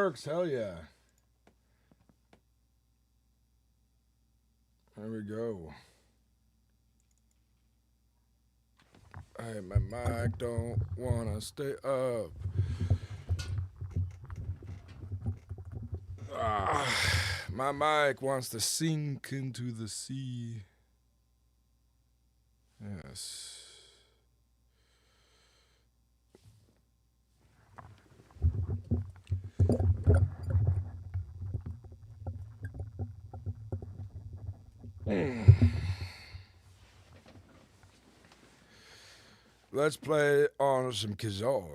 works. Hell yeah. There we go. Hey, my mic don't wanna stay up. My mic wants to sink into the sea. Yes. Let's play on some Keizaal.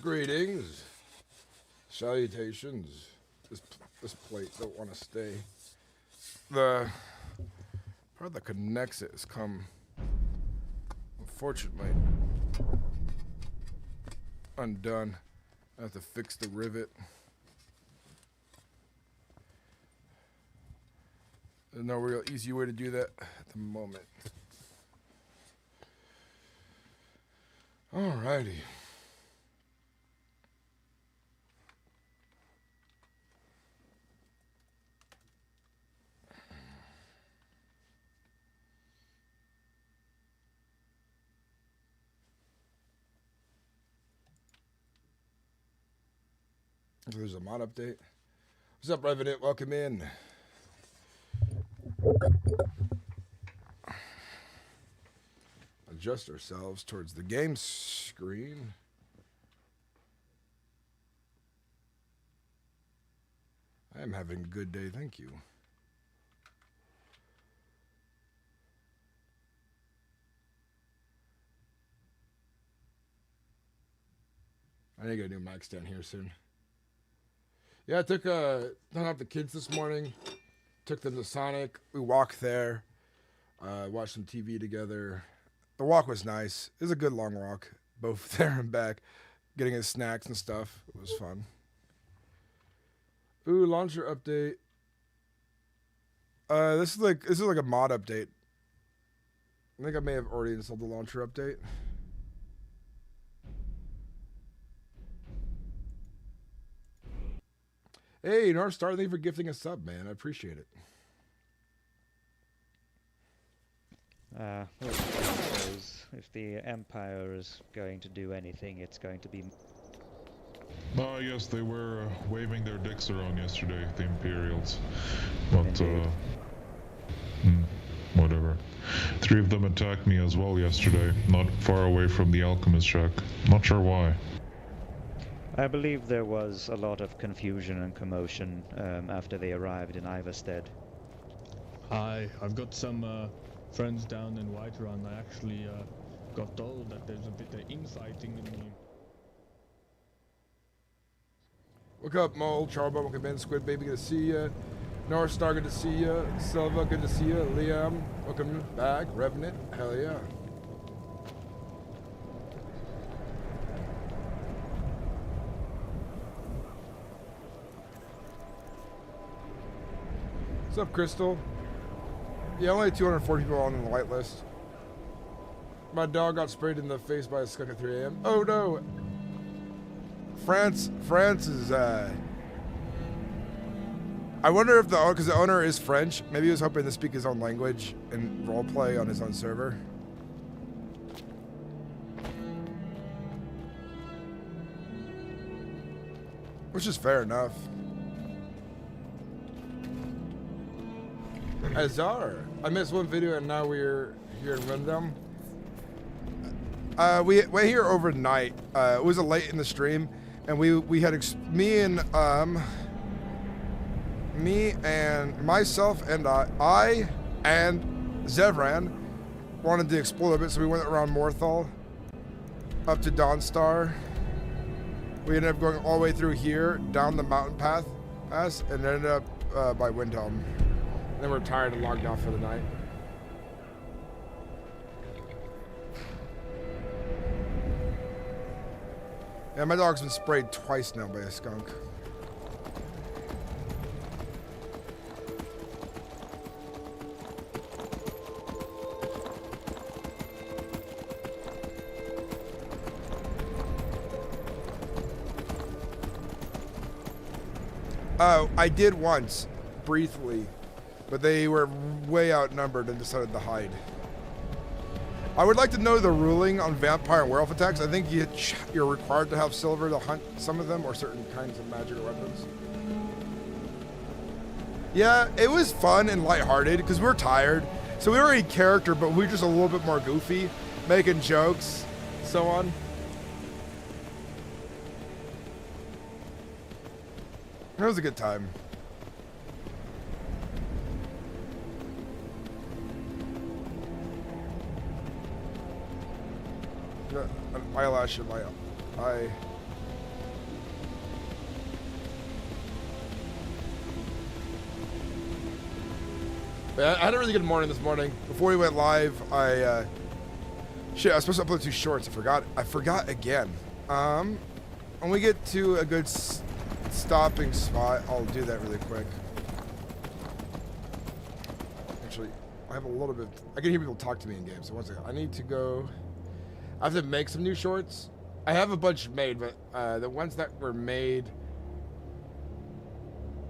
Greetings. Salutations. This plate don't want to stay. The part that connects it has come, unfortunately, undone. I have to fix the rivet. There's no real easy way to do that at the moment. Alrighty. There's a mod update. What's up, Revenant? Welcome in. Adjust ourselves towards the game screen. I am having a good day, thank you. I need to get a new mic stand here soon. Yeah, I took hung out the kids this morning. Took them to Sonic. We walked there. Watched some TV together. The walk was nice. It was a good long walk. Both there and back. Getting his snacks and stuff. It was fun. Ooh, launcher update. This is like a mod update. I think I may have already installed the launcher update. Hey, North Star, thank you for gifting a sub, man. I appreciate it. Well, I suppose if the Empire is going to do anything, it's going to be... Oh, yes, they were waving their dicks around yesterday, the Imperials. But, whatever. 3 of them attacked me as well yesterday, not far away from the Alchemist shack. Not sure why. I believe there was a lot of confusion and commotion after they arrived in Iverstead. Hi, I've got some friends down in Whiterun. I actually got told that there's a bit of infighting in the... Look up, Mole, Charbo, welcome in, Squid Baby, good to see ya. North Star, good to see ya. Silva, good to see ya. Liam, welcome back. Revenant, hell yeah. What's up, Crystal? Yeah, only 240 people on the white list. My dog got sprayed in the face by a skunk at 3 a.m. Oh no! France is, I wonder if because the owner is French, maybe he was hoping to speak his own language and roleplay on his own server. Which is fair enough. Azar, I missed one video and now we're here in Rundum. We're here overnight. It was late in the stream, and we had me and myself and I and Zevran wanted to explore a bit, so we went around Morthal up to Dawnstar. We ended up going all the way through here, down the mountain pass, and ended up by Windhelm. And then we're tired and logged off for the night. Yeah, my dog's been sprayed twice now by a skunk. I did once, briefly, but they were way outnumbered and decided to hide. I would like to know the ruling on vampire and werewolf attacks. I think you're required to have silver to hunt some of them, or certain kinds of magic or weapons. Yeah, it was fun and lighthearted because we were tired. So we were a character, but we were just a little bit more goofy, making jokes, so on. It was a good time. An eyelash in my eye. I had a really good morning this morning. Before we went live, shit, I was supposed to upload 2 shorts. I forgot again. When we get to a good stopping spot, I'll do that really quick. Actually, I have a little bit. I can hear people talk to me in game. So one second. I need to go. I have to make some new shorts. I have a bunch made, but the ones that were made,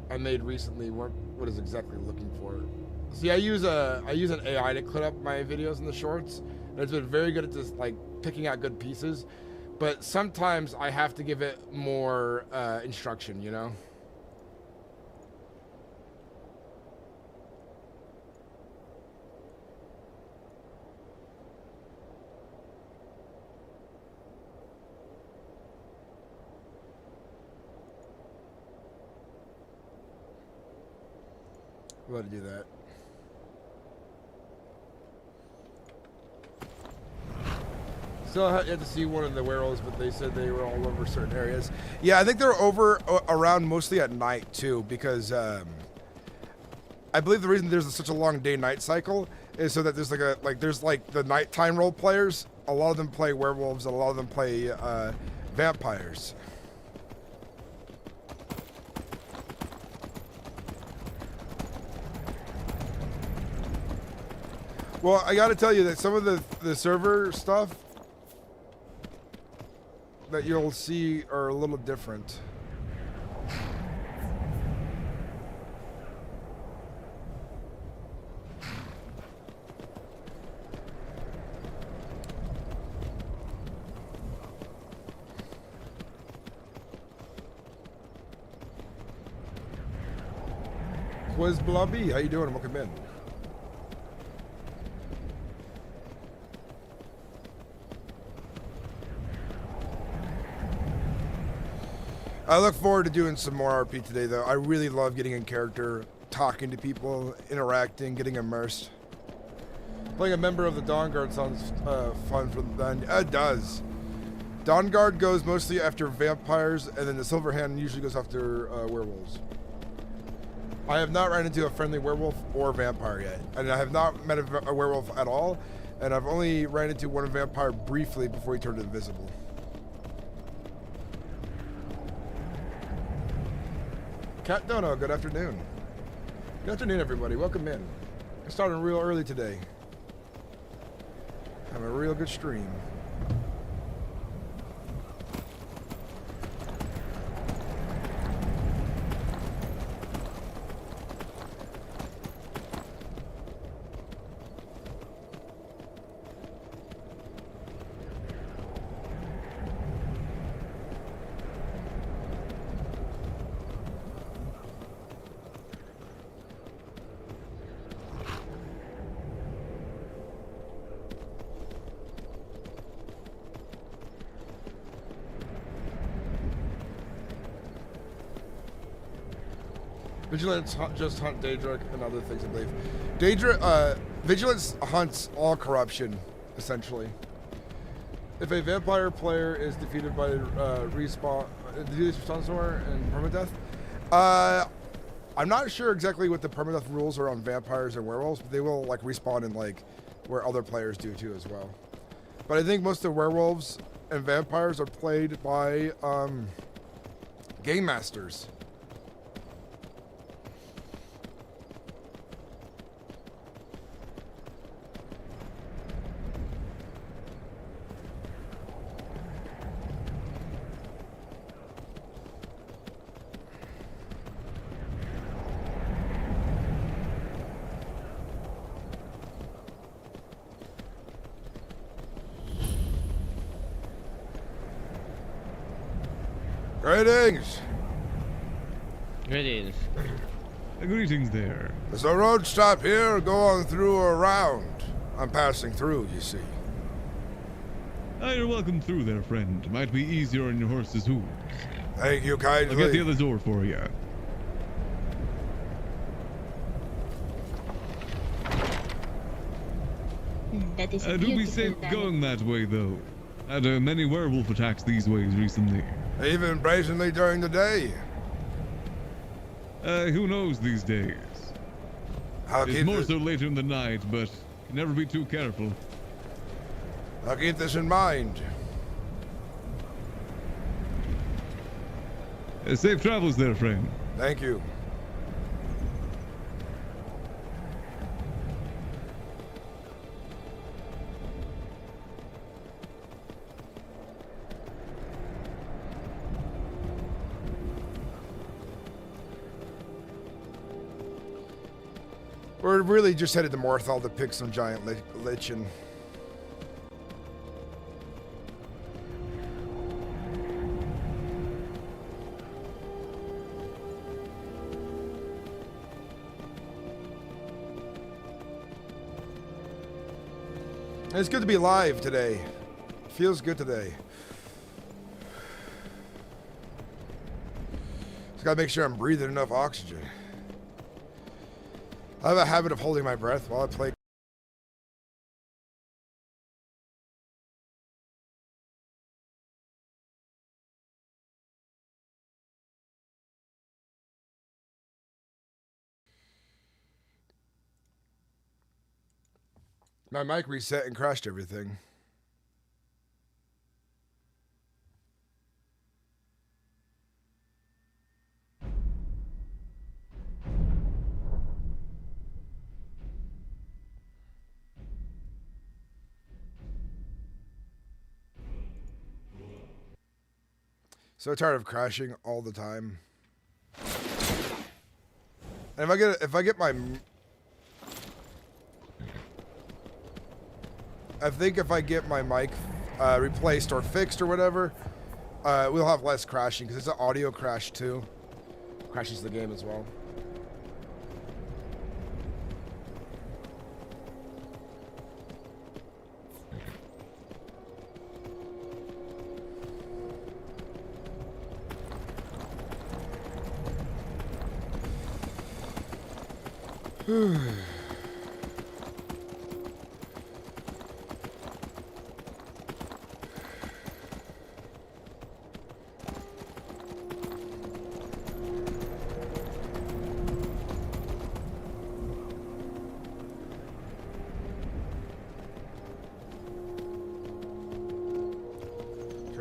I made recently weren't what I was exactly looking for. See, I use an AI to clip up my videos in the shorts, and it's been very good at just like picking out good pieces. But sometimes I have to give it more instruction, you know. I'm about to do that. Still had to see one of the werewolves, but they said they were all over certain areas. Yeah, I think they're over around mostly at night too, because I believe the reason there's such a long day-night cycle is so that there's there's the nighttime role players. A lot of them play werewolves, and a lot of them play vampires. Well, I gotta tell you that some of the server stuff that you'll see are a little different. Quiz Blobby, how you doing? Welcome in. I look forward to doing some more RP today, though. I really love getting in character, talking to people, interacting, getting immersed. Playing a member of the Dawn Guard sounds fun for them. It does. Dawn Guard goes mostly after vampires, and then the Silver Hand usually goes after werewolves. I have not run into a friendly werewolf or vampire yet, and I have not met a werewolf at all, and I've only ran into one vampire briefly before he turned invisible. Cat Dono, good afternoon. Good afternoon, everybody. Welcome in. I started real early today. Have a real good stream. Vigilance just hunt Daedra and other things, I believe. Daedra, Vigilance hunts all corruption, essentially. If a vampire player is defeated by respawn somewhere in permadeath, I'm not sure exactly what the permadeath rules are on vampires and werewolves, but they will like respawn in like where other players do too as well. But I think most of the werewolves and vampires are played by game masters. Greetings. Greetings. Greetings there. Does the road stop here or go on through or around? I'm passing through, you see. You're welcome through there, friend. Might be easier on your horse's hooves. Thank you I'll kindly. get the other door for you. That is a Do be beautiful safe valley. going that way, though. Had many werewolf attacks these ways recently. Even brazenly during the day. Who knows these days? I'll It's keep, more this, so later in the night, but never be too careful. I'll keep this in mind. Safe travels there, friend. Thank you. We're really just headed to Morthal to pick some giant lichen. It's good to be alive today. Feels good today. Just gotta make sure I'm breathing enough oxygen. I have a habit of holding my breath while I play. My mic reset and crashed everything. So tired of crashing all the time. And if I get my, I think if I get my mic replaced or fixed or whatever, we'll have less crashing because it's an audio crash too. Crashes the game as well.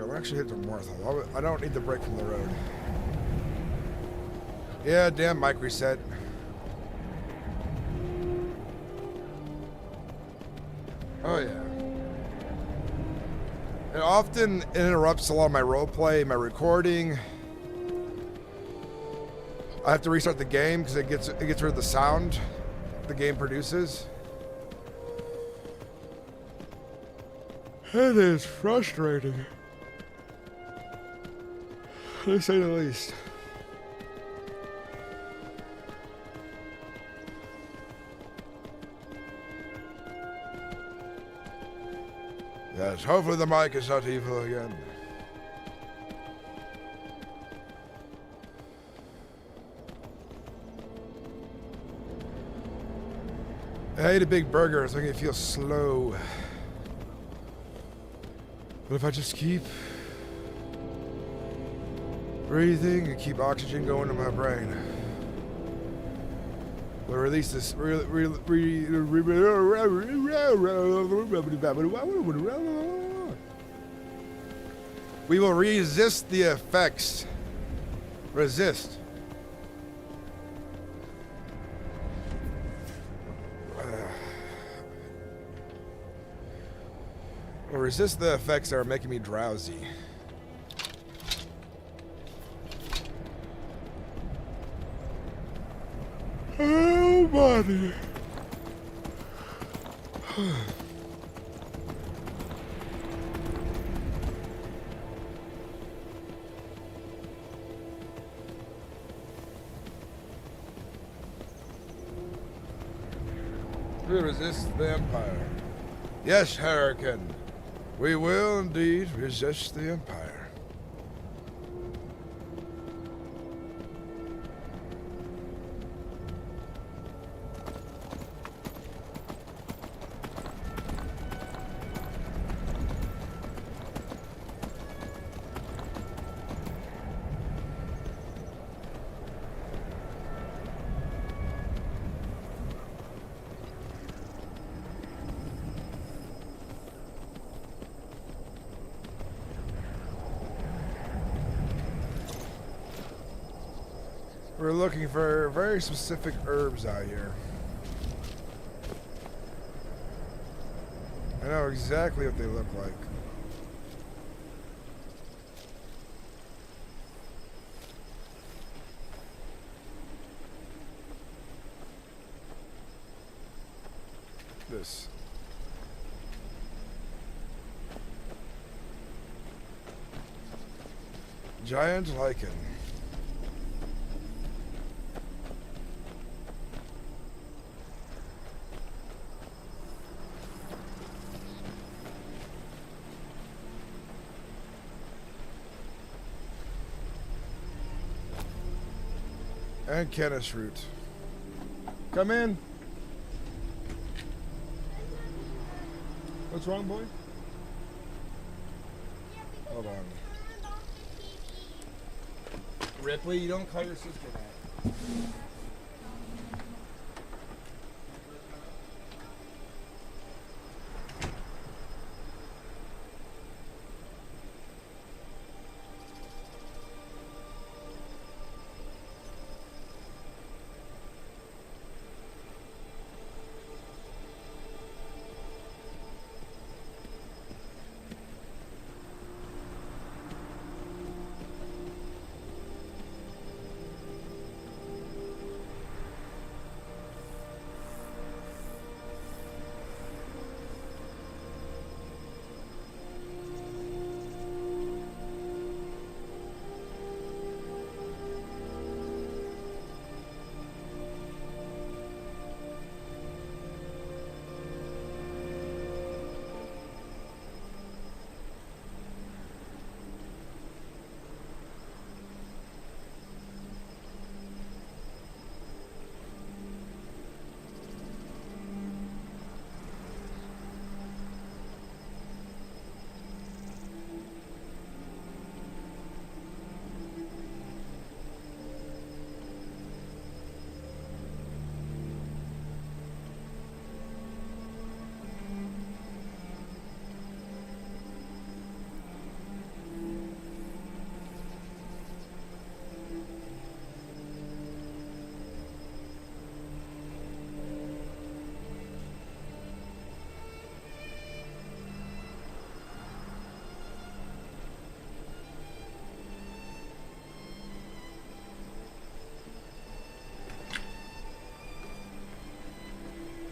I'm actually headed to Morthal. I don't need the break from the road. Yeah, damn mic reset. Oh yeah. It often interrupts a lot of my roleplay, my recording. I have to restart the game because it gets rid of the sound the game produces. It is frustrating, to say the least. Yes, hopefully the mic is not evil again. I ate a big burger, so I can feel slow. But if I just keep breathing and keep oxygen going to my brain, we'll release this. We will resist the effects. Resist. We'll resist the effects that are making me drowsy. Oh, buddy. We resist the Empire. Yes, Hurricane. We will indeed resist the Empire. We're looking for very specific herbs out here. I know exactly what they look like. This. Giant lichen. And canis root. Come in. What's wrong, boy? Hold on. Ripley, you don't call your sister that.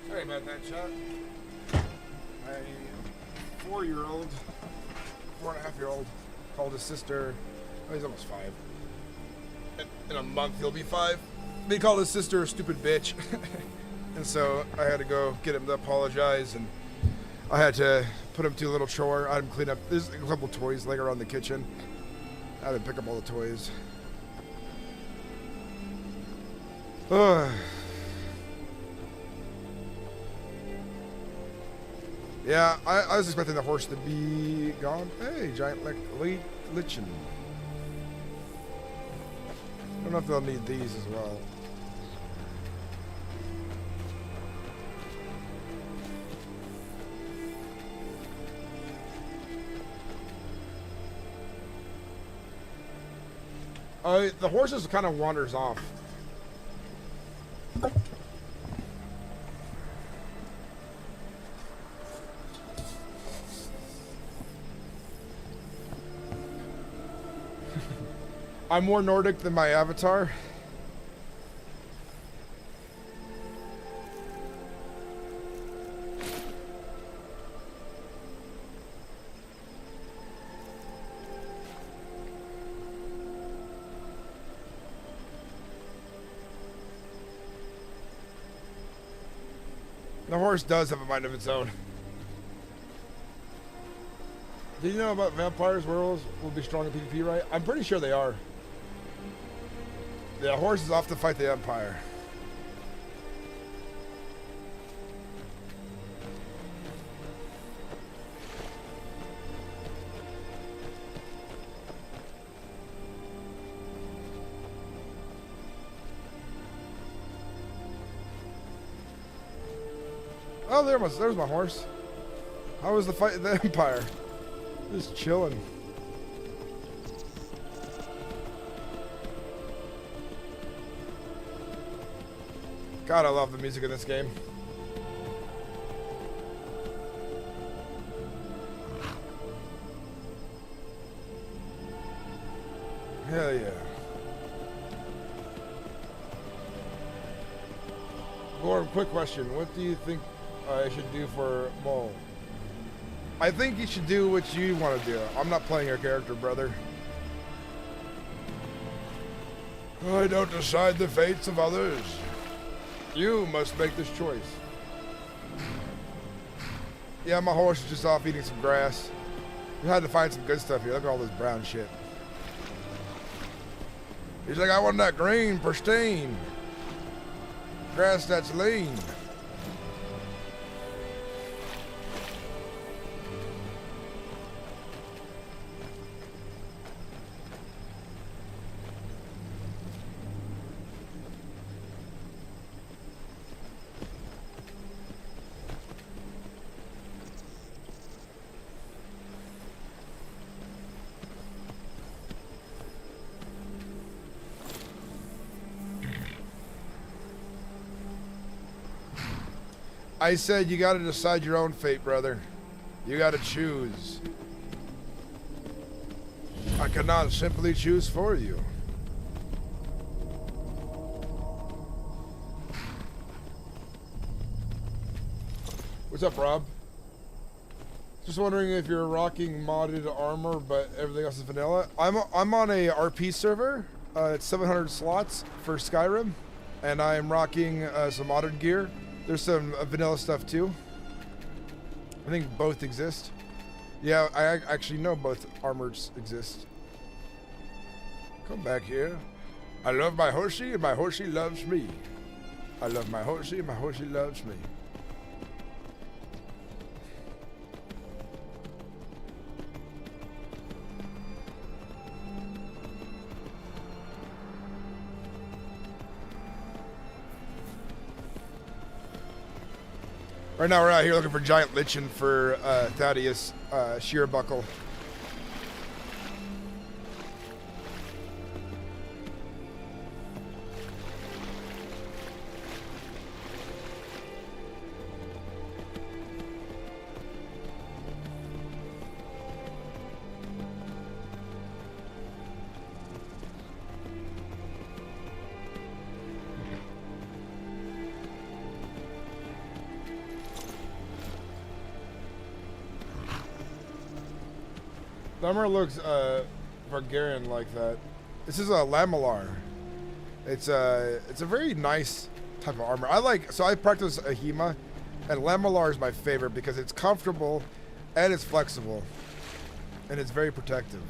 Sorry about that, Chuck. My 4-year-old, 4.5-year-old called his sister. Oh, he's almost 5. In a month, he'll be 5. He called his sister a stupid bitch. And so I had to go get him to apologize, and I had to put him to a little chore. I had him clean up. There's a couple toys laying around the kitchen. I had to pick up all the toys. Yeah, I was expecting the horse to be gone. Hey, giant lichen. I don't know if they'll need these as well. The horse just kind of wanders off. I'm more Nordic than my avatar. The horse does have a mind of its own. Did you know about vampires, werewolves will be strong in PvP, right? I'm pretty sure they are. The horse is off to fight the Empire. Oh, there's my horse. How was the fight at the Empire? Just chilling. God, I love the music in this game. Hell yeah. Gorm, quick question. What do you think I should do for Mole? I think you should do what you want to do. I'm not playing your character, brother. I don't decide the fates of others. You must make this choice. Yeah, my horse is just off eating some grass. We had to find some good stuff here. Look at all this brown shit. He's like, I want that green, pristine. Grass that's lean. I said you gotta decide your own fate, brother. You gotta choose. I cannot simply choose for you. What's up, Rob? Just wondering if you're rocking modded armor, but everything else is vanilla. I'm on a RP server. It's 700 slots for Skyrim, and I am rocking some modern gear. There's some vanilla stuff too. I think both exist. Yeah, I actually know both armors exist. Come back here. I love my horsey and my horsey loves me. I love my horsey and my horsey loves me. Right now we're out here looking for giant lichen for Thaddeus shear buckle. The armor looks Bulgarian like that. This is a lamellar. It's a very nice type of armor. I practice a HEMA, and lamellar is my favorite because it's comfortable and it's flexible and it's very protective.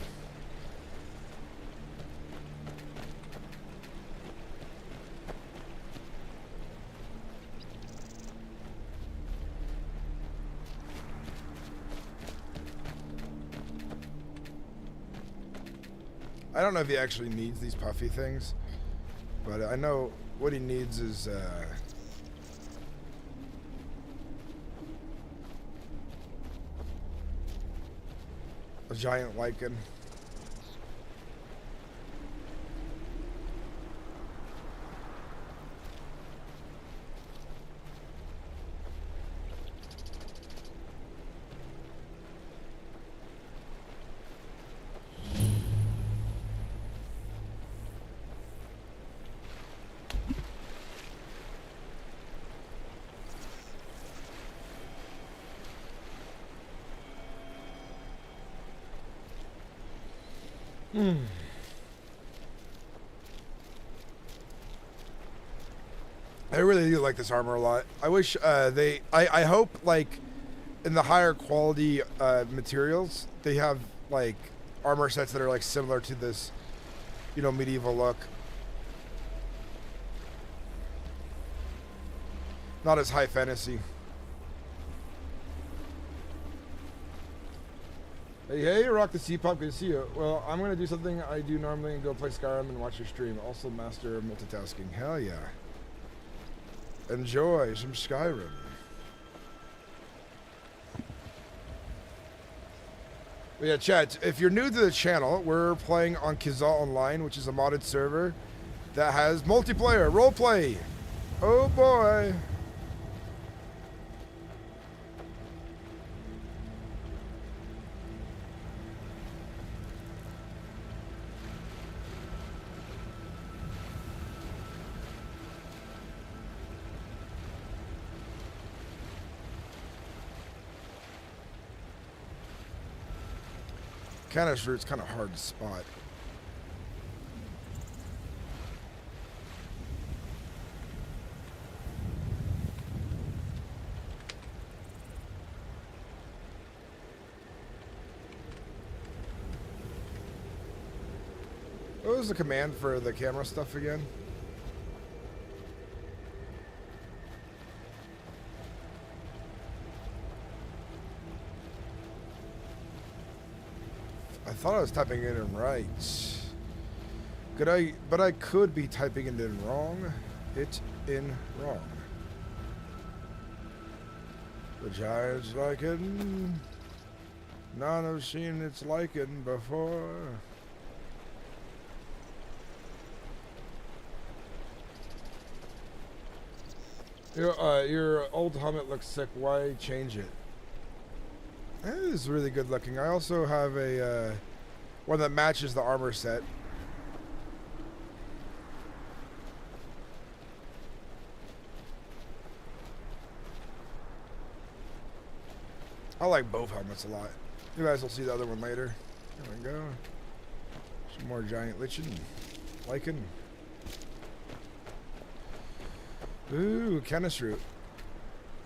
I don't know if he actually needs these puffy things, but I know what he needs is a giant lichen. I really do like this armor a lot. I wish I hope like in the higher quality materials they have like armor sets that are like similar to this, you know, medieval look. Not as high fantasy. Hey, Rock the C-Pop, good to see you. Well, I'm going to do something I do normally and go play Skyrim and watch your stream. Also master of multitasking. Hell yeah. Enjoy some Skyrim. But yeah, chat, if you're new to the channel, we're playing on Keizaal Online, which is a modded server that has multiplayer, roleplay. Oh boy. Canis root's kind of hard to spot. What was the command for the camera stuff again? I thought I was typing it in right. But I could be typing it in wrong. Wrong. The Giants like it. None have seen its like it before. Your old helmet looks sick. Why change it? It is really good looking. I also have a one that matches the armor set. I like both helmets a lot. You guys will see the other one later. There we go. Some more giant lichen. Lichen. Ooh, Canis root.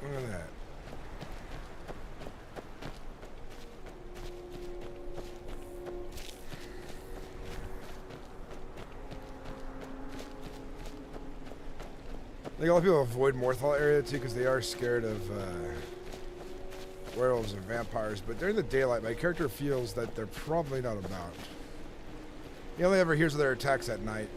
Look at that. I think a lot of people avoid Morthal area too because they are scared of werewolves and vampires. But during the daylight, my character feels that they're probably not about. He only ever hears their attacks at night.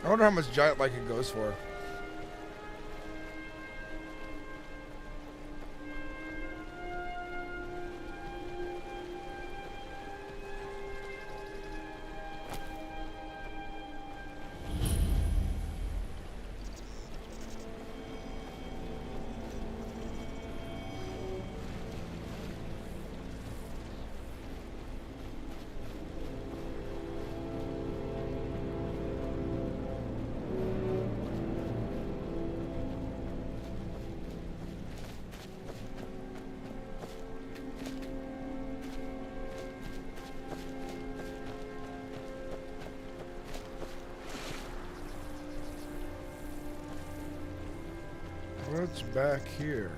I wonder how much giant lichen goes for. What's back here?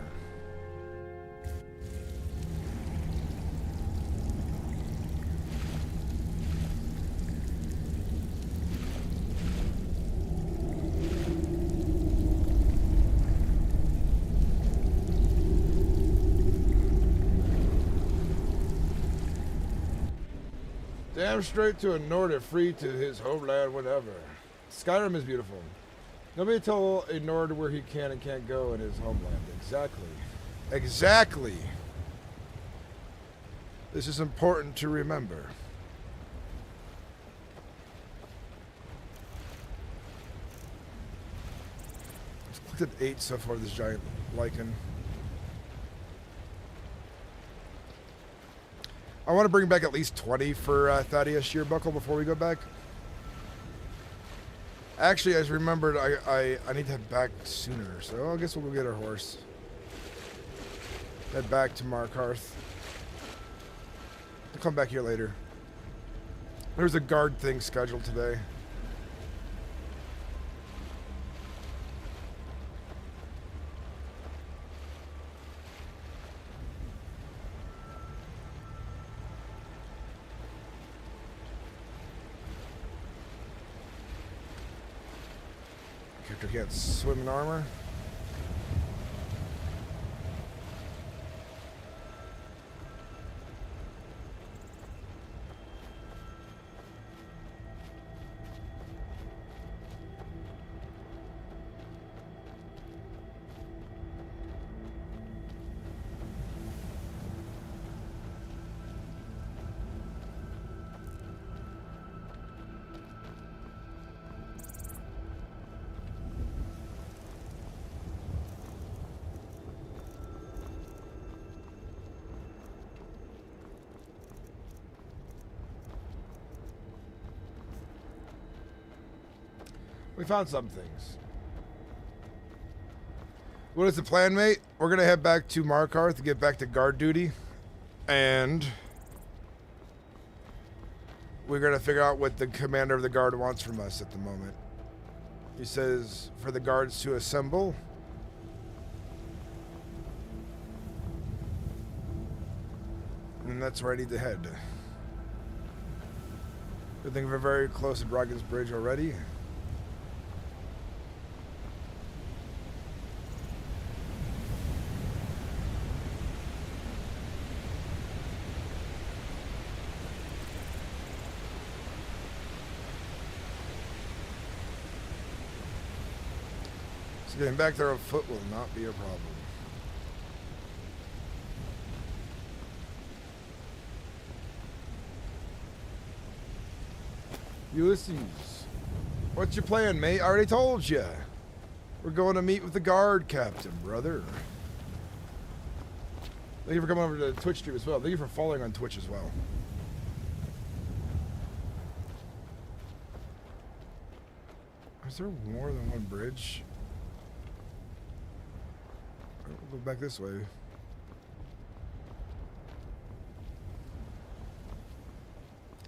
Damn straight to a Nordic, free to his homeland whenever. Skyrim is beautiful. Nobody tell a Nord where he can and can't go in his homeland. Exactly. Exactly. This is important to remember. I've collected 8 so far, this giant lichen. I want to bring back at least 20 for Thaddeus Shearbuckle before we go back. Actually, I just remembered I need to head back sooner, so I guess we'll go get our horse. Head back to Markarth. I'll come back here later. There's a guard thing scheduled today. Character can't swim in armor. We found some things. What is the plan, mate? We're going to head back to Markarth to get back to guard duty. And we're going to figure out what the commander of the guard wants from us at the moment. He says for the guards to assemble. And that's where I need to head. Good thing we're very close to Dragon's Bridge already. So getting back there on foot will not be a problem. Ulysses, what's your plan, mate? I already told you. We're going to meet with the guard captain, brother. Thank you for coming over to the Twitch stream as well. Thank you for following on Twitch as well. Is there more than one bridge? We'll go back this way.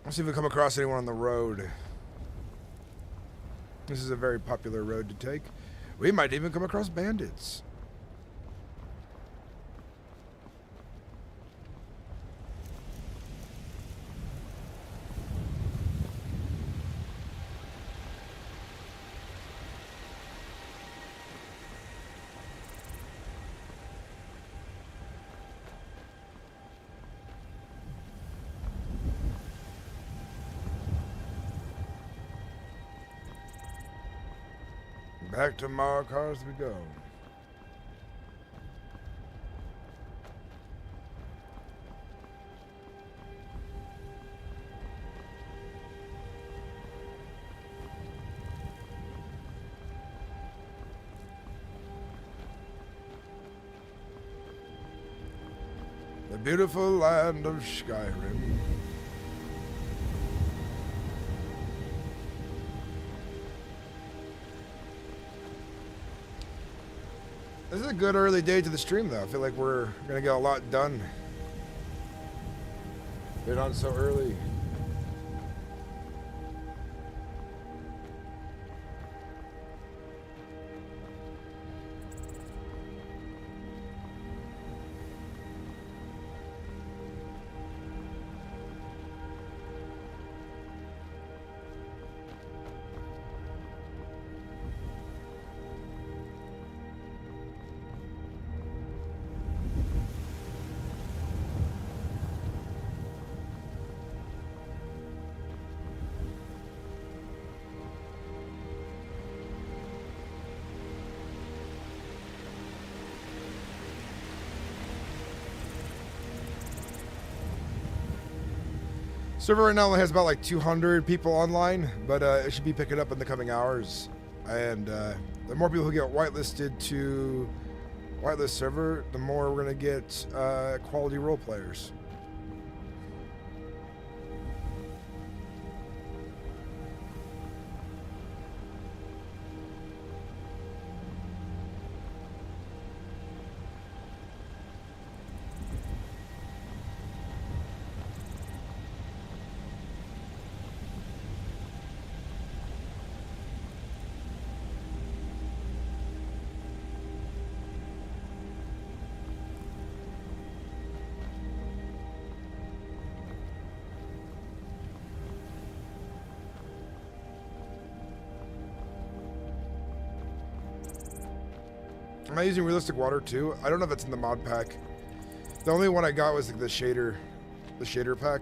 Let's see if we come across anyone on the road. This is a very popular road to take. We might even come across bandits. Back to Markarth we go. The beautiful land of Skyrim. This is a good early day to the stream, though. I feel like we're going to get a lot done. Get on so early. Server right now only has about like 200 people online, but it should be picking up in the coming hours. And the more people who get whitelisted to whitelist server, the more we're gonna get quality role players. Am I using realistic water too? I don't know if it's in the mod pack. The only one I got was like the shader pack.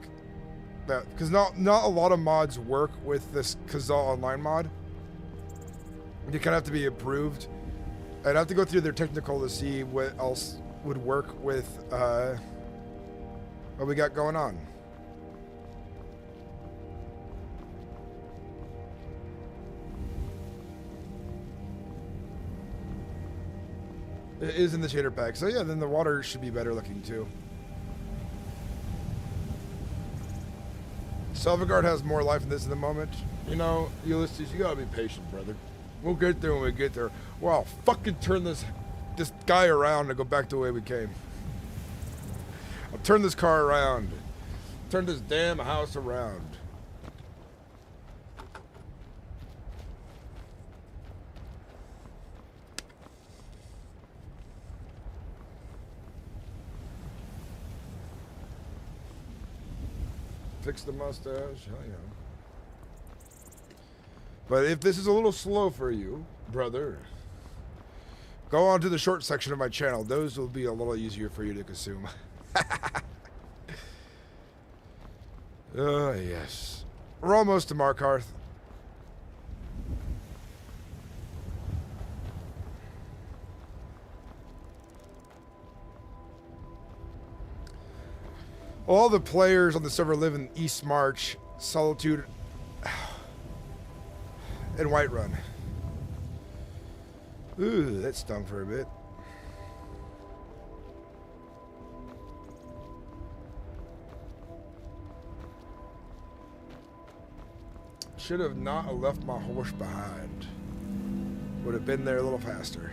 That because not a lot of mods work with this Keizaal online mod. You kind of have to be approved. I'd have to go through their technical to see what else would work with what we got going on. It is in the shader pack. So yeah, then the water should be better looking too. Salvagard has more life in this in the moment. You know, Ulysses, you gotta be patient, brother. We'll get there when we get there. Well, I'll fucking turn this guy around and go back the way we came. I'll turn this car around. Turn this damn house around. Fix the mustache, hell yeah. But if this is a little slow for you, brother, go on to the short section of my channel. Those will be a little easier for you to consume. Oh, yes. We're almost to Markarth. All the players on the server live in East March, Solitude, and Whiterun. Ooh, that stung for a bit. Should have not left my horse behind. Would have been there a little faster.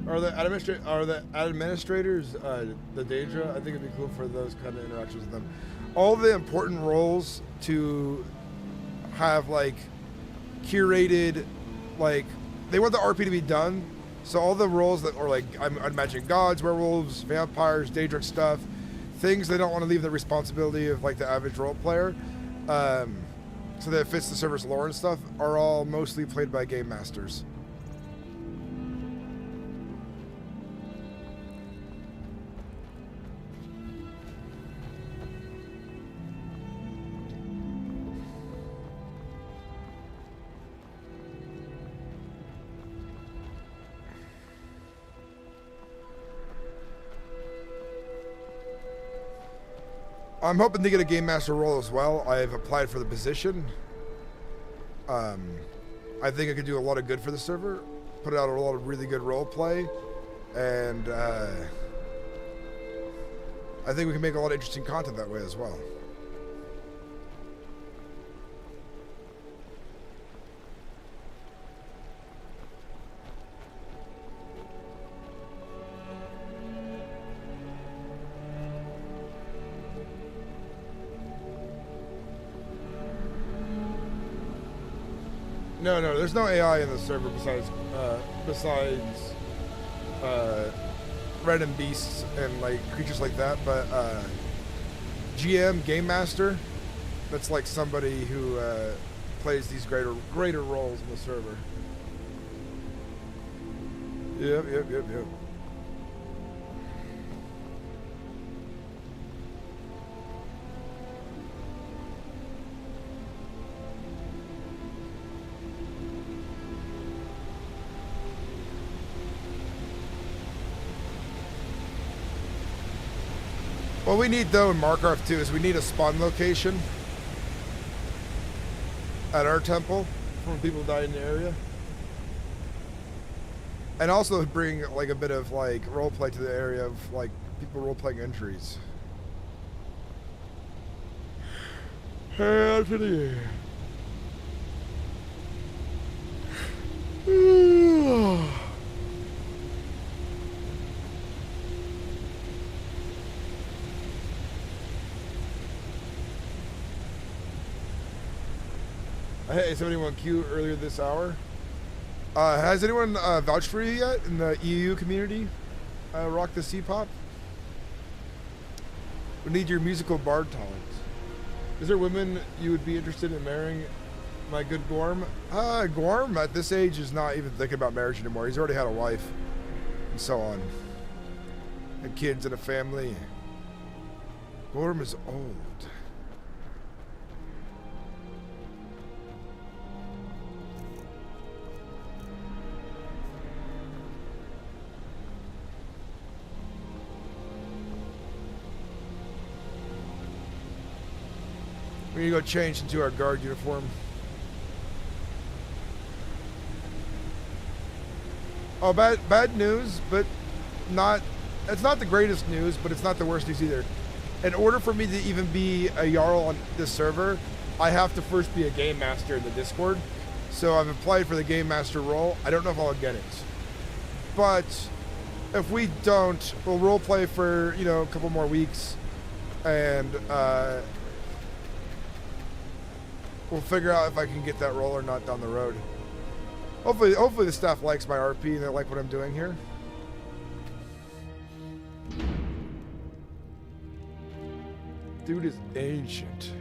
Are the administrators the Daedra? I think it'd be cool for those kind of interactions with them. All the important roles to have like curated, like they want the RP to be done. So all the roles that are like I'd imagine gods, werewolves, vampires, Daedric stuff, things they don't want to leave the responsibility of like the average role player, so that it fits the server's lore and stuff, are all mostly played by game masters. I'm hoping to get a game master role as well. I've applied for the position. I think I could do a lot of good for the server, put out a lot of really good role play, and I think we can make a lot of interesting content that way as well. No, there's no AI in the server besides random beasts and like creatures like that. But GM, Game Master, that's like somebody who plays these greater roles in the server. Yep. What we need though in Markarth too is we need a spawn location at our temple for when people die in the area. And also bring like a bit of like roleplay to the area of like people role-playing entries. Hey, Anthony. Hey, somebody went queue earlier this hour. Has anyone vouched for you yet in the EU community? Rock the C-pop. We need your musical bard talent. Is there women you would be interested in marrying, my good Gorm? Gorm at this age is not even thinking about marriage anymore. He's already had a wife and so on. And kids and a family. Gorm is old. We need to go change into our guard uniform. Oh, bad news, but not. It's not the greatest news, but it's not the worst news either. In order for me to even be a Jarl on this server, I have to first be a game master in the Discord. So I've applied for the game master role. I don't know if I'll get it, but if we don't, we'll roleplay for a couple more weeks, and we'll figure out if I can get that role or not down the road. Hopefully the staff likes my RP and they like what I'm doing here. Dude is ancient.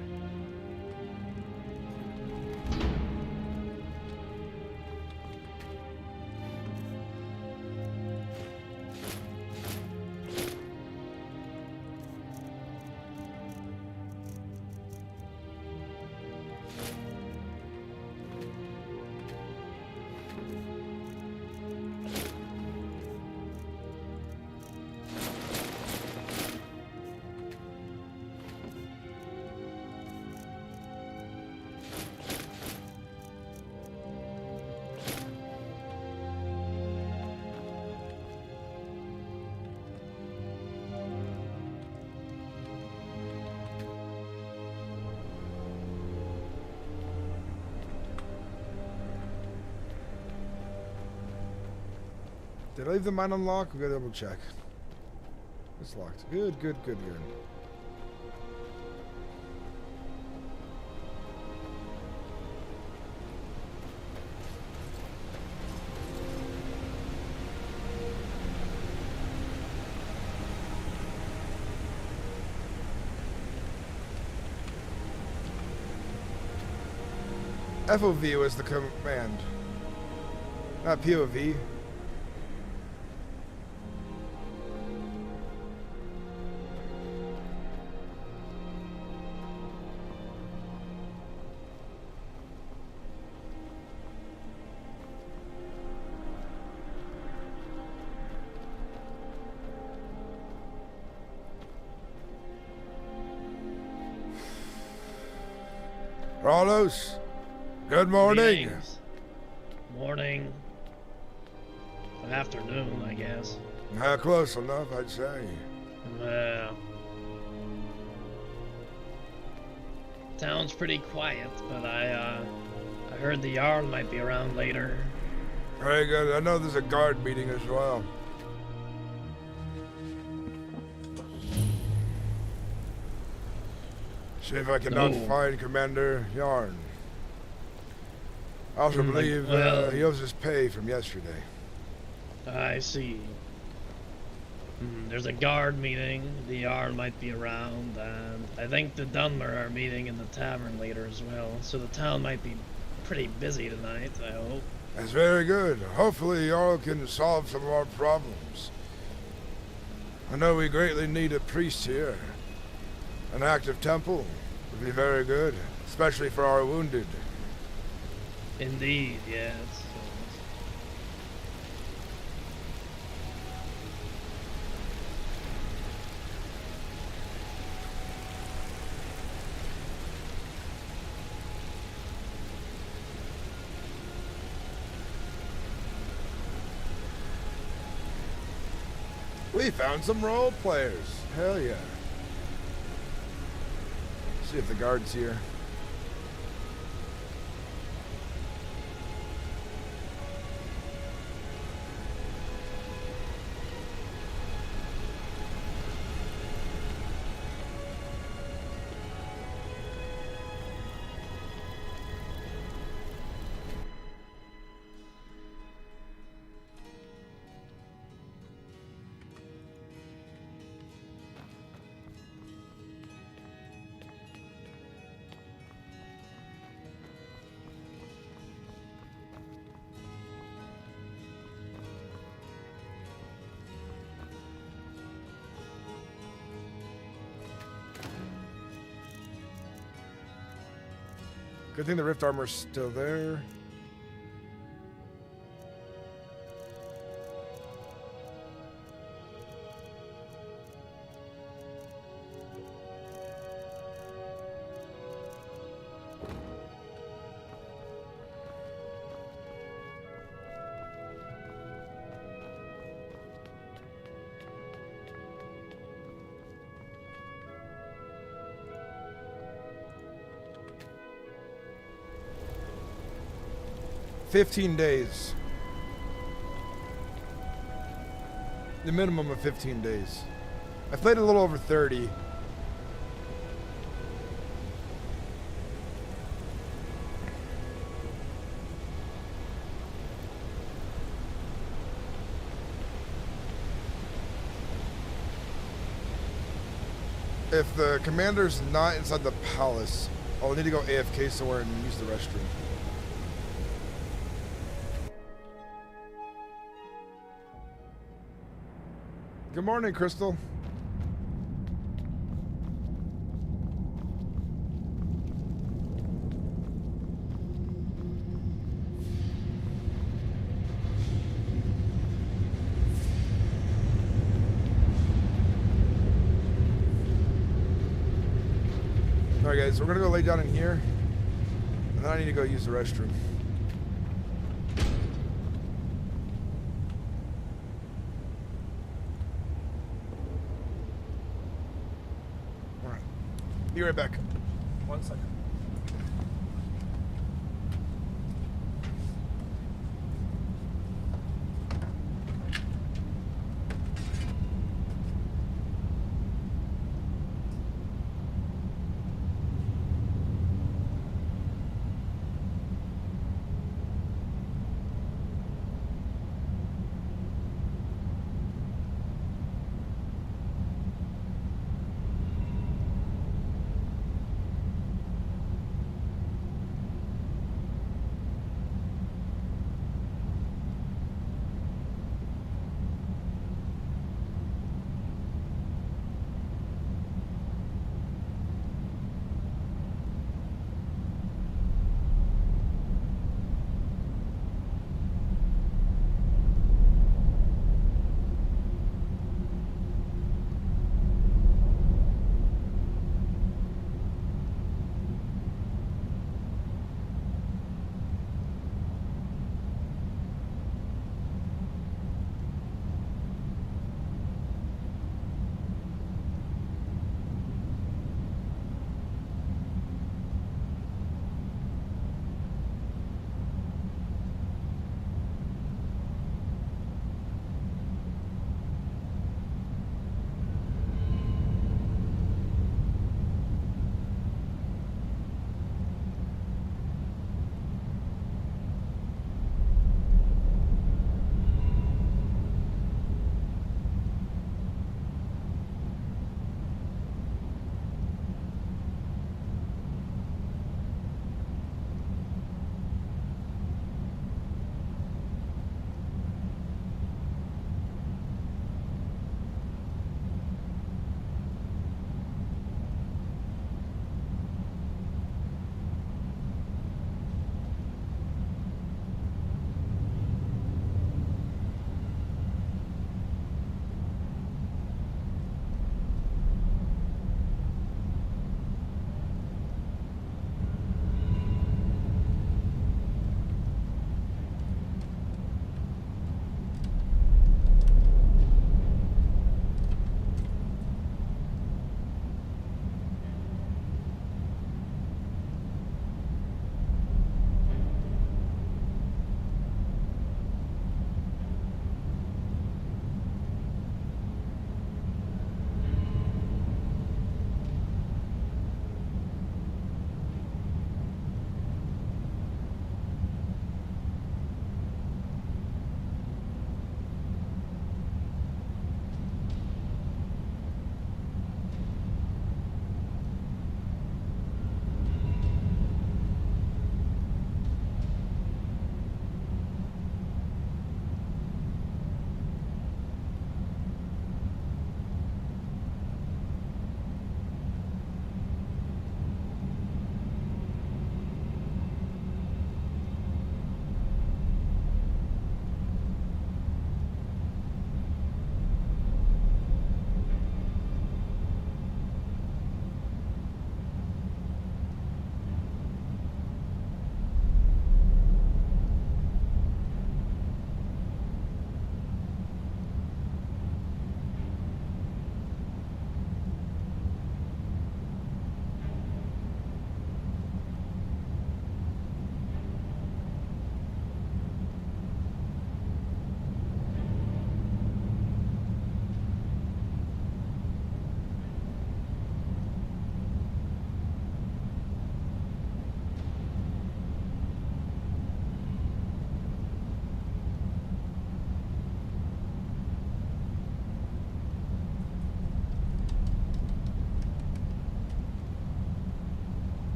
Did I leave the mine unlocked? We gotta double check. It's locked. Good. FOV was the command, not POV. Carlos, good morning. Greetings. Morning. Afternoon, I guess. Close enough, I'd say. Well, town's pretty quiet, but I heard the Jarl might be around later. Very good. I know there's a guard meeting as well. See if I cannot find Commander Yarn. I also believe he owes his pay from yesterday. I see. There's a guard meeting. The Jarl might be around, and I think the Dunmer are meeting in the tavern later as well. So the town might be pretty busy tonight, I hope. That's very good. Hopefully Jarl can solve some of our problems. I know we greatly need a priest here. An active temple would be very good, especially for our wounded. Indeed, yes. We found some role players. Hell yeah. See if the guard's here. Good thing the rift armor's still there. $15 days. The minimum of 15 days. I played a little over 30. If the commander's not inside the palace, I'll need to go AFK somewhere and use the restroom. Good morning, Crystal. Alright guys, we're gonna go lay down in here, and then I need to go use the restroom. Be right back. 1 second.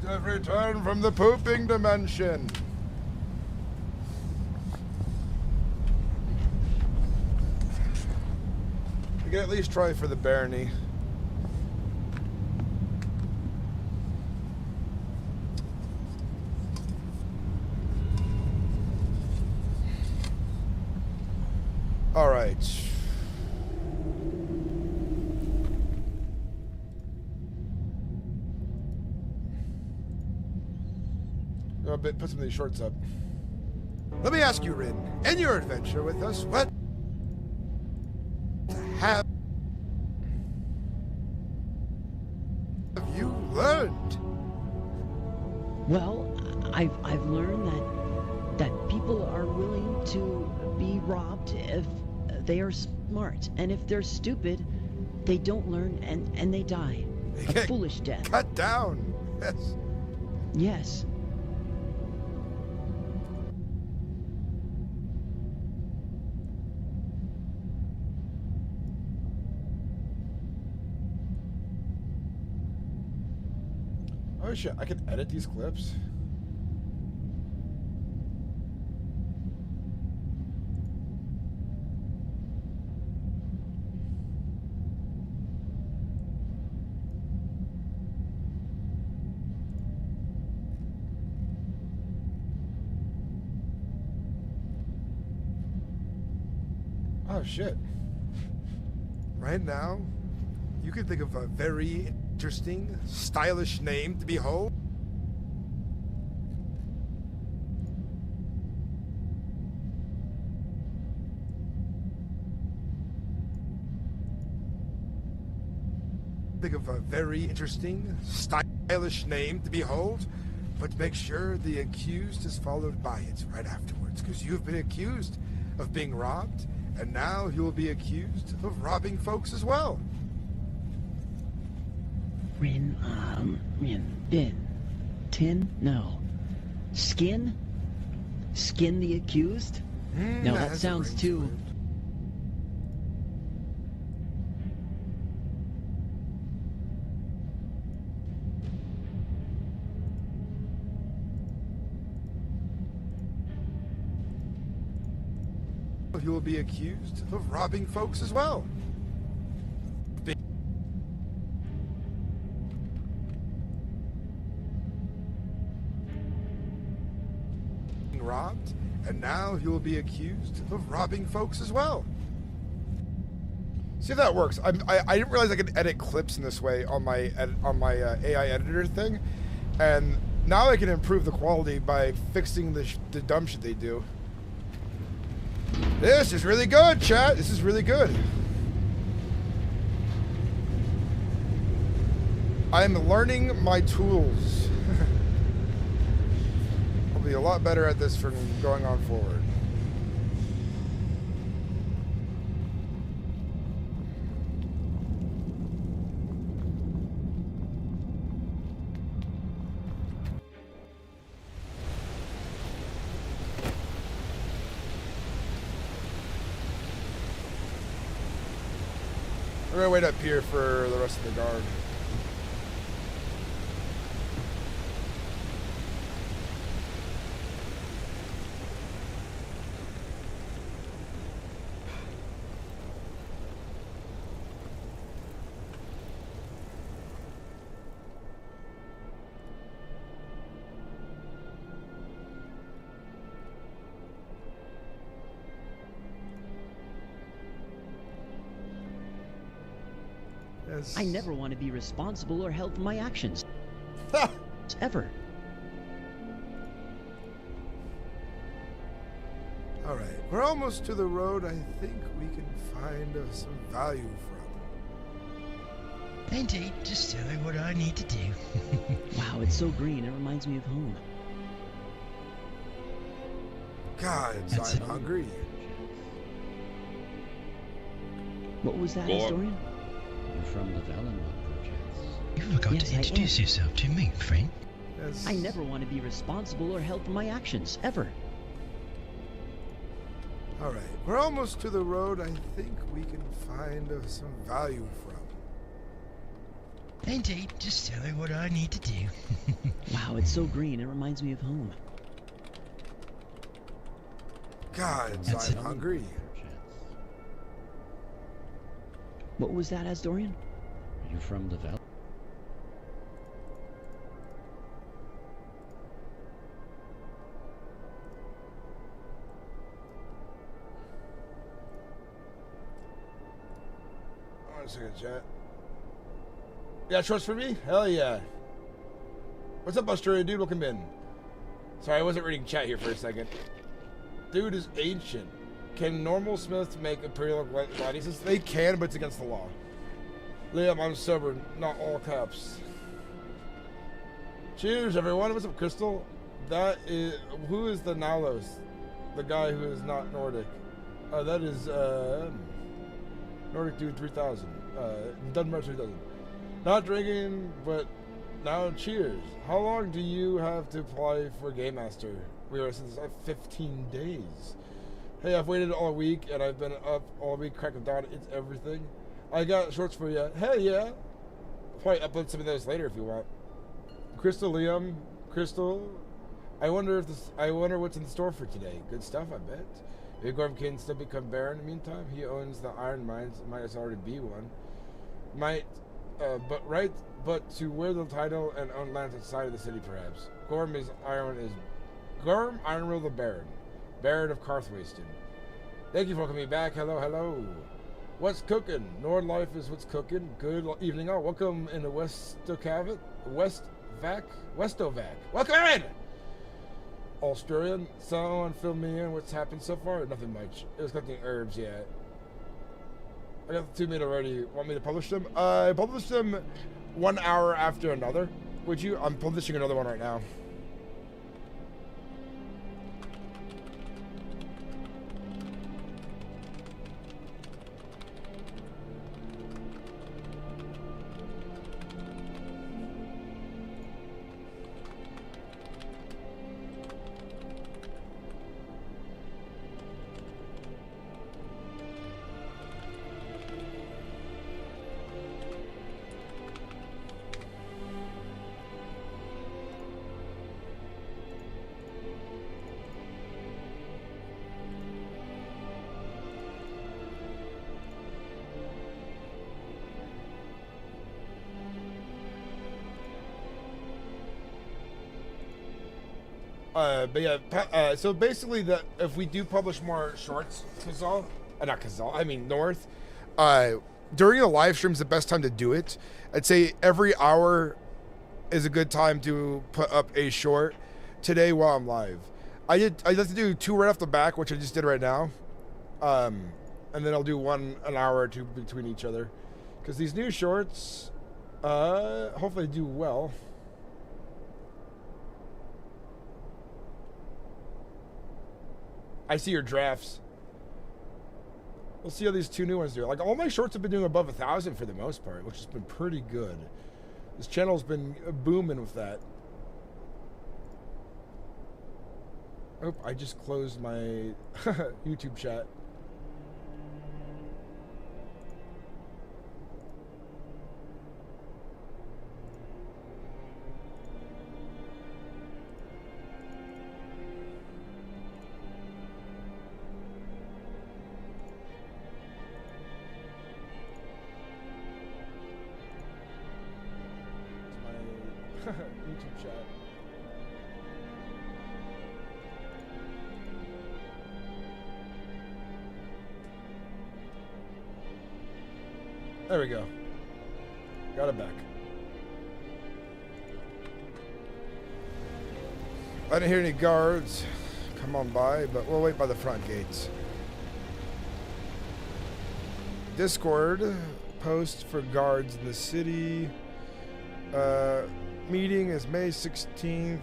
have returned from the pooping dimension. We can at least try for the barony. All right. Put some of these shorts up. Let me ask you, Rin, in your adventure with us, what have you learned? Well, I've learned that people are willing to be robbed if they are smart, and if they're stupid, they don't learn and they die a foolish death. Cut down. Yes. Yes. Oh shit, I can edit these clips. Oh shit. Right now, you can think of a very interesting, stylish name to behold. Think of a very interesting, stylish name to behold, but make sure the accused is followed by it right afterwards, because you've been accused of being robbed, and now you'll be accused of robbing folks as well. Bin, tin, no. Skin the accused? No, that has a sounds ring too... to it. You will be accused of robbing folks as well. Being robbed, and now you will be accused of robbing folks as well. See if that works. I didn't realize I could edit clips in this way on my AI editor thing, and now I can improve the quality by fixing the dumb shit they do. This is really good, chat. This is really good. I'm learning my tools. I'll be a lot better at this from going on forward. We're gonna wait up here for the rest of the guard. I never want to be responsible or held for my actions. Ever. Alright, we're almost to the road I think we can find some value from. Indeed, just doing what I need to do. Wow, it's so green. It reminds me of home. Gods, I'm hungry. What was that, Gorm. historian? From the Valenwood projects. You forgot Yes, to I introduce am. yourself to me, friend. Yes. I never want to be responsible or held for my actions. Ever. Alright, we're almost to the road I think we can find some value from. Indeed, just tell her what I need to do. Wow, it's so green. It reminds me of home. God, That's I'm it. hungry. What was that, Asdorian? Are you from the Val? Hold on a second, chat. Yeah, trust for me? Hell yeah. What's up, Australia dude? Welcome in. Sorry, I wasn't reading chat here for a second. Dude is ancient. Can normal smiths make imperial gladiuses? They can, but it's against the law. Liam, I'm sober, not all caps. Cheers, everyone. What's up, Crystal? That is... Who is the Nalos? The guy who is not Nordic. That is, Nordic Dude 3000. Doesn't matter 3000. Not drinking, but now cheers. How long do you have to apply for Game Master? We were since 15 days. Hey, I've waited all week and I've been up all week cracking down. It's everything. I got shorts for you. Hell yeah. I'll probably upload some of those later if you want. Crystal, Liam, Crystal. I wonder what's in store for today. Good stuff, I bet. If Gorm can still become Baron in the meantime, he owns the iron mines. Might as already be one. But to wear the title and own lands outside of the city, perhaps. Gorm, Ironwill the Baron. Baron of Karthwasten. Thank you for welcoming me back. Hello, hello. What's cooking? Nordlife is what's cooking. Good evening all. Welcome into Westovac. Welcome in! Australian. Someone fill me in. What's happened so far? Nothing much. It was collecting herbs yet. I got the 2 minute already. Want me to publish them? I published them 1 hour after another. Would you? I'm publishing another one right now. But yeah, so basically, if we do publish more shorts, Keizaal, not Keizaal, I mean North, during the live stream's the best time to do it. I'd say every hour is a good time to put up a short today while I'm live. I'd like to do 2 right off the back, which I just did right now, and then I'll do 1 an hour or 2 between each other, because these new shorts, hopefully do well. I see your drafts. We'll see how these 2 new ones do. Like, all my shorts have been doing above 1,000 for the most part, which has been pretty good. This channel's been booming with that. Oh, I just closed my YouTube chat. YouTube chat. There we go. Got it back. I didn't hear any guards come on by, but we'll wait by the front gates. Discord post for guards in the city. Meeting is May 16th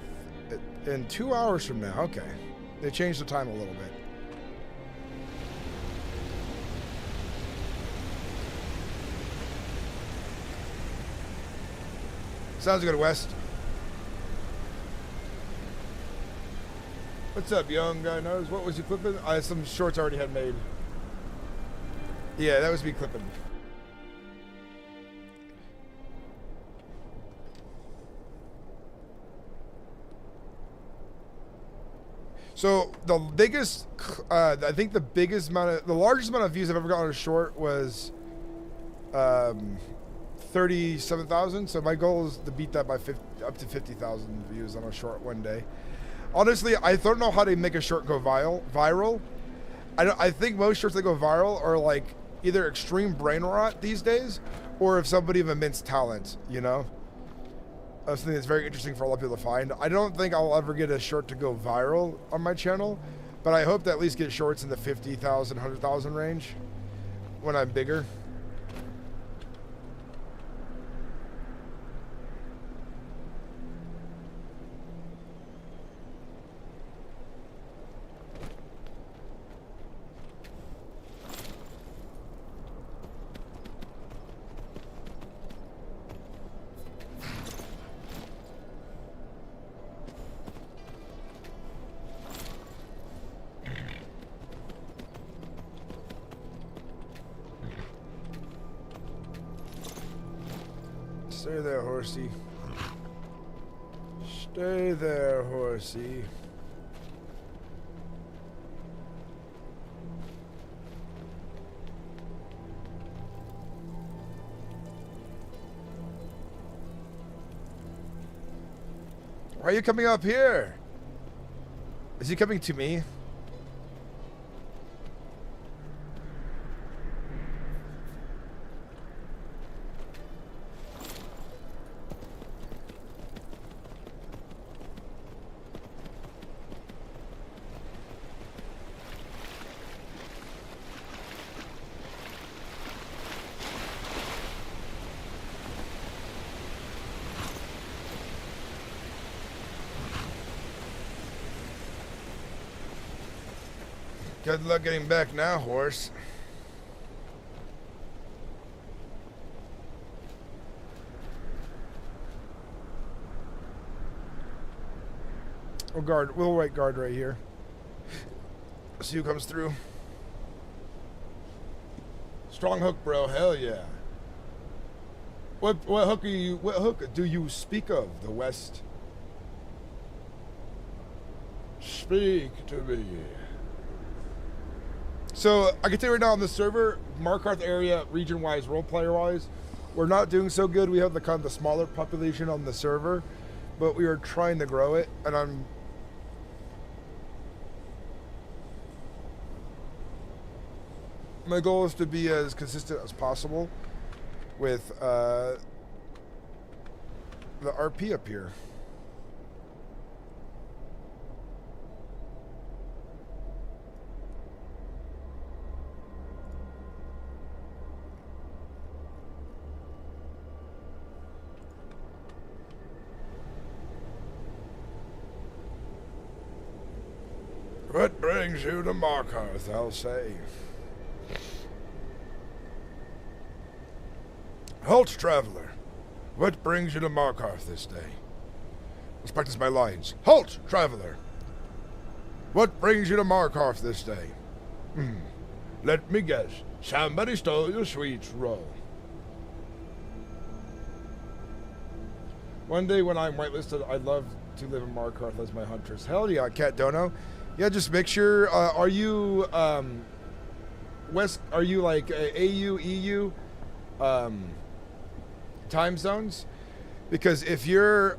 in 2 hours from now. Okay. They changed the time a little bit. Sounds good, West. What's up, young guy knows? What was you clipping? Some shorts I already had made. Yeah, that was me clipping. So the biggest, I think the largest amount of views I've ever gotten on a short was 37,000. So my goal is to beat that by up to 50,000 views on a short one day. Honestly, I don't know how to make a short go viral. I think most shorts that go viral are like either extreme brain rot these days, or if somebody of immense talent, you know? Something that's very interesting for a lot of people to find. I don't think I'll ever get a short to go viral on my channel, but I hope to at least get shorts in the 50,000, 100,000 range when I'm bigger. Stay there, horsey. Stay there, horsey. Why are you coming up here? Is he coming to me? Good luck getting back now, horse. Oh, guard. We'll wait guard right here. See who comes through. Strong hook, bro. Hell yeah. What hook are you? What hook do you speak of? The West. Speak to me. So I can tell you right now on the server, Markarth area, region-wise, role-player-wise, we're not doing so good. We have the kind of the smaller population on the server, but we are trying to grow it, and my goal is to be as consistent as possible with the RP up here. What brings you to Markarth, I'll say. Halt, traveler. What brings you to Markarth this day? Let's practice my lines. Halt, traveler. What brings you to Markarth this day? Let me guess. Somebody stole your sweets roll. One day when I'm whitelisted, I'd love to live in Markarth as my huntress. Hell yeah, Cat Dono. Yeah, just make sure, are you, West, are you like AU, EU, time zones? Because if you're,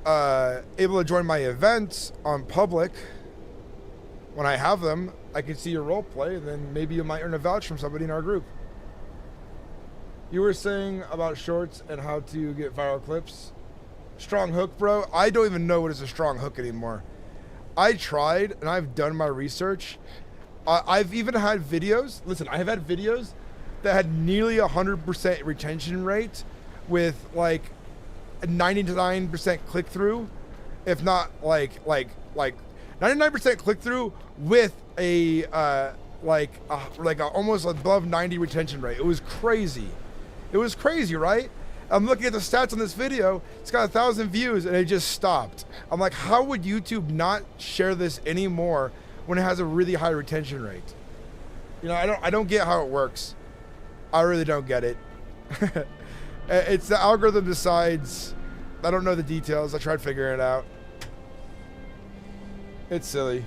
able to join my events on public, when I have them, I can see your role play, and then maybe you might earn a vouch from somebody in our group. You were saying about shorts and how to get viral clips. Strong hook, bro. I don't even know what is a strong hook anymore. I tried, and I've done my research. I've even had videos. Listen, I have had videos that had nearly 100% retention rate with like a 99% click through, if not like 99% click through with a almost above 90 retention rate. It was crazy. It was crazy, right? I'm looking at the stats on this video. It's got 1,000 views and it just stopped. I'm like, how would YouTube not share this anymore when it has a really high retention rate? You know, I don't get how it works. I really don't get it. It's the algorithm decides. I don't know the details. I tried figuring it out. It's silly.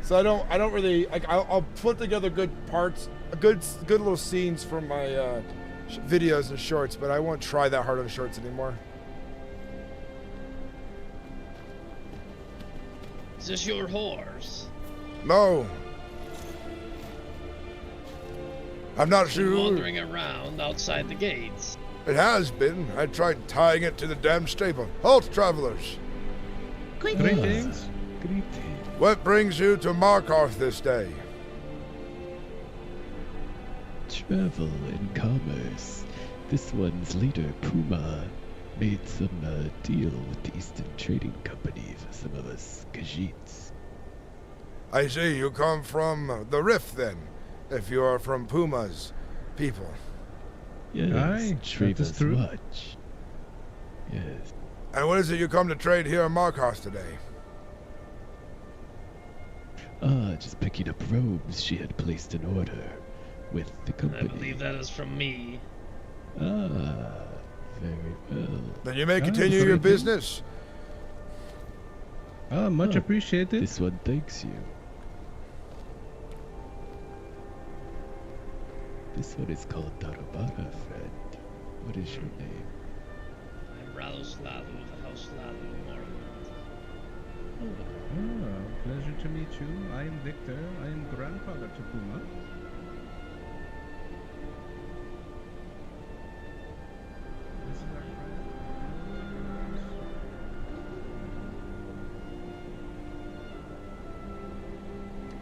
So I don't really like. I'll put together good parts, good little scenes from my videos and shorts, but I won't try that hard on shorts anymore. Is this your horse? No. I'm not It's been sure. wandering around outside the gates. It has been. I tried tying it to the damn stable. Halt, travelers. Greetings. Greetings. What brings you to Markarth this day? Travel and commerce. This one's leader, Puma, made some deal with the Eastern Trading Company for some of us Khajiits. I see you come from the Rift then, if you are from Puma's people. Yes, Aye, trade that is us true. much. Yes. And what is it you come to trade here in Markarth today? Just picking up robes she had placed in order with the I company. believe that is from me. Very well. Then you may Ah, continue very your good. business. Much Oh, appreciated. This one thanks you. This one is called Darabara, friend. What is your name? I'm Radoslavu, the House Slavu Mormont. Pleasure to meet you. I am Victor. I am grandfather to Puma. This is our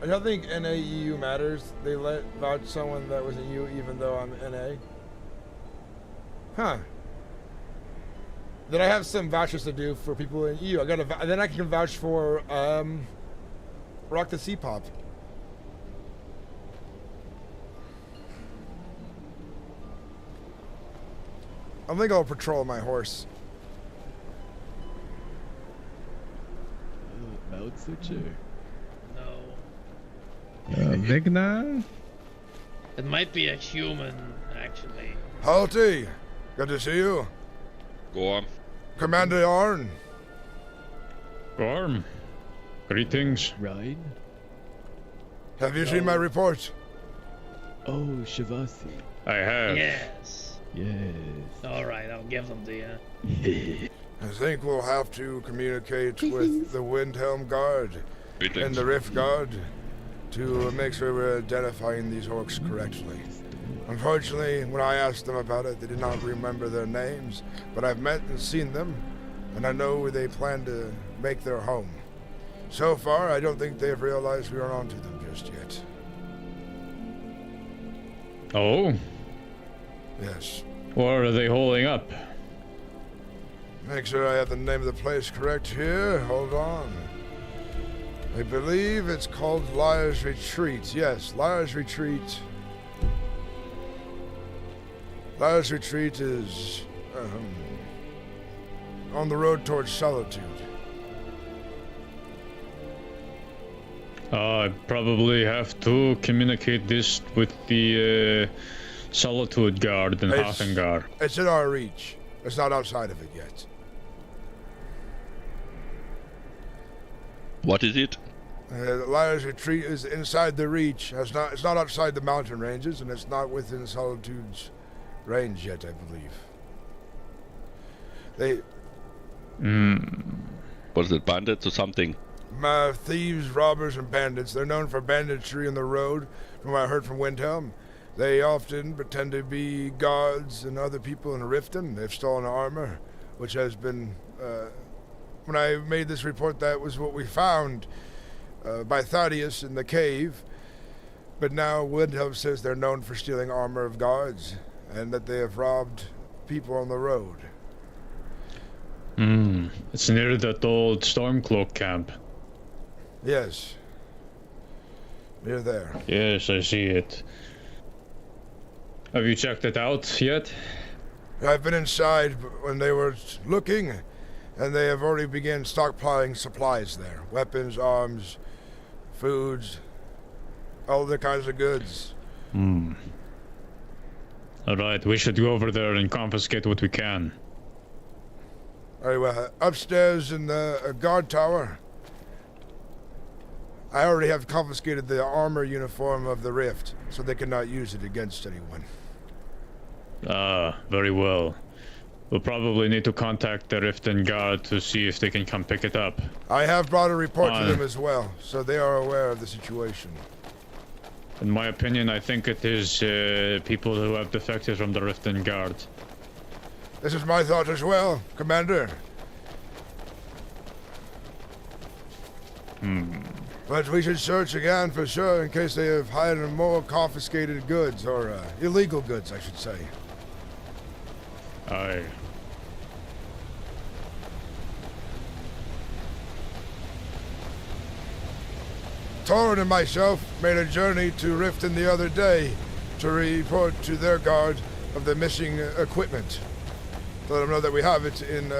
I don't think NAEU matters. They let vouch someone that was an EU even though I'm NA. Huh. Then I have some vouchers to do for people in EU. Then I can vouch for Rock the Sea Pop. I think I'll patrol my horse. Mount Switcher. No. Vigna? It might be a human, actually. Halty, good to see you. Gorm. Commander Arn. Gorm. Greetings. Rhine? Have you seen my report? Oh, Shavasi. I have. Yes. Yes. Alright, I'll give them to you. I think we'll have to communicate with the Windhelm Guard and the Rift Guard to make sure we're identifying these orcs correctly. Unfortunately, when I asked them about it, they did not remember their names, but I've met and seen them, and I know where they plan to make their home. So far, I don't think they've realized we are onto them just yet. Oh? Yes. What are they holding up? Make sure I have the name of the place correct here. Hold on. I believe it's called Liar's Retreat. Yes, Liar's Retreat. Liar's Retreat is on the road towards Solitude. I probably have to communicate this with the Solitude Guard and It's- Hafengar. It's in our reach. It's not outside of it yet. What is it? The Liar's Retreat is inside the reach. It's not outside the mountain ranges, and it's not within Solitude's range yet, I believe. They What is it, bandits or something? thieves, robbers, and bandits. They're known for banditry on the road, from what I heard from Windhelm. They often pretend to be gods and other people in Riften. They've stolen armor, which has been... when I made this report, that was what we found by Thaddeus in the cave. But now Windhelm says they're known for stealing armor of gods, and that they have robbed people on the road. It's near that old Stormcloak camp. Yes. Near there. Yes, I see it. Have you checked it out yet? I've been inside when they were looking, and they have already begun stockpiling supplies there. Weapons, arms, foods, all the kinds of goods. Alright, we should go over there and confiscate what we can. Very well. Upstairs in the guard tower, I already have confiscated the armor uniform of the Rift, so they cannot use it against anyone. Ah, very well. We'll probably need to contact the Riften Guard to see if they can come pick it up. I have brought a report to them as well, so they are aware of the situation. In my opinion, I think it is people who have defected from the Riften Guard. This is my thought as well, Commander. But we should search again for sure in case they have hidden more confiscated goods, or illegal goods, I should say. Aye. Torrin and myself made a journey to Riften the other day to report to their guard of the missing equipment. To let them know that we have it in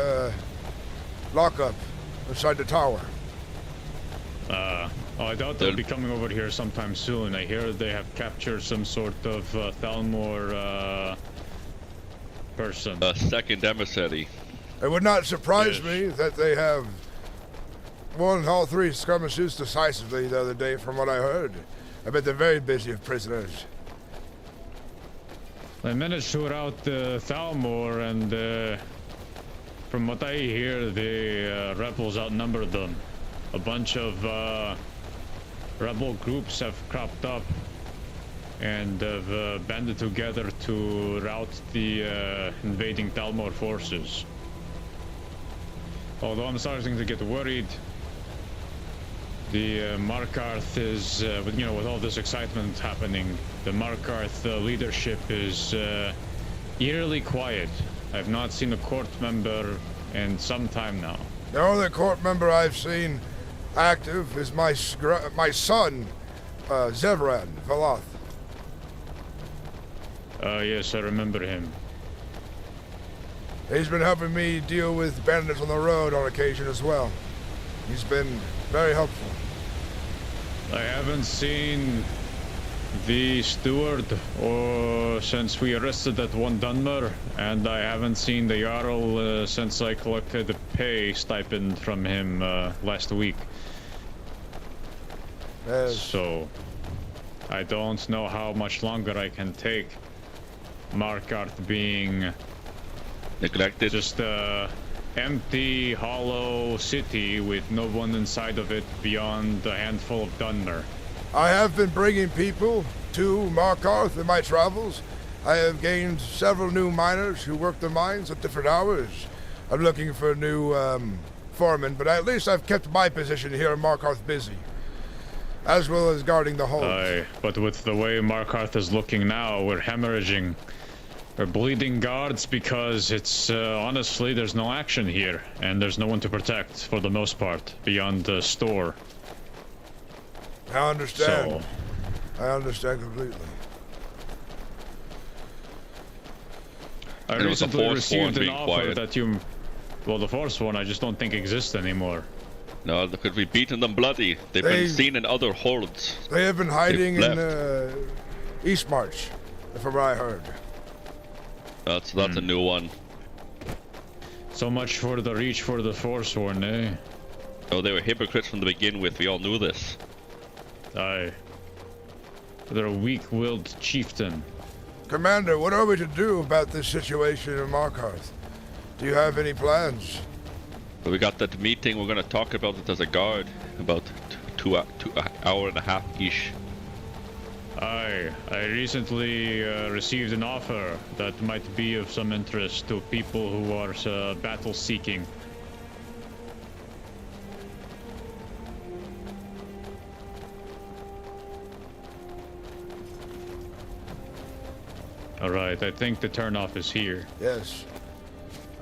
lockup inside the tower. I doubt they'll be coming over here sometime soon. I hear they have captured some sort of Thalmor person. A second emissary. It would not surprise me that they have won all 3 skirmishes decisively the other day, from what I heard. I bet they're very busy with prisoners. They managed to rout Thalmor, and from what I hear, the rebels outnumbered them. A bunch of rebel groups have cropped up and have banded together to rout the invading Thalmor forces. Although I'm starting to get worried, the Markarth is, with all this excitement happening, the Markarth leadership is eerily quiet. I've not seen a court member in some time now. The only court member I've seen active is my son, Zevran Veloth. Yes, I remember him. He's been helping me deal with bandits on the road on occasion as well. He's been very helpful. I haven't seen the steward since we arrested that one Dunmer, and I haven't seen the Jarl since I collected the pay stipend from him last week. So, I don't know how much longer I can take Markarth being neglected. Just a empty, hollow city with no one inside of it beyond a handful of Dunmer. I have been bringing people to Markarth in my travels. I have gained several new miners who work the mines at different hours. I'm looking for a new foreman, but at least I've kept my position here in Markarth busy, as well as guarding the holds. Aye, but with the way Markarth is looking now, we're hemorrhaging. We're bleeding guards because it's, honestly, there's no action here, and there's no one to protect, for the most part, beyond the store. I understand. So, I understand completely. I recently received an offer that you... Well, the Forsworn I just don't think exists anymore. No, because we've beaten them bloody. They've been seen in other hordes. They have been hiding in East March, from what I heard. That's a new one. So much for the reach for the Forsworn, eh? Oh, they were hypocrites from the begin with. We all knew this. Aye. They're a weak-willed chieftain. Commander, what are we to do about this situation in Markarth? Do you have any plans? We got that meeting. We're gonna talk about it as a guard. About two hour and a half-ish. Aye, I recently received an offer that might be of some interest to people who are battle-seeking. Alright, I think the turnoff is here. Yes.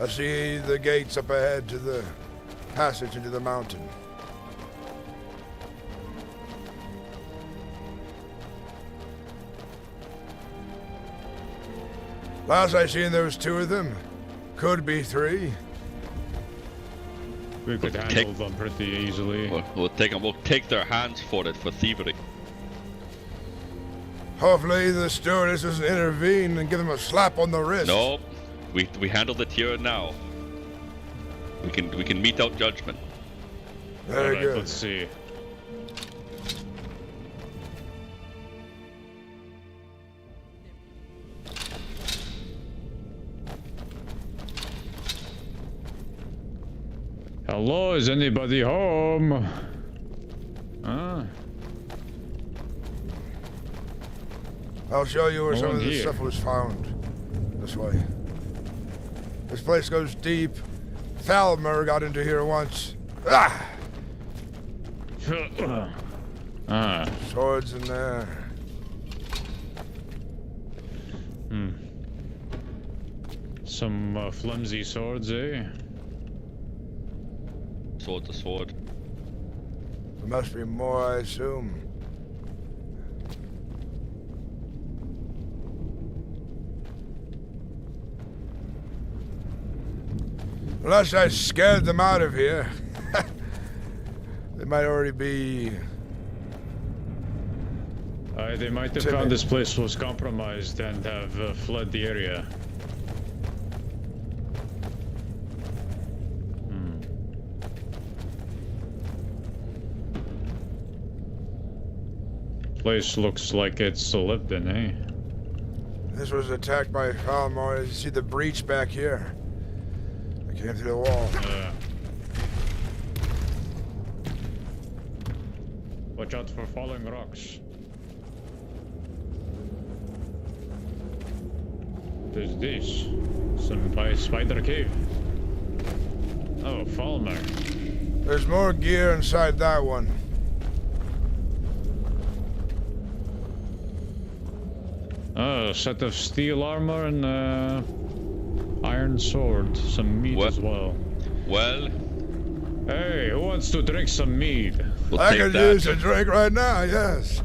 I see the gates up ahead to the passage into the mountain. Last I seen there was 2 of them. Could be 3. We could handle them pretty easily. We'll take their hands for it, for thievery. Hopefully the stewardess doesn't intervene and give them a slap on the wrist. No, we handled it here and now. We can mete out judgment. Very good. Let's see. Hello, is anybody home? Huh? I'll show you where No some one of this here. stuff was found. This way. This place goes deep. Thalmor got into here once. Ah! Ah. Swords in there. Hmm. Some flimsy swords, eh? Sword to sword. There must be more, I assume. Unless I scared them out of here. They might already be... They might have Timid. found this place was compromised and have fled the area. Hmm. Place looks like it's lived in, eh? This was attacked by Thalmor. You see the breach back here. I came through the wall. Watch out for falling rocks. There's this. Some spider cave. Oh, Falmer. There's more gear inside that one. Oh, a set of steel armor and iron sword. Some meat as well. Well, Hey, who wants to drink some mead? we'll I take could that. use a drink right now, yes.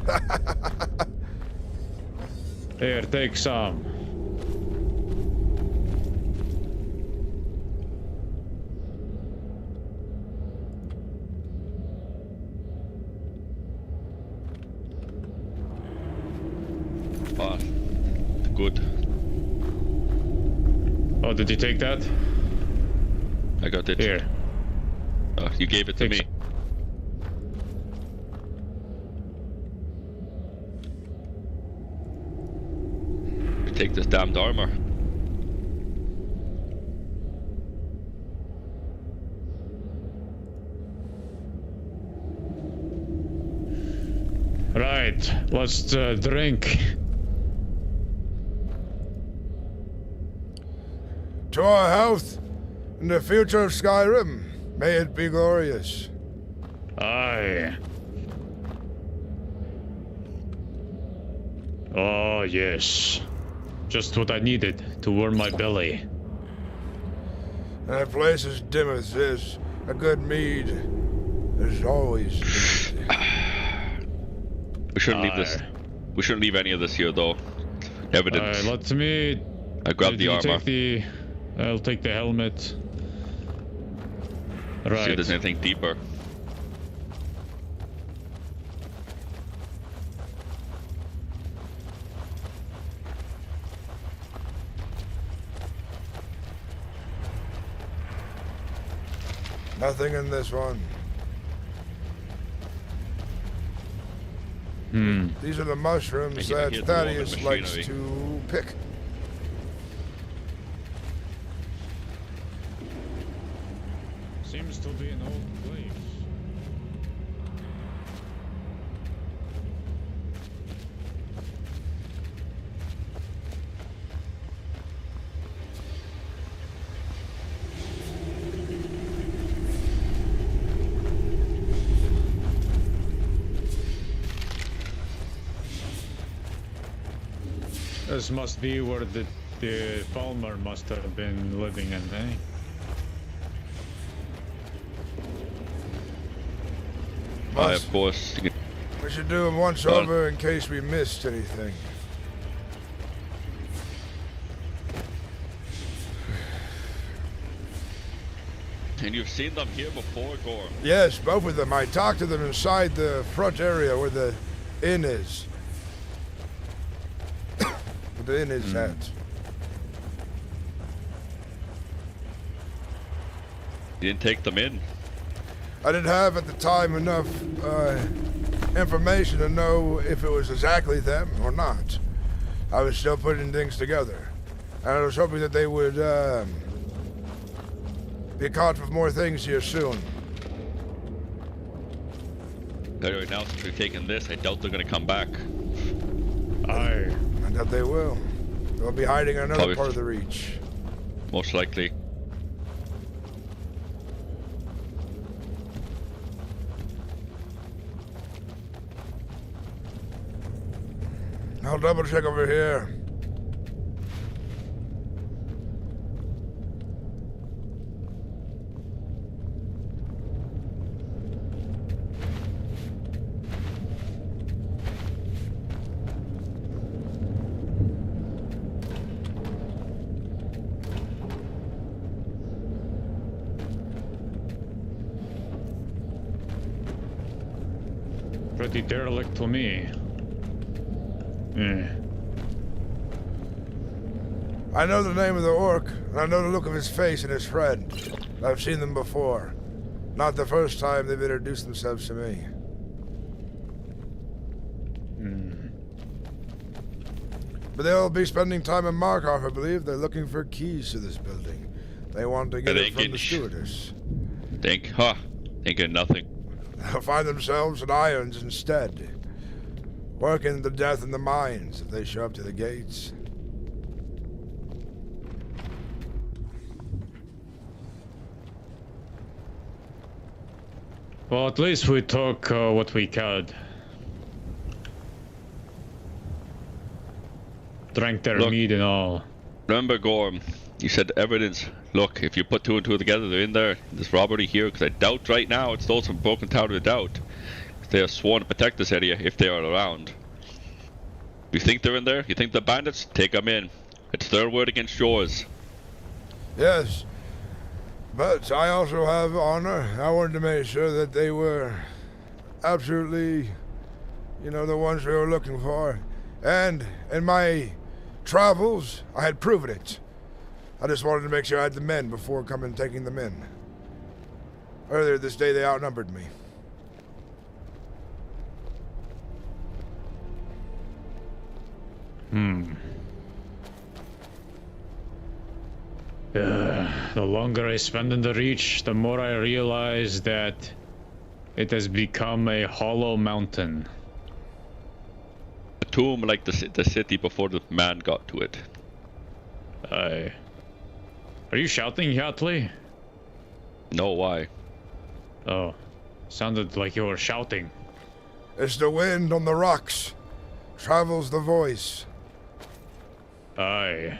Here, take some. Ah, good. Oh, did you take that? I got it. Here. Oh, you gave it to me. Take Take this damned armor. Right, let's drink. To our health and the future of Skyrim. May it be glorious. Aye. Oh, yes. Just what I needed to warm my belly. In a place as dim as this, a good mead is always needed. We shouldn't leave this. We shouldn't leave any of this here, though. Evidence. Let me... I grabbed the you armor. I'll take the helmet. See if Right. there's anything deeper. Nothing in this one. Hmm. These are the mushrooms I that hear the wall of Thaddeus likes machinery. to pick. Seems to be an old place. This must be where the Palmer must have been living in, eh? Aye, of course. You can- We should do them once Well- over in case we missed anything. And you've seen them here before, Gorm. Yes, both of them. I talked to them inside the front area where the inn is. Where the inn is at. You didn't take them in. I didn't have at the time enough information to know if it was exactly them or not. I was still putting things together. And I was hoping that they would Be caught with more things here soon. Anyway, now since we've taken this, I doubt they're gonna come back. Aye. I doubt they will. They'll be hiding in another Probably. part of the Reach. Most likely. I'll double check over here. Pretty derelict to me. I know the name of the orc, and I know the look of his face and his friend. I've seen them before. Not the first time they've introduced themselves to me. But they'll be spending time in Markarth, I believe. They're looking for keys to this building. They want to get it from the stewardess. Thinking nothing. They'll find themselves in irons instead. Working to death in the mines if they show up to the gates. Well, at least we took what we could. Drank their meat and all. Remember, Gorm, you said evidence. Look, if you put two and two together, they're in there. There's robbery here, because I doubt right now it's those from Broken Tower to doubt. They are sworn to protect this area if they are around. You think they're in there? You think they're bandits? Take them in. It's their word against yours. Yes, but I also have honor. I wanted to make sure that they were absolutely, the ones we were looking for. And in my travels, I had proven it. I just wanted to make sure I had the men before coming and taking them in. Earlier this day, they outnumbered me. The longer I spend in the Reach, the more I realize that it has become a hollow mountain. A tomb like the city before the man got to it. Aye. Are you shouting, Yatley? No, why? Oh, sounded like you were shouting. It's the wind on the rocks. Travels the voice. Aye.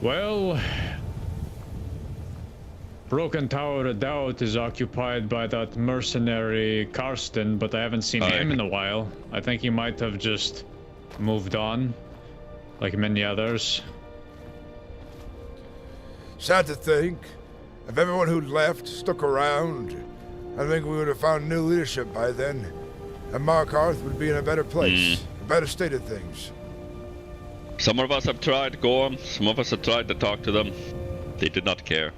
Well, Broken Tower of Doubt is occupied by that mercenary Karsten, but I haven't seen him in a while. I think he might have just moved on, like many others. Sad to think, if everyone who'd left stuck around, I think we would have found new leadership by then, and Markarth would be in a better place, a better state of things. Some of us have tried, Gorm. Some of us have tried to talk to them. They did not care.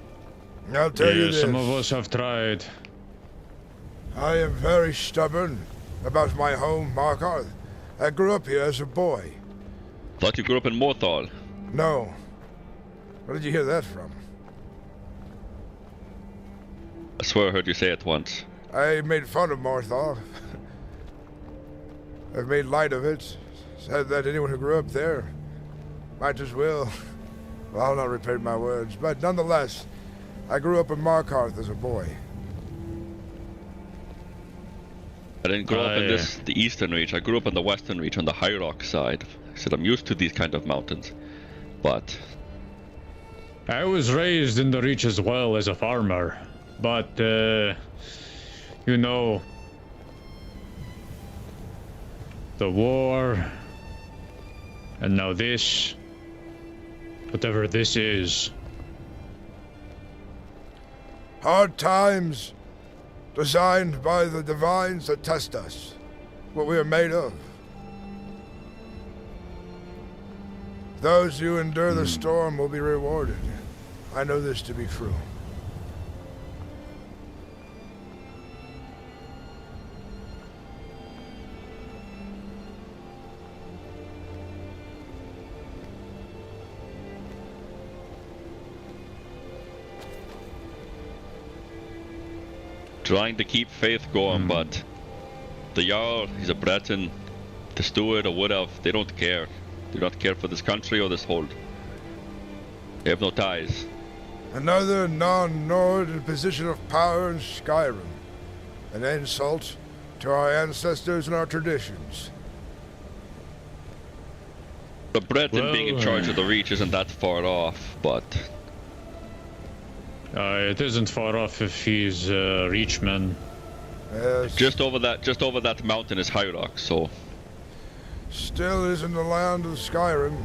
I'll tell you this. Some of us have tried. I am very stubborn about my home, Markarth. I grew up here as a boy. Thought you grew up in Morthal. No. Where did you hear that from? I swear I heard you say it once. I made fun of Morthal. I've made light of it. Said that anyone who grew up there might as well. Well, I'll not repeat my words, but nonetheless, I grew up in Markarth as a boy. I didn't grow up in the eastern reach. I grew up in the western reach on the high rock side. I said I'm used to these kind of mountains, but I was raised in the Reach as well as a farmer, but the war, and now this, whatever this is. Hard times, designed by the divines that test us, what we are made of. Those who endure the storm will be rewarded. I know this to be true. trying to keep faith going, but the Jarl, he's a Breton, the Steward or Wood Elf, they don't care. They don't care for this country or this hold. They have no ties. Another non-Nord in position of power in Skyrim. An insult to our ancestors and our traditions. The Breton being in charge of the Reach isn't that far off, but... it isn't far off if he's a Reachman. Yes. Just over that mountain is High Rock, so... Still is in the land of Skyrim.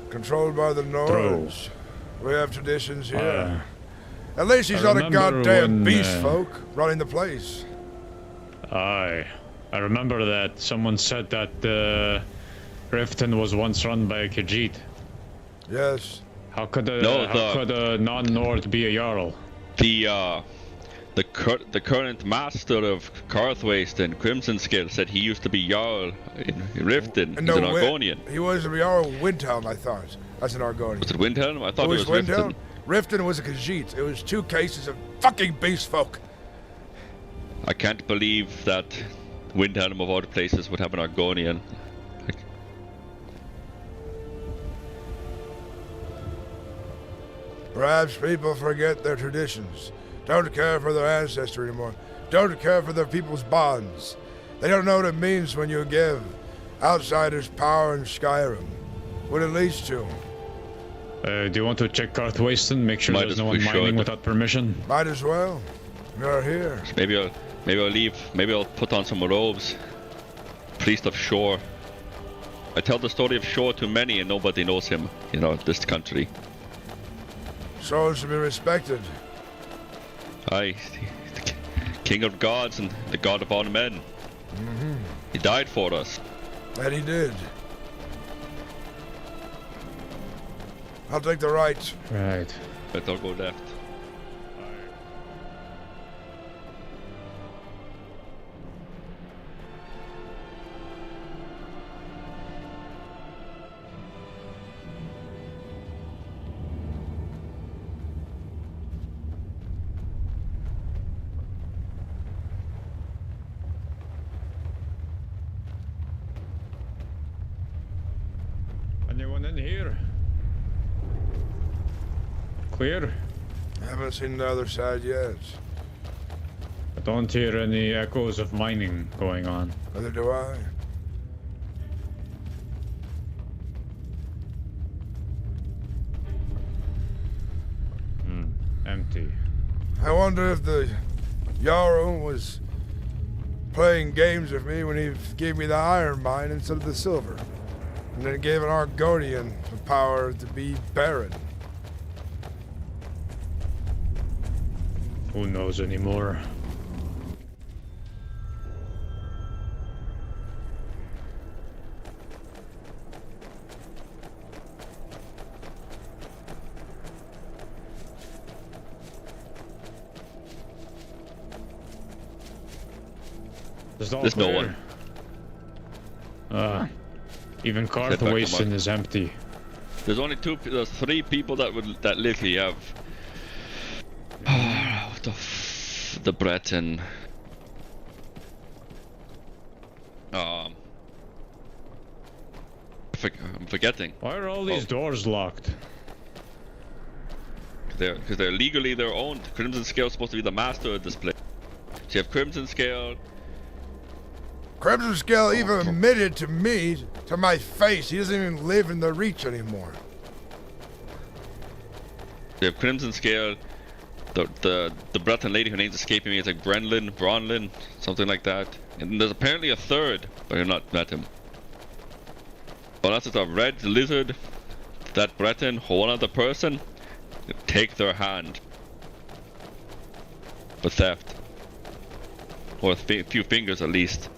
Controlled by the Nords. We have traditions here. At least he's not a goddamn beast folk running the place. Aye. I remember that someone said that Riften was once run by a Khajiit. Yes. How could a non-Nord be a Jarl? The current master of Karthwaste and Crimson Scale said he used to be Jarl in Riften. He's an Argonian. He was a Jarl Windhelm, I thought. As an Argonian. Was it Windhelm? I thought it was Riften. Riften was a Khajiit. It was 2 cases of fucking beast folk. I can't believe that Windhelm of all places would have an Argonian. Perhaps people forget their traditions. Don't care for their ancestry anymore. Don't care for their people's bonds. They don't know what it means when you give outsiders power in Skyrim. What it leads to. Do you want to check Karthwaste and make sure there's no one mining without permission? Might as well. You're here. Maybe I'll leave. Maybe I'll put on some robes. Priest of Shore. I tell the story of Shore to many and nobody knows him, this country. Souls to be respected. Aye, the king of gods and the god of all men. He died for us. And he did. I'll take the right. Right. But I'll go left. Anyone in here? Clear? Haven't seen the other side yet. I don't hear any echoes of mining going on. Neither do I. Empty. I wonder if the Jarl was playing games with me when he gave me the iron mine instead of the silver. And then gave an Argonian the power to be Baron. Who knows anymore? There's no one. Even Karthwaste is empty. There's 3 people that literally have. The Breton. I'm forgetting. Why are all these doors locked? Because they're legally their own. Crimson Scale is supposed to be the master of this place. So you have Crimson Scale. Crimson Scale even admitted to me, to my face, he doesn't even live in the Reach anymore. You have Crimson Scale. The Breton lady, her name's escaping me. It's like Bronlin, something like that. And there's apparently a third, but I've not met him. Unless it's a red lizard, that Breton or one other person, take their hand for theft, or a few fingers at least.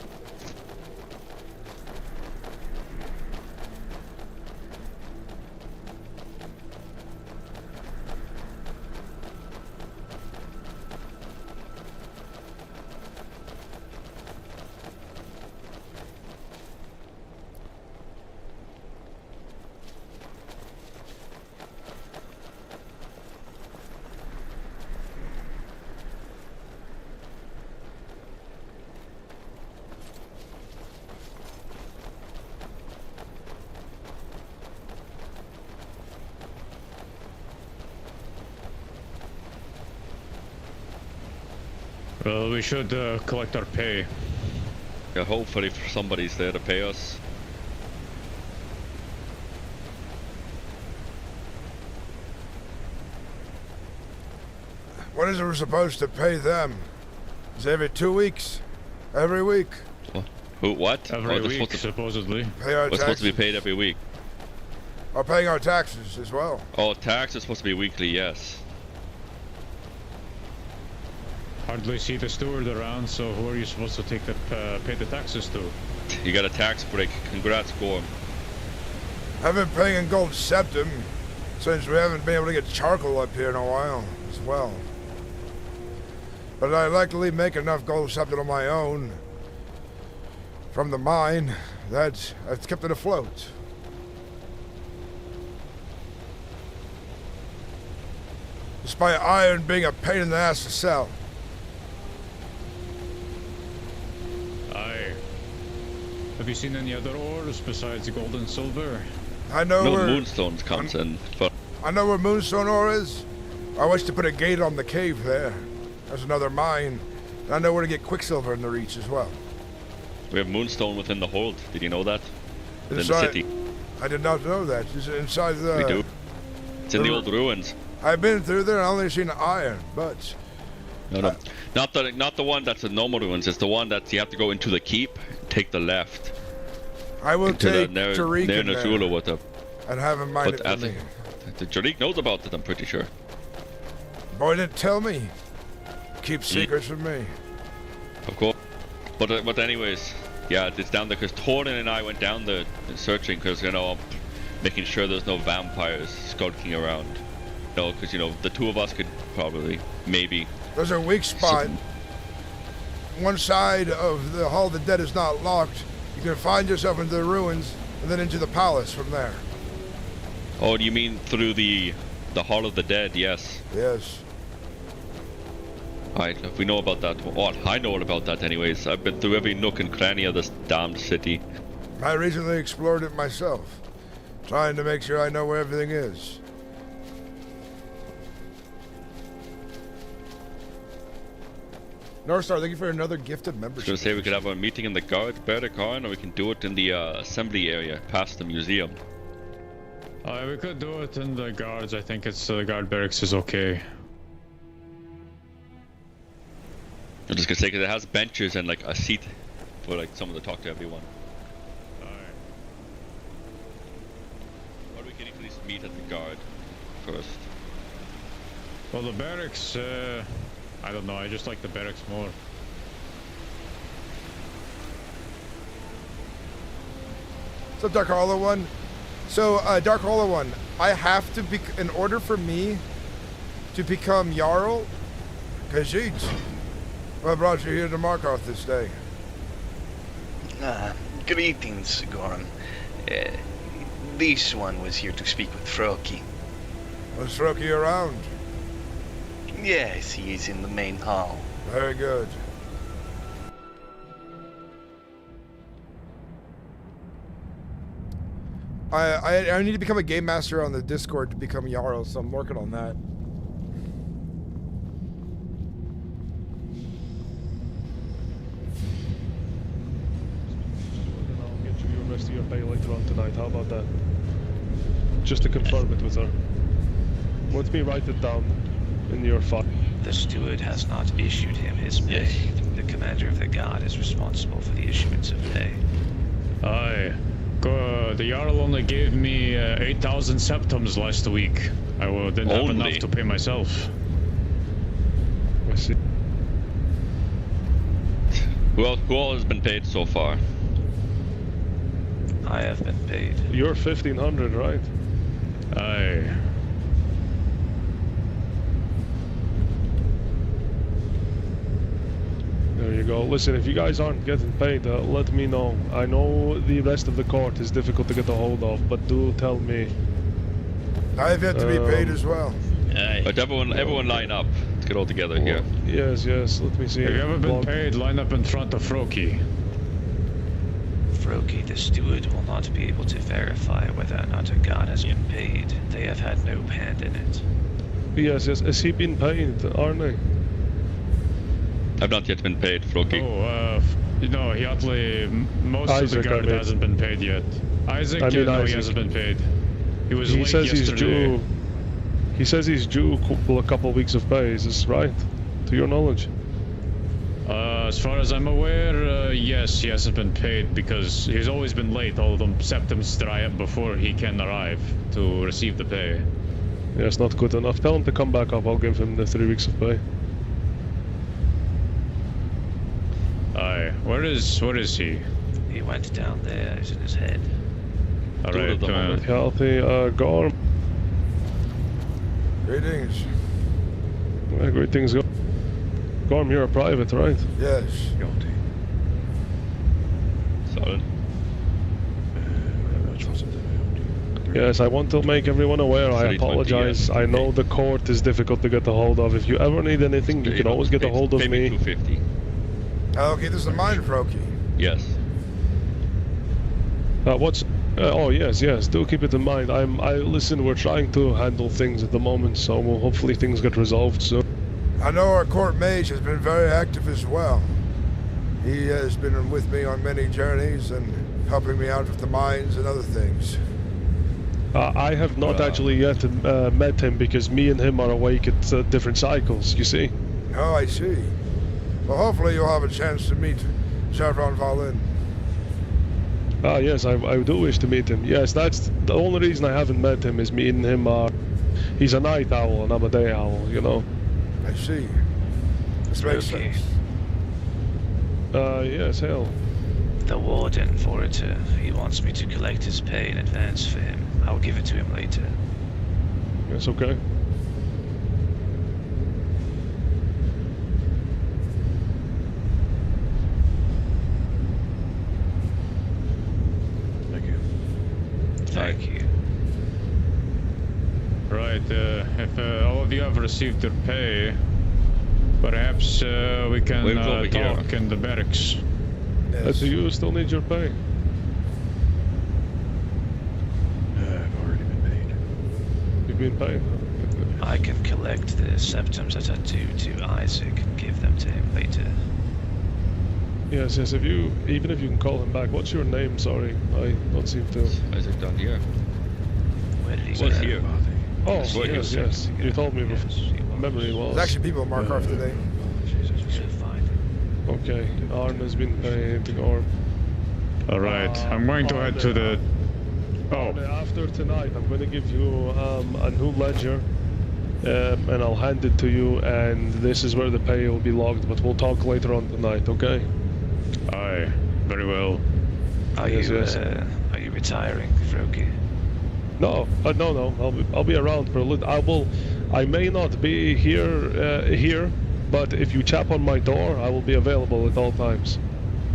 Well, we should collect our pay. Yeah, hopefully somebody's there to pay us. When is it we're supposed to pay them? Is it every 2 weeks? Every week? Who? What? Every they're week, supposedly. Pay our We're supposed to be paid every week. Or paying our taxes as well. Oh, tax is supposed to be weekly, yes. Hardly see the steward around, so who are you supposed to take the pay the taxes to? You got a tax break. Congrats, Gorm. I've been paying in gold septum since we haven't been able to get charcoal up here in a while as well. But I luckily make enough gold septum on my own from the mine that I've kept it afloat. Despite iron being a pain in the ass to sell. Aye. Have you seen any other ores besides gold and silver? I know No, where moonstones comes in, but I know where Moonstone ore is. I wish to put a gate on the cave there. There's another mine. I know where to get quicksilver in the reach as well. we have moonstone within the hold. Did you know that? Within the Inside- city. I did not know that. Is it inside the... We do. It's in the old ruins. I've been through there and only seen iron, but... No. Not the one that's in normal ruins. It's the one that you have to go into the keep, take the left. I will into take the Tariq in Nazula there with the. and have him mind But it I for me. think the Tariq knows about it. I'm pretty sure. Boy, didn't tell me. Keep secrets from me. Of course. But anyways, yeah, it's down there because Tornin and I went down there searching because making sure there's no vampires skulking around. No, because the two of us could probably maybe. There's a weak spot. One side of the Hall of the Dead is not locked. You can find yourself into the ruins and then into the palace from there. Oh, do you mean through the Hall of the Dead? Yes. Yes. Alright, if we know about that. Oh, I know all about that anyways. I've been through every nook and cranny of this damned city. I recently explored it myself, trying to make sure I know where everything is. Northstar, thank you for another gifted I was membership. gonna say we could have a meeting in the guard barracon, or we can do it in the assembly area past the museum. We could do it in the guards. I think it's the guard barracks is okay. I'm just gonna say because it has benches and like a seat for like someone to talk to everyone. Or we can at least meet at the guard first. Well, the barracks, I don't know. I just like the barracks more. So Dark Hollow One. So Dark Hollow One, I have to be in order for me to become Jarl. Keizaal, what brought you here to Markarth this day? Greetings, Gorm. This one was here to speak with Froki. Was Froki around? Yes, he is in the main hall. Very good. I need to become a game master on the Discord to become Jarl, so I'm working on that. And I'll get you the rest of your pay later on tonight. How about that? Just to confirm it with her. Let me write it down in your file. The steward has not issued him his pay. The commander of the guard is responsible for the issuance of pay. Aye. The Jarl only gave me 8,000 septums last week. I didn't have enough to pay myself. I see. Who all has been paid so far? I have been paid. You're 1,500, right? Aye. There you go. Listen, if you guys aren't getting paid, let me know. I know the rest of the court is difficult to get a hold of, but do tell me. I have yet to be paid as well. But everyone line up. Let's get all together here. Yes, let me see. Have you ever been paid? Line up in front of Froki. Froki, the steward, will not be able to verify whether or not a guard has been paid. They have had no hand in it. Yes. Has he been paid, aren't they? I've not yet been paid, Floki. Oh, Hyatley, most Isaac, of the guard hasn't been paid yet. Isaac, I mean, no, Isaac. he hasn't been paid. He was He late says he's yesterday. due. He says he's due a couple of weeks of pay. Is this right? To your knowledge? As far as I'm aware, yes, he hasn't been paid because he's always been late. All of them septums dry up before he can arrive to receive the pay. Yeah, it's not good enough. Tell him to come back up. I'll give him the 3 weeks of pay. Aye. Where is he? He went down there. It's in his head. Alright, come on. Healthy, Gorm. Greetings. Yeah, great things go. Gorm, you're a private, right? Yes. Solid. Yes, I want to make everyone aware. I 320, apologize. yeah. I know the court is difficult to get a hold of. If you ever need anything, you can always get a hold of Pay me. 250. Okay, this is mine, Froki. Yes. Oh yes, do keep it in mind. Listen, we're trying to handle things at the moment, so hopefully things get resolved soon. I know our court mage has been very active as well. He has been with me on many journeys and helping me out with the mines and other things. I have not actually yet met him because me and him are awake at different cycles, you see? Oh, I see. Well, hopefully you'll have a chance to meet Chevron Valin. Yes, I do wish to meet him. Yes, that's the only reason I haven't met him is me and him are... He's a night owl and I'm a day owl, you know? I see. This makes sense. Yes, hell. The warden, Vorator, he wants me to collect his pay in advance for him. I'll give it to him later. Yes, okay. Thank you. Right, if all of you have received their pay, perhaps we can talk in the barracks. Yes. Do you still need your pay? I've already been paid. You've been paid? I can collect the septums that are due to Isaac and give them to him later. Yes, even if you can call him back. What's your name? Sorry, I don't seem to... Isaac down here. Where did he Was go? here. Oh, Yes, yes. You told me before. Memory was. There's actually people mark off today. Okay, Arn has been paid. Gorm. Alright, I'm going to head to the... Arn, after tonight, I'm going to give you a new ledger. And I'll hand it to you, and this is where the pay will be logged, but we'll talk later on tonight, okay? Aye, very well. Are you retiring, Froki? No, no. I'll be around for a little. I may not be here, but if you tap on my door, I will be available at all times.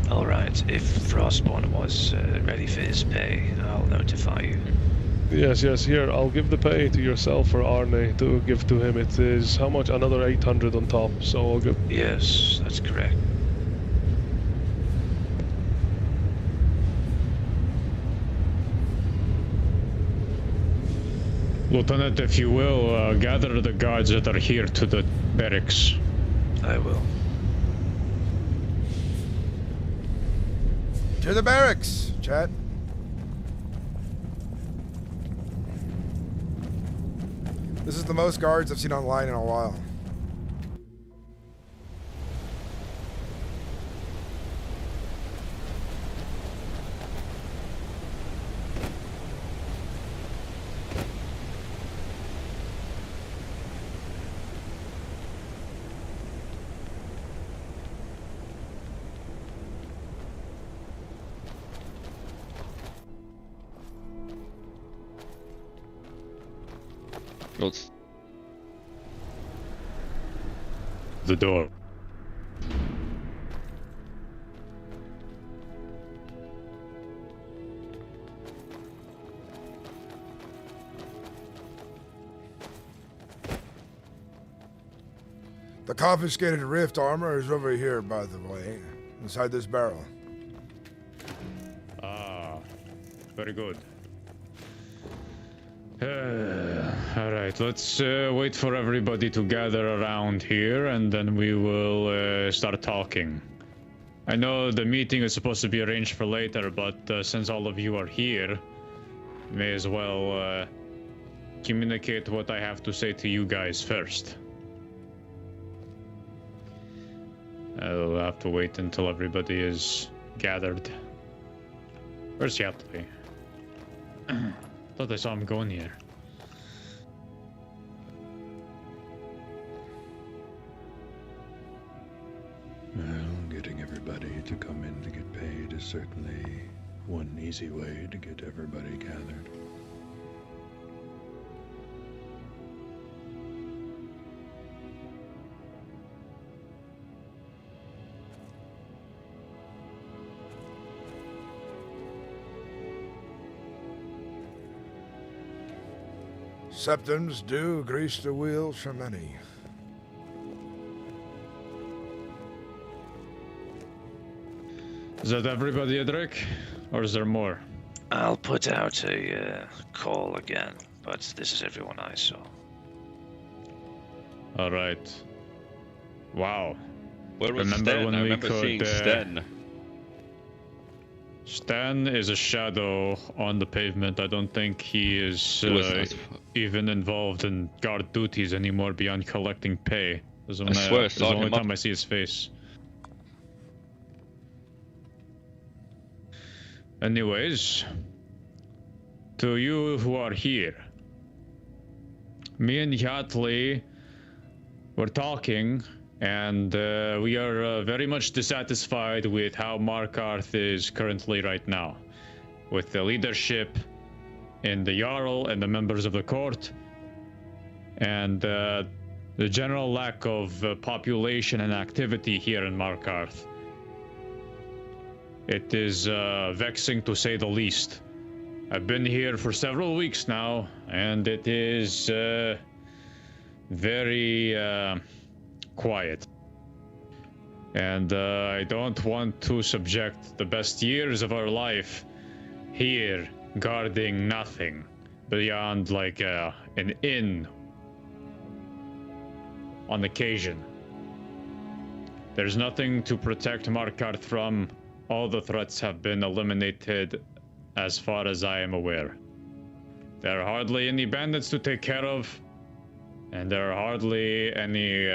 All right. If Frostborn was ready for his pay, I'll notify you. Yes. Here, I'll give the pay to yourself or Arne to give to him. It is how much? Another 800 on top. So I'll give. Yes, that's correct. Lieutenant, if you will, gather the guards that are here to the barracks. I will. To the barracks, chat. This is the most guards I've seen online in a while. Let's... The door. The confiscated rift armor is over here, by the way, inside this barrel. Ah, very good. Alright, let's wait for everybody to gather around here and then we will start talking. I know the meeting is supposed to be arranged for later, but since all of you are here, may as well communicate what I have to say to you guys first. I'll have to wait until everybody is gathered. Where's Yatley? Thought I saw him going here. Well, getting everybody to come in to get paid is certainly one easy way to get everybody gathered. Septums do grease the wheels for many. Is that everybody, Edric? Or is there more? I'll put out a call again, but this is everyone I saw. Alright. Wow. Where was Remember Stan? when I we remember could, seeing Stan. Stan is a shadow on the pavement. I don't think he is even involved in guard duties anymore beyond collecting pay. This is swear I the saw only him time I see his face. Anyways, to you who are here, me and Yatley were talking, and we are very much dissatisfied with how Markarth is currently right now, with the leadership in the Jarl and the members of the court, and the general lack of population and activity here in Markarth. It is vexing to say the least. I've been here for several weeks now, and it is very quiet. And I don't want to subject the best years of our life here guarding nothing beyond like an inn on occasion. There's nothing to protect Markarth from. All the threats have been eliminated as far as I am aware. There are hardly any bandits to take care of, and there are hardly any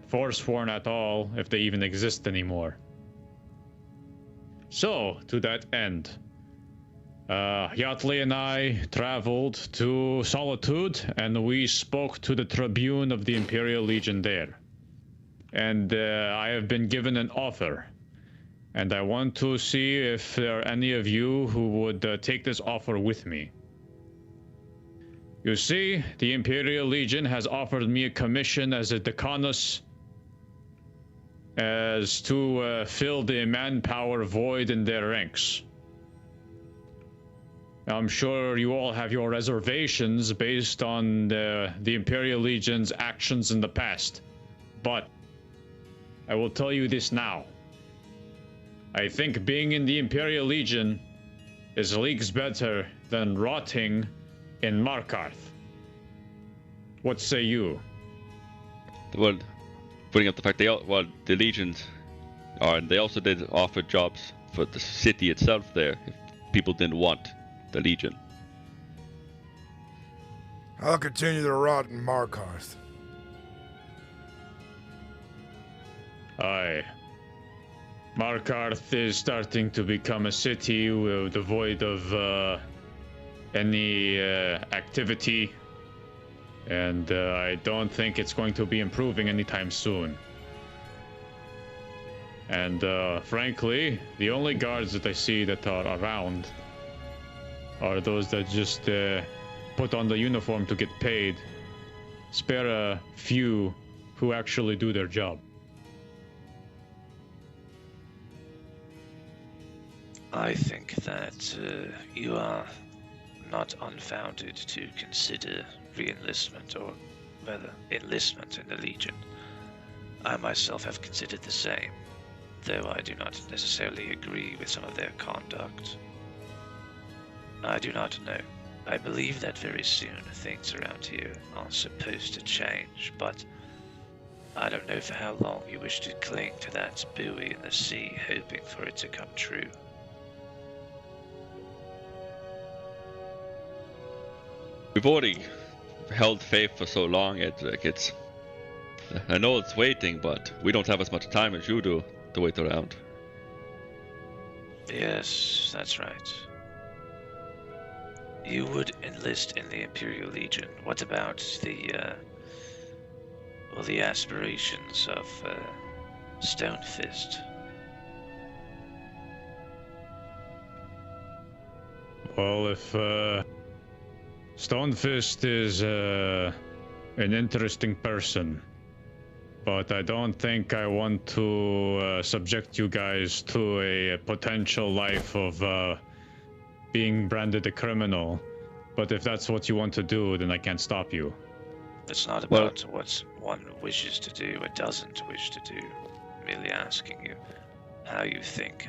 Forsworn at all, if they even exist anymore. So, to that end, Yatley and I traveled to Solitude, and we spoke to the Tribune of the Imperial Legion there. And I have been given an offer. And I want to see if there are any of you who would take this offer with me. You see, the Imperial Legion has offered me a commission as a Decanus, as to fill the manpower void in their ranks. I'm sure you all have your reservations based on the Imperial Legion's actions in the past, but I will tell you this now. I think being in the Imperial Legion is leagues better than rotting in Markarth. What say you? Well, putting up the fact the Legions are, and they also did offer jobs for the city itself there if people didn't want the Legion. I'll continue to rot in Markarth. Aye. Markarth is starting to become a city devoid of any activity, and I don't think it's going to be improving anytime soon. And frankly, the only guards that I see that are around are those that just put on the uniform to get paid. Spare a few who actually do their job. I think that you are not unfounded to consider re-enlistment, or rather, enlistment in the Legion. I myself have considered the same, though I do not necessarily agree with some of their conduct. I do not know. I believe that very soon things around here are supposed to change, but I don't know for how long you wish to cling to that buoy in the sea, hoping for it to come true. We've already held faith for so long, I know it's waiting, but we don't have as much time as you do to wait around. Yes, that's right. You would enlist in the Imperial Legion. What about the aspirations of Stonefist? Well, if Stonefist is an interesting person, but I don't think I want to subject you guys to a potential life of being branded a criminal. But if that's what you want to do, then I can't stop you. It's not about what one wishes to do or doesn't wish to do. I'm merely asking you how you think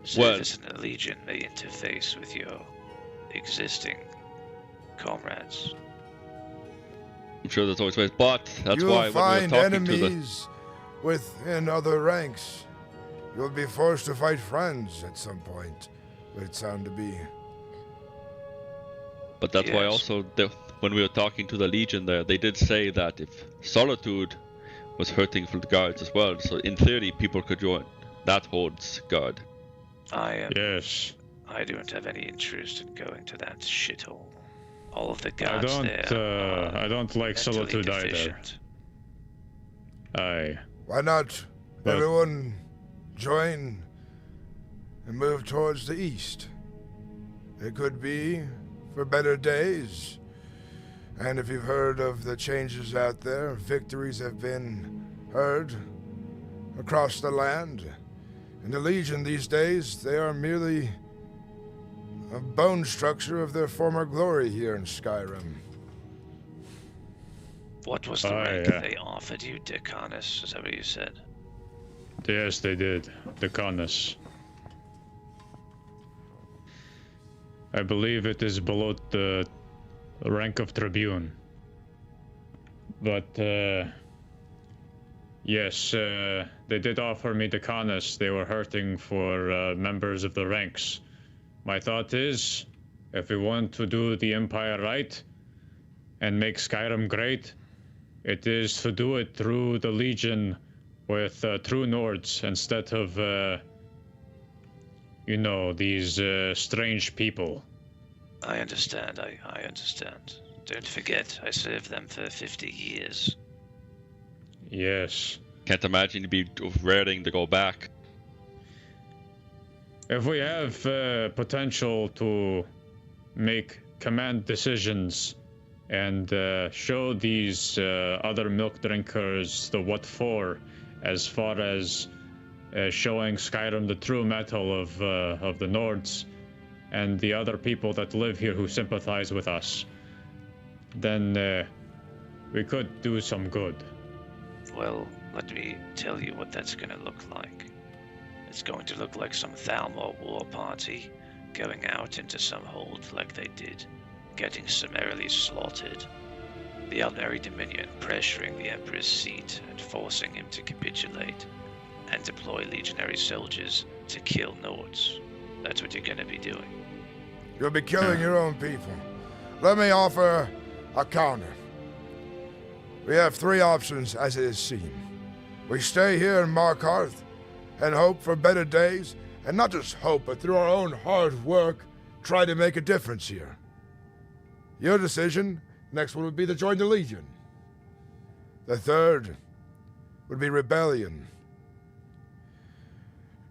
service in the Legion may interface with your existing comrades. I'm sure there's always ways, but that's You'll why when we were find talking enemies within other ranks. You'll be forced to fight friends at some point, would it sound to be. But that's why also, when we were talking to the Legion there, they did say that if Solitude was hurting for the guards as well, so in theory people could join that Horde's guard. Yes. I don't have any interest in going to that shithole. All of the guards I don't like Solitude deficient. either. Aye. Why not everyone join and move towards the east? It could be for better days. And if you've heard of the changes out there, victories have been heard across the land. In the Legion these days, they are merely a bone structure of their former glory here in Skyrim. What was the rank they offered you, Decanus? Is that what you said? Yes, they did. Decanus. I believe it is below the rank of Tribune. But, yes, they did offer me Decanus. They were hurting for members of the ranks. My thought is, if we want to do the Empire right and make Skyrim great, it is to do it through the Legion with true Nords instead of, you know, these strange people. I understand, I understand. Don't forget, I served them for 50 years. Yes. Can't imagine you'd be raring to go back. If we have potential to make command decisions and show these other milk drinkers the what for, as far as showing Skyrim the true mettle of the Nords and the other people that live here who sympathize with us, then we could do some good. Well, let me tell you what that's gonna look like. It's going to look like some Thalmor war party going out into some hold like they did, getting summarily slaughtered. The Aldmeri Dominion pressuring the Emperor's seat and forcing him to capitulate, and deploy legionary soldiers to kill Nords. That's what you're gonna be doing. You'll be killing your own people. Let me offer a counter. We have three options as it is seen. We stay here in Markarth and hope for better days, and not just hope, but through our own hard work, try to make a difference here. Your decision. Next one would be to join the Legion. The third would be rebellion.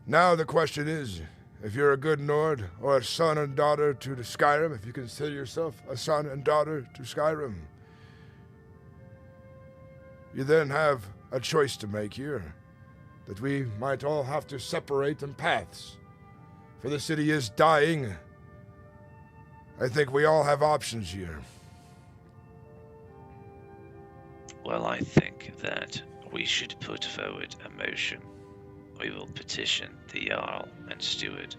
Now the question is, if you're a good Nord or a son and daughter to the Skyrim, if you consider yourself a son and daughter to Skyrim, you then have a choice to make here, that we might all have to separate in paths. For the city is dying. I think we all have options here. Well, I think that we should put forward a motion. We will petition the Jarl and Steward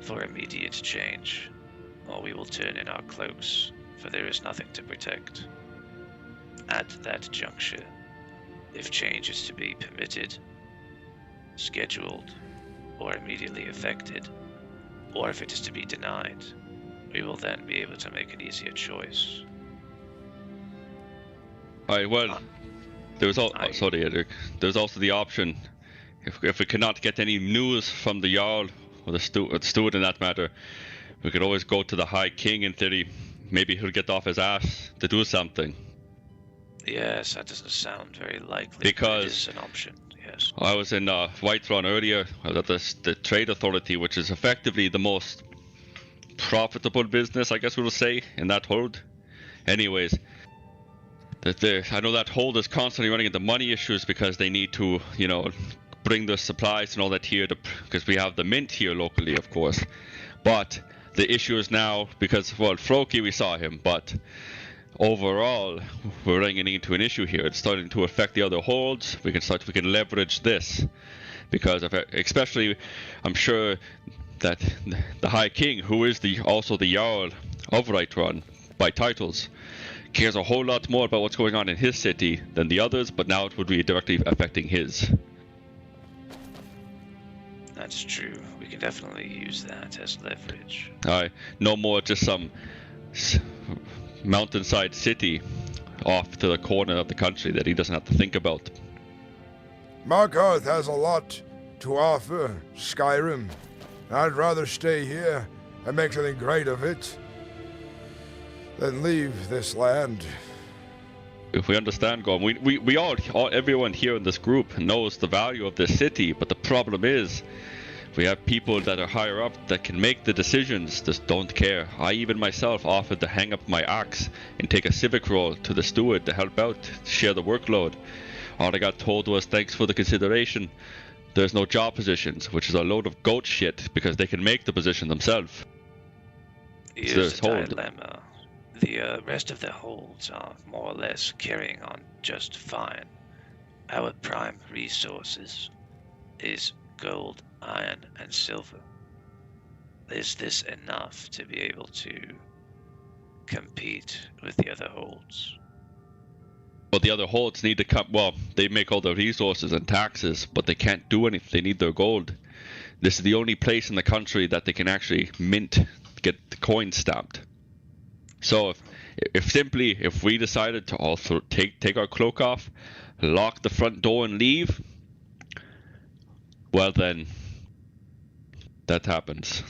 for immediate change. or we will turn in our cloaks, for there is nothing to protect. At that juncture, if change is to be permitted, scheduled, or immediately effected, or if it is to be denied, we will then be able to make an easier choice. Alright, well, there was sorry, Edric. There's also the option, if we cannot get any news from the Jarl, or the steward in that matter, we could always go to the High King in theory. Maybe he'll get off his ass to do something. Yes, that doesn't sound very likely. Because it is an option, yes. I was in Whiterun earlier, I was at the Trade Authority, which is effectively the most profitable business, I guess we will say, in that hold. Anyways, I know that hold is constantly running into money issues because they need to, you know, bring the supplies and all that here, because we have the mint here locally, of course. But the issue is now, because, well, Froki, we saw him, but overall, we're running into an issue here. It's starting to affect the other holds. We can leverage this, because especially, I'm sure that the High King, who is also the Jarl of Whiterun by titles, cares a whole lot more about what's going on in his city than the others, but now it would be directly affecting his. That's true. We can definitely use that as leverage. No more just some mountainside city off to the corner of the country that he doesn't have to think about. Markarth has a lot to offer Skyrim. I'd rather stay here and make something great of it than leave this land. If we understand, Gorm, we all, everyone here in this group knows the value of this city, but the problem is, we have people that are higher up that can make the decisions, just don't care. I even myself offered to hang up my axe and take a civic role to the steward to help out, to share the workload. All I got told was, thanks for the consideration. There's no job positions, which is a load of goat shit, because they can make the position themselves. Here's the dilemma. The rest of the holds are more or less carrying on just fine. Our prime resources is gold, iron, and silver. Is this enough to be able to compete with the other holds? Well, the other holds need to come. Well, they make all the resources and taxes, but they can't do anything. They need their gold. This is the only place in the country that they can actually mint, get the coin stamped. So if we decided to also take our cloak off, lock the front door and leave, well then, that happens.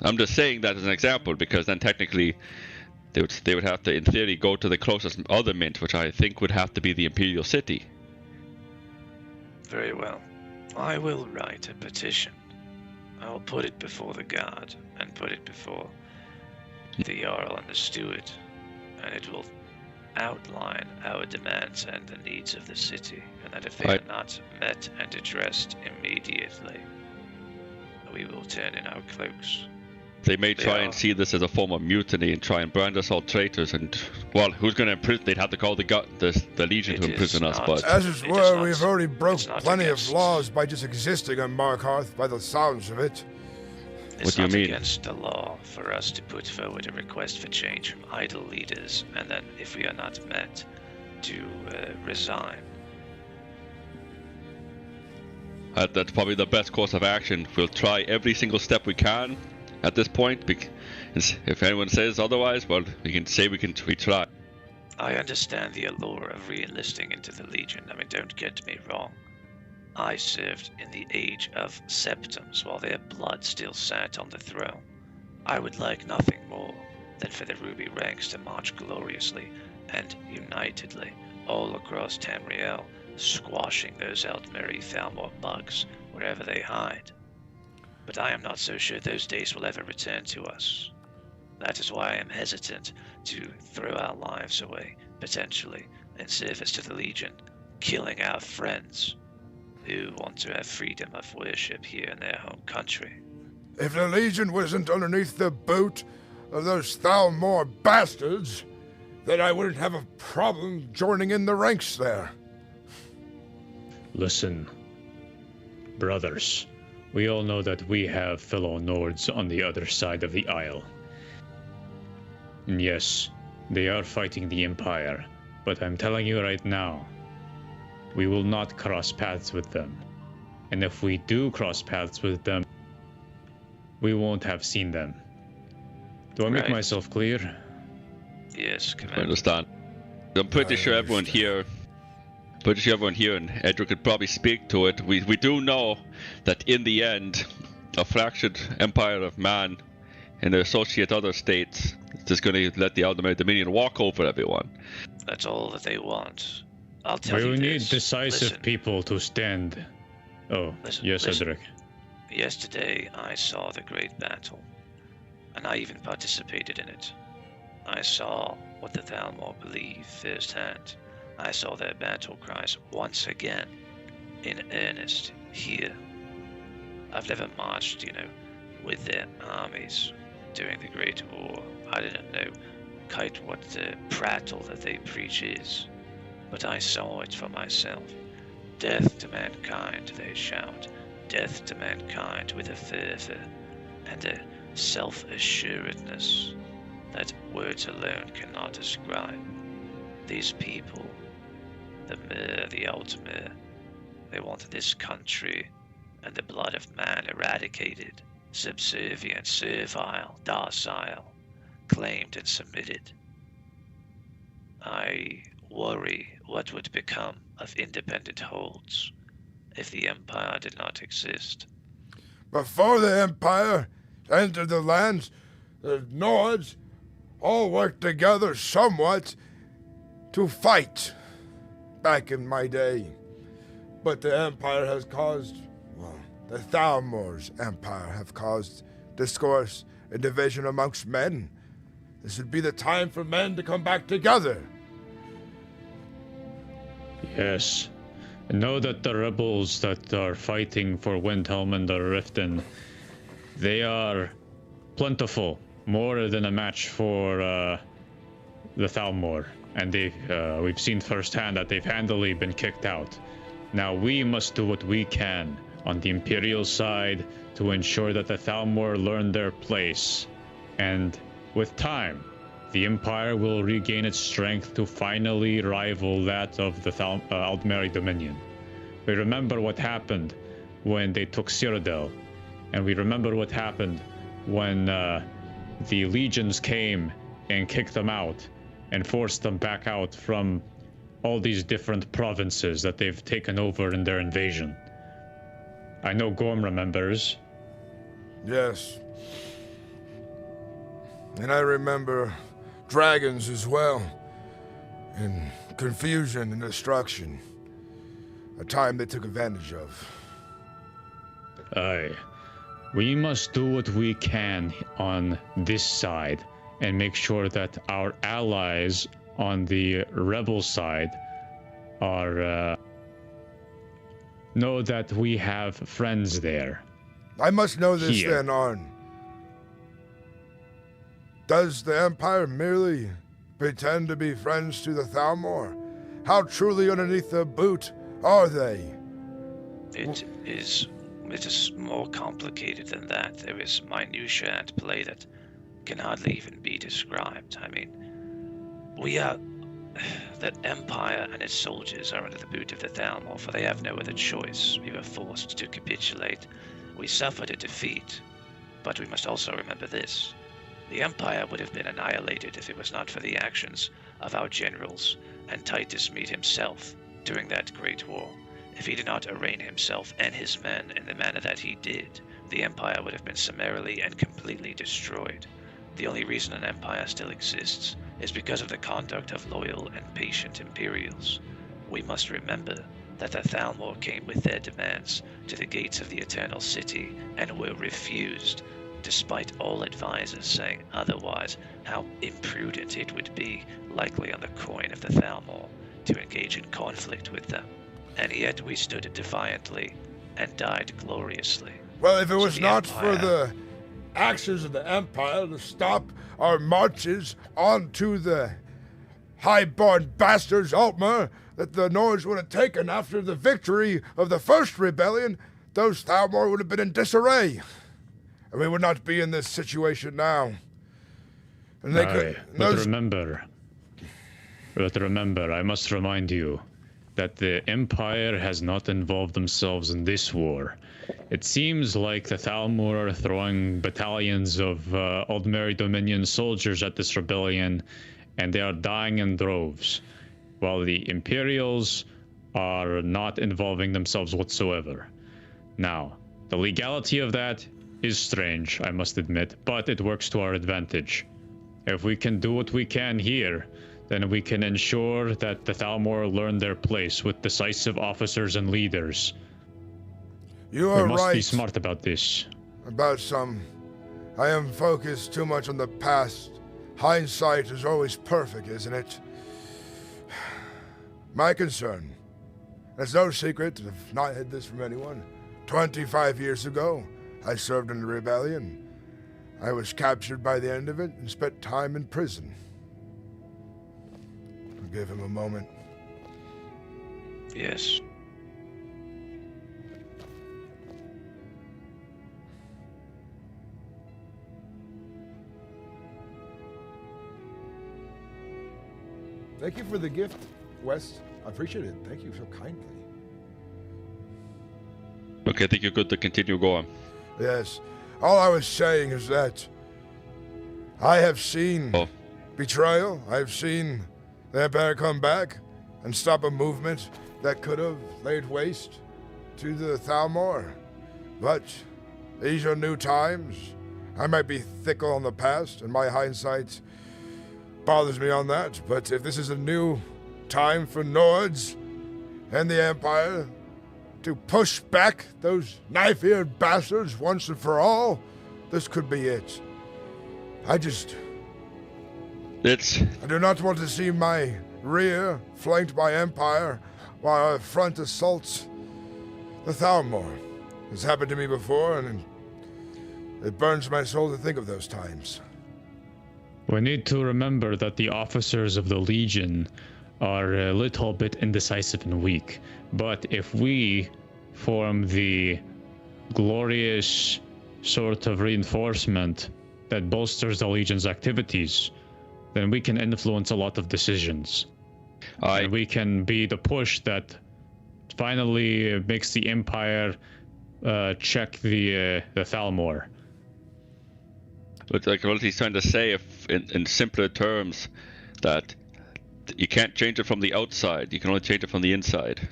I'm just saying that as an example, because then technically they would have to, in theory, go to the closest other mint, which I think would have to be the Imperial City. Very well. I will write a petition. I will put it before the guard, and put it before the Jarl and the steward, and it will outline our demands and the needs of the city, and that if they are not met and addressed immediately, we will turn in our cloaks. They may try and see this as a form of mutiny and try and brand us all traitors, and, well, who's going to imprison? They'd have to call the Legion to imprison us, but... As is where we've already broke plenty of laws by just existing on Markarth, by the sounds of it. It's not against the law for us to put forward a request for change from idle leaders, and then, if we are not met, to resign. That's probably the best course of action. We'll try every single step we can at this point. If anyone says otherwise, well, we can say we try. I understand the allure of re-enlisting into the Legion. I mean, don't get me wrong. I served in the Age of Septums while their blood still sat on the throne. I would like nothing more than for the Ruby ranks to march gloriously and unitedly all across Tamriel, squashing those Eldmeri Thalmor bugs wherever they hide. But I am not so sure those days will ever return to us. That is why I am hesitant to throw our lives away, potentially, in service to the Legion, killing our friends who want to have freedom of worship here in their home country. If the Legion wasn't underneath the boot of those Thalmor bastards, then I wouldn't have a problem joining in the ranks there. Listen, brothers, we all know that we have fellow Nords on the other side of the Isle. And yes, they are fighting the Empire, but I'm telling you right now, we will not cross paths with them. And if we do cross paths with them, we won't have seen them. Do I make Right. myself clear? Yes, I Commander. understand. I'm pretty sure everyone here, and Edric could probably speak to it. We do know that in the end, a fractured empire of man and the associate other states is just going to let the Aldemir Dominion walk over everyone. That's all that they want. I'll tell We you will need this. decisive Listen, people to stand. Oh, Listen, yes, listen. Edric. Yesterday I saw the great battle, and I even participated in it. I saw what the Thalmor believe firsthand. I saw their battle cries once again, in earnest, here. I've never marched, with their armies during the Great War. I didn't know quite what the prattle that they preach is, but I saw it for myself. Death to mankind, they shout. Death to mankind with a fervor and a self-assuredness that words alone cannot describe. These people, the Mer, the Altmer, they want this country and the blood of man eradicated, subservient, servile, docile, claimed and submitted. I worry what would become of independent holds if the Empire did not exist. Before the Empire entered the lands, the Nords all worked together somewhat to fight back in my day. But the Empire has caused, the Thalmor's Empire have caused discourse and division amongst men. This would be the time for men to come back together. Yes. Know that the rebels that are fighting for Windhelm and the Riften, they are plentiful, more than a match for the Thalmor. And we've seen firsthand that they've handily been kicked out. Now we must do what we can on the Imperial side to ensure that the Thalmor learn their place. And with time, the Empire will regain its strength to finally rival that of the Aldmeri Dominion. We remember what happened when they took Cyrodiil, and we remember what happened when the legions came and kicked them out and forced them back out from all these different provinces that they've taken over in their invasion. I know Gorm remembers. Yes. And I remember dragons as well, and confusion and destruction. A time they took advantage of. Aye. We must do what we can on this side and make sure that our allies on the rebel side are know that we have friends there. I must know this Here. then, Arn. Does the Empire merely pretend to be friends to the Thalmor? How truly underneath the boot are they? It is more complicated than that. There is minutiae at play that can hardly even be described. I mean, that Empire and its soldiers are under the boot of the Thalmor, for they have no other choice. We were forced to capitulate. We suffered a defeat, but we must also remember this. The Empire would have been annihilated if it was not for the actions of our generals and Titus Meade himself during that great war. If he did not arraign himself and his men in the manner that he did, the Empire would have been summarily and completely destroyed. The only reason an Empire still exists is because of the conduct of loyal and patient Imperials. We must remember that the Thalmor came with their demands to the gates of the Eternal City and were refused, despite all advisors saying otherwise. How imprudent it would be, likely on the coin of the Thalmor, to engage in conflict with them. And yet we stood defiantly and died gloriously. Well, if it was the not for Empire- the actions of the Empire to stop our marches onto the high-born bastards Altmer that the Nords would have taken after the victory of the first rebellion, those Thalmor would have been in disarray. And we would not be in this situation now. And they Aye, those, but remember, I must remind you that the Empire has not involved themselves in this war. It seems like the Thalmor are throwing battalions of Aldmeri Dominion soldiers at this rebellion, and they are dying in droves, while the Imperials are not involving themselves whatsoever. Now, the legality of that is strange, I must admit, but it works to our advantage. If we can do what we can here, then we can ensure that the Thalmor learn their place with decisive officers and leaders. You are we must right be smart about this. about some. I am focused too much on the past. Hindsight is always perfect, isn't it? My concern. It's no secret, I've not hid this from anyone. 25 years ago, I served in the rebellion. I was captured by the end of it and spent time in prison. I'll give him a moment. Yes. Thank you for the gift, Wes. I appreciate it. Thank you so kindly. Okay, I think you're good to continue going. Yes. All I was saying is that I have seen betrayal. I've seen the Empire come back and stop a movement that could have laid waste to the Thalmor. But these are new times. I might be fickle on the past, and my hindsight bothers me on that. But if this is a new time for Nords and the Empire to push back those knife-eared bastards once and for all, this could be it. I do not want to see my rear flanked by Empire while our front assaults the Thalmor. It's happened to me before, and it burns my soul to think of those times. We need to remember that the officers of the Legion are a little bit indecisive and weak. But if we form the glorious sort of reinforcement that bolsters the Legion's activities, then we can influence a lot of decisions. And we can be the push that finally makes the Empire check the Thalmor. But like what he's trying to say, if in simpler terms, that you can't change it from the outside, you can only change it from the inside.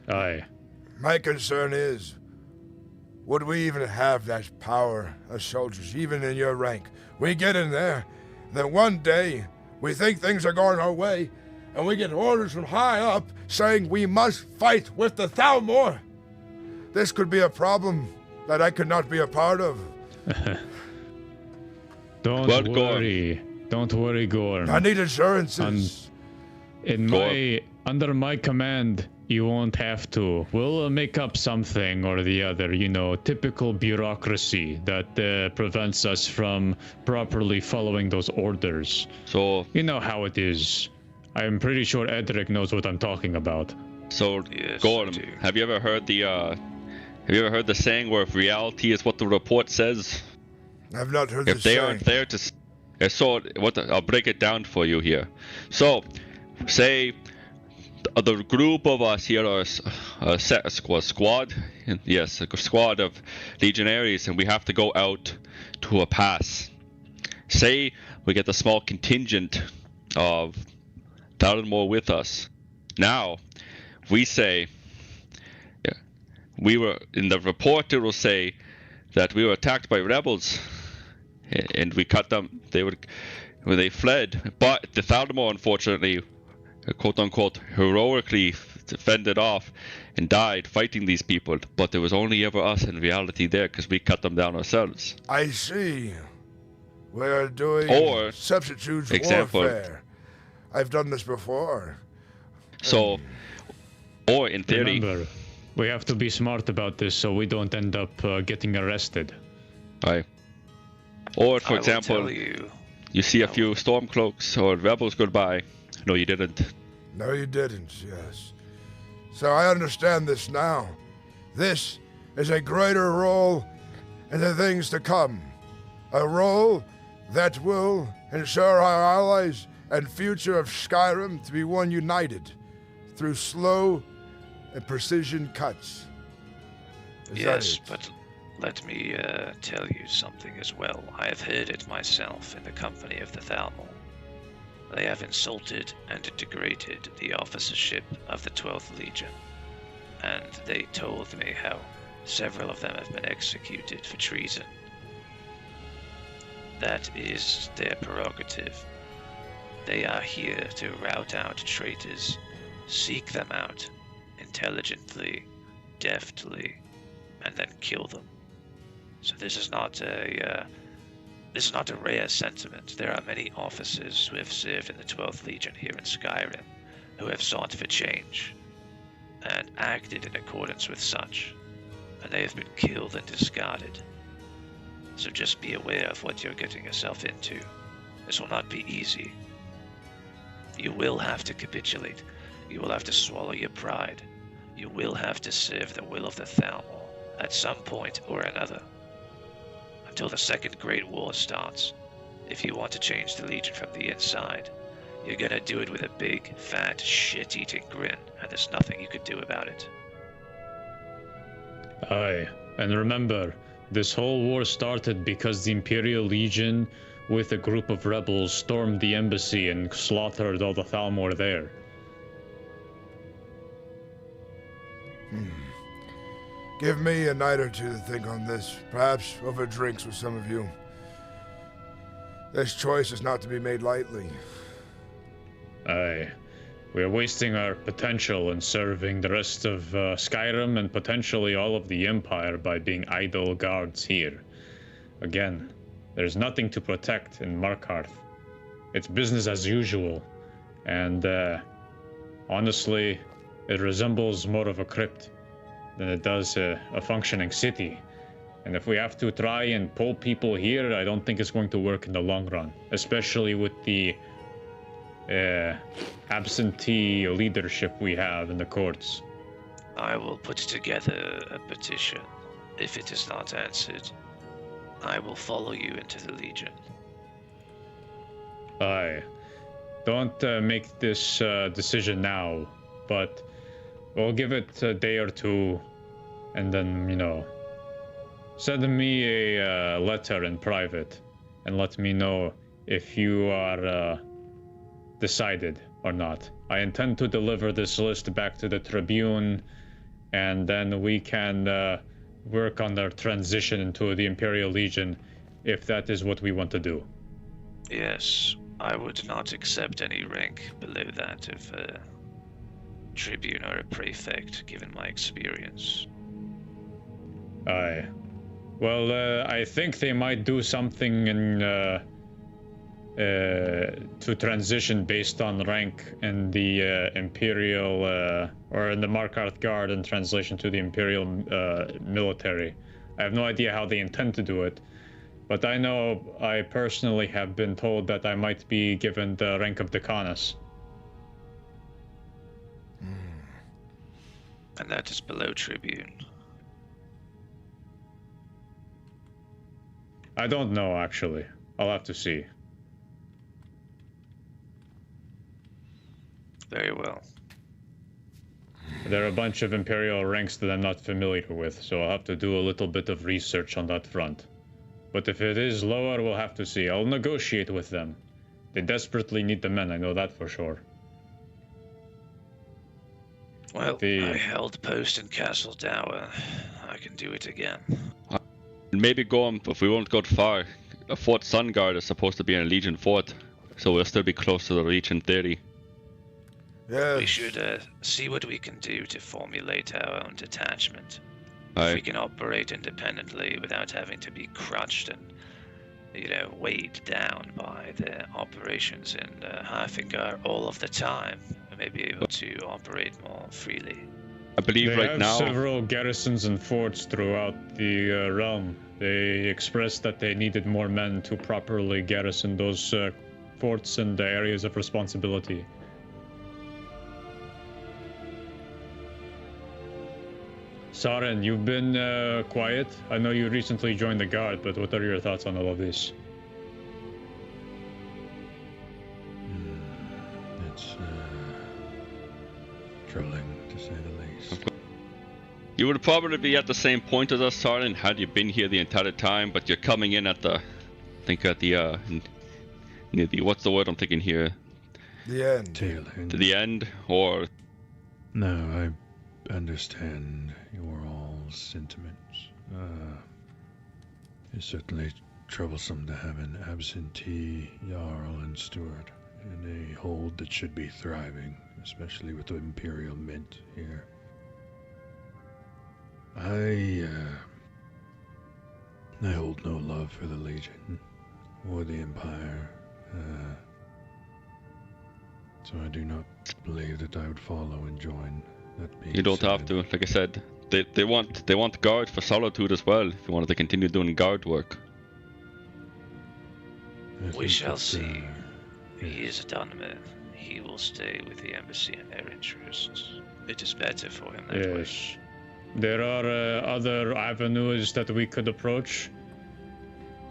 Aye. My concern is, would we even have that power as soldiers, even in your rank? We get in there, then one day we think things are going our way, and we get orders from high up saying we must fight with the Thalmor. This could be a problem that I could not be a part of. Don't worry, Gorm. I need assurances. Under my command, you won't have to. We'll make up something or the other, typical bureaucracy that prevents us from properly following those orders. So you know how it is. I'm pretty sure Edric knows what I'm talking about. So, yes, Gorm, have you ever heard the saying where if reality is what the report says? I've not heard if they aren't there to, I'll break it down for you here. So, say the group of us here are a squad of legionaries, and we have to go out to a pass. Say we get a small contingent of Thalmor with us. Now, we say, we were in the report. It will say that we were attacked by rebels, and we cut them. They fled, but the Thalmor, unfortunately, quote unquote, heroically fended off and died fighting these people. But there was only ever us in reality there because we cut them down ourselves. I see. We're doing substitute warfare. I've done this before. So, or in theory, remember, we have to be smart about this so we don't end up getting arrested. Aye. Or, for example, you see a few Stormcloaks or rebels go by. No, you didn't. No, you didn't, yes. So I understand this now. This is a greater role in the things to come. A role that will ensure our allies and future of Skyrim to be one united through slow and precision cuts. Yes, but let me tell you something as well. I have heard it myself in the company of the Thalmor. They have insulted and degraded the officership of the 12th Legion, and they told me how several of them have been executed for treason. That is their prerogative. They are here to rout out traitors, seek them out intelligently, deftly, and then kill them. So this is not a rare sentiment. There are many officers who have served in the 12th Legion here in Skyrim who have sought for change and acted in accordance with such, and they have been killed and discarded. So just be aware of what you're getting yourself into. This will not be easy. You will have to capitulate. You will have to swallow your pride. You will have to serve the will of the Thalmor at some point or another. Until the Second Great War starts, if you want to change the Legion from the inside, you're gonna do it with a big, fat, shit-eating grin, and there's nothing you could do about it. Aye, and remember, this whole war started because the Imperial Legion, with a group of rebels, stormed the embassy and slaughtered all the Thalmor there. Give me a night or two to think on this, perhaps over drinks with some of you. This choice is not to be made lightly. Aye. We are wasting our potential in serving the rest of Skyrim and potentially all of the Empire by being idle guards here. Again, there's nothing to protect in Markarth. It's business as usual, and honestly, it resembles more of a crypt than it does a functioning city. And if we have to try and pull people here, I don't think it's going to work in the long run, especially with the absentee leadership we have in the courts. I will put together a petition. If it is not answered, I will follow you into the Legion. Aye. Don't make this decision now, but we'll give it a day or two, and then, send me a letter in private, and let me know if you are decided or not. I intend to deliver this list back to the Tribune, and then we can work on their transition into the Imperial Legion, if that is what we want to do. Yes, I would not accept any rank below that of a Tribune or a Prefect, given my experience. Aye. Well, I think they might do something to transition based on rank in the Imperial, or in the Markarth Guard in translation to the Imperial military. I have no idea how they intend to do it, but I know I personally have been told that I might be given the rank of Decanus. And that is below Tribune. I don't know, actually. I'll have to see. Very well. There are a bunch of Imperial ranks that I'm not familiar with, so I'll have to do a little bit of research on that front. But if it is lower, we'll have to see. I'll negotiate with them. They desperately need the men, I know that for sure. Well, I held post in Castle Dower. I can do it again. Maybe Gorm, if we won't go far, a Fort Sun Guard is supposed to be in a Legion fort, so we'll still be close to the Legion 30. Yeah. We should see what we can do to formulate our own detachment. Aye. If we can operate independently without having to be crushed and, weighed down by the operations in Highfinger all of the time, we may be able to operate more freely. I believe they right now... have several garrisons and forts throughout the realm. They expressed that they needed more men to properly garrison those forts and the areas of responsibility. Saren, you've been quiet. I know you recently joined the Guard, but what are your thoughts on all of this? It's troubling, to say the least. You would probably be at the same point as us, Sergeant, had you been here the entire time, but you're coming in at the, I think at the, near the, what's the word I'm thinking here? The end. Tail end. To the end, or... No, I understand your all's sentiments. It's certainly troublesome to have an absentee Jarl and Steward in a hold that should be thriving, especially with the Imperial Mint here. I hold no love for the Legion or the Empire, so I do not believe that I would follow and join. That being You don't said, have to. Like I said, they want guard for Solitude as well. If you wanted to continue doing guard work. We shall see. He is a Dunmer. He will stay with the embassy in their interests. It is better for him that way. Yes. There are other avenues that we could approach.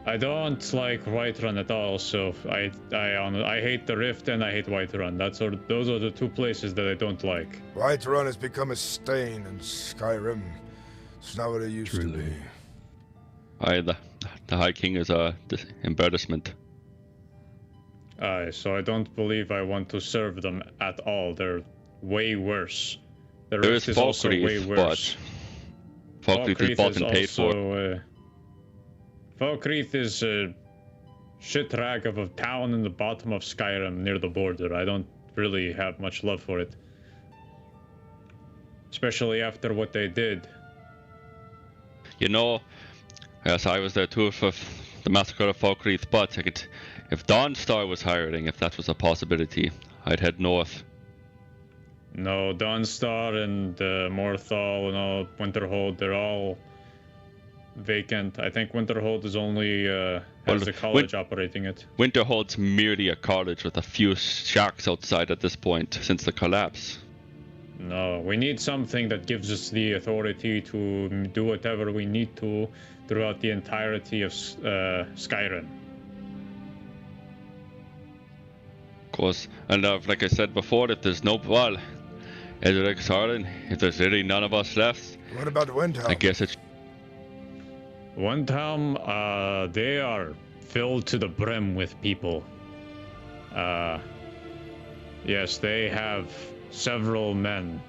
I don't like Whiterun at all, so I hate the Rift and I hate Whiterun. Those are the two places that I don't like. Whiterun has become a stain in Skyrim. It's not what it used to be. Aye, the High King is a embarrassment. Aye, so I don't believe I want to serve them at all. They're way worse. The There Rift is is also way Falkreath, worse. but Falkreath is bought and paid for. Falkreath is a shit rag of a town in the bottom of Skyrim near the border. I don't really have much love for it. Especially after what they did. You know, yes, I was there too for the massacre of Falkreath, but if Dawnstar was hiring, if that was a possibility, I'd head north. No, Dawnstar and Morthal and all Winterhold, they're all vacant. I think Winterhold is only has the college operating it. Winterhold's merely a college with a few shacks outside at this point since the collapse. No, we need something that gives us the authority to do whatever we need to throughout the entirety of Skyrim. Of course, and like I said before, if there's no, well, Ezrex Harlan, if there's really none of us left, what about Windhelm? I guess it's... Windhelm, they are filled to the brim with people. Yes, they have several men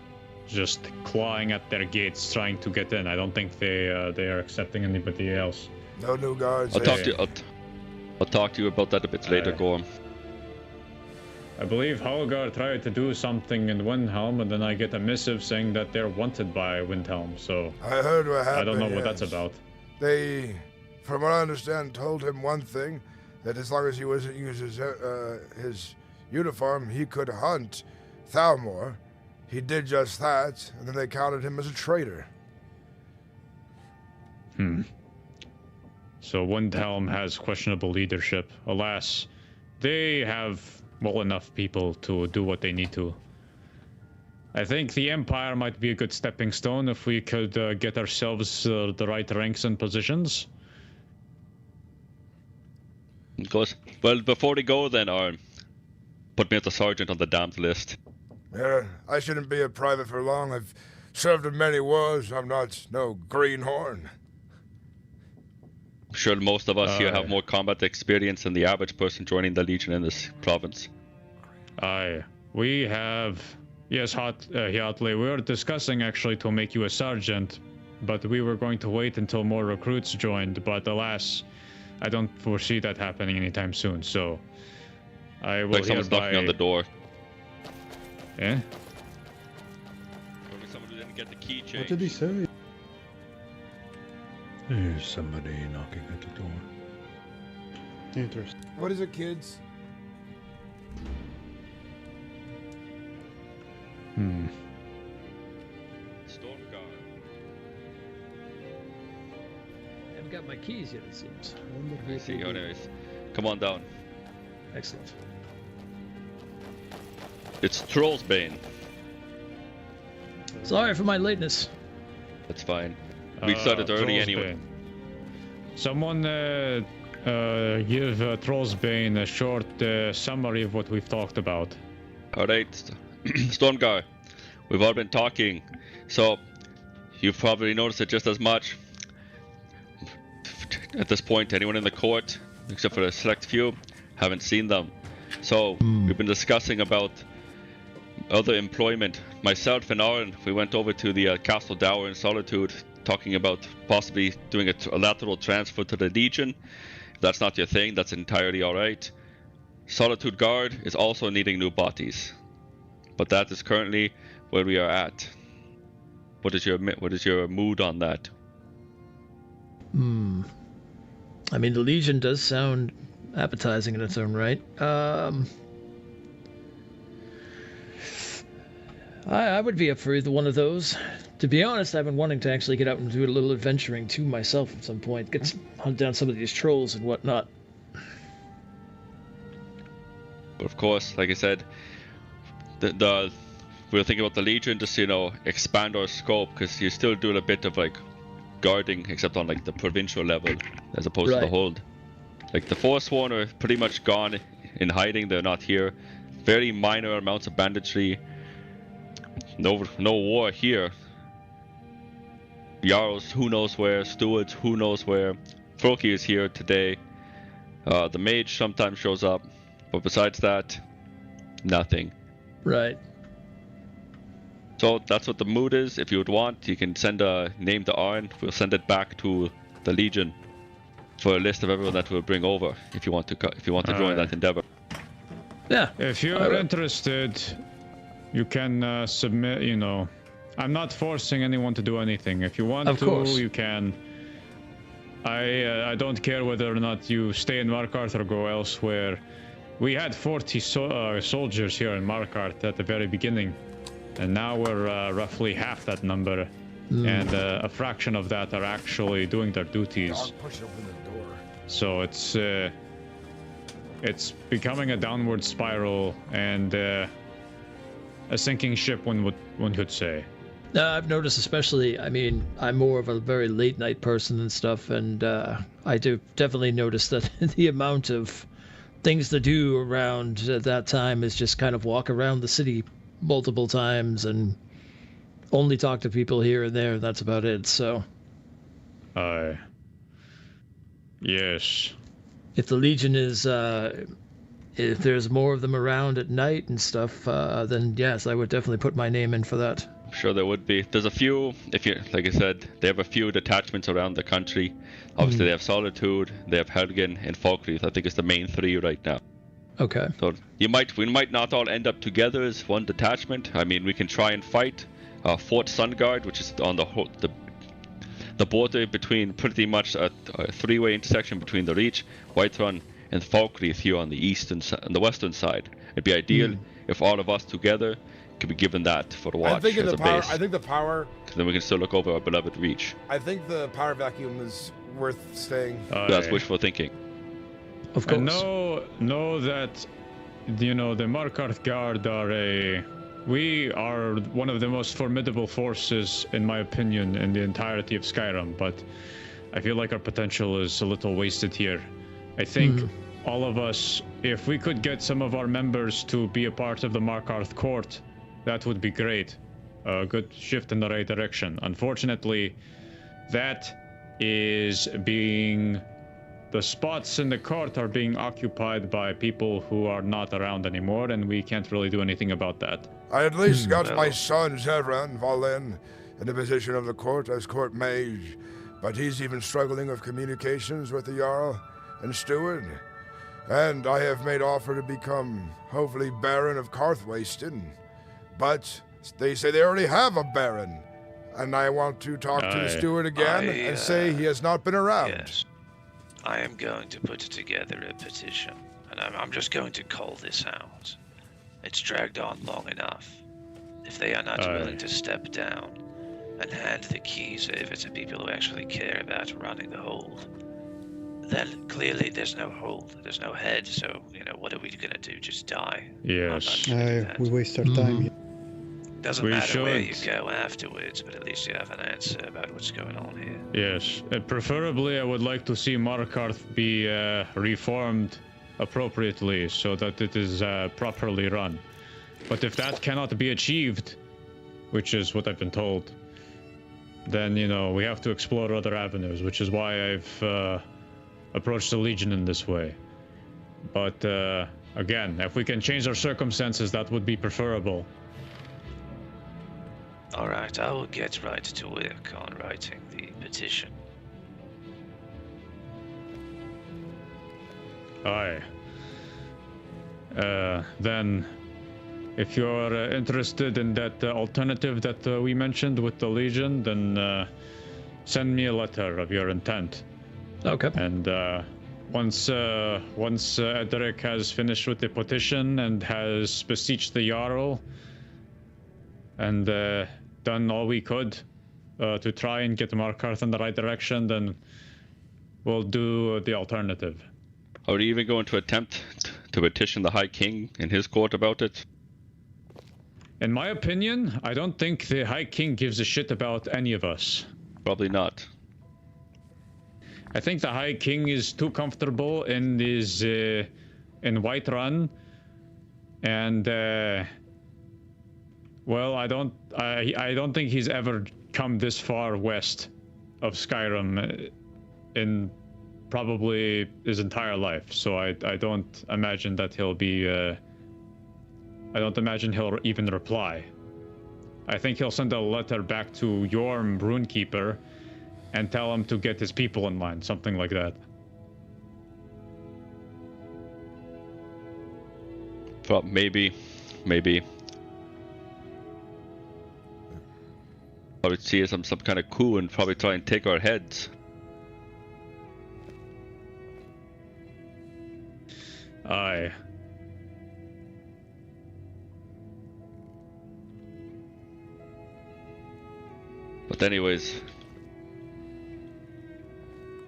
just clawing at their gates trying to get in. I don't think they are accepting anybody else. No new guards. I'll talk to you about that a bit later, Gorm. I believe Hallgar tried to do something in Windhelm, and then I get a missive saying that they're wanted by Windhelm, so... I heard what happened, I don't know what yes. that's about. They, from what I understand, told him one thing, that as long as he wasn't using his uniform, he could hunt Thalmor. He did just that, and then they counted him as a traitor. So Windhelm has questionable leadership. Alas, they have well enough people to do what they need to. I think the Empire might be a good stepping stone if we could get ourselves the right ranks and positions. Of course. Well, before we go then, put me as a sergeant on the damned list. Yeah, I shouldn't be a private for long. I've served in many wars. I'm not no greenhorn. I'm sure most of us here have more combat experience than the average person joining the Legion in this province. Aye. We have... Yes, Hyatley, we were discussing actually to make you a sergeant, but we were going to wait until more recruits joined, but alas, I don't foresee that happening anytime soon, so... I will like someone's knocking on the door. Eh? Probably someone who didn't get the key change. What did he say? There's somebody knocking at the door. Interesting. What is it, kids? Stormguard. I haven't got my keys yet, it seems. I see, anyways. Come on down. Excellent. It's Trollsbane. Sorry for my lateness. That's fine. We started early anyway. Someone give Trollsbane a short summary of what we've talked about. Alright, Stormgar, we've all been talking, so you've probably noticed it just as much. At this point, anyone in the court, except for a select few, haven't seen them. So we've been discussing about other employment. Myself and Aaron, we went over to the Castle Dower in Solitude, talking about possibly doing a lateral transfer to the Legion. If that's not your thing, that's entirely alright. Solitude Guard is also needing new bodies, but that is currently where we are at. What is your mood on that? I mean, the Legion does sound appetizing in its own right. I would be up for either one of those. To be honest, I've been wanting to actually get out and do a little adventuring too myself at some point. Hunt down some of these trolls and whatnot. But of course, like I said, we were thinking about the Legion, just expand our scope, because you're still doing a bit of guarding, except on the provincial level, as opposed to the Hold. The Forsworn are pretty much gone in hiding; they're not here. Very minor amounts of banditry. No war here. Jarls, who knows where? Stewards, who knows where? Froki is here today. The mage sometimes shows up. But besides that, nothing. Right. So that's what the mood is. If you would want, you can send a name to Arn. We'll send it back to the Legion for a list of everyone that we'll bring over. If you want to join that endeavor. Yeah. If you're interested, you can submit. I'm not forcing anyone to do anything. If you want you can. I don't care whether or not you stay in Markarth or go elsewhere. We had 40 soldiers here in Markarth at the very beginning, and now we're roughly half that number, and a fraction of that are actually doing their duties. Push open the door. So it's becoming a downward spiral and a sinking ship, one could say. I've noticed, especially, I mean, I'm more of a very late night person and stuff, and I do definitely notice that the amount of things to do around at that time is just kind of walk around the city multiple times and only talk to people here and there. That's about it. So, yes. If the Legion is, if there's more of them around at night and stuff, then yes, I would definitely put my name in for that. I'm sure there would be. There's a few, like I said, they have a few detachments around the country. Obviously, they have Solitude, they have Helgen, and Falkreath. I think it's the main three right now. Okay. So we might not all end up together as one detachment. I mean, we can try and fight Fort Sunguard, which is on the border between pretty much a three-way intersection between the Reach, Whiterun, and Falkreath here on the western side. It'd be ideal if all of us together could be given that for the watch as a base. I think the power. Then we can still look over our beloved Reach. I think the power vacuum is worth staying. That's wishful thinking. Of course. And know that, the Markarth Guard we are one of the most formidable forces, in my opinion, in the entirety of Skyrim, but I feel like our potential is a little wasted here. I think all of us, if we could get some of our members to be a part of the Markarth Court, that would be great. A good shift in the right direction. Unfortunately, that is the spots in the court are being occupied by people who are not around anymore, and we can't really do anything about that. I at least got my son, Zevran Valen, in the position of the court as court mage, but he's even struggling with communications with the Jarl and Steward. And I have made offer to become, hopefully, Baron of Karthwasten. But they say they already have a Baron, and I want to talk to the Steward again and say he has not been around. Yes. I am going to put together a petition, and I'm just going to call this out. It's dragged on long enough. If they are not willing to step down and hand the keys over to people who actually care about running the hold, then clearly there's no hold, there's no head, so, what are we going to do, just die? Yes. We waste our time. Doesn't matter where you go afterwards, but at least you have an answer about what's going on here. Yes. Preferably, I would like to see Markarth be reformed appropriately so that it is properly run. But if that cannot be achieved, which is what I've been told, then, you know, we have to explore other avenues, which is why I've approached the Legion in this way. But, again, if we can change our circumstances, that would be preferable. Alright, I will get right to work on writing the petition. Aye. Then, if you're interested in that alternative that we mentioned with the Legion, then send me a letter of your intent. Okay. And once Edric has finished with the petition and has beseeched the Jarl and done all we could to try and get Markarth in the right direction, then we'll do the alternative. Are you even going to attempt to petition the High King in his court about it? In my opinion, I don't think the High King gives a shit about any of us. Probably not. I think the High King is too comfortable in his in Whiterun, and well, I don't think he's ever come this far west of Skyrim in probably his entire life. So I don't imagine that he'll be. I don't imagine he'll even reply. I think he'll send a letter back to Gorm, Runekeeper, and tell him to get his people in line, something like that. Well, maybe. Probably see some kind of coup and probably try and take our heads. Aye. But anyways,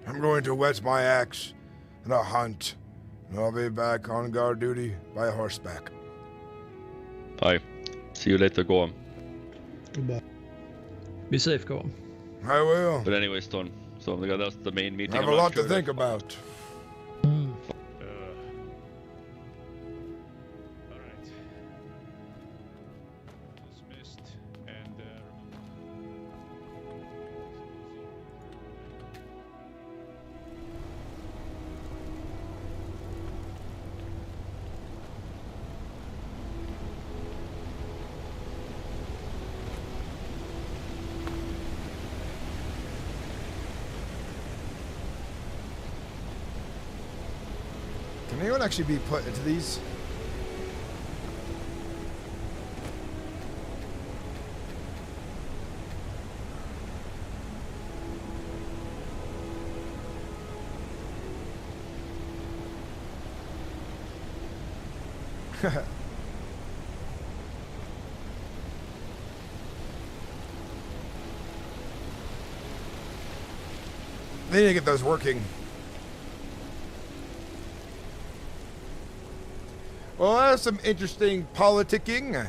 I'm going to whet my axe and I'll hunt, and I'll be back on guard duty by horseback. Bye. See you later, Gorm. Goodbye. Be safe, Gorm. I will. But anyways, Storm. So that's the main meeting. I have a lot to think about. Can anyone actually be put into these? They need to get those working. Well, that's some interesting politicking.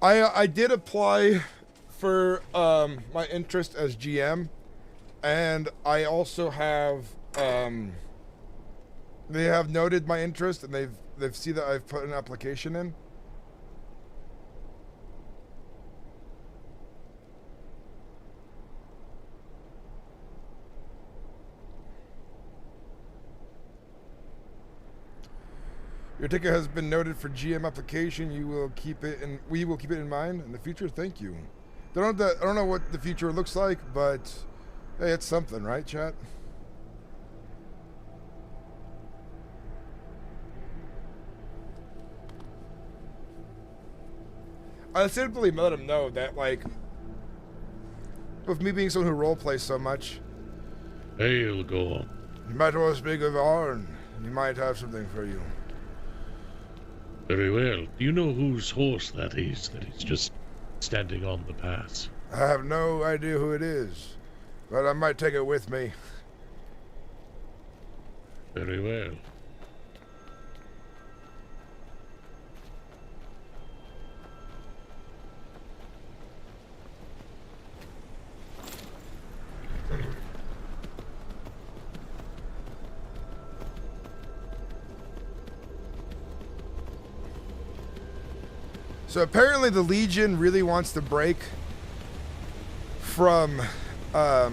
I did apply for my interest as GM, and I also have they have noted my interest, and they've seen that I've put an application in. Your ticket has been noted for GM application. We will keep it in mind in the future. Thank you. I don't know what the future looks like, but hey, it's something, right, chat? I simply let him know that, like, with me being someone who roleplays so much, Hail, Gorm. You might well speak of Arn. He might have something for you. Very well. Do you know whose horse that is he's just standing on the pass? I have no idea who it is, but I might take it with me. Very well. So apparently the Legion really wants to break from the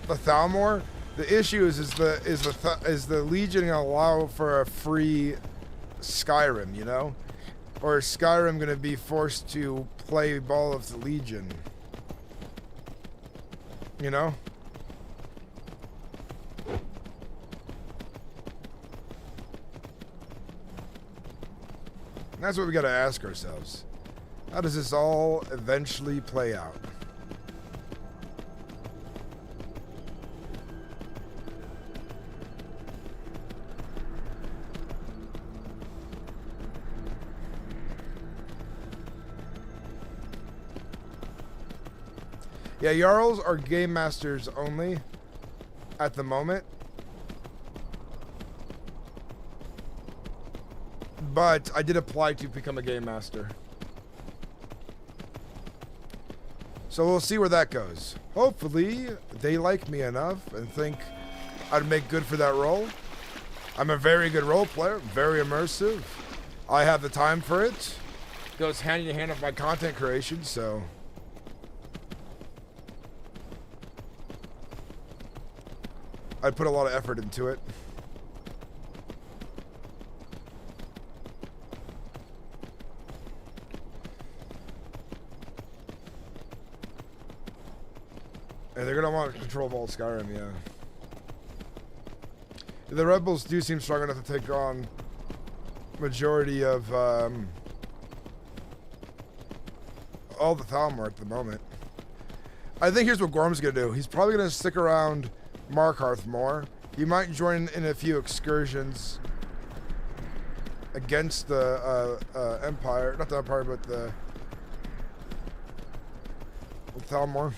Thalmor. The issue is the Legion gonna allow for a free Skyrim, you know? Or is Skyrim gonna be forced to play ball with the Legion? You know? And that's what we gotta ask ourselves. How does this all eventually play out? Yeah, Jarls are game masters only at the moment. But I did apply to become a game master. So we'll see where that goes. Hopefully, they like me enough and think I'd make good for that role. I'm a very good role player, very immersive. I have the time for it. Goes hand in hand with my content creation, so... I'd put a lot of effort into it. And they're gonna want control of all Skyrim, yeah. The rebels do seem strong enough to take on majority of all the Thalmor at the moment. I think here's what Gorm's gonna do. He's probably gonna stick around Markarth more. He might join in a few excursions against the Empire, not the Empire, but the Thalmor.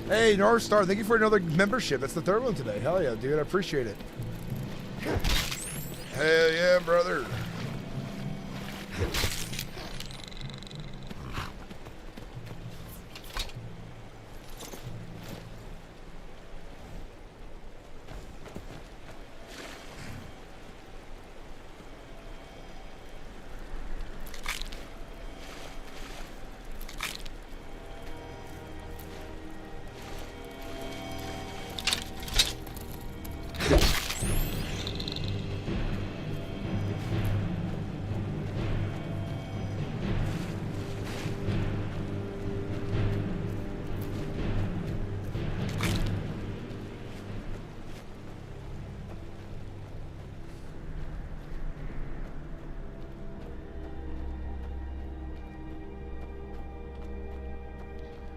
Hey, North Star, thank you for another membership. That's the third one today. Hell yeah, dude. I appreciate it. Hell yeah, brother.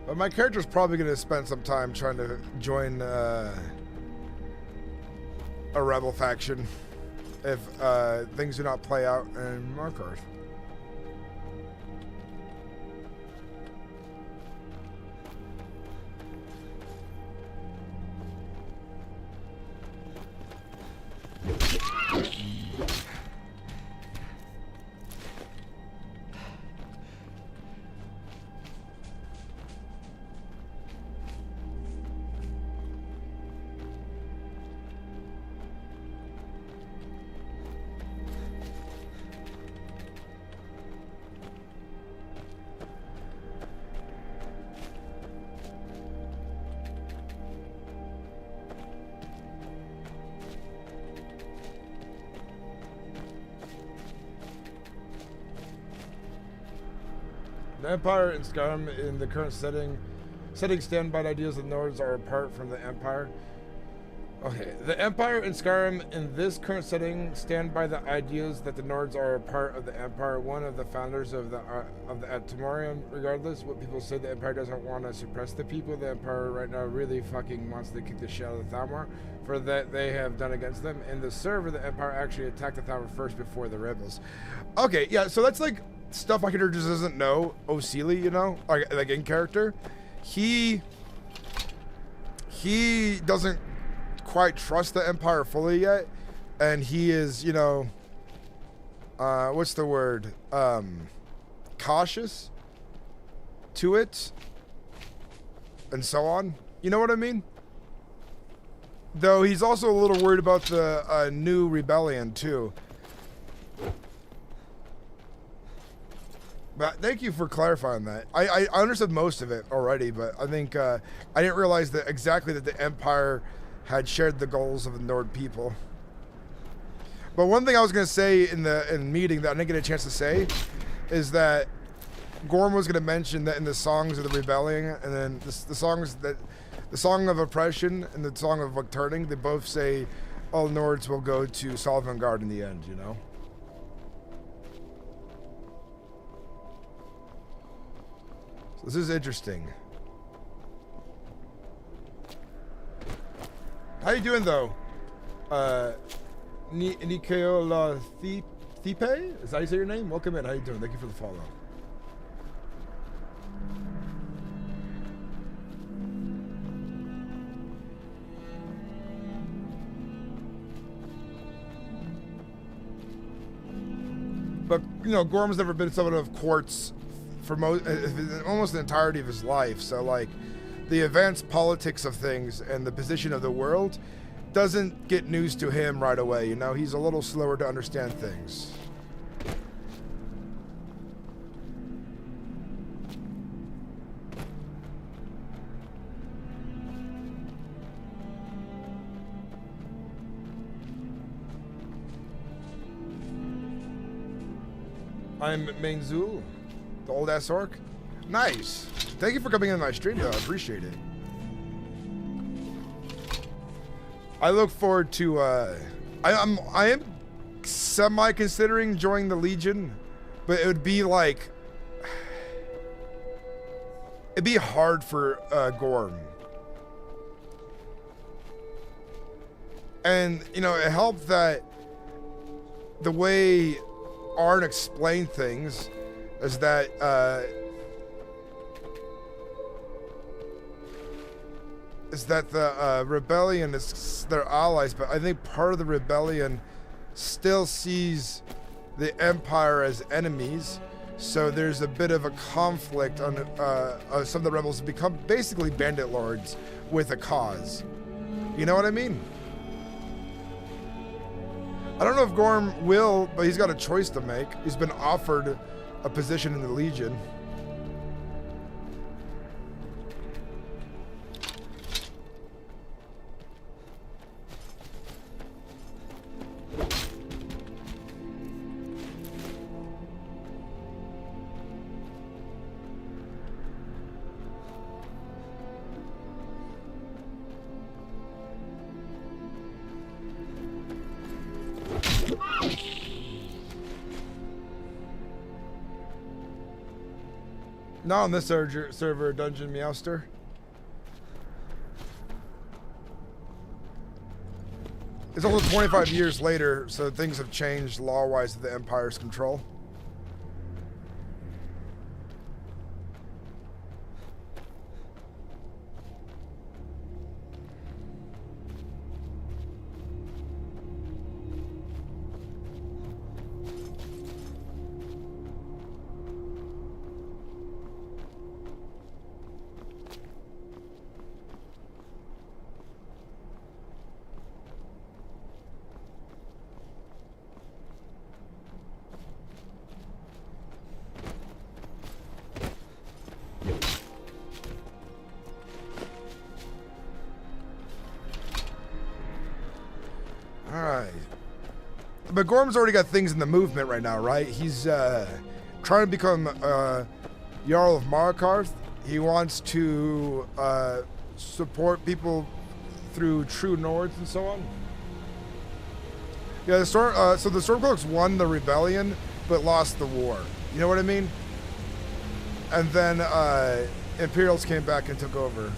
But my character's probably going to spend some time trying to join a rebel faction if things do not play out in Markarth. The Empire and Skyrim in the current setting stand by the ideas that Nords are apart from the Empire. Okay, the Empire and Skyrim in this current setting stand by the ideas that the Nords are a part of the Empire, one of the founders of the Atomorium. Regardless, what people say, the Empire doesn't want to suppress the people. The Empire right now really fucking wants to kick the shit out of the Thalmor for that they have done against them. In the server, the Empire actually attacked the Thalmor first before the rebels. Okay, yeah, so that's like stuff my character just doesn't know. O'Seely, you know, like in character, he doesn't quite trust the Empire fully yet, and he is, you know, what's the word, cautious to it and so on, you know what I mean? Though he's also a little worried about the new rebellion too. But thank you for clarifying that. I understood most of it already, but I think I didn't realize that exactly that the Empire had shared the goals of the Nord people. But one thing I was going to say in the meeting that I didn't get a chance to say is that Gorm was going to mention that in the songs of the rebellion and then the songs that the song of oppression and the song of returning, they both say all Nords will go to Sovngarde in the end, you know. So this is interesting. How you doing though? Nikola Thipe? Is that how you say your name? Welcome in. How you doing? Thank you for the follow. But you know, Gorm's never been someone of courts for almost the entirety of his life. So like, the advanced politics of things and the position of the world doesn't get news to him right away, you know? He's a little slower to understand things. I'm Mainzul, the old ass orc. Nice. Thank you for coming in my stream, though. I appreciate it. I look forward to. I am semi considering joining the Legion, but it would be like it'd be hard for Gorm. And you know, it helped that the way Arn explained things is that. Is that the rebellion is their allies, but I think part of the rebellion still sees the Empire as enemies, so there's a bit of a conflict on some of the rebels become basically bandit lords with a cause. You know what I mean? I don't know if Gorm will, but he's got a choice to make. He's been offered a position in the Legion. Not on this server, Dungeon Meowster. It's also 25 years later, so things have changed law-wise to the Empire's control. But Gorm's already got things in the movement right now, right? He's trying to become Jarl of Markarth. He wants to support people through True Nords and so on. Yeah, so the Stormcloaks won the rebellion, but lost the war. You know what I mean? And then Imperials came back and took over.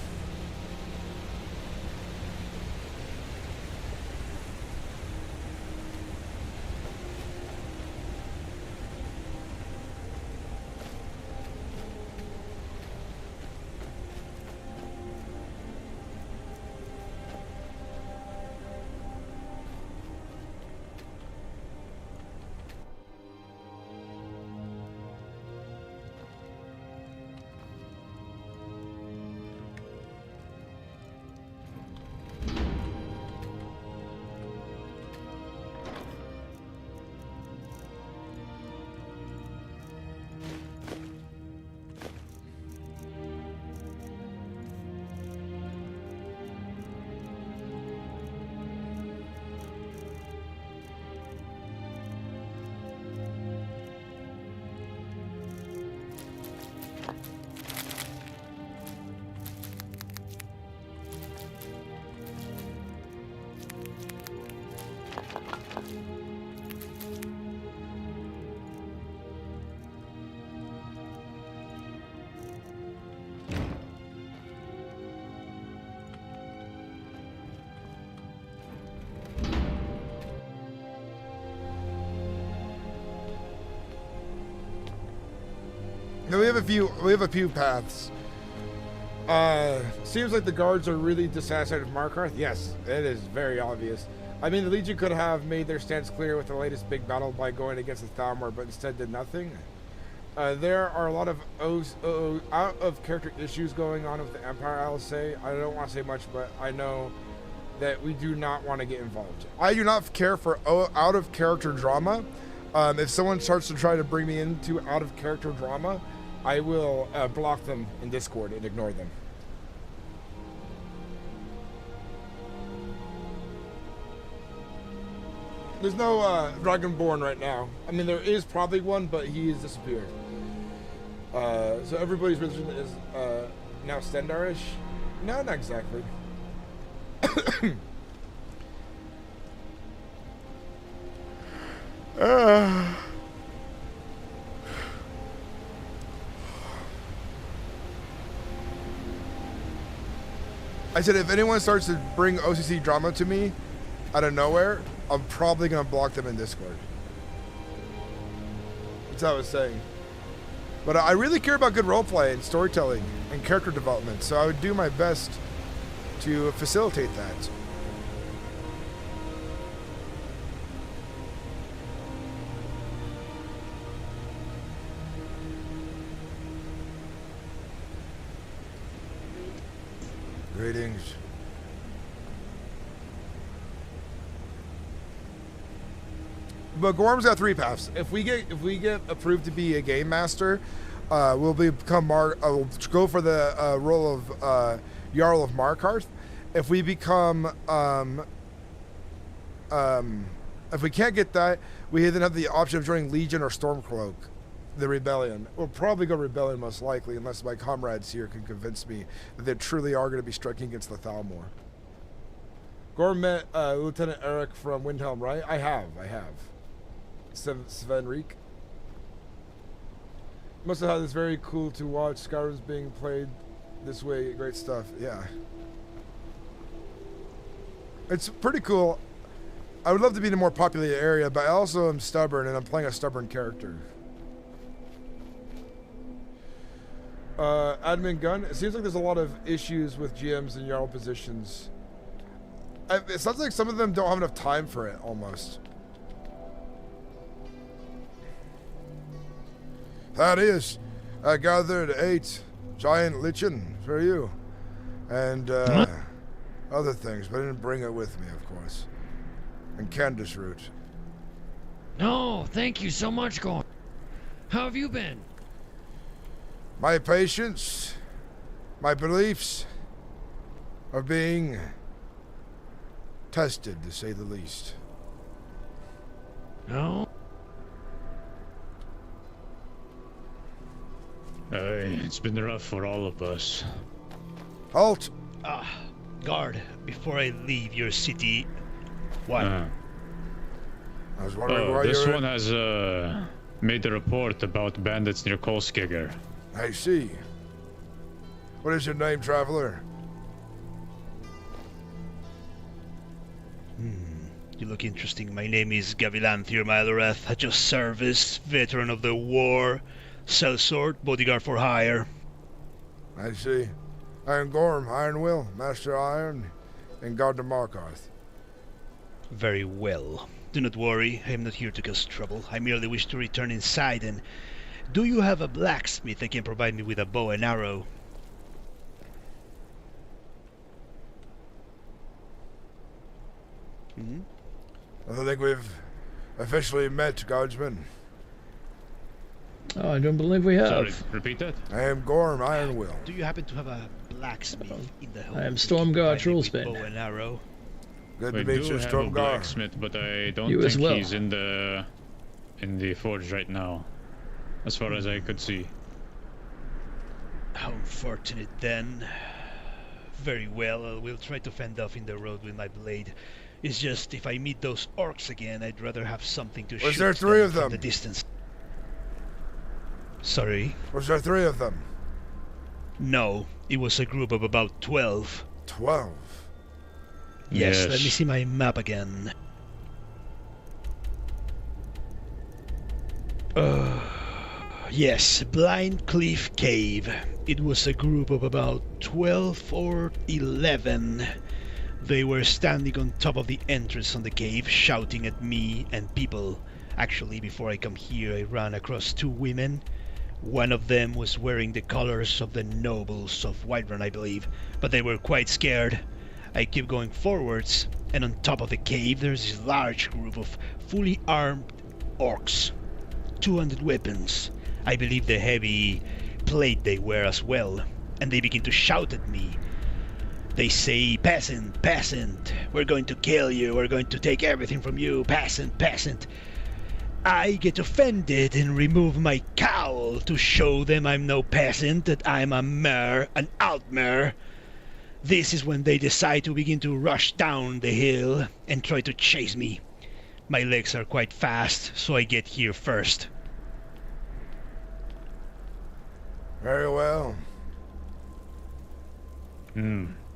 Now we have a few paths. Seems like the guards are really dissatisfied with Markarth. Yes, it is very obvious. I mean, the Legion could have made their stance clear with the latest big battle by going against the Thalmor, but instead did nothing. There are a lot of out of character issues going on with the Empire, I'll say. I don't want to say much, but I know that we do not want to get involved. I do not care for out of character drama. If someone starts to try to bring me into out of character drama, I will block them in Discord and ignore them. There's no Dragonborn right now. I mean, there is probably one, but he has disappeared. So everybody's religion is now Stendarish? No, not exactly. I said if anyone starts to bring OCC drama to me out of nowhere, I'm probably going to block them in Discord. That's what I was saying. But I really care about good roleplay and storytelling and character development, so I would do my best to facilitate that. Greetings. But Gorm's got 3 paths. If we get approved to be a game master, we'll we'll go for the role of Jarl of Markarth. If we become if we can't get that, we then have the option of joining Legion or Stormcloak, the Rebellion. We'll probably go Rebellion most likely, unless my comrades here can convince me that they truly are going to be striking against the Thalmor. Gorm met Lieutenant Eric from Windhelm, right? I have. Sven Reek. Must have had this very cool to watch. Skyrim's being played this way. Great stuff. Yeah. It's pretty cool. I would love to be in a more populated area, but I also am stubborn, and I'm playing a stubborn character. Admin Gun. It seems like there's a lot of issues with GMs and Jarl positions. It sounds like some of them don't have enough time for it, almost. Thaddeus, I gathered 8 giant lichen for you. And, other things, but I didn't bring it with me, of course. And Candace root. No, thank you so much, Gorm. How have you been? My patience, my beliefs are being tested, to say the least. No? It's been rough for all of us. Halt! Guard, before I leave your city... What? I was wondering why this you're... one has made a report about bandits near Kolskegger. I see. What is your name, traveler? You look interesting. My name is Gavilanthir Maloreth. I just service, veteran of the war, sellsword, bodyguard for hire. I see. I am Gorm, Ironwill, Master Iron, and Guard to Markarth. Very well. Do not worry, I am not here to cause trouble. I merely wish to return inside and... Do you have a blacksmith that can provide me with a bow and arrow? I don't think we've officially met, Guardsman. Oh, I don't believe we have. Sorry, repeat that. I am Gorm, Ironwill. Do you happen to have a blacksmith in the home? I am Stormguard Bow Trollsbane. and arrow. Good We to meet do you, have a Stormguard. blacksmith, but I don't You as think well. he's in the forge right now, as far as I could see. How unfortunate then. Very well, I will try to fend off in the road with my blade. It's just, if I meet those orcs again, I'd rather have something to shoot. Was there 3 of from them? the distance. Sorry? Was there 3 of them? No, it was a group of about 12. 12? Yes, let me see my map again. Yes, Blind Cliff Cave. It was a group of about 12 or 11. They were standing on top of the entrance on the cave, shouting at me and people. Actually, before I come here, I ran across 2 women. One of them was wearing the colors of the nobles of Whiterun, I believe, but they were quite scared. I keep going forwards, and on top of the cave there's this large group of fully armed orcs. 200 weapons. I believe the heavy plate they wear as well, and they begin to shout at me. They say, "Peasant, peasant, we're going to kill you, we're going to take everything from you, peasant, peasant." I get offended and remove my cowl to show them I'm no peasant, that I'm a mer, an altmer. This is when they decide to begin to rush down the hill and try to chase me. My legs are quite fast, so I get here first. Very well.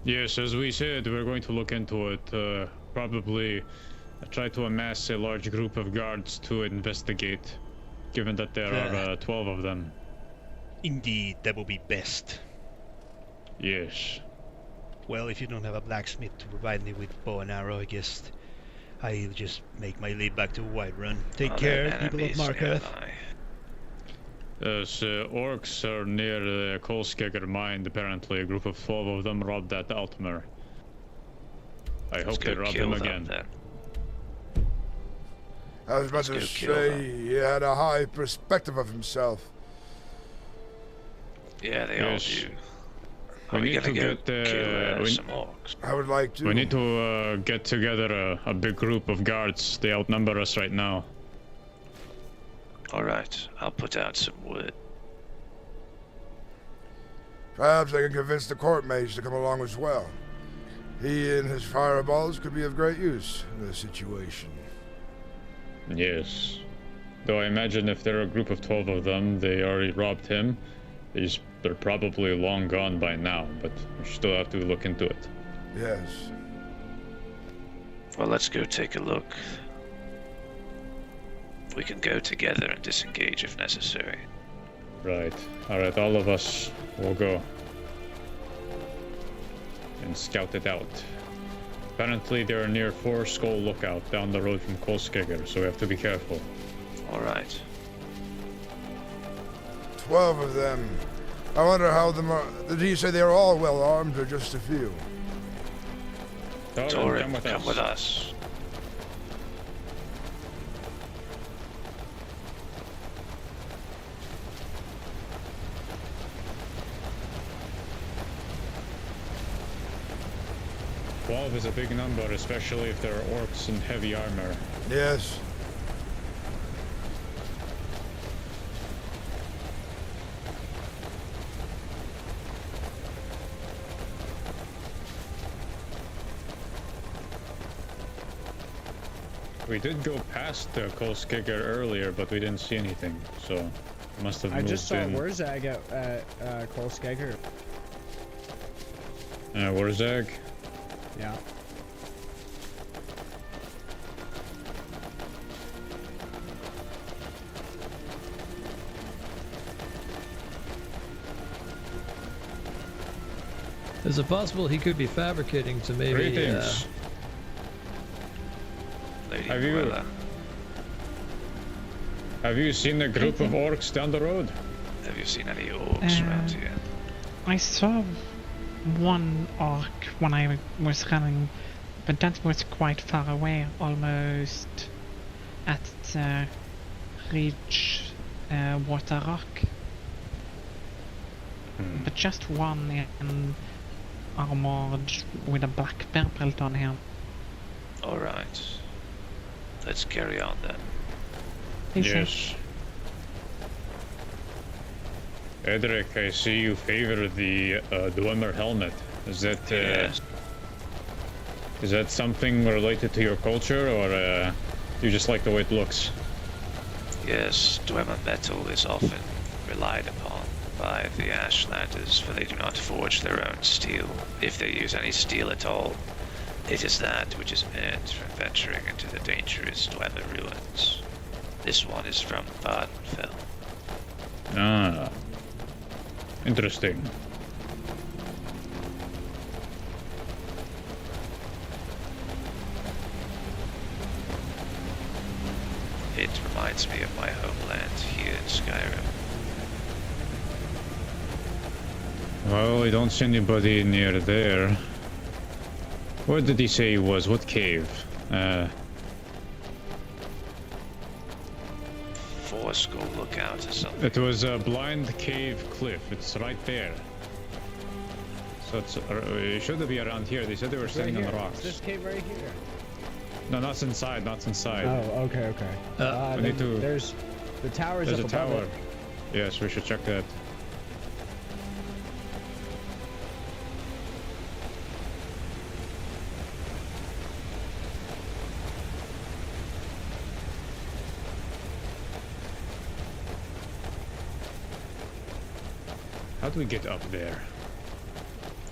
Yes, as we said, we're going to look into it. Probably try to amass a large group of guards to investigate, given that there are 12 of them. Indeed, that would be best. Yes. Well, if you don't have a blacksmith to provide me with bow and arrow, I guess I'll just make my lead back to Whiterun. Take care, people of Markarth. Orcs are near the Kolskegger mine, apparently. A group of 12 of them robbed that Altmer. I hope they rob him again. I was about to say he had a high perspective of himself. Yeah, they all do. We need to get some orcs. I would like to. We need to get together a big group of guards. They outnumber us right now. Alright, I'll put out some wood. Perhaps I can convince the court mage to come along as well. He and his fireballs could be of great use in this situation. Yes. Though I imagine if there are a group of 12 of them, they already robbed him. They're probably long gone by now, but we still have to look into it. Yes. Well, let's go take a look. We can go together and disengage if necessary. Right. Alright, all of us will go and scout it out. Apparently they're near Four Skull Lookout down the road from Kolskegger, so we have to be careful. Alright. 12 of them. I wonder how them are. Did you say they were all well armed or just a few? Torin, come with us. Twelve is a big number, especially if there are orcs in heavy armor. Yes. We did go past the Kolskegger earlier, but we didn't see anything, so must have moved I just saw in. Wurzag at Kolskegger. Wurzag? Yeah. Is it possible he could be fabricating to maybe? Greetings. Have you seen a group of orcs down the road? Have you seen any orcs around here? I saw one orc when I was running, but that was quite far away, almost at the Ridge Water Rock. But just one in armored with a black bear belt on him. Alright. Let's carry on then. Yes. Edric, I see you favor the Dwemer helmet. Is that Yes. Is that something related to your culture, or you just like the way it looks? Yes, Dwemer metal is often relied upon by the Ashlanders, for they do not forge their own steel. If they use any steel at all, it is that which is earned from venturing into the dangerous Dwemer ruins. This one is from Vardenfell. Ah. Interesting. It reminds me of my homeland here in Skyrim. Well, I don't see anybody near there. Where did he say he was? What cave? Fourskull Lookout or something. It was a blind cave cliff. It's right there. So it's, it should be around here. They said they were standing on the rocks. This cave right here. No, not inside. Not inside. Oh, okay. We need to. There's the towers There's up a above tower. it. Yes, we should check that. How do we get up there?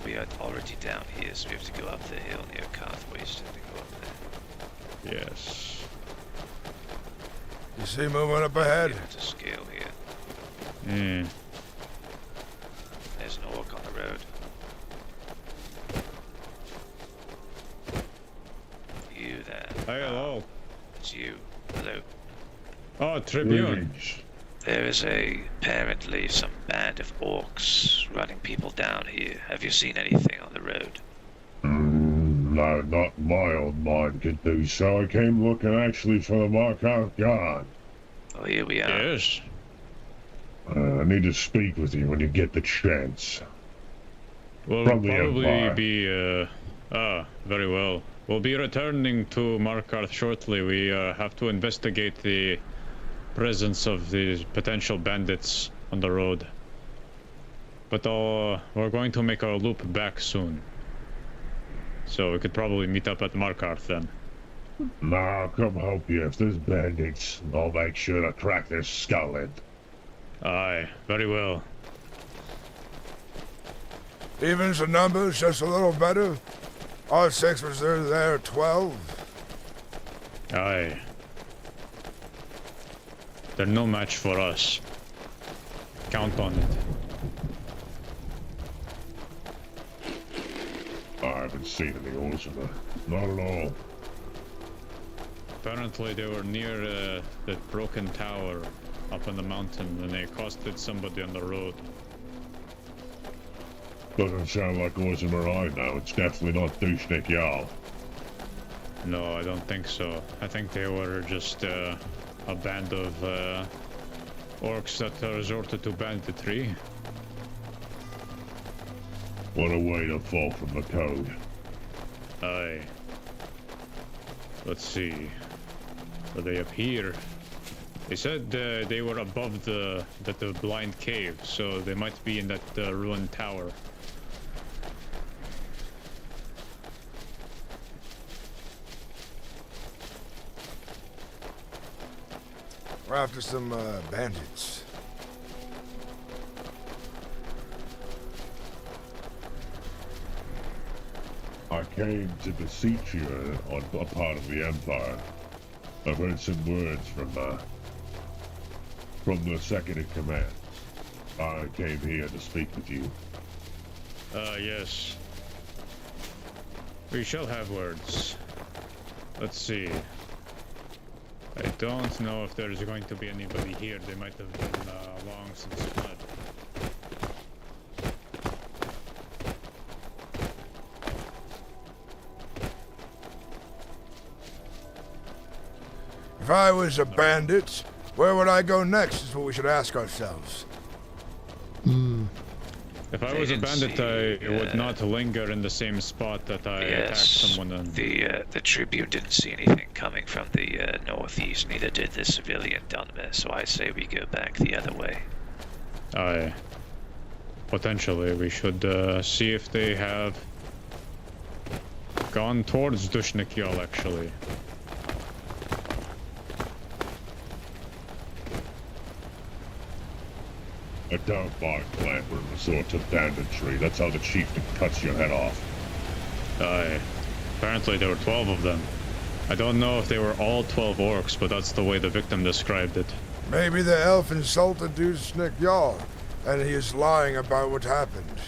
We are already down here, so we have to go up the hill near Carthwaste to go up there. Yes. You see moving up ahead? You have to scale here. Hmm. There's an orc on the road. You there. Hey, hello. It's you. Hello. Oh, Tribune. There is apparently some band of orcs running people down here. Have you seen anything on the road? No, not my old mind could do so. I came looking actually for the Markarth Guard. Oh, here we are. Yes. I need to speak with you when you get the chance. We'll From the probably Empire. be, very well. We'll be returning to Markarth shortly. We have to investigate the presence of these potential bandits on the road. But we're going to make our loop back soon. So we could probably meet up at Markarth then. Nah, I'll come help you if there's bandits. I'll make sure to crack their skull in. Aye, very well. Evens the numbers just a little better. Our 6 was there 12. Aye. They're no match for us. Count on it. I haven't seen any Ursula. Not at all. Apparently they were near that broken tower up on the mountain and they accosted somebody on the road. Doesn't sound like Ursula I know. It's definitely not Douchenick Jarl. No, I don't think so. I think they were just a band of orcs that resorted to banditry. What a way to fall from the code. Aye. Let's see. Are they up here? They said they were above the blind cave, so they might be in that ruined tower. We're after some bandits. I came to beseech you on a part of the Empire. I've heard some words from the second in command. I came here to speak with you. Yes. We shall have words. Let's see. I don't know if there's going to be anybody here. They might have been long since fled. If I was a bandit, where would I go next is what we should ask ourselves. If I was a bandit, I would not linger in the same spot that I attacked someone in. The Tribune didn't see anything coming from the northeast, neither did the civilian Dunmer, so I say we go back the other way. Aye. Potentially, we should see if they have gone towards Dushnikyal, actually. I don't mind clambering the sort of banditry. That's how the chieftain cuts your head off. Aye. Apparently there were 12 of them. I don't know if they were all 12 orcs, but that's the way the victim described it. Maybe the elf insulted Dushnikyal, and he is lying about what happened.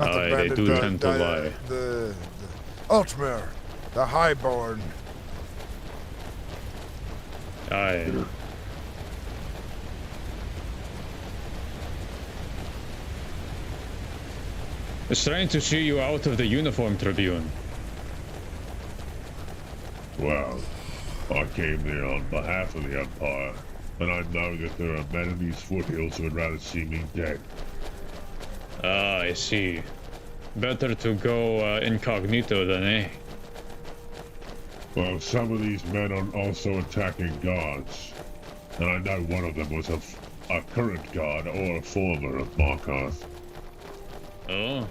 Not Aye, they do tend to lie. The Ultmer, the Highborn. Aye. It's trying to see you out of the uniform, Tribune. Well, I came there on behalf of the Empire, and I know that there are men in these foothills who would rather see me dead. Ah, I see. Better to go incognito then, eh? Well, some of these men are also attacking guards, and I know one of them was a current guard or a former of Markarth. Oh?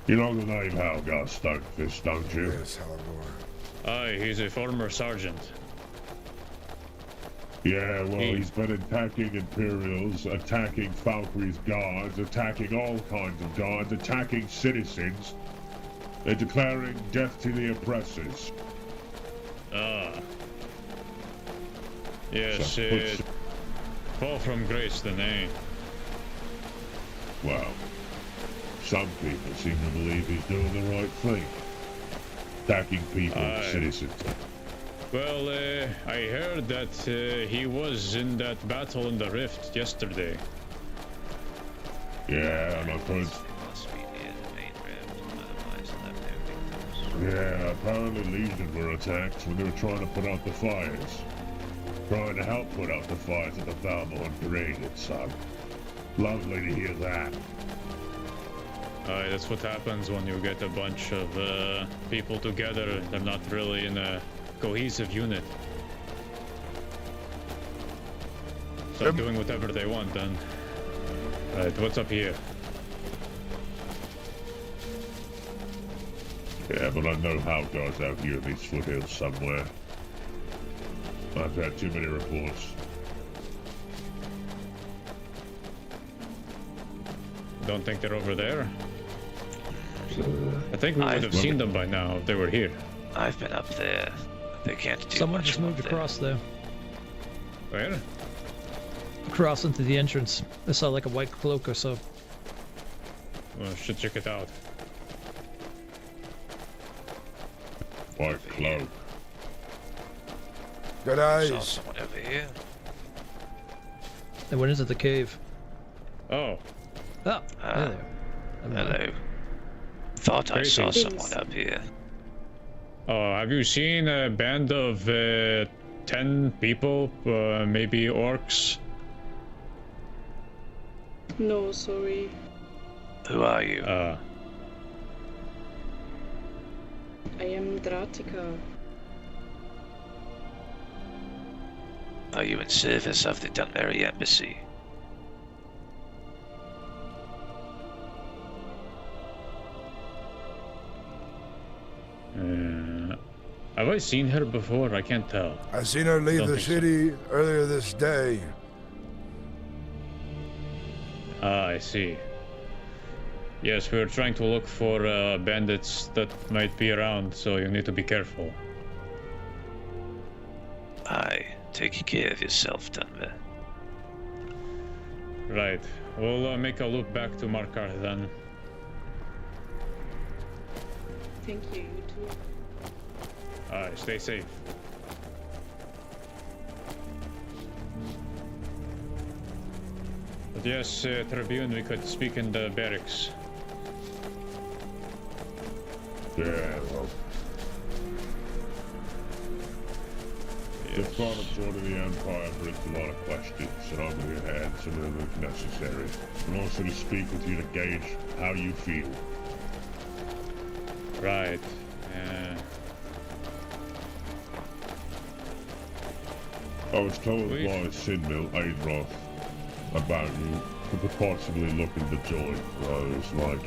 You know the name Halgar Stonefist, don't you? Yes, Halgar. Aye, he's a former sergeant. Yeah, well, he's been attacking Imperials, attacking Valkyrie's guards, attacking all kinds of guards, attacking citizens. They're declaring death to the oppressors. Ah. Yes, So, fall from grace then, eh? Well, some people seem to believe he's doing the right thing. Attacking people, citizens. Well, I heard that he was in that battle in the Rift yesterday. Yeah, and I've heard... Yeah, apparently Legion were attacked when they were trying to put out the fires. Trying to help put out the fires at the Thalmor Grade. It's lovely to hear that. Aye, that's what happens when you get a bunch of people together. They're not really in a cohesive unit. Start doing whatever they want then. Alright, what's up here? Yeah, but I know Halgar's out here in these foothills somewhere. I've had too many reports. Don't think they're over there? I think we would have seen them by now if they were here. I've been up there. They can't do Someone much just moved across there. Where? Across into the entrance. I saw like a white cloak or so. Well, should check it out. White cloak. Good eyes. Saw someone over here. They went into the cave. Oh. Oh, hello. Hello. Thought I saw someone up here. Oh, have you seen a band of 10 people, maybe orcs? No, sorry. Who are you? I am Dratica. Are you in service of the Dunmeri Embassy? Have I seen her before? I can't tell. I seen her leave Don't the think so. city earlier this day. Ah, I see. Yes, we're trying to look for bandits that might be around, so you need to be careful. Aye, take care of yourself, Dunmer. Right. We'll make a loop back to Markar then. Thank you, you too. Alright, stay safe. But yes, Tribune, we could speak in the barracks. Yeah, well. The thought of joining the Empire brings a lot of questions, and I'm going to answer them if necessary. And also to speak with you to gauge how you feel. Right. Yeah. I was told by Sinmil Aidroth about you could possibly looking to join. I was like,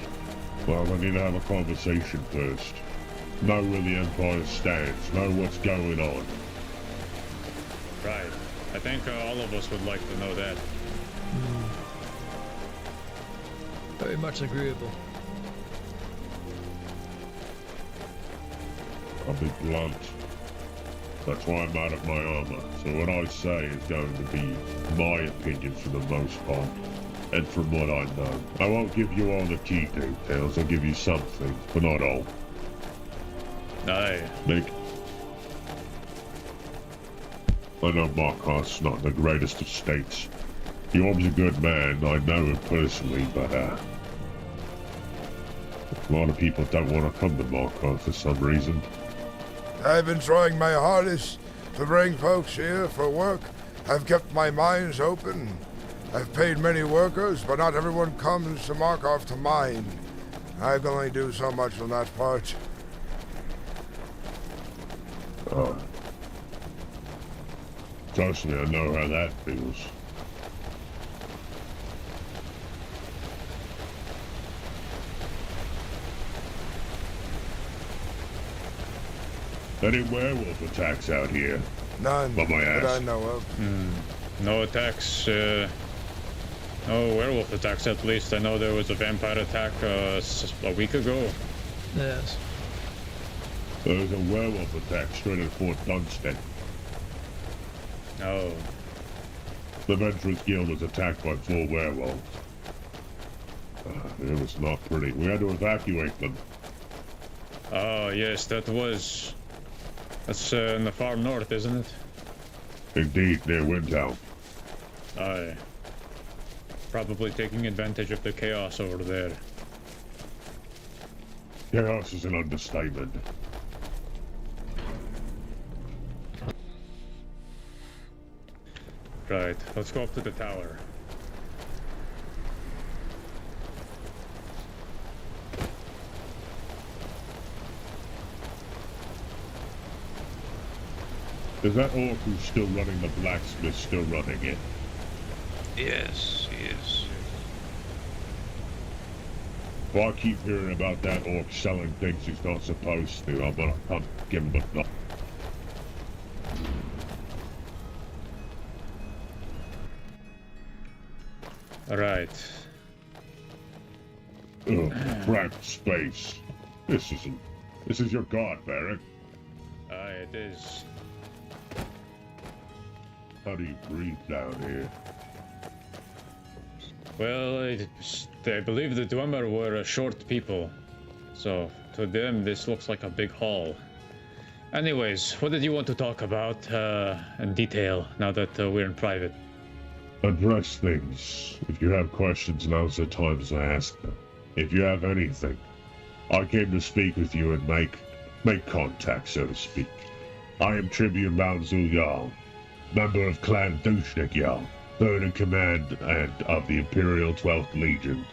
well, I need to have a conversation first. Know where the Empire stands, know what's going on. Right. I think all of us would like to know that. Very much agreeable. I'll be blunt. That's why I'm out of my armor. So what I say is going to be my opinion for the most part. And from what I know. I won't give you all the key details. I'll give you something, but not all. Aye. Nick. I know Markar's not the greatest of states. Gorm's a good man, I know him personally, but a lot of people don't want to come to Markar for some reason. I've been trying my hardest to bring folks here for work. I've kept my mines open. I've paid many workers, but not everyone comes to Markov to mine. I can only do so much on that part. Oh. Trust me, I know how that feels. Any werewolf attacks out here? None But my that ass. I know of. No attacks, no werewolf attacks at least. I know there was a vampire attack a week ago. Yes. There was a werewolf attack straight at Fort Dunstan. Oh. The Venturers Guild was attacked by 4 werewolves. It was not pretty. We had to evacuate them. Oh, yes, that's in the far north, isn't it? Indeed, near Windtown. Aye. Probably taking advantage of the chaos over there. Chaos is an understatement. Right, let's go up to the tower. Is that orc who's still running the blacksmith still running it? Yes, he is. Well, I keep hearing about that orc selling things he's not supposed to. I'm gonna come give him a knock. Right. Ugh, cramped space. This is your god, Barrack. Aye, it is. How do you breathe down here? Well, I believe the Dwemer were short people. So, to them, this looks like a big hall. Anyways, what did you want to talk about in detail now that we're in private? Address things. If you have questions, now's the time to ask them. If you have anything, I came to speak with you and make contact, so to speak. I am Tribune Malzul Jarl, member of Clan Dushnik Jarl, 3rd in command and of the Imperial 12th Legion.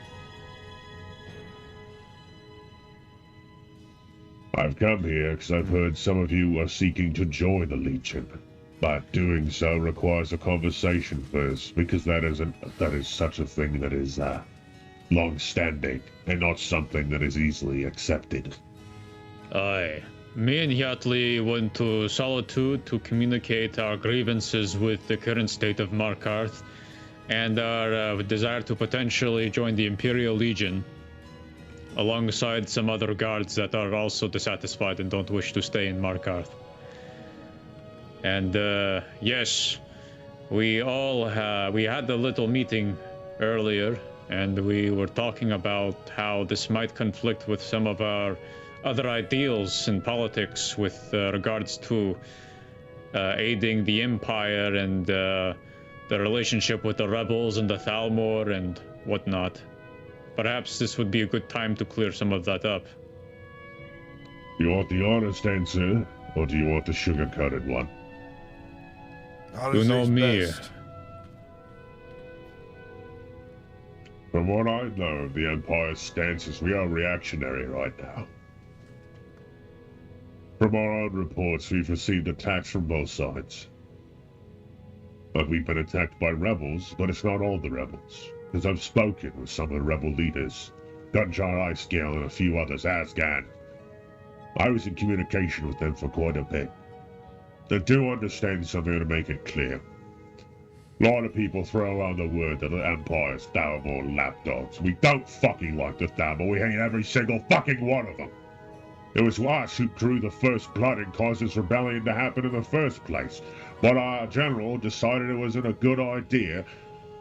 I've come here because I've heard some of you are seeking to join the Legion. But doing so requires a conversation first, because that is such a thing that is long-standing, and not something that is easily accepted. Aye. me and Yatley went to Solitude to communicate our grievances with the current state of Markarth and our desire to potentially join the Imperial Legion alongside some other guards that are also dissatisfied and don't wish to stay in Markarth. And yes, we had a little meeting earlier, and we were talking about how this might conflict with some of our other ideals in politics with regards to aiding the Empire and the relationship with the rebels and the Thalmor and whatnot. Perhaps this would be a good time to clear some of that up. You want the honest answer, or do you want the sugar-coated one? You know me. Best. From what I know of the Empire's stances, we are reactionary right now. From our own reports, we've received attacks from both sides. But we've been attacked by rebels, but it's not all the rebels. Because I've spoken with some of the rebel leaders, Gunjar Icescale and a few others, Asgan. I was in communication with them for quite a bit. They do understand something to make it clear. A lot of people throw around the word that the Empire's Thalmor lapdogs. We don't fucking like the Thalmor, we hate every single fucking one of them. It was us who drew the first blood and caused this rebellion to happen in the first place. But our general decided it wasn't a good idea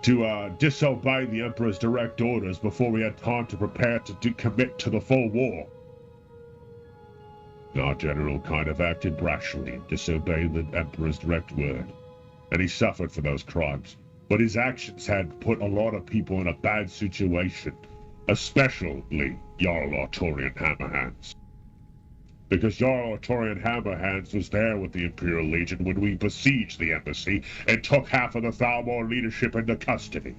to disobey the Emperor's direct orders before we had time to prepare to commit to the full war. Our general kind of acted brashly and disobeyed the Emperor's direct word, and he suffered for those crimes. But his actions had put a lot of people in a bad situation, especially Jarl Artorian Hammerhands. Because Jarl Artorian Hammerhands was there with the Imperial Legion when we besieged the embassy and took half of the Thalmor leadership into custody.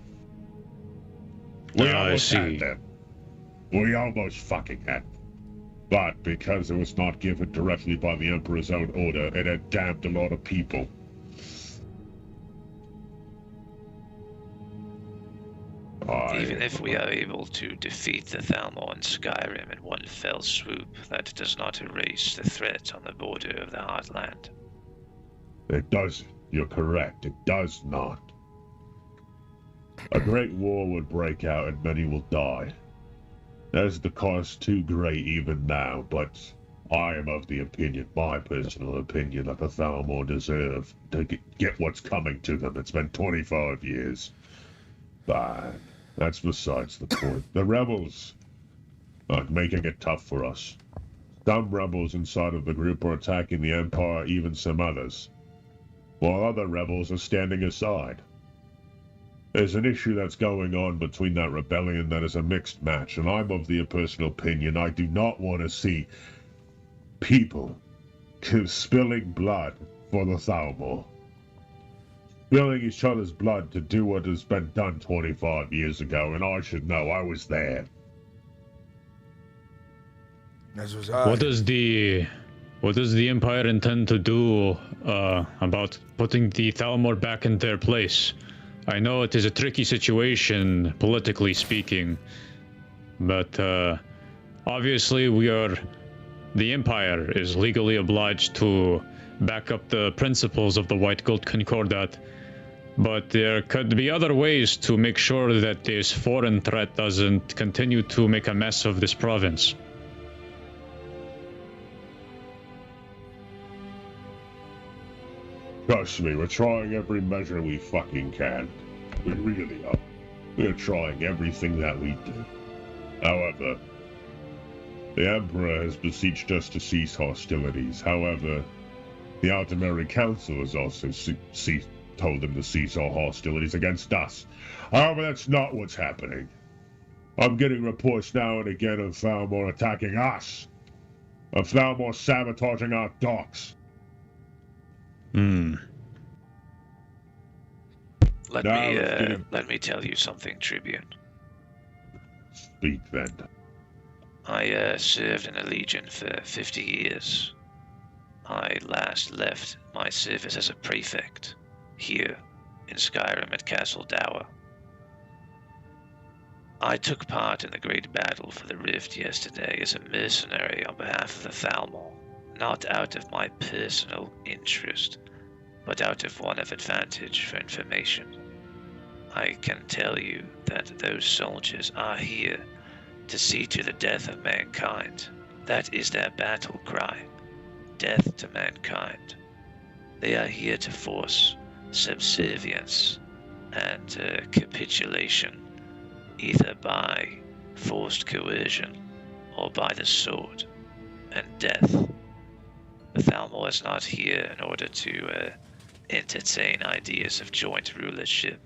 We almost had them. We almost fucking had them. But because it was not given directly by the Emperor's own order, it had damned a lot of people. Even if we are able to defeat the Thalmor and Skyrim in one fell swoop, that does not erase the threat on the border of the Heartland. It doesn't. You're correct. It does not. A great war would break out and many will die. There's the cost too great even now, but I am of the opinion, my personal opinion, that the Thalmor deserve to get what's coming to them. It's been 25 years. But that's besides the point. The rebels are making it tough for us. Some rebels inside of the group are attacking the Empire, even some others, while other rebels are standing aside. There's an issue that's going on between that rebellion that is a mixed match, and I'm of the personal opinion I do not want to see people spilling blood for the Thalmor. Spilling each other's blood to do what has been done 25 years ago, and I should know, I was there. As was I. What does the Empire intend to do about putting the Thalmor back in their place? I know it is a tricky situation, politically speaking, but obviously the Empire is legally obliged to back up the principles of the White Gold Concordat, but there could be other ways to make sure that this foreign threat doesn't continue to make a mess of this province. Trust me, we're trying every measure we fucking can. We really are. We're trying everything that we do. However, the Emperor has beseeched us to cease hostilities. However, the Ultimary Council has also told them to cease all hostilities against us. However, that's not what's happening. I'm getting reports now and again of Thalmor attacking us. Of Thalmor sabotaging our docks. Let me tell you something, Tribune. Speak then. I served in the Legion for 50 years. I last left my service as a prefect here in Skyrim at Castle Dower. I took part in the great battle for the Rift yesterday as a mercenary on behalf of the Thalmor. not out of my personal interest, but out of one of advantage for information. I can tell you that those soldiers are here to see to the death of mankind. That is their battle cry. Death to mankind. They are here to force subservience and capitulation, either by forced coercion or by the sword and death. The Thalmor is not here in order to entertain ideas of joint rulership.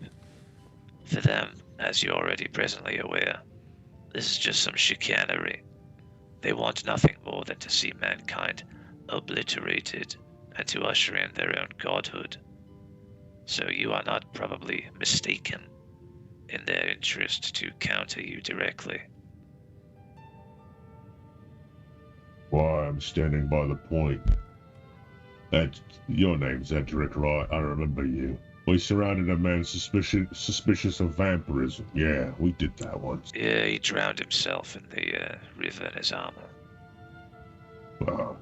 For them, as you're already presently aware, this is just some chicanery. They want nothing more than to see mankind obliterated and to usher in their own godhood. So you are not probably mistaken in their interest to counter you directly. Why, I'm standing by the point. Your name's Edric, right? I remember you. We surrounded a man suspicious of vampirism. Yeah, we did that once. Yeah, he drowned himself in the river in his armor. Well,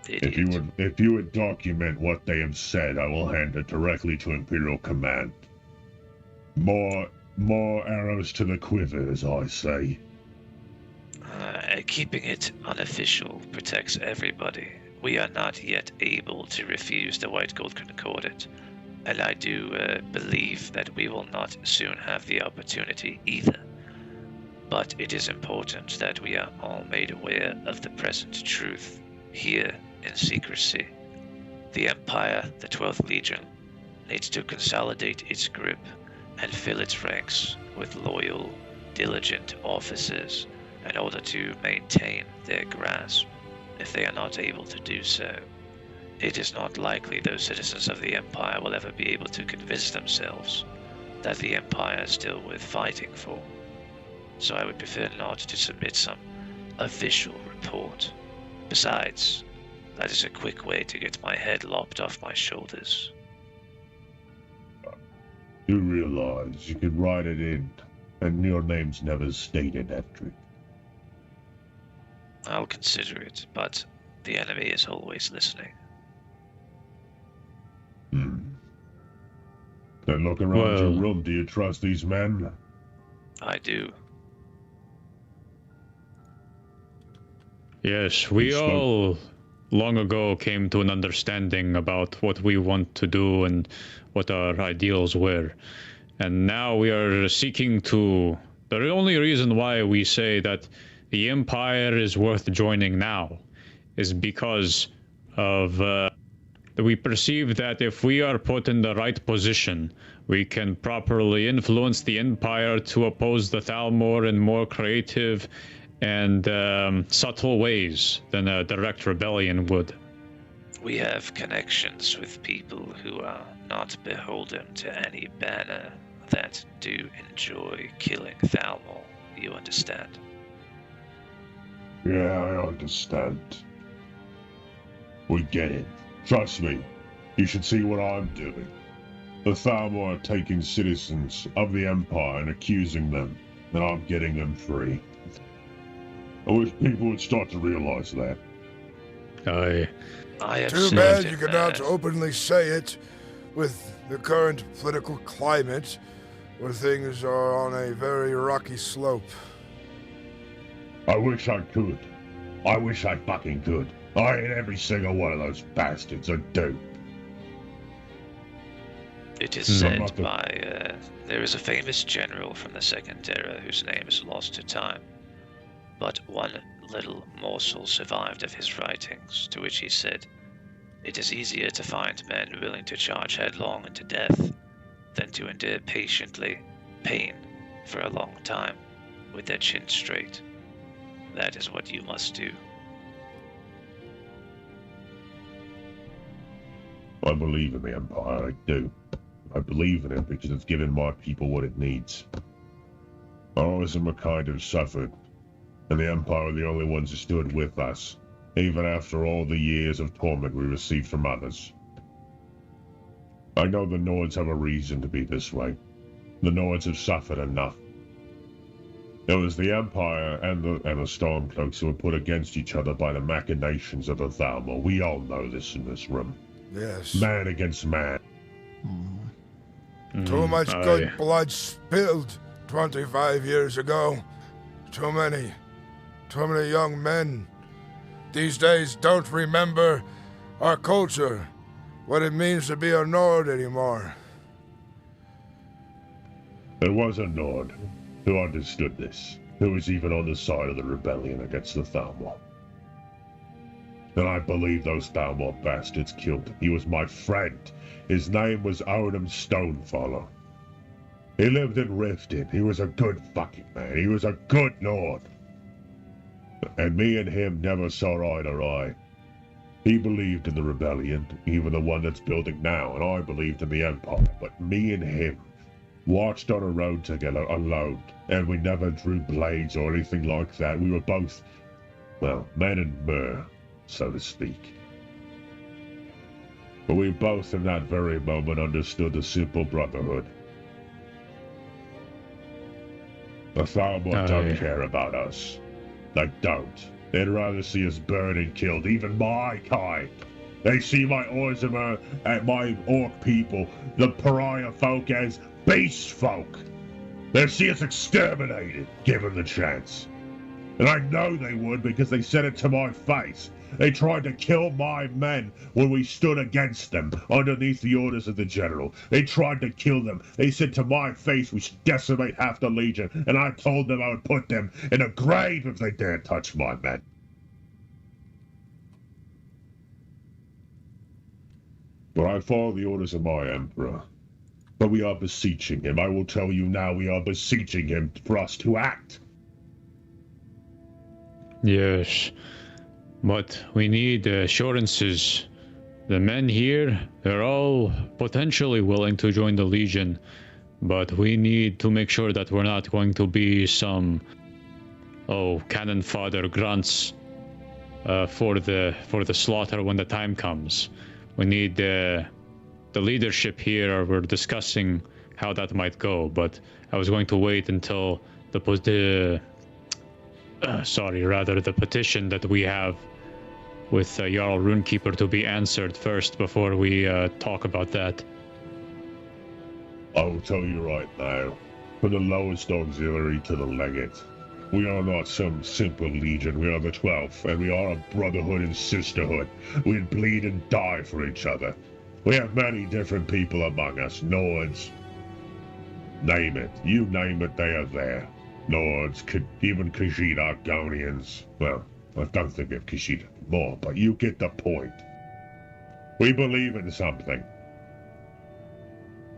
if you would document what they have said, I will hand it directly to Imperial Command. More arrows to the quiver, as I say. Keeping it unofficial protects everybody. We are not yet able to refuse the White Gold Concordat, and I do believe that we will not soon have the opportunity either. But it is important that we are all made aware of the present truth, here in secrecy. The Empire, the 12th Legion, needs to consolidate its grip and fill its ranks with loyal, diligent officers in order to maintain their grasp. If they are not able to do so, it is not likely those citizens of the Empire will ever be able to convince themselves that the Empire is still worth fighting for. So I would prefer not to submit some official report. Besides, that is a quick way to get my head lopped off my shoulders. You realize you could write it in, and your name's never stated, Edric. I'll consider it, but the enemy is always listening. Then look around your room. Do you trust these men? I do. Yes, we all long ago came to an understanding about what we want to do and what our ideals were. And now we are seeking to... The only reason why we say that the Empire is worth joining now is because of... we perceive that if we are put in the right position, we can properly influence the Empire to oppose the Thalmor in more creative and subtle ways than a direct rebellion would. We have connections with people who are not beholden to any banner that do enjoy killing Thalmor. You understand? Yeah, I understand. We get it. Trust me, you should see what I'm doing. The Thalmor are taking citizens of the Empire and accusing them, and I'm getting them free. I wish people would start to realize that. I have Too bad you cannot openly say it with the current political climate, where things are on a very rocky slope. I wish I could. I wish I fucking could. I hate every single one of those bastards, I do. It is said by, there is a famous general from the Second Era whose name is lost to time. But one little morsel survived of his writings, to which he said, "It is easier to find men willing to charge headlong into death than to endure patiently pain for a long time with their chin straight. That is what you must do." I believe in the Empire, I do. I believe in it because it's given my people what it needs. I always am a kind who suffered, and the Empire are the only ones who stood with us, even after all the years of torment we received from others. I know the Nords have a reason to be this way. The Nords have suffered enough. It was the Empire and the Stormcloaks who were put against each other by the machinations of the Thalmor. We all know this in this room. Yes. Man against man. Too much good blood spilled 25 years ago. Too many young men these days don't remember our culture, what it means to be a Nord anymore. There was a Nord who understood this, who was even on the side of the rebellion against the Thalmor. And I believe those Thalmor bastards killed him. He was my friend. His name was Odin Stonefollow. He lived in Riften. He was a good fucking man. He was a good Nord. And me and him never saw eye to eye. He believed in the rebellion, even the one that's building now, and I believed in the Empire. But me and him watched on a road together alone, and we never drew blades or anything like that. We were both, well, men and mer, so to speak. But we both in that very moment understood the simple brotherhood. The Thalmor don't care about us. They don't. They'd rather see us burned and killed, even my kind. They see my Orzamer and my Orc people, the pariah folk, as beast folk. They see us exterminated, given the chance. And I know they would because they said it to my face. They tried to kill my men when we stood against them, underneath the orders of the general. They tried to kill them. They said to my face we should decimate half the Legion, and I told them I would put them in a grave if they dared touch my men. But I follow the orders of my Emperor. But we are beseeching him. I will tell you now, we are beseeching him for us to act. Yes. But we need assurances. The men here, they're all potentially willing to join the Legion, but we need to make sure that we're not going to be some, cannon fodder grunts for the slaughter when the time comes. We need the leadership here. We're discussing how that might go, but I was going to wait until the petition that we have with Jarl Runekeeper to be answered first before we talk about that. I will tell you right now, from the lowest auxiliary to the legate, we are not some simple legion. We are the 12th, and we are a brotherhood and sisterhood. We bleed and die for each other. We have many different people among us. Nords, name it. You name it, they are there. Nords, even Khajiit Argonians. Well, I don't think of Khajiit more, but you get the point. We believe in something.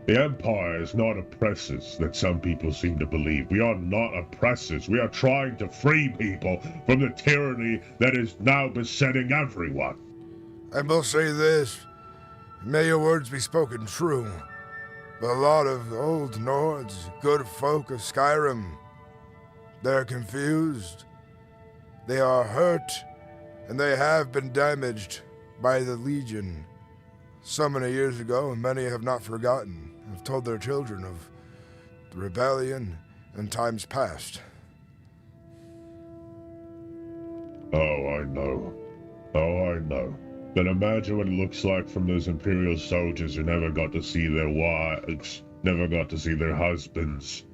The Empire is not oppressors that some people seem to believe. We are not oppressors. We are trying to free people from the tyranny that is now besetting everyone. I will say this. May your words be spoken true. But a lot of old Nords, good folk of Skyrim, they're confused. They are hurt, and they have been damaged by the Legion so many years ago, and many have not forgotten. Have told their children of the rebellion and times past. Oh, I know. Then imagine what it looks like from those Imperial soldiers who never got to see their wives, never got to see their husbands.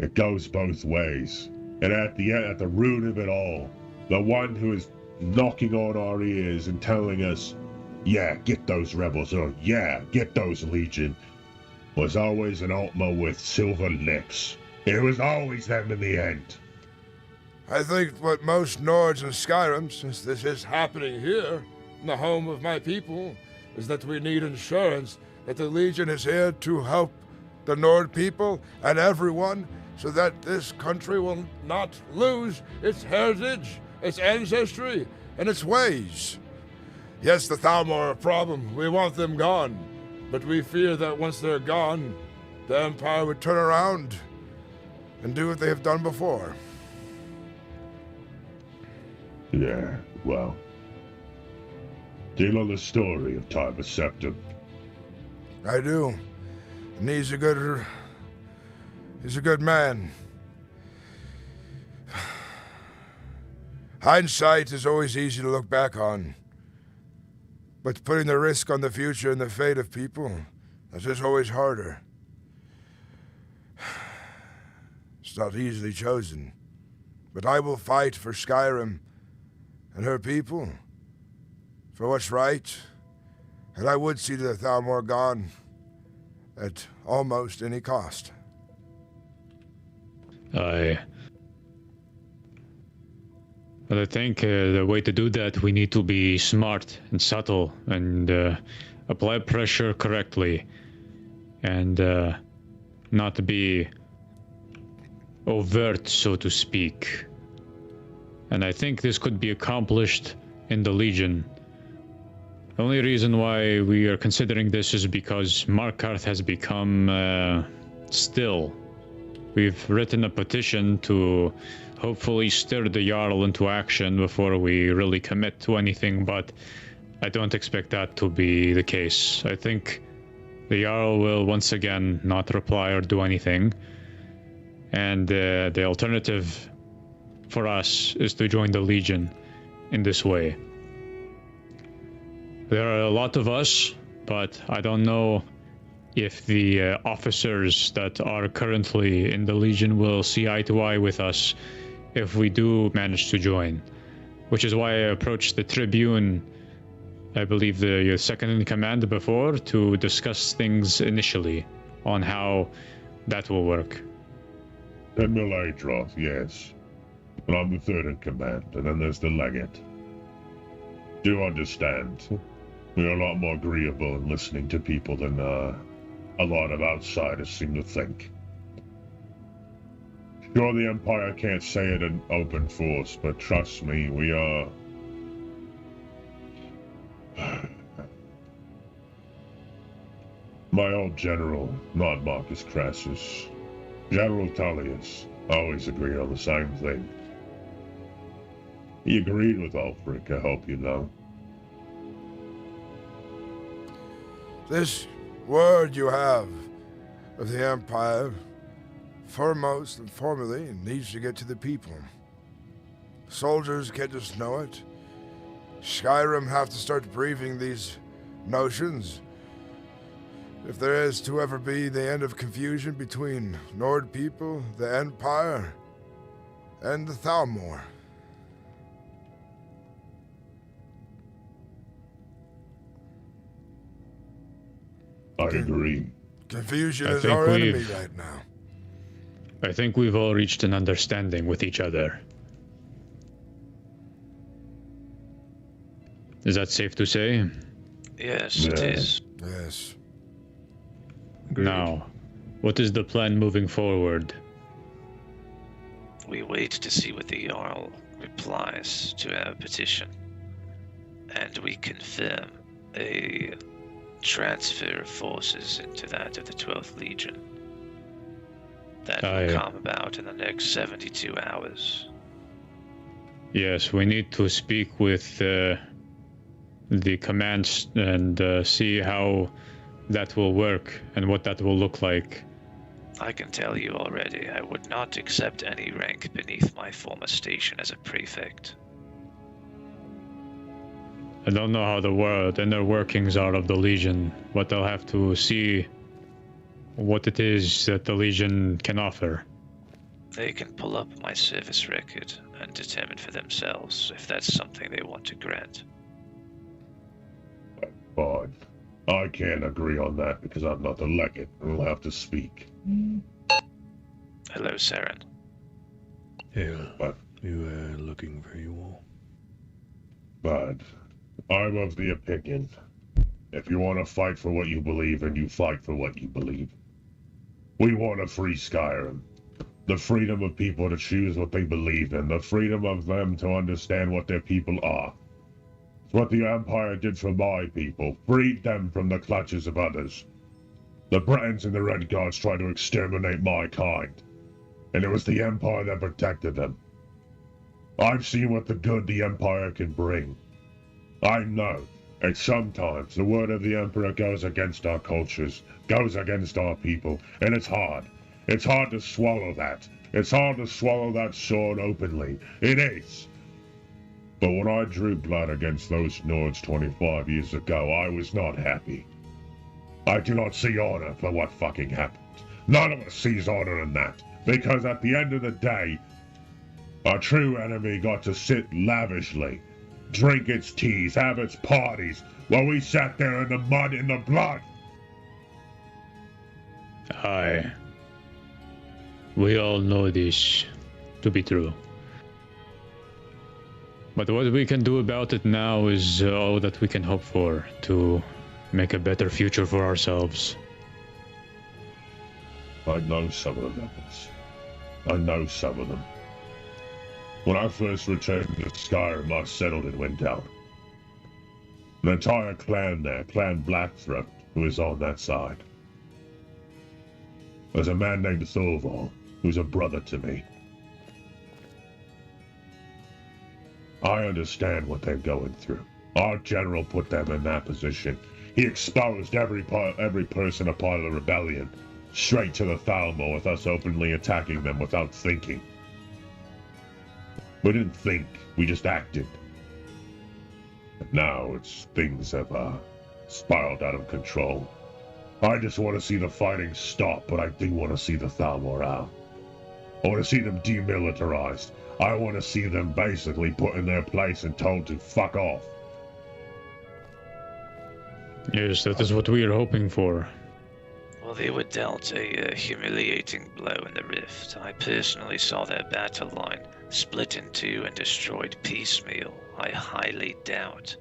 It goes both ways. And at the root of it all, the one who is knocking on our ears and telling us, yeah, get those rebels, or yeah, get those Legion, was always an Altma with silver lips. It was always them in the end. I think what most Nords in Skyrim, since this is happening here, in the home of my people, is that we need insurance that the Legion is here to help the Nord people and everyone, so that this country will not lose its heritage, its ancestry, and its ways. Yes, the Thalmor are a problem. We want them gone. But we fear that once they're gone, the Empire would turn around and do what they have done before. Yeah, well. Do you know the story of Tiber Septim? I do. And he's a good man. Hindsight is always easy to look back on. But putting the risk on the future and the fate of people, that is always harder. It's not easily chosen. But I will fight for Skyrim and her people, for what's right, and I would see the Thalmor gone at almost any cost. But I think the way to do that, we need to be smart and subtle and apply pressure correctly and not be overt, so to speak. And I think this could be accomplished in the Legion. The only reason why we are considering this is because Markarth has become still. We've written a petition to hopefully stir the Jarl into action before we really commit to anything, but I don't expect that to be the case. I think the Jarl will once again not reply or do anything, and the alternative for us is to join the Legion in this way. There are a lot of us, but I don't know if the officers that are currently in the Legion will see eye to eye with us if we do manage to join. Which is why I approached the Tribune, I believe the second in command before, to discuss things initially on how that will work. Admiral Atroth, yes. And I'm the third in command, and then there's the Legate. Do understand, we're a lot more agreeable in listening to people than a lot of outsiders seem to think. Sure, the Empire can't say it in open force, but trust me, we are... My old general, not Marcus Crassus, General Tullius, always agreed on the same thing. He agreed with Ulfric, I hope you know. This word you have of the Empire, foremost and formally, needs to get to the people. Soldiers can't just know it. Skyrim have to start breathing these notions. If there is to ever be the end of confusion between Nord people, the Empire, and the Thalmor. I agree. Confusion is our enemy right now. I think we've all reached an understanding with each other. Is that safe to say? Yes, it is. Yes. Now, what is the plan moving forward? We wait to see what the Jarl replies to our petition, and we confirm a transfer of forces into that of the 12th Legion. That will come about in the next 72 hours. Yes, we need to speak with the commands and see how that will work and what that will look like. I can tell you already, I would not accept any rank beneath my former station as a prefect. I don't know how the inner workings are of the Legion, but I'll have to see what it is that the Legion can offer. They can pull up my service record and determine for themselves if that's something they want to grant. Fine. I can't agree on that because I'm not the Legate and will have to speak. Hello, Saren. Yeah, you were looking for you all. But I'm of the opinion, if you want to fight for what you believe in, you fight for what you believe. We want to free Skyrim. The freedom of people to choose what they believe in. The freedom of them to understand what their people are. It's what the Empire did for my people. Freed them from the clutches of others. The Bretons and the Red Guards tried to exterminate my kind. And it was the Empire that protected them. I've seen what the good the Empire can bring. I know that sometimes the word of the Emperor goes against our cultures, goes against our people, and it's hard. It's hard to swallow that. It's hard to swallow that sword openly. It is. But when I drew blood against those Nords 25 years ago, I was not happy. I do not see honor for what fucking happened. None of us sees honor in that, because at the end of the day, our true enemy got to sit lavishly, drink its teas, have its parties, while we sat there in the mud and the blood. Aye. We all know this to be true. But what we can do about it now is all that we can hope for to make a better future for ourselves. I know some of the rebels. I know some of them. When I first returned to Skyrim, I settled in Windtown. An entire clan there, Clan Blackthroat, who is on that side. There's a man named Thorval, who's a brother to me. I understand what they're going through. Our general put them in that position. He exposed every person a part of the rebellion, straight to the Thalmor, with us openly attacking them without thinking. We didn't think, we just acted. And now things have spiraled out of control. I just want to see the fighting stop, but I do want to see the Thalmor out. I want to see them demilitarized. I want to see them basically put in their place and told to fuck off. Yes, that is what we are hoping for. Well, they were dealt a humiliating blow in the Rift. I personally saw their battle line split in two and destroyed piecemeal. I highly doubt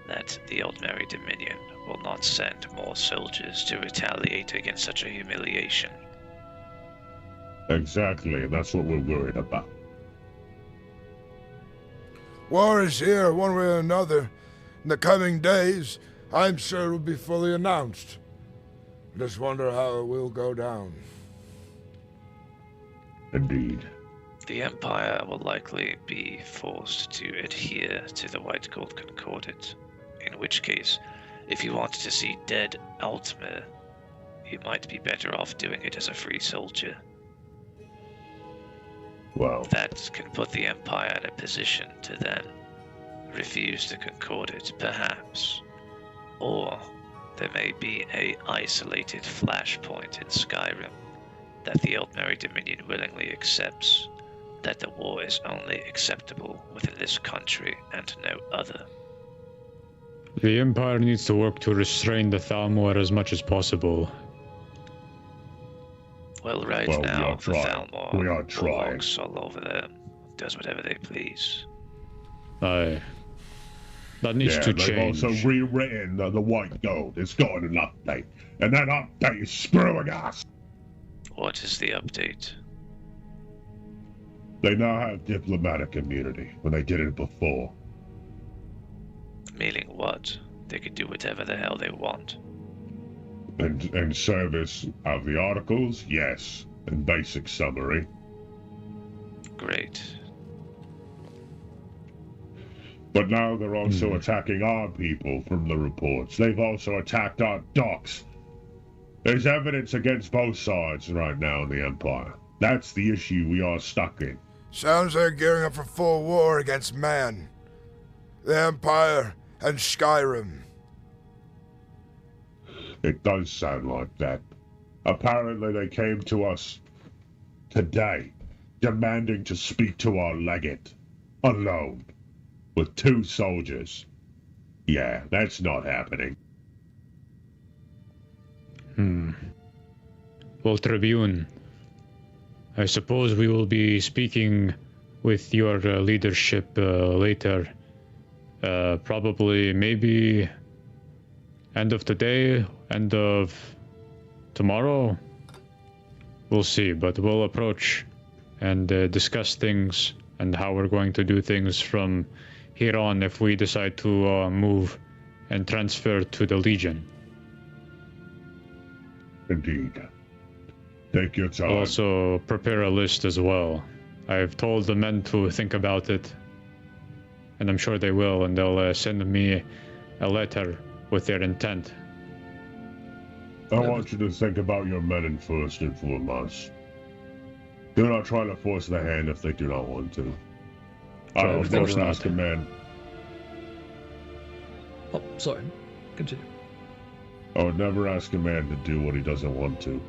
that the Aldmeri Dominion will not send more soldiers to retaliate against such a humiliation. Exactly, and that's what we're worried about. War is here, one way or another. In the coming days, I'm sure it will be fully announced. Just wonder how it will go down. Indeed. The Empire will likely be forced to adhere to the White Gold Concordat, in which case, if you want to see dead Altmer, you might be better off doing it as a free soldier. Well, that can put the Empire in a position to then refuse the Concordat, perhaps. Or there may be a isolated flashpoint in Skyrim that the Aldmeri Dominion willingly accepts, that the war is only acceptable within this country and no other. The Empire needs to work to restrain the Thalmor as much as possible. Well, now, the Thalmor walks all over them, does whatever they please. Aye. That needs to change. They've also rewritten the White Gold. It's gotten an update. And that update is screwing us! What is the update? They now have diplomatic immunity, when they didn't before. Meaning what? They can do whatever the hell they want. In service of the articles, yes. In basic summary. Great. But now they're also attacking our people from the reports. They've also attacked our docks. There's evidence against both sides right now in the Empire. That's the issue we are stuck in. Sounds like gearing up for full war against man. The Empire and Skyrim. It does sound like that. Apparently they came to us today, demanding to speak to our legate, alone, with 2 soldiers. Yeah, that's not happening. Well, Tribune, I suppose we will be speaking with your leadership later. Probably, maybe end of today, end of tomorrow. We'll see, but we'll approach and discuss things and how we're going to do things from here on if we decide to move and transfer to the Legion. Indeed. Take your time. I'll also prepare a list as well. I've told the men to think about it, and I'm sure they will, and they'll send me a letter with their intent. I want you to think about your men first and foremost. Do not try to force their hand if they do not want to. I will never ask a man Oh, sorry. Continue. I would never ask a man to do what he doesn't want to.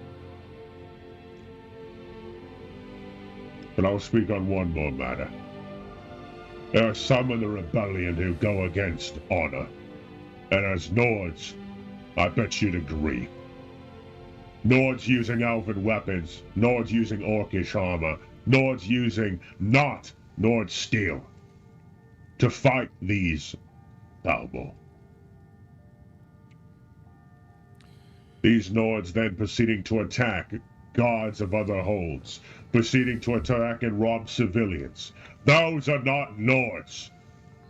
But I'll speak on one more matter. There are some in the rebellion who go against honor. And as Nords, I bet you'd agree. Nords using elven weapons, Nords using orcish armor, Nords using not Nord steel to fight these Thalmor. These Nords then proceeding to attack guards of other holds, proceeding to attack and rob civilians. Those are not Nords.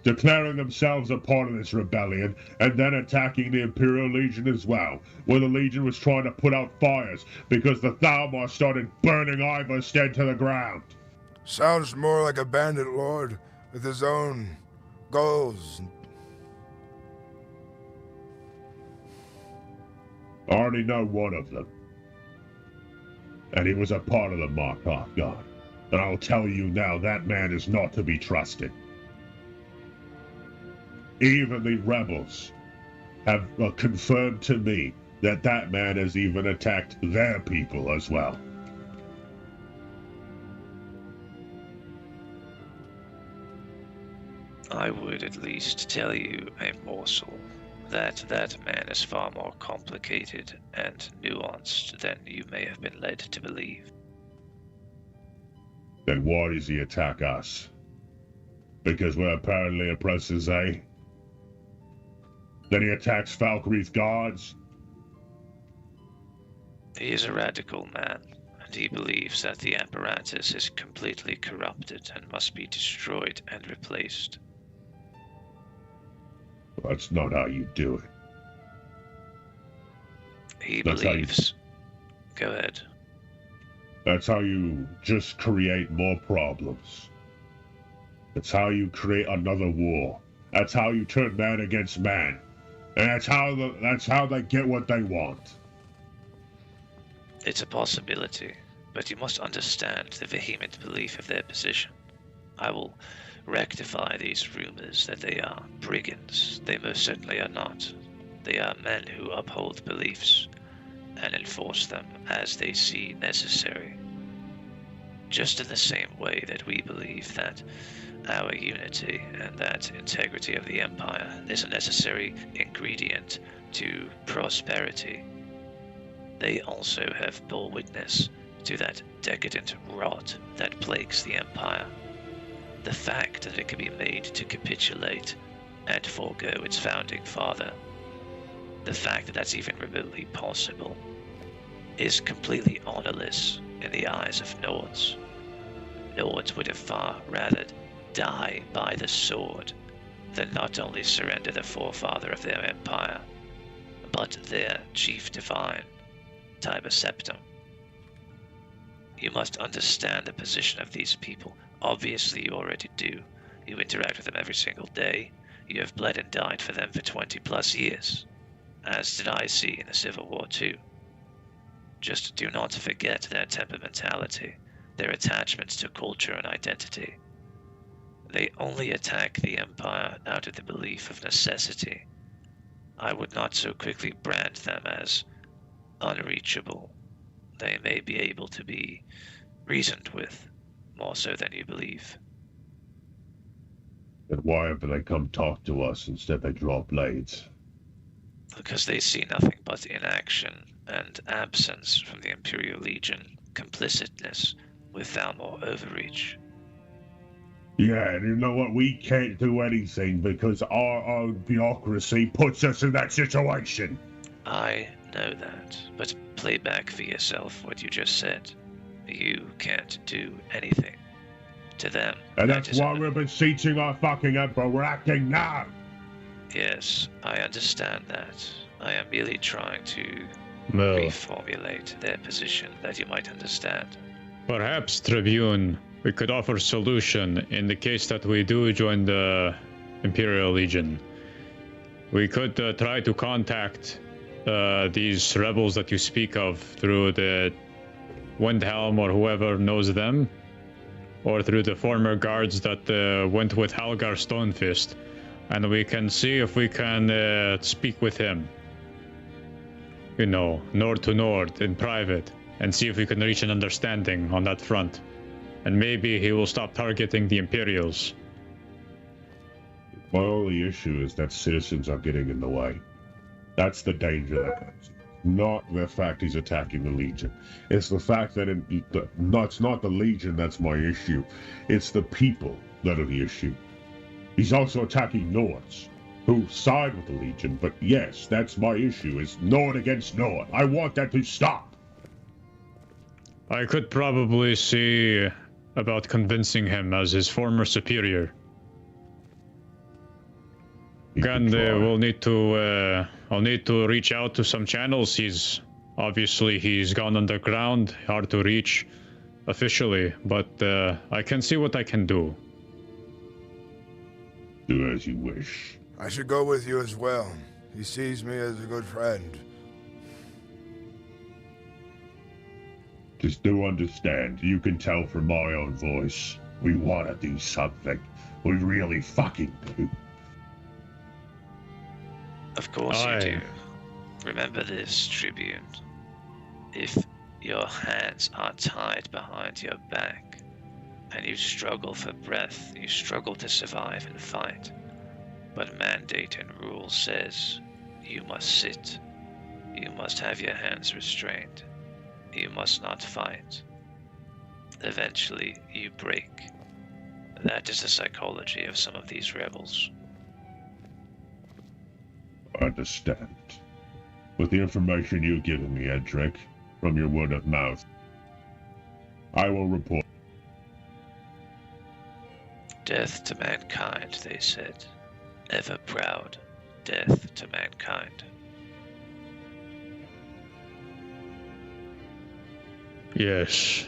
Declaring themselves a part of this rebellion, and then attacking the Imperial Legion as well, where the Legion was trying to put out fires because the Thalmor started burning Ivarstead to the ground. Sounds more like a bandit lord with his own goals. I already know one of them. And he was a part of the Markov Guard. And I'll tell you now, that man is not to be trusted. Even the rebels have confirmed to me that that man has even attacked their people as well. I would at least tell you a morsel that that man is far more complicated and nuanced than you may have been led to believe. Then why does he attack us? Because we're apparently oppressors, eh? Then he attacks Valkyrie's guards? He is a radical man, and he believes that the apparatus is completely corrupted and must be destroyed and replaced. That's not how you do it. He believes... Go ahead. That's how you just create more problems. That's how you create another war. That's how you turn man against man. And that's how they get what they want. It's a possibility, but you must understand the vehement belief of their position. I will rectify these rumors that they are brigands. They most certainly are not. They are men who uphold beliefs and enforce them as they see necessary. Just in the same way that we believe that our unity and that integrity of the Empire is a necessary ingredient to prosperity, they also have bore witness to that decadent rot that plagues the Empire. The fact that it can be made to capitulate and forego its founding father, the fact that that's even remotely possible, is completely honorless in the eyes of Nords. Nords would have far rather die by the sword than not only surrender the forefather of their empire, but their chief divine, Tiber Septim. You must understand the position of these people. Obviously you already do. You interact with them every single day. You have bled and died for them for 20 plus years, as did I see in the Civil War too. Just do not forget their temperamentality, their attachments to culture and identity. They only attack the Empire out of the belief of necessity. I would not so quickly brand them as unreachable. They may be able to be reasoned with, more so than you believe. Then why have they come talk to us instead they draw blades? Because they see nothing but inaction and absence from the Imperial Legion, complicitness with Thalmor overreach. Yeah, and you know what? We can't do anything because our own bureaucracy puts us in that situation. I know that, but play back for yourself what you just said. You can't do anything. To them, and that's why we're beseeching our fucking emperor. We're acting now. Yes, I understand that. I am merely trying to reformulate their position that you might understand. Perhaps, Tribune, we could offer solution in the case that we do join the Imperial Legion. We could try to contact these rebels that you speak of through the Windhelm or whoever knows them, or through the former guards that went with Halgar Stonefist. and we can see if we can speak with him. You know, Nord to Nord in private, and see if we can reach an understanding on that front. And maybe he will stop targeting the Imperials. My only issue is that citizens are getting in the way. That's the danger that comes. Not the fact he's attacking the Legion. It's the fact that it's not the Legion that's my issue. It's the people that are the issue. He's also attacking Nords, who side with the Legion, but yes, that's my issue, is Nord against Nord. I want that to stop! I could probably see about convincing him as his former superior. And I'll need to reach out to some channels. He's gone underground, hard to reach officially, but I can see what I can do. Do as you wish. I should go with you as well. He sees me as a good friend. Just do understand, you can tell from my own voice. We want to do something. We really fucking do. Of course you do. Remember this, Tribune. If your hands are tied behind your back, and you struggle for breath, you struggle to survive and fight, but mandate and rule says you must sit, you must have your hands restrained, you must not fight. Eventually, you break. That is the psychology of some of these rebels. Understand. With the information you've given me, Edric, from your word of mouth, I will report. Death to mankind, they said. Ever proud. Death to mankind. Yes.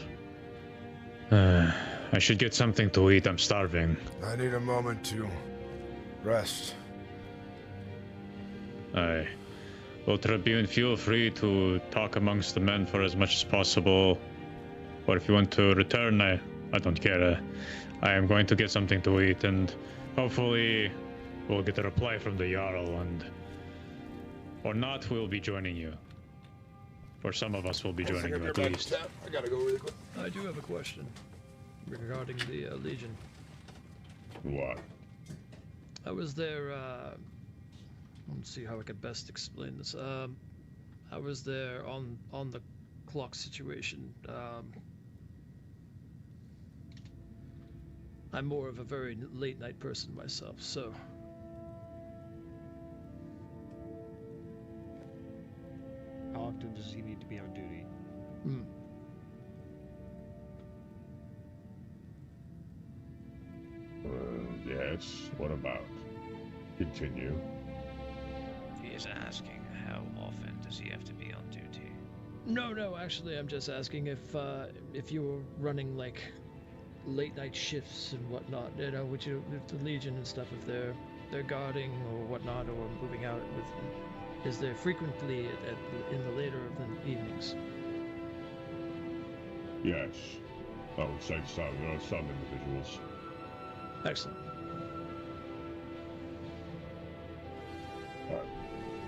I should get something to eat. I'm starving. I need a moment to rest. Aye. Well, Tribune, feel free to talk amongst the men for as much as possible. Or if you want to return, I don't care. I am going to get something to eat, and hopefully we'll get a reply from the Jarl, and or not, we'll be joining you. Or some of us will be joining you at least. I gotta go really quick. I do have a question regarding the Legion. What? I was there, let's see how I could best explain this. I was there on the clock situation. I'm more of a very late night person myself, so. How often does he need to be on duty? Yes, what about? Continue. He is asking how often does he have to be on duty? No, actually, I'm just asking if you were running like late night shifts and whatnot, you know, with the Legion and stuff, if they're guarding or whatnot, or moving out with, is there frequently in the later of the evenings? Yes, I would say so. There are some individuals. Excellent.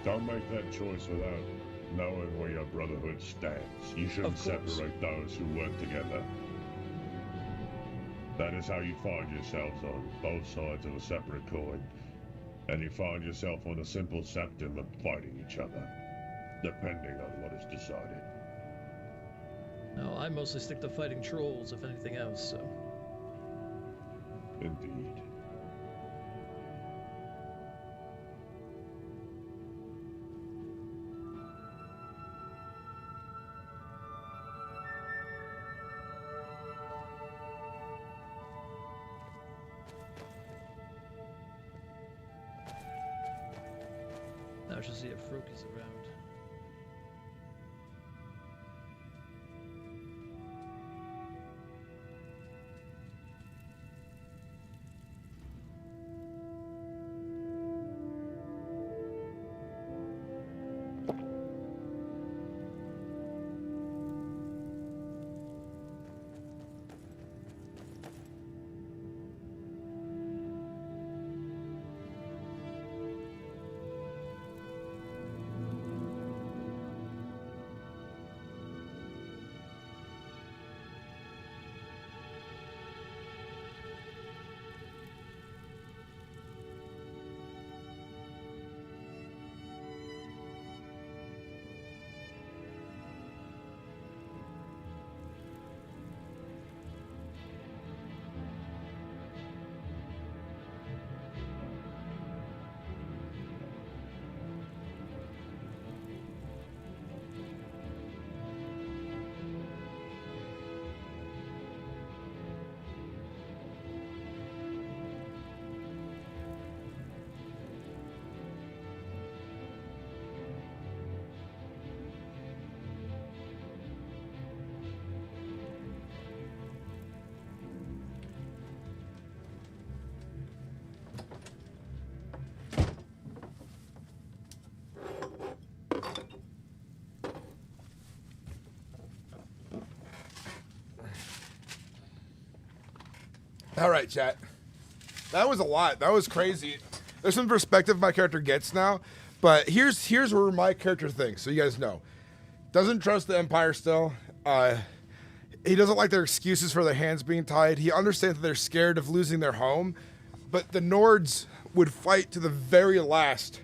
Don't make that choice without knowing where your brotherhood stands. You shouldn't separate those who work together. That is how you find yourselves on both sides of a separate coin. And you find yourself on a simple septum of fighting each other, depending on what is decided. No, I mostly stick to fighting trolls, if anything else, so. Indeed. I should see if Froki's around. All right, chat. That was a lot. That was crazy. There's some perspective my character gets now, but here's where my character thinks, so you guys know. Doesn't trust the Empire still. He doesn't like their excuses for their hands being tied. He understands that they're scared of losing their home, but the Nords would fight to the very last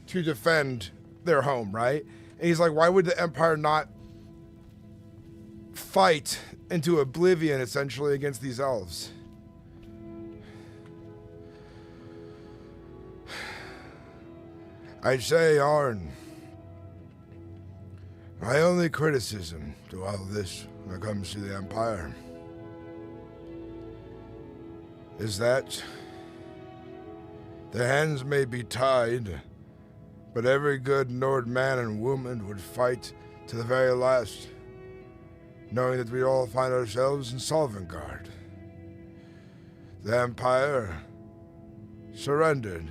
to defend their home, right? And he's like, why would the Empire not fight into oblivion, essentially, against these elves? I'd say, Arn, my only criticism to all of this when it comes to the Empire is that the hands may be tied, but every good Nord man and woman would fight to the very last, knowing that we all find ourselves in Sovngarde. The Empire surrendered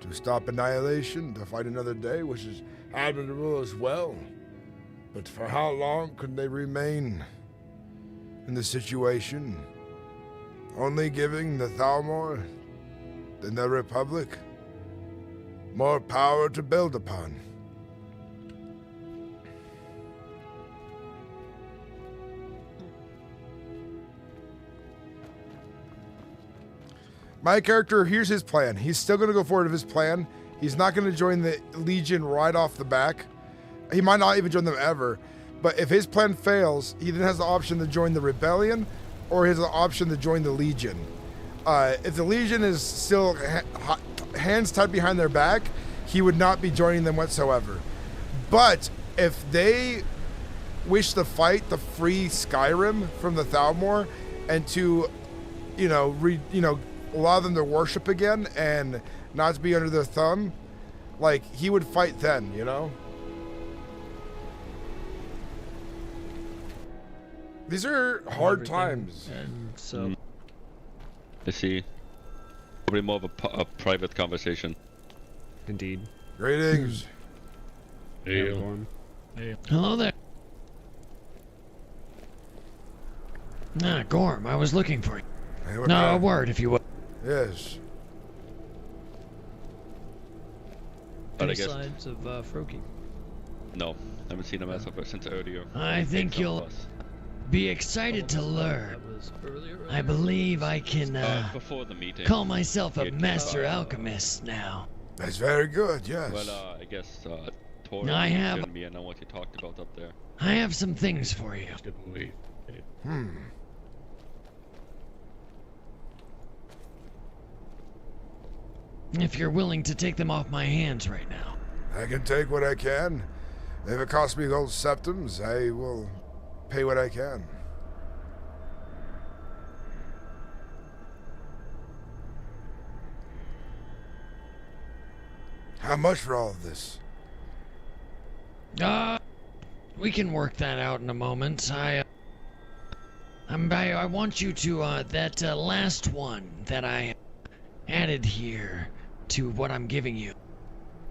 to stop annihilation, to fight another day, which is admirable as well. But for how long could they remain in this situation? Only giving the Thalmor and the Republic more power to build upon. My character, here's his plan. He's still going to go forward with his plan. He's not going to join the Legion right off the back. He might not even join them ever. But if his plan fails, he then has the option to join the Rebellion, or he has the option to join the Legion. If the Legion is still hands tied behind their back, he would not be joining them whatsoever. But if they wish to fight to free Skyrim from the Thalmor and to, allow them to worship again and not to be under their thumb, like, he would fight then, These are hard times. And so... I see. Probably more of a private conversation. Indeed. Greetings. Hey, Gorm. Hey. Hello there. Gorm, I was looking for you. Hey, a word, if you would. Yes. But Any signs of Froki? No, haven't seen him since earlier. I think you'll be excited to learn. I believe I can before the meeting, call myself a master alchemist now. That's very good, yes. Well, I guess Tor I have. and me. I know what you talked about up there. I have some things for you. If you're willing to take them off my hands right now. I can take what I can. If it costs me gold septums, I will pay what I can. How much for all of this? We can work that out in a moment. I want you to, that last one that I added here to what I'm giving you.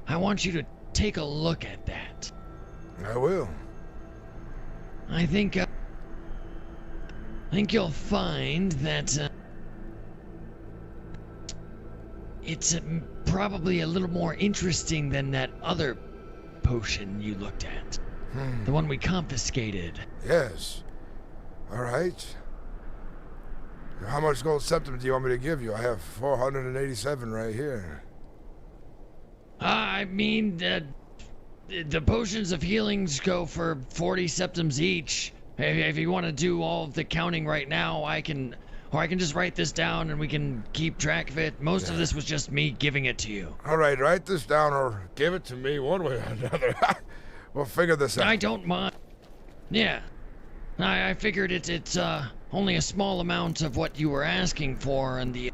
I want you to take a look at that. I will. I think you'll find that it's probably a little more interesting than that other potion you looked at. The one we confiscated. Yes. All right. How much gold septum do you want me to give you? I have 487 right here. I mean, the potions of healings go for 40 septums each. If you want to do all of the counting right now, I can just write this down and we can keep track of it. Most of this was just me giving it to you. All right, write this down or give it to me one way or another. We'll figure this out. I don't mind. Yeah. I figured it's only a small amount of what you were asking for and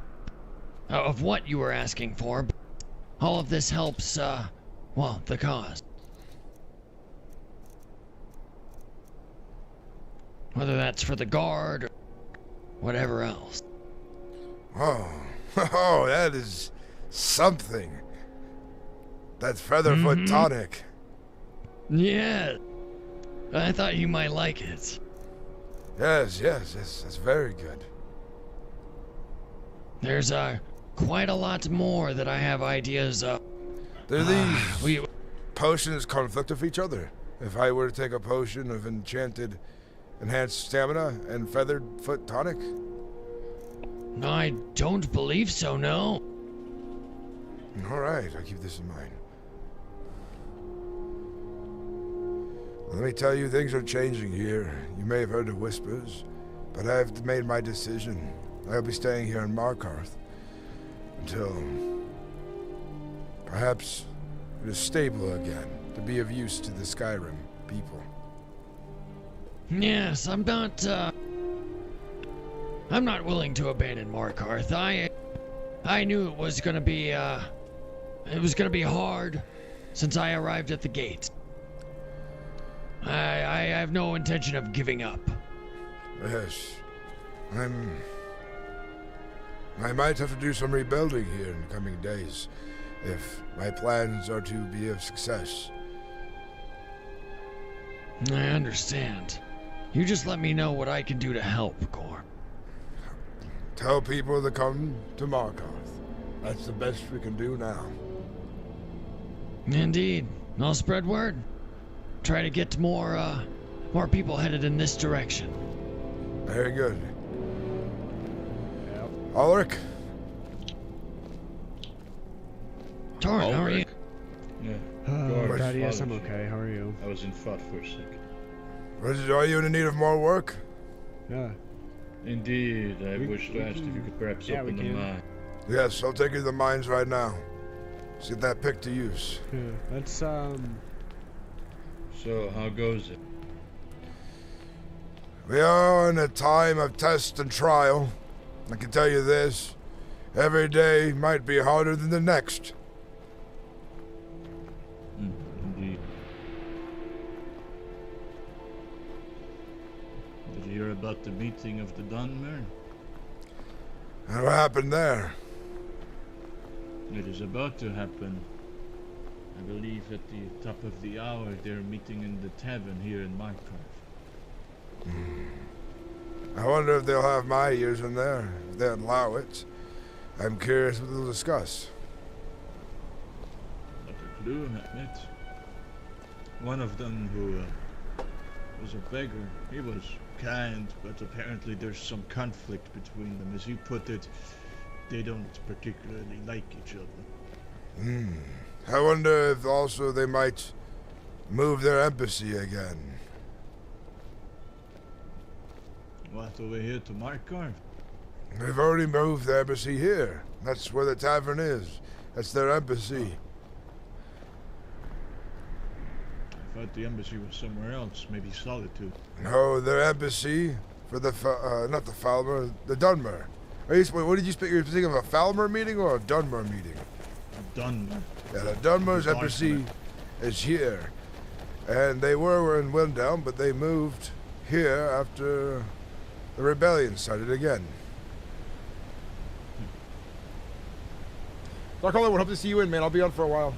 of what you were asking for. But all of this helps, the cause. Whether that's for the guard or whatever else. Oh, that is something. That's Featherfoot tonic. Yeah. I thought you might like it. Yes, that's very good. There's quite a lot more that I have ideas of. Do these potions conflict with each other? If I were to take a potion of enchanted enhanced stamina and feathered foot tonic? I don't believe so, no. Alright, I'll keep this in mind. Let me tell you, things are changing here. You may have heard of whispers, but I've made my decision. I'll be staying here in Markarth until perhaps it is stable again, to be of use to the Skyrim people. Yes, I'm not willing to abandon Markarth. I knew it was gonna be hard since I arrived at the gate. I have no intention of giving up. Yes. I might have to do some rebuilding here in the coming days, if my plans are to be a success. I understand. You just let me know what I can do to help, Gorm. Tell people to come to Markarth. That's the best we can do now. Indeed. I'll spread word. Try to get more people headed in this direction. Very good. Ulrich? Torrin, how are you? Yeah. Yes, I'm okay. How are you? I was in thought for a second. Are you in need of more work? Yeah. Indeed, I wish to ask if you could perhaps open the mine. Yes, I'll take you to the mines right now. Let's get that pick to use. Yeah, that's, So, how goes it? We are in a time of test and trial. I can tell you this. Every day might be harder than the next. Indeed. Did you hear about the meeting of the Dunmer? And what happened there? It is about to happen. I believe at the top of the hour they're meeting in the tavern here in Markarth. I wonder if they'll have my ears in there, if they'll allow it. I'm curious what they'll discuss. Not a clue, I admit. One of them who was a beggar, he was kind, but apparently there's some conflict between them. As you put it, they don't particularly like each other. I wonder if also they might move their embassy again. What, over here to Markarth? They've already moved their embassy here. That's where the tavern is. That's their embassy. I thought the embassy was somewhere else, maybe Solitude. No, their embassy for the, not the Falmer, the Dunmer. What did you speak? You're speaking of a Falmer meeting or a Dunmer meeting? A Dunmer. Yeah, the Dunmer's embassy is here. And they were in Windhelm, but they moved here after the rebellion started again. Dark Hollywood, hope to see you in, man. I'll be on for a while.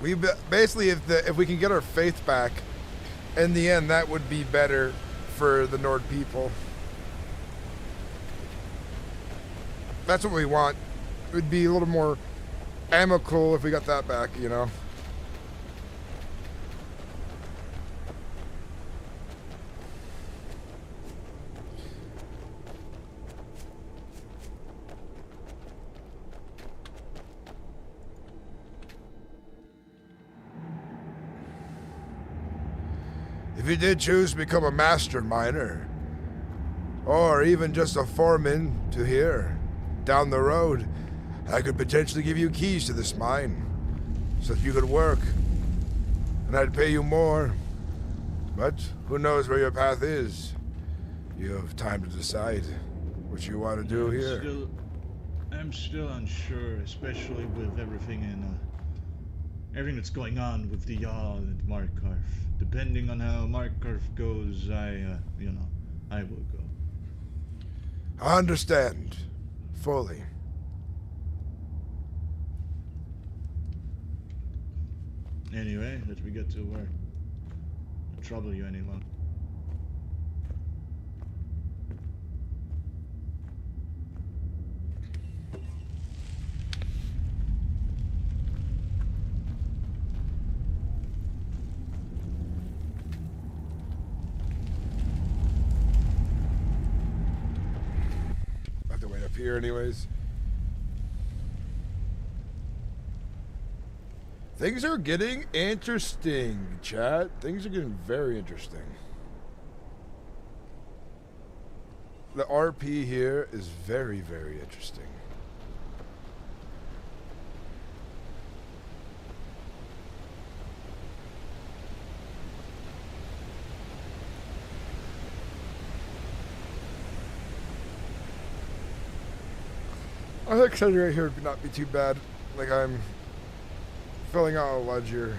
We basically, if we can get our faith back, in the end, that would be better for the Nord people. That's what we want. It would be a little more amicable if we got that back, you know. If you did choose to become a master miner, or even just a foreman to here, down the road, I could potentially give you keys to this mine, so that you could work, and I'd pay you more. But who knows where your path is? You have time to decide what you want to do here. I'm still unsure, especially with everything that's going on with the Jarl and Markarth. Depending on how Markarth goes, I will go. I understand. Fully. Anyway, let me get to work. Don't trouble you any longer. here anyways. Things are getting interesting, chat. Things are getting very interesting. The RP here is very, very interesting. I think sitting right here would not be too bad. Like I'm filling out a ledger.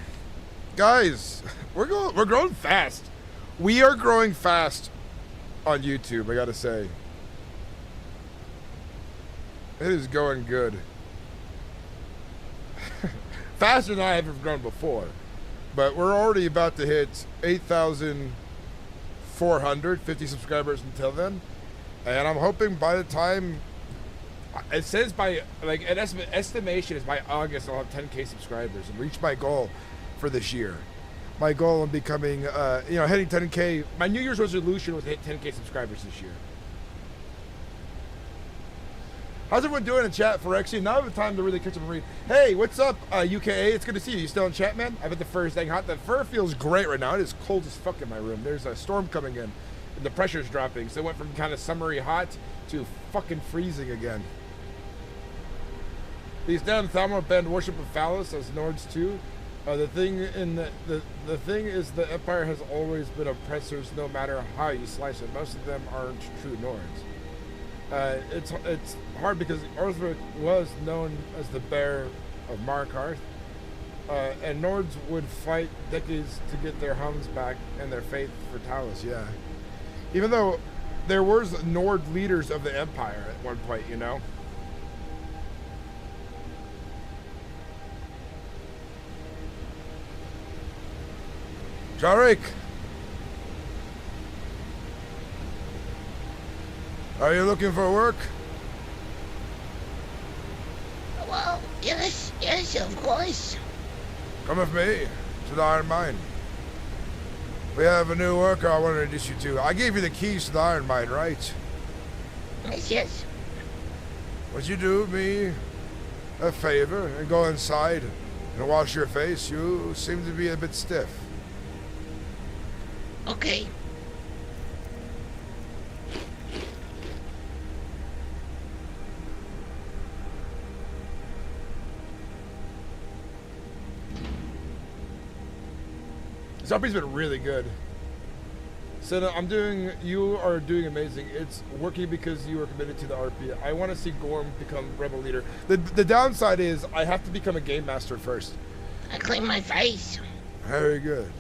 Guys, we're growing fast. We are growing fast on YouTube, I gotta say. It is going good. Faster than I have ever grown before. But we're already about to hit 8,450 subscribers until then. And I'm hoping by the time, it says by, like, an estimation is by August I'll have 10K subscribers and reach my goal for this year. My goal of becoming, hitting 10K. My New Year's resolution was to hit 10K subscribers this year. How's everyone doing in chat for actually? Now I have the time to really catch up and read. Hey, what's up, UKA? It's good to see you. You still in chat, man? I bet the fur is staying hot. The fur feels great right now. It is cold as fuck in my room. There's a storm coming in. And the pressure's dropping. So it went from kind of summery hot to fucking freezing again. These damn Thalmor banned worship of phallus as Nords too. The thing is the Empire has always been oppressors no matter how you slice it. Most of them aren't true Nords. It's hard because Orthruk was known as the bear of Markarth, and Nords would fight decades to get their homes back and their faith for Talos, yeah. Even though there was Nord leaders of the Empire at one point, you know? Jarek! Are you looking for work? Well, yes, of course. Come with me to the Iron Mine. We have a new worker I want to introduce you to. I gave you the keys to the Iron Mine, right? Yes. Would you do me a favor and go inside and wash your face? You seem to be a bit stiff. Okay. This RP's been really good. Senna, you are doing amazing. It's working because you are committed to the RP. I want to see Gorm become rebel leader. The downside is I have to become a game master first. I clean my face. Very good.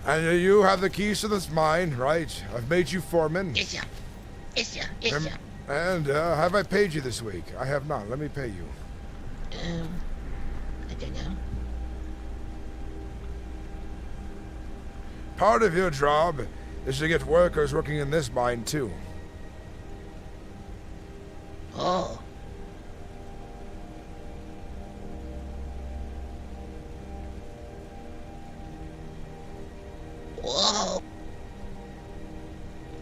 And you have the keys to this mine, right? I've made you foreman. Yes, sir. Yes, sir. Yes, sir. And have I paid you this week? I have not. Let me pay you. I don't know. Part of your job is to get workers working in this mine, too. Oh. Whoa.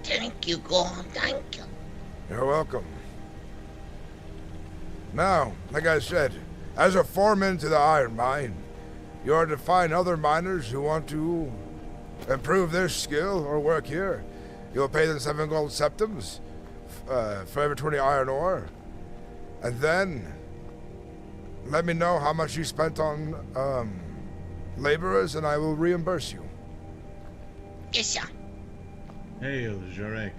Thank you, Gorm. Thank you. You're welcome. Now, like I said, as a foreman to the iron mine, you are to find other miners who want to improve their skill or work here. You'll pay them 7 gold septums for every 20 iron ore. And then, let me know how much you spent on laborers and I will reimburse you. Yes, sir. Hail, Jarek.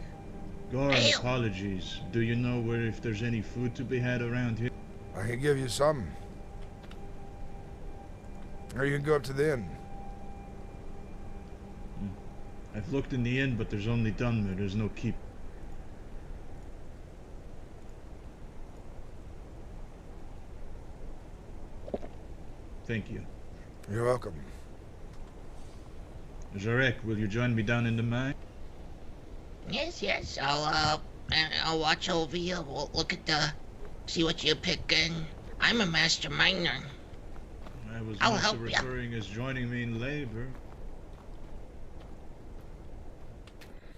Gorm, apologies. Do you know if there's any food to be had around here? I can give you some. Or you can go up to the inn. I've looked in the inn, but there's only Dunmer. There's no keep. Thank you. You're welcome. Jarek, will you join me down in the mine? Yes. I'll watch over you. We'll look at see what you're picking. I'm a master miner. I was I'll also help ya. referring as joining me in labor.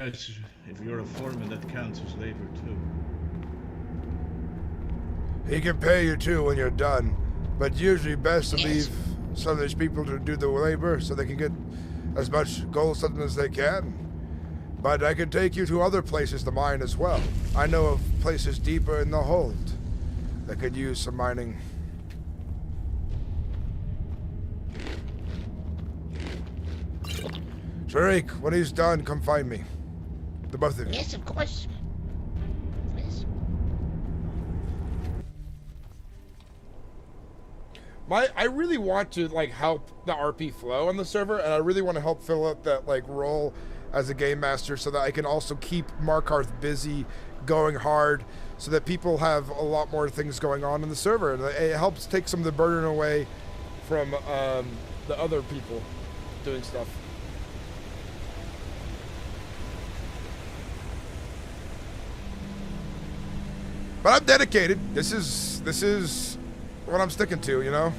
Yes, if you're a foreman, that counts as labor too. He can pay you too when you're done, but usually best to leave some of these people to do the labor so they can get as much gold something as they can. But I can take you to other places to mine as well. I know of places deeper in the hold that could use some mining. Sharik, when he's done, come find me. The both of you. Yes, of course. Yes. I really want to like help the RP flow on the server, and I really want to help fill out that like role as a game master so that I can also keep Markarth busy, going hard, so that people have a lot more things going on in the server, and it helps take some of the burden away from the other people doing stuff. But I'm dedicated. This is what I'm sticking to, you know?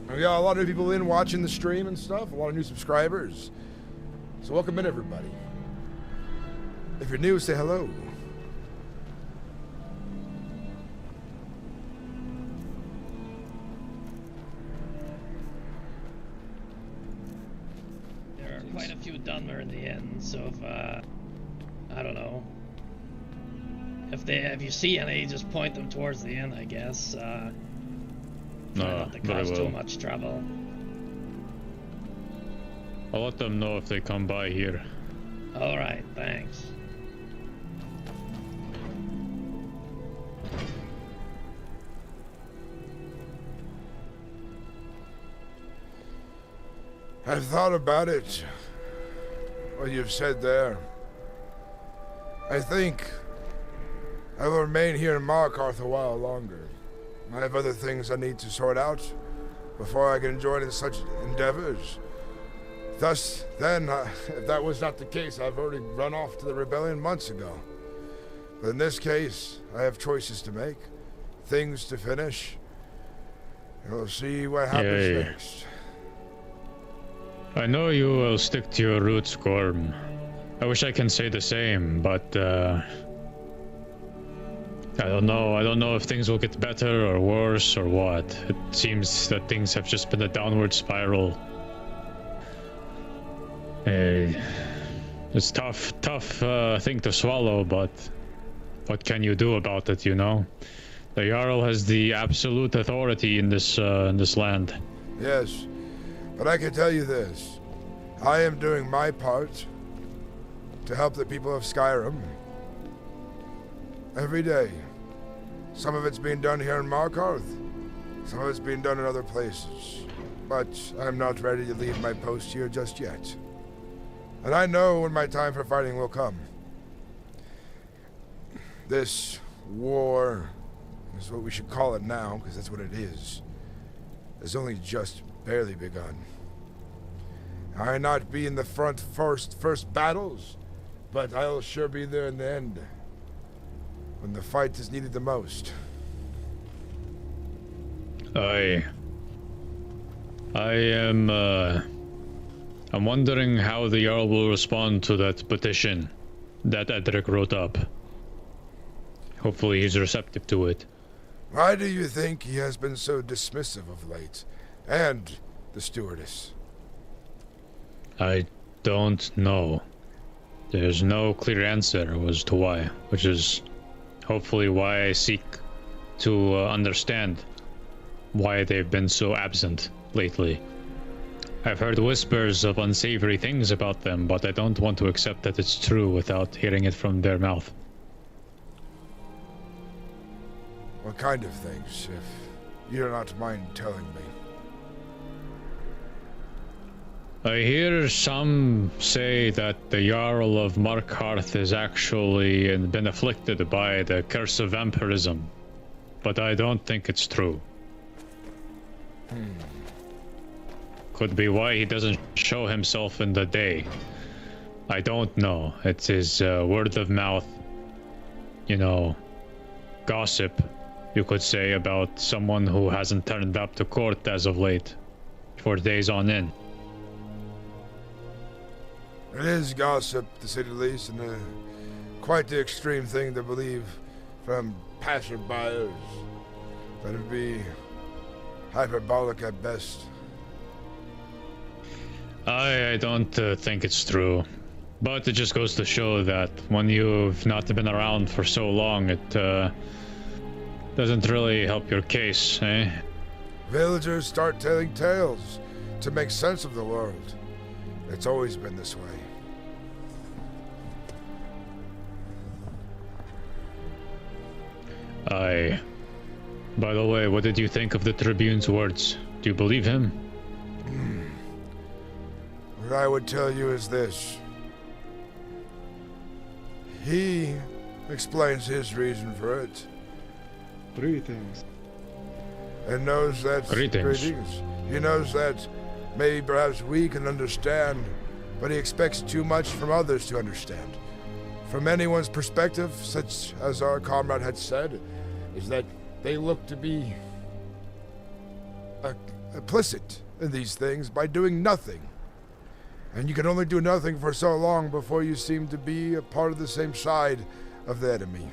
We got a lot of new people in watching the stream and stuff, a lot of new subscribers. So welcome in, everybody. If you're new, say hello. There are quite a few Dunmer in the end, so if, I don't know. If you see any, just point them towards the end, I guess. Try not to cause too much trouble. I'll let them know if they come by here. Alright, thanks. I've thought about it. What you've said there. I think I will remain here in Markarth a while longer. I have other things I need to sort out before I can join in such endeavors. Thus, then, if that was not the case, I've already run off to the rebellion months ago. But in this case, I have choices to make, things to finish, and we'll see what happens next. I know you will stick to your roots, Gorm. I wish I can say the same, but I don't know. I don't know if things will get better or worse or what. It seems that things have just been a downward spiral. It's tough thing to swallow, but what can you do about it, you know? The Jarl has the absolute authority in this land. Yes, but I can tell you this. I am doing my part to help the people of Skyrim. Every day. Some of it's being done here in Markarth. Some of it's being done in other places. But I'm not ready to leave my post here just yet. And I know when my time for fighting will come. This war, is what we should call it now, because that's what it is, has only just barely begun. I may not be in the front first battles, but I'll sure be there in the end, when the fight is needed the most. I'm wondering how the Jarl will respond to that petition that Edric wrote up. Hopefully he's receptive to it. Why do you think he has been so dismissive of late? And the stewardess? I don't know. There's no clear answer as to why, which is hopefully why I seek to understand why they've been so absent lately. I've heard whispers of unsavory things about them, but I don't want to accept that it's true without hearing it from their mouth. What kind of things, if you do not mind telling me? I hear some say that the Jarl of Markarth is actually been afflicted by the curse of vampirism, but I don't think it's true. Could be why he doesn't show himself in the day. I don't know. It's his word of mouth, you know, gossip, you could say, about someone who hasn't turned up to court as of late, for days on end. It is gossip, to say the least, and quite the extreme thing to believe from passerbyers. That'd be hyperbolic at best. I don't think it's true. But it just goes to show that when you've not been around for so long, it doesn't really help your case, eh? Villagers start telling tales to make sense of the world. It's always been this way. Aye. By the way, what did you think of the Tribune's words? Do you believe him? What I would tell you is this. He explains his reason for it. Greetings. And knows that... Greetings. He knows that maybe perhaps we can understand, but he expects too much from others to understand. From anyone's perspective, such as our comrade had said, is that they look to be implicit in these things by doing nothing. And you can only do nothing for so long before you seem to be a part of the same side of the enemy.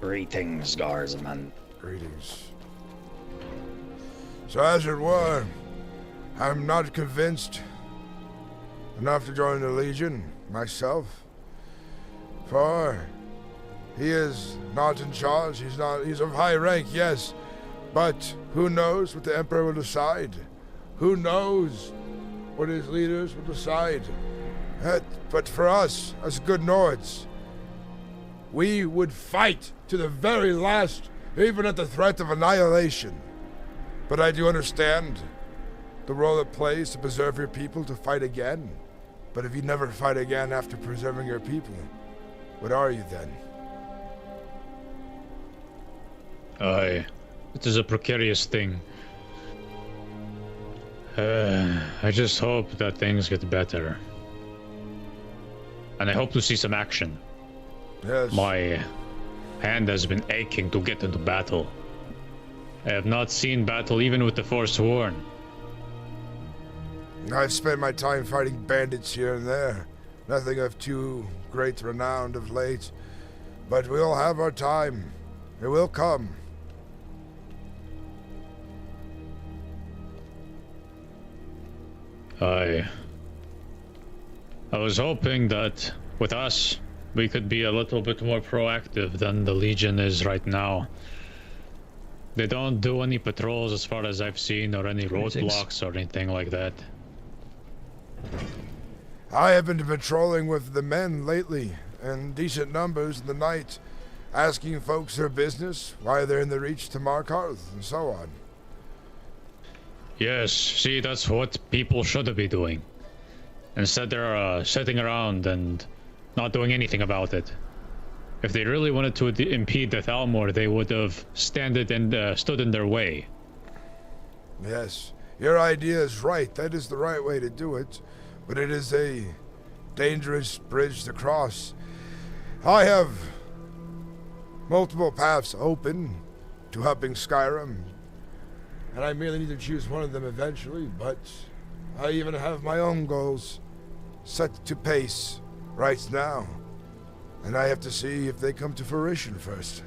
Greetings, Garzman. Greetings. So as it were, I'm not convinced enough to join the Legion myself. For he is not in charge, he's of high rank, yes. But who knows what the Emperor will decide? Who knows what his leaders will decide? But for us, as good Nords, we would fight to the very last, even at the threat of annihilation. But I do understand the role it plays to preserve your people to fight again. But if you never fight again after preserving your people, what are you then? Aye. It is a precarious thing. I just hope that things get better. And I hope to see some action. Yes. My hand has been aching to get into battle. I have not seen battle even with the Forsworn. I've spent my time fighting bandits here and there. Nothing of too great renown of late. But we'll have our time. It will come. I was hoping that with us, we could be a little bit more proactive than the Legion is right now. They don't do any patrols as far as I've seen, or any roadblocks or anything like that. I have been patrolling with the men lately, in decent numbers in the night, asking folks their business, why they're in the reach to Markarth, and so on. Yes, see, that's what people should be doing. Instead, they're sitting around and not doing anything about it. If they really wanted to impede the Thalmor, they would have stood in their way. Yes, your idea is right. That is the right way to do it. But it is a dangerous bridge to cross. I have multiple paths open to helping Skyrim, and I merely need to choose one of them eventually, but I even have my own goals set to pace right now. And I have to see if they come to fruition first.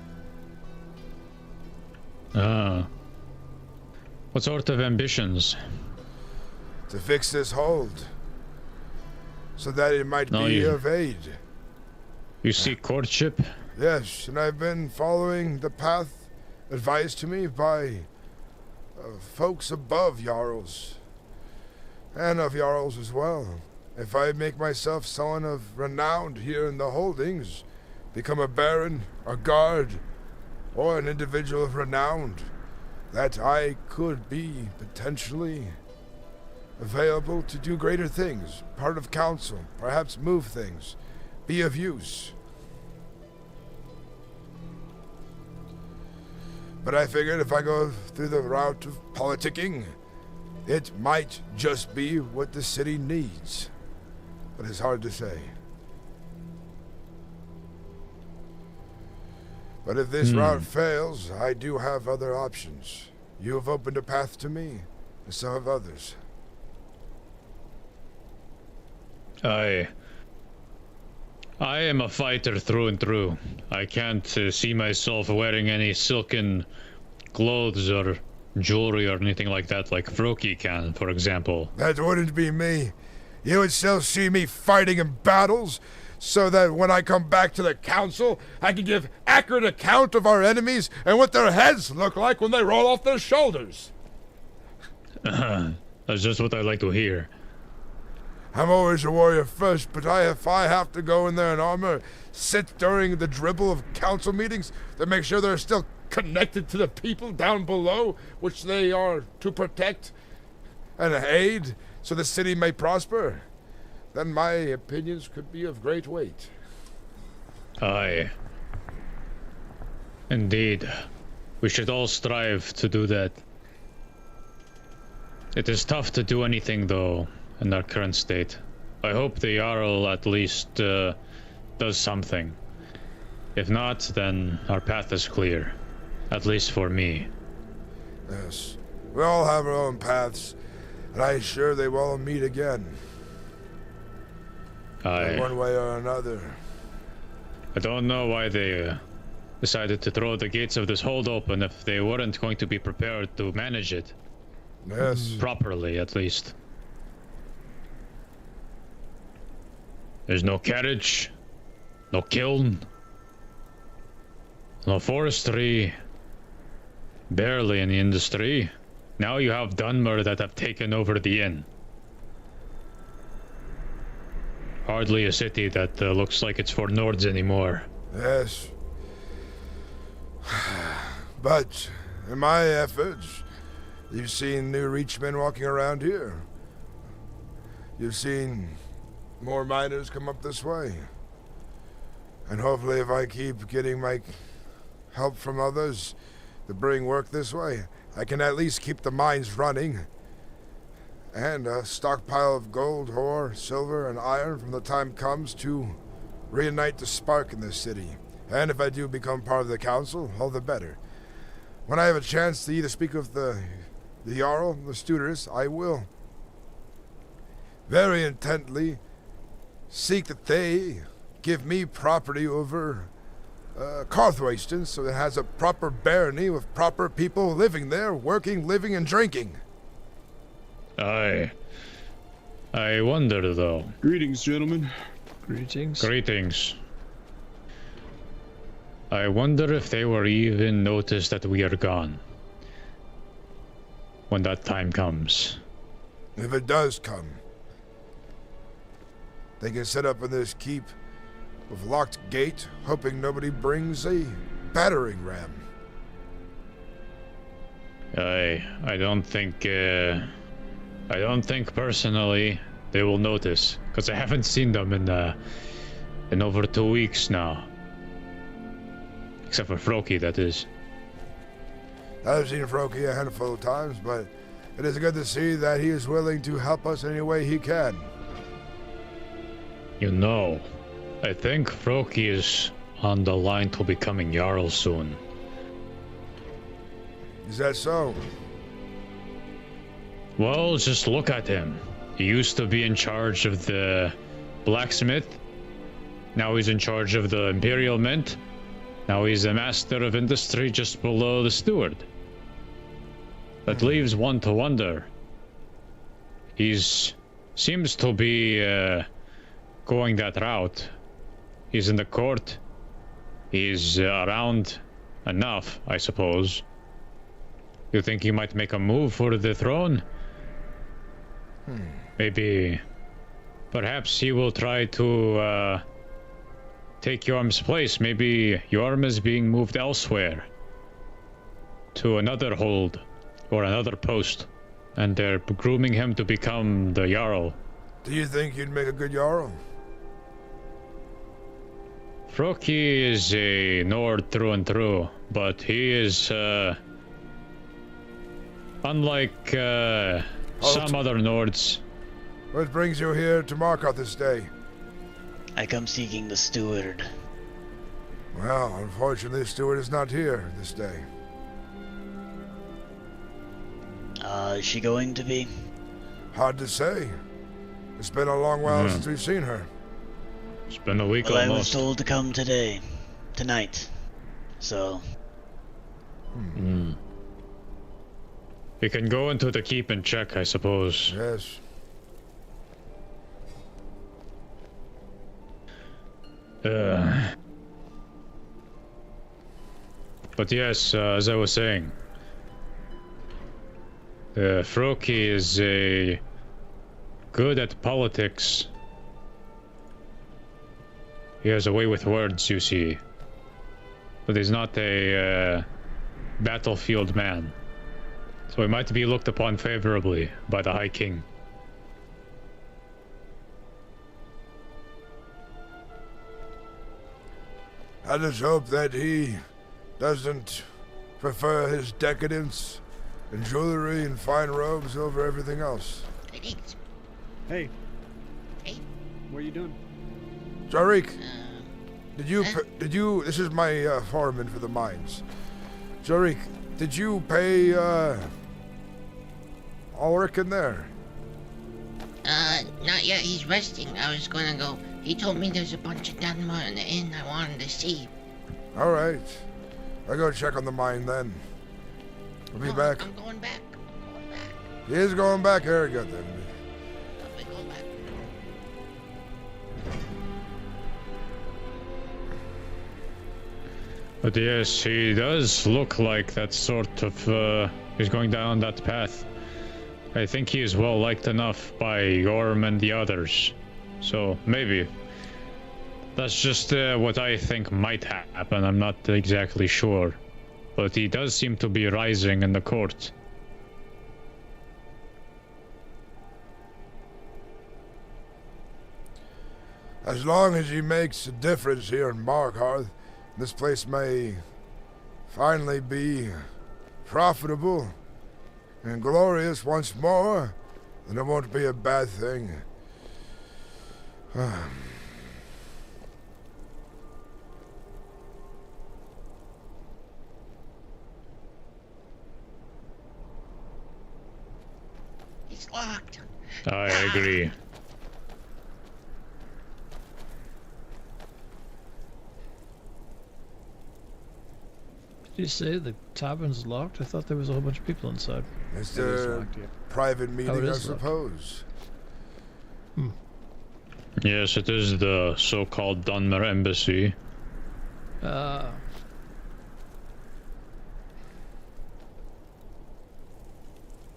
What sort of ambitions? To fix this hold, so that it might be of aid. You seek courtship? Yes, and I've been following the path advised to me by folks above Jarls, and of Jarls as well. If I make myself someone of renown here in the holdings, become a baron, a guard, or an individual of renown, that I could be potentially available to do greater things, part of council, perhaps move things, be of use. But I figured if I go through the route of politicking, it might just be what the city needs. But it's hard to say. But if this route fails, I do have other options. You have opened a path to me, and so have others. Aye. I am a fighter through and through. I can't see myself wearing any silken clothes or jewelry or anything like that, like Froki can, for example. That wouldn't be me. You would still see me fighting in battles, so that when I come back to the council, I can give accurate account of our enemies and what their heads look like when they roll off their shoulders. That's just what I like to hear. I'm always a warrior first, but if I have to go in there in armor, sit during the dribble of council meetings to make sure they're still connected to the people down below, which they are to protect and aid so the city may prosper, then my opinions could be of great weight. Aye. Indeed. We should all strive to do that. It is tough to do anything, though, in our current state. I hope the Jarl at least does something. If not, then our path is clear. At least for me. Yes. We all have our own paths, and I'm sure they will all meet again. Aye. In one way or another. I don't know why they decided to throw the gates of this hold open if they weren't going to be prepared to manage it. Yes. Properly, at least. There's no carriage, no kiln, no forestry, barely any industry. Now you have Dunmer that have taken over the inn. Hardly a city that looks like it's for Nords anymore. Yes. But in my efforts, you've seen new reachmen walking around here. You've seen more miners come up this way. And hopefully if I keep getting my help from others to bring work this way, I can at least keep the mines running. And a stockpile of gold, ore, silver, and iron from the time comes to reignite the spark in this city. And if I do become part of the council, all the better. When I have a chance to either speak with the Jarl, the Studers, I will very intently seek that they give me property over Carthwayston, so it has a proper barony with proper people living there, working, living, and drinking. Aye. I wonder, though. Greetings, gentlemen. Greetings. Greetings. I wonder if they will even notice that we are gone. When that time comes. If it does come, they can set up in this keep with locked gate, hoping nobody brings a battering ram. I don't think personally they will notice, because I haven't seen them in over 2 weeks now. Except for Froki, that is. I've seen Froki a handful of times, but it is good to see that he is willing to help us any way he can. You know, I think Froki is on the line to becoming Jarl soon. Is that so? Well, just look at him. He used to be in charge of the blacksmith. Now he's in charge of the Imperial Mint. Now he's a master of industry just below the steward. That leaves one to wonder. Seems to be going that route. He's in the court. He's around enough, I suppose. You think he might make a move for the throne? Maybe... Perhaps he will try to take Yorm's place. Maybe Yorm is being moved elsewhere. To another hold. Or another post. And they're grooming him to become the Jarl. Do you think you'd make a good Jarl? Froki is a Nord through and through, but he is, unlike, some other Nords. What brings you here to Markarth this day? I come seeking the steward. Well, unfortunately, the steward is not here this day. Is she going to be? Hard to say. It's been a long while since we've seen her. It's been a week Well, I was almost. told to come tonight. So. You can go into the keep and check, I suppose. Yes. But yes, as I was saying, Froki is good at politics. He has a way with words, you see. But he's not a battlefield man. So he might be looked upon favorably by the High King. I just hope that he doesn't prefer his decadence and jewelry and fine robes over everything else. Hey. What are you doing? Jarik, did you, this is my foreman for the mines. Jarik, did you pay, Ulrich in there? Not yet. He's resting. I was gonna go. He told me there's a bunch of Dunmer in the inn I wanted to see. Alright. I'll go check on the mine then. I'll be back. I'm going back. He is going back? Very good then. But yes, he does look like that sort of, he's going down that path. I think he is well liked enough by Gorm and the others. So, maybe. That's just what I think might happen, I'm not exactly sure. But he does seem to be rising in the court. As long as he makes a difference here in Markarth, this place may finally be profitable and glorious once more, then it won't be a bad thing. It's locked. I agree. Did you say the tavern's locked? I thought there was a whole bunch of people inside. It's a private meeting, I suppose. Yes, it is the so-called Dunmer Embassy.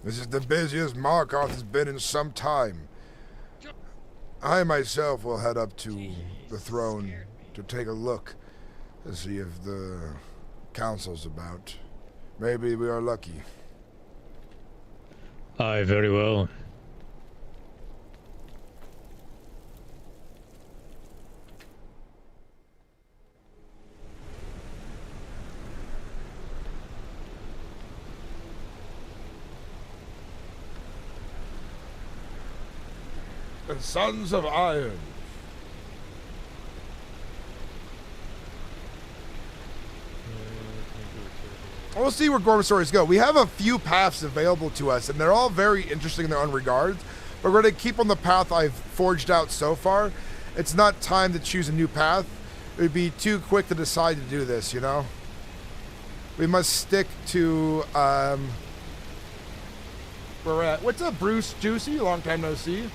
This is the busiest Markarth has been in some time. I myself will head up to the throne to take a look to see if the council's about. Maybe we are lucky. Aye, very well. The Sons of Iron. We'll see where Gorm stories go. We have a few paths available to us, and they're all very interesting in their own regards. But we're going to keep on the path I've forged out so far. It's not time to choose a new path. It would be too quick to decide to do this, you know? We must stick to, where we're at. What's up, Bruce Juicy? Long time no see.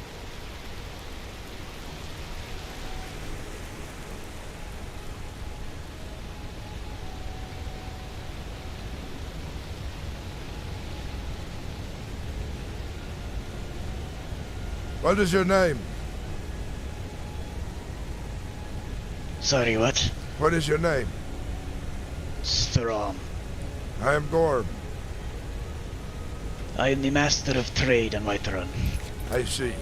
What is your name? Sorry, what? What is your name? Strom. I am Gorm. I am the master of trade on Whiterun. I see.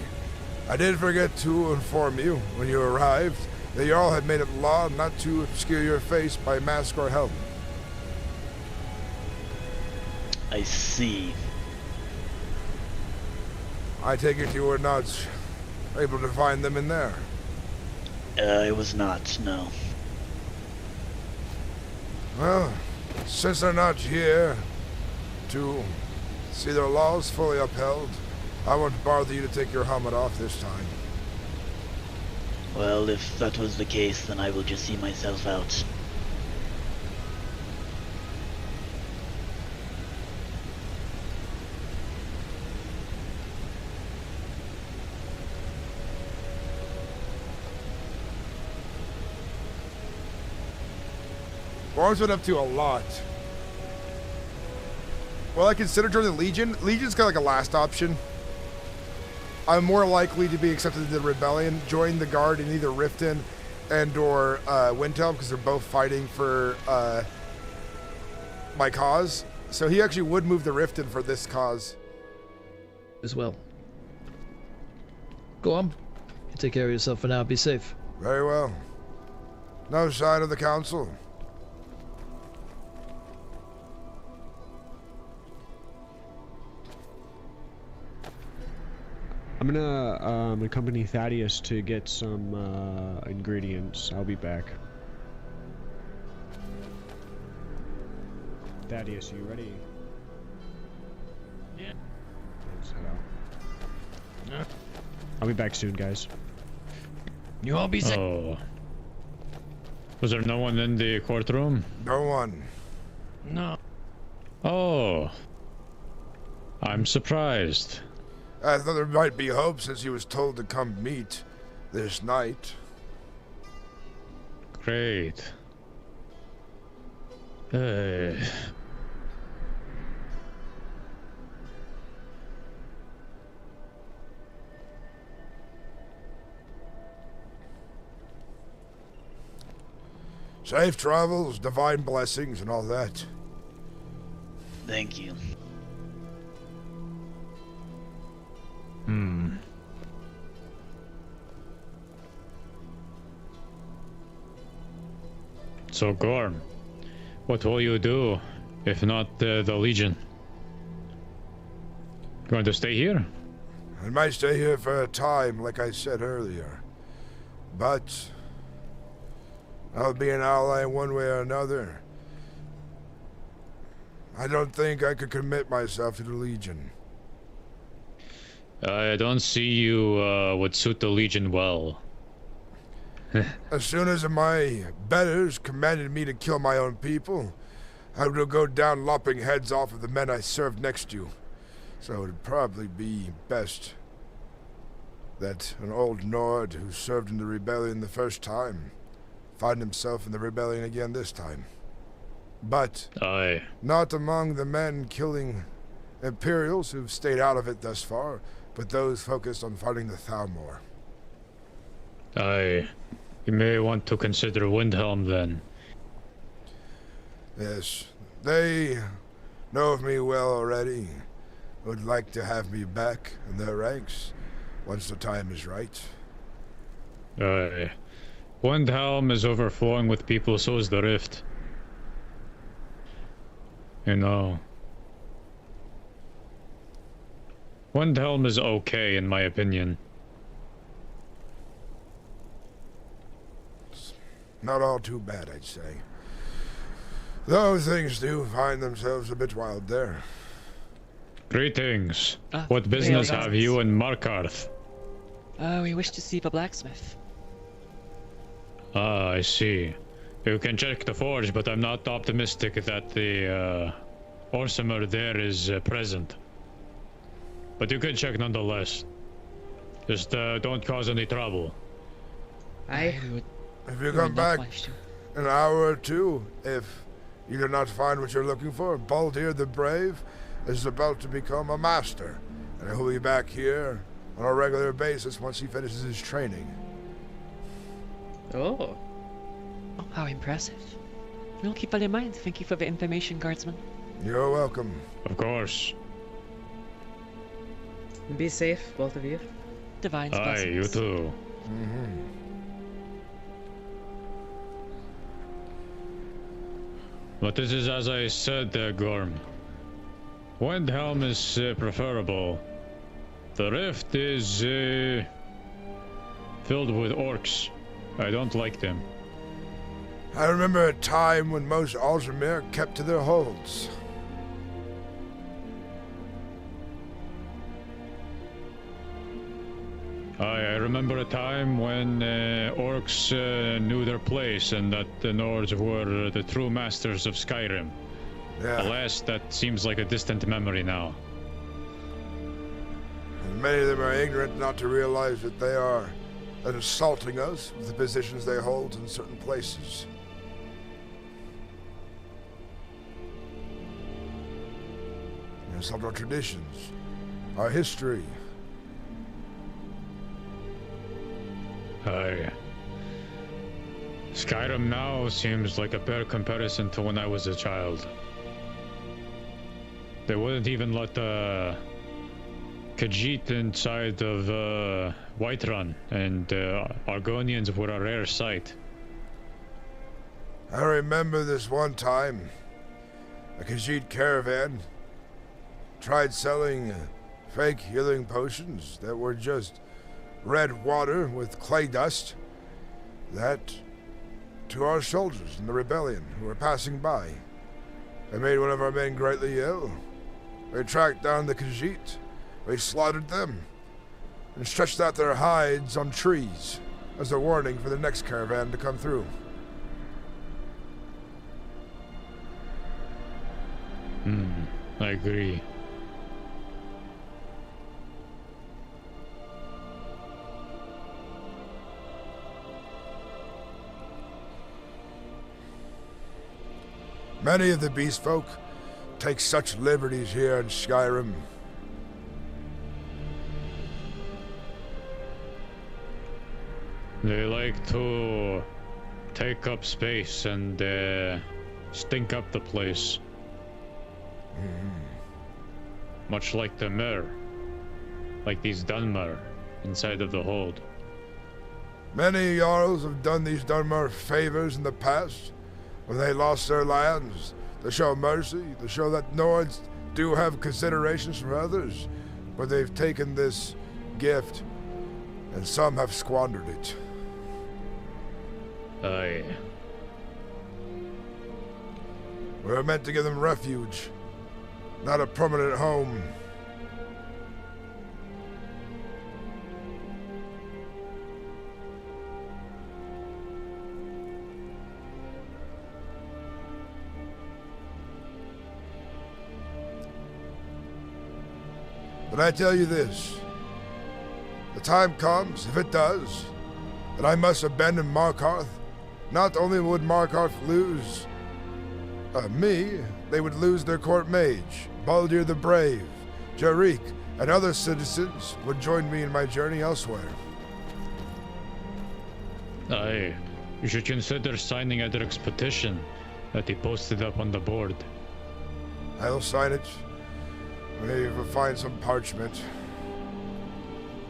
I did forget to inform you, when you arrived, that you all had made it law not to obscure your face by mask or helmet. I see. I take it you were not able to find them in there. I was not, no. Well, since they're not here to see their laws fully upheld, I won't bother you to take your helmet off this time. Well, if that was the case, then I will just see myself out. Gorm's been up to a lot. Well, I consider joining the Legion. Legion's kind of like a last option. I'm more likely to be accepted into the Rebellion, join the Guard in either Riften and or Windhelm, because they're both fighting for my cause. So he actually would move the Riften for this cause. As well. Go on. You take care of yourself for now. Be safe. Very well. No sign of the Council. I'm gonna accompany Thaddeus to get some ingredients. I'll be back. Thaddeus, you ready? Yeah. Let's head out. I'll be back soon, guys. You all be safe. Oh. Was there no one in the courtroom? No one. No. Oh. I'm surprised. I thought there might be hope since he was told to come meet this night. Great. Safe travels, divine blessings, and all that. Thank you. So, Gorm, what will you do if not the Legion? Going to stay here? I might stay here for a time, like I said earlier. But I'll be an ally one way or another. I don't think I could commit myself to the Legion. I don't see you would suit the Legion well. As soon as my betters commanded me to kill my own people, I would go down lopping heads off of the men I served next to. So it would probably be best that an old Nord who served in the rebellion the first time find himself in the rebellion again this time. But Aye. Not among the men killing Imperials who've stayed out of it thus far, but those focused on fighting the Thalmor. Aye. You may want to consider Windhelm then. Yes, they know of me well already. Would like to have me back in their ranks once the time is right. Aye. Windhelm is overflowing with people, so is the Rift. You know. Windhelm is okay, in my opinion. Not all too bad, I'd say. Though things do find themselves a bit wild there. Greetings. What business have you in Markarth? We wish to see the blacksmith. Ah, I see. You can check the forge, but I'm not optimistic that the Orsimer there is present. But you can check nonetheless. Just don't cause any trouble. If you come back in an hour or two, if you do not find what you're looking for, Baldir the Brave is about to become a master, and he'll be back here on a regular basis once he finishes his training. Oh, how impressive. We'll keep that in mind. Thank you for the information, guardsman. You're welcome. Of course. Be safe, both of you. Divine Aye, blessings. you too. But this is as I said, Gorm. Windhelm is preferable. The Rift is filled with orcs. I don't like them. I remember a time when most Alzheimer kept to their holds. I remember a time when orcs knew their place and that the Nords were the true masters of Skyrim. Yeah. Alas, that seems like a distant memory now. And many of them are ignorant not to realize that they are insulting us with the positions they hold in certain places. They insult our traditions, our history. Aye. Skyrim now seems like a bare comparison to when I was a child. They wouldn't even let Khajiit inside of Whiterun, and Argonians were a rare sight. I remember this one time, a Khajiit caravan tried selling fake healing potions that were just red water with clay dust, that to our soldiers in the rebellion who were passing by. They made one of our men greatly ill. They tracked down the Khajiit. They slaughtered them and stretched out their hides on trees as a warning for the next caravan to come through. I agree. Many of the beast folk take such liberties here in Skyrim. They like to take up space and stink up the place. Much like the Mer, like these Dunmer inside of the hold. Many Jarls have done these Dunmer favors in the past when they lost their lands, to show mercy, to show that Nords do have considerations for others, but they've taken this gift and some have squandered it. Aye. We were meant to give them refuge, not a permanent home. But I tell you this, the time comes, if it does, that I must abandon Markarth. Not only would Markarth lose me, they would lose their court mage, Baldur the Brave, Jarik, and other citizens would join me in my journey elsewhere. Aye, you should consider signing Edric's petition that he posted up on the board. I'll sign it. Maybe we'll find some parchment.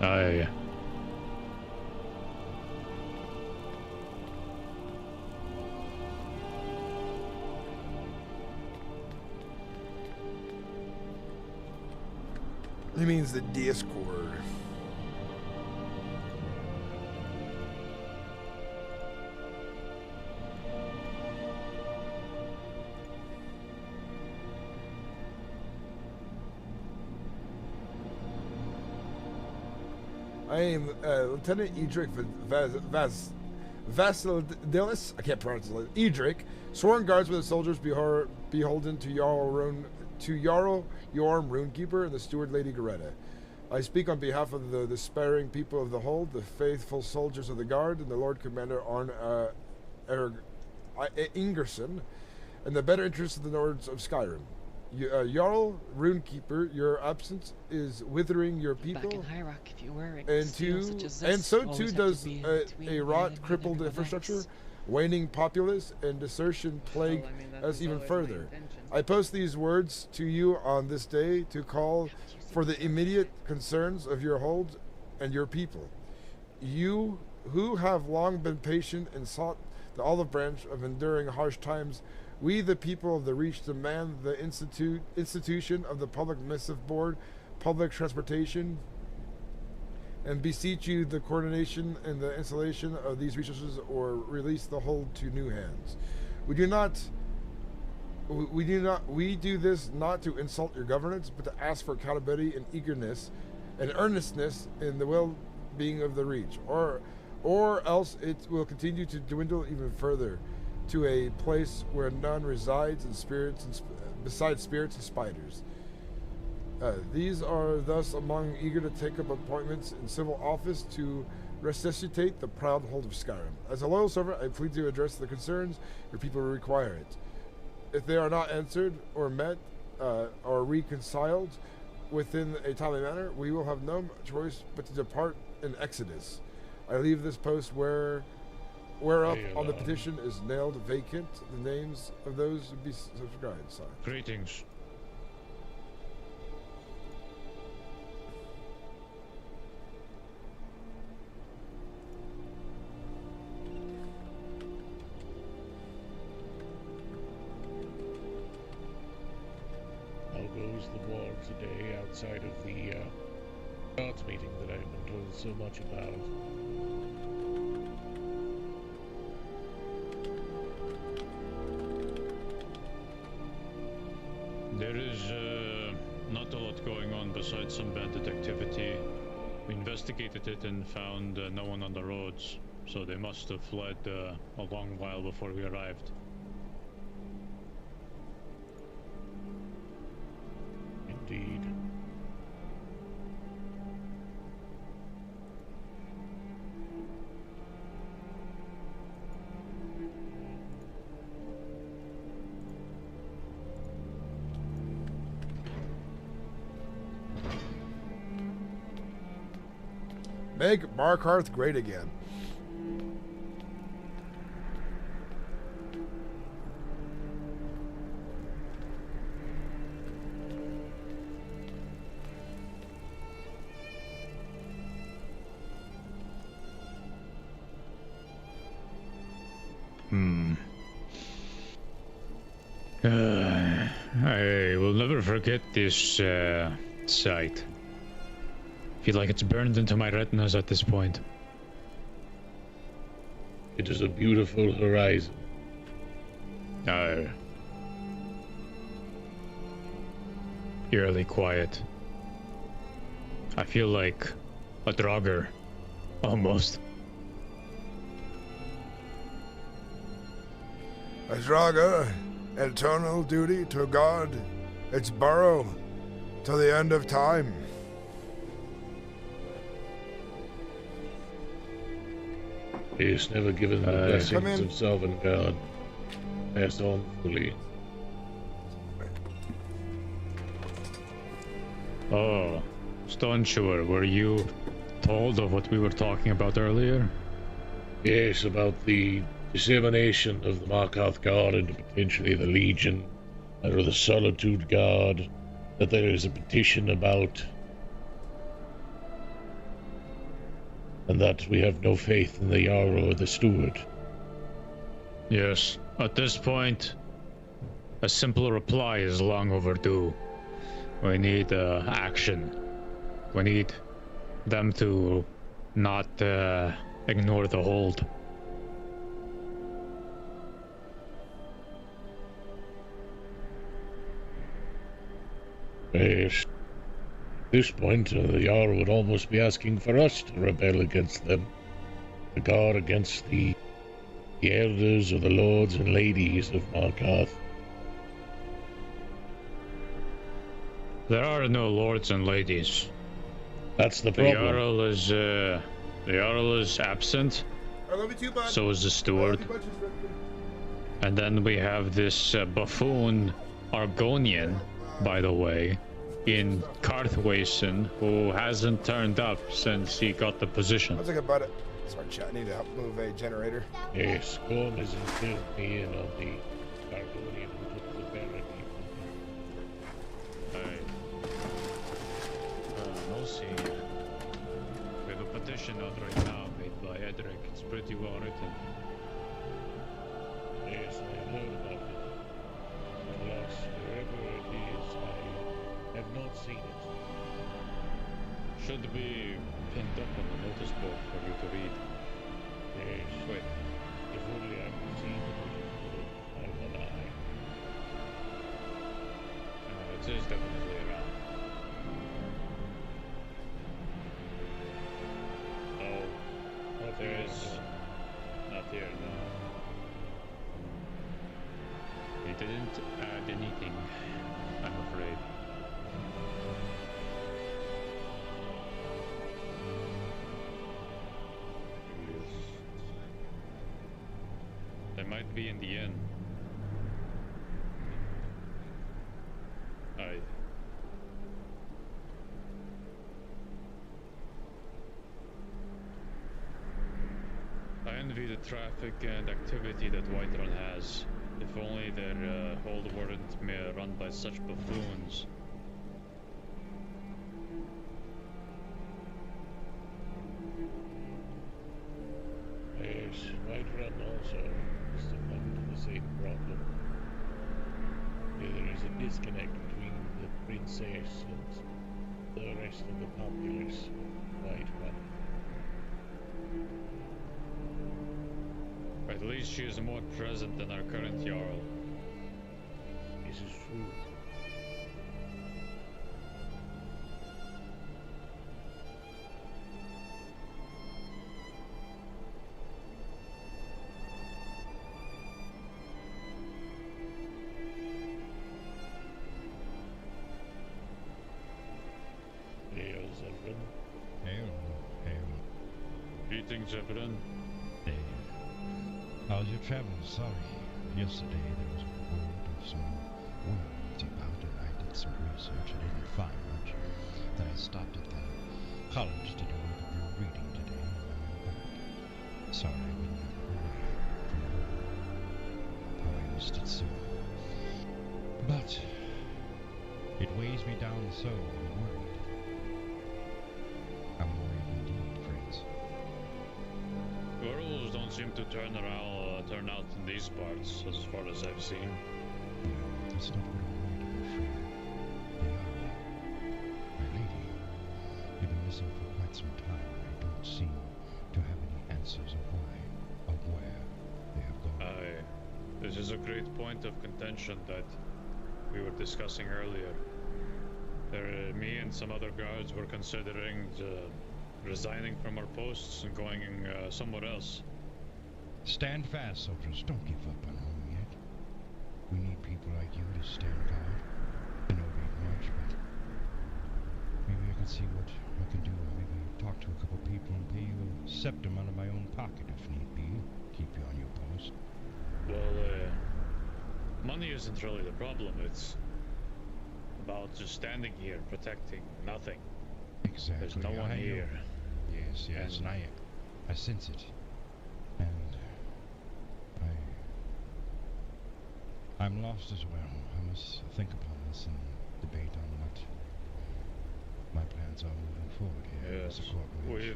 Aye. He means the Discord. I am Lieutenant Edric Vassilidilis. I can't pronounce it. Edric, sworn guards with the soldiers beholden to Jarl Yorm Runekeeper and the steward Lady Goretta. I speak on behalf of the despairing people of the hold, the faithful soldiers of the guard, and the Lord Commander Arn Ingerson, and the better interests of the Nords of Skyrim. Jarl Runekeeper, your absence is withering your people, Back in High Rock, if you were, and so too does a rot, crippled infrastructure, waning populace, and desertion plague us even further. I post these words to you on this day to call for the immediate concerns of your hold and your people. You who have long been patient and sought the olive branch of enduring harsh times, we the people of the Reach demand the institution of the Public Missive Board, public transportation, and beseech you the coordination and the installation of these resources or release the hold to new hands. We do this not to insult your governance, but to ask for accountability and eagerness and earnestness in the will being of the Reach, or else it will continue to dwindle even further to a place where none resides in spirits and besides spirits and spiders. These are thus among eager to take up appointments in civil office to resuscitate the proud hold of Skyrim. As a loyal servant, I plead to address the concerns your people require it. If they are not answered or met or reconciled within a timely manner, we will have no choice but to depart in exodus. I leave this post whereof on the petition is nailed vacant the names of those who be subscribed. Sorry. Greetings. How goes the war today outside of the guards meeting that I've been told so much about? There is not a lot going on besides some bandit activity. We investigated it and found no one on the roads, so they must have fled a long while before we arrived. Indeed. Make Markarth great again. I will never forget this sight. Feel like it's burned into my retinas at this point. It is a beautiful horizon. Eerily quiet. I feel like a Draugr, almost. A Draugr, eternal duty to guard its burrow till the end of time. He is never given the blessings of sovereign God. Pass on fully. Oh, Stone Chewer, were you told of what we were talking about earlier? Yes, about the dissemination of the Markarth Guard into potentially the Legion, or the Solitude Guard, that there is a petition about, and that we have no faith in the Jarl or the Steward. Yes, at this point, a simple reply is long overdue. We need action. We need them to not ignore the hold. Yes. At this point, the Jarl would almost be asking for us to rebel against them. To guard against the elders or the lords and ladies of Markarth. There are no lords and ladies. That's the problem. The Jarl is absent. I love you too, bud. So is the Steward. And then we have this buffoon Argonian, by the way, in Karthwasen, who hasn't turned up since he got the position. I'll think about it. Sorry, chat. I need to help move a generator. Yes, Gorm has filled me in on the Argonian who took the Baron. We'll see. We have a petition out right now made by Edric. It's pretty well written. Yes, I heard about it. Alas, wherever it is, I have not seen it. Should be pinned up on the notice board for you to read. Yes. Wait. If only I could see the vision with my one eye. It is definitely around. 「There is not here, no. He didn't add anything, I'm afraid. They might be in the inn. Aye. I envy the traffic and activity that Whiterun has. If only their hold weren't run by such buffoons. Yes, Whiterun also is to the same problem. There is a disconnect between the princess and the rest of the populace of Whiterun. At least she is more present than our current Jarl. This is true. Hail, Zevran. Hail, hail. Greetings, Zevran. Hey. How's your travels? Sorry. Yesterday there was a word of some words about it. I did some research. I didn't find much. Then I stopped at the college to do a little bit of reading today, and I'm back. Sorry I wouldn't away from home. Probably missed it soon. But it weighs me down so I'm worried. I'm worried indeed, friends. Girls don't seem to turn out in these parts, as far as I've seen. That's not what I'm worried about, friend. They are. My lady, you've been missing for quite some time. I don't seem to have any answers of why, of where they have gone. Aye. This is a great point of contention that we were discussing earlier. Me and some other guards were considering resigning from our posts and going somewhere else. Stand fast, soldiers. Don't give up on home yet. We need people like you to stand guard. I know it ain't much, but maybe I can see what I can do. Maybe talk to a couple people and pay you a septum out of my own pocket if need be. Keep you on your post. Well, money isn't really the problem. It's about just standing here, protecting nothing. Exactly. There's no one here. Yes, yes, and I sense it. And I'm lost as well. I must think upon this and debate on what my plans are moving forward here. Yes.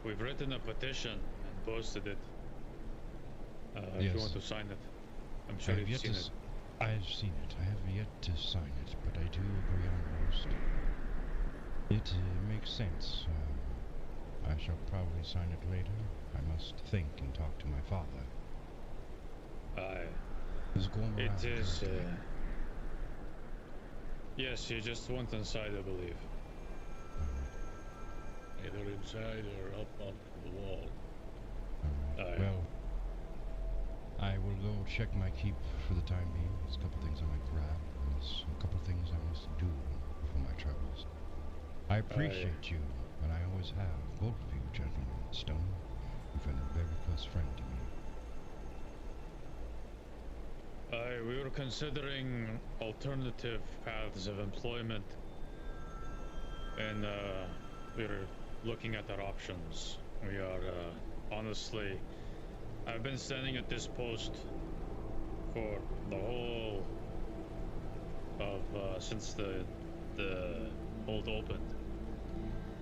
We've written a petition and posted it. If you want to sign it, I'm sure you've seen it. I've seen it. I have yet to sign it, but I do agree on most. It makes sense. I shall probably sign it later. I must think and talk to my father. Aye. Is Gorm around? It is. Yes, he just went inside, I believe. Either inside or up on the wall. Alright. Well, I will go check my keep for the time being. There's a couple things I might grab. There's a couple things I must do before my travels. I appreciate you, and I always have. Both of you, gentlemen. Stone, you've been a very close friend to me. We were considering alternative paths of employment, and we were looking at our options. We are, honestly, I've been standing at this post for the whole of, since the hold opened.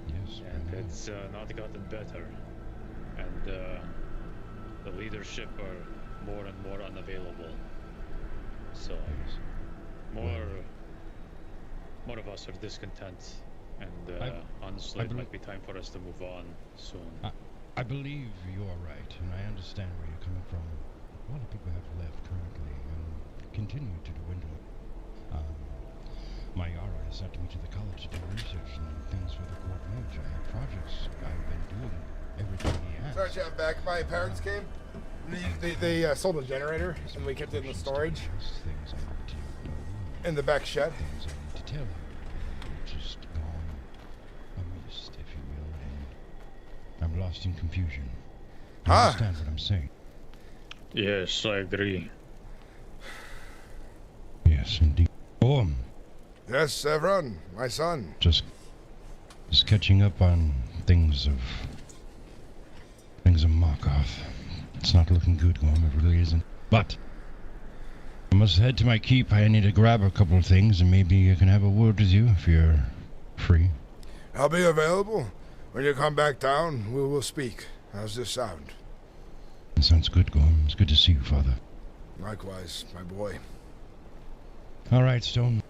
Yes, and it's not gotten better, and the leadership are more and more unavailable. So more of us are discontent, and honestly, it might be time for us to move on soon. I believe you are right, and I understand where you're coming from. A lot of people have left currently and continue to dwindle. My Yara has sent me to the college to do research and things for the court mage. I have projects I've been doing everything he has. Sorry, Chad, back. My parents came. They sold a generator, and we kept it in the storage. Things I need to know. In the back shed. Things I need to tell you. Just gone amiss, if you will, and I'm lost in confusion. Do you understand what I'm saying? Yes, I agree. Yes, indeed. Gorm, Yes, Evron, my son. just catching up on things of Markov. It's not looking good, Gorm. It really isn't. But I must head to my keep. I need to grab a couple of things, and maybe I can have a word with you if you're free. I'll be available. When you come back down, we will speak. How's this sound? That sounds good, Gorm. It's good to see you, Father. Likewise, my boy. All right, Stone.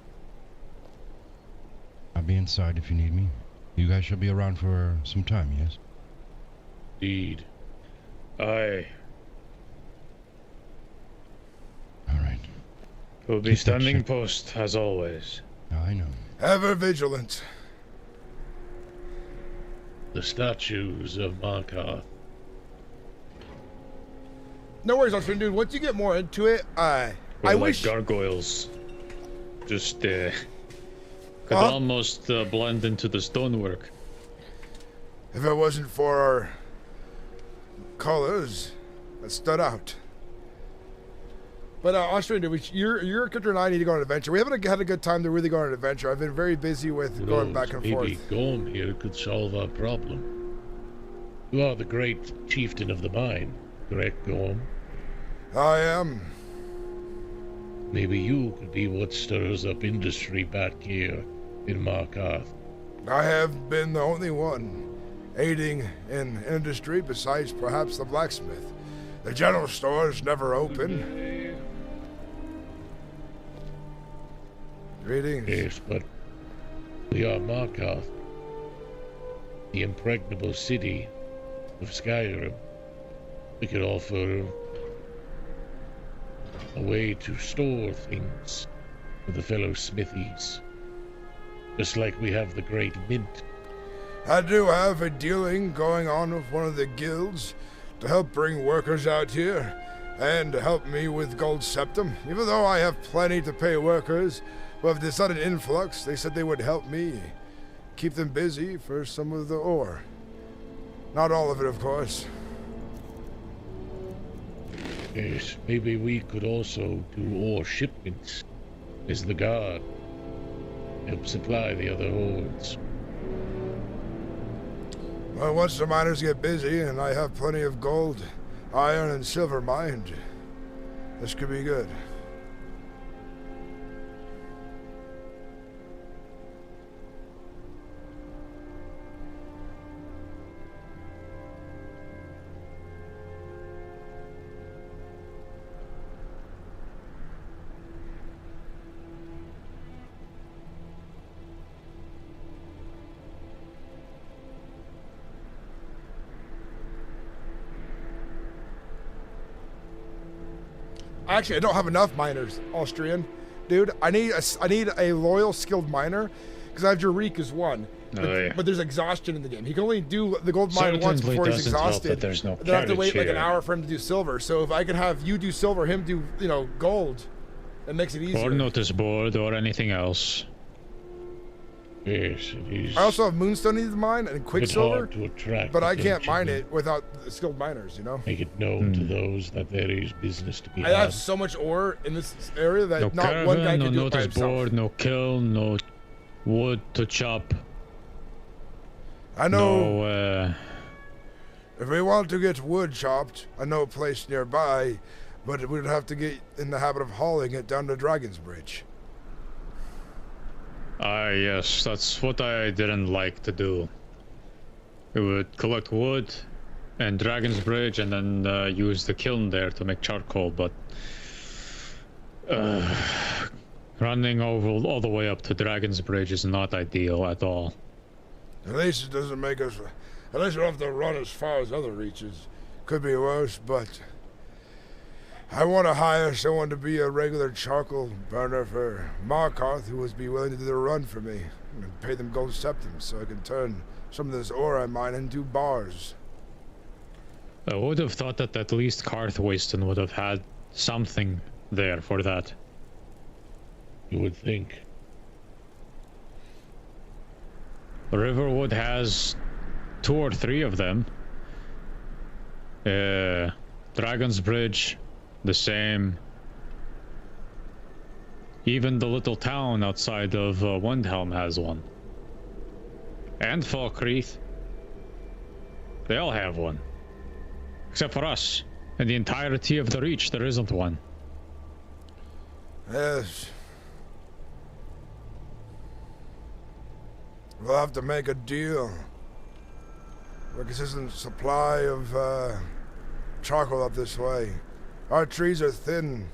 I'll be inside if you need me. You guys shall be around for some time, yes? Indeed. Aye. All right. We'll be Keep that standing ship. post, as always. I know. Ever vigilant. The statues of Markov. No worries, Austrian dude. Once you get more into it, I Like wish. gargoyles. Just, could almost blend into the stonework. If it wasn't for our colors that stood out. But Austrian dude, your character and I need to go on an adventure. We haven't had a good time to really go on an adventure. I've been very busy with going back and Maybe forth. Gorm here could solve our problem. You are the great chieftain of the mine, correct, Gorm? I am. Maybe you could be what stirs up industry back here in Markarth. I have been the only one aiding in industry besides perhaps the blacksmith. The general store is never open. Greetings. Yes, but we are Markarth, the impregnable city of Skyrim. We could offer a way to store things for the fellow smithies, just like we have the Great Mint. I do have a dealing going on with one of the guilds to help bring workers out here and to help me with Gold Septum. Even though I have plenty to pay workers, but if there's not an influx, they said they would help me keep them busy for some of the ore. Not all of it, of course. Yes, maybe we could also do ore shipments as the guard. Help supply the other hordes. Well, once the miners get busy and I have plenty of gold, iron, and silver mined, this could be good. Actually, I don't have enough miners, Austrian. Dude, I need a loyal, skilled miner, because I have Jurik as one. But there's exhaustion in the game. He can only do the gold mine once before he's exhausted. There's no then I have to wait like an here. hour for him to do silver. So if I can have you do silver, him do, gold, it makes it easier. Or notice board or anything else. Yes, it is. I also have Moonstone in mine and Quicksilver, hard to attract but I can't attention mine and it without skilled miners, Make it known to those that there is business to be I had. have so much ore in this area that No not caravan, one guy no can do it by notice himself. board, no kiln, no wood to chop. I know. No, If we want to get wood chopped, I know a place nearby, but we'd have to get in the habit of hauling it down to Dragon's Bridge. yes, that's what I didn't like to do. We would collect wood and Dragon's Bridge and then use the kiln there to make charcoal, but running over all the way up to Dragon's Bridge is not ideal at all. At least it doesn't make us... At least we don't have to run as far as other reaches. Could be worse, but... I want to hire someone to be a regular charcoal burner for Markarth who would be willing to do the run for me. And pay them gold septums so I can turn some of this ore I mine into bars. I would have thought that at least Karthwasten would have had something there for that. You would think. Riverwood has 2 or 3 of them. Dragon's Bridge, the same. Even the little town outside of Windhelm has one. And Falkreath. They all have one. Except for us. In the entirety of the Reach, there isn't one. Yes. We'll have to make a deal. A consistent supply of charcoal up this way. Our trees are thin,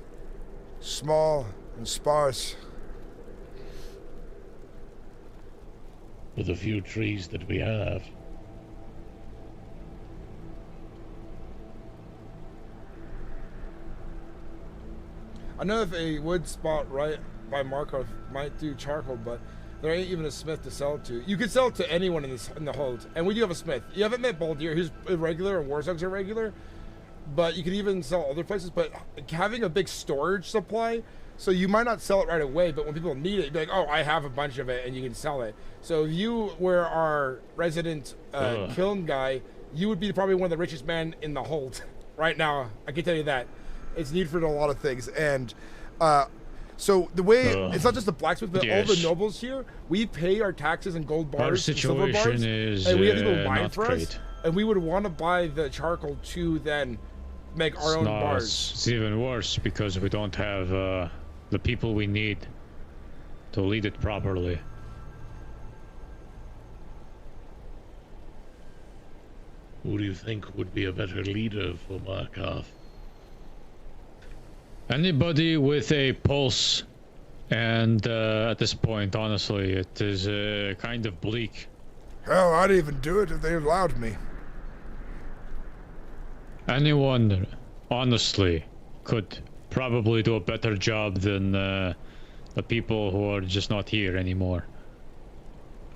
small, and sparse. With the few trees that we have. I know if a wood spot right by Markov might do charcoal, but there ain't even a smith to sell it to. You could sell it to anyone in the hold, and we do have a smith. You haven't met Baldir, who's irregular, and Warzog's irregular, but you can even sell other places. But having a big storage supply, so you might not sell it right away, but when people need it, you'd be like, oh, I have a bunch of it, and you can sell it. So if you were our resident kiln guy, you would be probably one of the richest men in the hold right now. I can tell you that. It's needed for a lot of things, and so the way it's not just the blacksmith, but all the nobles here. We pay our taxes in gold bars, and silver bars, and we have people buying for us. And we would want to buy the charcoal to then make our own bars. It's even worse because we don't have the people we need to lead it properly. Who do you think would be a better leader for Markov? Anybody with a pulse, and at this point, honestly, it is kind of bleak. Hell, I'd even do it if they allowed me. Anyone, honestly, could probably do a better job than the people who are just not here anymore.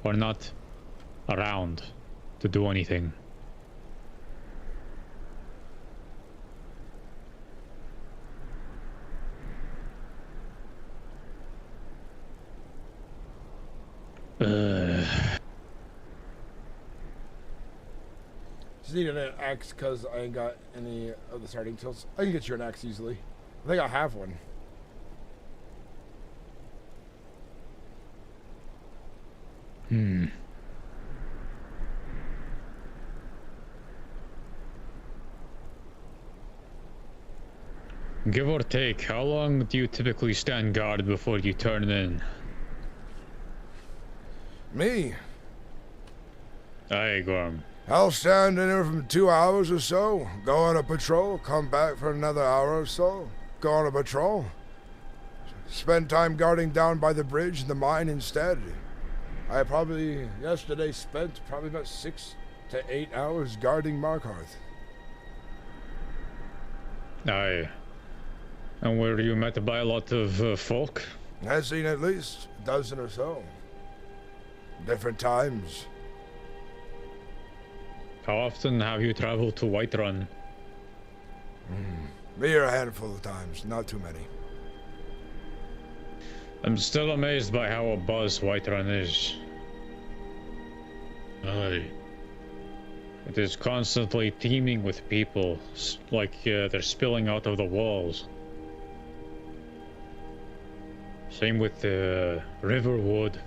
Or not around to do anything. Just need an axe because I ain't got any of the starting tools. I can get you an axe easily. I think I have one. Give or take, how long do you typically stand guard before you turn in? Me? Aye, Gorm. I'll stand in there from 2 hours or so, go on a patrol, come back for another hour or so, go on a patrol. Spend time guarding down by the bridge and the mine instead. I probably, yesterday, spent probably about 6 to 8 hours guarding Markarth. Aye. And were you met by a lot of folk? I've seen at least a dozen or so. Different times. How often have you traveled to Whiterun? Mere a handful of times, not too many. I'm still amazed by how abuzz Whiterun is. Aye. It is constantly teeming with people, like they're spilling out of the walls. Same with Riverwood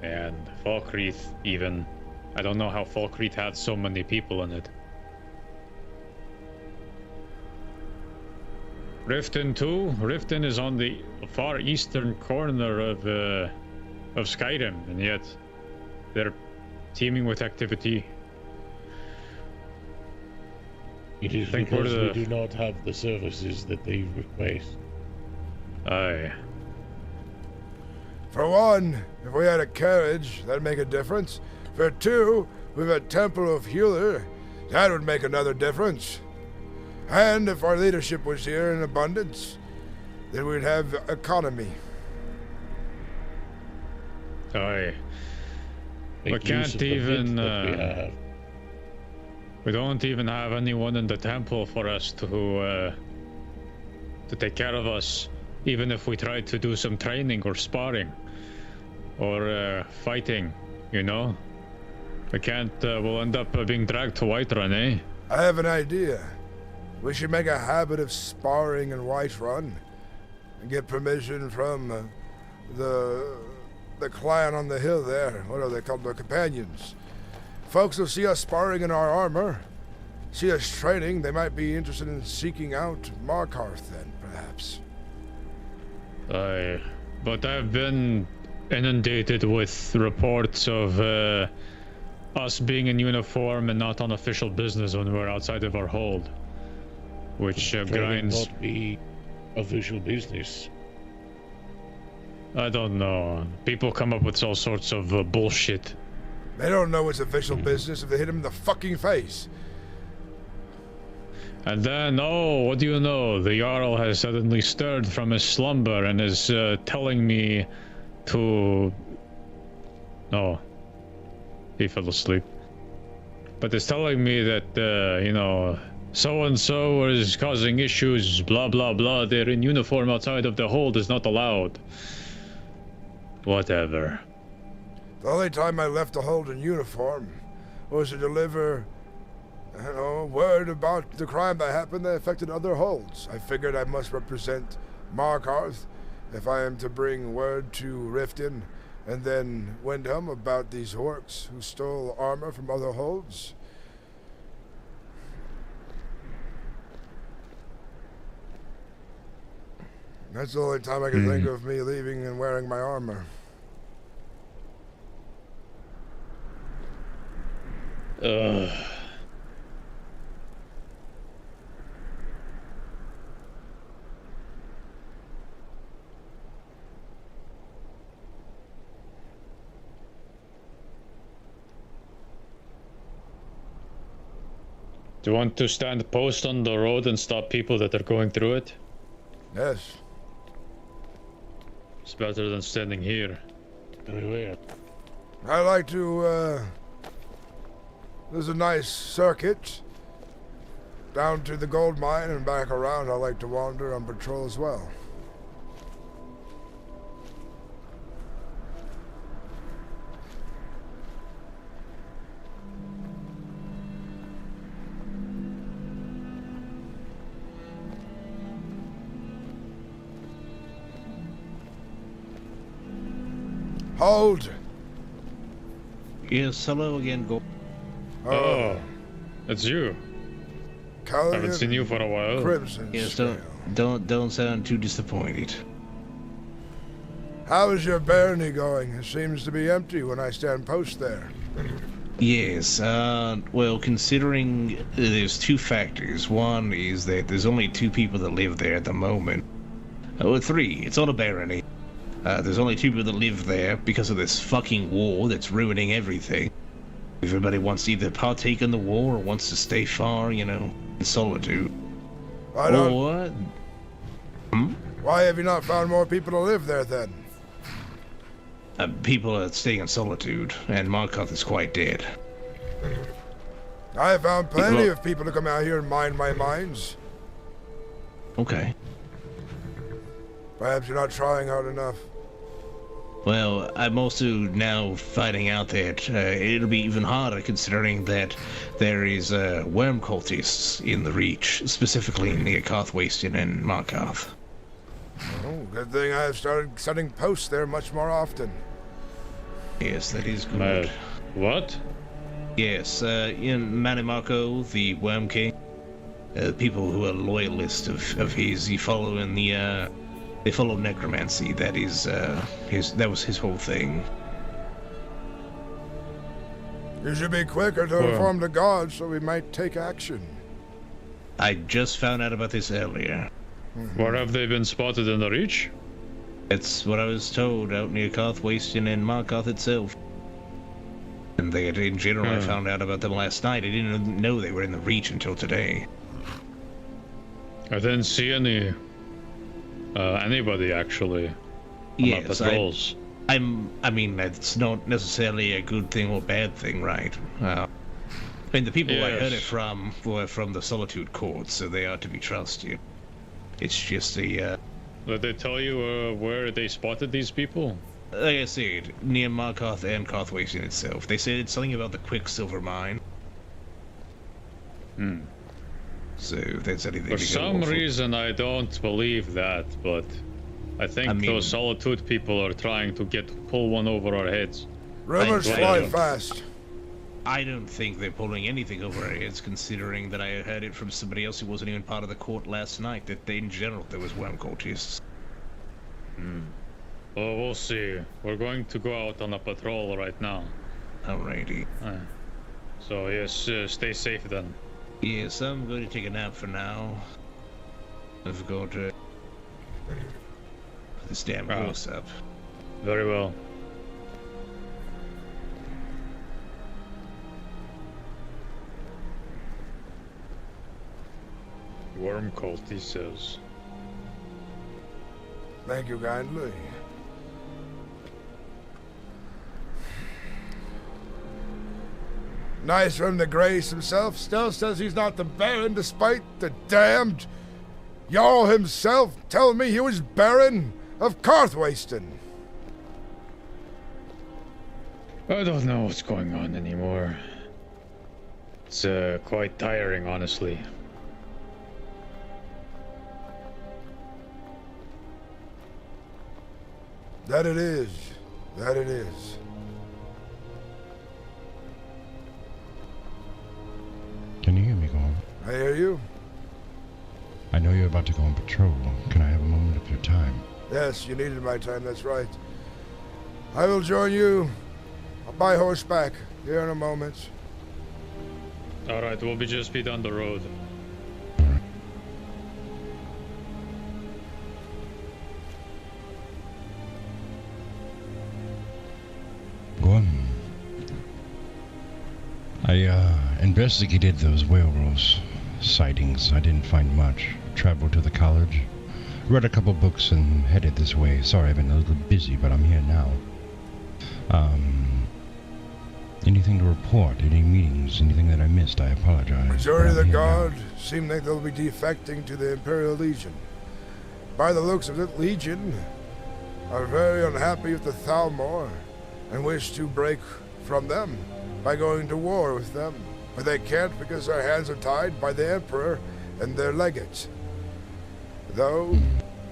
and Falkreath even. I don't know how Falkreath had so many people in it. Riften too? Riften is on the far eastern corner of Skyrim, and yet they're teeming with activity. It is because we do not have the services that they request. Aye. For one, if we had a carriage, that'd make a difference. For two, we've a Temple of Healer. That would make another difference. And if our leadership was here in abundance, then we'd have economy. Aye. We can't even We don't even have anyone in the temple for us to take care of us, even if we try to do some training or sparring or fighting, you know? We can't, we'll end up being dragged to Whiterun, eh? I have an idea. We should make a habit of sparring in Whiterun and get permission from the clan on the hill there. What are they called? The companions. Folks will see us sparring in our armor, see us training. They might be interested in seeking out Markarth then, perhaps. Aye, but I've been inundated with reports of us being in uniform and not on official business when we're outside of our hold, which grinds. Not be official business. I don't know. People come up with all sorts of bullshit. They don't know it's official business if they hit him in the fucking face. And then, oh, what do you know? The Jarl has suddenly stirred from his slumber and is telling me to... No. He fell asleep. But is telling me that, you know, so-and-so is causing issues, blah, blah, blah. They're in uniform outside of the hold is not allowed. Whatever. The only time I left the hold in uniform was to deliver, you know, word about the crime that happened that affected other holds. I figured I must represent Markarth if I am to bring word to Riften and then Windhelm about these orcs who stole armor from other holds. That's the only time I can think of me leaving and wearing my armor. Do you want to stand post on the road and stop people that are going through it? Yes. It's better than standing here. I like to, there's a nice circuit down to the gold mine and back around. I like to wander on patrol as well. Hold! Yes, hello again, Gorm. Oh, it's you. Calian Haven't seen you for a while. Crimson Yes, Scale. don't sound too disappointed. How is your barony going? It seems to be empty when I stand post there. Yes, well, considering there's two factors. One is that there's only 2 people that live there at the moment. Oh, 3, it's on a barony. There's only 2 people that live there because of this fucking war that's ruining everything. Everybody wants to either partake in the war or wants to stay far, you know, in solitude. I don't... Or... Why have you not found more people to live there then? People are staying in solitude, and Markarth is quite dead. I have found plenty of people to come out here and mind my mines. Okay. Perhaps you're not trying hard enough. Well, I'm also now finding out that it'll be even harder considering that there is worm cultists in the Reach, specifically near Karthwasten and Markarth. Oh, good thing I have started setting posts there much more often. Yes, that is good. What? Yes, in Manimarco, the Worm King, people who are loyalists of his, they follow necromancy. That is that was his whole thing. You should be quicker to inform the gods so we might take action. I just found out about this earlier. Where have they been spotted in the Reach? It's what I was told out near Karthwasten and Markarth itself. And they, in general, I found out about them last night. I didn't know they were in the Reach until today. I didn't see anybody actually. Yes, I mean, it's not necessarily a good thing or bad thing, right? I mean, the people I heard it Yes. from were from the Solitude Court, so they are to be trusted. It's just the, Did they tell you where they spotted these people? like I said, near Markarth and Karthwasten itself. They said it's something about the Quicksilver Mine. Hmm. So if there's anything For to go some off of- reason, I don't believe that, but I think I mean- those Solitude people are trying to pull one over our heads. Rumors I fly don't- fast. I don't think they're pulling anything over our heads, considering that I heard it from somebody else who wasn't even part of the court last night, that they, in general, there was worm cultists. Hmm. Well, we'll see. We're going to go out on a patrol right now. Alrighty. So yes, stay safe then. Yes, I'm going to take a nap for now. I've got to... this damn horse up. Very well. Worm cult, he says. Thank you kindly. Nice from the Grace himself still says he's not the Baron despite the damned Jarl himself telling me he was Baron of Karthwasten. I don't know what's going on anymore. It's quite tiring, honestly. That it is. That it is. Can you hear me, Gorm? I hear you. I know you're about to go on patrol. Can I have a moment of your time? Yes, you needed my time, that's right. I will join you by horseback here in a moment. Alright, we'll just be down the road. Gorm. I investigated those werewolves sightings. I didn't find much. Traveled to the college, read a couple books, and headed this way. Sorry, I've been a little busy, but I'm here now. Anything to report? Any meetings? Anything that I missed? I apologize. Majority of but the I'm here now. guard seem like they'll be defecting to the Imperial Legion. By the looks of it, Legion are very unhappy with the Thalmor and wish to break from them by going to war with them. But they can't because their hands are tied by the Emperor and their legates. Though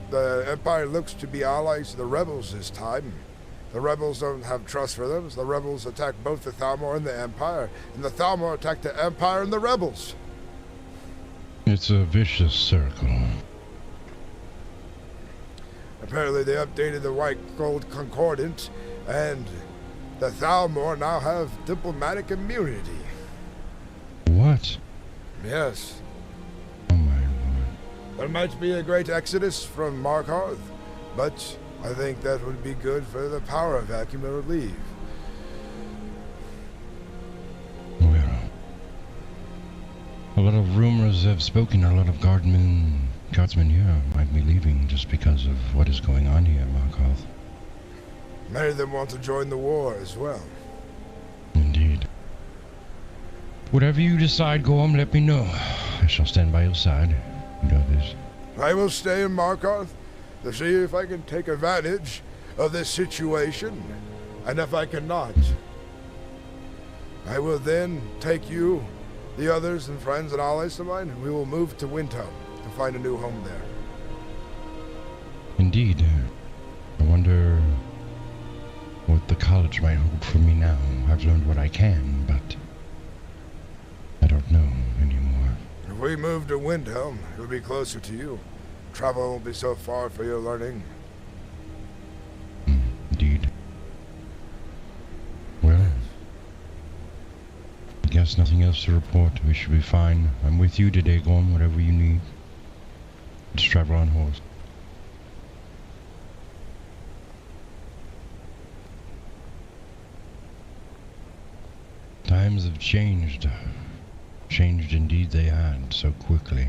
the Empire looks to be allies to the rebels this time, the rebels don't have trust for them, so the rebels attack both the Thalmor and the Empire, and the Thalmor attack the Empire and the rebels. It's a vicious circle. Apparently they updated the White Gold Concordant, and the Thalmor now have diplomatic immunity. What? Yes. Oh my lord. There might be a great exodus from Markarth, but I think that would be good for the power vacuum to relieve. Well, a lot of rumors have spoken. A lot of guardsmen here might be leaving just because of what is going on here, Markarth. Many of them want to join the war as well. Indeed. Whatever you decide, Gorm, let me know. I shall stand by your side. You know this. I will stay in Markarth to see if I can take advantage of this situation, and if I cannot, I will then take you, the others and friends and allies of mine, and we will move to Windhelm to find a new home there. Indeed. I wonder what the college might hold for me now. I've learned what I can, but I don't know anymore. If we move to Windhelm, it'll be closer to you. Travel won't be so far for your learning. Indeed. Well, I guess nothing else to report. We should be fine. I'm with you today, Gorm, whatever you need. Just travel on horse. Times have changed. Changed indeed they had, so quickly.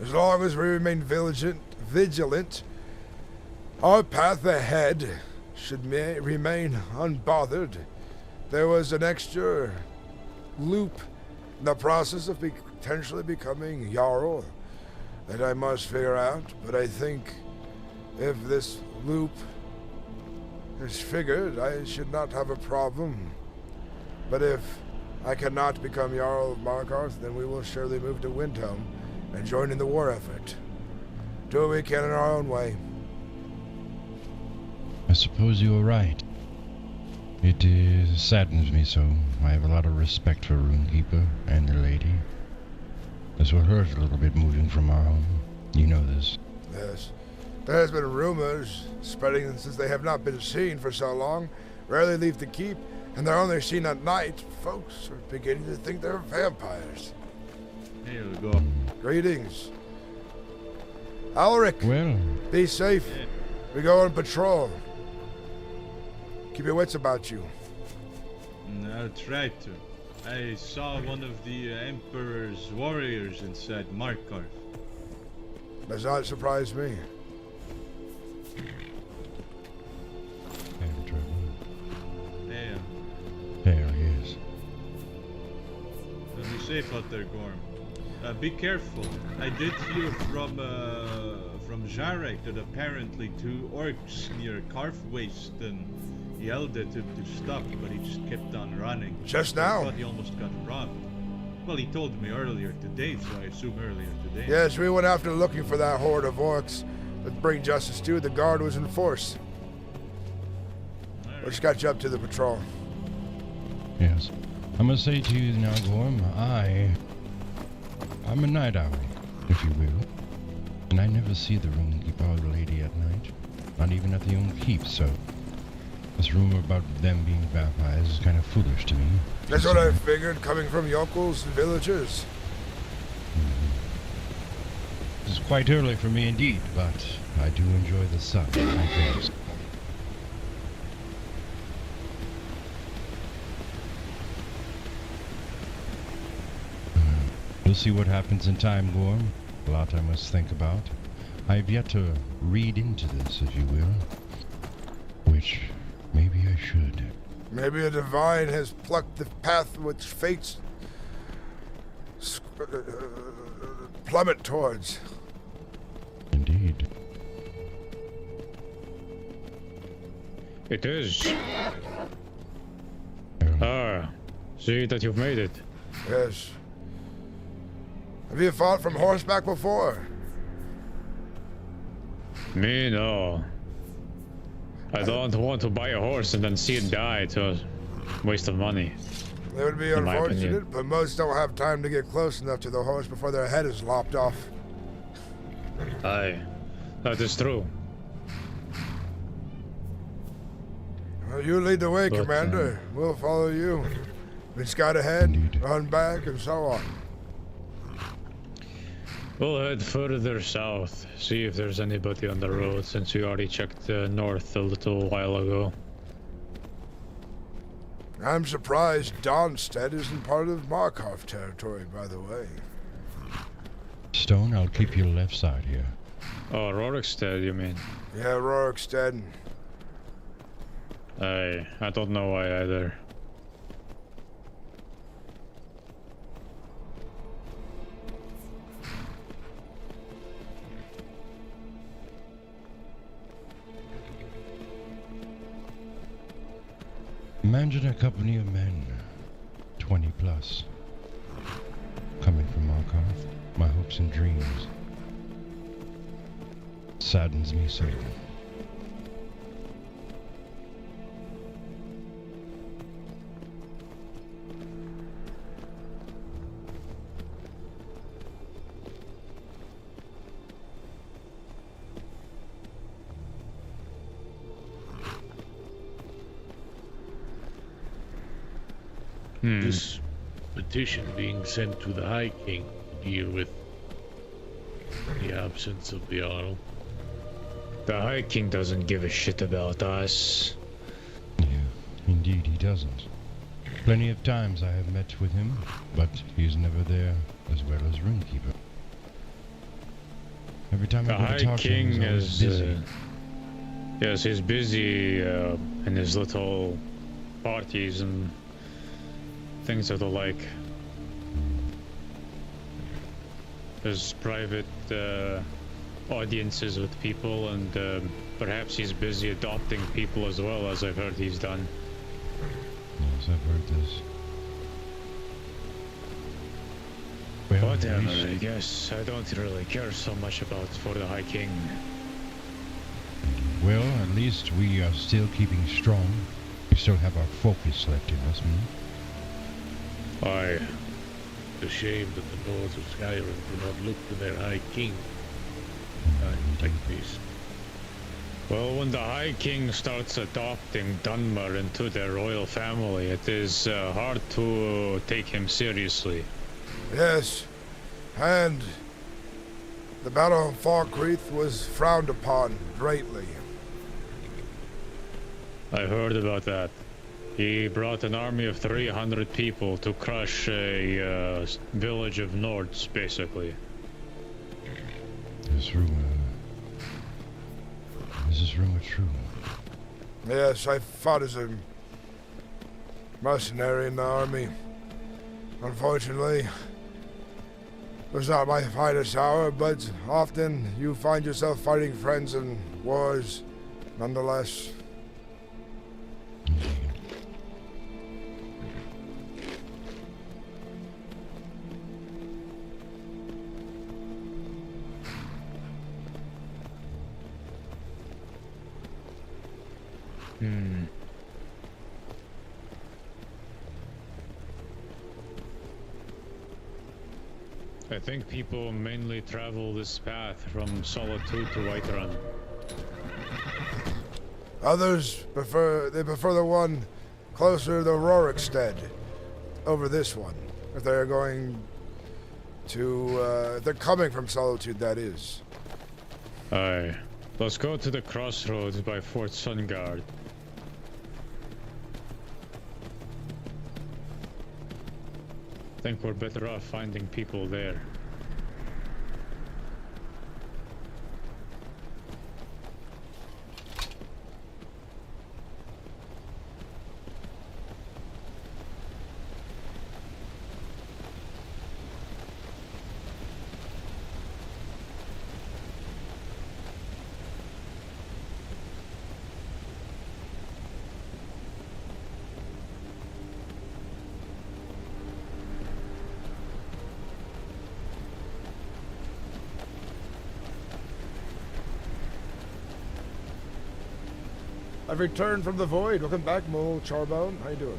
As long as we remain vigilant, our path ahead should remain unbothered. There was an extra loop in the process of potentially becoming Jarl that I must figure out, but I think if this loop is figured, I should not have a problem. But if I cannot become Jarl of Markarth, then we will surely move to Windhelm and join in the war effort. Do what we can in our own way. I suppose you are right. It saddens me so. I have a lot of respect for Runekeeper and the lady. This will hurt a little bit moving from our home. You know this. Yes. There has been rumors spreading since they have not been seen for so long, rarely leave the keep, and they're only seen at night. Folks are beginning to think they're vampires. Here we go. Greetings. Alric, well, be safe. Yeah. We go on patrol. Keep your wits about you. I'll try to. I saw one of the Emperor's warriors inside Markarth. Does not surprise me. Yeah. There he is. Be safe out there, Gorm. Be careful. I did hear from Jarek that apparently 2 orcs near Karfwasten yelled at him to stop, but he just kept on running. Just I now? thought he almost got robbed. Well, he told me earlier today, so I assume earlier today. Yes, we went after looking for that horde of orcs. Let's bring justice to. The guard was in force. What just got you up to the patrol? Yes. I must say to you now, Gorm, I'm a night owl, if you will. And I never see the Runekeeper or the lady at night. Not even at the own keep, so this rumor about them being vampires is kind of foolish to me. That's what I figured, coming from yokels and villagers. This is quite early for me indeed, but I do enjoy the sun, I guess. We'll see what happens in time, Gorm. A lot I must think about. I have yet to read into this, if you will. Which maybe I should. Maybe a divine has plucked the path which fates plummet towards. Indeed. It is. See that you've made it. Yes. Have you fought from horseback before? Me, no. I don't want to buy a horse and then see it die. It's a waste of money. It would be in my unfortunate, opinion. but most don't have time to get close enough to the horse before their head is lopped off. Aye, that is true. Well, you lead the way, But, Commander. We'll follow you. We scout ahead, run back, and so on. We'll head further south, see if there's anybody on the road, since we already checked north a little while ago. I'm surprised Donstead isn't part of Markarth territory, by the way. Stone, I'll keep your left side here. Oh, Rorikstead, you mean? Yeah, Rorikstead. I don't know why either. Imagine a company of men, 20 plus, coming from Markarth, my hopes and dreams. Saddens me so. This petition being sent to the High King to deal with the absence of the Jarl. The High King doesn't give a shit about us. Yeah, indeed he doesn't. Plenty of times I have met with him, but he's never there as well as Runekeeper. Every time The I go High to talk to him, King he's always is busy. yes, he's busy in his little parties and things of the like. There's private audiences with people, and perhaps he's busy adopting people as well, as I've heard he's done. Yes, I've heard this. Well, Whatever, I guess I don't really care so much about for the High King. well, at least we are still keeping strong. We still have our focus left in us, Aye. It's a shame that the lords of Skyrim do not look to their High King. Like this. Well, when the High King starts adopting Dunmer into their royal family, it is hard to take him seriously. Yes, and the Battle of Falkreath was frowned upon greatly. I heard about that. He brought an army of 300 people to crush a village of Nords, basically. This is rumor true. Yes, I fought as a mercenary in the army. Unfortunately, it was not my finest hour, but often you find yourself fighting friends in wars, nonetheless. I think people mainly travel this path from Solitude to Whiterun. Others prefer the one closer to Rorikstead over this one. If they're going to, if they're coming from Solitude, that is. Aye. Let's go to the crossroads by Fort Sungard. I think we're better off finding people there. I've returned from the void. Welcome back, Mole Charbone. How you doing?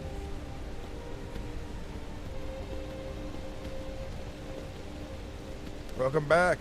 Welcome back.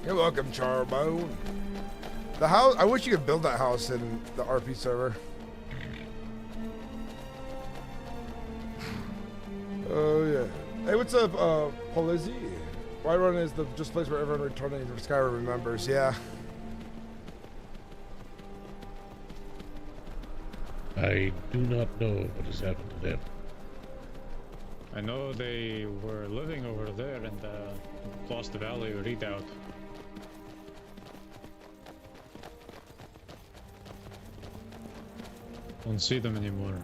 You're welcome, Charbone. The house, I wish you could build that house in the RP server. Oh, yeah. Hey, what's up, Polizzi? Whiterun is the just place where everyone returning from Skyrim remembers, yeah. I do not know what has happened to them. I know they were living over there in the Lost Valley redoubt. Don't see them anymore.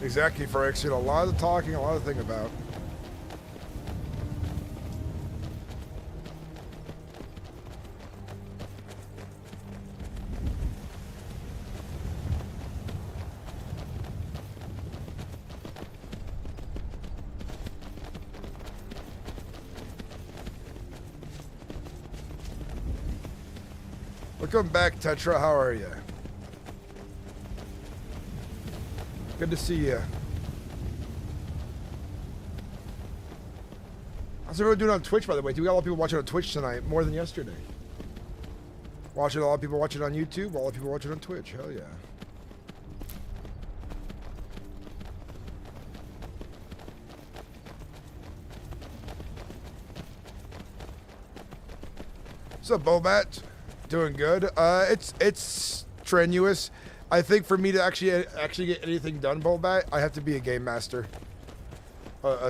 Exactly, Frank. You know, a lot of talking, a lot to think about. Welcome back, Tetra. How are you? Good to see you. How's everyone doing on Twitch, by the way? Do we got a lot of people watching on Twitch tonight, more than yesterday? Watching a lot of people watching on YouTube, a lot of people watching on Twitch. Hell yeah. What's up, Bobat? Doing good. It's strenuous. I think for me to actually get anything done, Bobat, I have to be a game master.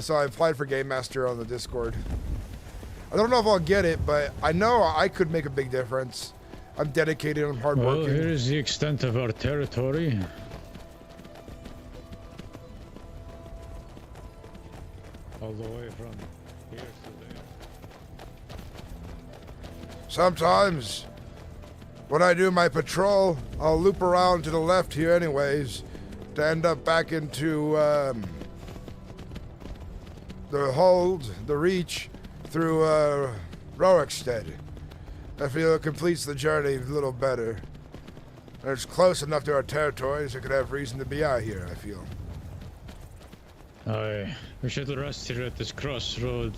So I applied for game master on the Discord. I don't know if I'll get it, but I know I could make a big difference. I'm dedicated. I'm hardworking. Well, here is the extent of our territory. All the way from here to there. Sometimes, when I do my patrol, I'll loop around to the left here anyways, to end up back into the hold, the reach, through Rorikstead. I feel it completes the journey a little better. And it's close enough to our territories I could have reason to be out here, I feel. Aye, we should rest here at this crossroad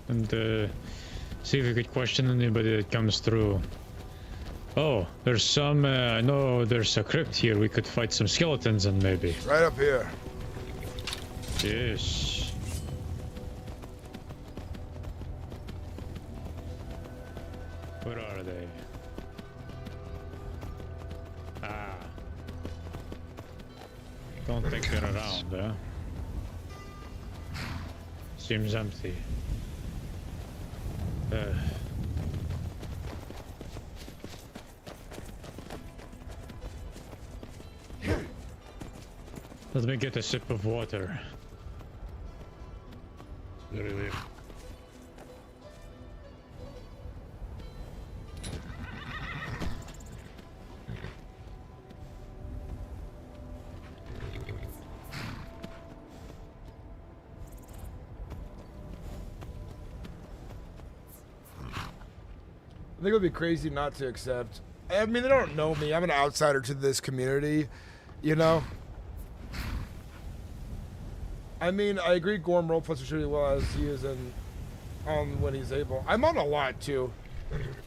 and see if we could question anybody that comes through. Oh, there's some, I know there's a crypt here. We could fight some skeletons in maybe. Right up here. Yes. Where are they? Ah. Don't think they're around, huh? Seems empty. Let me get a sip of water. Very well. I think it would be crazy not to accept. I mean, they don't know me. I'm an outsider to this community, you know? I mean, I agree Gorm roleplays really well as he is on when he's able. I'm on a lot, too.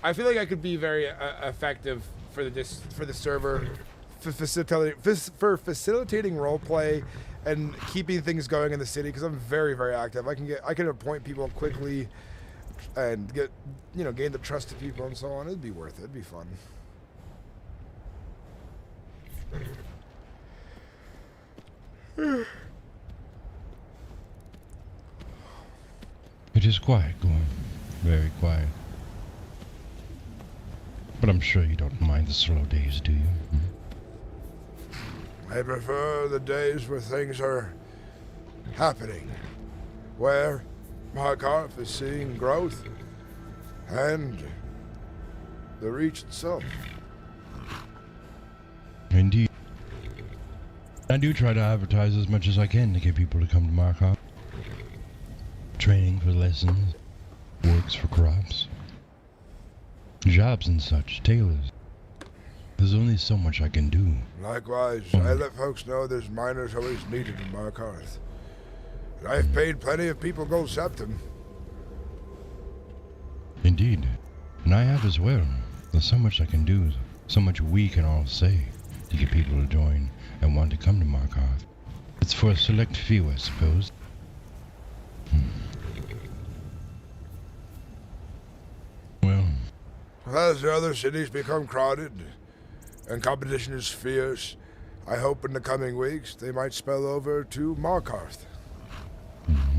I feel like I could be very effective for the server, for facilitating roleplay and keeping things going in the city, because I'm very, very active. I can appoint people quickly and get, gain the trust of people and so on. It'd be worth it. It'd be fun. It is quiet, Gorm. Very quiet. But I'm sure you don't mind the slow days, do you? I prefer the days where things are happening, where Markarth is seeing growth, and the Reach itself. Indeed. I do try to advertise as much as I can to get people to come to Markarth. Training for lessons, works for crops, jobs and such, tailors. There's only so much I can do. Likewise, I let folks know there's miners always needed in Markarth. And I've paid plenty of people gold septim. Indeed. And I have as well. There's so much I can do, so much we can all say to get people to join and want to come to Markarth. It's for a select few, I suppose. Well, As the other cities become crowded and competition is fierce, I hope in the coming weeks they might spill over to Markarth.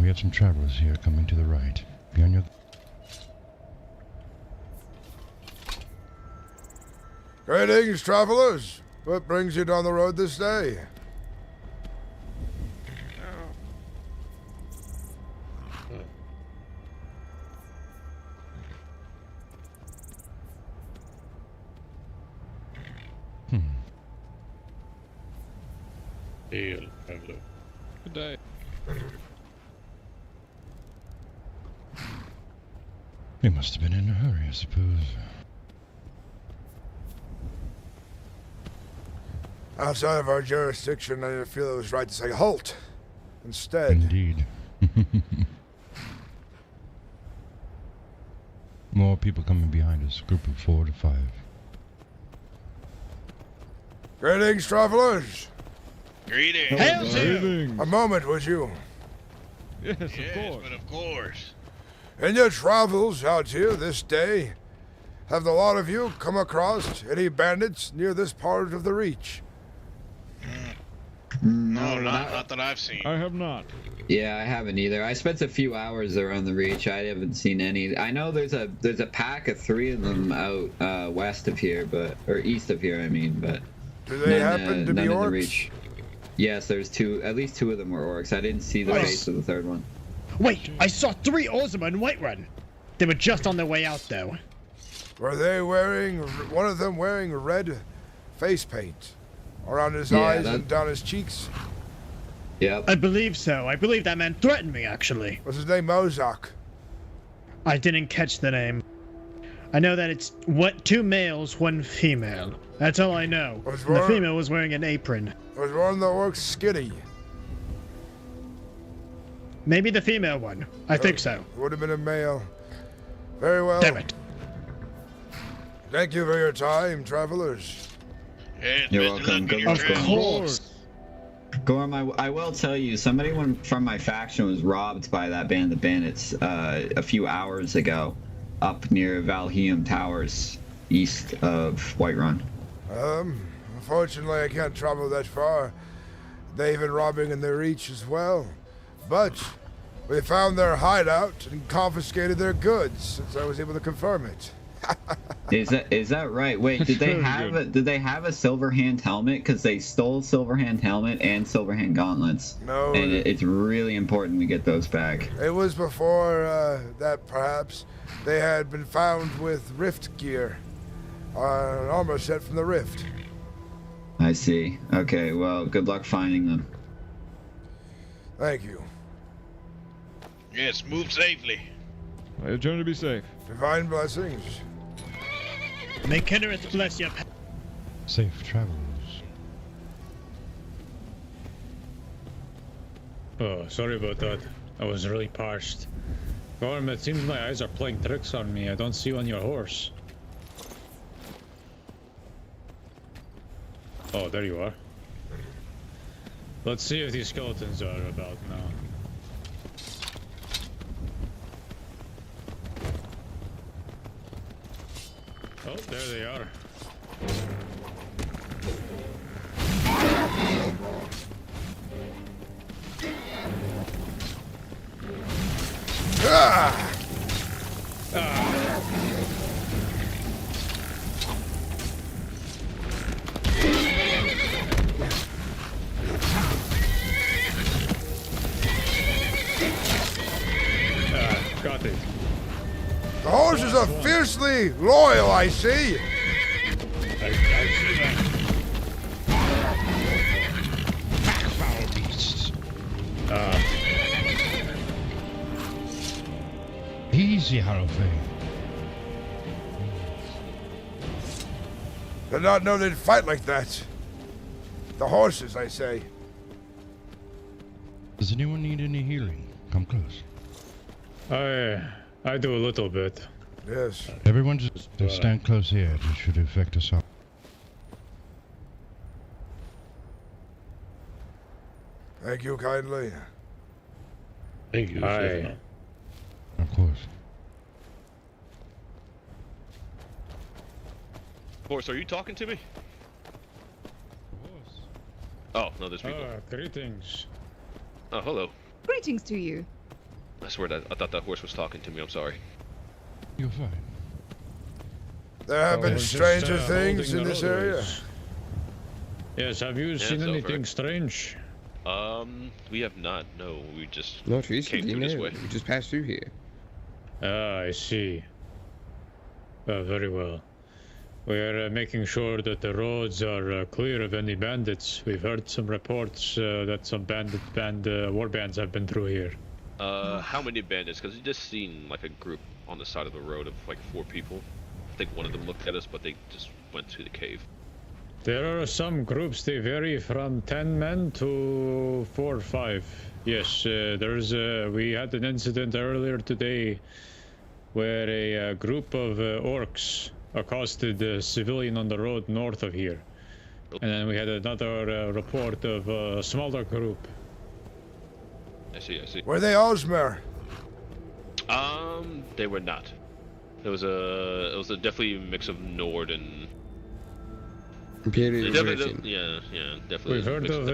We have some travelers here coming to the right. Be on your... Greetings, travelers. What brings you down the road this day? Hail, traveler. Good day. We must have been in a hurry, I suppose. Outside of our jurisdiction, I didn't feel it was right to say halt instead. Indeed. More people coming behind us. Group of 4 to 5. Greetings, travelers. Greetings. Hail to you. A moment, would you? Yes, but of course. In your travels out here this day, have the lot of you come across any bandits near this part of the Reach? No, not that I've seen. I have not. Yeah, I haven't either. I spent a few hours around the Reach. I haven't seen any. I know there's a pack of 3 of them out west of here, or east of here, I mean, but do they happen to be none in orcs? the Reach. Yes, there's 2. At least 2 of them were orcs. I didn't see the face of the 3rd one. Wait, I saw 3 Ozma in Whiterun. They were just on their way out, though. Were they wearing, one of them wearing red face paint around his eyes and down his cheeks? Yeah. I believe so. I believe that man threatened me, actually. Was his name Mozak? I didn't catch the name. I know that it's 2 males, 1 female. That's all I know. The female was wearing an apron. Was one of the orcs skinny? Maybe the female one. I think so. Would have been a male. Very well. Damn it. Thank you for your time, travelers. You're welcome. Good luck, Gorm. Gorm, I will tell you, somebody from my faction was robbed by that band of bandits a few hours ago up near Valheim Towers, east of Whiterun. Unfortunately, I can't travel that far. They've been robbing in their Reach as well. But we found their hideout and confiscated their goods, since I was able to confirm it. Is that right? Wait, did they have a Silverhand helmet? Because they stole Silverhand helmet and Silverhand gauntlets. No. And it's really important we get those back. It was before that, perhaps. They had been found with Rift gear. An armor set from the Rift. I see. Okay, well, good luck finding them. Thank you. Yes, move safely. I trying to be safe. Divine blessings. May Kennereth bless you. Safe travels. Oh, sorry about that. I was really parched. Gorm, it seems my eyes are playing tricks on me. I don't see you on your horse. Oh, there you are. Let's see if these skeletons are about now. Oh, there they are. Ah! Got it. The horses are fiercely loyal, I see. I see that. Foul beasts. Easy, Harrowfang. Did not know they'd fight like that. The horses, I say. Does anyone need any healing? Come close. I do a little bit. Yes. Everyone just stand close here. It should affect us all. Thank you kindly. Thank you, sir. Of course. Horse, are you talking to me? Oh, no, there's people. Greetings. Oh, hello. Greetings to you. I swear that I thought that horse was talking to me. I'm sorry. You're fine. There have been stranger things in this area. Yes, have you seen anything strange? We have not. No, we just Not came recently, through this no. way. We just passed through here. Ah, I see. Very well. We are making sure that the roads are clear of any bandits. We've heard some reports that some war bands have been through here. How many bandits? Because we just seen like a group on the side of the road of like 4 people. I think one of them looked at us, but they just went to the cave. There are some groups, they vary from 10 men to 4 or 5. Yes, we had an incident earlier today where a group of orcs accosted a civilian on the road north of here. And then we had another report of a smaller group. I see. Were they Osmer? They were not. It was a definitely a mix of Nord and. Definitely. Yeah, definitely. We've heard of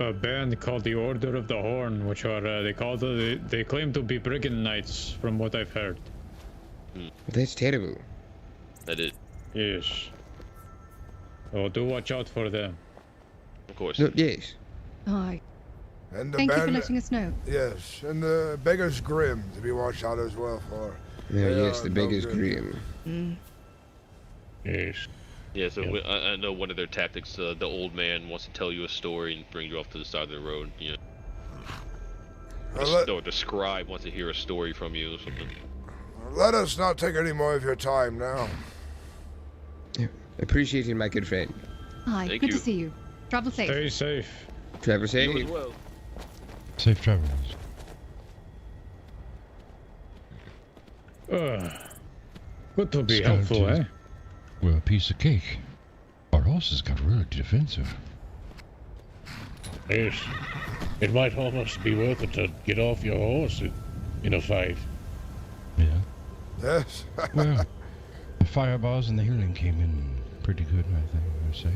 a band called the Order of the Horn, which are they claim to be brigand knights, from what I've heard. That's terrible. That is. Yes. Oh, do watch out for them. Of course. No, yes. Aye. And the Thank you for band- letting us know. Yes, and the Beggar's Grim to be watched out as well for. Yeah, They yes, are the no Beggar's good. Grim. Yes. Yeah, so I know one of their tactics. The old man wants to tell you a story and bring you off to the side of the road. You know. No, the scribe wants to hear a story from you or something. Let us not take any more of your time now. Appreciate it, my good friend. Aye, Thank good you. to see you. Travel safe. Stay safe. Travel safe. You as well. Safe travels. Good to be Skeleton. helpful, eh? We're a piece of cake. Our horses got really defensive. Yes. It might almost be worth it to get off your horse in a fight. Yeah. Yes. Well, the fireballs and the healing came in pretty good, I think, I say.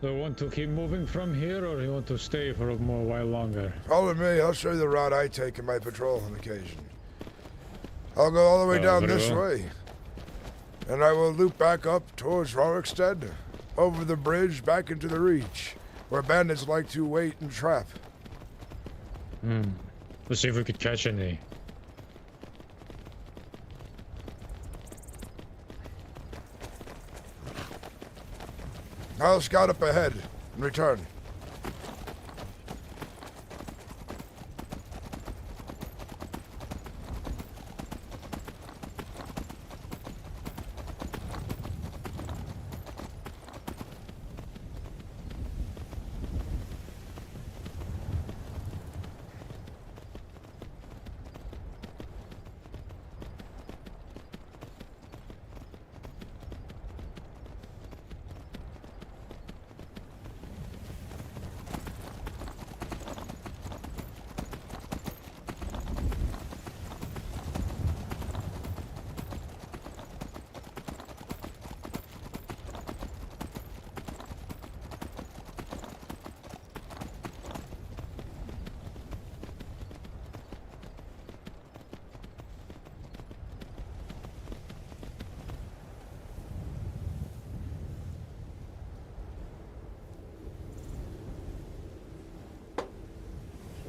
So want to keep moving from here, or you want to stay for a more while longer? Follow me. I'll show you the route I take in my patrol on occasion. I'll go all the way down very this well. way, and I will loop back up towards Rorikstead, over the bridge back into the Reach, where bandits like to wait and trap. Let's see if we could catch any. I'll scout up ahead and return.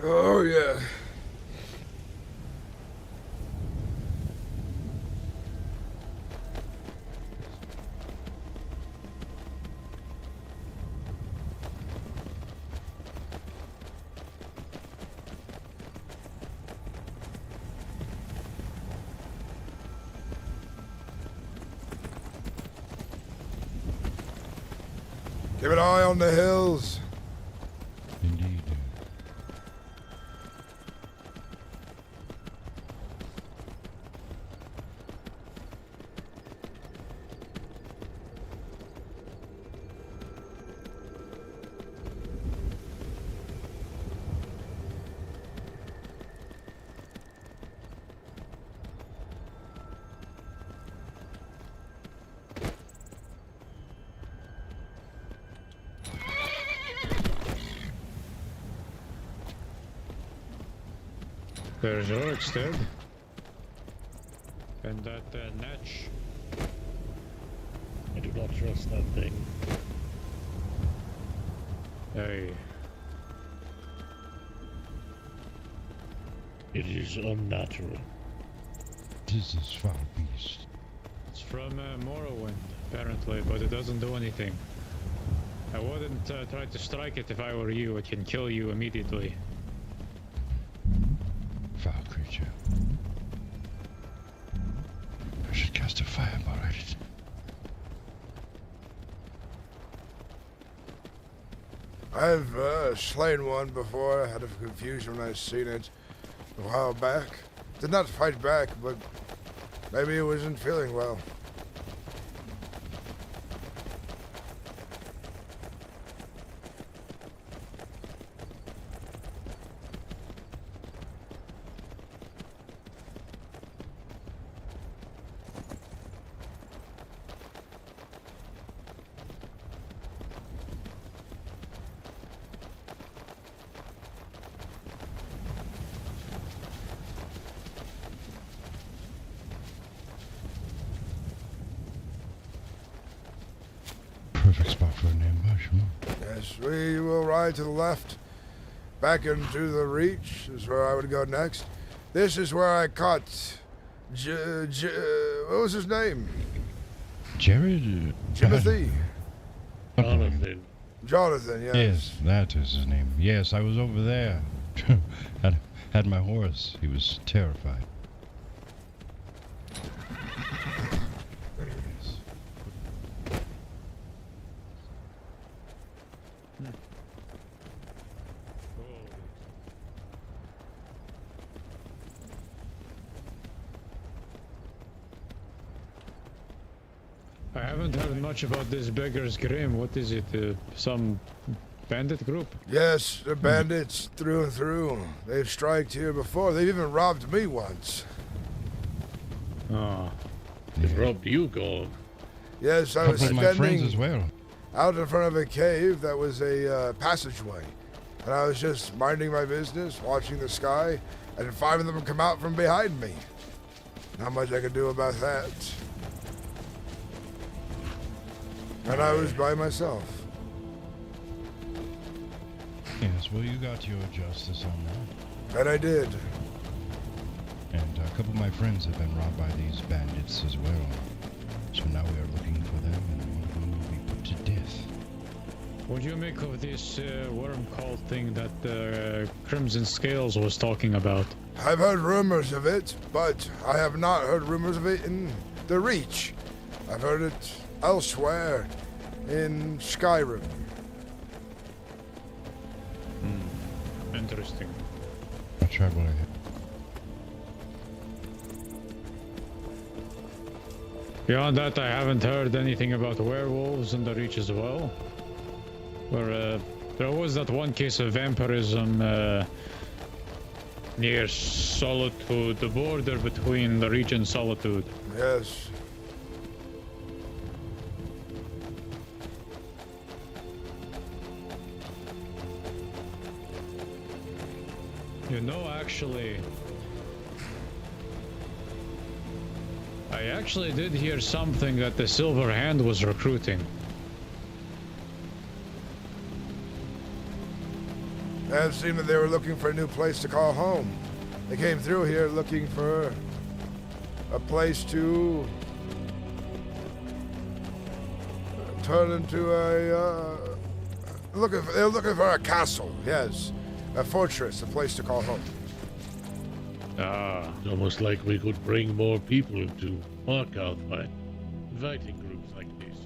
Oh, yeah. Keep an eye on the hills. Indeed. There's Rorikstead. And that Natch. I do not trust that thing. Hey. It is unnatural. Tis this foul beast. It's from Morrowind, apparently, but it doesn't do anything. I wouldn't try to strike it if I were you. It can kill you immediately. Foul creature. I should cast a fireball at it. I've slain one before. I had a confusion when I seen it a while back. Did not fight back, but maybe it wasn't feeling well. Perfect spot for an ambush, huh? Yes, we will ride to the left. Back into the Reach is where I would go next. This is where I caught what was his name? Jared? Timothy. Jonathan. Jonathan, yes. Yes, that is his name. Yes, I was over there. had my horse. He was terrified. I haven't heard much about this Beggar's Grim. What is it? Some bandit group? Yes, they're bandits through and through. They've striked here before. They've even robbed me once. Oh. They've robbed you, Gorm. Yes, I was standing as well. out in front of a cave that was a passageway. And I was just minding my business, watching the sky, and 5 of them come out from behind me. Not much I could do about that. And I was by myself. Yes, well, you got your justice on that. And I did. And a couple of my friends have been robbed by these bandits as well. So now we are looking for them, and one of them will be put to death. What do you make of this worm cult thing that Crimson Scales was talking about? I've heard rumors of it, but I have not heard rumors of it in the Reach. I've heard it elsewhere in Skyrim. Interesting. I'll try what I have. Beyond that, I haven't heard anything about werewolves in the Reach as well. Where there was that one case of vampirism near Solitude, the border between the Reach and Solitude. Yes. You know, actually, I actually did hear something that the Silver Hand was recruiting. It seemed that they were looking for a new place to call home. They came through here looking for a place to turn into a they're looking for a castle, yes. A fortress, a place to call home. Ah, it's almost like we could bring more people into Markout by inviting groups like this.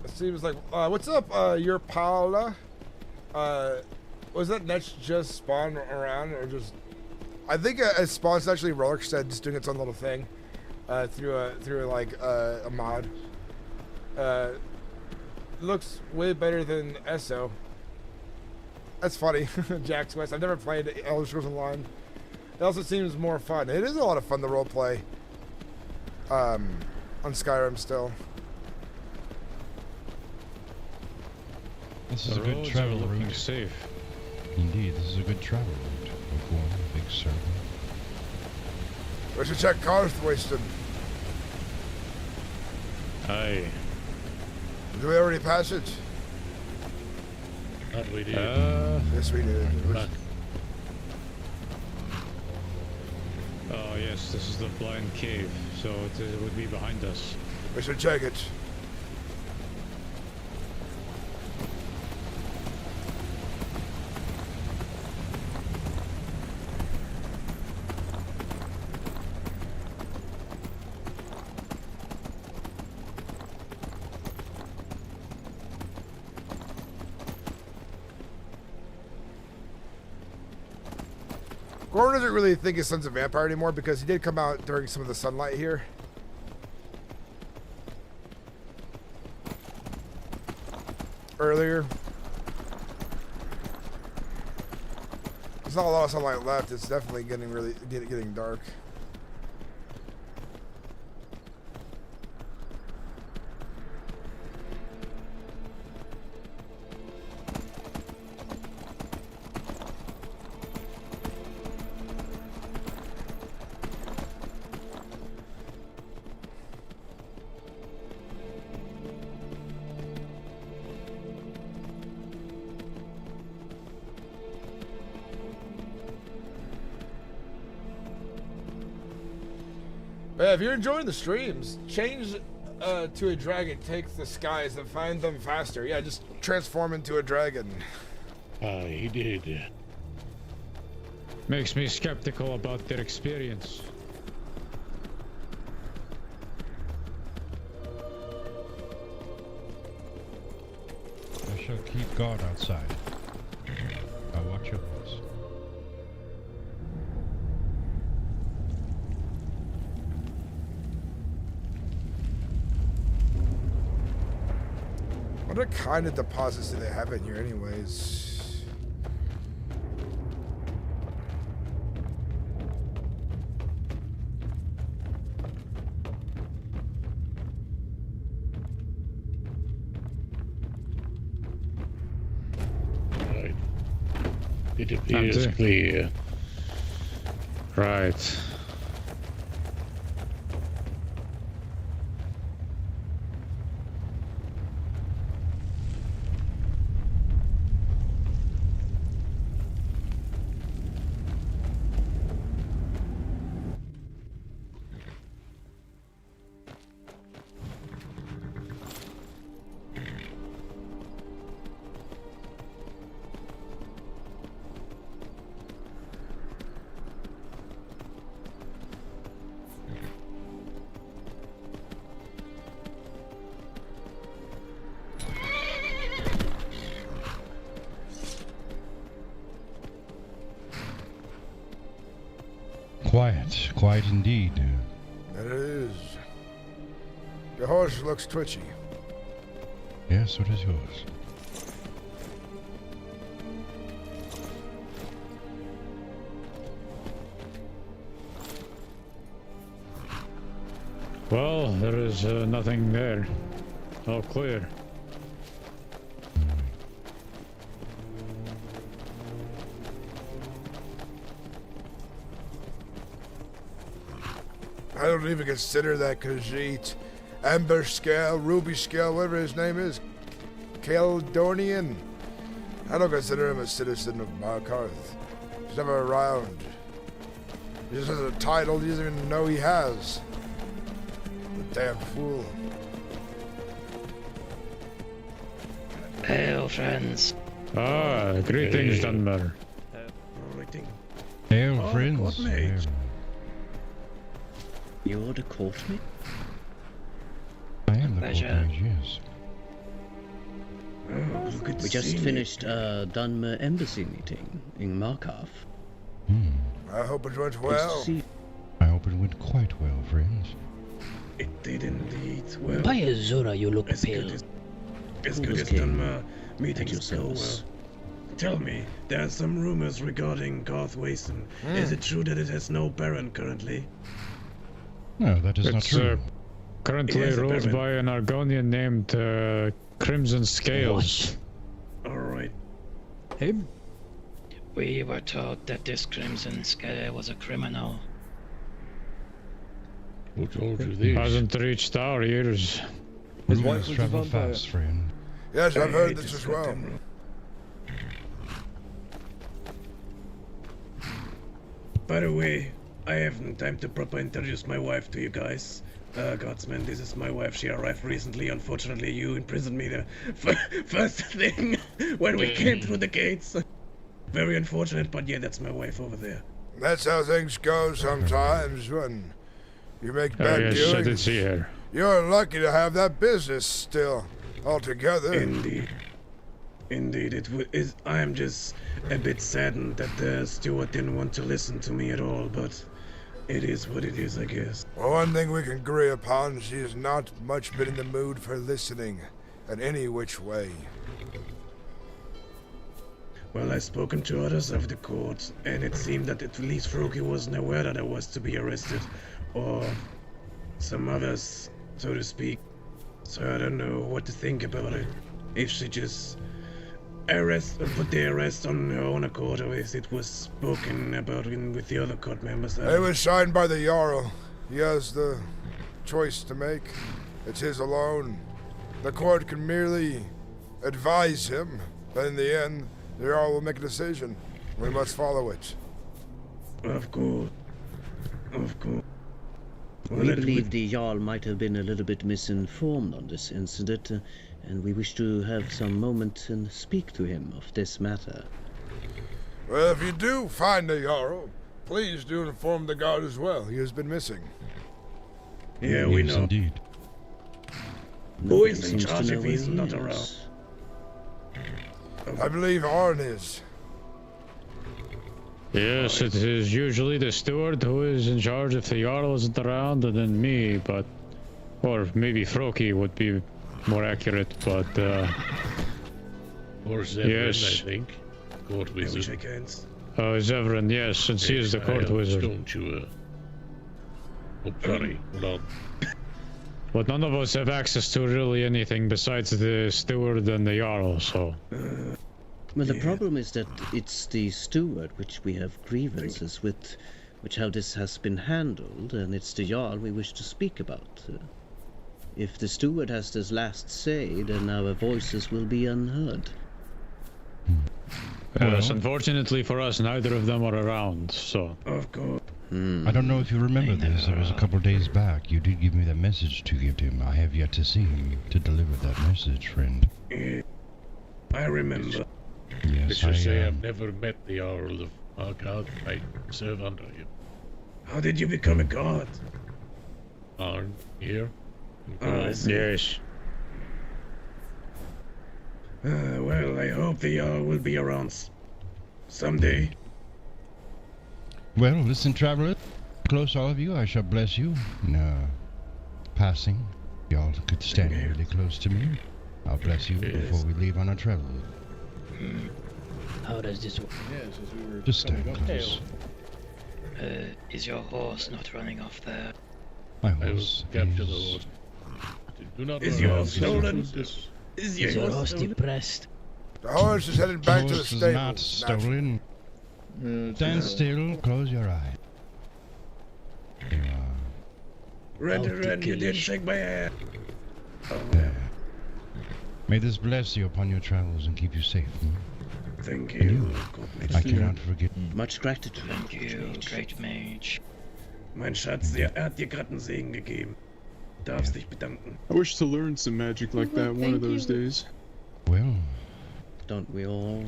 It seems like, what's up, your Paula? Was that Netch just spawn around, or just... I think it spawns actually Rollerstead just doing its own little thing. Through like a mod. Looks way better than ESO. That's funny. Jack's Quest. I've never played Elder Scrolls Online. It also seems more fun. It is a lot of fun to roleplay. On Skyrim still. This is a good travel route. Safe. Indeed, this is a good travel route. We're going to a big server. We should check Karthwasten. Aye. Did we already pass it? That we did. Yes, we did. Oh yes, this is the blind cave, so it would be behind us. We should check it. Gorm doesn't really think his son's a vampire anymore because he did come out during some of the sunlight here. Earlier. There's not a lot of sunlight left. It's definitely getting dark. But yeah, if you're enjoying the streams, change to a dragon, take the skies, and find them faster. Yeah, just transform into a dragon. He did. Makes me skeptical about their experience. I shall keep guard outside. I'll watch your voice. What kind of deposits do they have in here anyways? Right. It appears clear. Right. Quiet indeed. That it is. Your horse looks twitchy. Yes, what is yours? Well, there is nothing there. All clear. I don't even consider that Khajiit, Amber Scale, Ruby Scale, whatever his name is, Caledonian. I don't consider him a citizen of Markarth. He's never around. He just has a title he doesn't even know he has. The damn fool. Hail, friends. Ah, greetings, Dunmer. Hail, friends. Hail. You're the courtmate? I am the Pleasure. courtmate, yes. Oh, good We just finished a Dunmer embassy meeting in Markarth. I hope it went well. I hope it went quite well, friends. It did indeed. Well, By Azura, you look pale. As Who good was as king Dunmer meetings at your go well. service? Tell me, there are some rumors regarding Garth Wason. Is it true that it has no baron currently? No, that is not It's true. currently It has a ruled baron. by an Argonian named Crimson Scales. Alright. Him? We were told that this Crimson Scale was a criminal. Who told you this? Hasn't reached our ears. His wife travel fast, friend. Yes, I've I heard hate this this as well. goddamn By the way, I haven't time to properly introduce my wife to you guys. Guardsman, this is my wife. She arrived recently. Unfortunately, you imprisoned me the first thing when we came through the gates. Very unfortunate, but yeah, that's my wife over there. That's how things go sometimes when you make bad yes, dealings. I did see her. You're lucky to have that business still altogether. Indeed. Indeed, I am just a bit saddened that the steward didn't want to listen to me at all, but it is what it is, I guess. Well, one thing we can agree upon, she has not much been in the mood for listening in any which way. Well, I've spoken to others of the court, and it seemed that at least Froki wasn't aware that I was to be arrested, or some others, so to speak. So I don't know what to think about it. If she just put the arrest on her own accord, or if it was spoken about with the other court members. It was signed by the Jarl. He has the choice to make. It's his alone. The court can merely advise him, but in the end, the Jarl will make a decision. We must follow it. Of course. Of course. We believe the Jarl might have been a little bit misinformed on this incident, and we wish to have some moment and speak to him of this matter. Well, if you do find the Jarl, please do inform the guard as well. He has been missing. Yeah, we know. Indeed. Who is in charge if he's not around? I believe Arn is. Yes, it is usually the steward who is in charge if the Jarl isn't around, and then me, but... Or maybe Froki would be more accurate, but, Or Zevran, yes. I think. Court wizard. We shake hands. Zevran, yes, since he is the court wizard. Don't you, Oh, sorry, hold on. But none of us have access to really anything besides the steward and the Jarl, so... Well, the problem is that it's the steward which we have grievances with, which how this has been handled, and it's the Jarl we wish to speak about. If the steward has this last say, then our voices will be unheard. Yes, unfortunately for us, neither of them are around, so... Of course. I don't know if you remember this. It was a couple of days back. You did give me that message to give to him. I have yet to see him to deliver that message, friend. Yeah, I remember. Yes, Let's just say I've never met the Jarl of Markarth. I serve under him. How did you become a god? Arn, here. I see. Yes. Well, I hope the Jarl will be around someday. Well, listen, traveler. Close, all of you. I shall bless you. No. Passing. Y'all could stand really close to me. I'll bless you before we leave on our travel. How does this work? Yes, as we were Just stand close. Is your horse not running off there? My I will horse capture the is... horse. Do not Is run your off. stolen? Is your horse depressed? The horse is headed back to the horse is stables. not stolen. Stand still, close your eye. You are... Ren, you didn't shake my hand. Oh, there. May this bless you upon your travels and keep you safe. Thank And you. I cannot forget. Much gratitude. Thank you, great mage. Mein Schatz, er hat dir gerade einen Segen gegeben. Darfst dich bedanken. I wish to learn some magic like that one of those days. Well, don't we all?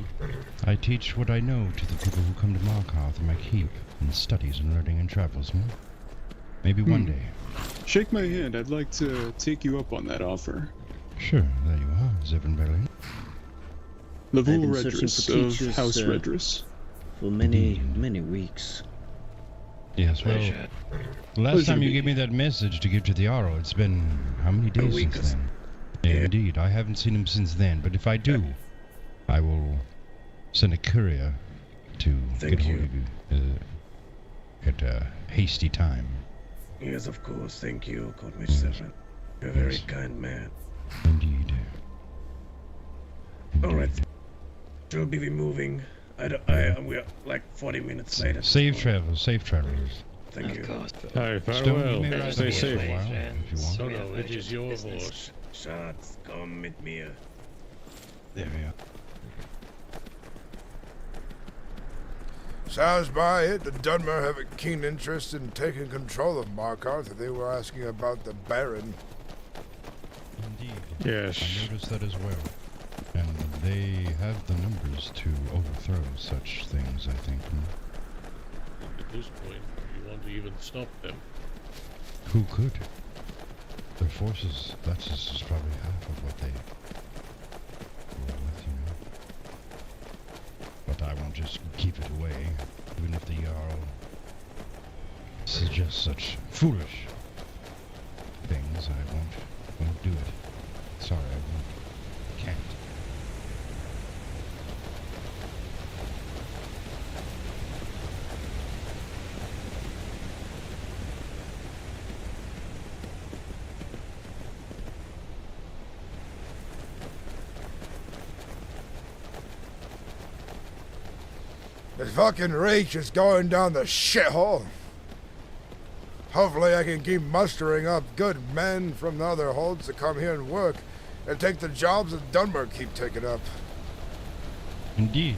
I teach what I know to the people who come to Markarth in my keep, in studies and learning and travels. Maybe one day. Shake my hand. I'd like to take you up on that offer. Sure, there you are, Zevran Berlin. Lavul Redress of House Redress. For many weeks. Yes, well, last time you gave me that message to give to the Jarl, it's been how many days since then? Yeah, indeed, I haven't seen him since then, but if I do, I will send a courier to get hold of you at a hasty time. Yes, of course. Thank you, Court Mage Zevran. You're a very kind man. Indeed. Alright. We'll be moving. We're like 40 minutes later. Safe travels, safe travelers. Thank you. Hi, farewell. Stay safe. If you want. No, no, it is your horse. Schatz, komm mit mir. There we are. Sounds by it, the Dunmer have a keen interest in taking control of Markarth. They were asking about the Baron. Indeed. Yes. I noticed that as well. And they have the numbers to overthrow such things, I think. At this point, you want to even stop them. Who could? Their forces, that's just probably half of what they were with, you know. keep it away, even if the Jarl suggests such foolish things. I won't do it. Sorry, I won't. Can't. This fucking reach is going down the shithole. Hopefully I can keep mustering up good men from the other holds to come here and work and take the jobs that Dunmer keep taking up. Indeed.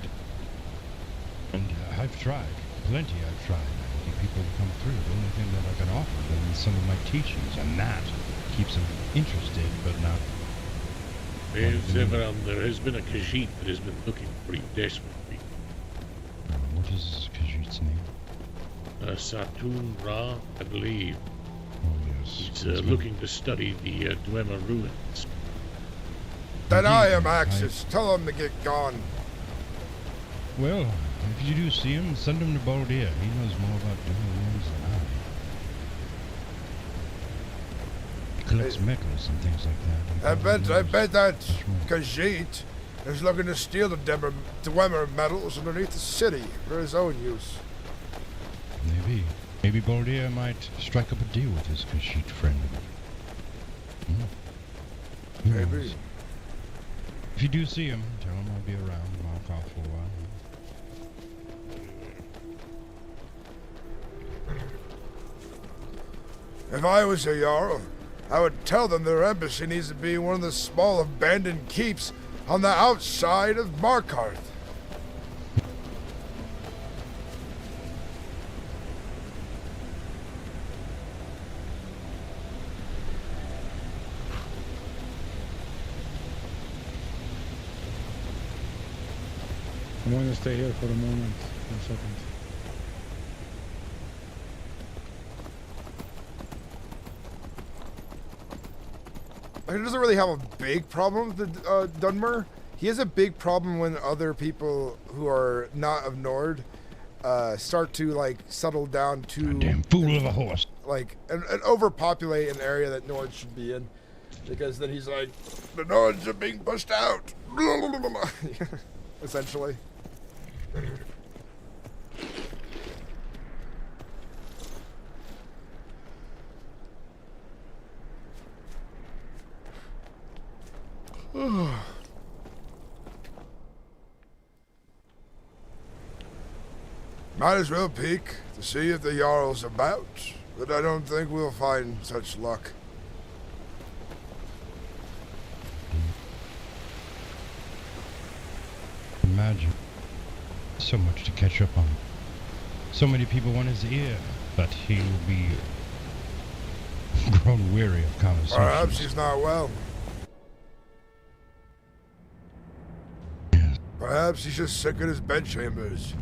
And I've tried. Plenty I've tried. I get people to come through. The only thing that I can offer them is some of my teachings, and that keeps them interested, but not... Zevran, there has been a Khajiit that has been looking for you desperately. What is Khajiit's name? Satun Ra, I believe. Oh, yes. He's looking to study the Dwemer ruins. Deny him access. Tell him to get gone. Well, if you do see him, send him to Baldir. He knows more about Dwemer ruins than I. He collects metals and things like that. I bet that Khajiit is looking to steal the Dwemer metals underneath the city for his own use. Maybe. Maybe Baldir might strike up a deal with his Khajiit friend. Maybe. If you do see him, tell him I'll be around. Mark off for a while. If I was a Jarl, I would tell them their embassy needs to be one of the small abandoned keeps on the outside of Markarth. I'm going to stay here for a moment, a second. He doesn't really have a big problem with Dunmer. He has a big problem when other people who are not of Nord start to like settle down to damn fool of a horse. Like and overpopulate an area that Nord should be in, because then he's like, the Nords are being pushed out. Essentially. Might as well peek to see if the Jarl's about, but I don't think we'll find such luck. Imagine. So much to catch up on. So many people want his ear, but he will be grown weary of conversations. Perhaps he's not well. Perhaps he's just sick in his bedchambers.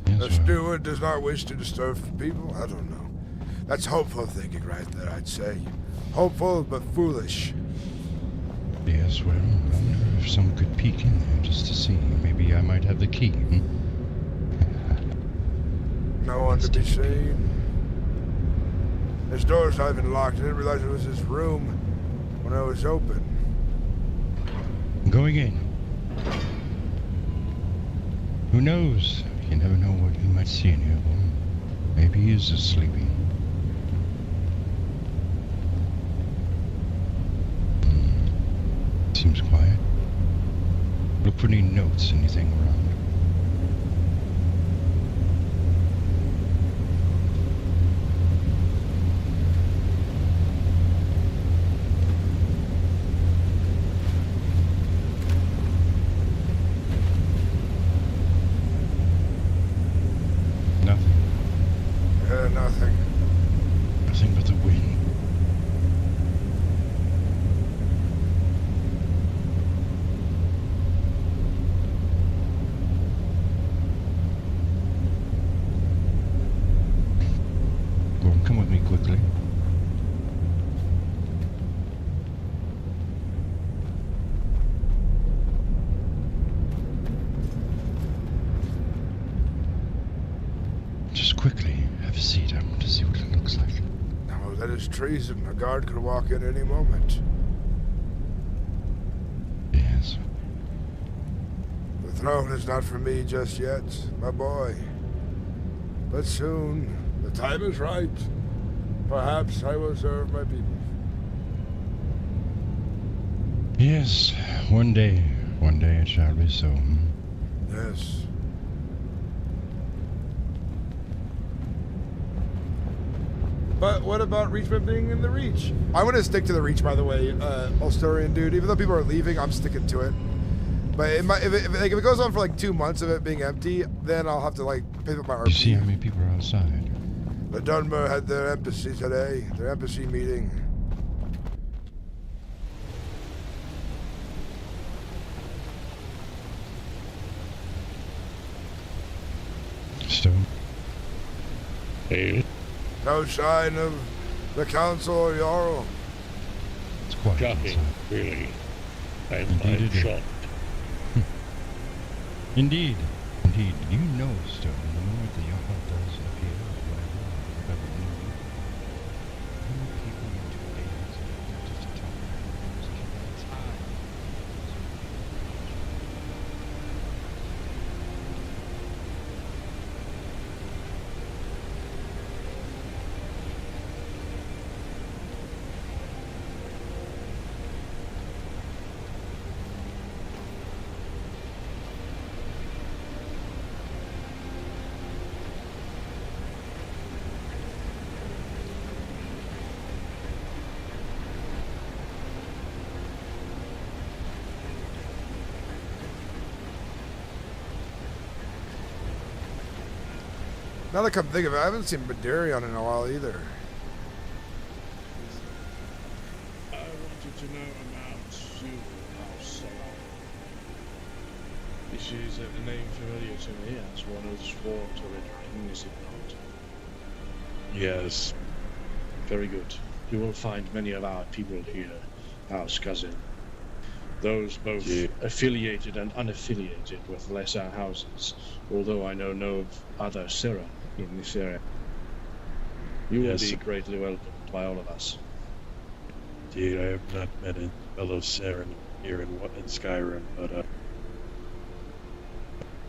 The steward does not wish to disturb people? I don't know. That's hopeful thinking right there, I'd say. Hopeful, but foolish. Yes, well, I wonder if someone could peek in there just to see. Maybe I might have the key. No one to be seen. His door's not even locked. I didn't realize it was his room when it was open. Going in. Who knows? You never know what you might see in here. Maybe he is just sleeping. Seems quiet. Look for any notes, anything around. Nothing. Nothing but the wind. quickly. Have a seat. I want to see what it looks like. No, that is treason. A guard could walk in any moment. Yes. The throne is not for me just yet, my boy. But soon, the time is right. Perhaps I will serve my people. Yes, one day it shall be so. Yes. But what about Reachman being in the Reach? I'm gonna stick to the Reach, by the way, Ulsturian dude. Even though people are leaving, I'm sticking to it. But if it goes on for like 2 months of it being empty, then I'll have to like pick up my RP. You see how many people are outside? The Dunmer had their embassy today, their embassy meeting. Stone. Hey. No sign of the council or Jarl. It's quite shocking, really. I'm shocked. Indeed. Indeed. You know, Stone, the moment the Jarl does appear, or whatever, whatever new, how many people in 2 days just to talk about it, just time. Now that I come think of it, I haven't seen Badarion in a while either. I wanted to know about you, House. This is a name familiar to me as one who swore to return, is it not? Yes. Very good. You will find many of our people here, House Cousin. Those both affiliated and unaffiliated with lesser houses, although I know no other Sirra in this area. You will be greatly welcomed by all of us. Indeed, I have not met a fellow Sirra here in Skyrim, but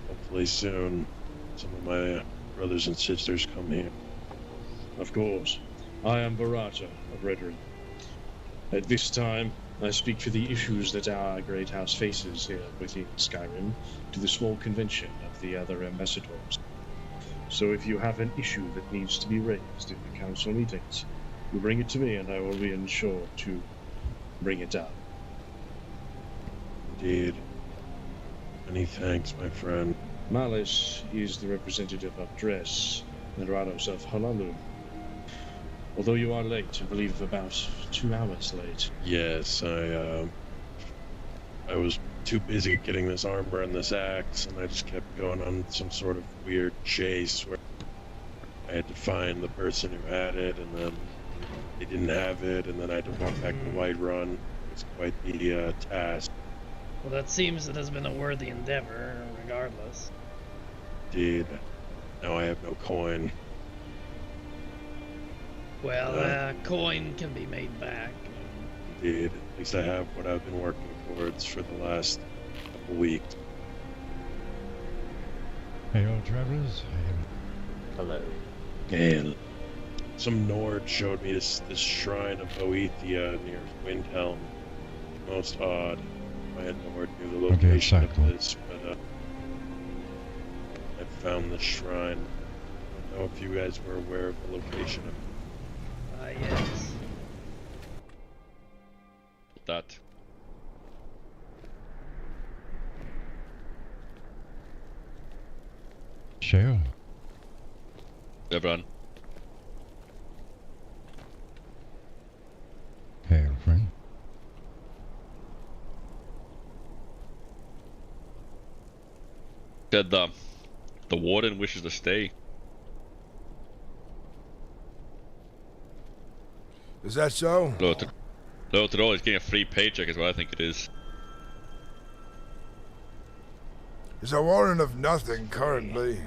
hopefully soon some of my brothers and sisters come here. Of course. I am Barata of Redrin. At this time, I speak to the issues that our great house faces here within Skyrim, to the small convention of the other ambassadors. So if you have an issue that needs to be raised in the council meetings, you bring it to me and I will be ensured to bring it down. Indeed. Many thanks, my friend. Malice is the representative of Dress, and Rados of Halalu. Although you are late, I believe about 2 hours late. Yes, I was too busy getting this armor and this axe, and I just kept going on some sort of weird chase where I had to find the person who had it, and then they didn't have it, and then I had to walk back to Whiterun. It was quite the task. Well, that seems it has been a worthy endeavor, regardless. Indeed. Now I have no coin. Well, coin can be made back. Indeed. At least I have what I've been working towards for the last couple weeks. Hey, all travelers. Hello. Hail. Some Nord showed me this shrine of Boethia near Windhelm. Most odd. I had Nord knew the location of this, but I found the shrine. I don't know if you guys were aware of the location of it. Yes. That. Sure. Everyone. Hey, friend. Said the warden wishes to stay. Is that so? Low to all, he's getting a free paycheck is what I think it is. He's a warden of nothing currently.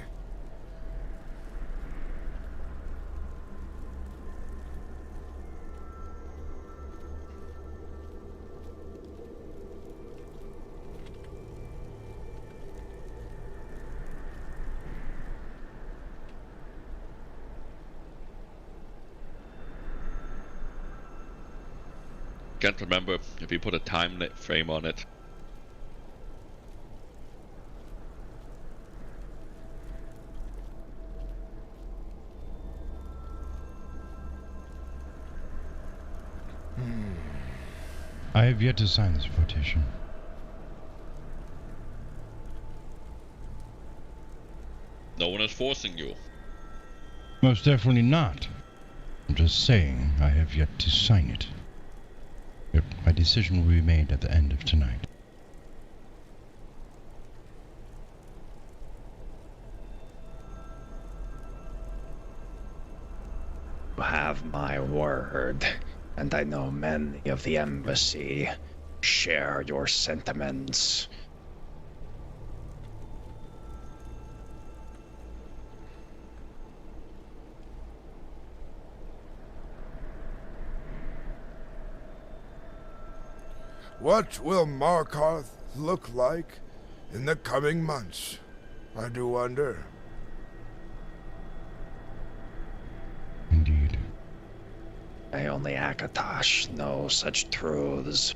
Can't remember if he put a time frame on it. I have yet to sign this petition. No one is forcing you. Most definitely not. I'm just saying I have yet to sign it. But my decision will be made at the end of tonight. You have my word, and I know many of the embassy share your sentiments. What will Markarth look like in the coming months? I do wonder. Indeed. I only Akatosh know such truths.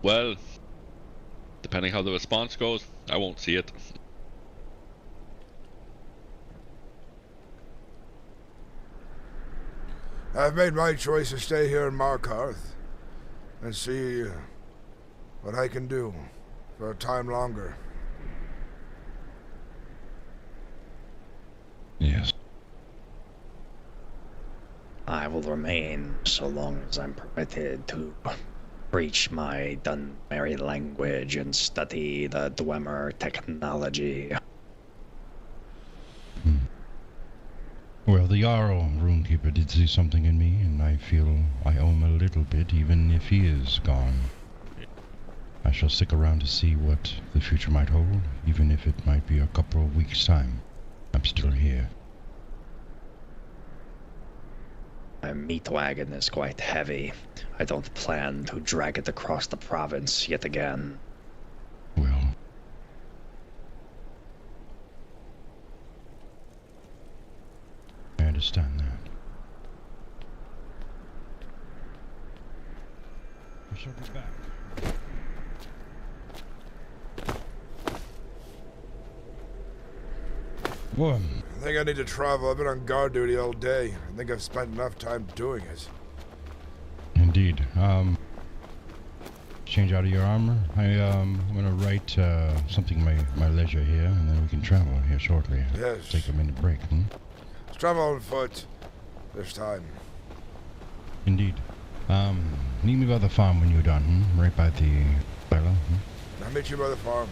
Well, depending how the response goes, I won't see it. I've made my choice to stay here in Markarth and see what I can do for a time longer. Yes. I will remain so long as I'm permitted to preach my Dunmeri language and study the Dwemer technology. Well, the Jarl Runekeeper did see something in me, and I feel I owe him a little bit, even if he is gone. I shall stick around to see what the future might hold, even if it might be a couple of weeks' time. I'm still here. My meat wagon is quite heavy. I don't plan to drag it across the province yet again. Well, I understand that. I shall be back. What? I think I need to travel. I've been on guard duty all day. I think I've spent enough time doing it. Indeed. Change out of your armor. I'm gonna write something my leisure here, and then we can travel here shortly. Yes. Take a minute break. Let's travel on foot this time. Indeed. Meet me by the farm when you're done. Right by the silo. I'll meet you by the farm.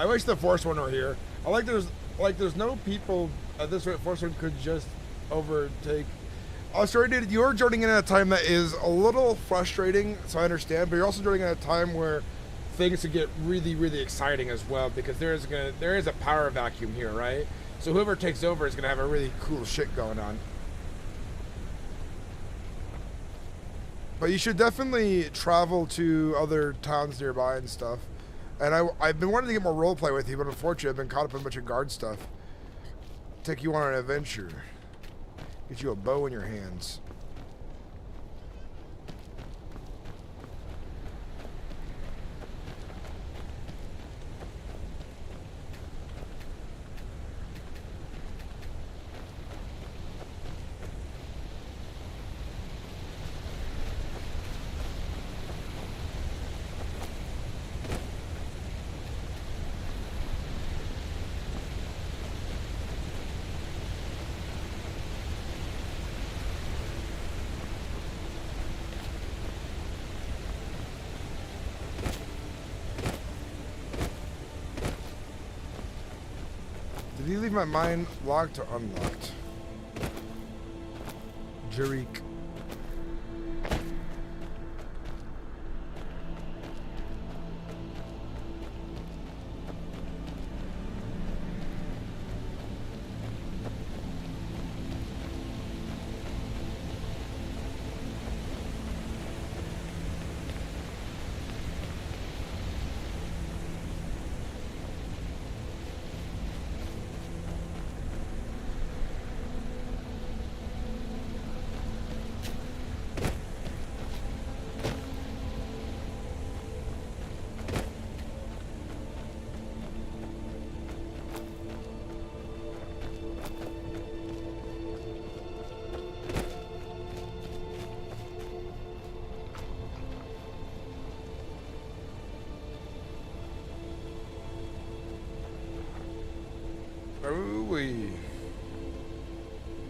I wish the Force One were here. There's no people at this rate. Force One could just overtake. Oh, sorry, dude. You're joining in at a time that is a little frustrating, so I understand. But you're also joining at a time where things could get really, really exciting as well, because there is a power vacuum here, right? So whoever takes over is gonna have a really cool shit going on. But you should definitely travel to other towns nearby and stuff. And I've been wanting to get more roleplay with you, but unfortunately I've been caught up in a bunch of guard stuff. Take you on an adventure. Get you a bow in your hands. Did he leave my mine locked or unlocked? Jarik.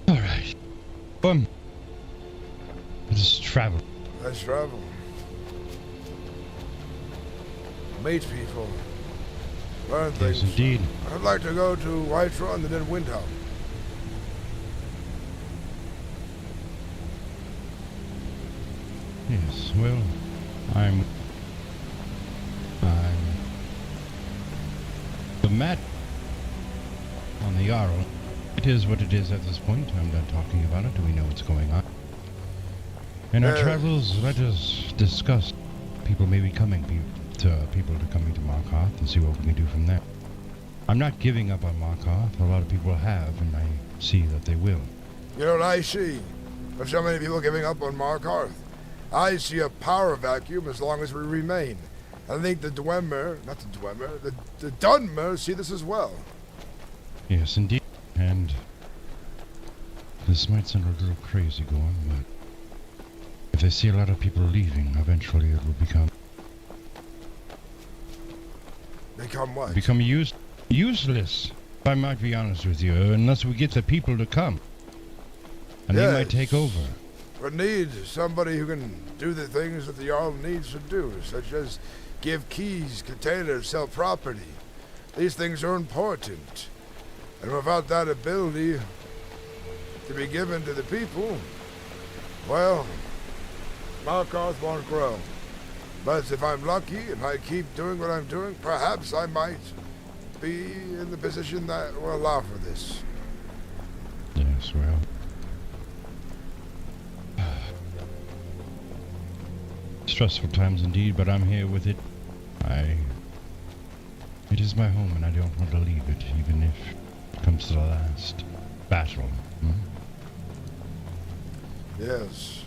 Alright. Let's travel. Let's travel. Meet people. Learn things. Yes, indeed. I'd like to go to Whiterun and then Windhelm. Yes, well, I'm the mat on the Jarl. It is what it is at this point. I'm done talking about it. Do we know what's going on? In our travels, let us discuss people maybe coming to Markarth and see what we can do from there. I'm not giving up on Markarth. A lot of people have, and I see that they will. You know what I see? There's so many people giving up on Markarth. I see a power vacuum as long as we remain. I think the Dwemer, the Dunmer see this as well. Yes, indeed. And this might sound a little crazy, Gorm, but if they see a lot of people leaving, eventually it will become... Become what? Become useless, if I might be honest with you, unless we get the people to come. And they might take over. We need somebody who can do the things that the Jarl needs to do, such as give keys, containers, sell property. These things are important. And without that ability to be given to the people, well, Markarth won't grow. But if I'm lucky and I keep doing what I'm doing, perhaps I might be in the position that will allow for this. Yes, well... stressful times indeed, but I'm here with it. It is my home and I don't want to leave it, even if it comes to the last battle. Yes.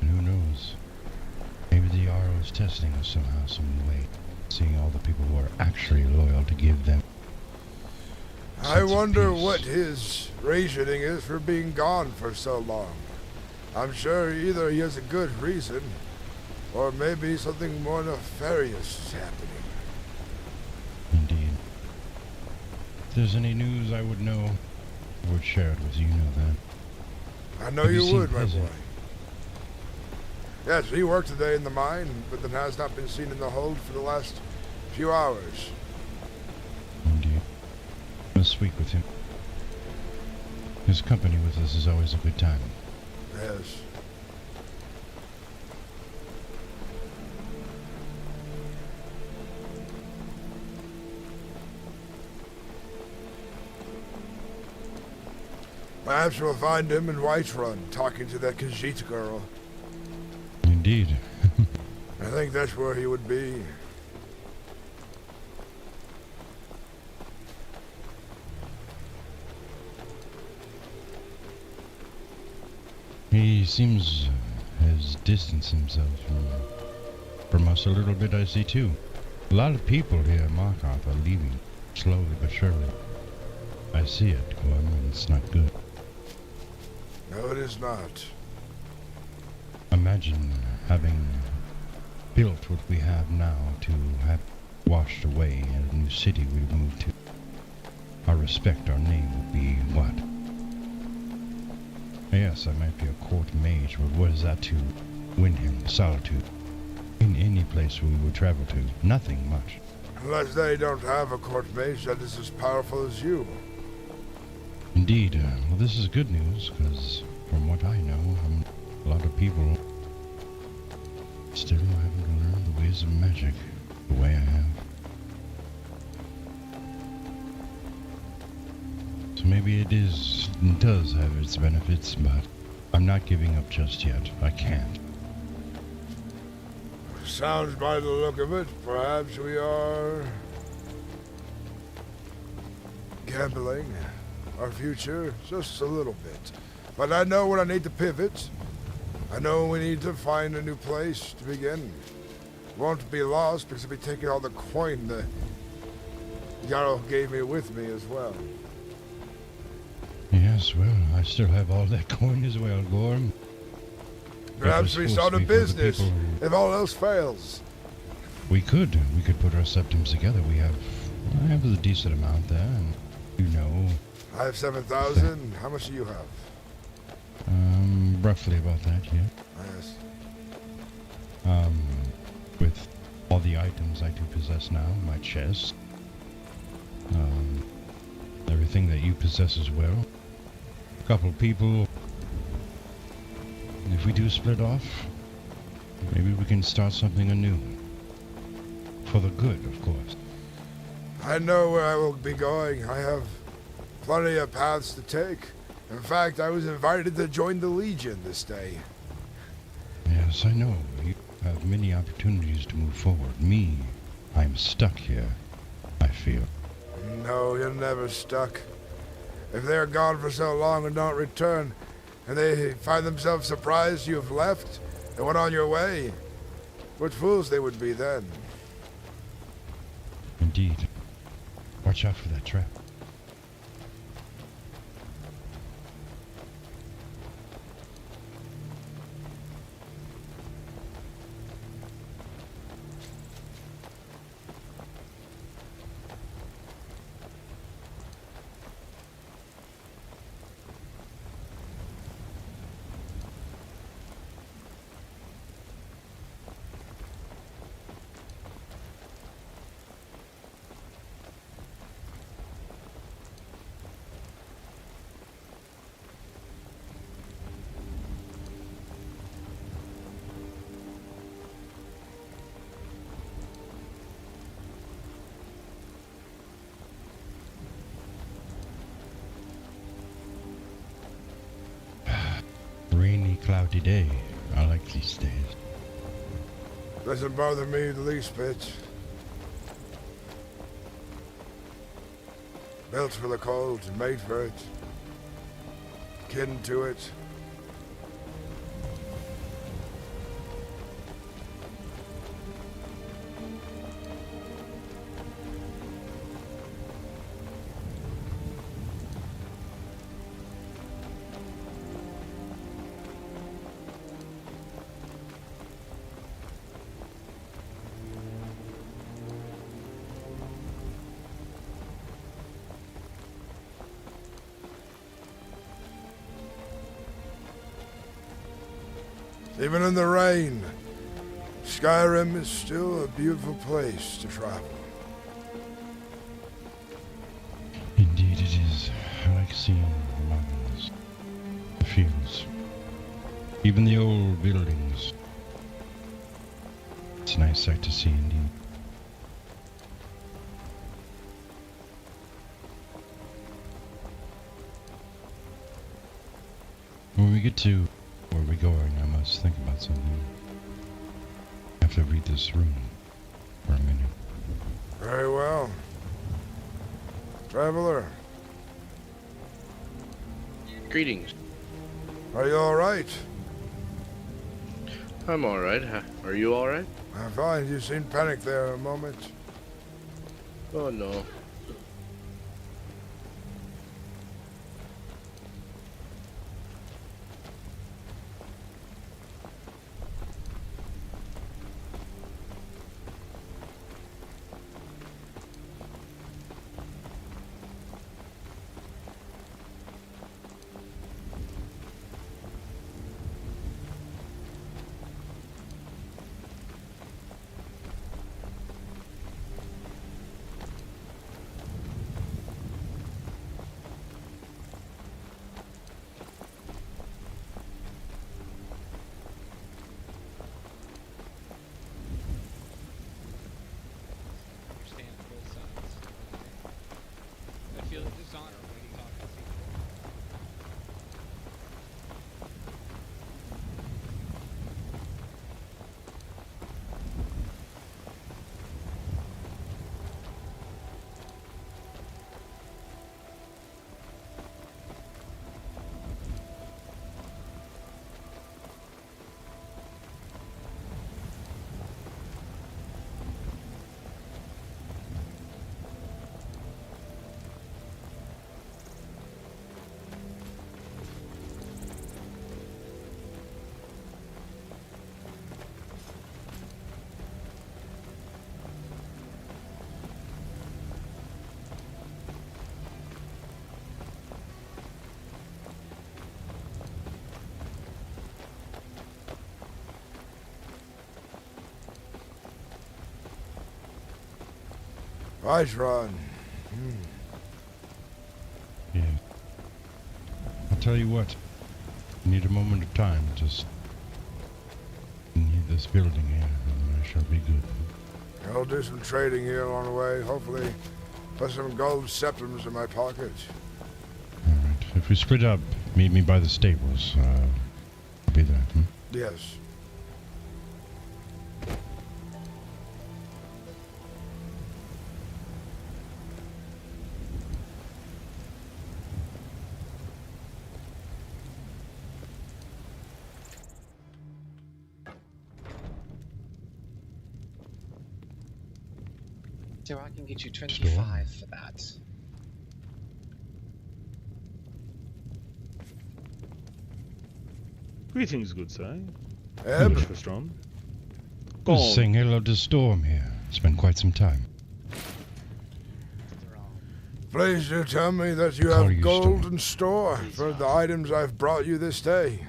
And who knows? Maybe the Jarl is testing us somehow, some way, seeing all the people who are actually loyal to give them. I wonder what his reasoning is for being gone for so long. I'm sure either he has a good reason, or maybe something more nefarious is happening. Indeed. If there's any news I would know, I would share it with you, you know that. I know you would, my boy. Yes, he worked today in the mine, but then has not been seen in the hold for the last few hours. Indeed. I must speak with him. His company with us is always a good time. Yes. Perhaps we'll find him in Whiterun, talking to that Khajiit girl. Indeed. I think that's where he would be. He seems has distanced himself from us a little bit, I see too. A lot of people here in Markarth are leaving, slowly but surely. I see it, Gorm, and it's not good. No, it is not. Imagine having built what we have now to have washed away in a new city we moved to. Our respect, our name would be what? Yes, I might be a court mage, but what is that to win him solitude? In any place we would travel to, nothing much. Unless they don't have a court mage that is as powerful as you. Indeed. Well, this is good news, because from what I know, a lot of people still haven't learned the ways of magic the way I have. So maybe it does have its benefits, but I'm not giving up just yet. I can't. Sounds by the look of it, perhaps we are gambling our future just a little bit. But I know when I need to pivot. I know we need to find a new place to begin. Won't be lost because I'll be taking all the coin the Jarl gave me with me as well. Yes, well, I still have all that coin as well, Gorm. Perhaps we start a business if all else fails. We could put our septums together. I have a decent amount there, and you know. I have 7,000. How much do you have? Roughly about that, yeah. Yes. With all the items I do possess now, my chest, everything that you possess as well. A couple of people. If we do split off, maybe we can start something anew. For the good, of course. I know where I will be going. I have plenty of paths to take. In fact, I was invited to join the Legion this day. Yes, I know. You have many opportunities to move forward. Me, I'm stuck here, I feel. No, you're never stuck. If they're gone for so long and don't return, and they find themselves surprised you have left and went on your way, what fools they would be then. Indeed. Watch out for that trap. Rainy, cloudy day. I like these days. Doesn't bother me the least bit. Built for the cold, made for it. Kin to it. Even in the rain, Skyrim is still a beautiful place to travel. Indeed it is. I like seeing the mountains, the fields, even the old buildings. It's a nice sight to see indeed. When we get to where we're going, I must think about something. I have to read this room for a minute. Very well. Traveler, Greetings. are you alright? I'm alright. Are you alright? I'm fine. You seemed panicked there a moment. Oh no. Right, Ron. Yeah. I'll tell you what. I need a moment of time. Just need this building here, and I shall be good. I'll do some trading here along the way. Hopefully, put some gold septums in my pocket. All right. If we split up, meet me by the stables. I'll be there. Yes. So I can get you 25 for that. Greetings, good sir. Ebb. Mr. Strom. Just saying hello to Storm here. It's been quite some time. Please do tell me that you have gold in store for the items I've brought you this day.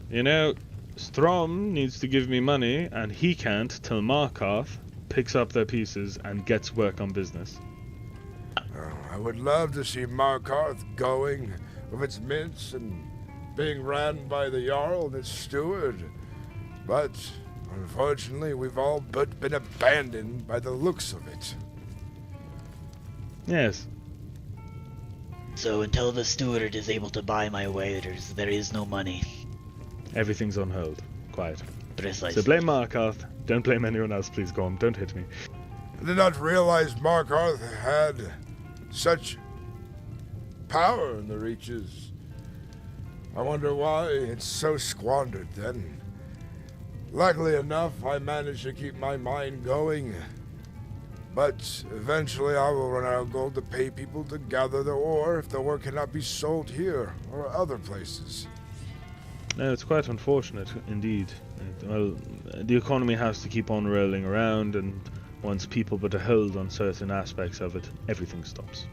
You know, Strom needs to give me money, and he can't till Markarth picks up their pieces and gets work on business. Oh, I would love to see Markarth going with its mints and being ran by the Jarl and its steward. But unfortunately, we've all but been abandoned by the looks of it. Yes. So until the steward is able to buy my wares, there is no money. Everything's on hold. Quiet. Precisely. So blame Markarth. Don't blame anyone else, please, Gorm. Don't hit me. I did not realize Markarth had such power in the Reaches. I wonder why it's so squandered then. Luckily enough, I managed to keep my mind going. But eventually I will run out of gold to pay people to gather the ore if the ore cannot be sold here or other places. No, it's quite unfortunate, indeed. Well, the economy has to keep on rolling around, and once people put a hold on certain aspects of it, everything stops.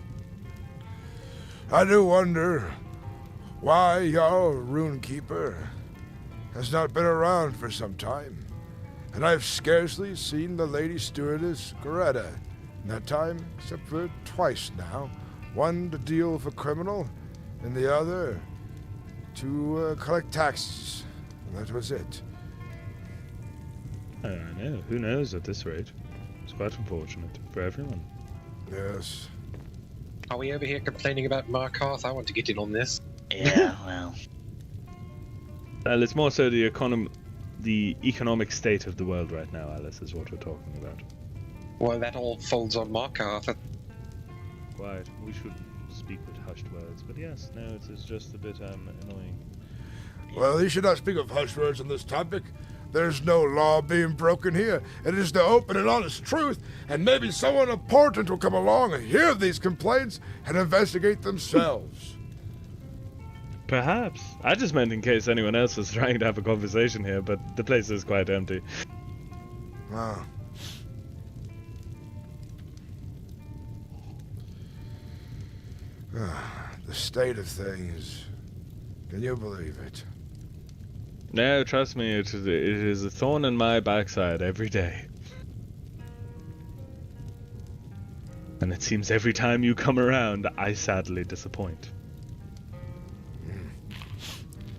I do wonder why your Runekeeper has not been around for some time, and I've scarcely seen the Lady Stewardess Greta in that time, except for twice now. One to deal with a criminal, and the other to collect taxes. And that was it. I know. Who knows at this rate? It's quite unfortunate for everyone. Yes. Are we over here complaining about Markarth? I want to get in on this. Yeah, well. It's more so the economic state of the world right now, Alice, is what we're talking about. Well, that all folds on Markarth. Quiet. We shouldn't speak with hushed words, but yes, no, it's just a bit annoying. Well, you should not speak of hushed words on this topic. There's no law being broken here. It is the open and honest truth, and maybe someone important will come along and hear these complaints and investigate themselves. Perhaps. I just meant in case anyone else was trying to have a conversation here, but the place is quite empty. Ah. The state of things. Can you believe it? No, trust me, it is a thorn in my backside every day. And it seems every time you come around, I sadly disappoint.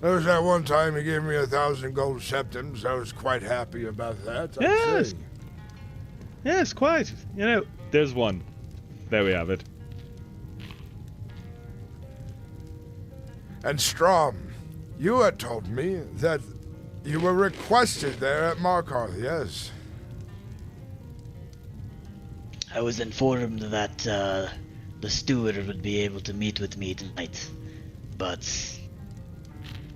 There was that one time he gave me 1,000 gold septims. I was quite happy about that. Yes! Yes, quite. You know, there's one. There we have it. And Strom, you had told me that you were requested there at Markarth, yes? I was informed that the steward would be able to meet with me tonight, but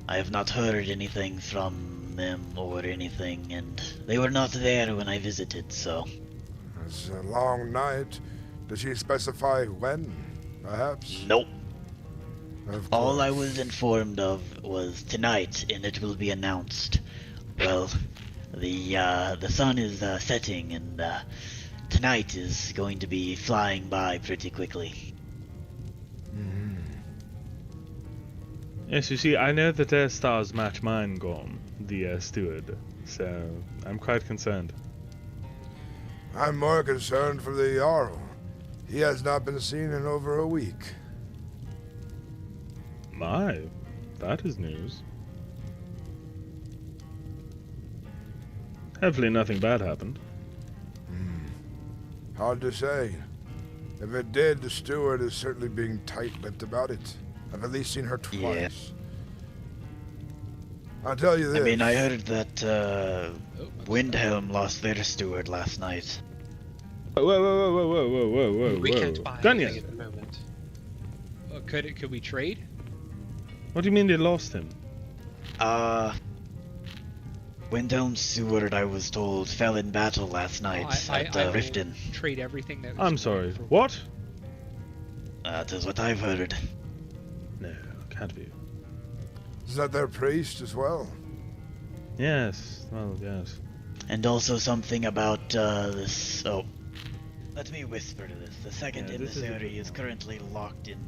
I have not heard anything from them or anything, and they were not there when I visited, so... It's a long night. Did she specify when, perhaps? Nope. All I was informed of was tonight, and it will be announced. Well, the sun is setting, and tonight is going to be flying by pretty quickly. Mm-hmm. Yes, you see, I know that their stars match mine, Gorm, the steward, so I'm quite concerned. I'm more concerned for the Jarl. He has not been seen in over a week. My, that is news. Hopefully nothing bad happened. Hard to say. If it did, the steward is certainly being tight-lipped about it. I've at least seen her twice. Yeah. I'll tell you this. I mean, I heard that Windhelm lost their steward last night. Whoa. We can't buy Done anything yet? at the moment. Could we trade? What do you mean they lost him? Windhelm's steward, I was told, fell in battle last night at I will Riften. trade everything that. I'm sorry. What? That is what I've heard. No, can't be. Is that their priest as well? Yes, well, yes. And also something about this. Oh, let me whisper to this. The second emissary is currently locked in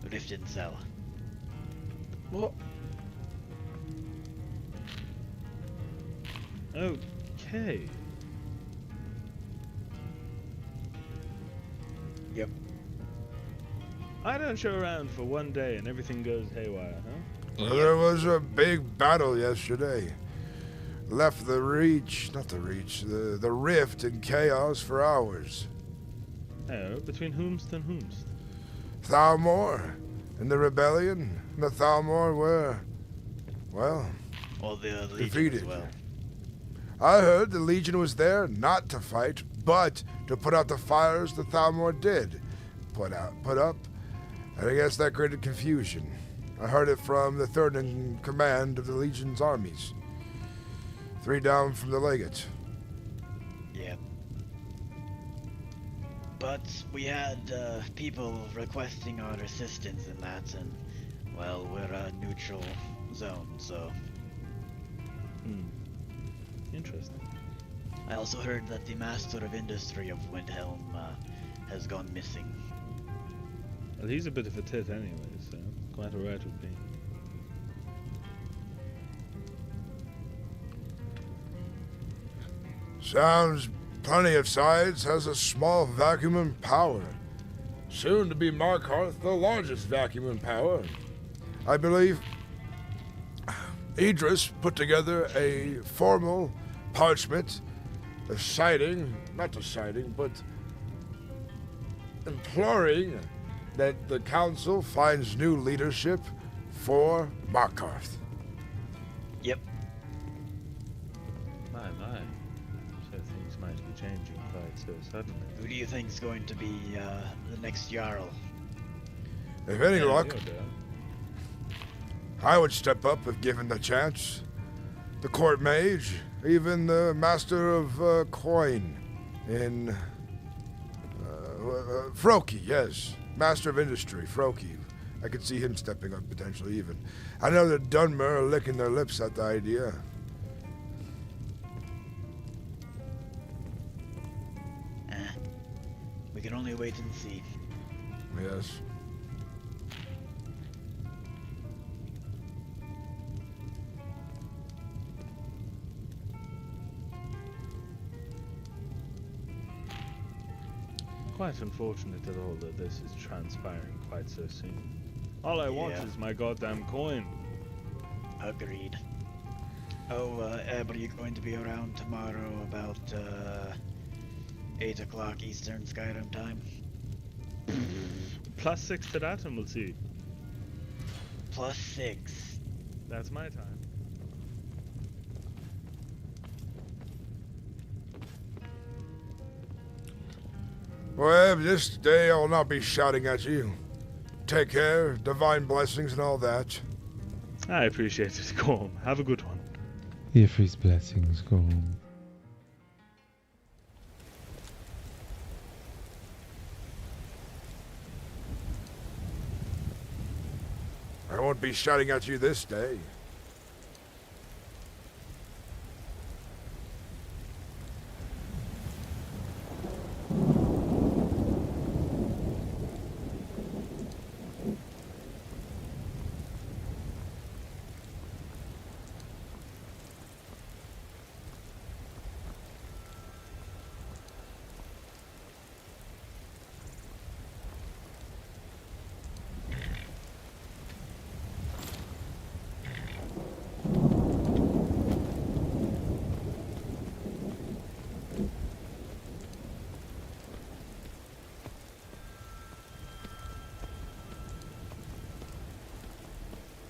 Riften cell. What? Okay. Yep. I don't show around for one day and everything goes haywire, huh? Well, there was a big battle yesterday. Left the Reach, not the Reach, the Rift in chaos for hours. Oh, between whomst and whomst? Thalmor and the rebellion. And the Thalmor were, well, the Legion defeated. as well. I heard the Legion was there not to fight, but to put out the fires the Thalmor did put up. And I guess that created confusion. I heard it from the third in command of the Legion's armies. 3 down from the legate. Yeah. But we had people requesting our assistance in that, and, well, we're a neutral zone, so... Interesting. I also heard that the Master of Industry of Windhelm has gone missing. Well, he's a bit of a tit anyway, so quite alright with me. Sounds plenty of size, has a small vacuum and power. Soon to be Markarth, the largest vacuum and power. I believe Idris put together a formal parchment deciding, not deciding, but imploring that the council finds new leadership for Markarth. Yep. My. So things might be changing quite so suddenly. Who do you think's going to be the next Jarl? If any luck, I would step up if given the chance. The court mage, even the master of coin in Froki, yes. Master of industry, Froki. I could see him stepping up potentially even. I know the Dunmer are licking their lips at the idea. We can only wait and see. Yes. Quite unfortunate that all of this is transpiring quite so soon. All I want is my goddamn coin. Agreed. Oh, Eb, are you going to be around tomorrow about 8 o'clock Eastern Skyrim time? +6 to that and we'll see. +6. That's my time. Well, this day I'll not be shouting at you. Take care, divine blessings and all that. I appreciate it, Gorm. Have a good one. Ifri's blessings, Gorm. I won't be shouting at you this day.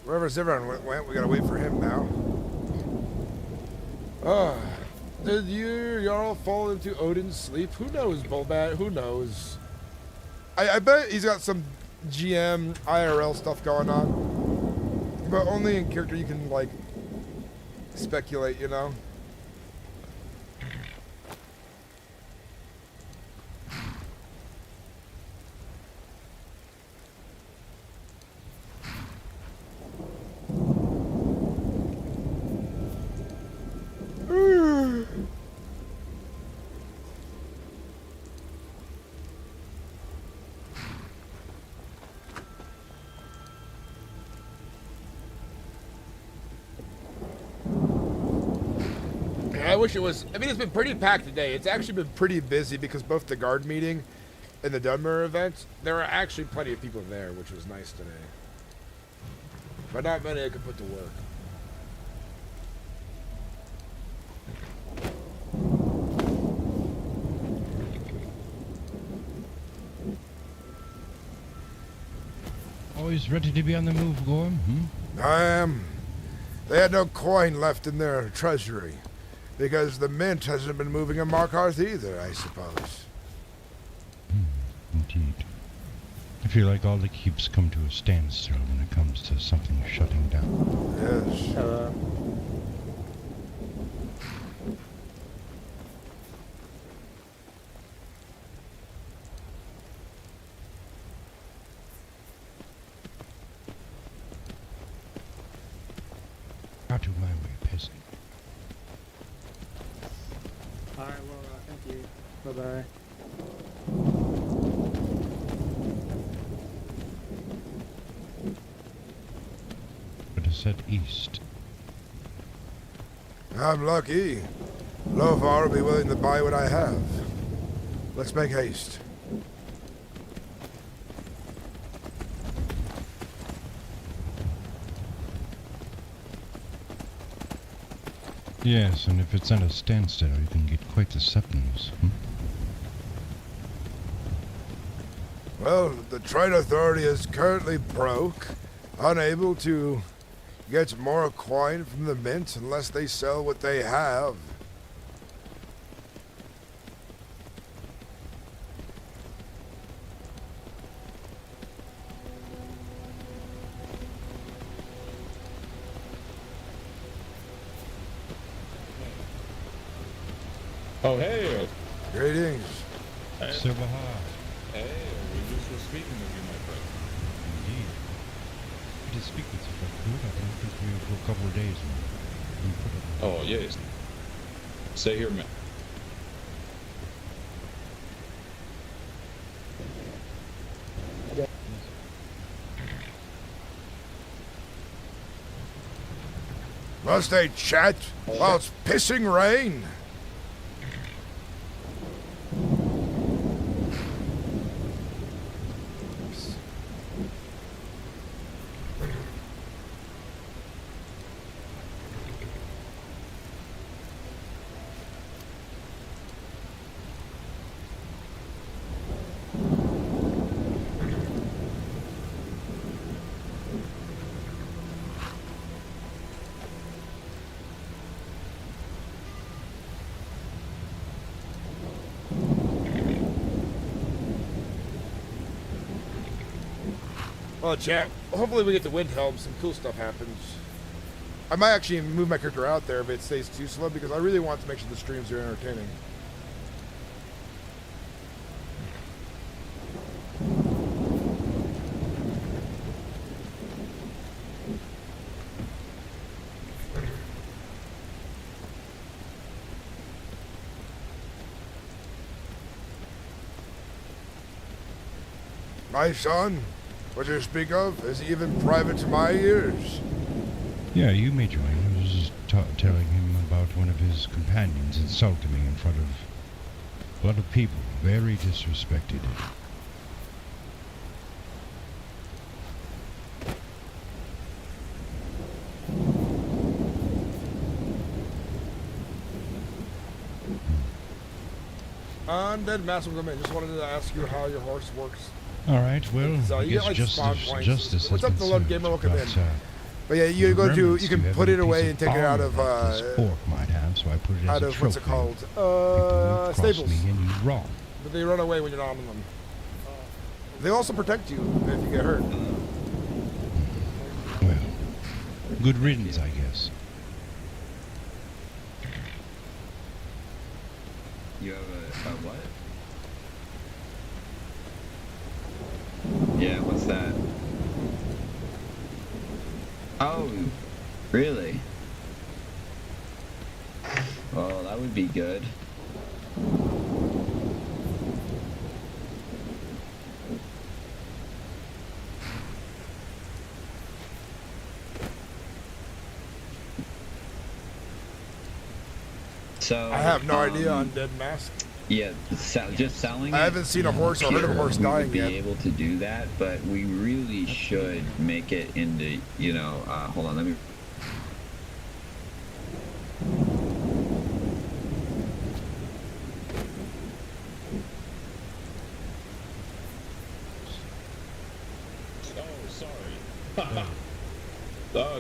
Wherever Zivran went, we gotta wait for him now. Did your Jarl fall into Odin's sleep? Who knows, Bulbat? Who knows? I bet he's got some GM IRL stuff going on. But only in character you can, like, speculate, you know? I wish it was. I mean, it's been pretty packed today. It's actually been pretty busy because both the guard meeting and the Dunmer event, there were actually plenty of people there, which was nice today. But not many I could put to work. Always ready to be on the move, Gorm, I am. They had no coin left in their treasury. Because the mint hasn't been moving in Markarth either, I suppose. Indeed. I feel like all the keeps come to a standstill when it comes to something shutting down. Yes. Hello. Out of my way, peasant. Alright, well, thank you. Bye-bye. But it's set east. I'm lucky. Lovar will be willing to buy what I have. Let's make haste. Yes, and if it's at a standstill, you can get quite the substance. Well, the trade authority is currently broke, unable to get more coin from the mint unless they sell what they have. Oh, hey! Greetings. Silverha. Hey, we just were speaking with you, my friend. Indeed. To speak with you, if I could, I've been with you for a couple of days now. Oh, yes. Stay here, man. Must they chat while it's pissing rain? Well, Jack, hopefully we get the wind helm, some cool stuff happens. I might actually move my character out there if it stays too slow, because I really want to make sure the streams are entertaining. My son, what you speak of is even private to my ears. Yeah, you may join. I was just telling him about one of his companions insulting me in front of a lot of people. Very disrespected. Undead Mass will come in. Just wanted to ask you how your horse works. All right, well, I you guess get, like, spawn points. justice What's has up, been the Lord served, Gamer? Welcome in. but, But yeah, you go to, you can put it away and take it out of, this pork might have, so I put it as out a of, trophy. what's it called? Cross Staples. me and you wrong. But they run away when you're not on them. They also protect you if you get hurt. Well, good riddance, I guess. You have a what? Yeah, what's that? Oh, really? Well, that would be good. So I have no idea on Dead Mask. Yeah, just selling. I haven't seen a horse or heard of a horse dying we would yet. be able to do that, but we really should make it into, you know. Hold on, let me. Oh, sorry.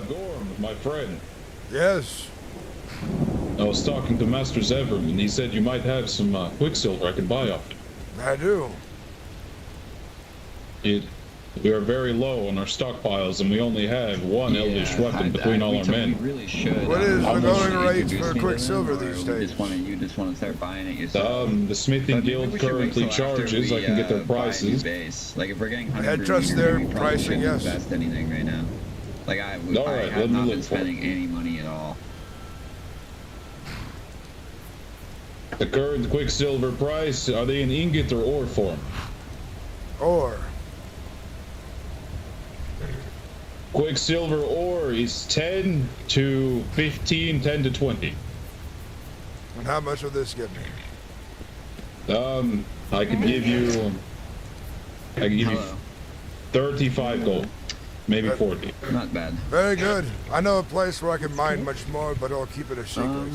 Gorm, my friend. Yes. I was talking to Master Zevram, and he said you might have some quicksilver I could buy off you. I do. We are very low on our stockpiles, and we only have one elvish weapon between all our men. We really should. What is the going rate for introduce me to Quicksilver them, or these we days? you just want to start buying it yourself? The smithing guild currently charges. I can get their prices. Like if we're getting I trust their we probably pricing, shouldn't yes. invest anything right now. Like I Alright, have let me not look been for it. spending any money at all. The current quicksilver price, are they in ingot or ore form? Ore. Quicksilver ore is 10 to 15, 10 to 20. And how much will this get me? I can give you 35 gold, maybe 40. Not bad. Very good. I know a place where I can mine much more, but I'll keep it a secret.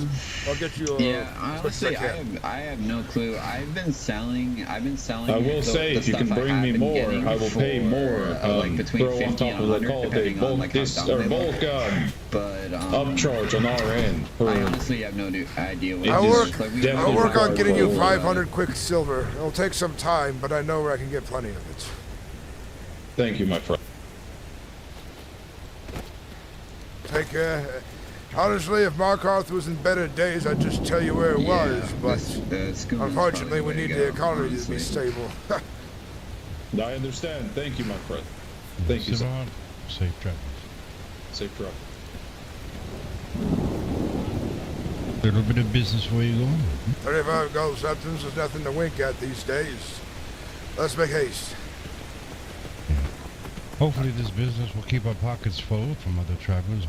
I'll get you. Yeah, honestly, I have no clue. I've been selling. I will say, if you can bring me more, I will pay more. Like between throw 50 on top and of the 100, call depending on like how dumb they look. But upcharge on our end. I honestly have no idea what I'll work on getting you gold. 500 quick silver. It'll take some time, but I know where I can get plenty of it. Thank you, my friend. Take care. Honestly, if Markarth was in better days, I'd just tell you where it was, but unfortunately we need the economy to be stable. I understand. Thank you, my friend. Thank you, sir. Safe travels. Safe travel. Little bit of business for you going? 35 gold substance is nothing to wink at these days. Let's make haste. Hopefully this business will keep our pockets full from other travelers.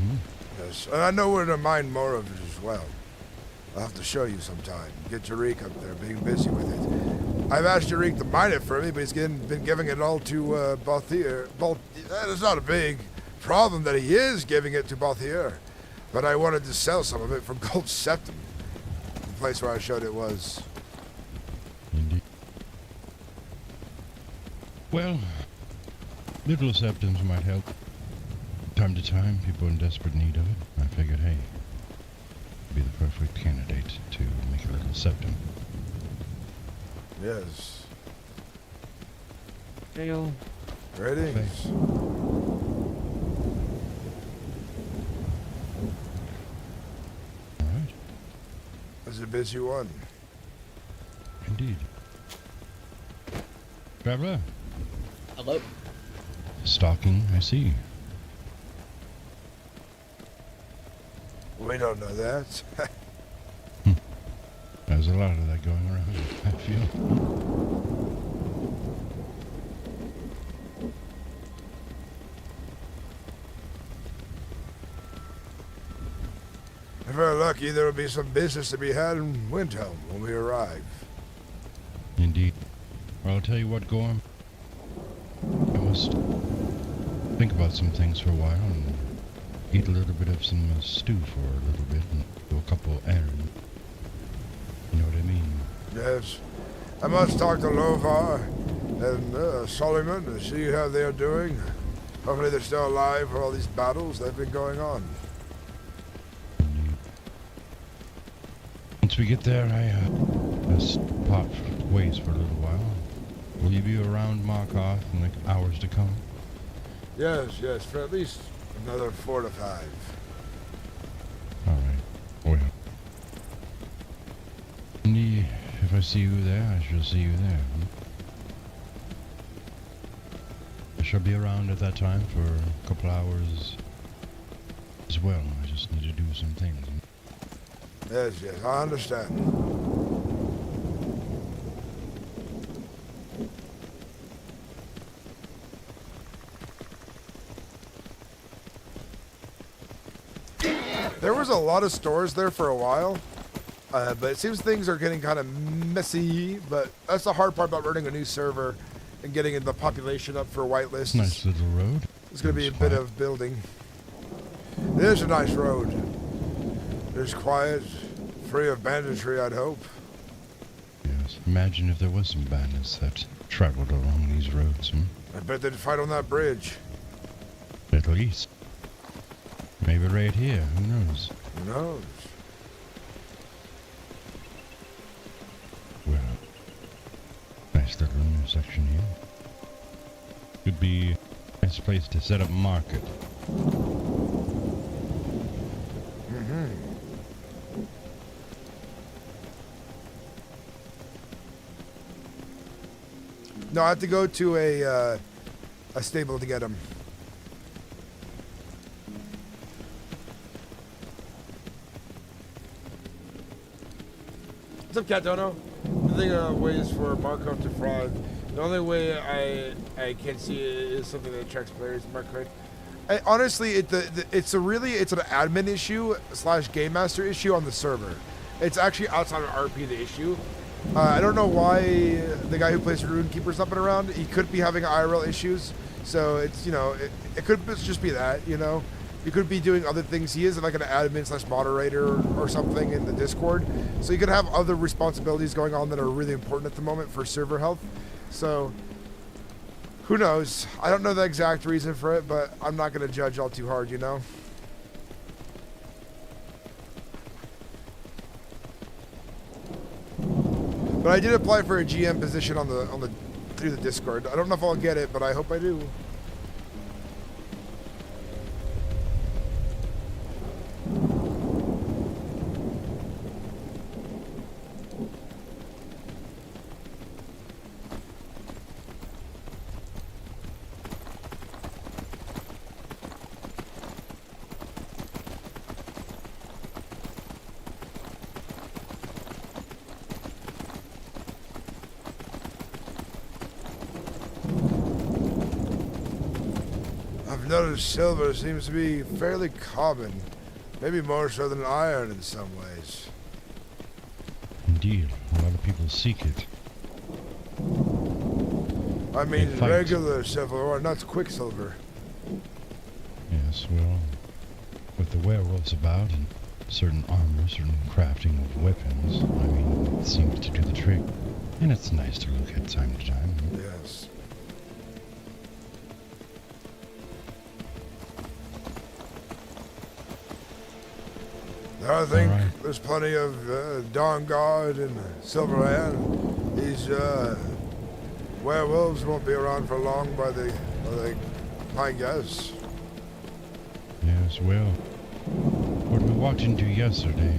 Yes, and I know where to mine more of it as well. I'll have to show you sometime. Get Tariq up there, being busy with it. I've asked Tariq to mine it for me, but he's been giving it all to Balthier. It's not a big problem that he is giving it to Balthier, but I wanted to sell some of it from Gold Septum, the place where I showed it was. Indeed. Well, little septums might help. Time to time, people in desperate need of it. I figured, hey, be the perfect candidate to make a little septum. Yes. Hail. Greetings. Alright. It's a busy one. Indeed. Traveler? Hello. Stalking, I see. We don't know that. There's a lot of that going around, I feel. If we're lucky, there will be some business to be had in Windhelm when we arrive. Indeed. Well, I'll tell you what, Gorm. I must think about some things for a while and eat a little bit of some stew for a little bit and do a couple errands. You know what I mean? Yes. I must talk to Lovar and Solomon to see how they are doing. Hopefully they're still alive for all these battles that have been going on. Once we get there, I must part ways for a little while. Will you be around Markarth in the hours to come? Yes, for at least another 4 to 5. Alright. Well. If I see you there, I shall see you there. I shall be around at that time for a couple hours as well. I just need to do some things. Yes, I understand. There was a lot of stores there for a while, but it seems things are getting kind of messy, but that's the hard part about running a new server and getting the population up for whitelist. Nice little road. It's going to be a bit of building. It is a nice road. It's quiet, free of banditry, I'd hope. Yes, imagine if there was some bandits that traveled along these roads. I bet they'd fight on that bridge. At least. Maybe right here, who knows? Who knows? Well, nice little intersection here. Could be a nice place to set up market. No, I have to go to a stable to get them. What's up, Cat Dono? I think ways for Markov to fraud. The only way I can see it is something that attracts players. Mark correct? Honestly, it's an admin issue / game master issue on the server. It's actually outside of RP the issue. I don't know why the guy who plays Runekeeper's up and around. He could be having IRL issues, so it's, you know, it could just be that, you know. He could be doing other things. He is like an admin/moderator or something in the Discord, so he could have other responsibilities going on that are really important at the moment for server health. So who knows? I don't know the exact reason for it, but I'm not going to judge all too hard, you know. But I did apply for a GM position on the through the Discord. I don't know if I'll get it, but I hope I do. I've noticed silver seems to be fairly common, maybe more so than iron in some ways. Indeed, a lot of people seek it. I mean regular silver, or not quicksilver. Yes, well, with the werewolves about and certain armor, certain crafting of weapons, I mean, it seems to do the trick. And it's nice to look at time to time. Yes. I think there's plenty of Dawnguard and Silverhand. These werewolves won't be around for long by the my guess. Yes, well, what we walked into yesterday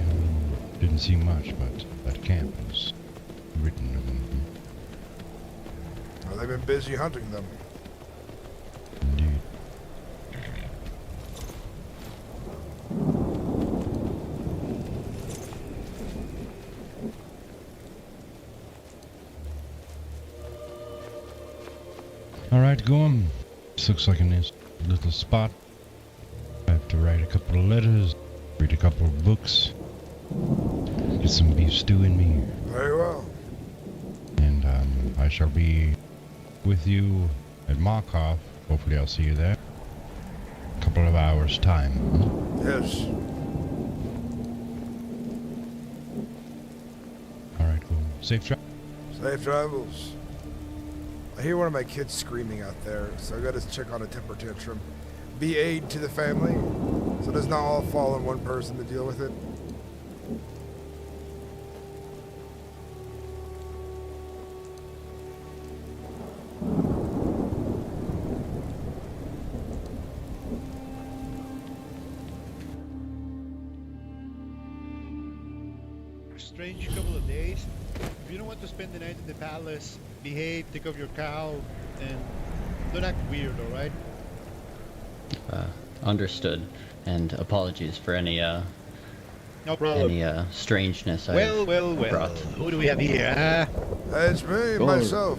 didn't see much, but that camp is written of them. Well, they've been busy hunting them. Indeed. Alright, Gorm. This looks like a nice little spot. I have to write a couple of letters, read a couple of books, get some beef stew in me. Very well. And I shall be with you at Markov. Hopefully I'll see you there. A couple of hours' time. Yes. Alright, cool. Safe travel. Safe travels. I hear one of my kids screaming out there, so I gotta check on a temper tantrum. Be aid to the family, so it does not all fall on one person to deal with it. Strange couple of days. If you don't want to spend the night in the palace, behave, take off your cowl, and don't act weird, alright? Understood. And apologies for any no problem. any strangeness I Well. brought. Who do we have here, huh? It's me, myself.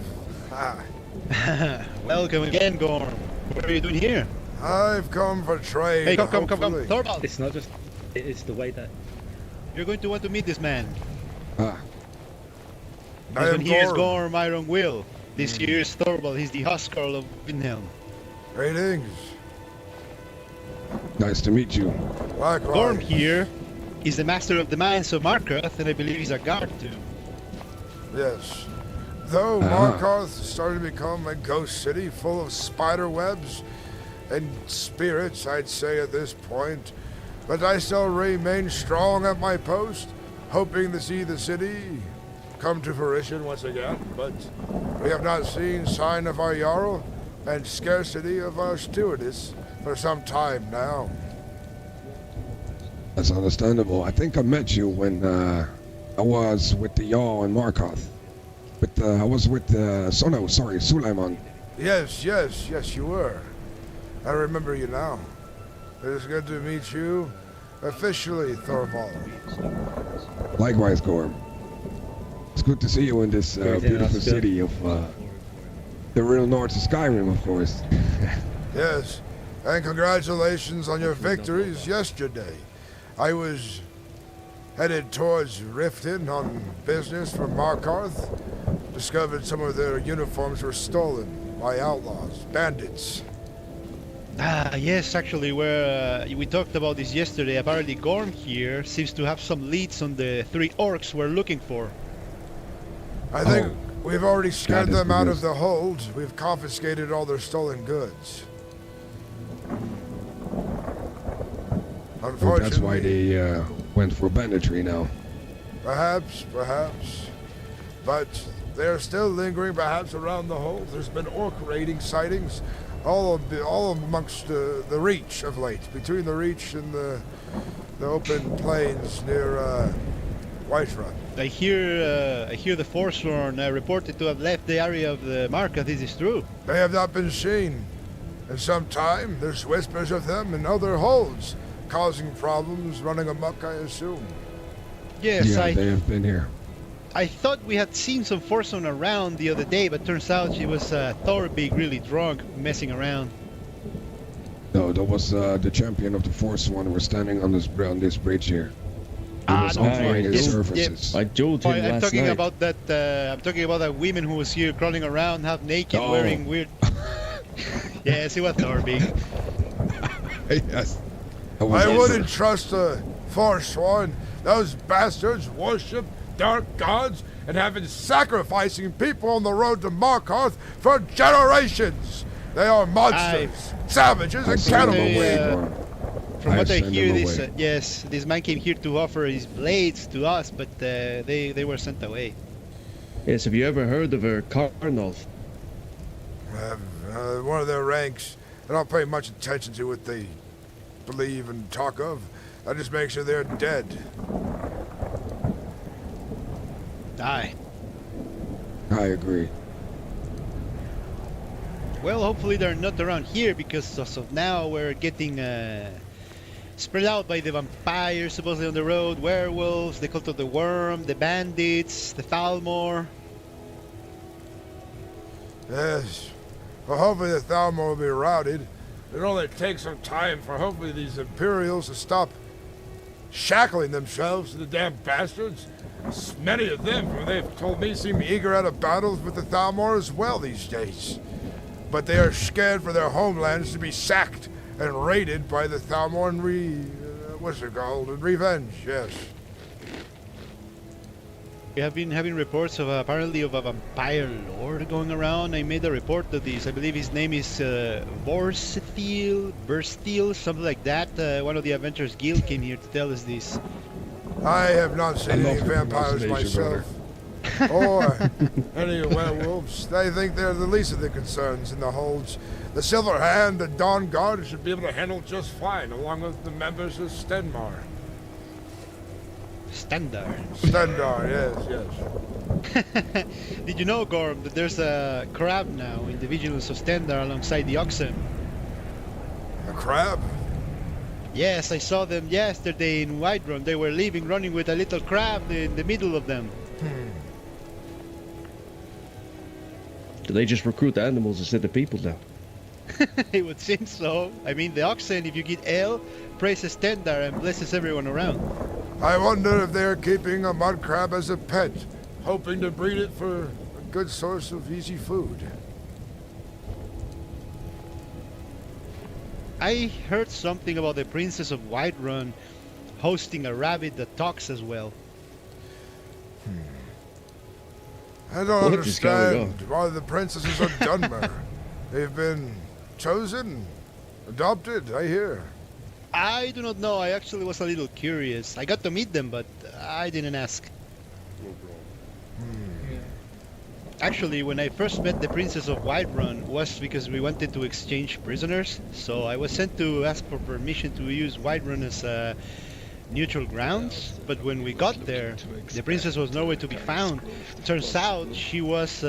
Welcome again, Gorm. What are you doing here? I've come for trade. Hey, come. Thorvald! It's not just... It's the way that... You're going to want to meet this man. I This am one here is Gorm. Gorm Ironwill. This here is Thorvald. He's the Huskarl of Windhelm. Greetings. Nice to meet you. Likewise. Gorm here is the master of the mines of Markarth, and I believe he's a guard too. Yes. Though Markarth is starting to become a ghost city full of spider webs and spirits, I'd say at this point, but I still remain strong at my post, hoping to see the city come to fruition once again, but we have not seen sign of our Jarl and scarcity of our stewardess for some time now. That's understandable. I think I met you when I was with the Jarl in Markarth. I was with Suleiman. Yes, you were. I remember you now. It is good to meet you officially, Thorvald. Likewise, Gorm. It's good to see you in this beautiful city of the real north of Skyrim, of course. Yes, and congratulations on your victories yesterday. I was headed towards Riften on business from Markarth. Discovered some of their uniforms were stolen by outlaws, bandits. Ah, yes, actually, we talked about this yesterday. Apparently Gorm here seems to have some leads on the 3 orcs we're looking for. I think we've already scared them out of the hold. We've confiscated all their stolen goods. Unfortunately, Oh, that's why they went for banditry now. Perhaps. But they're still lingering perhaps around the hold. There's been orc raiding sightings all amongst the Reach of late, between the Reach and the open plains near Whiterun. I hear the Forsworn reported to have left the area of the Markarth. This is true. They have not been seen in some time. There's whispers of them in other holds, causing problems, running amok, I assume. Yes, yeah, they have been here. I thought we had seen some Forsworn around the other day, but turns out she was Thorbig really drunk, messing around. No, that was the champion of the Forsworn who was standing on this bridge here. He was offering his services. I told him I'm talking about that. I'm talking about that woman who was here crawling around, half naked, wearing weird. Yes, it was Thorbig. Yes. I wouldn't trust the Forsworn. Those bastards worship dark gods and have been sacrificing people on the road to Markarth for generations. They are monsters, savages, and cannibals. From what I hear, this man came here to offer his blades to us, but they were sent away. Yes, have you ever heard of a Karnov? One of their ranks. I don't pay much attention to what they believe and talk of. I just make sure they're dead. Aye. I agree. Well, hopefully they're not around here, because as of now we're getting spread out by the vampires supposedly on the road, werewolves, the cult of the worm, the bandits, the Thalmor. Yes. Well, hopefully the Thalmor will be routed. It'll only take some time for hopefully these Imperials to stop shackling themselves to the damn bastards. Many of them, from they've told me, seem eager out of battles with the Thalmor as well these days. But they are scared for their homelands to be sacked and raided by the Thalmor and what's it called? Revenge, yes. We have been having reports of apparently of a vampire lord going around. I made a report of this. I believe his name is Bursteel, something like that. One of the Adventurers Guild came here to tell us this. I have not seen any vampires myself. Or any werewolves. I think they're the least of the concerns in the holds. The Silver Hand and Dawn Guard should be able to handle just fine, along with the members of Stenmar. Stendar, yes. Did you know, Gorm, that there's a crab now in the Vigilance of Stendar alongside the oxen? A crab? Yes, I saw them yesterday in Whiterun. They were leaving, running with a little crab in the middle of them. Do they just recruit the animals instead of people now? It would seem so. I mean, the oxen, if you get ale, praises Stendar and blesses everyone around. I wonder if they're keeping a mud crab as a pet, hoping to breed it for a good source of easy food. I heard something about the Princess of Whiterun hosting a rabbit that talks as well. I don't understand why the princesses of Dunmer. They've been chosen, adopted, I hear. I do not know. I actually was a little curious. I got to meet them, but I didn't ask. Actually, when I first met the Princess of Whiterun was because we wanted to exchange prisoners. So I was sent to ask for permission to use Whiterun as neutral grounds. But when we got there, the princess was nowhere to be found. Turns out she was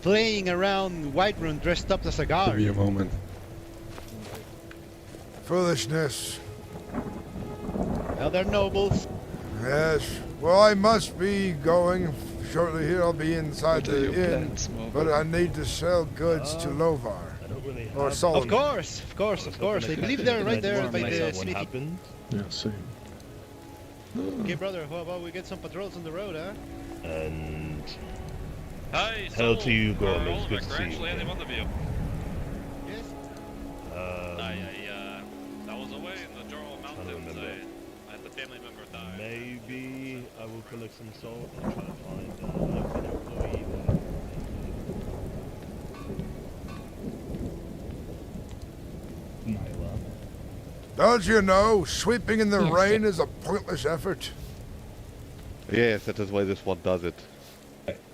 playing around Whiterun dressed up as a guard. Give me a moment. Foolishness. Well, they're nobles. Yes. Well, I must be going shortly here. I'll be inside the inn, but I need to sell goods to Lovar. Or Solomon. Of course. I believe they're right there by the smithy. Yeah, same. Okay, brother, how about we get some patrols on the road, huh? And Hi, hell to you, for Gorm. It all was of good our to see crash you. landing again. on the view. Yes? I was away in the Jorl Mountains. I had the family member die. Maybe I will collect some salt and try to find an employee that Nyla. Don't you know, sweeping in the Yes, rain is a pointless effort? Yes, that is why this one does it.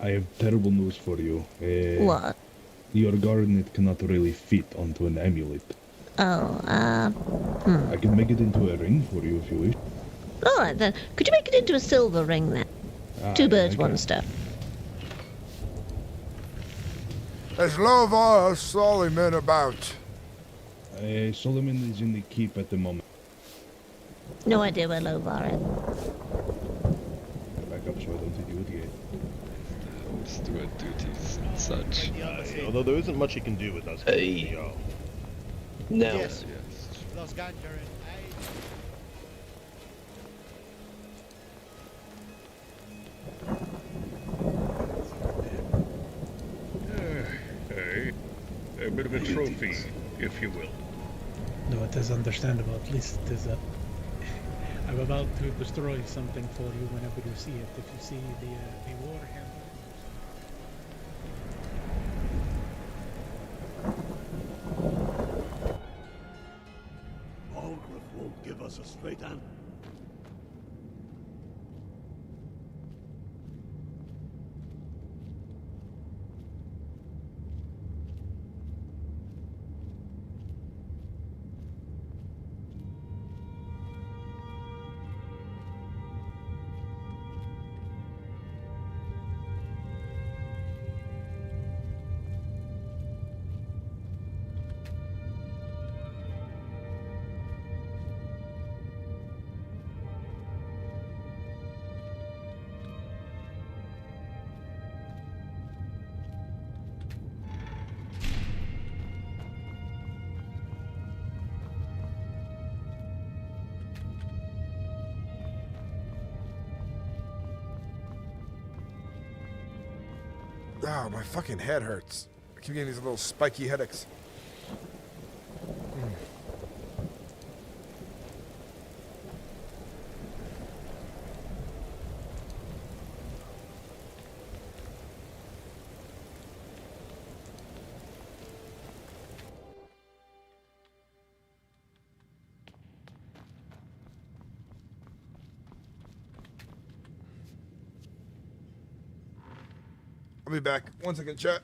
I have terrible news for you. What? Your garnet cannot really fit onto an amulet. Oh, I can make it into a ring for you if you wish. Alright then. Could you make it into a silver ring then? Two birds, one stone. There's Lovar Solomon about. Solomon is in the keep at the moment. No idea where Lovar is. Back up so I don't hit you with the gate. Steward duties and such. Although there isn't much you can do with us. Hey. No. Yes. Los Ganjaren. A bit of a trophy, if you will. No, it is understandable. At least it is a... I'm about to destroy something for you whenever you see it. If you see the warhammer. Algriff won't give us a straight answer. Oh, my fucking head hurts. I keep getting these little spiky headaches. I'll be back. 1 second, chat.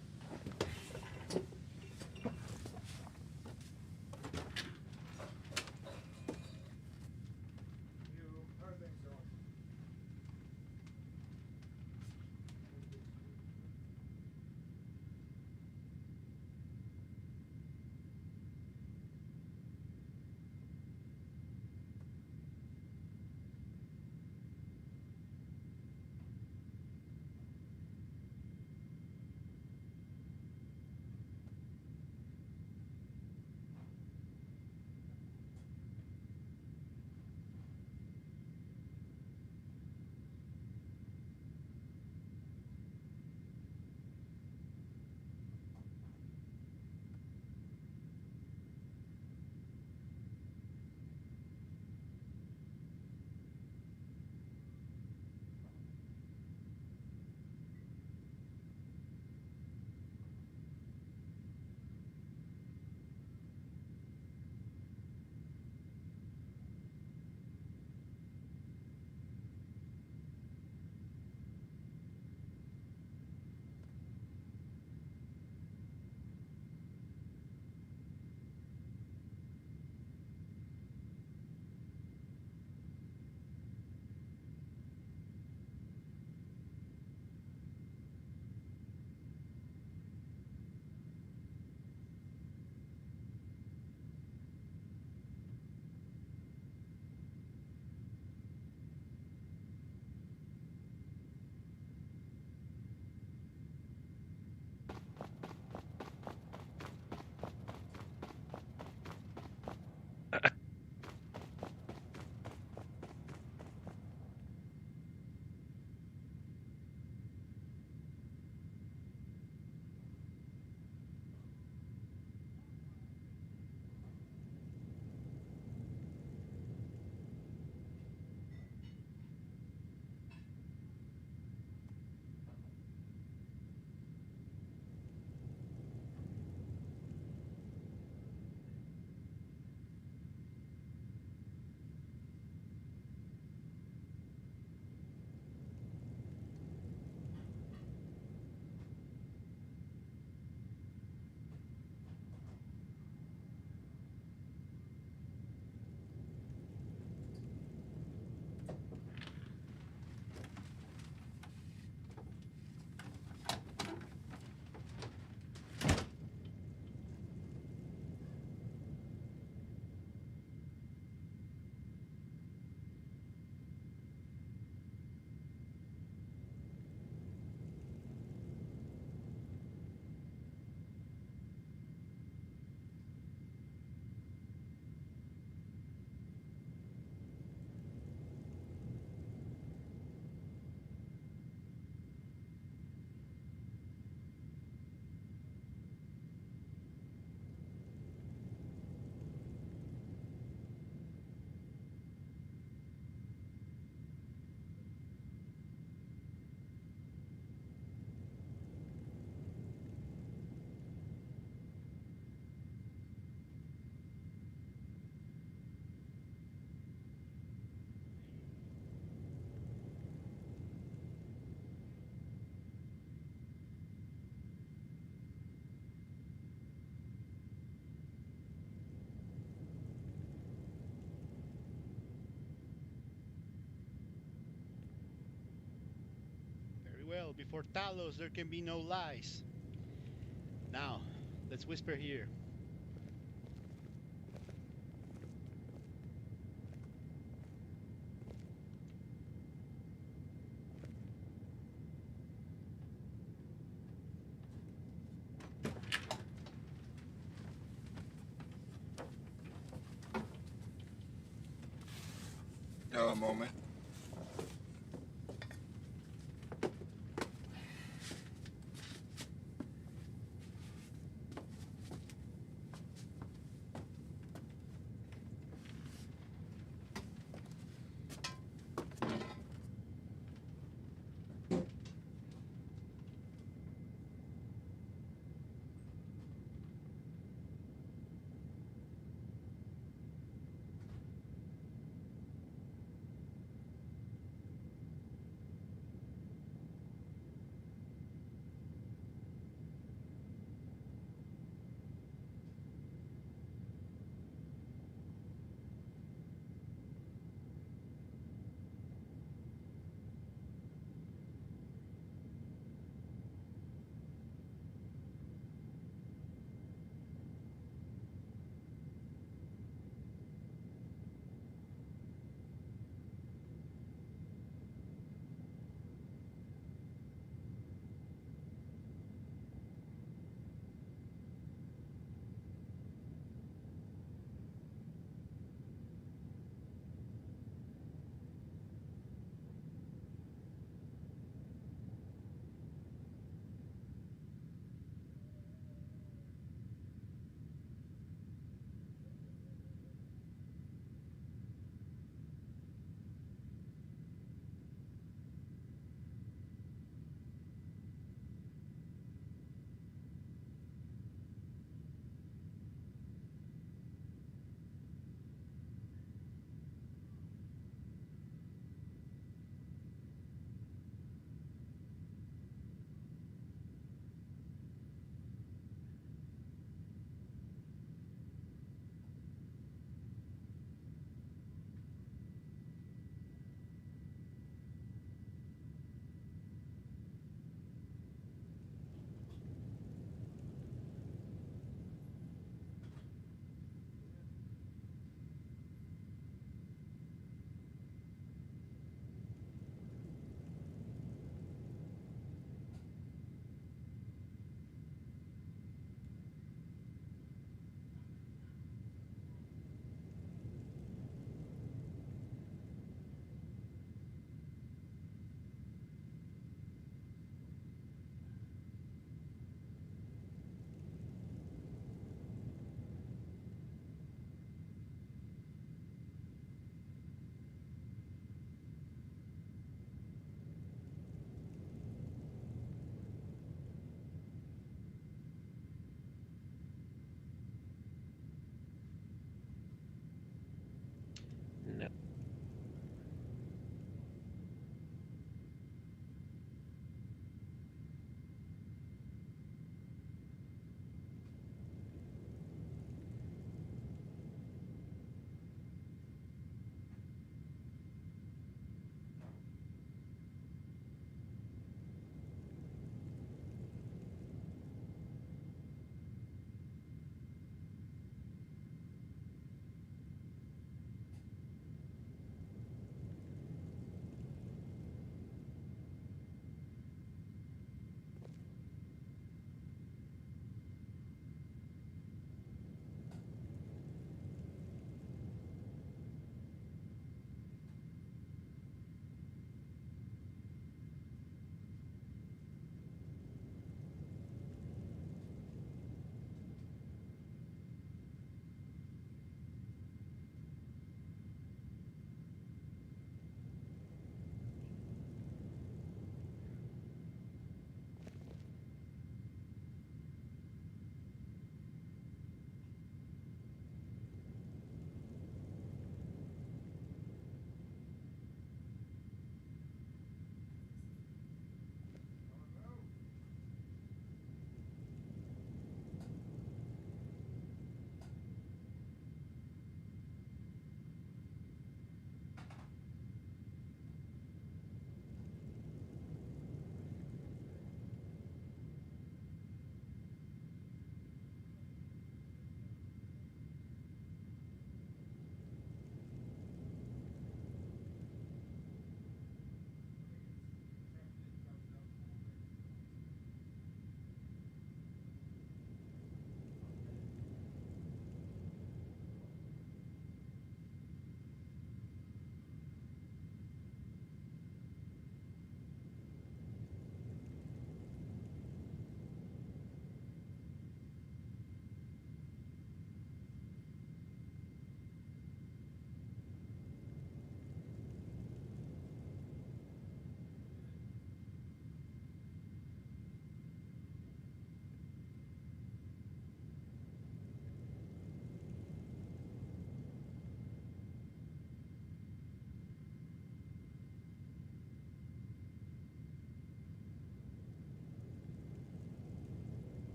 For Talos, there can be no lies. Now, let's whisper here. A moment.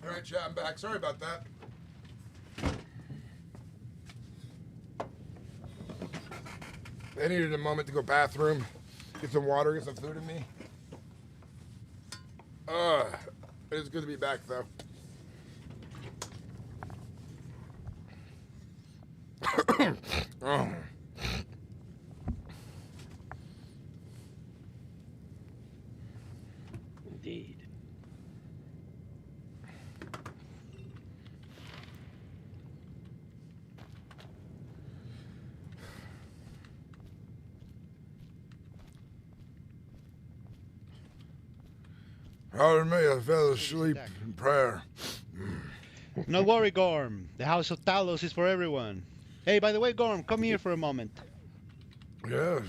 All right, chat, I'm back. Sorry about that. I needed a moment to go bathroom, get some water, get some food in me. It's good to be back, though. Oh. Indeed. Pardon me, I fell asleep in prayer. No worry, Gorm. The House of Talos is for everyone. Hey, by the way, Gorm, come here for a moment. Yes.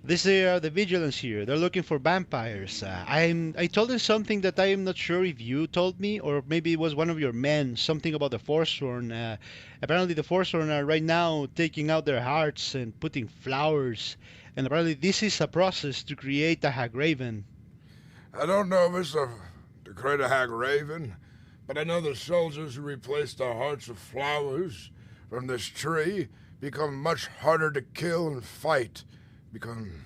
These are the vigilance here. They're looking for vampires. I told them something that I am not sure if you told me, or maybe it was one of your men. Something about the Forsworn. Apparently, the Forsworn are right now taking out their hearts and putting flowers. And apparently, this is a process to create a Hagraven. I don't know if it's to create a Hagraven, but I know the soldiers who replace the hearts of flowers from this tree become much harder to kill and fight. Become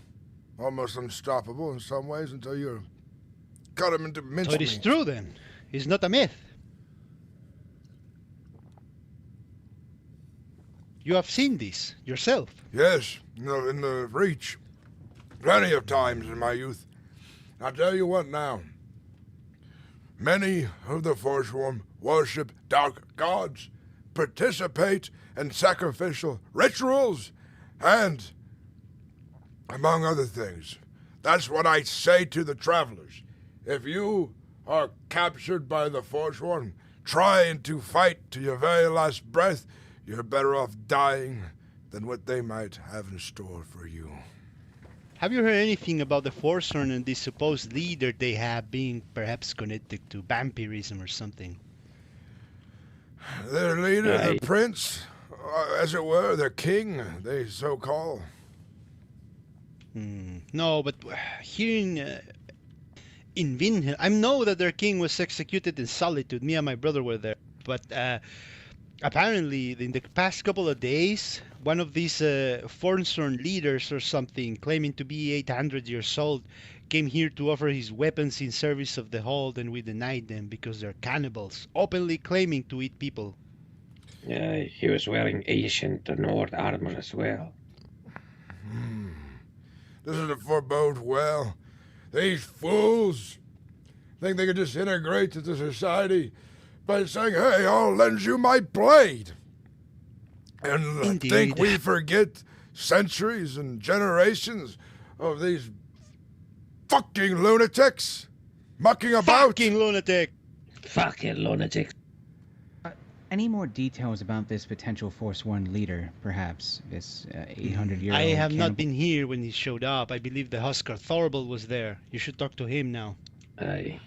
almost unstoppable in some ways until you cut them into mincemeat. So it is true then. It's not a myth. You have seen this yourself. Yes, in the Reach. Plenty of times in my youth. I'll tell you what now. Many of the Forsworn worship dark gods, participate in sacrificial rituals, and, among other things, that's what I say to the travelers. If you are captured by the Forsworn, trying to fight to your very last breath, you're better off dying than what they might have in store for you. Have you heard anything about the Forsworn and the supposed leader they have being perhaps connected to vampirism or something? Their leader, the prince, as it were, their king, they so call. No, but here in Vinhild, I know that their king was executed in solitude. Me and my brother were there. But apparently, in the past couple of days, one of these Forsworn leaders or something, claiming to be 800 years old, came here to offer his weapons in service of the hold, and we denied them because they're cannibals, openly claiming to eat people. Yeah, he was wearing ancient Nord armor as well. Doesn't forebode well. These fools think they can just integrate into society by saying, hey, I'll lend you my blade. And Indeed. think we forget centuries and generations of these fucking lunatics mucking about. Fucking lunatic. Fucking lunatic. Any more details about this potential Forsworn leader, perhaps? This 800-year-old I have cannibal? not been here when he showed up. I believe the Huskar Thorvald was there. You should talk to him now. I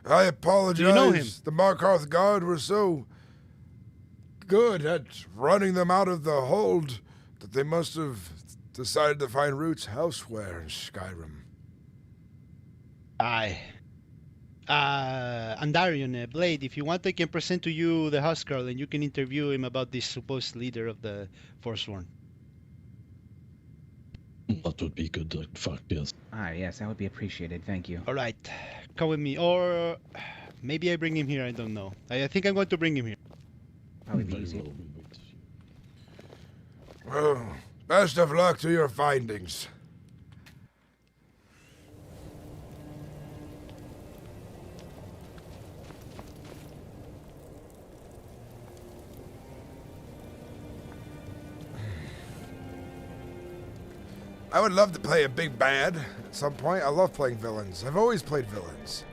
apologize. Do you know him? The Markarth Guard were so good at running them out of the hold that they must have decided to find roots elsewhere in Skyrim. Aye. Andarion, Blade, if you want, I can present to you the Huskar and you can interview him about this supposed leader of the Forsworn. That would be good, fuck yes. Ah, yes, that would be appreciated. Thank you. All right, come with me. Or maybe I bring him here, I don't know. I think I'm going to bring him here. Probably be easy. Well, best of luck to your findings. I would love to play a big bad at some point. I love playing villains. I've always played villains.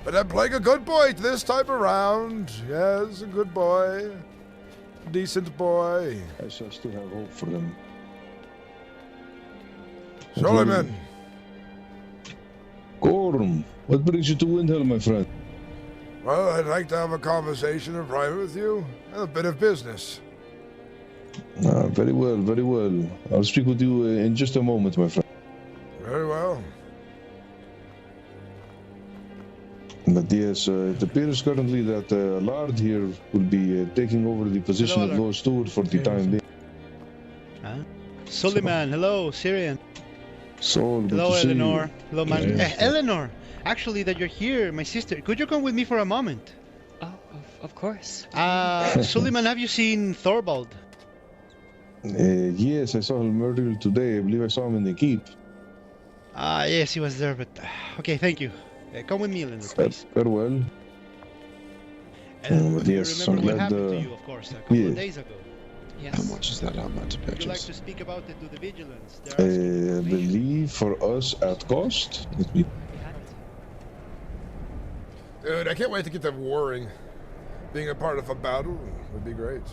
But I'm playing a good boy this time around. Yes, a good boy. Decent boy. I shall still have hope for them. Solomon. Gorm, what brings you to Windhelm, my friend? Well, I'd like to have a conversation in private with you. And a bit of business. Very well, very well. I'll speak with you in just a moment, my friend. Very well. But yes, it appears currently that Lard here will be taking over the position of Lord Steward for the time being. Suleiman, hello, Syrian. Sol, good hello, to see Eleanor. you. Hello, man. Yes. Eleanor, actually, that you're here, my sister. Could you come with me for a moment? Oh, of course. Suleiman, have you seen Thorvald? Yes, I saw him earlier today. I believe I saw him in the keep. Yes, he was there, but... okay, thank you. Come with me, Eleanor, please. Farewell. Yes, I'm Remember what glad. happened to you, of course, a couple of days ago. Yes. How much is that? How much Would you like purchase? to speak about it to the vigilance? I believe for us at cost. Let me... Dude, I can't wait to get them warring. Being a part of a battle would be great.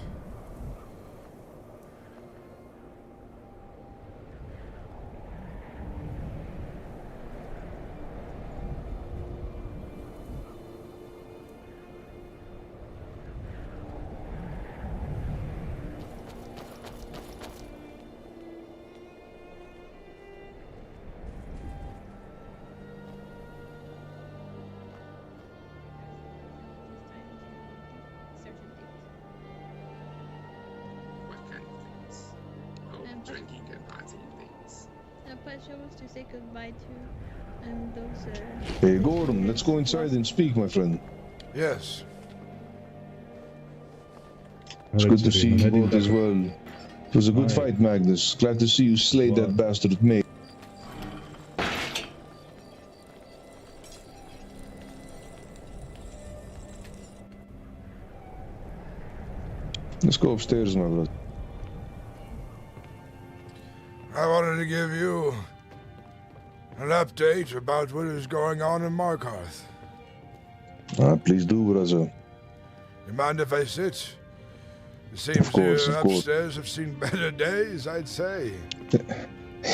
Drinking and eating things. A pleasure was to say goodbye to, and those Hey, Gorm, let's go inside and speak, my friend. Yes. It's good to see you both as well. It was a good fight, Magnus. Glad to see you slay that bastard mate. Let's go upstairs, my brother. I wanted to give you an update about what is going on in Markarth. Please do, brother. You mind if I sit? It seems you upstairs have seen better days, I'd say.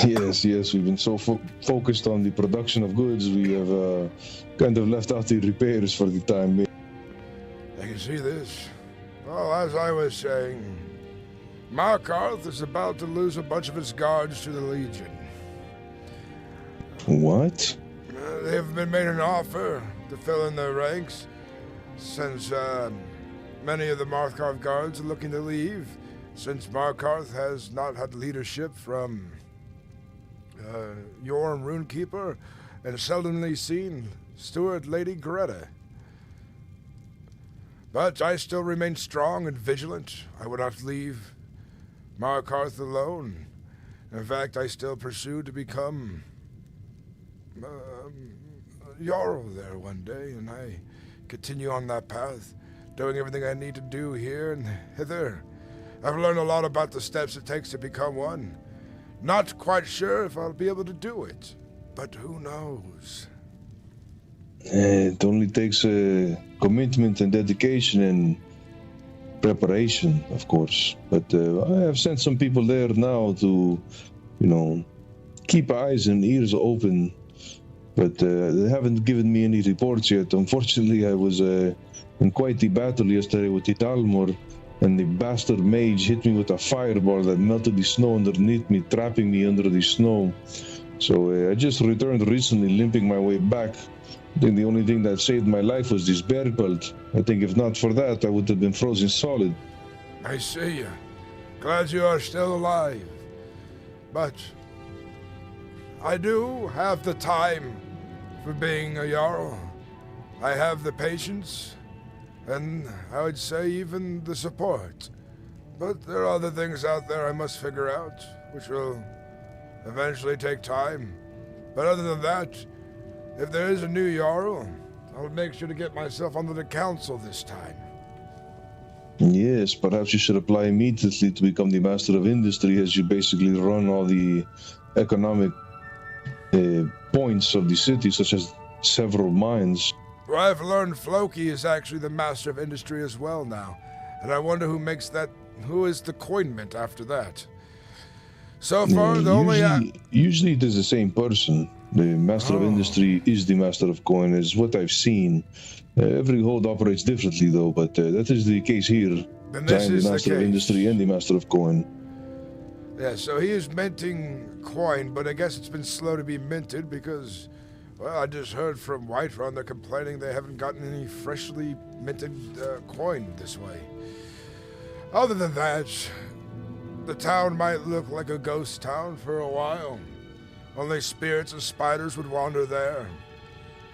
Yes, we've been so focused on the production of goods, we have kind of left out the repairs for the time being. I can see this. Well, as I was saying, Markarth is about to lose a bunch of its guards to the Legion. What? They have been made an offer to fill in their ranks, since many of the Markarth guards are looking to leave, since Markarth has not had leadership from Gorm Runekeeper and seldomly seen Steward Lady Greta. But I still remain strong and vigilant. I would not leave Markarth alone. In fact, I still pursue to become Jarl there one day, and I continue on that path, doing everything I need to do here and hither. I've learned a lot about the steps it takes to become one. Not quite sure if I'll be able to do it, but who knows? It only takes commitment and dedication and preparation, of course. But I have sent some people there now to, keep eyes and ears open. But they haven't given me any reports yet. Unfortunately, I was in quite the battle yesterday with the Dalmor, and the bastard mage hit me with a fireball that melted the snow underneath me, trapping me under the snow. So I just returned recently, limping my way back. I think the only thing that saved my life was this bear pelt. I think if not for that, I would have been frozen solid. I see you. Glad you are still alive. But I do have the time for being a Jarl. I have the patience, and I would say even the support. But there are other things out there I must figure out, which will eventually take time. But other than that, if there is a new Jarl, I'll make sure to get myself onto the council this time. Yes, perhaps you should apply immediately to become the Master of Industry, as you basically run all the economic points of the city, such as several mines. Well, I've learned Floki is actually the Master of Industry as well now, and I wonder who is the coinment after that. So far, the only... Usually it is the same person. The Master of Industry is the Master of Coin, is what I've seen. Every hold operates differently, though, but that is the case here. Then this I am is the the Master of case. Industry and the Master of Coin. Yeah, so he is minting coin, but I guess it's been slow to be minted because Well, I just heard from Whiterun they're complaining they haven't gotten any freshly minted coin this way. Other than that, the town might look like a ghost town for a while. Only spirits and spiders would wander there.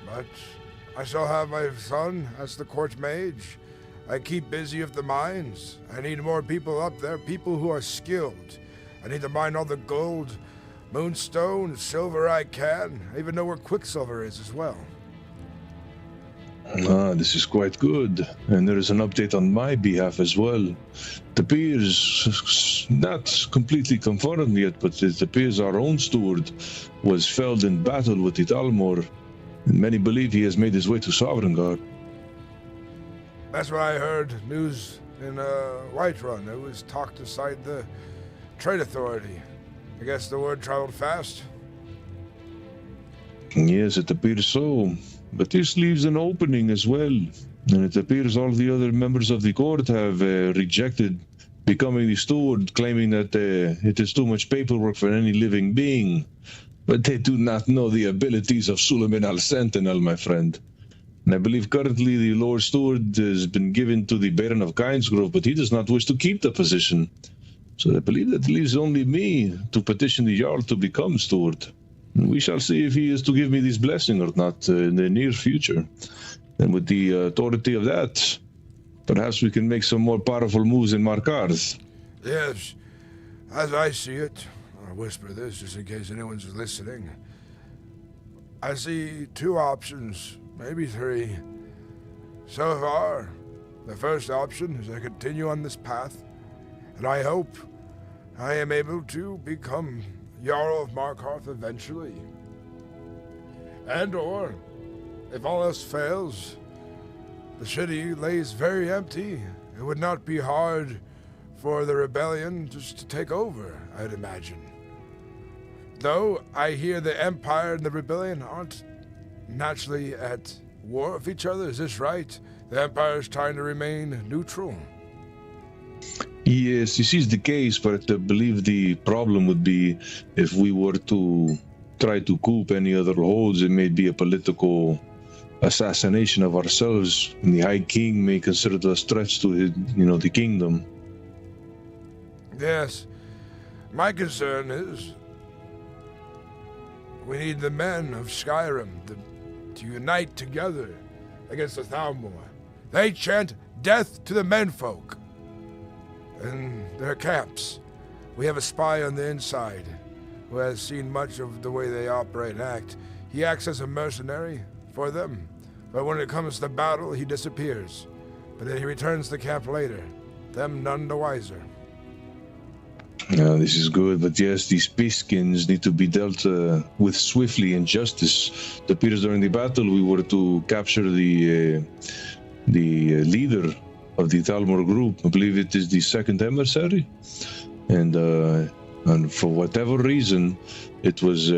But I shall have my son as the court mage. I keep busy with the mines. I need more people up there, people who are skilled. I need to mine all the gold, moonstone, and silver I can. I even know where Quicksilver is as well. This is quite good. And there is an update on my behalf as well. It appears, not completely confirmed yet, but it appears our own steward was felled in battle with the Talmor. And many believe he has made his way to Sovereign. That's what I heard. News in Whiterun. It was talked inside the Trade Authority. I guess the word traveled fast. Yes, it appears so. But this leaves an opening as well. And it appears all the other members of the court have rejected becoming the steward, claiming that it is too much paperwork for any living being. But they do not know the abilities of Suleiman al-Sentinel, my friend. And I believe currently the Lord Steward has been given to the Baron of Kynesgrove, but he does not wish to keep the position. So I believe that leaves only me to petition the Jarl to become Steward. And we shall see if he is to give me this blessing or not in the near future. And with the authority of that, perhaps we can make some more powerful moves in Markarth. Yes, as I see it, I'll whisper this just in case anyone's listening. I see two options, maybe three. So far, the first option is I continue on this path, and I hope I am able to become Jarl of Markarth eventually. And or, if all else fails, the city lays very empty. It would not be hard for the rebellion just to take over, I'd imagine. Though I hear the Empire and the rebellion aren't naturally at war with each other, is this right? The Empire is trying to remain neutral. Yes, this is the case, but I believe the problem would be if we were to try to coup any other holds, it may be a political assassination of ourselves, and the High King may consider it a stretch to his, the kingdom. Yes, my concern is we need the men of Skyrim to unite together against the Thalmor. They chant death to the menfolk in their camps. We have a spy on the inside who has seen much of the way they operate and act. He acts as a mercenary for them, but when it comes to battle, he disappears. But then he returns to camp later, them none the wiser. This is good, but yes, these peaskins need to be dealt with swiftly and justice. It appears during the battle we were to capture the leader of the Talmor group. I believe it is the second emissary, and for whatever reason, it was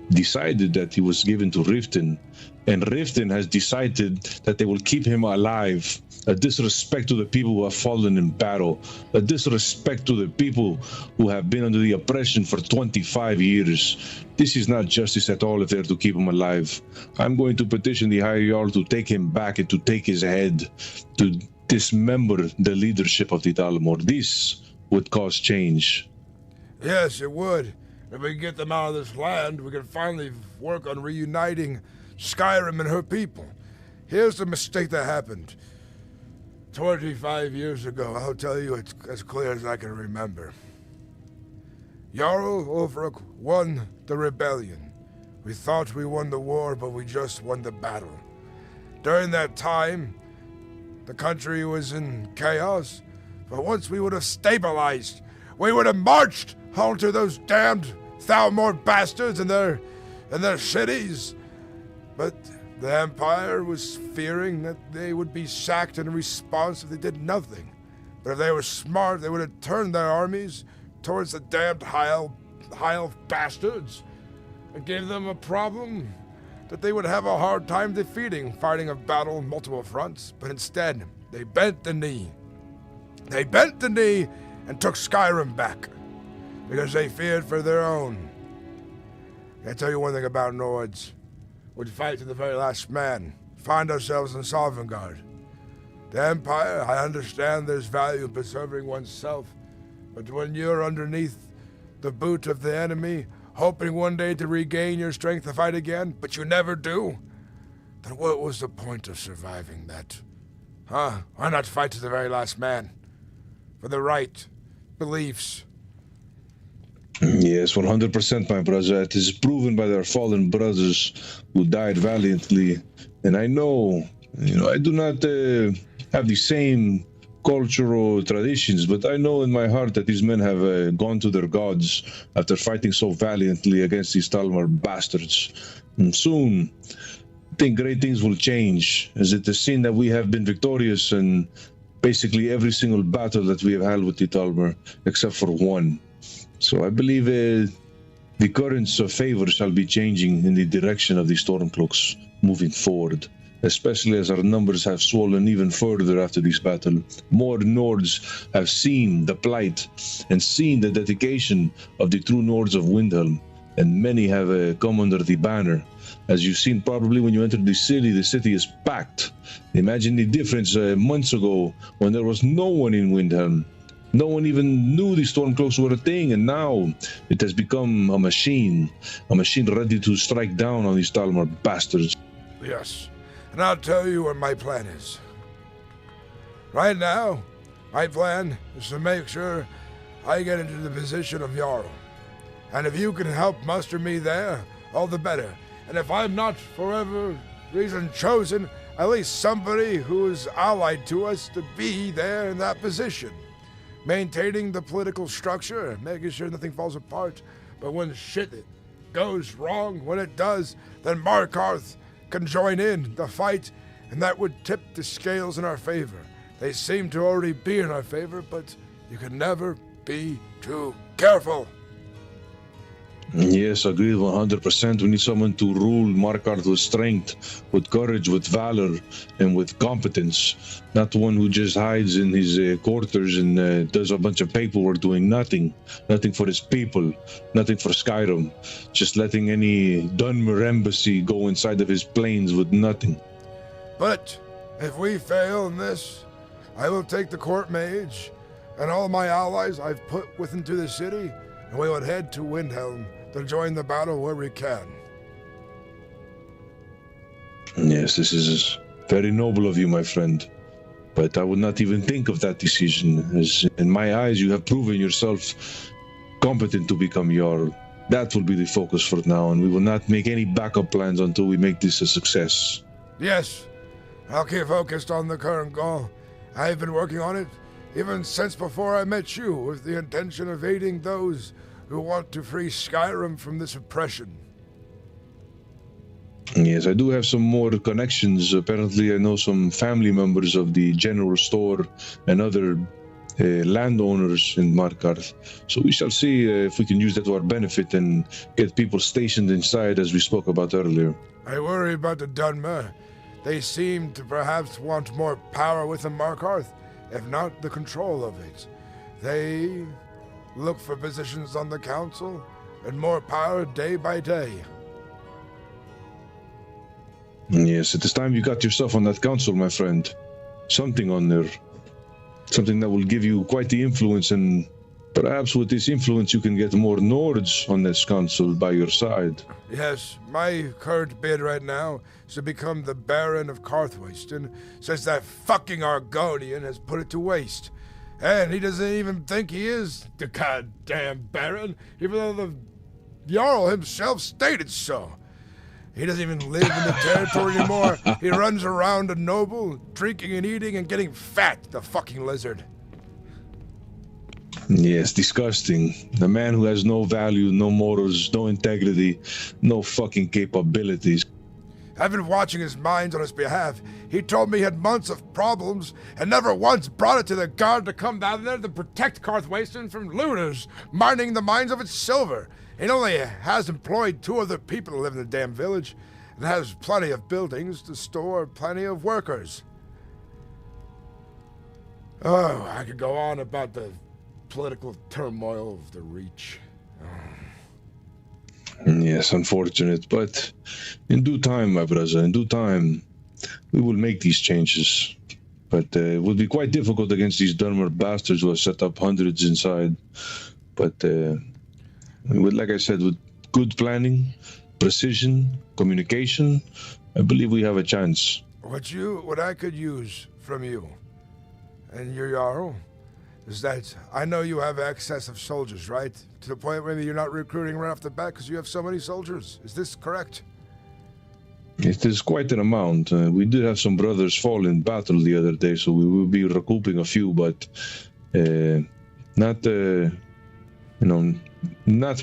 decided that he was given to Riften, and Riften has decided that they will keep him alive. A disrespect to the people who have fallen in battle, a disrespect to the people who have been under the oppression for 25 years. This is not justice at all if they're to keep him alive. I'm going to petition the High Jarl to take him back and to take his head, to dismember the leadership of the Talmor. This would cause change. Yes, it would. If we can get them out of this land, we can finally work on reuniting Skyrim and her people. Here's the mistake that happened 25 years ago. I'll tell you it's as clear as I can remember. Jarl Ulfric won the rebellion. We thought we won the war, but we just won the battle. During that time, the country was in chaos, but once we would have stabilized, we would have marched onto those damned Thalmor bastards and their cities. But the Empire was fearing that they would be sacked in response if they did nothing. But if they were smart, they would have turned their armies towards the damned High Elf bastards and gave them a problem that they would have a hard time defeating, fighting a battle on multiple fronts. But instead, they bent the knee. They bent the knee and took Skyrim back because they feared for their own. I tell you one thing about Nords. would fight to the very last man, find ourselves in Sovngarde. The Empire, I understand there's value in preserving oneself, but when you're underneath the boot of the enemy, hoping one day to regain your strength to fight again, but you never do, then what was the point of surviving that? Huh? Why not fight to the very last man? For the right beliefs. Yes, 100%, my brother. It is proven by their fallen brothers who died valiantly. And I know, I do not have the same cultural traditions, but I know in my heart that these men have gone to their gods after fighting so valiantly against these Talmar bastards. And soon, I think great things will change, as it is seen that we have been victorious in basically every single battle that we have held with the Talmar, except for one. So I believe the currents of favor shall be changing in the direction of the Stormcloaks moving forward, especially as our numbers have swollen even further after this battle. More Nords have seen the plight and seen the dedication of the true Nords of Windhelm, and many have come under the banner. As you've seen probably when you entered the city is packed. Imagine the difference months ago when there was no one in Windhelm. No one even knew the Stormcloaks were a thing, and now it has become a machine ready to strike down on these Talmar bastards. Yes, and I'll tell you what my plan is. Right now, my plan is to make sure I get into the position of Jarl. And if you can help muster me there, all the better. And if I'm not, for whatever reason, chosen, at least somebody who is allied to us to be there in that position. Maintaining the political structure, making sure nothing falls apart. But when shit goes wrong, when it does, then Markarth can join in the fight, and that would tip the scales in our favor. They seem to already be in our favor, but you can never be too careful. Yes, agreed 100%. We need someone to rule Markarth with strength, with courage, with valor, and with competence. Not one who just hides in his quarters and does a bunch of paperwork doing nothing. Nothing for his people, nothing for Skyrim. Just letting any Dunmer embassy go inside of his planes with nothing. But if we fail in this, I will take the court mage and all my allies I've put within to the city, and we will head to Windhelm to join the battle where we can. Yes, this is very noble of you, my friend. But I would not even think of that decision, as in my eyes you have proven yourself competent to become Jarl. That will be the focus for now, and we will not make any backup plans until we make this a success. Yes, I'll keep focused on the current goal. I've been working on it even since before I met you, with the intention of aiding those who want to free Skyrim from this oppression. Yes, I do have some more connections. Apparently, I know some family members of the general store and other landowners in Markarth. So we shall see if we can use that to our benefit and get people stationed inside, as we spoke about earlier. I worry about the Dunmer. They seem to perhaps want more power within Markarth, if not the control of it. They look for positions on the council and more power day by day. Yes, it is time you got yourself on that council, my friend. Something on there. Something that will give you quite the influence, and perhaps with this influence you can get more Nords on this council by your side. Yes, my current bid right now is to become the Baron of Karthwasten, since that fucking Argonian has put it to waste. And he doesn't even think he is the goddamn Baron, even though the Jarl himself stated so. He doesn't even live in the territory anymore. He runs around a noble, drinking and eating and getting fat, the fucking lizard. Yes, disgusting. A man who has no value, no morals, no integrity, no fucking capabilities. I've been watching his mines on his behalf. He told me he had months of problems and never once brought it to the guard to come down there to protect Karthwasten from looters mining the mines of its silver. He only has employed 2 other people to live in the damn village and has plenty of buildings to store plenty of workers. Oh, I could go on about the political turmoil of the Reach. Yes, unfortunate, but in due time, my brother, in due time, we will make these changes. But it will be quite difficult against these Dunmer bastards who have set up hundreds inside. But like I said, with good planning, precision, communication, I believe we have a chance. What I could use from you and your Jarl is that I know you have excess of soldiers, right? To the point where you're not recruiting right off the bat because you have so many soldiers. Is this correct? It is quite an amount. We did have some brothers fall in battle the other day, so we will be recouping a few, but not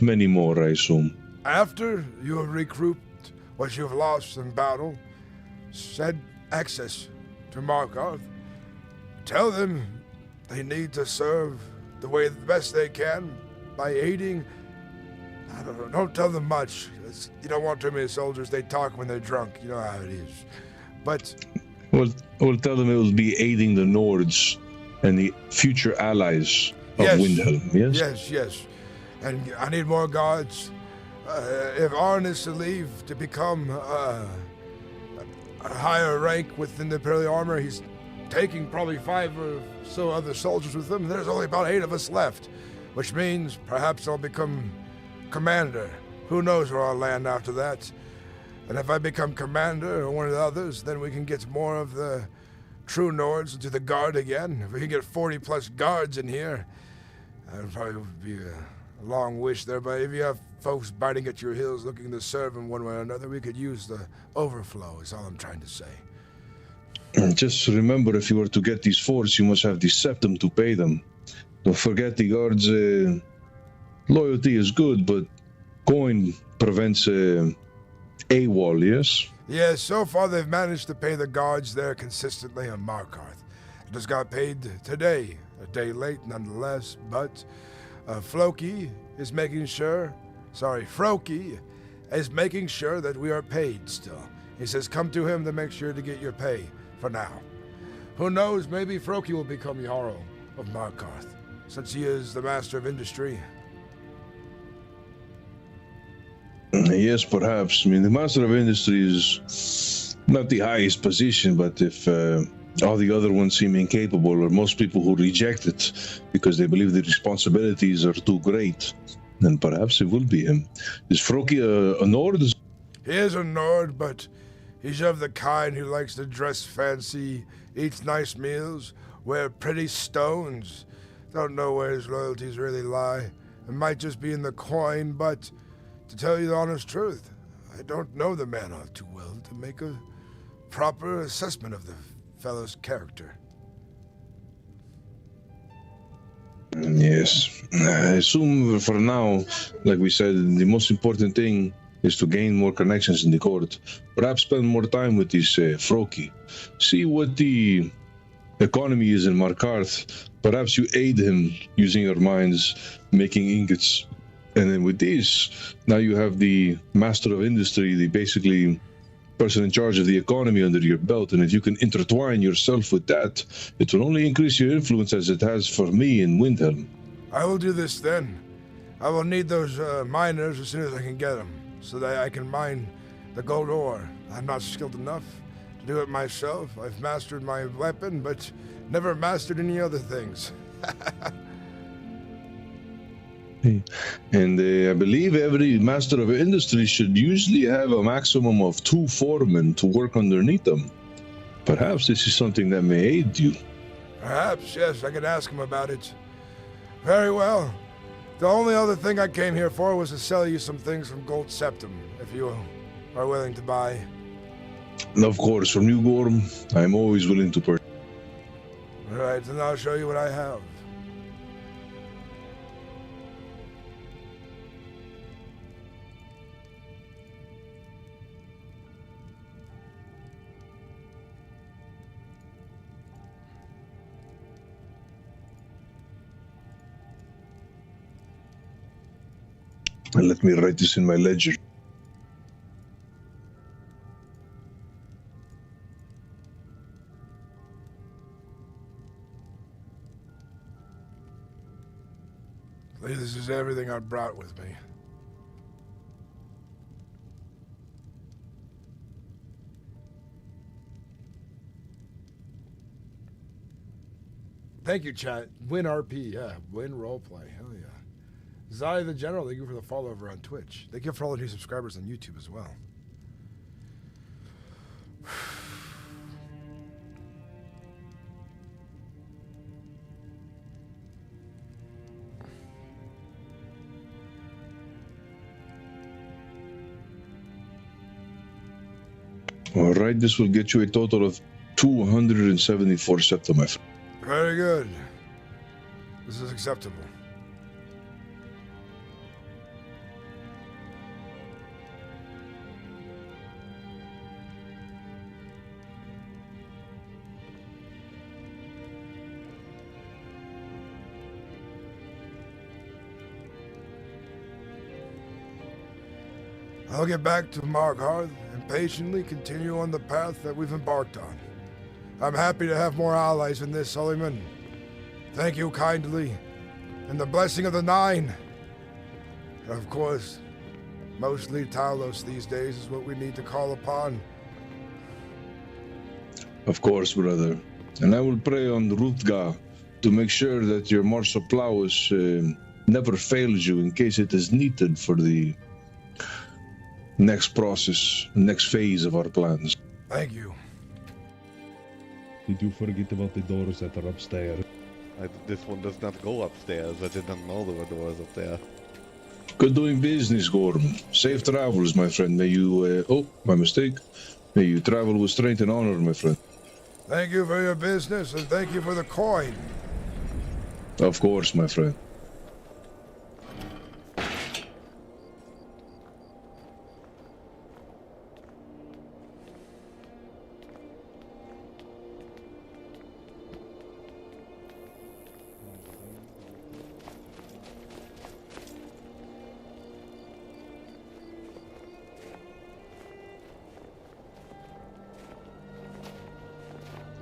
many more, I assume. After you have recouped what you've lost in battle, send access to Markarth. Tell them they need to serve the best they can by aiding. I don't know, don't tell them much. You don't want too many soldiers. They talk when they're drunk. You know how it is. But We'll tell them it will be aiding the Nords and the future allies of Windhelm, yes? Yes. And I need more guards. If Arn is to leave to become a higher rank within the Imperial Armor, he's taking probably 5 or so other soldiers with him. There's only about 8 of us left, which means perhaps I'll become commander. Who knows where I'll land after that. And if I become commander or one of the others, then we can get more of the true Nords into the guard again. If we can get 40 plus guards in here, that would probably be a long wish there, but if you have folks biting at your heels looking to serve in one way or another, we could use the overflow, is all I'm trying to say. Just remember, if you were to get these forts, you must have the septum to pay them. Don't forget the guards' loyalty is good, but coin prevents AWOL, yes? Yes, so far they've managed to pay the guards there consistently on Markarth. It just got paid today, a day late nonetheless, but Froki is making sure that we are paid still. He says come to him to make sure to get your pay for now. Who knows, maybe Froki will become Jarl of Markarth, since he is the master of industry. Yes, perhaps. I mean, the Master of Industry is not the highest position, but if all the other ones seem incapable, or most people who reject it because they believe the responsibilities are too great, then perhaps it will be him. Is Froki a Nord? He is a Nord, but he's of the kind who likes to dress fancy, eats nice meals, wear pretty stones. Don't know where his loyalties really lie. It might just be in the coin, but to tell you the honest truth, I don't know the man all too well to make a proper assessment of the fellow's character. Yes. I assume for now, like we said, the most important thing is to gain more connections in the court. Perhaps spend more time with this Froki. See what the economy is in Markarth. Perhaps you aid him using your mines, making ingots. And then with this, now you have the master of industry, the basically person in charge of the economy under your belt. And if you can intertwine yourself with that, it will only increase your influence as it has for me in Windhelm. I will do this then. I will need those miners as soon as I can get them, so that I can mine the gold ore. I'm not skilled enough to do it myself. I've mastered my weapon, but never mastered any other things. And I believe every master of industry should usually have a maximum of 2 foremen to work underneath them. Perhaps this is something that may aid you. Perhaps, yes, I could ask him about it. Very well. The only other thing I came here for was to sell you some things from Gold Septum, if you are willing to buy. Of course, from you, Gorm, I'm always willing to purchase. All right, then I'll show you what I have. And let me write this in my ledger. This is everything I brought with me. Thank you, chat. Win RP, yeah. Win Roleplay, hell yeah. Zai the General, thank you for the follow over on Twitch. Thank you for all the new subscribers on YouTube as well. All right, this will get you a total of 274 septa, my friend. Very good. This is acceptable. I'll get back to Markarth and patiently continue on the path that we've embarked on. I'm happy to have more allies in this, Suleiman. Thank you kindly, and the blessing of the Nine. Of course, mostly Talos these days is what we need to call upon. Of course, brother. And I will pray on Rutga to make sure that your Marshal Plowis never fails you in case it is needed for the next process, next phase of our plans. Thank you. Did you forget about the doors that are upstairs? This one does not go upstairs. I didn't know there were doors up there. Good doing business, Gorm. Safe travels, my friend. May you, oh, my mistake. May you travel with strength and honor, my friend. Thank you for your business, and thank you for the coin. Of course, my friend.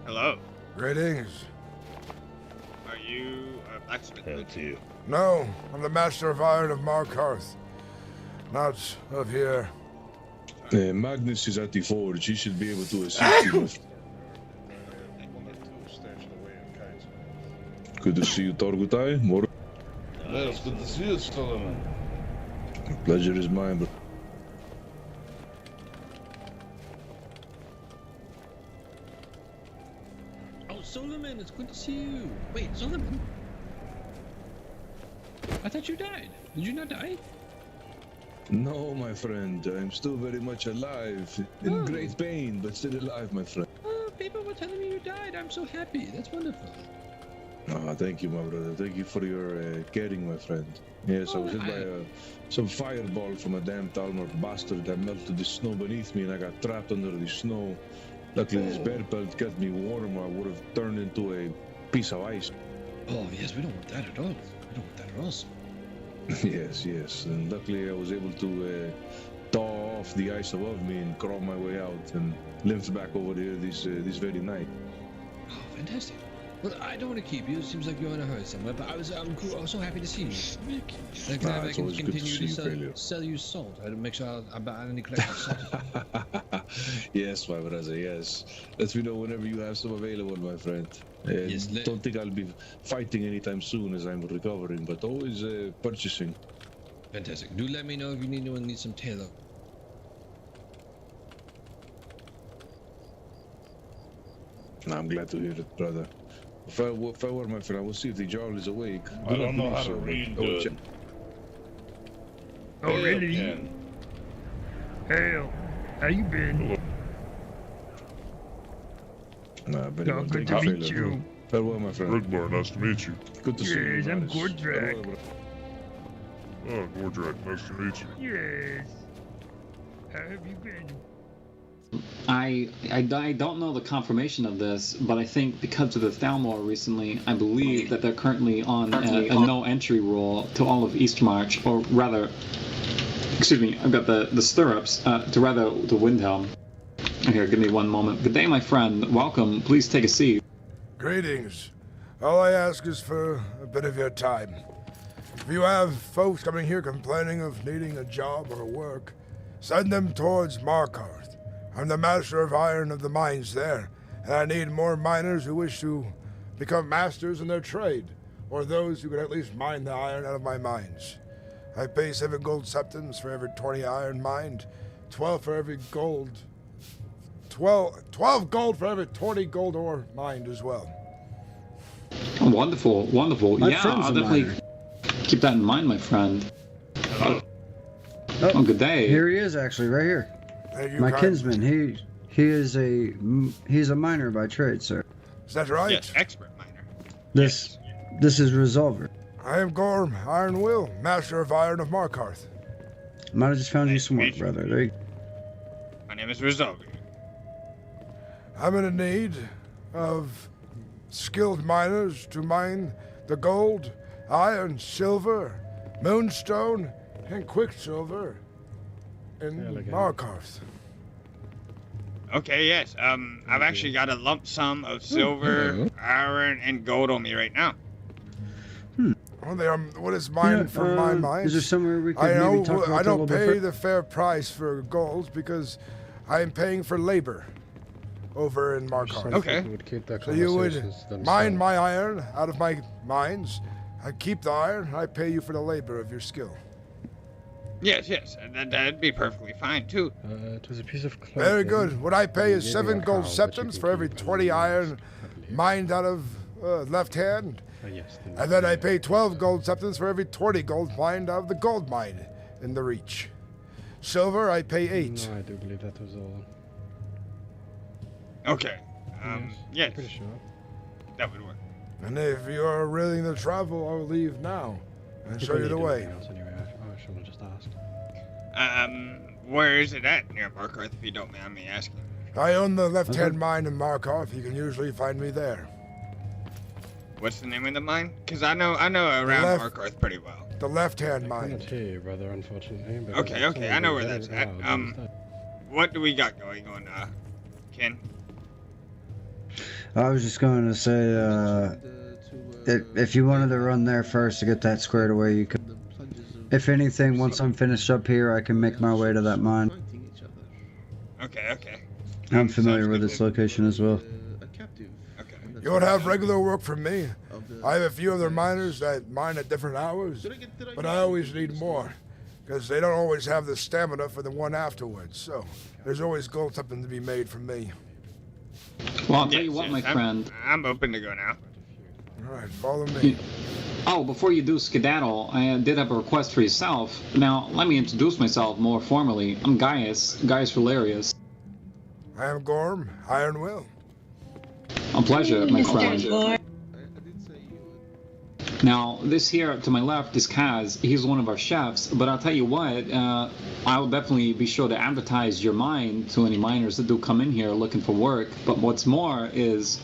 Hello. Greetings. Are you a blacksmith? Hell to you. No, I'm the Master of Iron of Markarth. Not of here. Magnus is at the forge. He should be able to assist you with. Good to see you, Torgutai. More. Yeah, it's good to see you, Solomon. Pleasure is mine, bro. Solomon, it's good to see you. Wait, Solomon? I thought you died. Did you not die? No, my friend. I'm still very much alive. In great pain, but still alive, my friend. Oh, people were telling me you died. I'm so happy. That's wonderful. Ah, thank you, my brother. Thank you for your caring, my friend. Yes, I was hit by some fireball from a damn Talmor bastard that melted the snow beneath me, and I got trapped under the snow. Luckily, this bear pelt kept me warm, or I would have turned into a piece of ice. Oh, yes, we don't want that at all. We don't want that at all. Yes, yes. And luckily, I was able to thaw off the ice above me and crawl my way out and limped back over here this very night. Oh, fantastic. Well, I don't want to keep you. It seems like you're in a hurry somewhere, but I was so happy to see you. I can continue to sell you salt. I make sure I buy any collective salt. Yes, my brother, yes. Let me know whenever you have some available, my friend. Yes, don't think I'll be fighting anytime soon as I'm recovering, but always purchasing. Fantastic. Do let me know if you need anyone needs some tailor. I'm glad to hear it, brother. If I were, my friend, I will see if the Jarl is awake. I don't know how to read good. Oh, really? Hail. How you been? Good to meet you. Farewell, my friend. Rigmar, nice to meet you. Good to see you. Yes, I'm Gordrak. Oh, Gordrak, nice to meet you. Yes. How have you been? I don't know the confirmation of this, but I think because of the Thalmor recently, I believe that they're currently on a no-entry rule to all of Eastmarch, or rather, excuse me, I've got the stirrups, to rather the Windhelm. Here, give me one moment. Good day, my friend. Welcome. Please take a seat. Greetings. All I ask is for a bit of your time. If you have folks coming here complaining of needing a job or work, send them towards Markarth. I'm the Master of Iron of the mines there, and I need more miners who wish to become masters in their trade, or those who could at least mine the iron out of my mines. I pay 7 gold septums for every 20 iron mined, 12 for every gold, 12 gold for every 20 gold ore mined as well. Wonderful, wonderful. My Yeah, friend's I'll a definitely miner. keep that in mind, my friend. Oh, good day. Here he is, actually, right here. Thank you, My kind- kinsman. He's a miner by trade, sir. Is that right? Yes, expert miner. This is Resolver. I am Gorm, Ironwill, master of iron of Markarth. Might have just found you some work, brother. There you My name is Resolver. I'm in need of skilled miners to mine the gold, iron, silver, moonstone, and quicksilver in Markarth. Okay, yes. I've actually got a lump sum of silver, iron, and gold on me right now. Well, what is mine for my mines? Is there somewhere we could I know maybe talk about I that a little don't bit pay further? the fair price for gold because I am paying for labor over in Markarth. Okay. So you would mine my iron out of my mines. I keep the iron. I pay you for the labor of your skill. Yes, yes. That'd be perfectly fine, too. It was a piece of clothing. Very good. What I pay is Maybe 7 a gold cow that you septums can for every keep 20 iron mined out of left hand. Yes. And then I pay 12 gold septums for every 20 gold mined out of the gold mine in the reach. Silver, I pay 8. No, I do believe that was all. Okay. Yes. Pretty sure. That would work. And if you are willing to travel, I'll leave now and show you the way. Anyway, I should have just asked. Where is it at near Markarth, if you don't mind me asking? I own the left-hand mine in Markarth. You can usually find me there. What's the name of the mine? Because I know around Markarth pretty well. The left-hand I mine. cannot hear you, brother, unfortunately. But Okay, I know where that's at. What do we got going on, Ken? I was just going to say, if you wanted to run there first to get that squared away, you could. If anything, once I'm finished up here, I can make my way to that mine. Okay. I'm familiar with this location as well. You won't have regular work from me. I have a few other miners that mine at different hours, but I always need more, because they don't always have the stamina for the one afterwards, so there's always gold something to be made from me. Well, I'll tell you what, my friend. I'm open to go now. All right, follow me. Oh, before you do skedaddle, I did have a request for yourself. Now, let me introduce myself more formally. I'm Gaius Valerius. I am Gorm, Ironwill. A pleasure, my friend. Now, this here to my left is Kaz. He's one of our chefs, but I'll tell you what, I'll definitely be sure to advertise your mine to any miners that do come in here looking for work. But what's more is,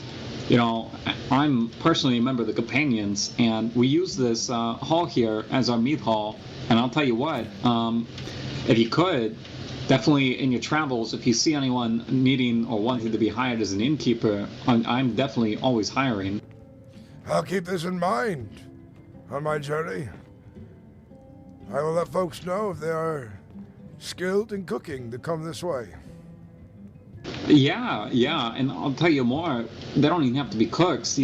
I'm personally a member of the Companions, and we use this hall here as our meat hall. And I'll tell you what, if you could, definitely in your travels, if you see anyone needing or wanting to be hired as an innkeeper, I'm definitely always hiring. I'll keep this in mind on my journey. I will let folks know if they are skilled in cooking to come this way. Yeah, and I'll tell you more. They don't even have to be cooks,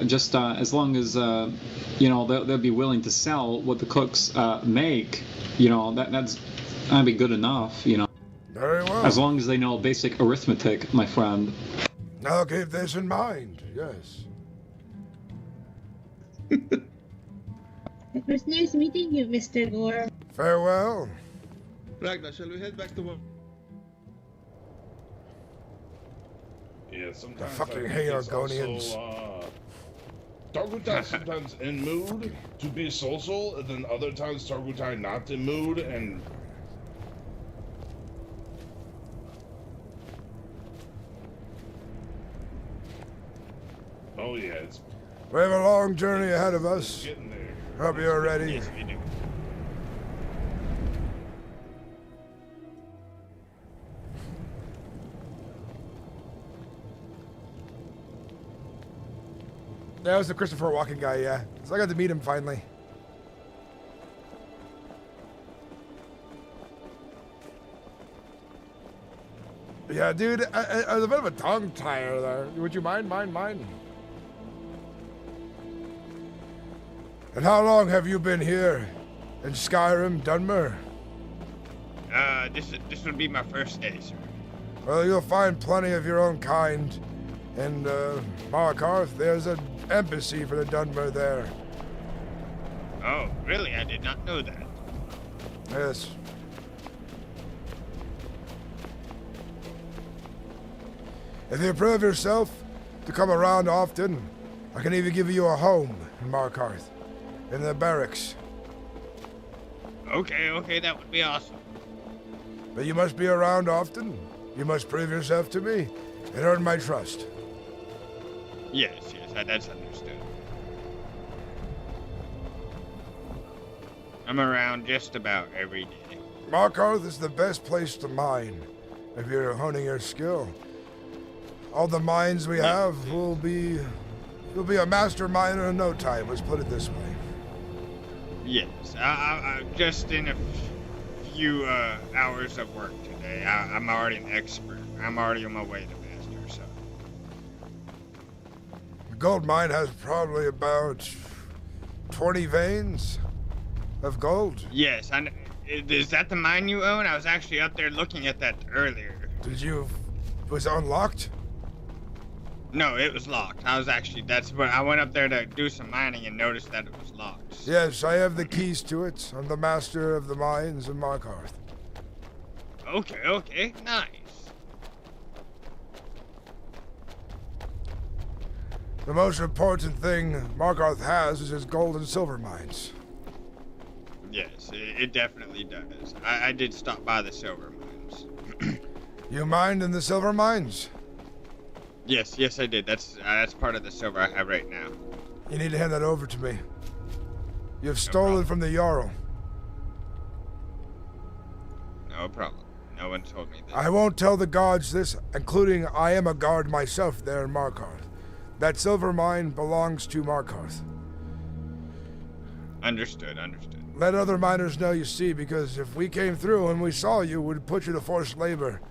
just as long as, they'll be willing to sell what the cooks make, that'd be good enough, Very well. As long as they know basic arithmetic, my friend. I'll keep this in mind, yes. It was nice meeting you, Mr. Gorm. Farewell. Ragnar, shall we head back to work? Yeah, sometimes I fucking think hate it's Argonians. also, Targutai sometimes in mood to be social, and then other times Targutai not in mood, and oh yeah, it's We have a long journey ahead of us. getting there. Hope you're ready. Yes, we do. That was the Christopher Walken guy, yeah. So I got to meet him finally. Yeah, dude, I was a bit of a tongue tire there. Would you mind? And how long have you been here in Skyrim, Dunmer? This would be my first day, sir. Well, you'll find plenty of your own kind. In Markarth, there's an embassy for the Dunmer there. Oh, really? I did not know that. Yes. If you prove yourself to come around often, I can even give you a home in Markarth, in the barracks. Okay, that would be awesome. But you must be around often. You must prove yourself to me and earn my trust. Yes, that's understood. I'm around just about every day. Markarth is the best place to mine if you're honing your skill. All the mines we have you'll be a master miner in no time, let's put it this way. Yes, I just in a few hours of work today, I'm already an expert. I'm already on my way to master, so. The gold mine has probably about 20 veins of gold. Yes, is that the mine you own? I was actually up there looking at that earlier. Was it unlocked? No, it was locked. That's what I went up there to do some mining and noticed that it was locked. Yes, I have the keys to it. I'm the master of the mines in Markarth. Okay, nice. The most important thing Markarth has is its gold and silver mines. Yes, it definitely does. I did stop by the silver mines. You mined in the silver mines? Yes, I did. That's part of the silver I have right now. You need to hand that over to me. You've stolen from the Jarl. No problem. No one told me this. I won't tell the gods this, including I am a guard myself there in Markarth. That silver mine belongs to Markarth. Understood. Let other miners know, you see, because if we came through and we saw you, we'd put you to forced labor.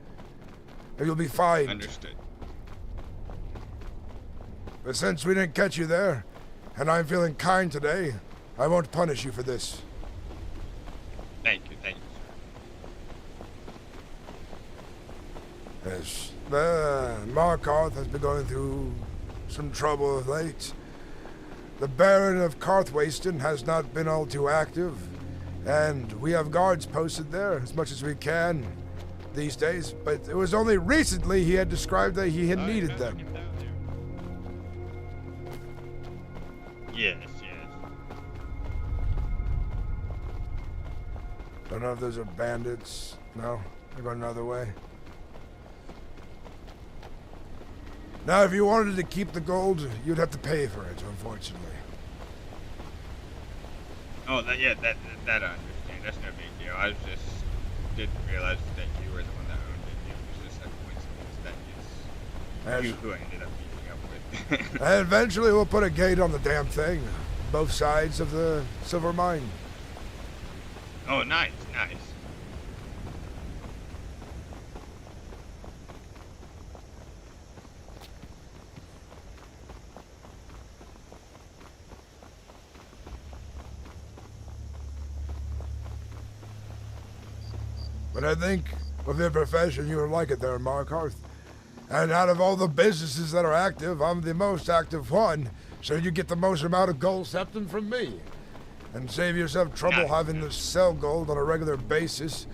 And you'll be fined. Understood. But since we didn't catch you there, and I'm feeling kind today, I won't punish you for this. Thank you, sir. Yes. Markarth has been going through some trouble of late. The Baron of Karthwasten has not been all too active, and we have guards posted there as much as we can these days, but it was only recently he had described that he had needed them. Yes. Don't know if those are bandits. No, they're going another way. Now, if you wanted to keep the gold, you'd have to pay for it, unfortunately. Oh, that I understand. That's no big deal. I didn't realize that you were the one that owned it. It was just a coincidence that you who I ended up meeting up with. And eventually we'll put a gate on the damn thing. Both sides of the silver mine. Oh, nice. But I think with your profession, you would like it there in Markarth. And out of all the businesses that are active, I'm the most active one, so you get the most amount of gold septum from me. And save yourself trouble having to sell gold on a regular basis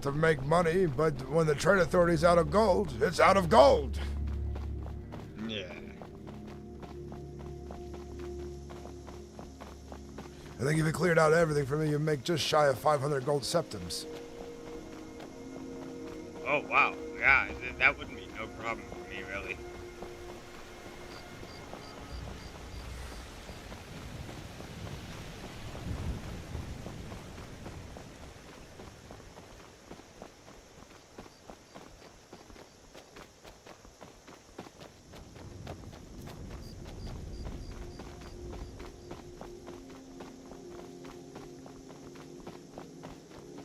to make money, but when the trade authority's out of gold, it's out of gold! Yeah. I think if you cleared out everything for me, you'd make just shy of 500 gold septums. Oh, wow. Yeah, that wouldn't be no problem for me, really.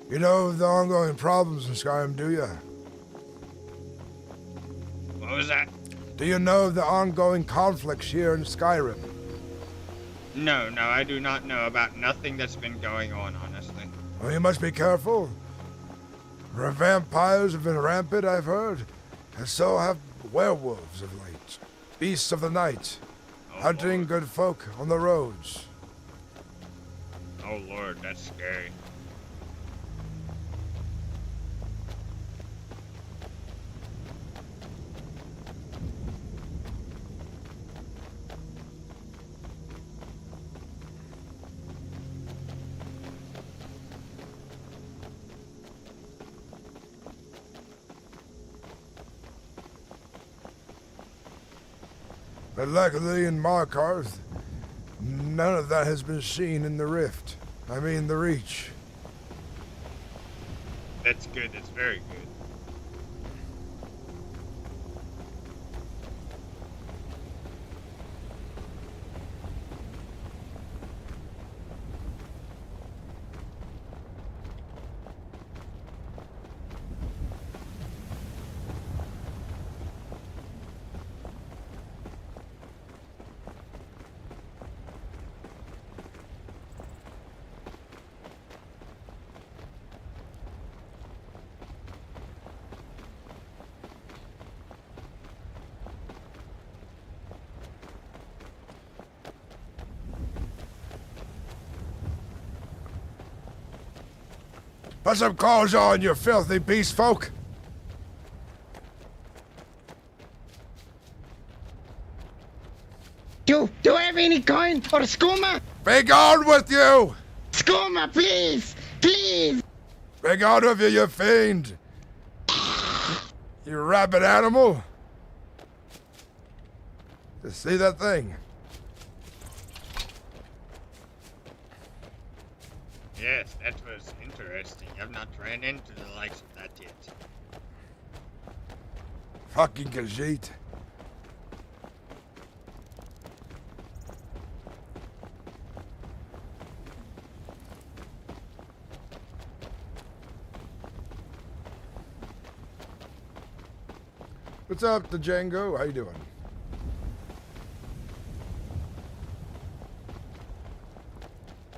You know of the ongoing problems in Skyrim, do you? What was that? Do you know of the ongoing conflicts here in Skyrim? No, I do not know about nothing that's been going on, honestly. Well, you must be careful. Vampires have been rampant, I've heard, and so have werewolves of late. Beasts of the night, hunting good folk on the roads. Oh Lord, that's scary. But luckily in Markarth, none of that has been seen in the Rift. I mean the Reach. That's good, that's very good. Put some clothes on, you filthy beast folk! Do I have any coin or skooma? Be gone with you! Skooma, please! Please! Be gone with you, you fiend! You rabid animal! You see that thing? Yes, that was interesting. I've not ran into the likes of that yet. Fucking Khajiit. What's up, the Django? How you doing?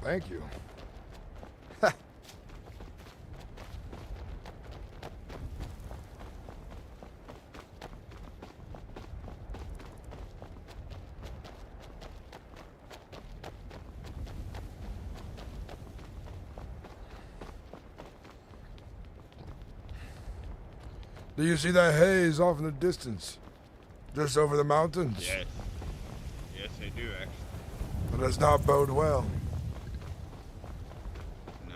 Thank you. Do you see that haze off in the distance? Just over the mountains? Yes. Yes, I do, actually. That does not bode well. No.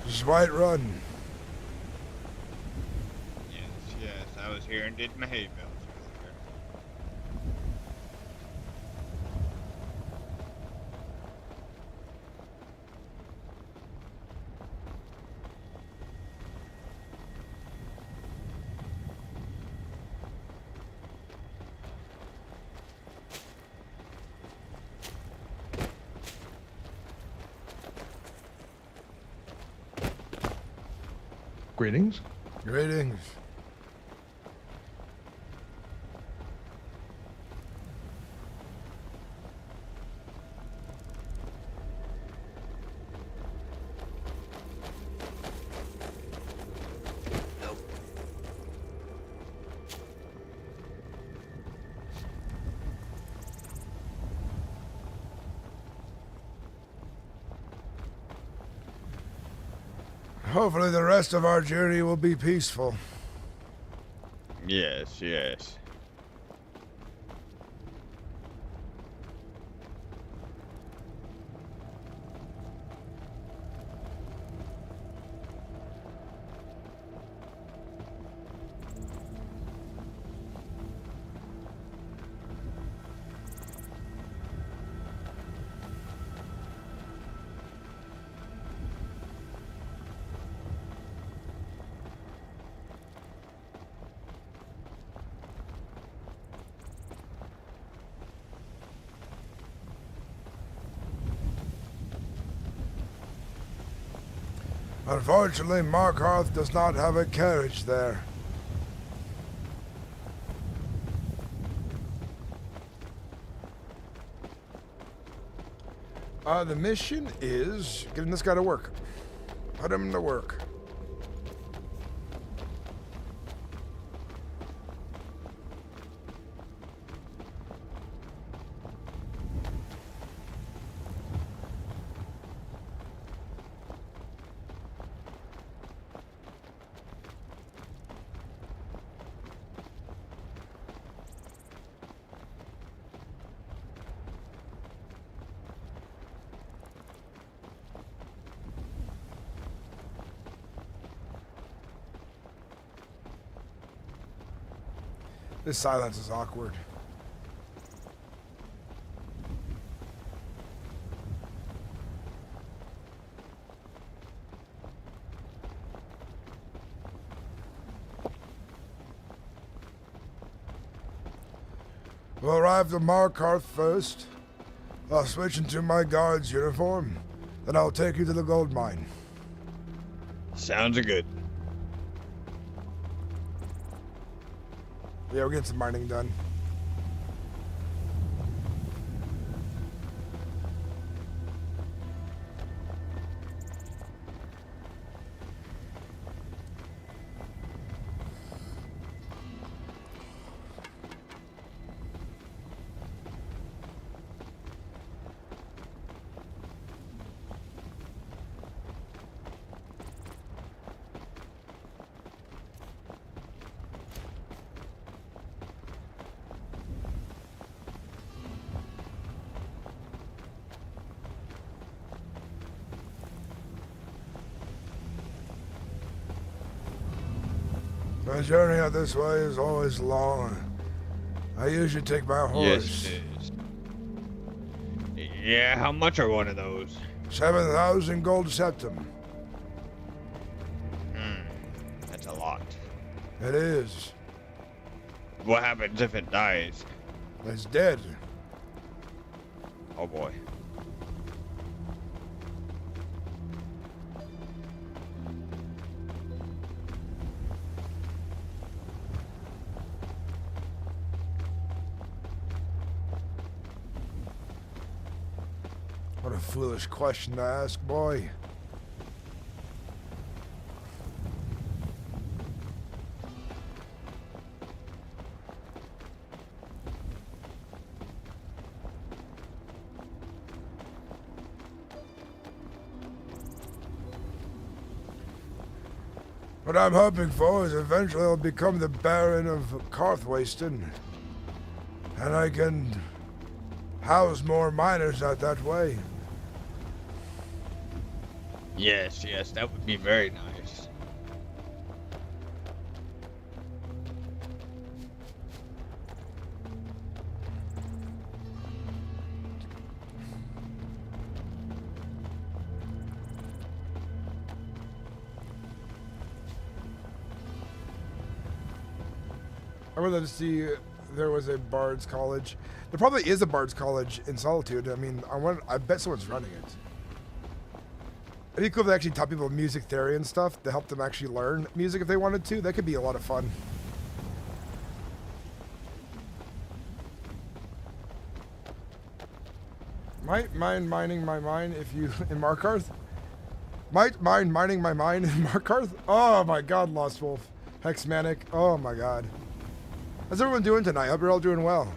This is Whiterun. Yes, I was here and did my hay bales earlier. Greetings. Greetings. Hopefully the rest of our journey will be peaceful. Yes. Unfortunately, Markarth does not have a carriage there. The mission is getting this guy to work. Put him to work. This silence is awkward. We'll arrive at Markarth first. I'll switch into my guard's uniform. Then I'll take you to the gold mine. Sounds good. Yeah, we'll get some mining done. The journey out this way is always long. I usually take my horse. Yes, it is. Yeah, how much are one of those? 7,000 gold septum. That's a lot. It is. What happens if it dies? It's dead. Oh boy. What a foolish question to ask, boy. What I'm hoping for is eventually I'll become the Baron of Karthwasten, and I can house more miners out that way. Yes, yes, that would be very nice. I would love to see there was a Bard's College. There probably is a Bard's College in Solitude. I mean, I bet someone's running it. It'd be cool if they actually taught people music theory and stuff to help them actually learn music if they wanted to. That could be a lot of fun. Might mind mining my mine if you in Markarth? Might mind mining my mine in Markarth? Oh my god, Lost Wolf. Hexmanic. Oh my god. How's everyone doing tonight? Hope you're all doing well.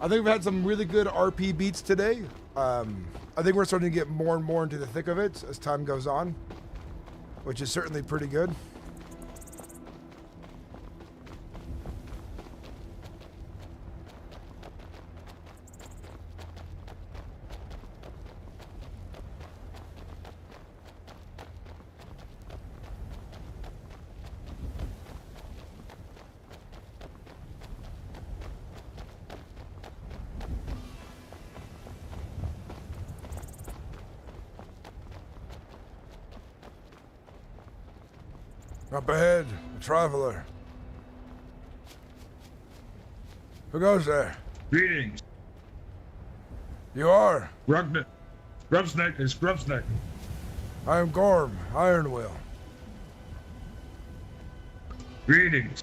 I think we've had some really good RP beats today. I think we're starting to get more and more into the thick of it as time goes on, which is certainly pretty good. Up ahead, a traveler. Who goes there? Greetings. You are? Grubsneck. Grubsneck is Grubsneck. I am Gorm, Ironwill. Greetings.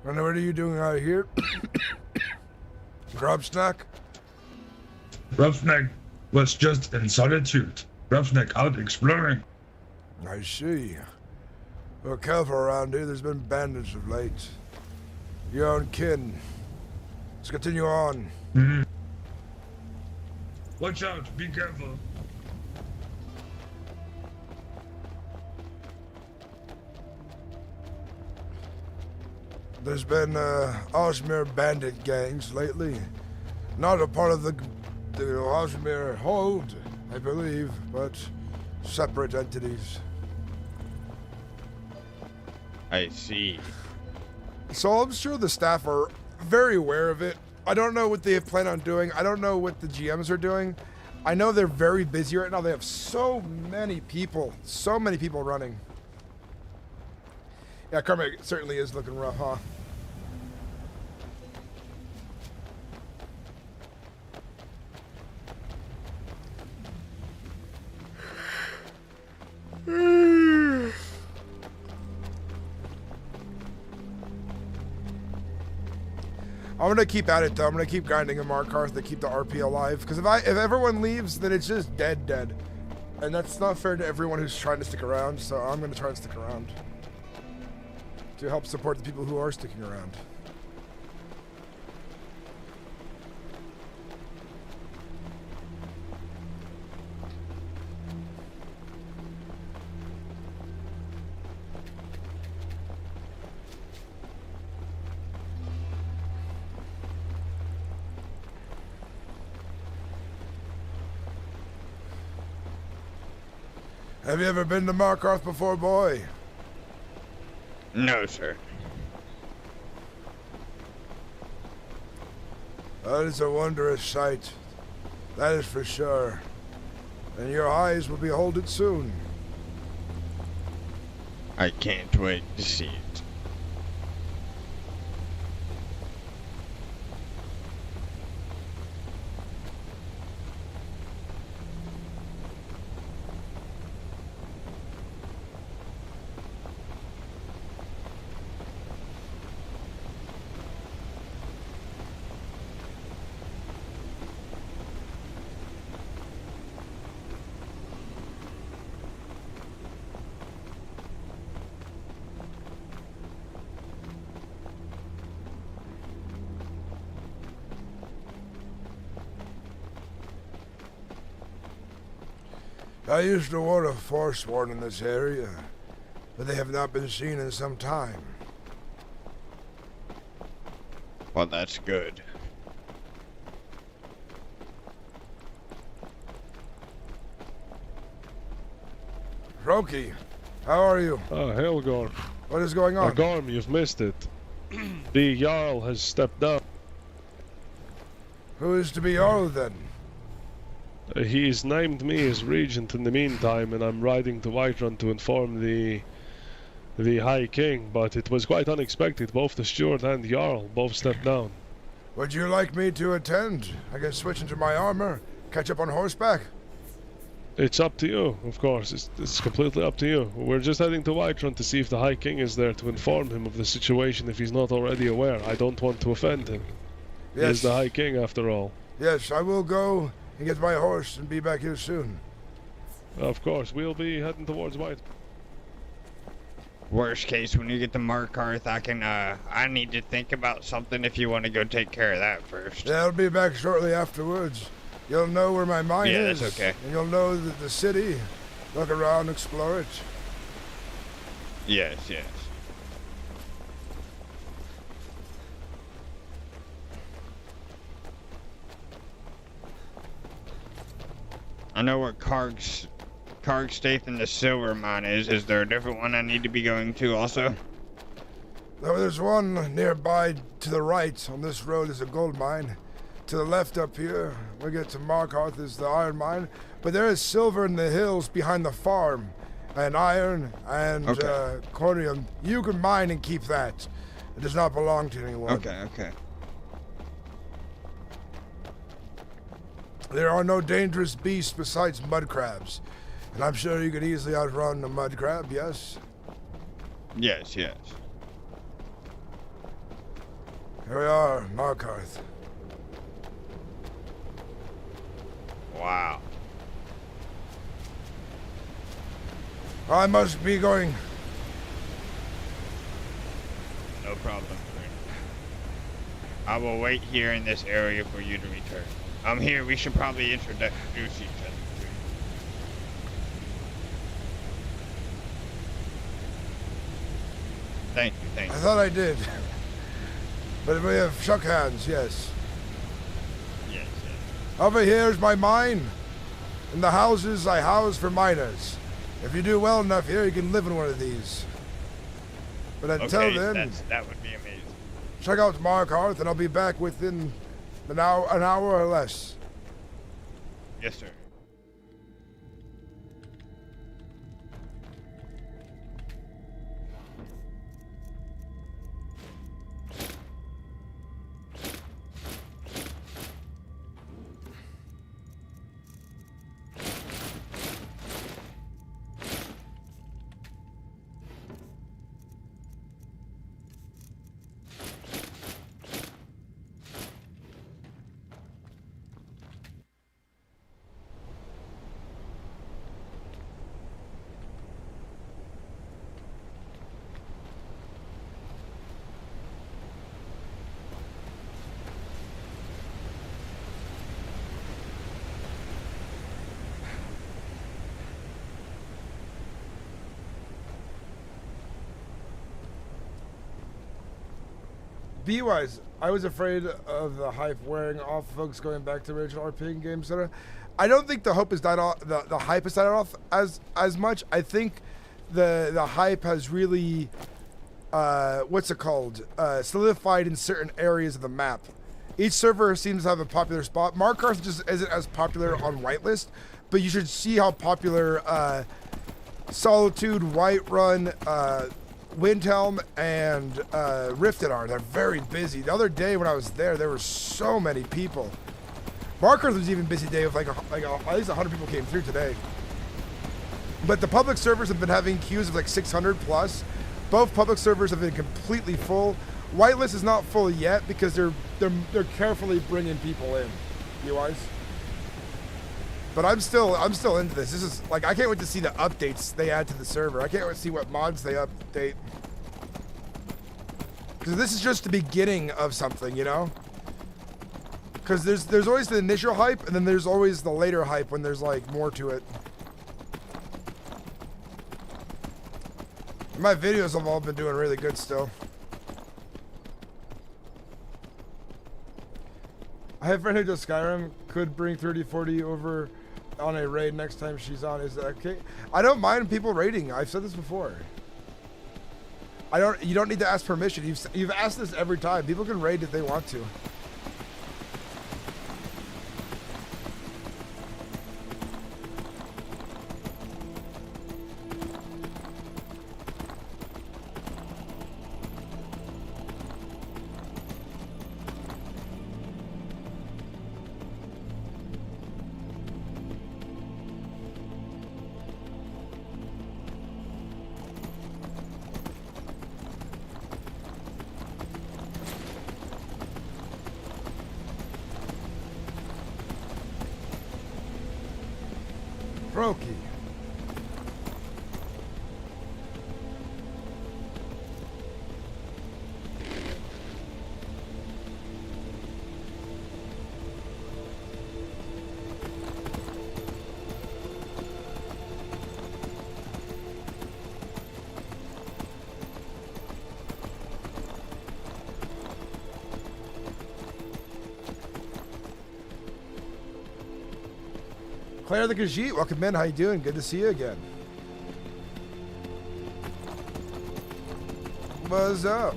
And what are you doing out here? Grubsnack? Roughneck was just in solitude. Roughneck out exploring. I see. Well, careful around here. There's been bandits of late. Your own kin. Let's continue on. Mm-hmm. Watch out. Be careful. There's been Osmir bandit gangs lately. Not a part of the Osmir Hold, I believe, but separate entities. I see. So I'm sure the staff are very aware of it. I don't know what they plan on doing. I don't know what the GMs are doing. I know they're very busy right now. They have so many people running. Yeah, Karma certainly is looking rough, huh? I'm gonna keep at it though. I'm gonna keep grinding in Markarth to keep the RP alive. Because if everyone leaves, then it's just dead. And that's not fair to everyone who's trying to stick around. So I'm gonna try and stick around to help support the people who are sticking around. Have you ever been to Markarth before, boy? No, sir. That is a wondrous sight. That is for sure. And your eyes will behold it soon. I can't wait to see it. I used to want a Forsworn in this area, but they have not been seen in some time. Well, that's good. Roki, how are you? Oh, Helgor. What is going on? Gorm, you've missed it. The Jarl has stepped down. Who is to be Jarl then? He's named me as regent in the meantime, and I'm riding to Whiterun to inform the High King, but it was quite unexpected. Both the steward and Jarl both stepped down. Would you like me to attend? I can switch into my armor, catch up on horseback. It's up to you, of course. It's completely up to you. We're just heading to Whiterun to see if the High King is there to inform him of the situation if he's not already aware. I don't want to offend him. Yes. He's the High King after all. Yes, I will go and get my horse and be back here soon. Of course, we'll be heading towards White. Worst case, when you get to Markarth, I need to think about something if you want to go take care of that first. Yeah, I'll be back shortly afterwards. You'll know where my mine is. Yeah, that's okay. And you'll know the city. Look around, explore it. Yes, yes. I know where Kargstaith and the silver mine is. Is there a different one I need to be going to also? No, there's one nearby to the right. On this road is a gold mine. To the left up here, we get to Markarth, is the iron mine. But there is silver in the hills behind the farm. And iron and cornium. You can mine and keep that. It does not belong to anyone. Okay. There are no dangerous beasts besides mud crabs. And I'm sure you could easily outrun a mud crab, yes? Yes, yes. Here we are, Markarth. Wow. I must be going. No problem, friend. I will wait here in this area for you to return. I'm here. We should probably introduce each other. Thank you, thank you. I thought I did. But we have shook hands, yes. Yes, yes. Over here is my mine. In the houses I house for miners. If you do well enough here, you can live in one of these. But until Okay, then, that would be amazing. check out Markarth and I'll be back within an hour or less. Yes, sir. B-wise, I was afraid of the hype wearing off, folks going back to original RP games, etc. I don't think the hope has died off. The hype has died off as much. I think the hype has really solidified in certain areas of the map. Each server seems to have a popular spot. Markarth just isn't as popular on Whitelist, but you should see how popular Solitude, Whiterun, Windhelm, and Rifted are. They're very busy. The other day when I was there were so many people. Markarth was even busy day with at least 100 people came through today. But the public servers have been having queues of like 600 plus. Both public servers have been completely full. Whitelist is not full yet because they're carefully bringing people in, you-wise. But I'm still into this. This is like, I can't wait to see the updates they add to the server. I can't wait to see what mods they update. Because this is just the beginning of something, you know? Because there's always the initial hype, and then there's always the later hype when there's like more to it. My videos have all been doing really good still. I have a friend who does Skyrim, could bring 30-40 over on a raid next time she's on. Is that okay? I don't mind people raiding. I've said this before. You don't need to ask permission. You've asked this every time. People can raid if they want to. Brokey. Claire the Khajiit, welcome in. How you doing? Good to see you again. What's up?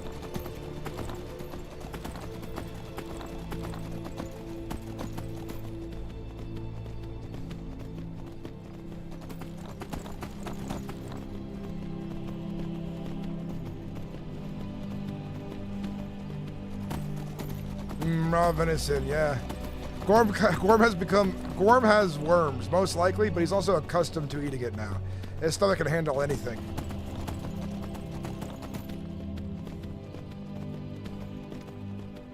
Raw venison, yeah. Gorm has worms, most likely, but he's also accustomed to eating it now. His stomach can handle anything.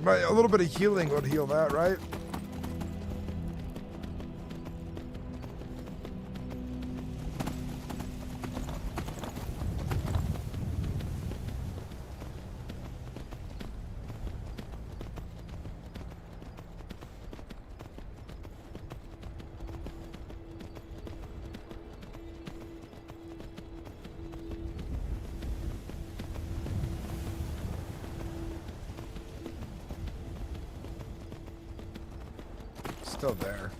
But a little bit of healing would heal that, right? Still there.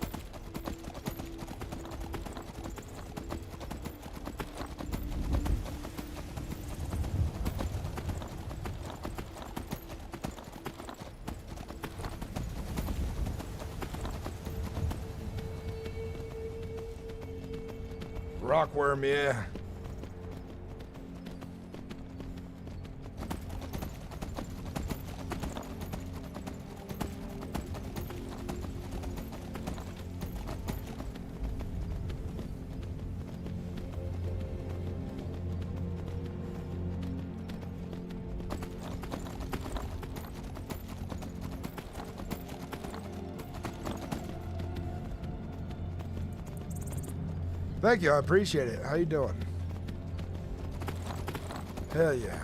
Rockworm, yeah. Thank you, I appreciate it. How you doing? Hell yeah.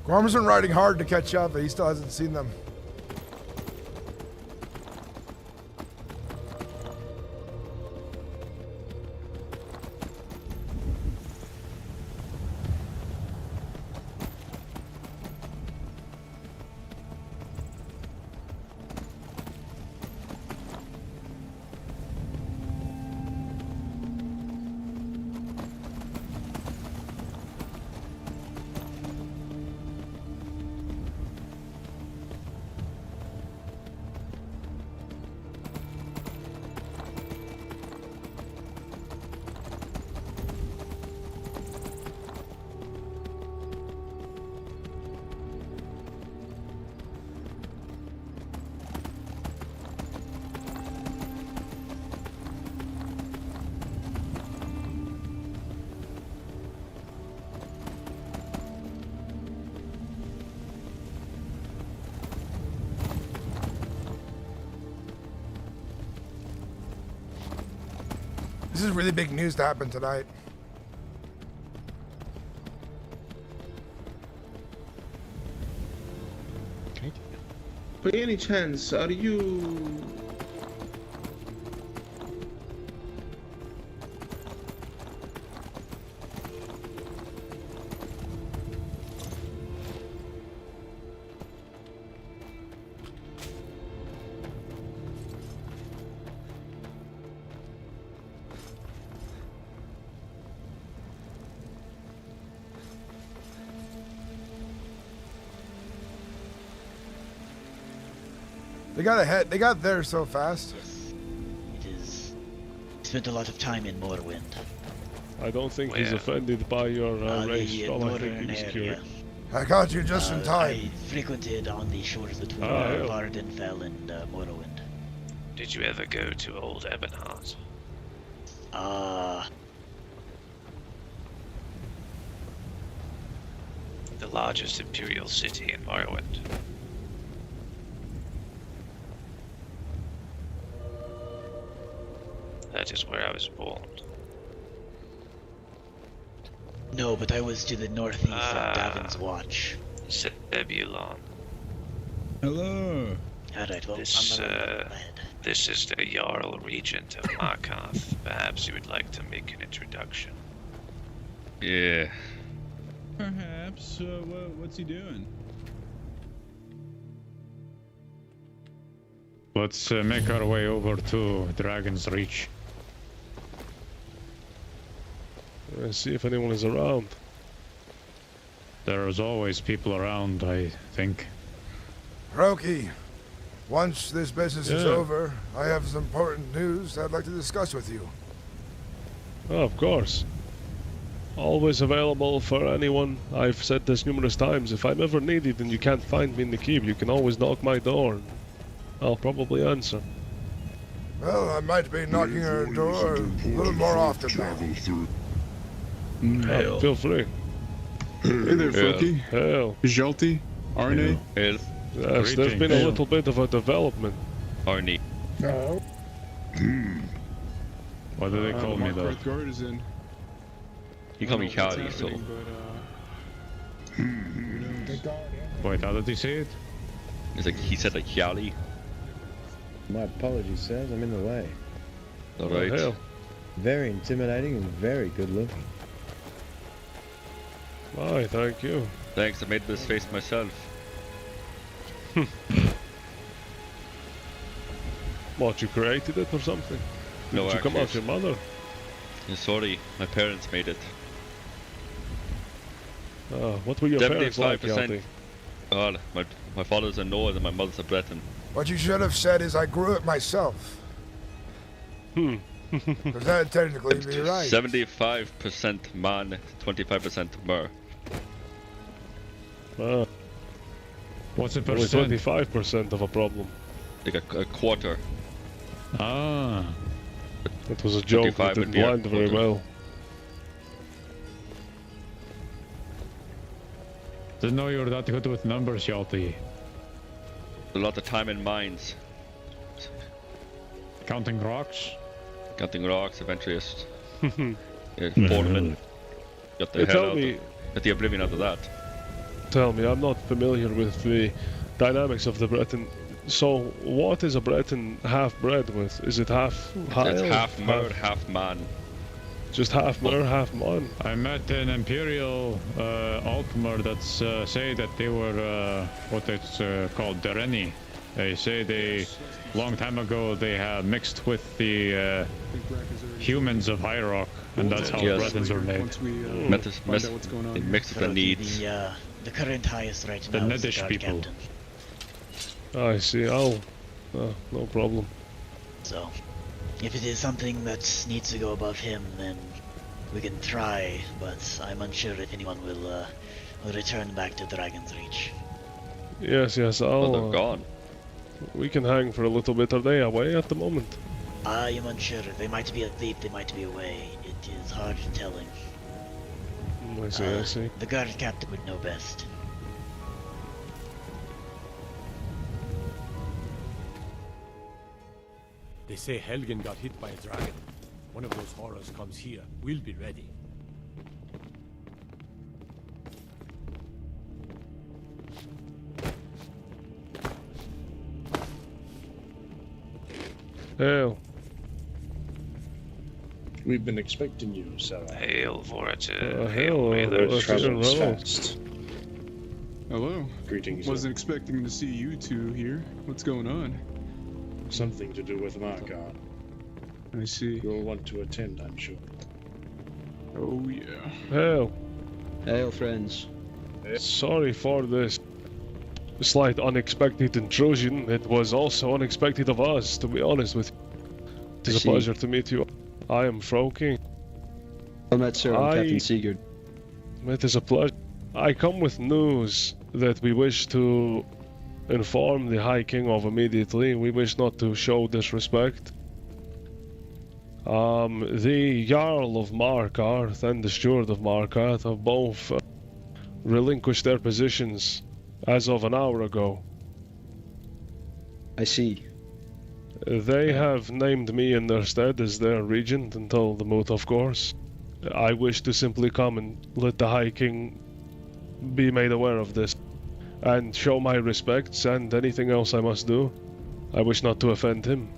Gorm's been riding hard to catch up, but he still hasn't seen them. This is really big news to happen tonight. By any chance, are you... They got ahead. They got there so fast. Yes, it is. Spent a lot of time in Morrowind. I don't think he's offended by your race. All I think northern he's area. curious. I caught you just in time. I frequented on the shores between Vardenfell and Morrowind. Did you ever go to Old Ebonheart? The largest imperial city in Morrowind. That is where I was born. No, but I was to the northeast of Davin's Watch. Zebulon. Hello. Alright, well, This is the Jarl Regent of Markarth. Perhaps you would like to make an introduction. Yeah. Perhaps. What's he doing? Let's make our way over to Dragon's Reach. Let's see if anyone is around. There's always people around, I think. Roki, once this business is over, I have some important news I'd like to discuss with you. Oh, of course. Always available for anyone. I've said this numerous times. If I'm ever needed and you can't find me in the keep, you can always knock my door. I'll probably answer. Well, I might be knocking her door a little more often now. Feel free. Hey there, Froki. Hell. Jalti. Arne. Hell. Yes, there's been a little bit of a development. Arnie. No. What do they call me though? Guard is in. You call me Charlie, so. Wait, how did he say it? It's like he said like Charlie. My apologies, sirs. I'm in the way. Alright. Hell. Very intimidating and very good looking. Why, thank you. Thanks, I made this face myself. What, you created it or something? No, Did you come off your mother? Sorry, my parents made it. What were your parents like, 75%. Oh, my father's a Norse and my mother's a Breton. What you should have said is I grew it myself. Because that'd technically be right. 75% man, 25% mer. What's the Only percent? 25% of a problem. Like a quarter. Ah. It was a joke, it 25 didn't would be a land very quarter. well. Didn't know you were that good with numbers, Hjalti. A lot of time in mines. Counting rocks? Counting rocks, eventually just... Tournament. Got the hell out of... Got the oblivion out of that. Tell me, I'm not familiar with the dynamics of the Breton. So, what is a Breton half-bred with? Is it half... It's half mer, half man. Just half mer, half man? I met an Imperial Alchemar that's say that they were, what it's called, Dereni. They say they, long time ago, they had mixed with the humans of High Rock, and that's how Bretons were made. They mixed with the needs. The current highest right The now is the Nedish guard people. captain. I see, no problem. So, if it is something that needs to go above him, then we can try, but I'm unsure if anyone will return back to Dragon's Reach. Yes, Oh, they're gone. We can hang for a little bit. Are they away at the moment? I am unsure. They might be asleep, they might be away. It is hard telling. I see. The guard captain would know best. They say Helgen got hit by a dragon. One of those horrors comes here. We'll be ready. Hail. We've been expecting you, Sarah. Hail, Vorager. Hail, Hail, travels fast. Hello. Greetings. Wasn't expecting to see you two here. What's going on? Something to do with Markarth. I see. You'll want to attend, I'm sure. Oh yeah. Hail. Hail, friends. Sorry for this slight unexpected intrusion. It was also unexpected of us, to be honest with you. It is a pleasure to meet you. I am Froki. I met Sir Captain Sigurd. It is a pleasure. I come with news that we wish to inform the High King of immediately. We wish not to show disrespect. The Jarl of Markarth and the Steward of Markarth have both relinquished their positions as of an hour ago. I see. They have named me in their stead as their regent until the moot, of course. I wish to simply come and let the High King be made aware of this, and show my respects and anything else I must do. I wish not to offend him.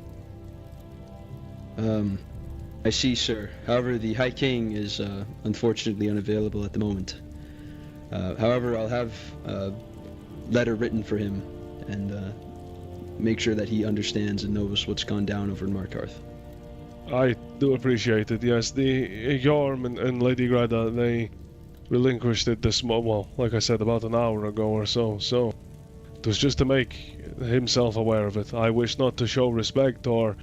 I see, sir. However, the High King is unfortunately unavailable at the moment. However, I'll have a letter written for him and make sure that he understands and knows what's gone down over in Markarth. I do appreciate it, yes. The Gorm and Lady Greta, they relinquished it well, like I said, about an hour ago or so, so it was just to make himself aware of it. I wish not to show respect, or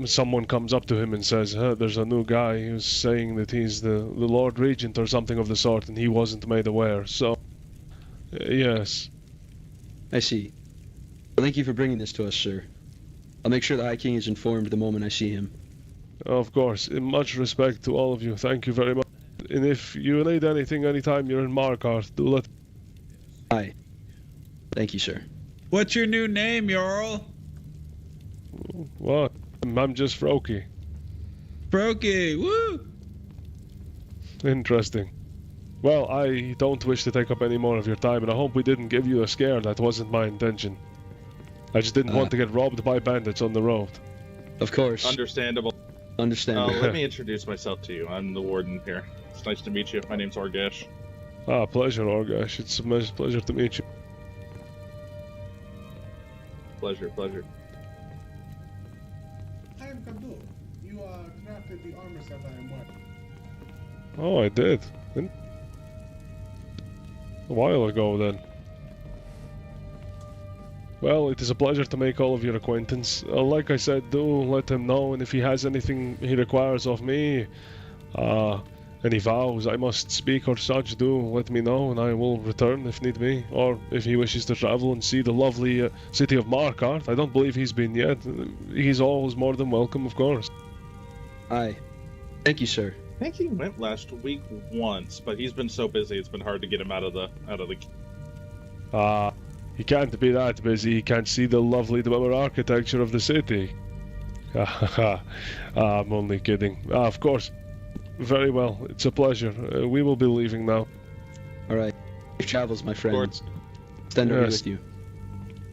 someone comes up to him and says, there's a new guy who's saying that he's the Lord Regent or something of the sort, and he wasn't made aware, so yes. I see. Thank you for bringing this to us, sir. I'll make sure the High King is informed the moment I see him. Of course, in much respect to all of you, thank you very much. And if you need anything anytime you're in Markarth, do let... Aye. Thank you, sir. What's your new name, Jarl? What? I'm just Froki. Froki, woo! Interesting. Well, I don't wish to take up any more of your time, and I hope we didn't give you a scare. That wasn't my intention. I just didn't want to get robbed by bandits on the road. Of course. Understandable. Understandable. Let me introduce myself to you. I'm the warden here. It's nice to meet you. My name's Orgesh. Ah, pleasure, Orgesh. It's a pleasure to meet you. Pleasure. I am Kabdul. You crafted the armor set I am wearing. Oh, I did. A while ago, then. Well, it is a pleasure to make all of your acquaintance. Like I said, do let him know, and if he has anything he requires of me, any vows I must speak or such, do let me know, and I will return if need be. Or if he wishes to travel and see the lovely city of Markarth, I don't believe he's been yet. He's always more than welcome, of course. Aye. Thank you, sir. I think he went last week once, but he's been so busy it's been hard to get him out of the. He can't be that busy. He can't see the lovely Dwemer architecture of the city. I'm only kidding. Of course. Very well. It's a pleasure. We will be leaving now. All right. Safe travels, my friend. Stand over with you.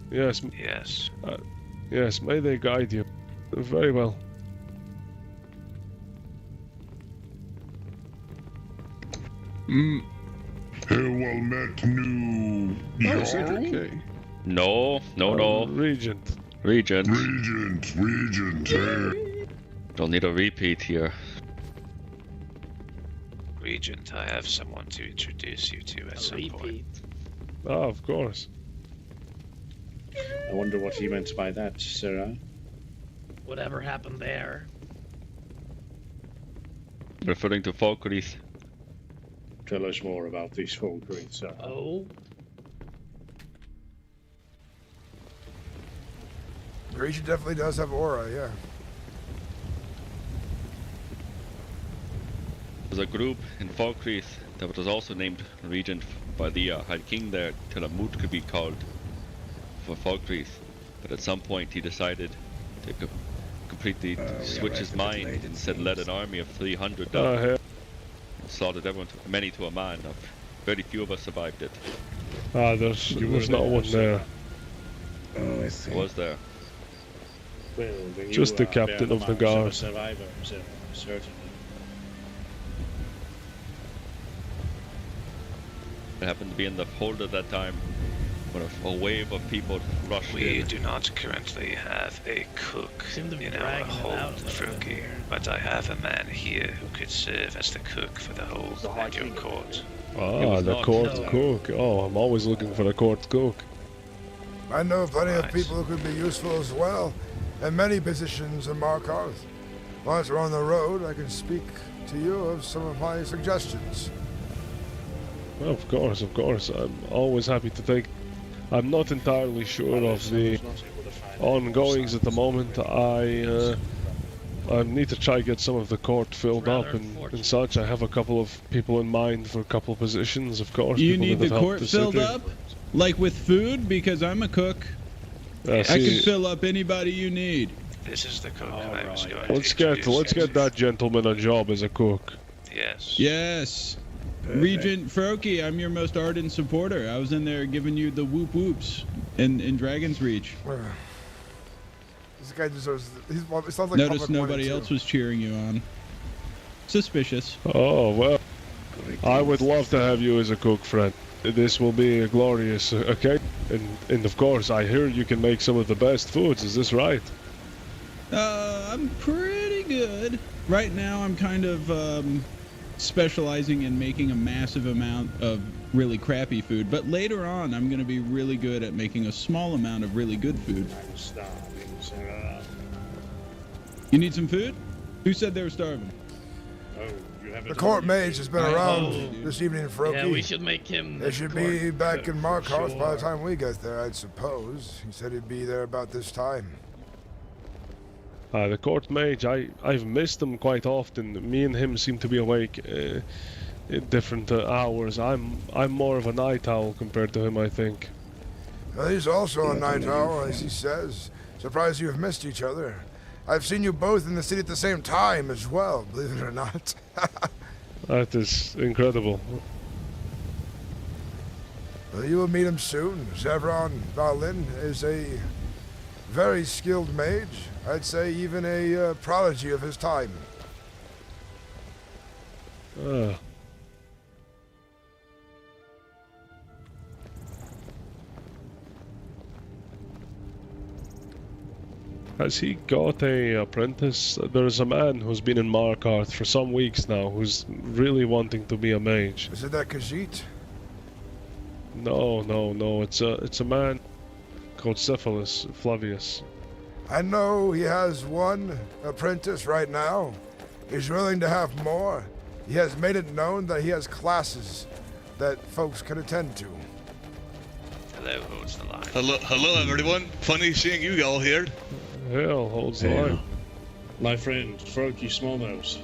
Yes. Yes. Yes. May they guide you. Very well. Well met, new Jarl? No. Regent. Regent. Don't need a repeat here. Regent, I have someone to introduce you to at some point. Of course. I wonder what he meant by that, Sarah. Whatever happened there? Referring to Falkreath. Tell us more about these Falkreath, sir. Oh? The region definitely does have aura, yeah. There's a group in Falkreath that was also named Regent by the High King there till a moot could be called for Falkreath. But at some point he decided to completely switch his mind and said led an army of 300 down. Slaughtered everyone, many to a man. Very few of us survived it. There's not one there. Oh, I see. Was there? Well, just the captain of the guard. Survivor, certainly. I happened to be in the hold at that time when a wave of people rushed in. We do not currently have a cook in our hold, Froki, but I have a man here who could serve as the cook for the hold at your court. The court cook. Oh, I'm always looking for a court cook. I know plenty of people who could be useful as well, and many positions in Markarth. Once we're on the road, I can speak to you of some of my suggestions. Of course, of course. I'm always happy to take. I'm not entirely sure of the ongoings at the moment. I need to try get some of the court filled up and such. I have a couple of people in mind for a couple of positions, of course. You people need that the have court helped filled city. up? Like with food? Because I'm a cook. I can fill up anybody you need. This is the cook I was going Let's to get that gentleman a job as a cook. Yes. Yes. Regent Froki, I'm your most ardent supporter. I was in there giving you the whoop whoops in Dragon's Reach. This guy deserves. It sounds like Notice public nobody warning, else too. was cheering you on. Suspicious. Oh, well. I would love to have you as a cook, friend. This will be a glorious occasion. And of course, I hear you can make some of the best foods. Is this right? I'm pretty good. Right now, I'm kind of specializing in making a massive amount of really crappy food. But later on, I'm going to be really good at making a small amount of really good food. You need some food? Who said they were starving? The court mage has been around this evening, Froki. Yeah, we should make him. They should be back in Markarth by the time we get there, I'd suppose. He said he'd be there about this time. The court mage, I've missed him quite often. Me and him seem to be awake at different hours. I'm more of a night owl compared to him, I think. Well, he's also a night owl, as he says. Surprised you have missed each other. I've seen you both in the city at the same time as well, believe it or not. That is incredible. Well, you will meet him soon. Zevran Valin is a very skilled mage. I'd say even a prodigy of his time. Has he got a apprentice? There's a man who's been in Markarth for some weeks now who's really wanting to be a mage. Is it that Khajiit? No. It's a man called Cephalus Flavius. I know he has one apprentice right now. He's willing to have more. He has made it known that he has classes that folks can attend to. Hello, holds the line. Hello everyone. Funny seeing you all here. Hell, holds the line. My friend, Froki Smallnose.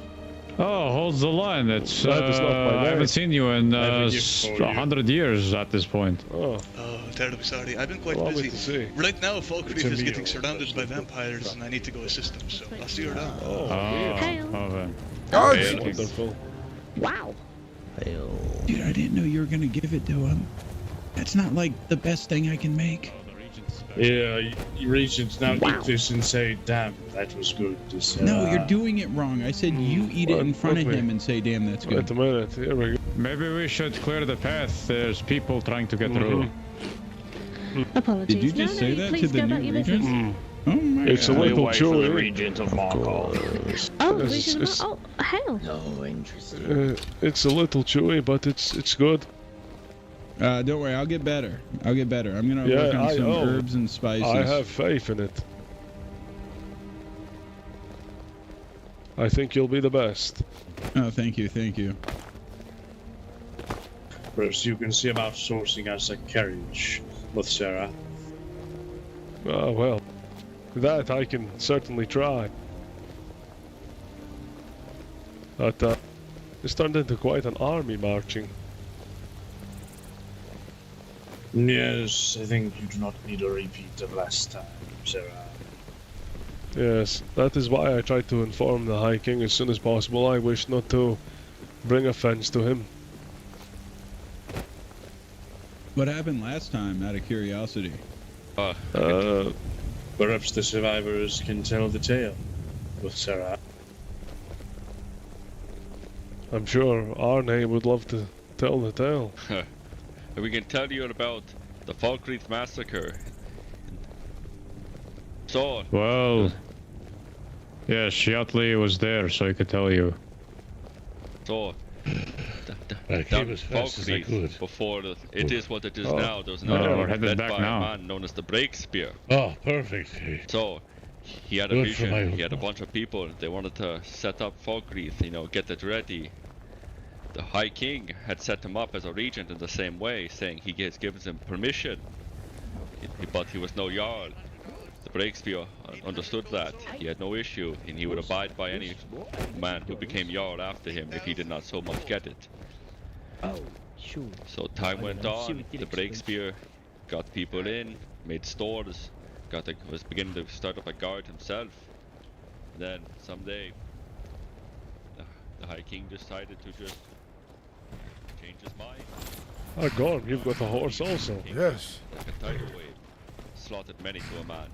Oh, holds the line. It's That is not my I haven't name. seen you in I have a gift for you. 100 years at this point. Oh, Oh, terribly sorry. I've been quite allow me busy. to see. Right now, Falkreath a is meal. getting surrounded by vampires, and I need to go assist them. So I'll see you around. Oh, Okay. Dodge! wonderful. Wow. Dude, I didn't know you were going to give it to him. That's not like the best thing I can make. Yeah, Regent, now eat this and say, damn, that was good. This, No, you're doing it wrong. I said you eat it in front of okay. him and say, damn, that's Wait good. a minute. Here we go. Maybe we should clear the path. There's people trying to get through. Apologies. Did you just No, say no, that to please the go about new your regent? business. Oh my It's a god. little chewy. Regent of Markarth. Oh, Yes, Regent it's- of oh, hell. No, interesting. It's a little chewy, but it's good. Don't worry, I'll get better. I'm gonna Yeah, work on some oh, herbs and spices. I have faith in it. I think you'll be the best. Oh, thank you. First, you can see about sourcing us a carriage with Sarah. Well, that I can certainly try. But it's turned into quite an army marching. Yes, I think you do not need a repeat of last time, Sarah. Yes, that is why I tried to inform the High King as soon as possible. I wish not to bring offense to him. What happened last time, out of curiosity? Perhaps the survivors can tell the tale with Sarah. I'm sure Arne would love to tell the tale. We can tell you about the Falkreath massacre. So, Well, yeah, Shiatley was there, so I could tell you. so I down came as fast as I Falkreath could. before it is what it is Oh. now. There was we're another headed led back by now. a man known as the Breakspear. Oh, perfect. So he had a Good for vision. my He had a bunch of people. They wanted to set up Falkreath, get it ready. The High King had set him up as a regent in the same way, saying he has given him permission, but he was no Jarl. The Breakspear understood that. He had no issue, and he would abide by any man who became Jarl after him if he did not so much get it. Oh, sure. So time went on, the Breakspear got people in, made stores, was beginning to start up a guard himself. Then someday, the High King decided to just change his mind. Ah, Gorm, you've got a horse also. Yes. Like a tidal wave. Slaughtered many to a man.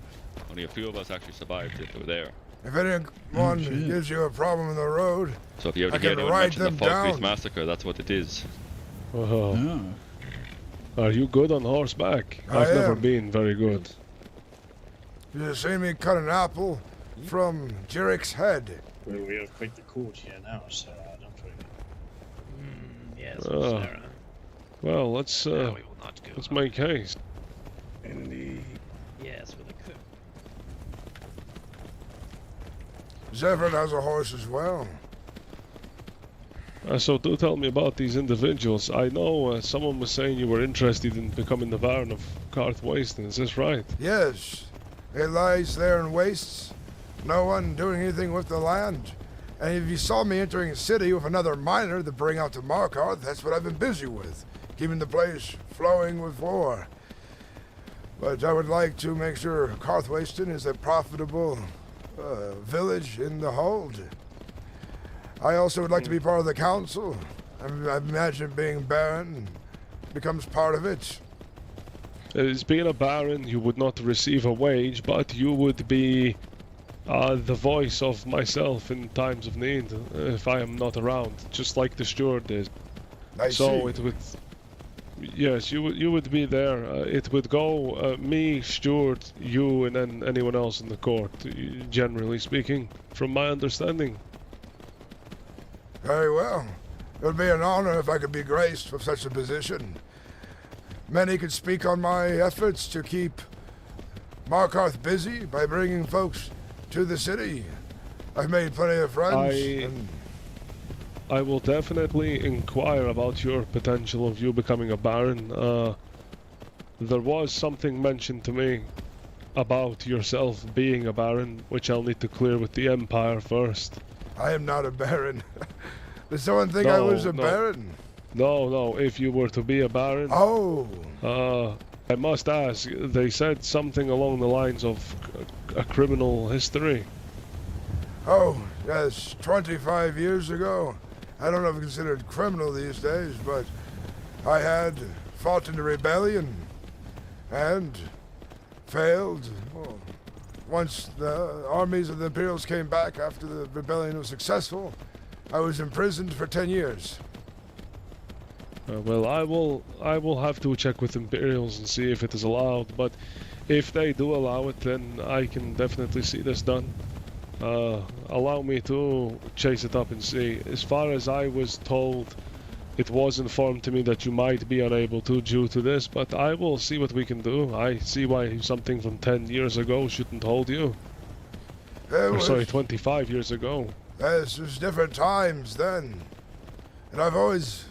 Only a few of us actually survived it. They were there. If anyone gives you a problem in the road, So if you ever I hear can anyone write mention the them Falkreath down. massacre, that's what it is. Oh. Are you good on horseback? I I've never am. been very good. You just see me cut an apple from Jerick's head. Well, we have quite the court here now, so don't worry. Yes, Ah. Sarah. Well, let's make haste. Indeed. Yes, with a cook. Zevran has a horse as well. So do tell me about these individuals. I know someone was saying you were interested in becoming the Baron of Karth Wasteland. Is this right? Yes, it lies there in wastes. No one doing anything with the land. And if you saw me entering a city with another miner to bring out to Markarth, that's what I've been busy with, keeping the place flowing with war. But I would like to make sure Karth Wasteland is a profitable village in the hold. I also would like to be part of the council. I imagine being Baron becomes part of it. As being a Baron, you would not receive a wage, but you would be the voice of myself in times of need if I am not around, just like the steward is. So it would, yes, you would be there. It would go me, steward, you, and then anyone else in the court. Generally speaking, from my understanding. Very well. It would be an honor if I could be graced with such a position. Many could speak on my efforts to keep Markarth busy by bringing folks to the city. I've made plenty of friends. I will definitely inquire about your potential of you becoming a Baron. There was something mentioned to me about yourself being a Baron, which I'll need to clear with the Empire first. I am not a Baron. Does someone think I was a Baron? No, if you were to be a Baron... Oh! I must ask, they said something along the lines of a criminal history. Oh, yes, 25 years ago. I don't know if it's considered criminal these days, but I had fought in a rebellion and failed. Well, once the armies of the Imperials came back after the rebellion was successful, I was imprisoned for 10 years. Well, I will have to check with Imperials and see if it is allowed, but if they do allow it, then I can definitely see this done. Allow me to chase it up and see. As far as I was told, it was informed to me that you might be unable to due to this, but I will see what we can do. I see why something from 10 years ago shouldn't hold you. Sorry, 25 years ago. Yes, there's different times then. And I've always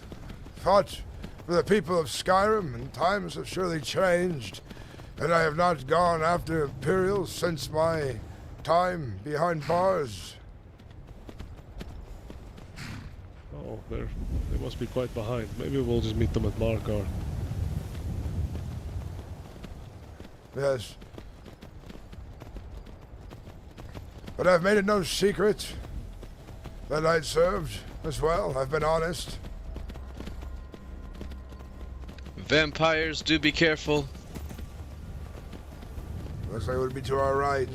fought for the people of Skyrim, and times have surely changed. And I have not gone after Imperials since my time behind bars. Oh, they must be quite behind. Maybe we'll just meet them at Markarth. Yes. But I've made it no secret that I served as well. I've been honest. Vampires, do be careful. Looks like it would be to our right.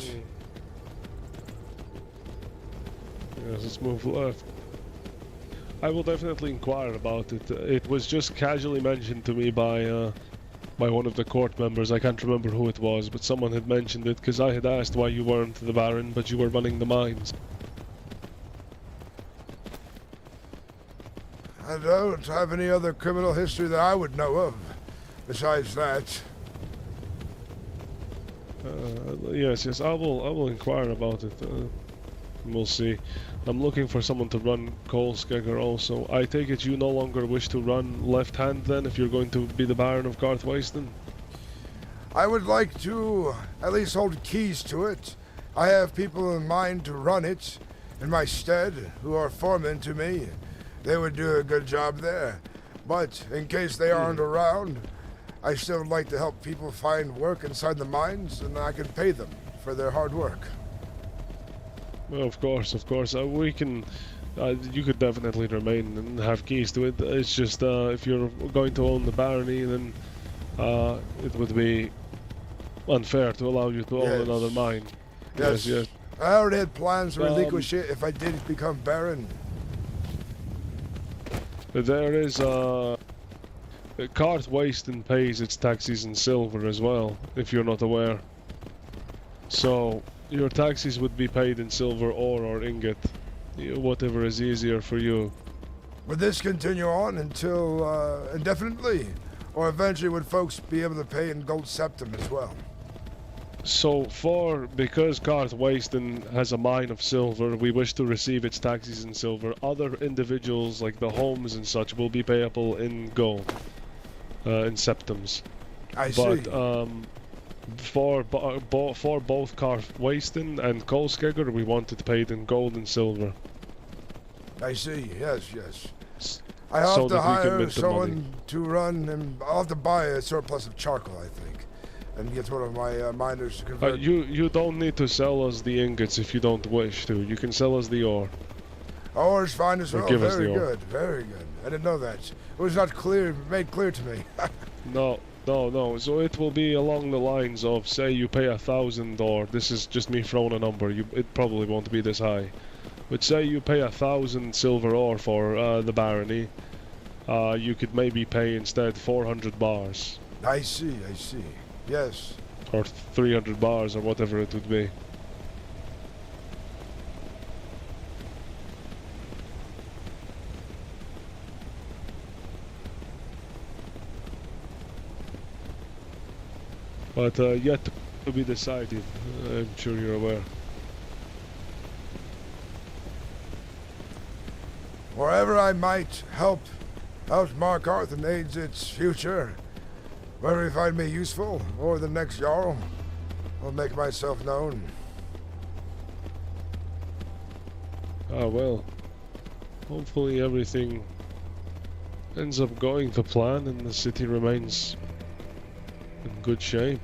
Yes, let's move left. I will definitely inquire about it. It was just casually mentioned to me by one of the court members. I can't remember who it was, but someone had mentioned it because I had asked why you weren't the Baron, but you were running the mines. I don't have any other criminal history that I would know of besides that. Yes, I will inquire about it. We'll see. I'm looking for someone to run Keizaal also. I take it you no longer wish to run left hand then, if you're going to be the Baron of Garth Wasten? I would like to at least hold keys to it. I have people in mind to run it in my stead who are foremen to me. They would do a good job there. But in case they aren't around, I still would like to help people find work inside the mines, and I can pay them for their hard work. Well, of course. We can. You could definitely remain and have keys to it. It's just if you're going to own the barony, then it would be unfair to allow you to own another mine. Yes. I already had plans to relinquish it if I did become Baron. There is Garth Wasten pays its taxes in silver as well, if you're not aware. So your taxes would be paid in silver ore or ingot, whatever is easier for you. Would this continue on until indefinitely, or eventually would folks be able to pay in gold septum as well? So because Garth Wasten has a mine of silver, we wish to receive its taxes in silver. Other individuals, like the homes and such, will be payable in gold, in septums. I see. But for both Garth Wasten and Keizaal, we want it paid in gold and silver. I see. Yes. I have to hire someone to run, and I'll have to buy a surplus of charcoal, I think, and get one of my miners to convert. You don't need to sell us the ingots if you don't wish to. You can sell us the ore. Ore's fine as well. Very ore. good. I didn't know that. It was not made clear to me. No. So it will be along the lines of, say you pay 1,000 ore. This is just me throwing a number. It probably won't be this high. But say you pay 1,000 silver ore for the barony. You could maybe pay instead 400 bars. I see. Yes. Or 300 bars or whatever it would be. But yet to be decided, I'm sure you're aware. Wherever I might help out Mark Arth and aids its future, wherever you find me useful, or the next Jarl, I'll make myself known. Well, hopefully everything ends up going to plan and the city remains in good shape.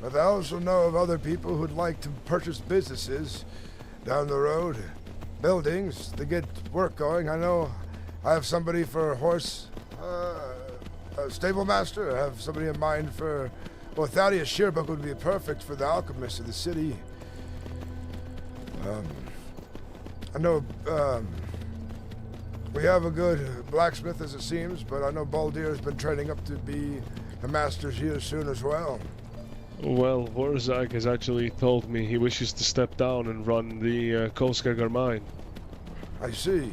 But I also know of other people who'd like to purchase businesses down the road, buildings to get work going. I know I have somebody for horse, a stable master. I have somebody in mind for, well, Thaddeus Shearbuck would be perfect for the alchemist of the city. I know we have a good blacksmith as it seems, but I know Baldir has been training up to be a master here soon as well. Well, Warzak has actually told me he wishes to step down and run the Keizaal mine. I see.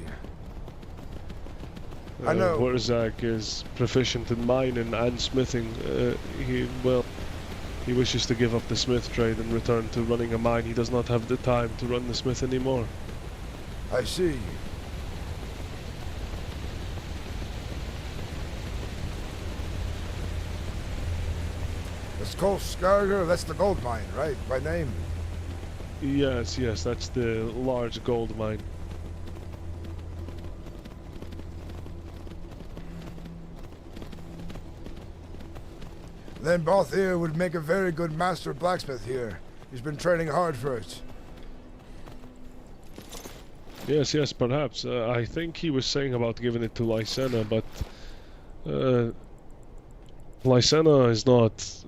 I know. Warzak is proficient in mining and smithing. He wishes to give up the smith trade and return to running a mine. He does not have the time to run the smith anymore. I see. It's Keizaal, that's the gold mine, right? By name? Yes, that's the large gold mine. Then Balthier would make a very good master blacksmith here. He's been training hard for it. Yes, perhaps. I think he was saying about giving it to Lysena, but Lysena is not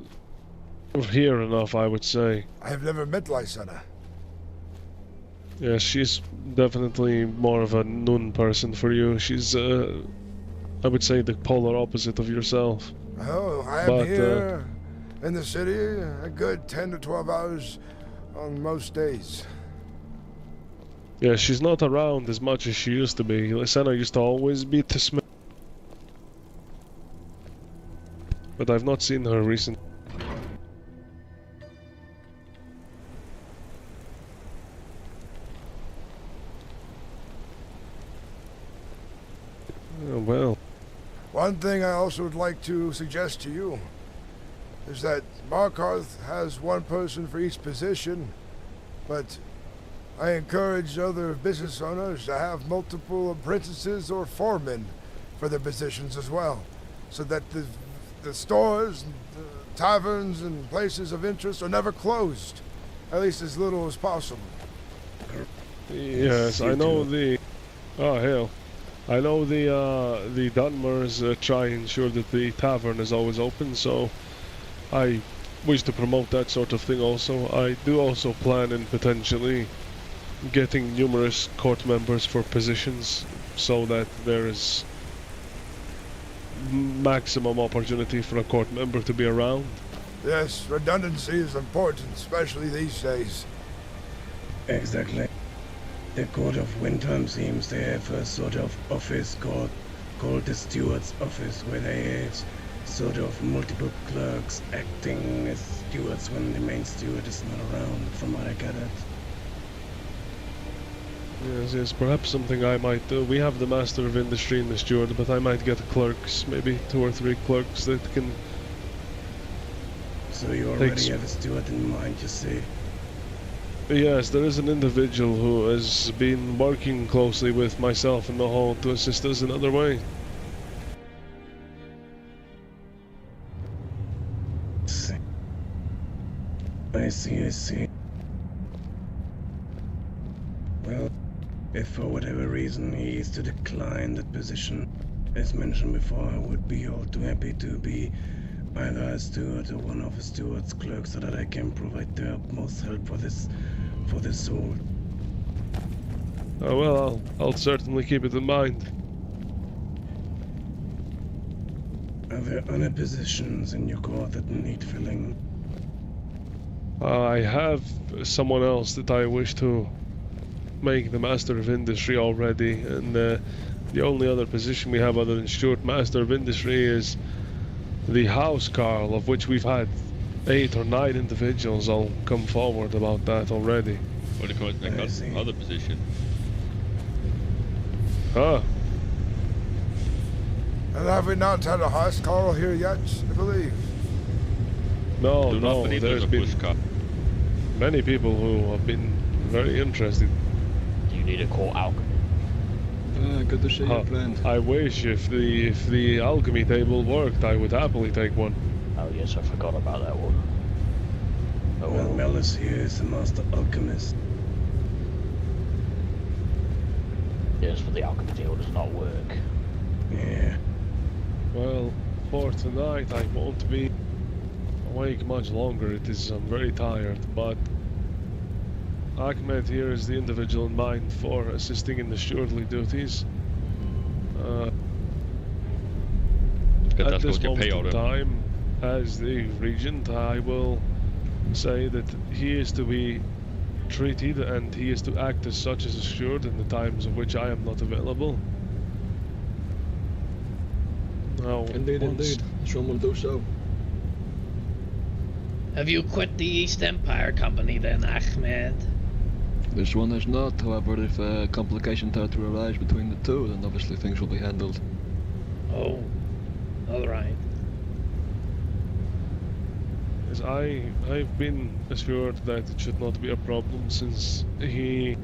here enough, I would say. I have never met Lysena. Yeah, she's definitely more of a Nun person for you. She's, I would say, the polar opposite of yourself. Oh, I am here in the city a good 10 to 12 hours on most days. Yeah, she's not around as much as she used to be. Lysana used to always be to Smith. But I've not seen her recently. Oh, well. One thing I also would like to suggest to you is that Markarth has one person for each position, but I encourage other business owners to have multiple apprentices or foremen for their positions as well, so that the stores, and the taverns, and places of interest are never closed, at least as little as possible. Yes, I know the... Oh, hell. I know the Dunmers try and ensure that the tavern is always open, so I wish to promote that sort of thing also. I do also plan in potentially getting numerous court members for positions so that there is maximum opportunity for a court member to be around. Yes, redundancy is important, especially these days. Exactly. The Court of Windham seems they have a sort of office called the Steward's Office, where they have sort of multiple clerks acting as stewards when the main steward is not around, from what I gathered. Yes, perhaps something I might do. We have the Master of Industry and the Steward, but I might get clerks, maybe 2 or 3 clerks that can... So you already have a steward in mind, you see? Yes, there is an individual who has been working closely with myself in the hall to assist us in other ways. I see. Well, if for whatever reason he is to decline that position, as mentioned before, I would be all too happy to be either a steward or one of the steward's clerks so that I can provide the utmost help for this soul. Oh well, I'll certainly keep it in mind. Are there other positions in your court that need filling? I have someone else that I wish to make the Master of Industry already, and the only other position we have other than Steward Master of Industry is the House Carl, of which we've had 8 or 9 individuals all come forward about that already. What if I got another position? Ah. And have we not had a House Carl here yet, I believe? No, there's been many people who have been very interested. Do you need a court alchemy? Good to see your plan. I wish if the alchemy table worked, I would happily take one. Oh yes, I forgot about that one. Well, Melis here is the master alchemist. Yes, but the alchemy table does not work. Yeah. Well, for tonight I won't be awake much longer. I'm very tired, but Ahmed here is the individual in mind for assisting in the stewardly duties. At this moment in time, as the regent, I will say that he is to be treated and he is to act as such as a steward in the times of which I am not available. Now, Indeed. Some will do so. Have you quit the East Empire Company then, Ahmed? This one is not, however, if complications are to arise between the two, then obviously things will be handled. Oh, alright. As I've been assured that it should not be a problem since he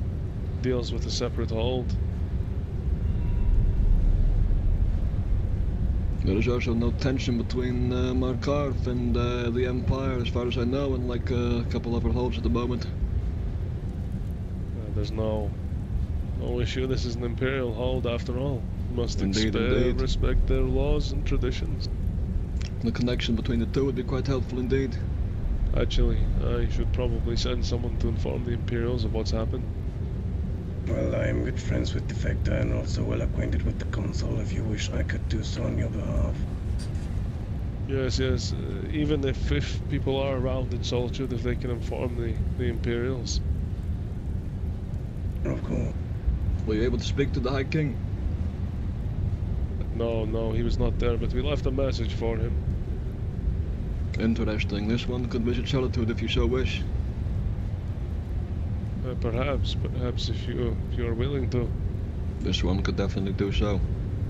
deals with a separate hold. There is also no tension between Markarth and the Empire, as far as I know, and like a couple other holds at the moment. There's no issue. This is an Imperial hold after all. Must Indeed. respect their laws and traditions. The connection between the two would be quite helpful indeed. Actually, I should probably send someone to inform the Imperials of what's happened. Well, I am good friends with the Factor and also well acquainted with the Council. If you wish, I could do so on your behalf. Yes, yes. Even if people are around in Solitude, if they can inform the Imperials. Of course. Were you able to speak to the High King? No, he was not there, but we left a message for him. Interesting. This one could visit Solitude if you so wish. Perhaps if you're willing to. This one could definitely do so.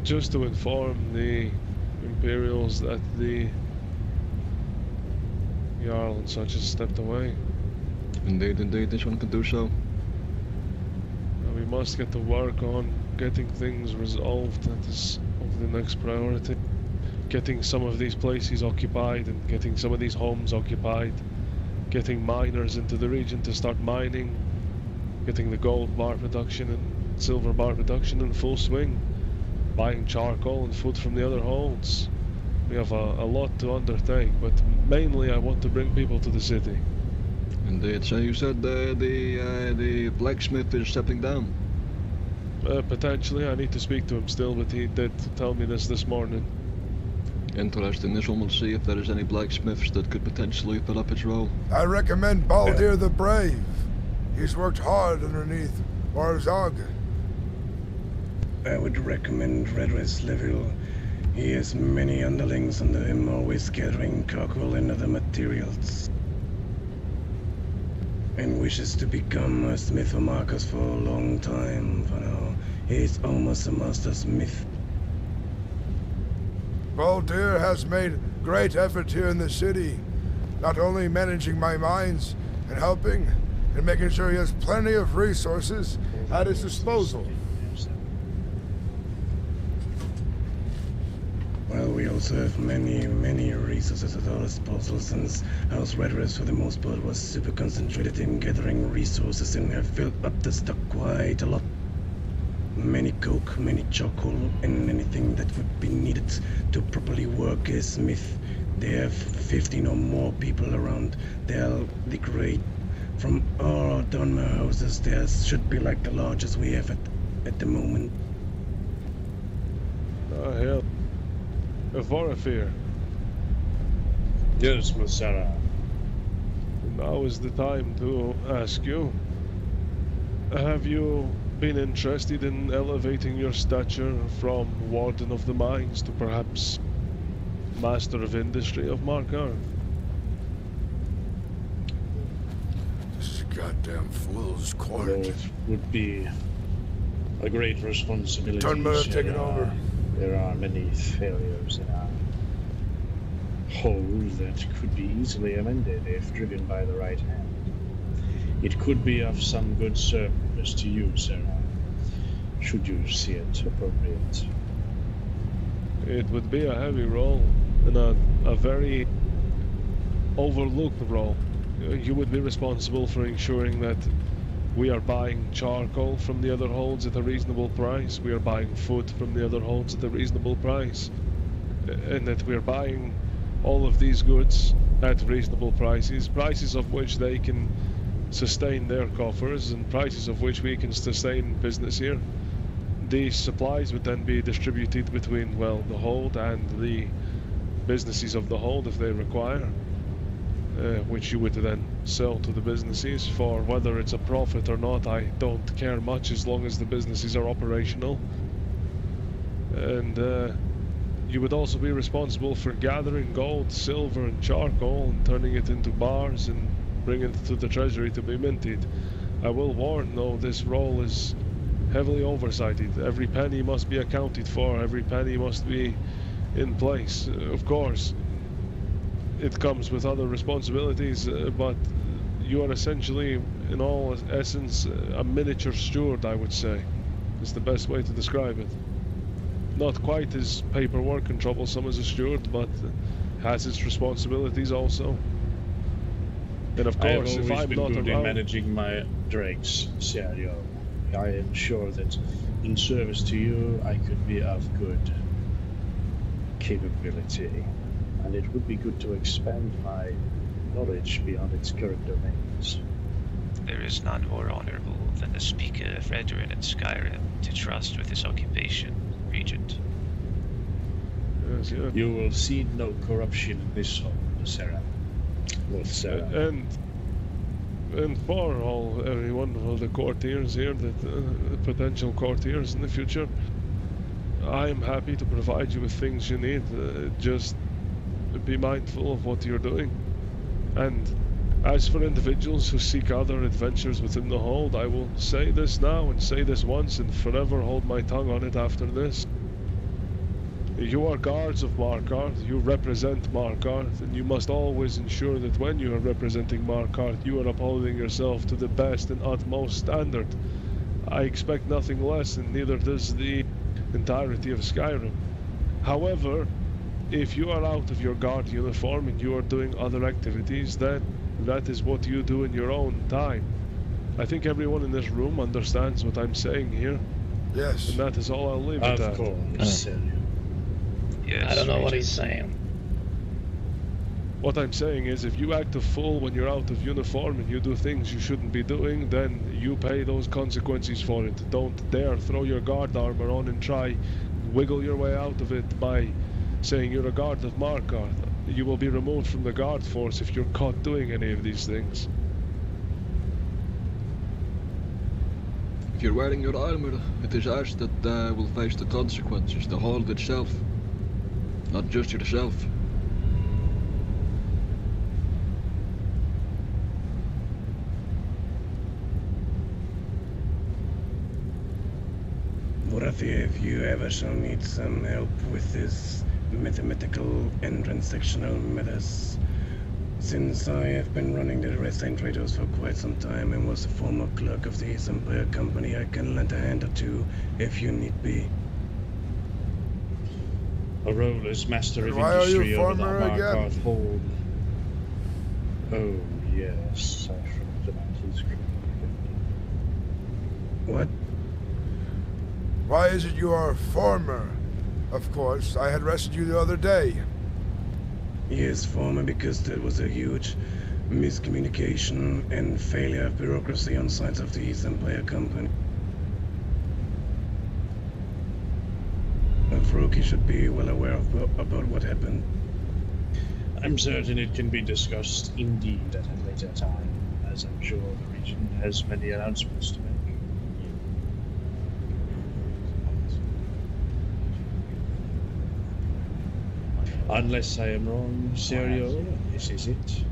Just to inform the Imperials that the Jarl and such has stepped away. Indeed, this one could do so. We must get to work on getting things resolved. That is of the next priority. Getting some of these places occupied and getting some of these homes occupied. Getting miners into the region to start mining. Getting the gold bar production and silver bar production in full swing. Buying charcoal and food from the other holds. We have a lot to undertake, but mainly I want to bring people to the city. Indeed. So you said the blacksmith is stepping down? Potentially. I need to speak to him still, but he did tell me this morning. Interesting. This one will see if there is any blacksmiths that could potentially fill up his role. I recommend Baldir the Brave. He's worked hard underneath Warzog. I would recommend Redris Leville. He has many underlings under him, always gathering charcoal and other materials. And wishes to become a smith or Marcus for a long time. For now, he is almost a master smith. Baldir has made great effort here in the city, not only managing my mines and helping, and making sure he has plenty of resources at his disposal. Well, we also have many resources at our disposal, since House Redris for the most part was super concentrated in gathering resources and have filled up the stock quite a lot. Many coke, many charcoal, and anything that would be needed to properly work as smith. They have 15 or more people around. They're the great. From all Donmer houses, there should be like the largest we have at the moment. Oh, hell. Vorafir. Yes, Masara. Now is the time to ask you. Have you been interested in elevating your stature from Warden of the Mines to perhaps Master of Industry of Markar? This is a goddamn fool's court. Although it would be a great responsibility. Turnbull have taken over. There are many failures in our whole that could be easily amended if driven by the right hand. It could be of some good service to you, Sarah, should you see it appropriate. It would be a heavy role and a very overlooked role. You would be responsible for ensuring that we are buying charcoal from the other holds at a reasonable price. We are buying food from the other holds at a reasonable price. And that we are buying all of these goods at reasonable prices. Prices of which they can sustain their coffers and prices of which we can sustain business here. These supplies would then be distributed between, well, the hold and the businesses of the hold if they require. Which you would then sell to the businesses for whether it's a profit or not. I don't care much as long as the businesses are operational. And you would also be responsible for gathering gold, silver and charcoal and turning it into bars and bringing it to the treasury to be minted. I will warn though, this role is heavily oversighted. Every penny must be accounted for, every penny must be in place. Of course, it comes with other responsibilities, but you are essentially, in all essence, a miniature steward, I would say. Is the best way to describe it. Not quite as paperwork and troublesome as a steward, but has its responsibilities also. And of course, if I'm not good in around, managing my drakes, Serio, I am sure that in service to you, I could be of good capability. And it would be good to expand my knowledge beyond its current domains. There is none more honorable than the speaker of Redoran and Skyrim to trust with his occupation, Regent. Yes, yeah. You will see no corruption in this home, Sarah. With Sarah. And for every one of the courtiers here, that potential courtiers in the future, I am happy to provide you with things you need. Just be mindful of what you're doing. And as for individuals who seek other adventures within the hold, I will say this now and say this once and forever hold my tongue on it after this. You are guards of Markarth, you represent Markarth, and you must always ensure that when you are representing Markarth, you are upholding yourself to the best and utmost standard. I expect nothing less, and neither does the entirety of Skyrim. However, if you are out of your guard uniform and you are doing other activities, then that is what you do in your own time. I think everyone in this room understands what I'm saying here. Yes. And that is all I'll leave it at. Of course. Yes, I don't know what he's saying. What I'm saying is, if you act a fool when you're out of uniform and you do things you shouldn't be doing, then you pay those consequences for it. Don't dare throw your guard armor on and try wiggle your way out of it by saying you're a guard of Markarth. You will be removed from the guard force if you're caught doing any of these things. If you're wearing your armor, it is us that will face the consequences, the hold itself. Not just yourself. Warathi, if you ever shall need some help with this mathematical and transactional matters, since I have been running the Restraint Traders for quite some time and was a former clerk of the East Empire Company, I can lend a hand or two if you need be. A role as master of Why are you industry over the farmer again? Markarth hold. Oh, yes, I forgot about his group. What? Why is it you are a farmer? Of course, I had rested you the other day. Yes, former, because there was a huge miscommunication and failure of bureaucracy on sides of the East Empire Company. Froki should be well aware about what happened. I'm certain it can be discussed indeed at a later time, as I'm sure the region has many announcements to make. Unless I am wrong, Serio, this is it.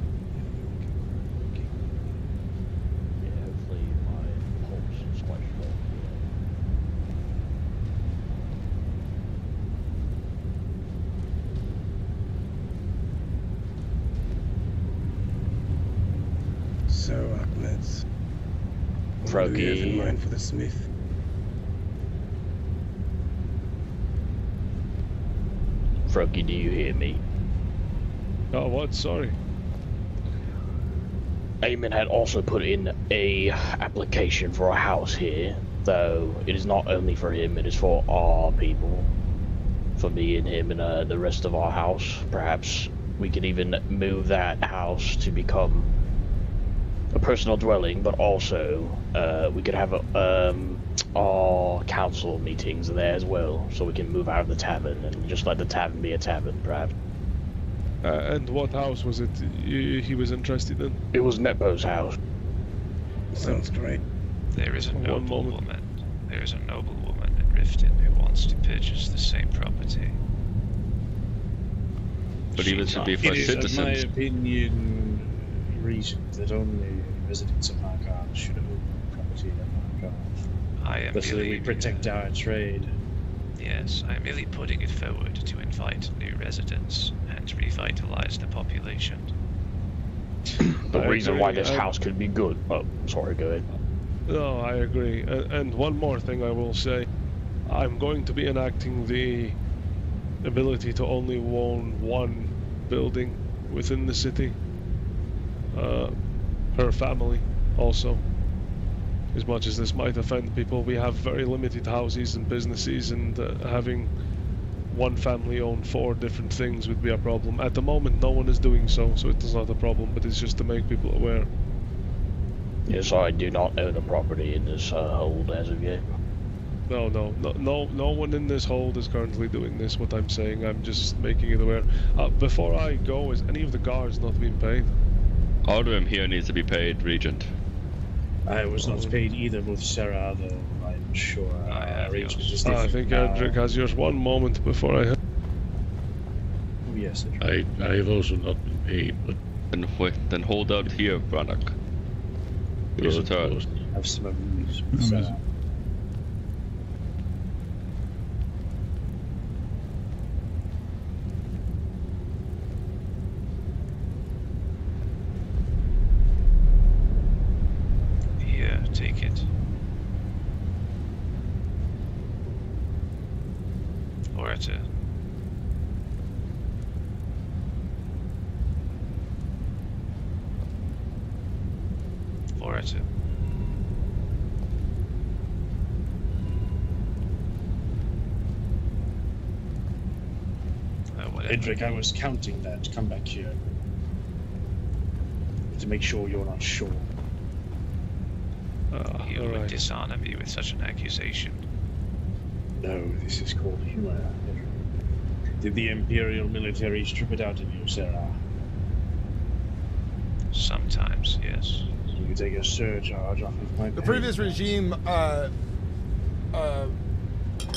So, Ahmed, what do you have in mind for the smith? Froggy, do you hear me? Oh, what? Sorry. Eamon had also put in a application for a house here, though it is not only for him, it is for all people. For me and him and the rest of our house. Perhaps we could even move that house to become a personal dwelling, but also we could have our council meetings there as well, so we can move out of the tavern and just let the tavern be a tavern, perhaps. And what house was it he was interested in? It was Netbo's house. Sounds great. There is a noble woman. There is a noble woman in Riften who wants to purchase the same property. But even to be for citizens. In my opinion, reason that only residents of Markarth should own property at Markarth. I am Especially merely, we protect our trade. Yes, I am merely putting it forward to invite new residents and revitalize the population. The reason why this house could be good. Oh, sorry, go ahead. No, I agree. And one more thing I will say. I'm going to be enacting the ability to only own one building within the city. Her family also. As much as this might offend people, we have very limited houses and businesses, and having one family own 4 different things would be a problem. At the moment, no one is doing so it is not a problem, but it's just to make people aware. Yes, I do not own a property in this hold as of yet. No one in this hold is currently doing this. What I'm saying, I'm just making it aware. Before I go, is any of the guards not being paid? All of them here needs to be paid, Regent. I was not paid either with Sarah, though I'm sure our arrangement is different. I think now. Edric has yours one moment before I... Yes, I have also not been paid, but... Then hold out here, Brannock. We'll return. Have some news with Sarah. Here, take it. Orator. Orator. Edric, I was counting that. Come back here. To make sure you're not sure. You would dishonor me with such an accusation. No, this is called humor. Did the Imperial military strip it out of you, Sarah? Sometimes, yes. You take a surcharge off of my The pay. previous regime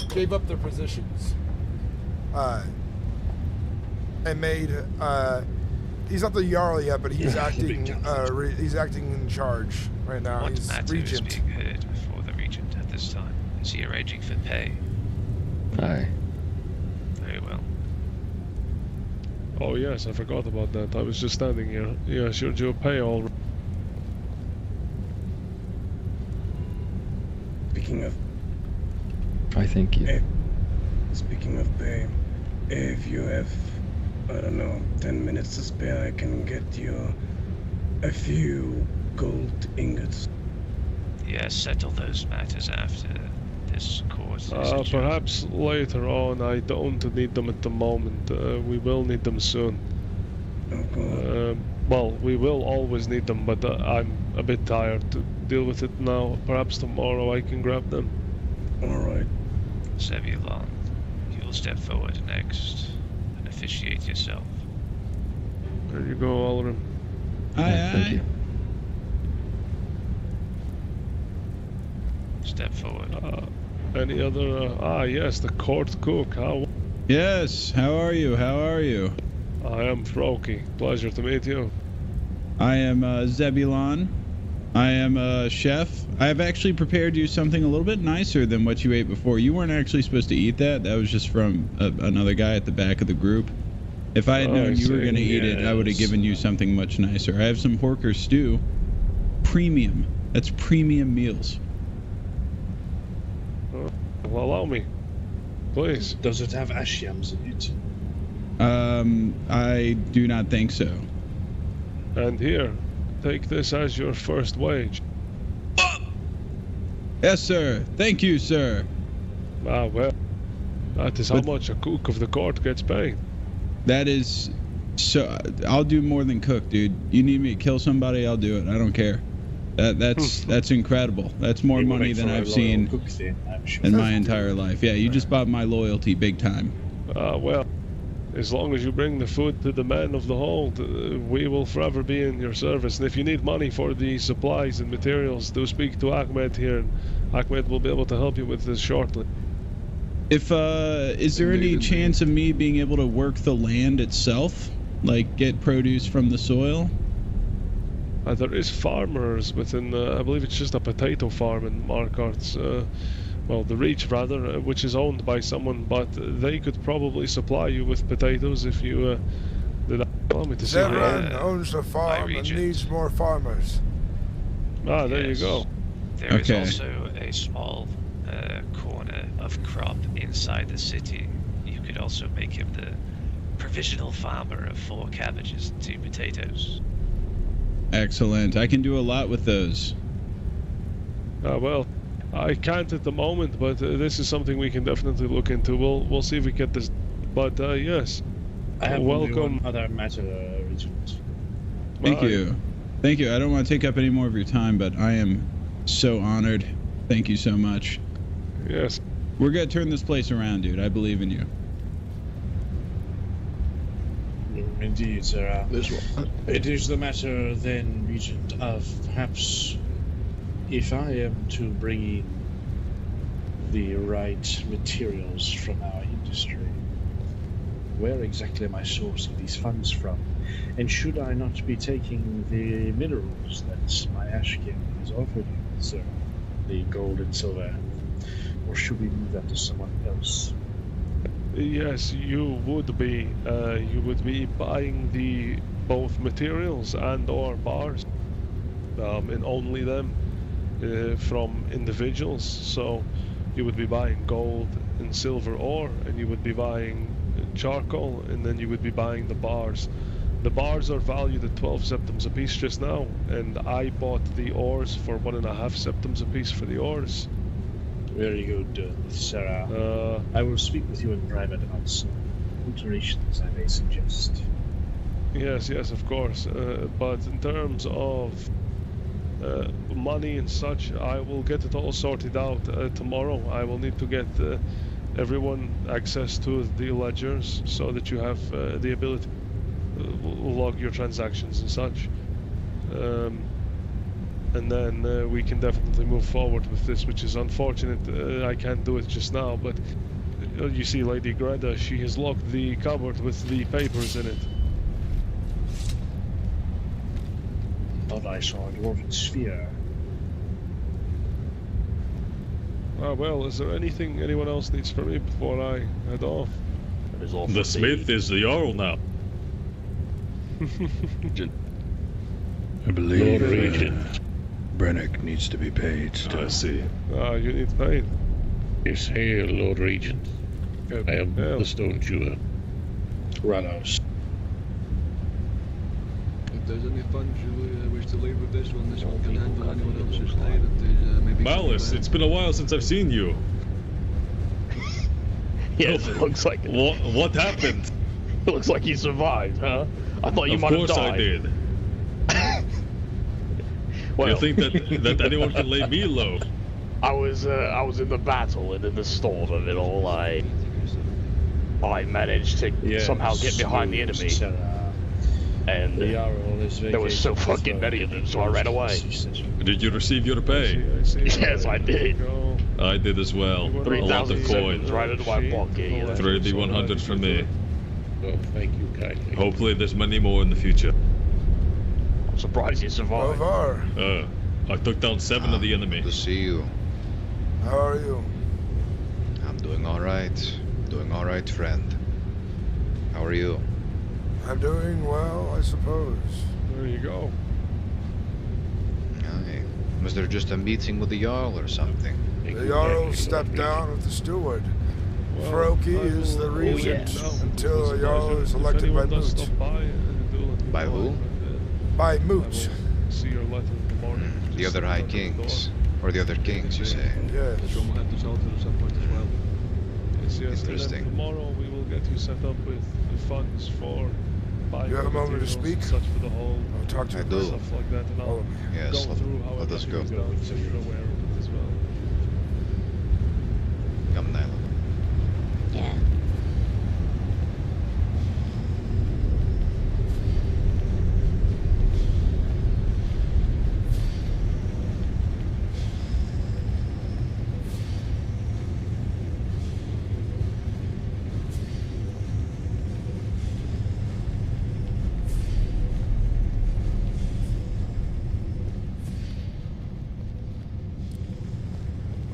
gave up their positions and made. He's not the Jarl yet, but he's acting. He's acting in charge right now. What He's matter regent. is being heard before the regent at this time? Is he arranging for pay? Aye. Very well. Oh yes, I forgot about that. I was just standing here. Yes, you're due pay all. Speaking of... I thank you. Speaking of pay, if you have, I don't know, 10 minutes to spare, I can get you a few gold ingots. Yes, settle those matters after this court is adjourned. Perhaps later on. I don't need them at the moment. We will need them soon. Well, we will always need them, but I'm a bit tired to deal with it now. Perhaps tomorrow I can grab them. Alright. Zebulon, you will step forward next and officiate yourself. There you go, Alrim. Thank you. Step forward. Any other... yes, the court cook. How... Yes, how are you? How are you? I am Froki. Pleasure to meet you. I am Zebulon. I am a chef. I have actually prepared you something a little bit nicer than what you ate before. You weren't actually supposed to eat that. That was just from another guy at the back of the group. If I had known you were going to eat it, I would have given you something much nicer. I have some Horker stew. Premium. That's premium meals. Well, allow me. Please. Does it have ash yams in it? I do not think so. And here, take this as your first wage. Yes, sir. Thank you, sir. Ah, well, that is how much a cook of the court gets paid. That is... So, I'll do more than cook, dude. You need me to kill somebody, I'll do it. I don't care. That's incredible. That's more money than I've seen in my entire life. Yeah, you just bought my loyalty big time. Well, as long as you bring the food to the man of the hold, we will forever be in your service. And if you need money for the supplies and materials, do speak to Ahmed here, and Ahmed will be able to help you with this shortly. If is there any chance of me being able to work the land itself, like get produce from the soil? There is farmers within, I believe it's just a potato farm in Markart's, well, the Reach rather, which is owned by someone, but they could probably supply you with potatoes if you did allow me to see. Everyone owns a farm and needs more farmers. Ah, there you go. There is also a small corner of crop inside the city. You could also make him the provisional farmer of 4 cabbages and 2 potatoes. Excellent. I can do a lot with those. Well, I can't at the moment, but this is something we can definitely look into. We'll see if we get this. But yes, I have welcome. one other matter, Regent. Thank you. Thank you. I don't want to take up any more of your time, but I am so honored. Thank you so much. Yes. We're gonna turn this place around, dude. I believe in you. Indeed, sir. This one. It is the matter then, Regent, of perhaps if I am to bring in the right materials from our industry, where exactly am I sourcing these funds from? And should I not be taking the minerals that my Ash King has offered you, sir? The gold and silver? Or should we leave that to someone else? Yes, you would be buying the both materials and or bars, and only them from individuals. So you would be buying gold and silver ore, and you would be buying charcoal, and then you would be buying the bars. The bars are valued at 12 septims a piece just now, and I bought the ores for 1.5 septims a piece for the ores. Very good, Sarah. I will speak with you in private about some alterations I may suggest. Yes, of course. But in terms of money and such, I will get it all sorted out tomorrow. I will need to get everyone access to the ledgers so that you have the ability to log your transactions and such. And then we can definitely move forward with this, which is unfortunate. I can't do it just now, but you see Lady Greta, she has locked the cupboard with the papers in it. Thought I saw a dwarven sphere. Well, is there anything anyone else needs from me before I head off? The smith is the Jarl now. I believe Lord Regent. Brennick needs to be paid still. I see. You need paid. Yes, here, Lord Regent. I am the stone jeweler. Ranos. If there's any funds you wish to leave with this one can handle anyone else's later. Maybe Malice, it's been a while since I've seen you. Yes, it looks like it. What happened? It looks like you survived, huh? I thought you might have died. Of course I did. Well, you think that anyone can lay me low? I was in the battle, and in the storm of it all, I managed to somehow get behind the enemy. And there was so fucking many of them, so I ran away. Did you receive your pay? Yes, I did. I did as well. A lot of coins. Right into my pocket. 3,100 from me. Oh, thank you kindly. Hopefully there's many more in the future. I'm surprised you survived. I took down 7 of the enemy. Good to see you. How are you? I'm doing alright. Doing alright, friend. How are you? I'm doing well, I suppose. There you go. Aye. Was there just a meeting with the Jarl or something? The Jarl stepped down with the steward. Froki is the regent until the Jarl is elected by Moot. By who? By Moot. See your letter in the morning. The other High Kings. Or the other kings, you say? Yes. Yes, Interesting. And then tomorrow we will get you set up with the funds for buying You have a moment to materials speak? and such for the whole I'll talk to you. I do. stuff like that, and I'll Yes, go through how let us go. everything goes, so you're aware of it as well. Come, Nyla. Yeah.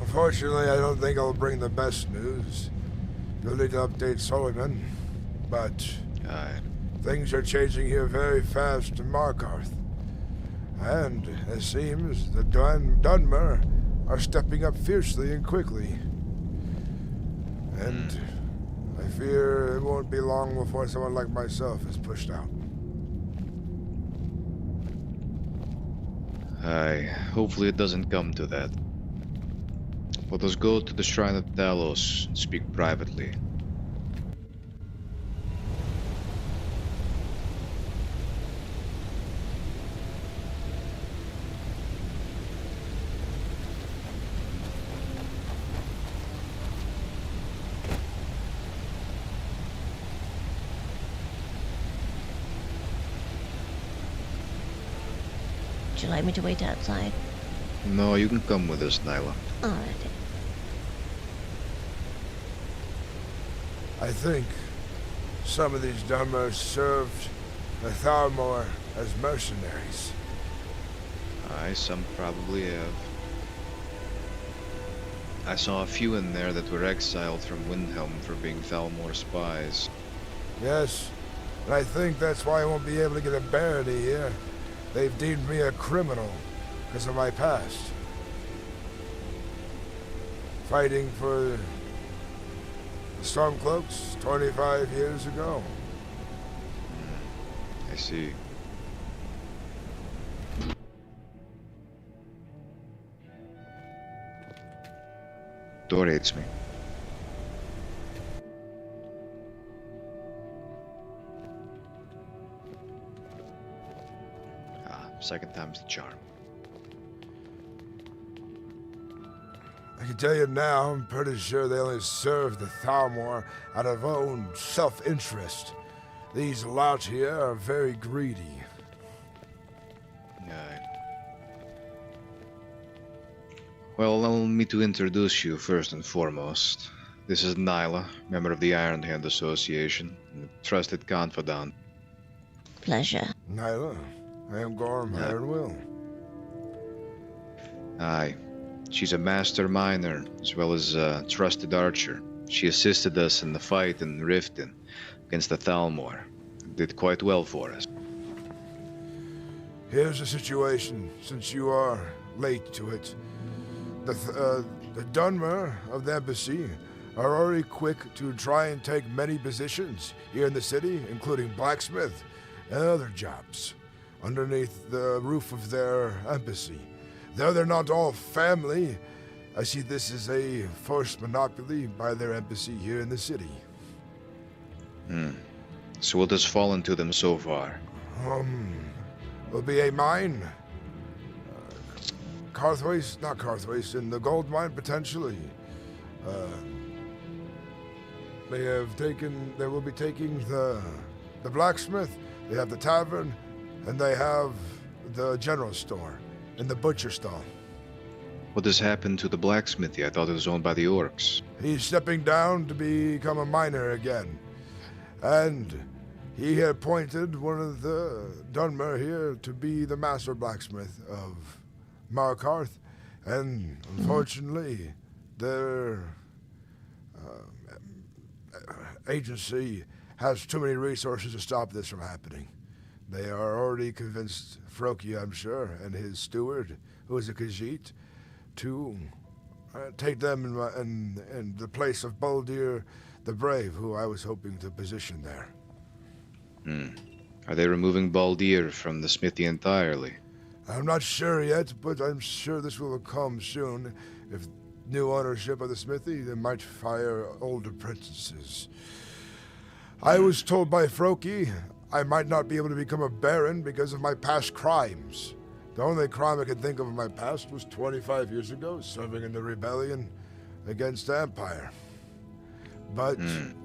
Unfortunately, I don't think I'll bring the best news. You'll need to update Solomon, but things are changing here very fast in Markarth. And it seems the Dunmer are stepping up fiercely and quickly. And I fear it won't be long before someone like myself is pushed out. Aye. Hopefully it doesn't come to that. Let us go to the Shrine of Talos and speak privately. you like me to wait outside? No, you can come with us, Nyla. Alrighty. I think some of these Dunmers served the Thalmor as mercenaries. Aye, some probably have. I saw a few in there that were exiled from Windhelm for being Thalmor spies. Yes, and I think that's why I won't be able to get a barony here. They've deemed me a criminal because of my past. Fighting for the Stormcloaks 25 years ago. I see. Door hates me. Second time's the charm. I can tell you now, I'm pretty sure they only serve the Thalmor out of own self-interest. These lot here are very greedy. Well, allow me to introduce you first and foremost. This is Nyla, member of the Iron Hand Association, and a trusted confidant. Pleasure. Nyla, I am Gorm, Ironwill. Aye. She's a master miner, as well as a trusted archer. She assisted us in the fight in Riften against the Thalmor. Did quite well for us. Here's the situation, since you are late to it. The Dunmer of the embassy are already quick to try and take many positions here in the city, including blacksmith and other jobs, underneath the roof of their embassy. Though they're not all family, I see this as a forced monopoly by their embassy here in the city. So what has fallen to them so far? Will be a mine. Carthways, not Carthways, in the gold mine potentially. They will be taking the blacksmith, they have the tavern, and they have the general store and the butcher stall. What has happened to the blacksmithy? I thought it was owned by the orcs. He's stepping down to become a miner again. And he had appointed one of the Dunmer here to be the master blacksmith of Markarth, and unfortunately, their agency has too many resources to stop this from happening. They are already convinced Froki, I'm sure, and his steward, who is a Khajiit, to take them in the place of Baldir the Brave, who I was hoping to position there. Are they removing Baldir from the smithy entirely? I'm not sure yet, but I'm sure this will come soon. If new ownership of the smithy, they might fire old apprentices. I was told by Froki I might not be able to become a baron because of my past crimes. The only crime I could think of in my past was 25 years ago, serving in the rebellion against the Empire. But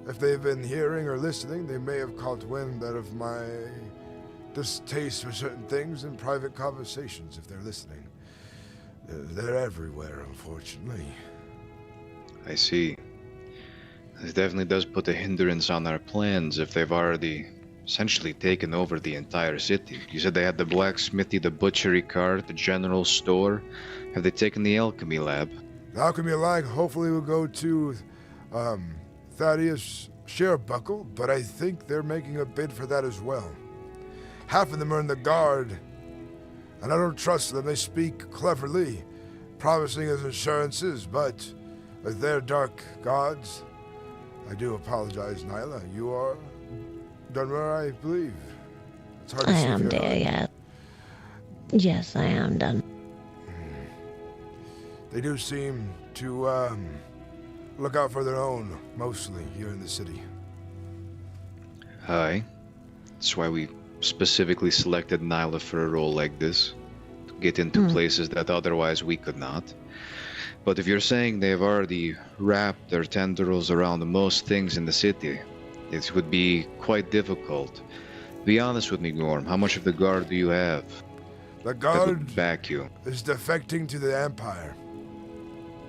if they've been hearing or listening, they may have caught wind out of my distaste for certain things in private conversations, if they're listening. They're everywhere, unfortunately. I see. This definitely does put a hindrance on our plans if they've already essentially taken over the entire city. You said they had the blacksmithy, the butchery cart, the general store. Have they taken the alchemy lab? The alchemy lab hopefully will go to Thaddeus Sharebuckle, but I think they're making a bid for that as well. Half of them are in the guard, and I don't trust them. They speak cleverly, promising us assurances, but with their dark gods, I do apologize, Nyla. You are Dunmer, I believe. It's hard to I see am, if you're dear, not. yeah. Yes, I am done. They do seem to look out for their own, mostly, here in the city. Aye. That's why we specifically selected Nyla for a role like this, to get into places that otherwise we could not. But if you're saying they've already wrapped their tendrils around most things in the city, it would be quite difficult. Be honest with me, Gorm. How much of the guard do you have? The that guard would back you. is defecting to the Empire.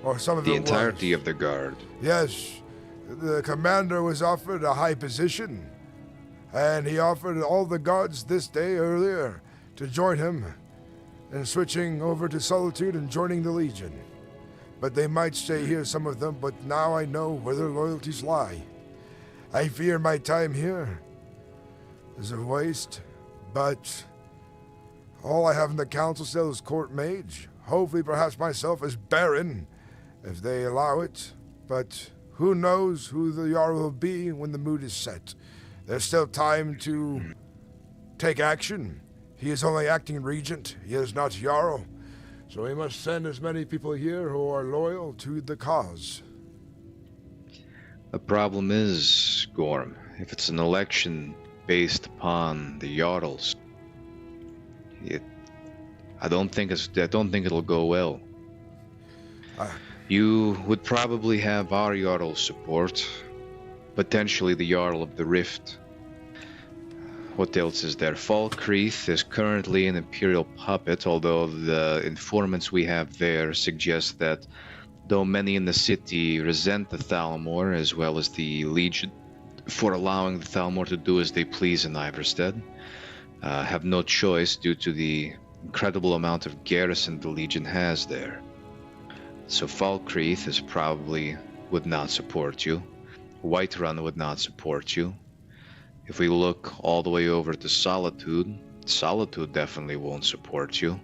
Or some of The it entirety was. of the guard. Yes. The commander was offered a high position. And he offered all the guards this day earlier to join him in switching over to Solitude and joining the Legion. But they might stay here, some of them, but now I know where their loyalties lie. I fear my time here is a waste, but all I have in the council still is court mage. Hopefully perhaps myself as Baron, if they allow it. But who knows who the Jarl will be when the mood is set. There's still time to take action. He is only acting regent, he is not Jarl. So we must send as many people here who are loyal to the cause. The problem is, Gorm, if it's an election based upon the Jarls, I don't think it'll go well. You would probably have our Jarl's support, potentially the Jarl of the Rift. What else is there? Falkreath is currently an Imperial puppet, although the informants we have there suggest that though many in the city resent the Thalmor as well as the Legion for allowing the Thalmor to do as they please in Iverstead, have no choice due to the incredible amount of garrison the Legion has there. So Falkreath is probably would not support you. Whiterun would not support you. If we look all the way over to Solitude, Solitude definitely won't support you.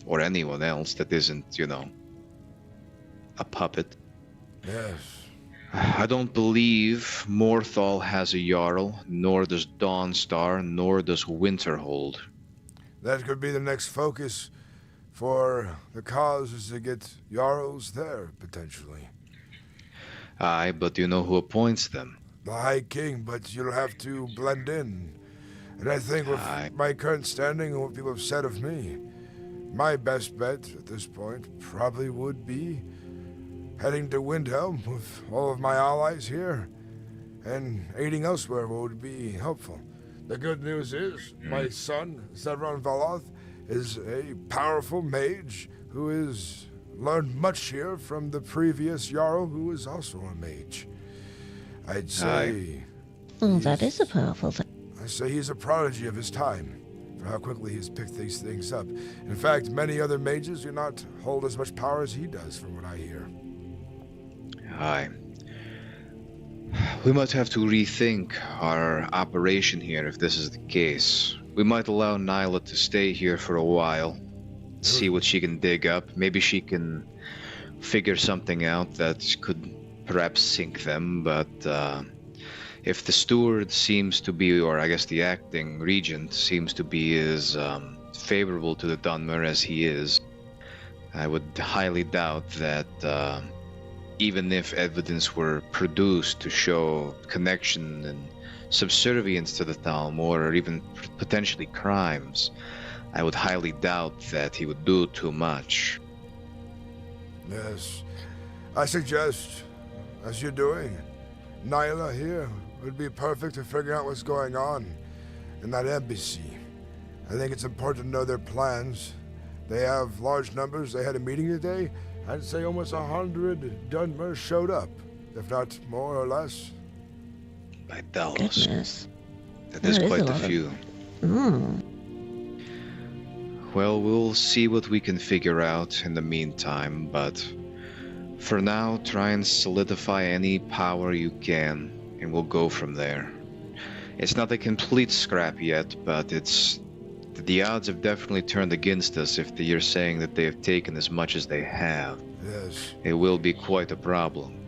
Or anyone else that isn't, a puppet. Yes. I don't believe Morthal has a Jarl, nor does Dawnstar, nor does Winterhold. That could be the next focus for the cause, is to get Jarls there, potentially. Aye, but do you know who appoints them? The High King, but you'll have to blend in. And I think with my current standing and what people have said of me, my best bet at this point probably would be heading to Windhelm with all of my allies here, and aiding elsewhere would be helpful. The good news is, my son, Zevran Valoth, is a powerful mage who has learned much here from the previous Jarl, who is also a mage. I'd say... Oh, that is a powerful thing. I say he's a prodigy of his time, for how quickly he's picked these things up. In fact, many other mages do not hold as much power as he does, from what I hear. Aye. We might have to rethink our operation here if this is the case. We might allow Nyla to stay here for a while, see what she can dig up. Maybe she can figure something out that could perhaps sink them, but if the steward seems to be, or I guess the acting regent seems to be as favorable to the Dunmer as he is, I would highly doubt that even if evidence were produced to show connection and subservience to the Thalmor, or even potentially crimes, I would highly doubt that he would do too much. Yes. I suggest, as you're doing, Nyla here would be perfect to figure out what's going on in that embassy. I think it's important to know their plans. They have large numbers. They had a meeting today. I'd say almost 100 Dunmers showed up, if not more or less. By Dallas. Goodness. That is quite a few. Well, we'll see what we can figure out in the meantime, but for now, try and solidify any power you can, and we'll go from there. It's not a complete scrap yet, but the odds have definitely turned against us if you're saying that they have taken as much as they have. Yes. It will be quite a problem.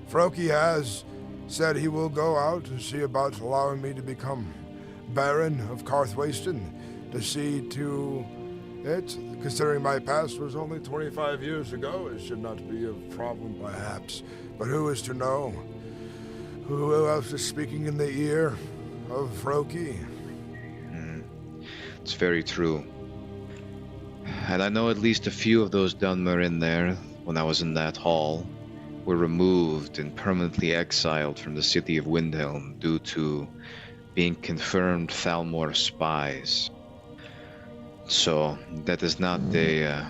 Froki has said he will go out and see about allowing me to become Baron of Karthwasten, to see to it. Considering my past was only 25 years ago, it should not be a problem perhaps. But who is to know? Who else is speaking in the ear of Froki? It's very true. And I know at least a few of those Dunmer in there, when I was in that hall, were removed and permanently exiled from the city of Windhelm due to being confirmed Thalmor spies. So that is not a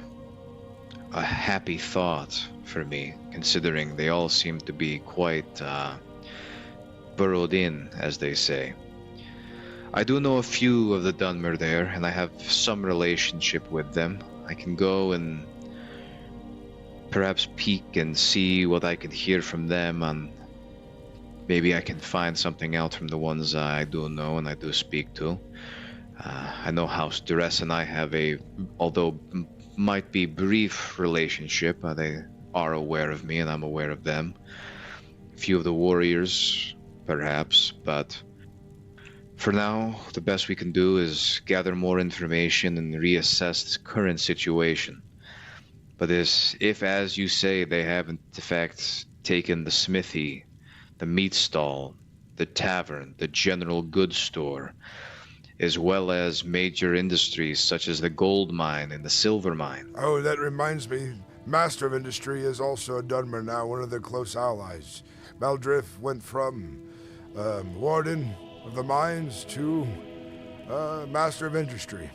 happy thought for me, considering they all seem to be quite burrowed in, as they say. I do know a few of the Dunmer there, and I have some relationship with them. I can go and perhaps peek and see what I can hear from them, and maybe I can find something out from the ones I do know and I do speak to. I know House Duress and I have although might be brief relationship. They are aware of me and I'm aware of them. A few of the warriors, perhaps, but for now, the best we can do is gather more information and reassess the current situation. But if, as you say, they haven't in fact taken the smithy, the meat stall, the tavern, the general goods store, as well as major industries such as the gold mine and the silver mine. Oh, that reminds me. Master of Industry is also a Dunmer now, one of their close allies. Meldriff went from Warden of the Mines to Master of Industry.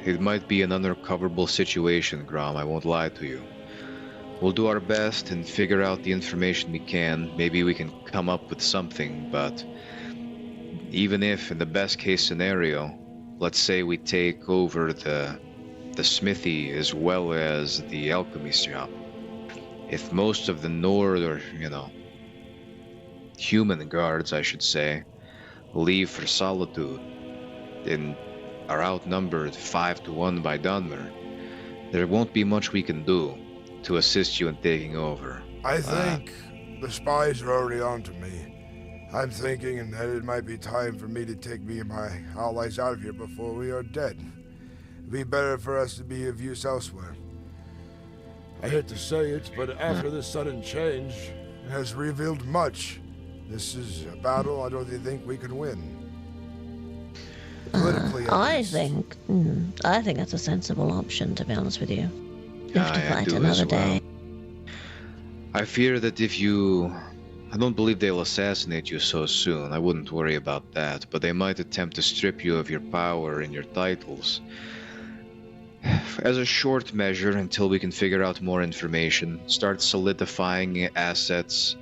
It might be an unrecoverable situation, Gorm, I won't lie to you. We'll do our best and figure out the information we can. Maybe we can come up with something, but even if, in the best case scenario, let's say we take over the smithy as well as the alchemy shop. If most of the Nord, or, human guards, I should say, leave for Solitude and are outnumbered 5-1 by Dunmer, there won't be much we can do to assist you in taking over. I think the spies are already on to me. I'm thinking that it might be time for me to take me and my allies out of here before we are dead. It'd be better for us to be of use elsewhere. I hate to say it, but after this sudden change has revealed much. This is a battle I don't think we can win. Politically, I think that's a sensible option, to be honest with you. You have to fight another day. I fear that I don't believe they'll assassinate you so soon. I wouldn't worry about that, but they might attempt to strip you of your power and your titles. As a short measure, until we can figure out more information, start solidifying assets,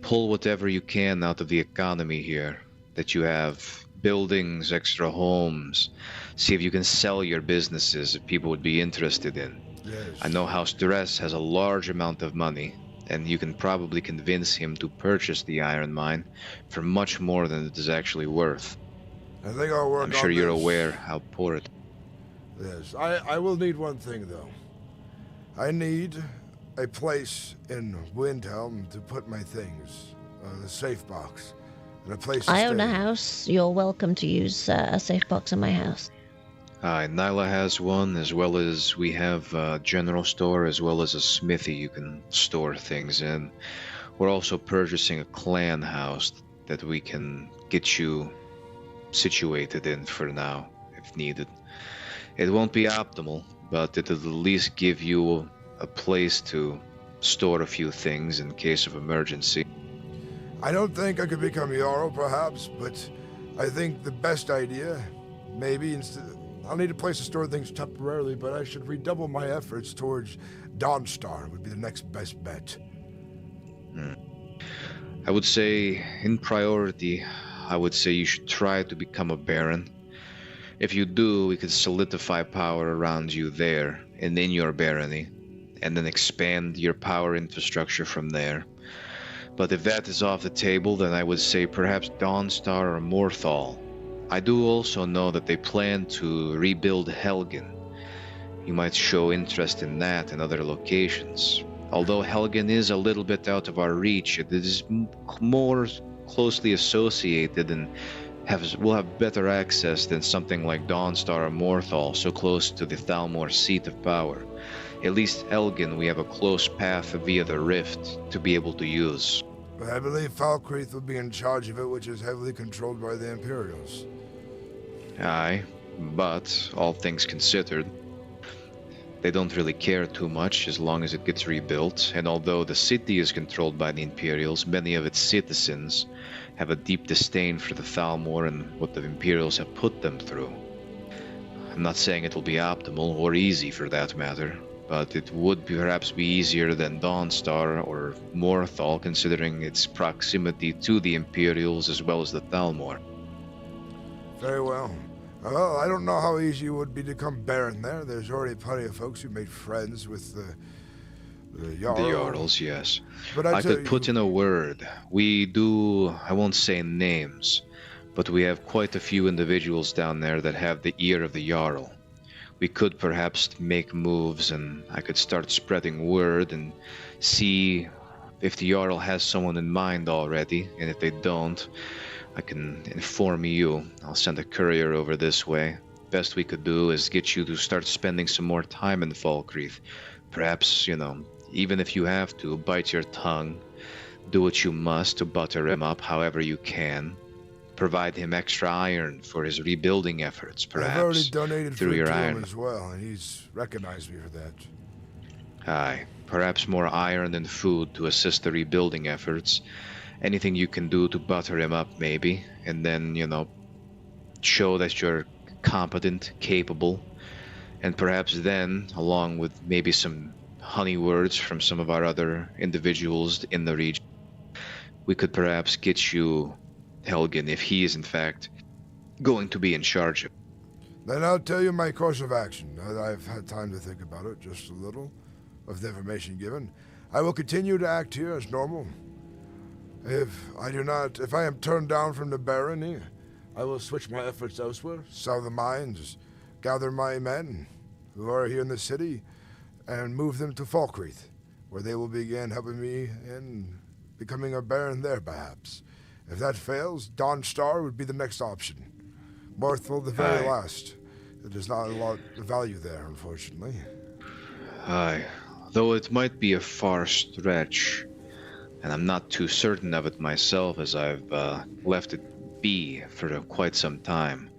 pull whatever you can out of the economy here that you have. Buildings, extra homes, see if you can sell your businesses if people would be interested in. Yes. I know House Duress has a large amount of money, and you can probably convince him to purchase the iron mine for much more than it is actually worth. I think I'll work on I'm sure you're this. aware how poor it. Yes, I will need one thing though. I need a place in Windhelm to put my things, the safe box. I own a house. You're welcome to use a safe box in my house. Nyla has one, as well as we have a general store, as well as a smithy you can store things in. We're also purchasing a clan house that we can get you situated in for now, if needed. It won't be optimal, but it'll at least give you a place to store a few things in case of emergency. I don't think I could become Jarl, perhaps, but I think the best idea, maybe I'll need a place to store things temporarily, but I should redouble my efforts towards Dawnstar would be the next best bet. I would say, in priority, you should try to become a Baron. If you do, we could solidify power around you there and in your barony, and then expand your power infrastructure from there. But if that is off the table, then I would say perhaps Dawnstar or Morthal. I do also know that they plan to rebuild Helgen. You might show interest in that and other locations. Although Helgen is a little bit out of our reach, it is more closely associated and will have better access than something like Dawnstar or Morthal, so close to the Thalmor seat of power. At least Helgen, we have a close path via the rift to be able to use. But I believe Falkreath will be in charge of it, which is heavily controlled by the Imperials. Aye, but all things considered, They don't really care too much as long as it gets rebuilt, and although the city is controlled by the Imperials, many of its citizens have a deep disdain for the Thalmor and what the Imperials have put them through. I'm not saying it will be optimal, or easy for that matter, but it would perhaps be easier than Dawnstar or Morthal, considering its proximity to the Imperials as well as the Thalmor. Very well. Well, I don't know how easy it would be to become Baron there. There's already plenty of folks who made friends with the Jarl. The Jarls, yes. But I could put in a word. We do, I won't say names, but we have quite a few individuals down there that have the ear of the Jarl. We could perhaps make moves, and I could start spreading word and see if the Jarl has someone in mind already, and if they don't, I can inform you. I'll send a courier over this way. Best we could do is get you to start spending some more time in Falkreath. Perhaps, you know, even if you have to, bite your tongue, do what you must to butter him up however you can. Provide him extra iron for his rebuilding efforts, perhaps. I've already donated through food your to iron. him as well, and he's recognized me for that. Aye, perhaps more iron and food to assist the rebuilding efforts. Anything you can do to butter him up, maybe, and then, you know, show that you're competent, capable, and perhaps then, along with maybe some honey words from some of our other individuals in the region, we could perhaps get you Helgen, if he is in fact going to be in charge of. Then I'll tell you my course of action. Now that I've had time to think about it, just a little, of the information given. I will continue to act here as normal. If I am turned down from the barony, I will switch my efforts elsewhere, sell the mines, gather my men who are here in the city, and move them to Falkreath, where they will begin helping me in becoming a baron there, perhaps. If that fails, Dawnstar would be the next option. Morthal the very last. There's not a lot of value there, unfortunately. Aye, though it might be a far stretch, and I'm not too certain of it myself as I've left it be for quite some time.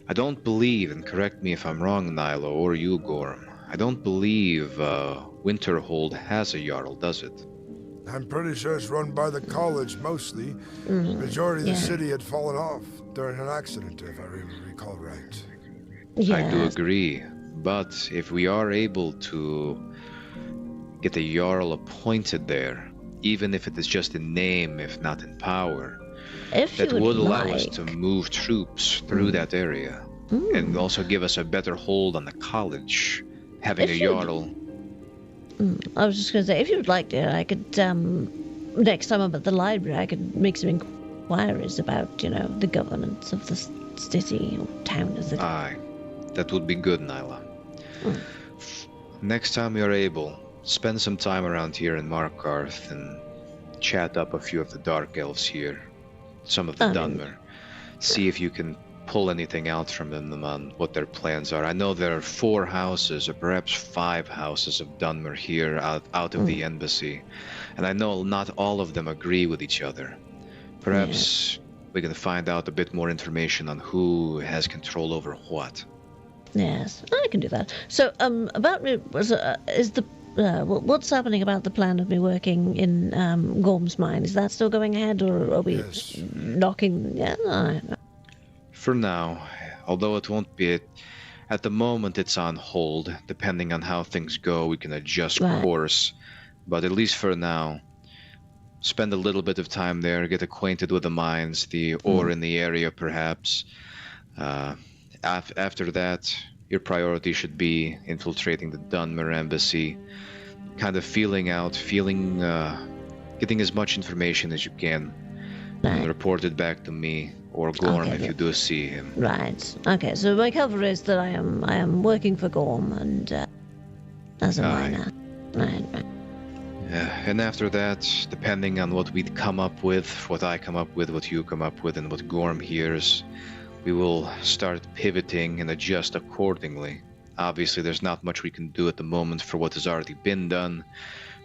I don't believe, and correct me if I'm wrong, Nilo, or you, Gorm, I don't believe Winterhold has a Jarl, does it? I'm pretty sure it's run by the college mostly. The majority of the city had fallen off during an accident, if I recall right. I do agree, but if we are able to get a Jarl appointed there, even if it is just in name, if not in power, that would allow us to move troops through that area, and also give us a better hold on the college, having a Jarl. I was just going to say, if you would like to, I could, next time I'm at the library, I could make some inquiries about, you know, the governance of the city or town as it is. Aye, that would be good, Nyla. Next time you're able, spend some time around here in Markarth and chat up a few of the Dark Elves here, some of the Dunmer. See if you can pull anything out from them on what their plans are. I know there are 4 houses, or perhaps 5 houses of Dunmer here out of the embassy, and I know not all of them agree with each other. Perhaps we can find out a bit more information on who has control over what. Yes, I can do that. So, about me, what's happening about the plan of me working in Gorm's mine? Is that still going ahead, or are we knocking? Yeah, For now, although it won't be at the moment, it's on hold. Depending on how things go, we can adjust course. But at least for now, spend a little bit of time there, get acquainted with the mines, the ore in the area, perhaps. After that, your priority should be infiltrating the Dunmer embassy, kind of getting as much information as you can, and report it back to me or Gorm if you do see him. Right. Okay. So my cover is that I am working for Gorm and as a miner. Right. Yeah, and after that, depending on what we come up with, what I come up with, what you come up with, and what Gorm hears, we will start pivoting and adjust accordingly. Obviously, there's not much we can do at the moment for what has already been done,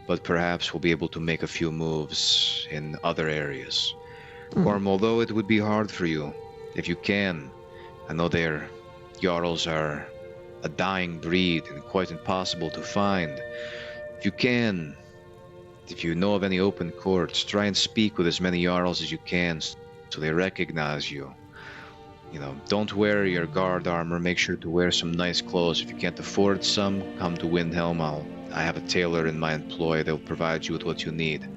but perhaps we'll be able to make a few moves in other areas. Gorm, although it would be hard for you, if you can, I know their Jarls are a dying breed and quite impossible to find. If you can, if you know of any open courts, try and speak with as many Jarls as you can so they recognize you. You know, don't wear your guard armor, make sure to wear some nice clothes. If you can't afford some, come to Windhelm. I have a tailor in my employ, they'll provide you with what you need.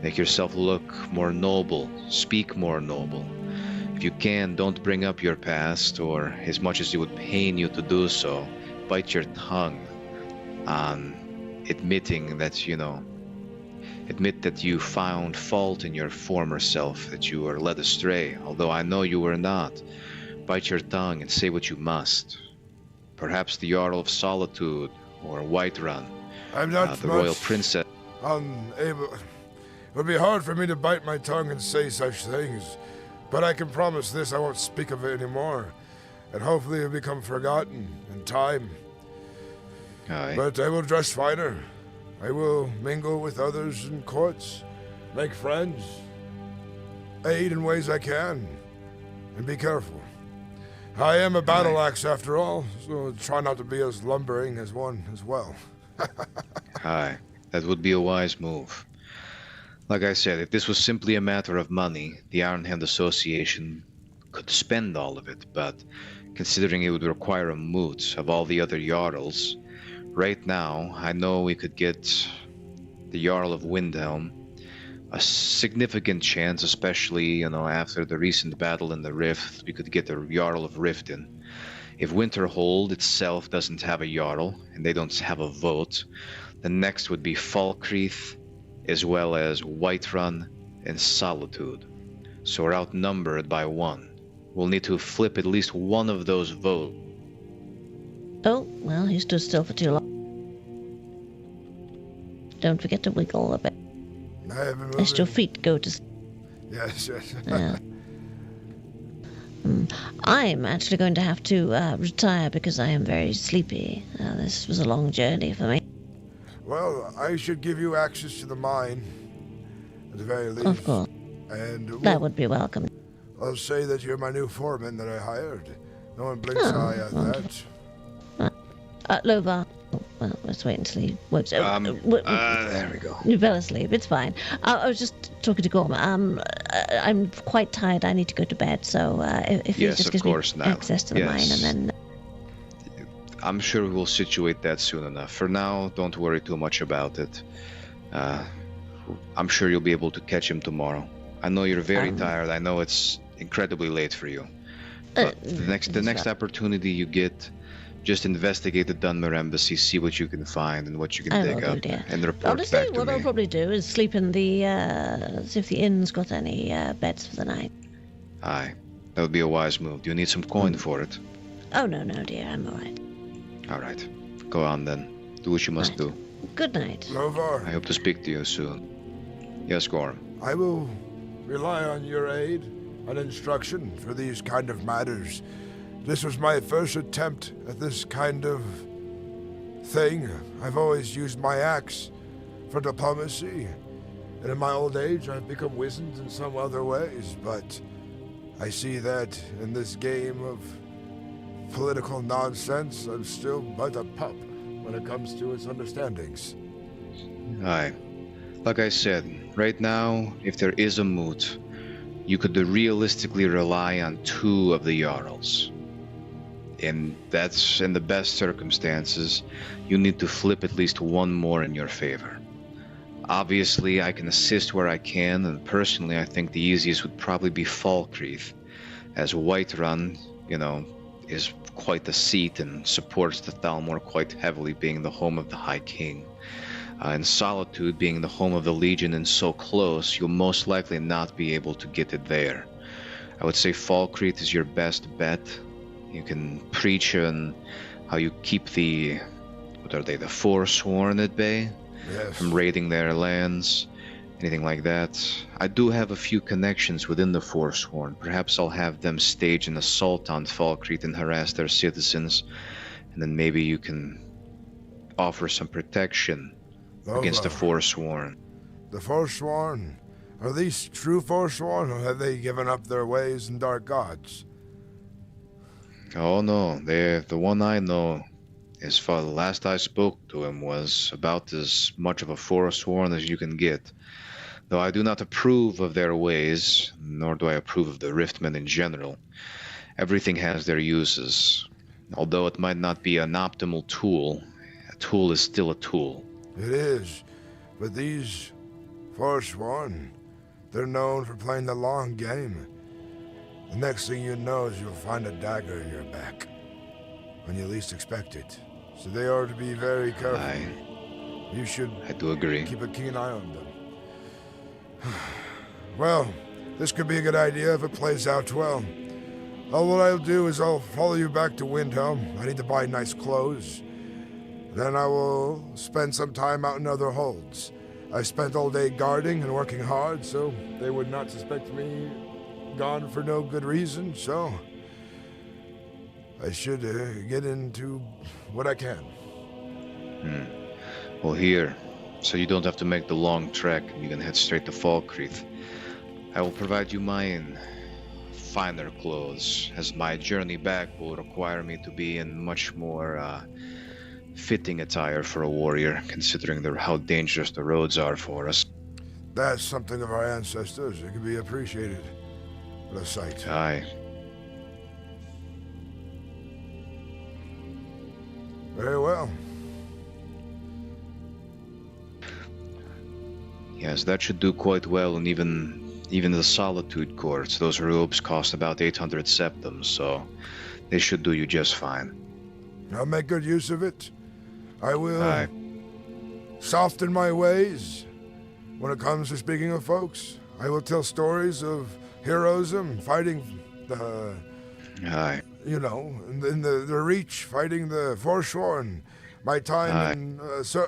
Make yourself look more noble, speak more noble. If you can, don't bring up your past, or as much as it would pain you to do so, bite your tongue on admitting that, you know, admit that you found fault in your former self, that you were led astray, although I know you were not. Bite your tongue and say what you must. Perhaps the Jarl of Solitude, or Whiterun, I'm not the Royal Princess. Unable. It would be hard for me to bite my tongue and say such things, but I can promise this: I won't speak of it anymore, and hopefully it'll become forgotten in time. Aye. But I will dress finer. I will mingle with others in courts, make friends, aid in ways I can, and be careful. I am a battle axe after all, so try not to be as lumbering as one as well. Aye, that would be a wise move. Like I said, if this was simply a matter of money, the Ironhand Association could spend all of it, but considering it would require a moot of all the other Jarls, right now, I know we could get the Jarl of Windhelm a significant chance, especially, you know, after the recent battle in the Rift, we could get the Jarl of Riften. If Winterhold itself doesn't have a Jarl, and they don't have a vote, the next would be Falkreath, as well as Whiterun and Solitude. So we're outnumbered by one. We'll need to flip at least one of those votes. Oh, well, he stood still for too long. Don't forget to wiggle a bit. I have been Lest your feet go to... Yes, yes. Yeah. I'm actually going to have to retire because I am very sleepy. This was a long journey for me. Well, I should give you access to the mine, at the very least. Of course. And that would be welcome. I'll say that you're my new foreman that I hired. No one blinks an eye at wonderful. that. Lovar. Well, let's wait until he wakes up. There we go. You fell asleep. It's fine. I was just talking to Gorm. I'm quite tired. I need to go to bed. So if he just gives me access to the mine, and then I'm sure we'll situate that soon enough. For now, don't worry too much about it. I'm sure you'll be able to catch him tomorrow. I know you're very tired. I know it's incredibly late for you. But the next opportunity you get, just investigate the Dunmer Embassy, see what you can find and what you can dig up, and report honestly, back to what me. I'll probably do is sleep in the see if the inn's got any beds for the night. Aye, that would be a wise move. Do you need some coin for it? Oh no, dear, I'm all right. All right, go on then. Do what you must do. Good night. Lovar. I hope to speak to you soon. Yes, Gorm. I will rely on your aid and instruction for these kind of matters. This was my first attempt at this kind of thing. I've always used my axe for diplomacy, and in my old age I've become wizened in some other ways, but I see that in this game of political nonsense, I'm still but a pup when it comes to its understandings. Aye. Like I said, right now, if there is a moot, you could realistically rely on 2 of the Jarls. And that's in the best circumstances. You need to flip at least 1 more in your favor. Obviously, I can assist where I can, and personally, I think the easiest would probably be Falkreath, as Whiterun, you know, is quite the seat and supports the Thalmor quite heavily, being the home of the High King. And Solitude being the home of the Legion and so close, you'll most likely not be able to get it there. I would say Falkreath is your best bet. You can preach on how you keep the Forsworn at bay from raiding their lands, anything like that. I do have a few connections within the Forsworn. Perhaps I'll have them stage an assault on Falkreath and harass their citizens, and then maybe you can offer some protection against the Forsworn. The Forsworn? Are these true Forsworn, or have they given up their ways and dark gods? Oh no, the one I know As far the last I spoke to him was about as much of a forsworn as you can get. Though I do not approve of their ways, nor do I approve of the Riftmen in general. Everything has their uses. Although it might not be an optimal tool, a tool is still a tool. It is, but these Forsworn, they're known for playing the long game. The next thing you know is you'll find a dagger in your back, when you least expect it. So they are to be very careful. You should I do agree. Keep a keen eye on them. Well, this could be a good idea if it plays out well. All what I'll do is I'll follow you back to Windhelm. I need to buy nice clothes. Then I will spend some time out in other holds. I spent all day guarding and working hard, so they would not suspect me gone for no good reason, so I should get into what I can. Well, here, so you don't have to make the long trek and you can head straight to Falkreath. I will provide you mine finer clothes, as my journey back will require me to be in much more fitting attire for a warrior, considering how dangerous the roads are for us. That's something of our ancestors. It can be appreciated. What a sight. Aye. Very well. Yes, that should do quite well, and even the Solitude Courts, those robes cost about 800 septums, so they should do you just fine. I'll make good use of it. I will soften my ways when it comes to speaking of folks. I will tell stories of heroism, fighting the... You know, in the Reach, fighting the Forsworn. My time in...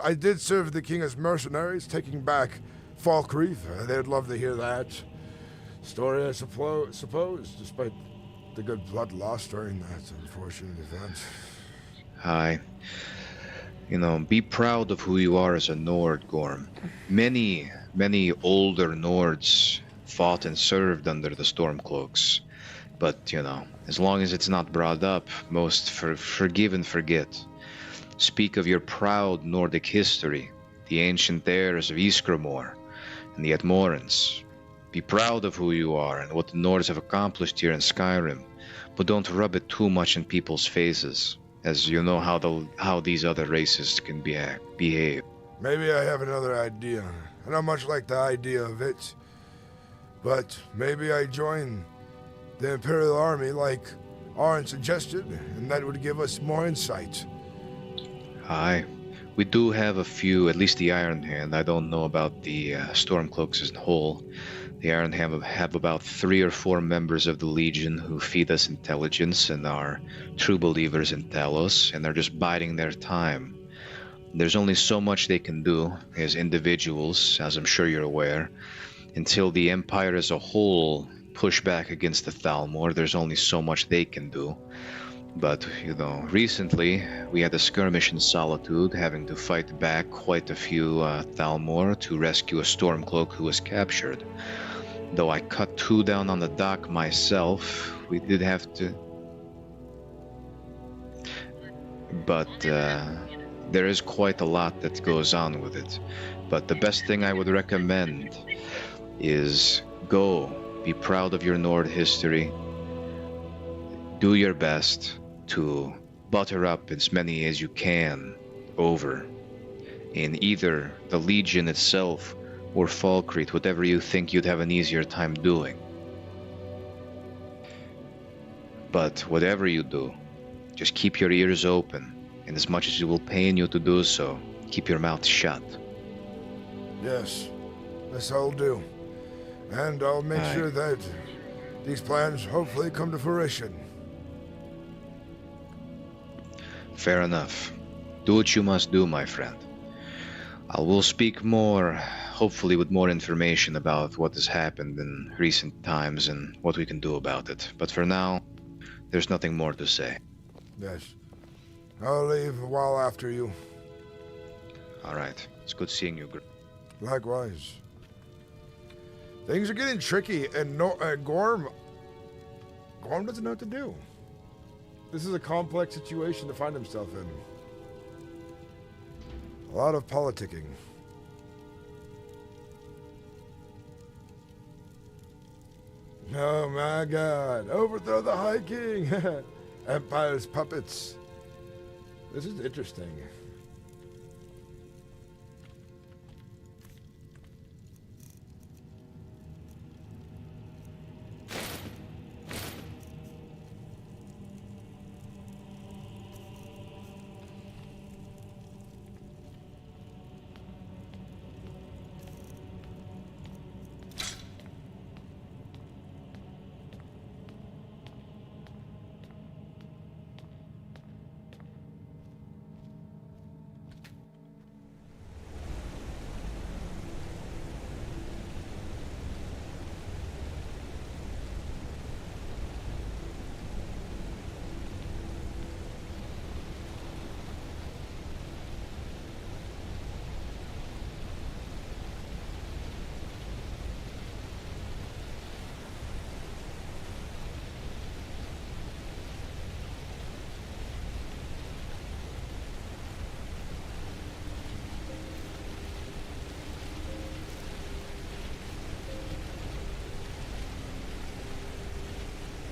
I did serve the king as mercenaries, taking back Falkreath. They'd love to hear that story, I suppose, despite the good blood lost during that unfortunate event. Aye. You know, be proud of who you are as a Nord, Gorm. Many older Nords fought and served under the Stormcloaks. But, you know, as long as it's not brought up, most forgive and forget. Speak of your proud Nordic history, the ancient heirs of Ysgramor and the Atmorans. Be proud of who you are and what the Nords have accomplished here in Skyrim, but don't rub it too much in people's faces, as you know how these other races can behave. Maybe I have another idea. I don't much like the idea of it, but maybe I join the Imperial Army like Arn suggested, and that would give us more insight. Aye. We do have a few, at least the Iron Hand. I don't know about the Stormcloaks as a whole. The Iron Hand have about 3 or 4 members of the Legion who feed us intelligence and are true believers in Talos, and they're just biding their time. There's only so much they can do as individuals, as I'm sure you're aware. Until the Empire as a whole push back against the Thalmor, there's only so much they can do. But, you know, recently we had a skirmish in Solitude, having to fight back quite a few Thalmor to rescue a Stormcloak who was captured. Though I cut 2 down on the dock myself, we did have to... But there is quite a lot that goes on with it. But the best thing I would recommend is go, be proud of your Nord history, do your best to butter up as many as you can over in either the Legion itself or Falkreath, whatever you think you'd have an easier time doing. But whatever you do, just keep your ears open, and as much as it will pain you to do so, keep your mouth shut. Yes, this I'll do. And I'll make sure that these plans hopefully come to fruition. Fair enough. Do what you must do, my friend. I will speak more, hopefully with more information about what has happened in recent times and what we can do about it. But for now, there's nothing more to say. Yes. I'll leave a while after you. All right. It's good seeing you. Likewise. Things are getting tricky, and Gorm doesn't know what to do. This is a complex situation to find himself in. A lot of politicking. Oh my god. Overthrow the High King. Empire's puppets. This is interesting.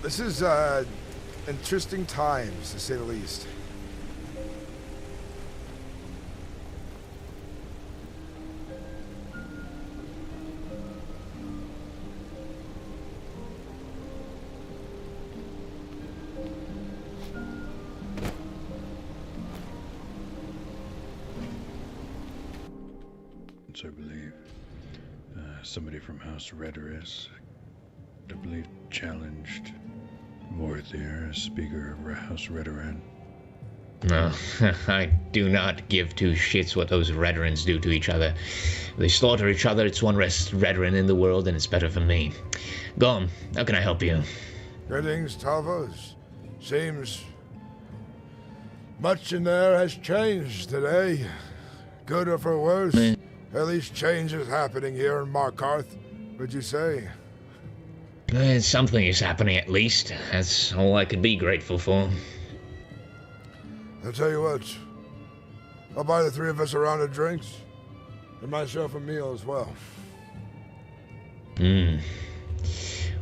This is interesting times, to say the least. I believe somebody from House Rhedoris, I believe, challenged Vorthir, Speaker of House Redoran. No, I do not give two shits what those Redorans do to each other. If they slaughter each other, it's one less Redoran in the world, and it's better for me. Gorm, how can I help you? Greetings, Talvos. Seems much in there has changed today. Good or for worse. At least change is happening here in Markarth, would you say? Something is happening at least. That's all I could be grateful for. I'll tell you what. I'll buy the three of us a round of drinks. And myself a meal as well.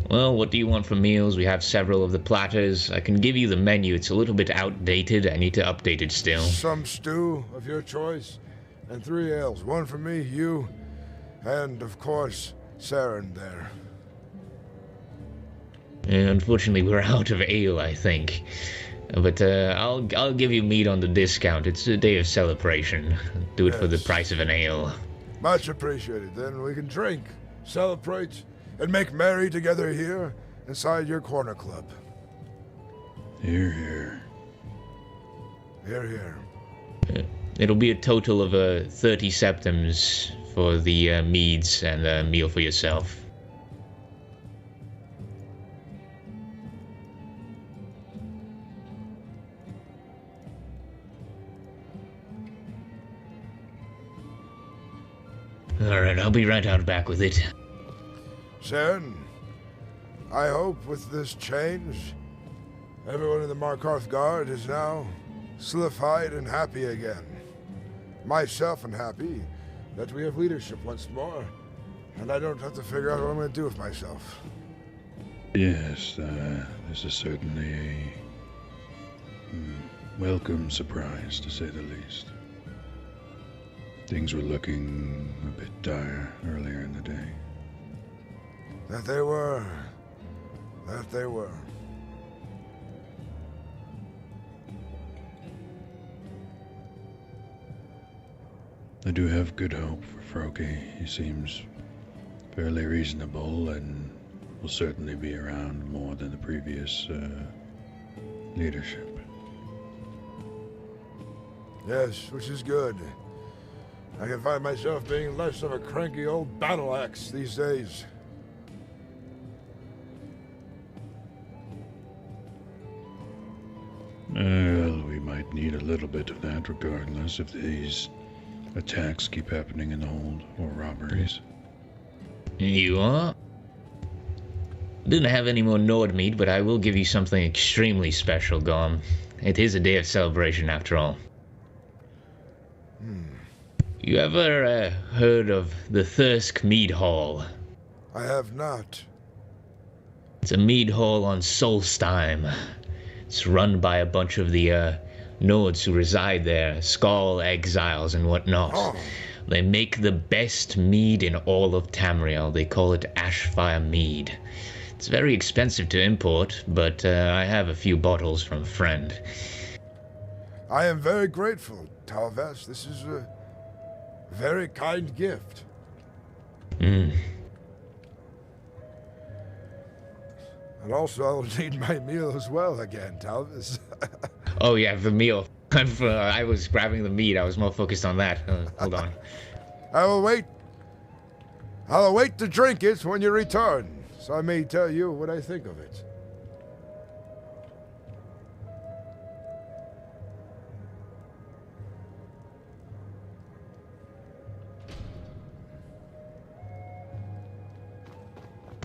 Well, what do you want for meals? We have several of the platters. I can give you the menu. It's a little bit outdated. I need to update it still. Some stew of your choice. And 3 ales. One for me, you, and, of course, Saren there. Unfortunately, we're out of ale, I think. But I'll give you meat on the discount. It's a day of celebration. Do it for the price of an ale. Much appreciated. Then we can drink, celebrate, and make merry together here inside your corner club. Hear, hear. Hear, hear. It'll be a total of 30 septims for the meads and a meal for yourself. Alright, I'll be right out back with it. Saren, I hope with this change, everyone in the Markarth Guard is now solidified and happy again. Myself and happy that we have leadership once more, and I don't have to figure out what I'm going to do with myself. Yes, this is certainly a welcome surprise, to say the least. Things were looking a bit dire earlier in the day. That they were. That they were. I do have good hope for Froki. He seems fairly reasonable and will certainly be around more than the previous leadership. Yes, which is good. I can find myself being less of a cranky old battle axe these days. Well, we might need a little bit of that regardless if these attacks keep happening in the hold, or robberies. You are? Don't have any more Nord meat, but I will give you something extremely special, Gorm. It is a day of celebration after all. You ever heard of the Thirsk Mead Hall? I have not. It's a mead hall on Solstheim. It's run by a bunch of the Nords who reside there, Skald exiles and whatnot. Oh. They make the best mead in all of Tamriel. They call it Ashfire Mead. It's very expensive to import, but I have a few bottles from a friend. I am very grateful, Talvesh. This is a very kind gift. Mm. And also, I'll need my meal as well again, Talvis. Oh yeah, the meal. I was grabbing the meat. I was more focused on that. Hold on. I'll await to drink it when you return, so I may tell you what I think of it.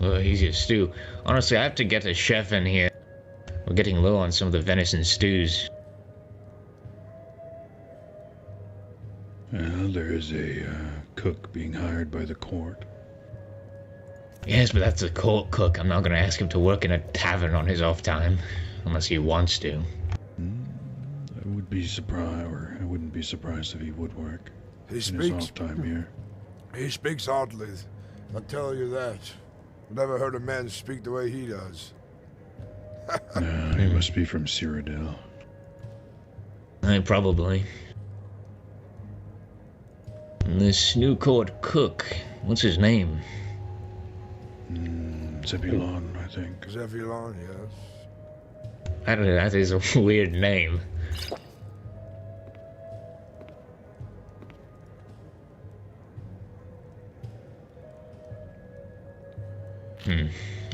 Oh, easy stew. Honestly, I have to get a chef in here. We're getting low on some of the venison stews. Well, there is a cook being hired by the court. Yes, but that's a court cook. I'm not going to ask him to work in a tavern on his off time, unless he wants to. I would be surprised, or I wouldn't be surprised if he would work He in speaks. his off time here. He speaks oddly. I'll tell you that. I've never heard a man speak the way he does. He must be from Cyrodiil. Probably. And this new court cook, what's his name? Zebulon, I think. Zebulon, yes. I don't know, that is a weird name.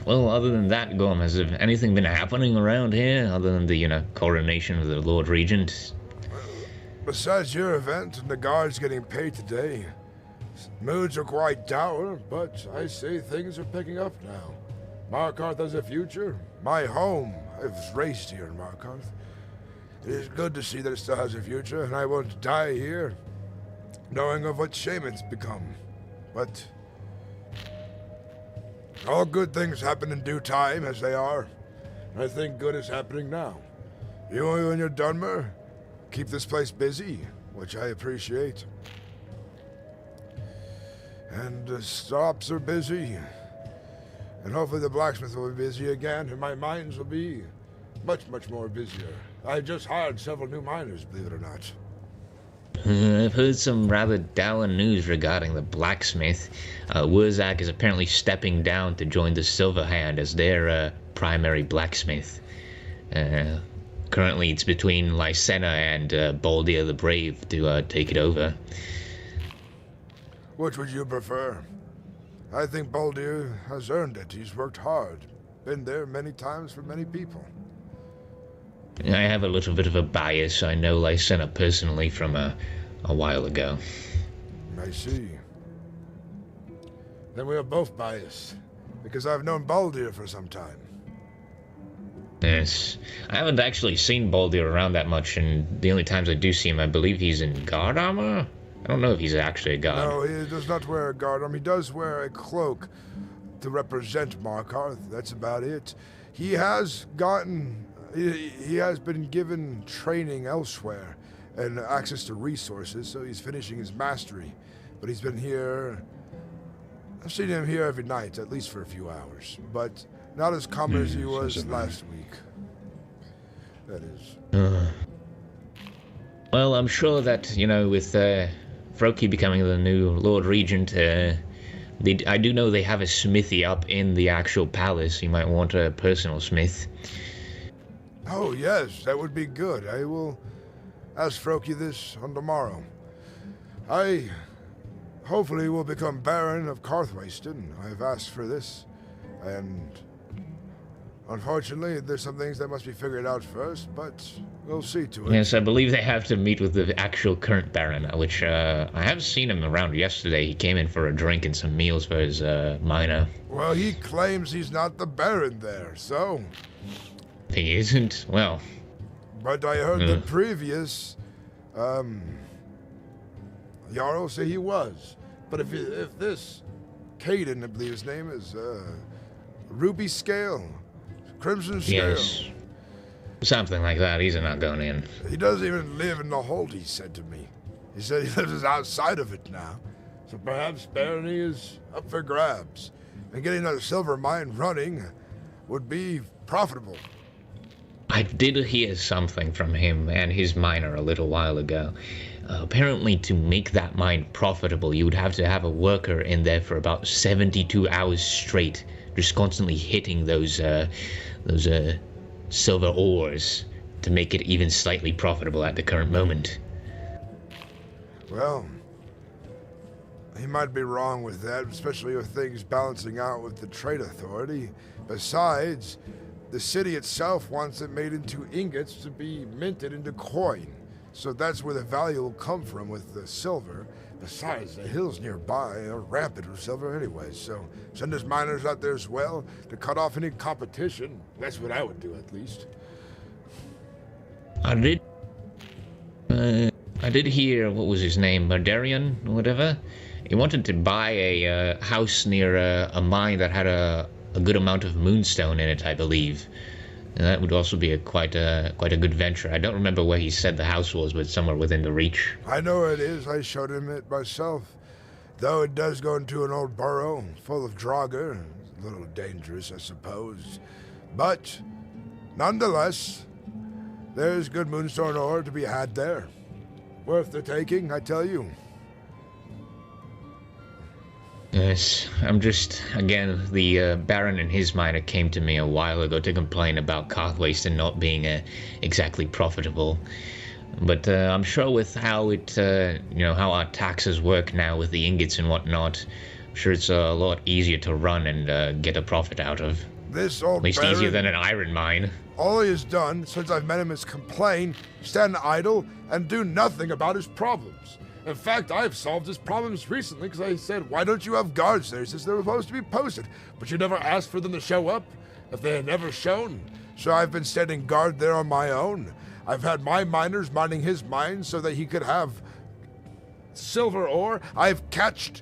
Well, other than that, Gorm, has anything been happening around here other than the, coronation of the Lord Regent? Besides your event and the guards getting paid today, moods are quite dour, but I say things are picking up now. Markarth has a future. My home. I was raised here in Markarth. It is good to see that it still has a future, and I won't die here, knowing of what shaman's become. But all good things happen in due time, as they are. I think good is happening now. You and your Dunmer keep this place busy, which I appreciate. And the stops are busy. And hopefully the blacksmith will be busy again, and my mines will be much, much more busier. I just hired several new miners, believe it or not. I've heard some rather dour news regarding the blacksmith. Wurzak is apparently stepping down to join the Silverhand as their primary blacksmith. Currently it's between Lysenna and Baldir the Brave to take it over. Which would you prefer? I think Baldir has earned it. He's worked hard. Been there many times for many people. I have a little bit of a bias. I know Lysenna personally from a while ago. I see. Then we are both biased, because I've known Baldir for some time. Yes. I haven't actually seen Baldir around that much, and the only times I do see him, I believe he's in guard armor? I don't know if he's actually a guard. No, he does not wear a guard armor. He does wear a cloak to represent Markarth. That's about it. He has gotten... He has been given training elsewhere and access to resources, so he's finishing his mastery. But he's been here... I've seen him here every night, at least for a few hours. But not as common as he was last week. That is. Well, I'm sure that, with Froki becoming the new Lord Regent, I do know they have a smithy up in the actual palace. You might want a personal smith. Oh, yes, that would be good. I will ask Froki this on tomorrow. I hopefully will become Baron of Karthwasten. I've asked for this, and unfortunately, there's some things that must be figured out first, but we'll see to it. Yes, I believe they have to meet with the actual current Baron, which I have seen him around yesterday. He came in for a drink and some meals for his miner. Well, he claims he's not the Baron there, so... He isn't? Well... But I heard the previous, Jarl say he was. But if this Caden, I believe his name is, Ruby Scale, Crimson Scale. Yes. Something like that. He's not going in. He doesn't even live in the hold, he said to me. He said he lives outside of it now. So perhaps Barony is up for grabs. And getting another silver mine running would be profitable. I did hear something from him and his miner a little while ago. Apparently, to make that mine profitable, you would have to have a worker in there for about 72 hours straight, just constantly hitting those silver ores to make it even slightly profitable at the current moment. Well, he might be wrong with that, especially with things balancing out with the trade authority. Besides, the city itself wants it made into ingots to be minted into coin. So that's where the value will come from with the silver. Besides, the hills nearby are rampant with silver anyway, so send his miners out there as well to cut off any competition. That's what I would do, at least. I did hear, what was his name, Murdarian, or whatever? He wanted to buy a house near a mine that had a good amount of moonstone in it, I believe. And that would also be quite a good venture. I don't remember where he said the house was, but somewhere within the reach. I know where it is. I showed him it myself. Though it does go into an old burrow full of Draugr. A little dangerous, I suppose. But, nonetheless, there's good moonstone ore to be had there. Worth the taking, I tell you. Yes, I'm just, again, the Baron and his miner came to me a while ago to complain about Carthwasten not being exactly profitable. But I'm sure with how it, how our taxes work now with the ingots and whatnot, I'm sure it's a lot easier to run and get a profit out of. This old At least Baron, easier than an iron mine. All he has done since I've met him is complain, stand idle, and do nothing about his problems. In fact, I've solved his problems recently because I said, why don't you have guards there? He says they were supposed to be posted, but you never asked for them to show up if they had never shown. So I've been standing guard there on my own. I've had my miners mining his mines so that he could have silver ore. I've caught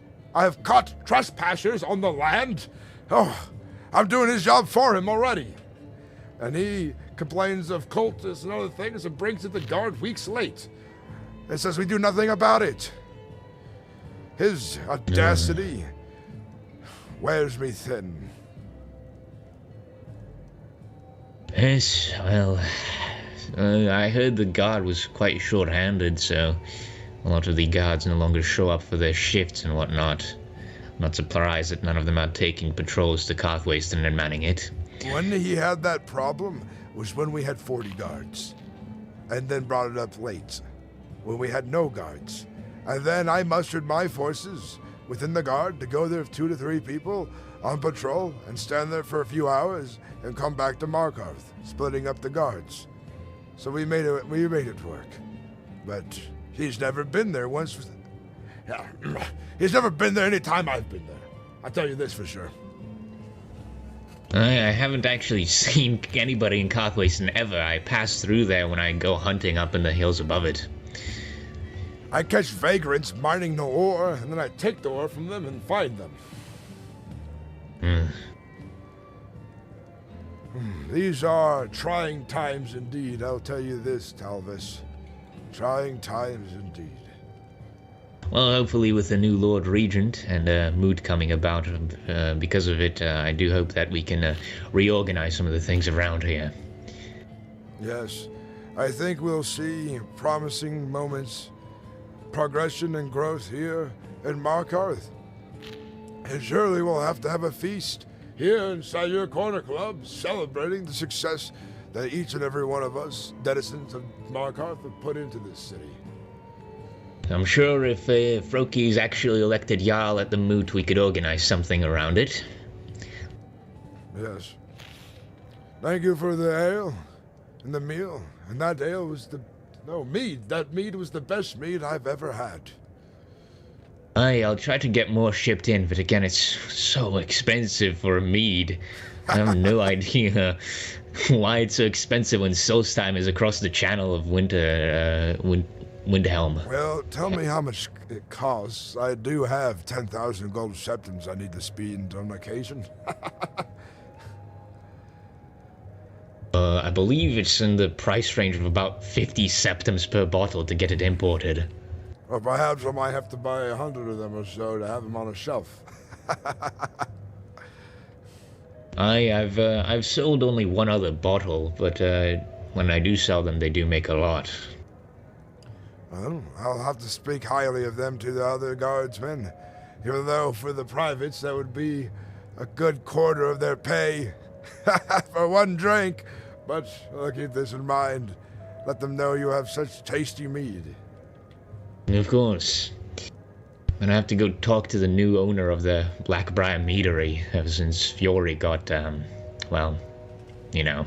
trespassers on the land. Oh, I'm doing his job for him already. And he complains of cultists and other things and brings it to guard weeks late. It says we do nothing about it. His audacity wears me thin. Yes, well, I heard the guard was quite short-handed, so a lot of the guards no longer show up for their shifts and whatnot. I'm not surprised that none of them are taking patrols to Carthwasten and manning it. When he had that problem was when we had 40 guards, and then brought it up late, when we had no guards. And then I mustered my forces within the guard to go there with 2 to 3 people on patrol and stand there for a few hours and come back to Markarth, splitting up the guards. So we made it work. But he's never been there once. Yeah, he's never been there any time I've been there. I'll tell you this for sure. I haven't actually seen anybody in Carthwasten ever. I pass through there when I go hunting up in the hills above it. I catch vagrants mining the ore, and then I take the ore from them and find them. These are trying times indeed, I'll tell you this, Talvis. Trying times indeed. Well, hopefully with the new Lord Regent and Mood coming about because of it, I do hope that we can reorganize some of the things around here. Yes, I think we'll see promising moments, progression and growth here in Markarth. And surely we'll have to have a feast here inside your corner club, celebrating the success that each and every one of us, denizens of Markarth, have put into this city. I'm sure if Froki's actually elected Jarl at the Moot, we could organize something around it. Yes. Thank you for the ale and the meal. And that ale was mead. That mead was the best mead I've ever had. I'll try to get more shipped in, but again, it's so expensive for a mead. I have no idea why it's so expensive when Solstheim is across the channel of winter Windhelm. Well, tell me how much it costs. I do have 10,000 gold septims I need to spend on occasion. I believe it's in the price range of about 50 septims per bottle to get it imported. Or perhaps I might have to buy 100 of them or so to have them on a shelf. I've sold only one other bottle, but when I do sell them, they do make a lot. Well, I'll have to speak highly of them to the other guardsmen, even though for the privates that would be a good quarter of their pay for one drink. But I'll keep this in mind. Let them know you have such tasty mead. Of course. I'm gonna have to go talk to the new owner of the Blackbriar Meadery, ever since Fiore got, well, you know.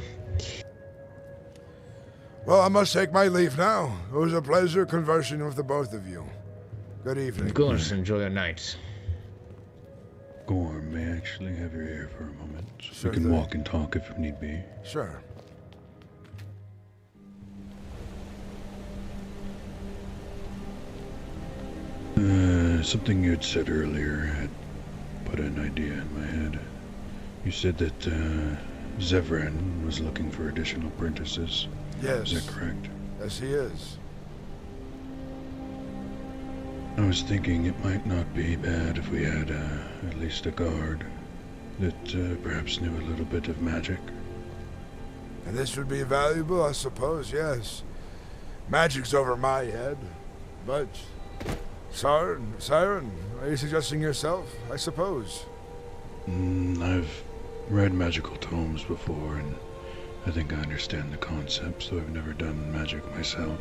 Well, I must take my leave now. It was a pleasure conversing with the both of you. Good evening. Of course, enjoy your night. Gorm, may I actually have your ear for a moment? Sure We can thing. walk and talk if need be. Sure. Something you had said earlier had put an idea in my head. You said that Zevran was looking for additional apprentices. Yes. Is that correct? Yes, he is. I was thinking it might not be bad if we had at least a guard that perhaps knew a little bit of magic. And this would be valuable, I suppose, yes. Magic's over my head, but... Siren, are you suggesting yourself, I suppose? I've read magical tomes before, and I think I understand the concept, so I've never done magic myself.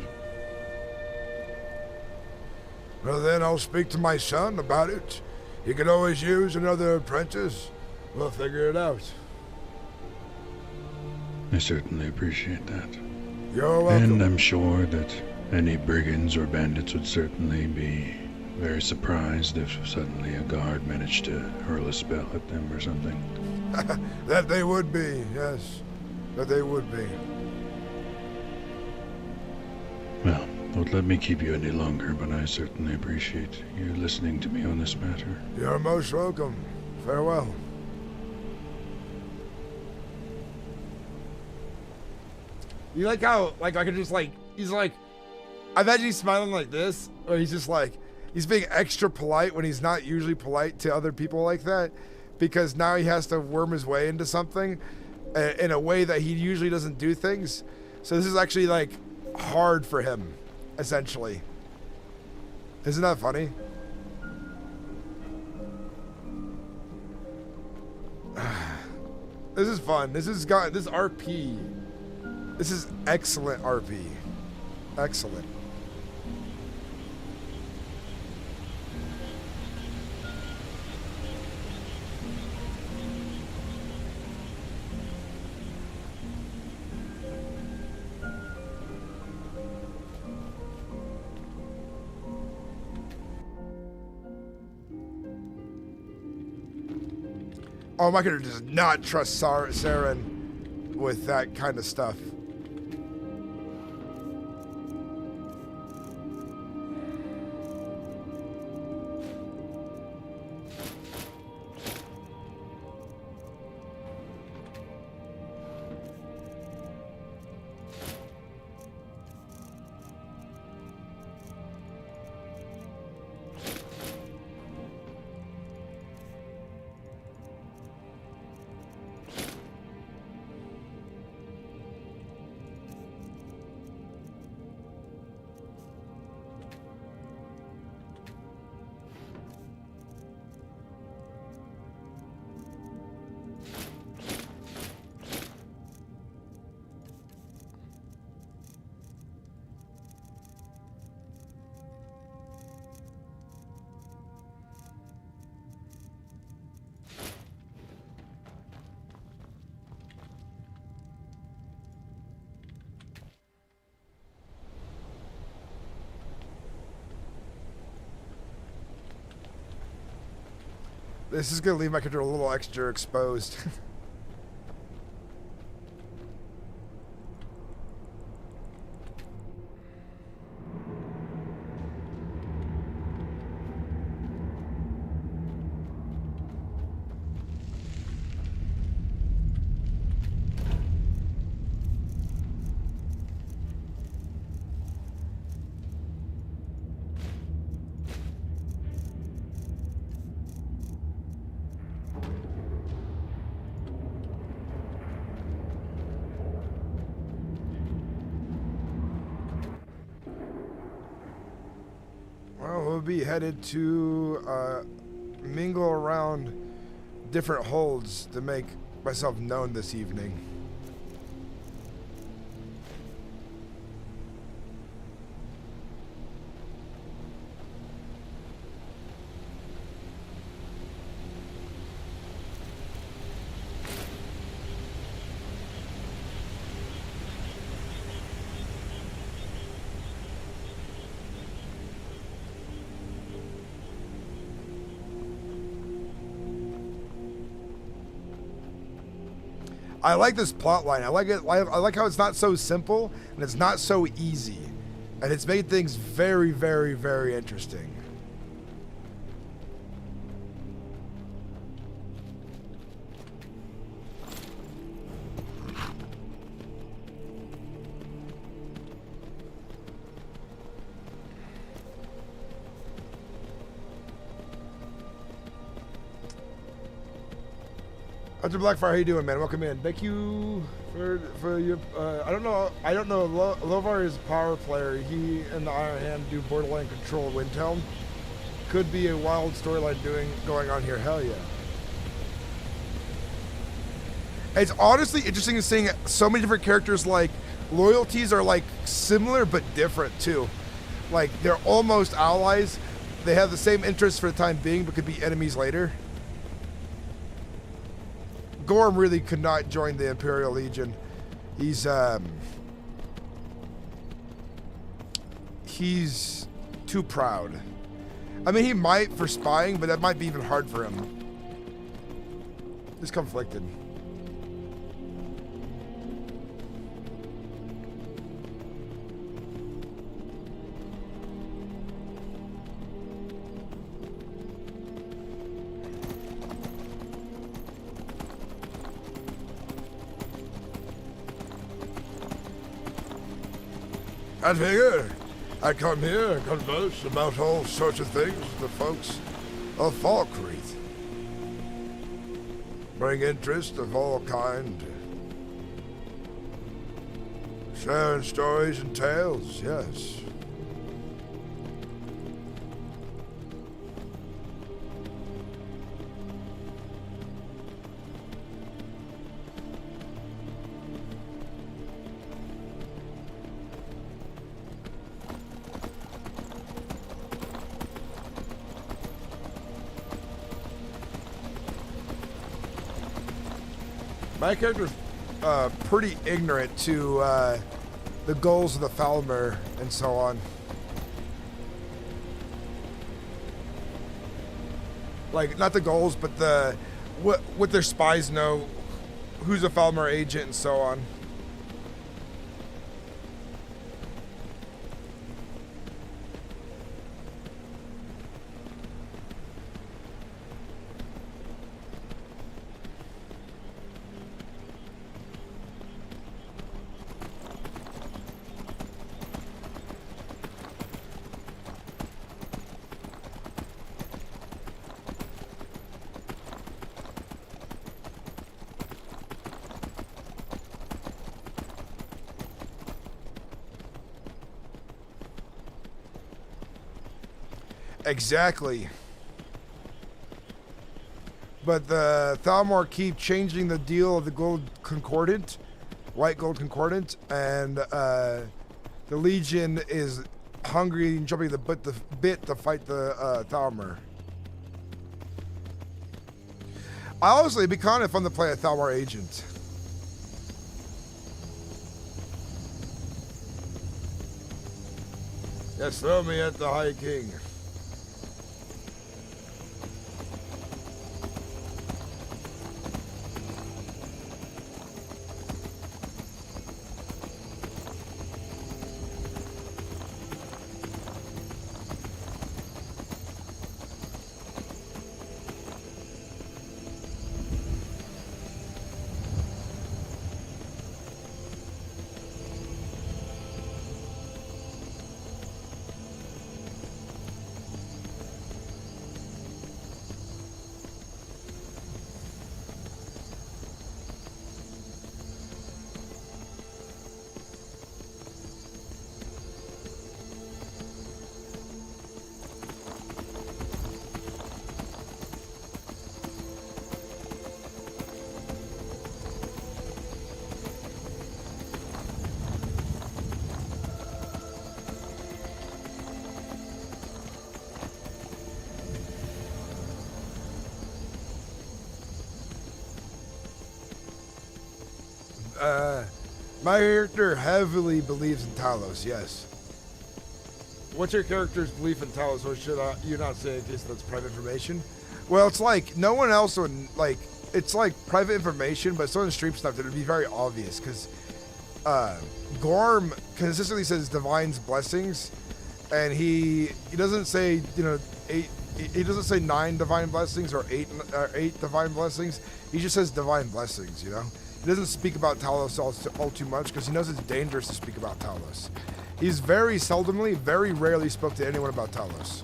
Well then, I'll speak to my son about it. He could always use another apprentice. We'll figure it out. I certainly appreciate that. You're welcome. And I'm sure that any brigands or bandits would certainly be very surprised if suddenly a guard managed to hurl a spell at them or something. That they would be, yes. That they would be. Well, don't let me keep you any longer, but I certainly appreciate you listening to me on this matter. You're most welcome. Farewell. You like how, like, I could just, like, he's like, I imagine he's smiling like this, or he's just like, He's being extra polite when he's not usually polite to other people like that, because now he has to worm his way into something in a way that he usually doesn't do things. So this is actually like hard for him, essentially. Isn't that funny? This is fun. This is RP. This is excellent RP. Excellent. Oh, my character does not trust Saren with that kind of stuff. This is going to leave my character a little extra exposed. will be headed to mingle around different holds to make myself known this evening. I like this plot line. I like it. I like how it's not so simple and it's not so easy, and it's made things very, very, very interesting. Hunter Blackfire, how you doing, man? Welcome in. Thank you for your. I don't know. Lovar is a power player. He and the Iron Hand do Borderland Control Windhelm. Could be a wild storyline going on here. Hell yeah. It's honestly interesting seeing so many different characters. Like loyalties are like similar but different too. Like they're almost allies. They have the same interests for the time being, but could be enemies later. Gorm really could not join the Imperial Legion. He's too proud. I mean, he might for spying, but that might be even hard for him. He's conflicted. I figured I'd come here and converse about all sorts of things with the folks of Falkreath. Bring interest of all kind. Sharing stories and tales, yes. My character's pretty ignorant to the goals of the Falmer and so on. Like, not the goals, but the what their spies know, who's a Falmer agent and so on. Exactly. But the Thalmor keep changing the deal of the gold concordant, white gold concordant, and the Legion is hungry and jumping the bit to fight the Thalmor. Honestly, it'd be kind of fun to play a Thalmor agent. Yes, throw me at the High King. My character heavily believes in Talos, yes. What's your character's belief in Talos, or should you not say it because that's private information? Well, it's like, no one else would, like, it's like private information, but someone stream stuff that would be very obvious, because Gorm consistently says Divine's blessings, and he doesn't say, you know, he doesn't say 9 divine blessings or 8 divine blessings. He just says divine blessings, you know? He doesn't speak about Talos all too much because he knows it's dangerous to speak about Talos. He's very rarely spoke to anyone about Talos.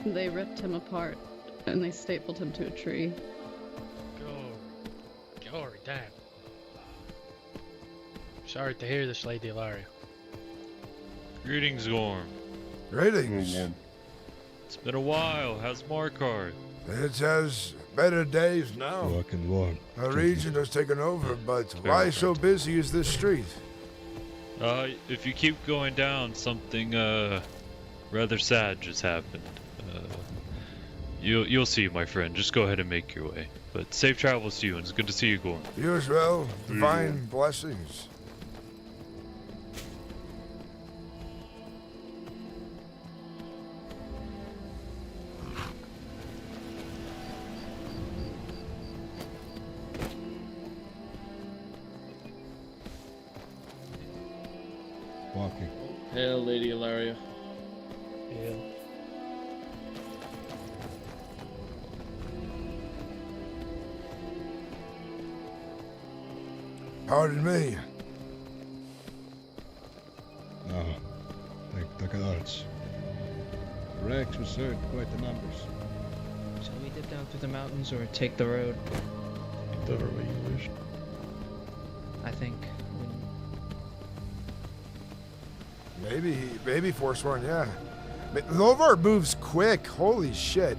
They ripped him apart, and they stapled him to a tree. Glory, damn. Sorry to hear this, Lady Ilaria. Greetings, Gorm. Greetings. It's been a while. How's Markard? It has better days now. Walking warm. Our region has taken over, but why so busy is this street? If you keep going down, something rather sad just happened. You'll see, my friend. Just go ahead and make your way. But safe travels to you, and it's good to see you, Gorm. You as well. Divine blessings. Walking. Hail, Lady Ilaria. Hail. Pardon me. No. Take a arts. Rex will serve quite the numbers. Shall we dip down through the mountains or take the road? Whatever way you wish. I think Maybe Forsworn, yeah. Lovar moves quick. Holy shit.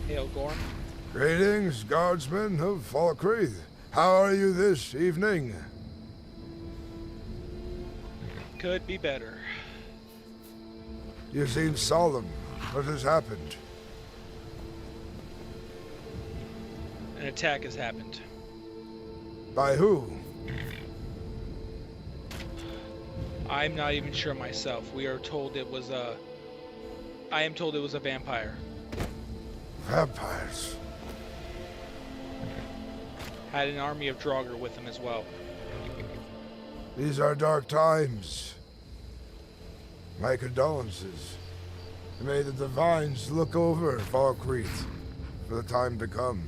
Hail, Gorm. Greetings, guardsmen of Falkreath. How are you this evening? Could be better. You seem solemn. What has happened? An attack has happened. By who? I'm not even sure myself. We are told it was a... I am told it was a vampire. Vampires? Had an army of Draugr with him as well. These are dark times. My condolences. May the divines look over Falkreath for the time to come.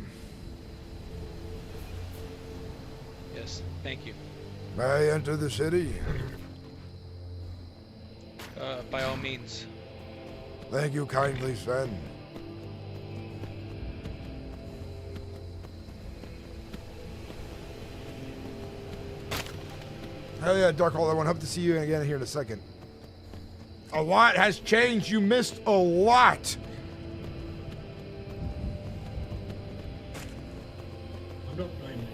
Yes, thank you. May I enter the city? By all means. Thank you kindly, Sven. Hell yeah, Dark Hole, I hope to see you again here in a second. A lot has changed. You missed a lot. I'm not blaming you.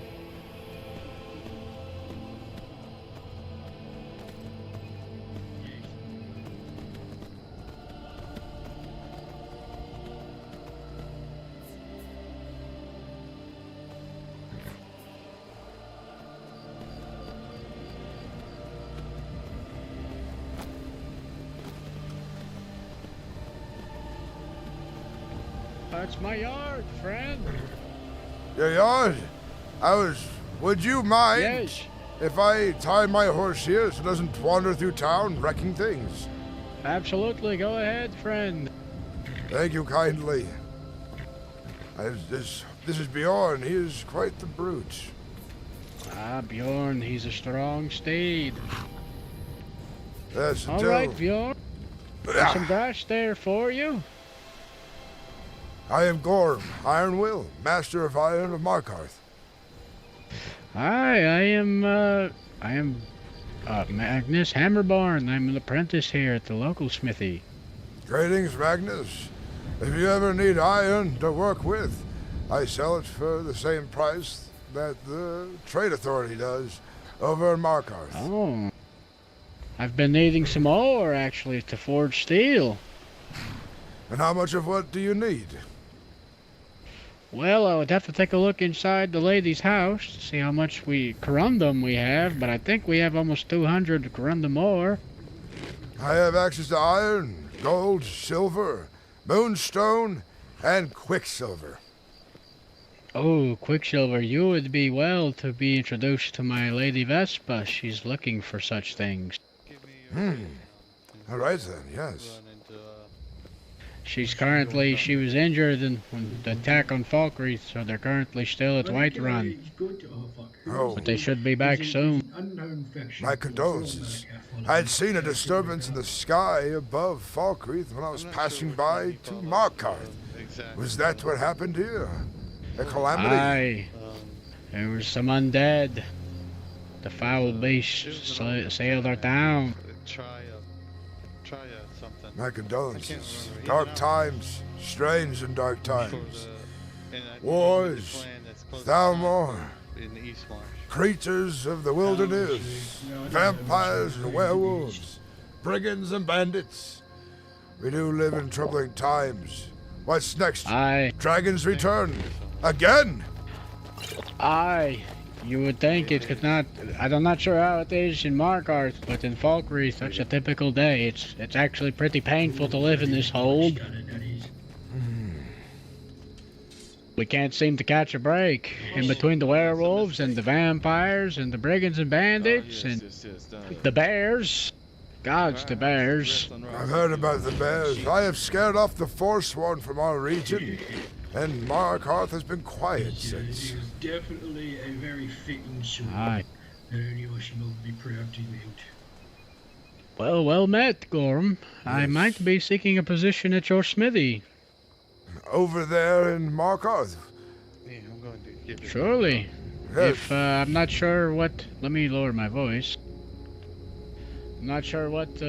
That's my yard, friend. Your yard? Would you mind if I tie my horse here so it doesn't wander through town wrecking things? Absolutely, go ahead, friend. Thank you kindly. This is Bjorn. He is quite the brute. Ah, Bjorn, he's a strong steed. Yes, All right, Bjorn. There's some grass there for you. I am Gorm, Ironwill, Master of Iron of Markarth. Hi, I am Magnus Hammerborn. I'm an apprentice here at the local smithy. Greetings, Magnus. If you ever need iron to work with, I sell it for the same price that the Trade Authority does over in Markarth. Oh. I've been needing some ore, actually, to forge steel. And how much of what do you need? Well, I would have to take a look inside the lady's house to see how much corundum we have, but I think we have almost 200 corundum ore. I have access to iron, gold, silver, moonstone, and quicksilver. Oh, Quicksilver, you would be well to be introduced to my Lady Vespa. She's looking for such things. All right then, yes. She was injured in the attack on Falkreath, so they're currently still at Whiterun. Oh. But they should be back soon. My condolences. I had seen a disturbance in the sky above Falkreath when I was passing by to Markarth. Was that what happened here? A calamity? Aye. There was some undead. The foul beast sailed our town. My condolences. Dark times. Strange and dark times. Wars. Thalmor. Creatures of the wilderness. Vampires and werewolves. Brigands and bandits. We do live in troubling times. What's next? Aye. Dragons return. Again? Aye. You would think it could not. I'm not sure how it is in Markarth, but in Falkreath, such a typical day. It's actually pretty painful to live in this hold. We can't seem to catch a break in between the werewolves and the vampires and the brigands and bandits and the bears. Gods, the bears. I've heard about the bears. I have scared off the Forsworn from our region, and Markarth has been quiet since. It is definitely a very fitting sword. Aye. That only Yoshimo would be proud to wield. Well met, Gorm. I might be seeking a position at your smithy. Over there in Markarth? Surely. Yes. If I'm not sure what. Let me lower my voice. I'm not sure what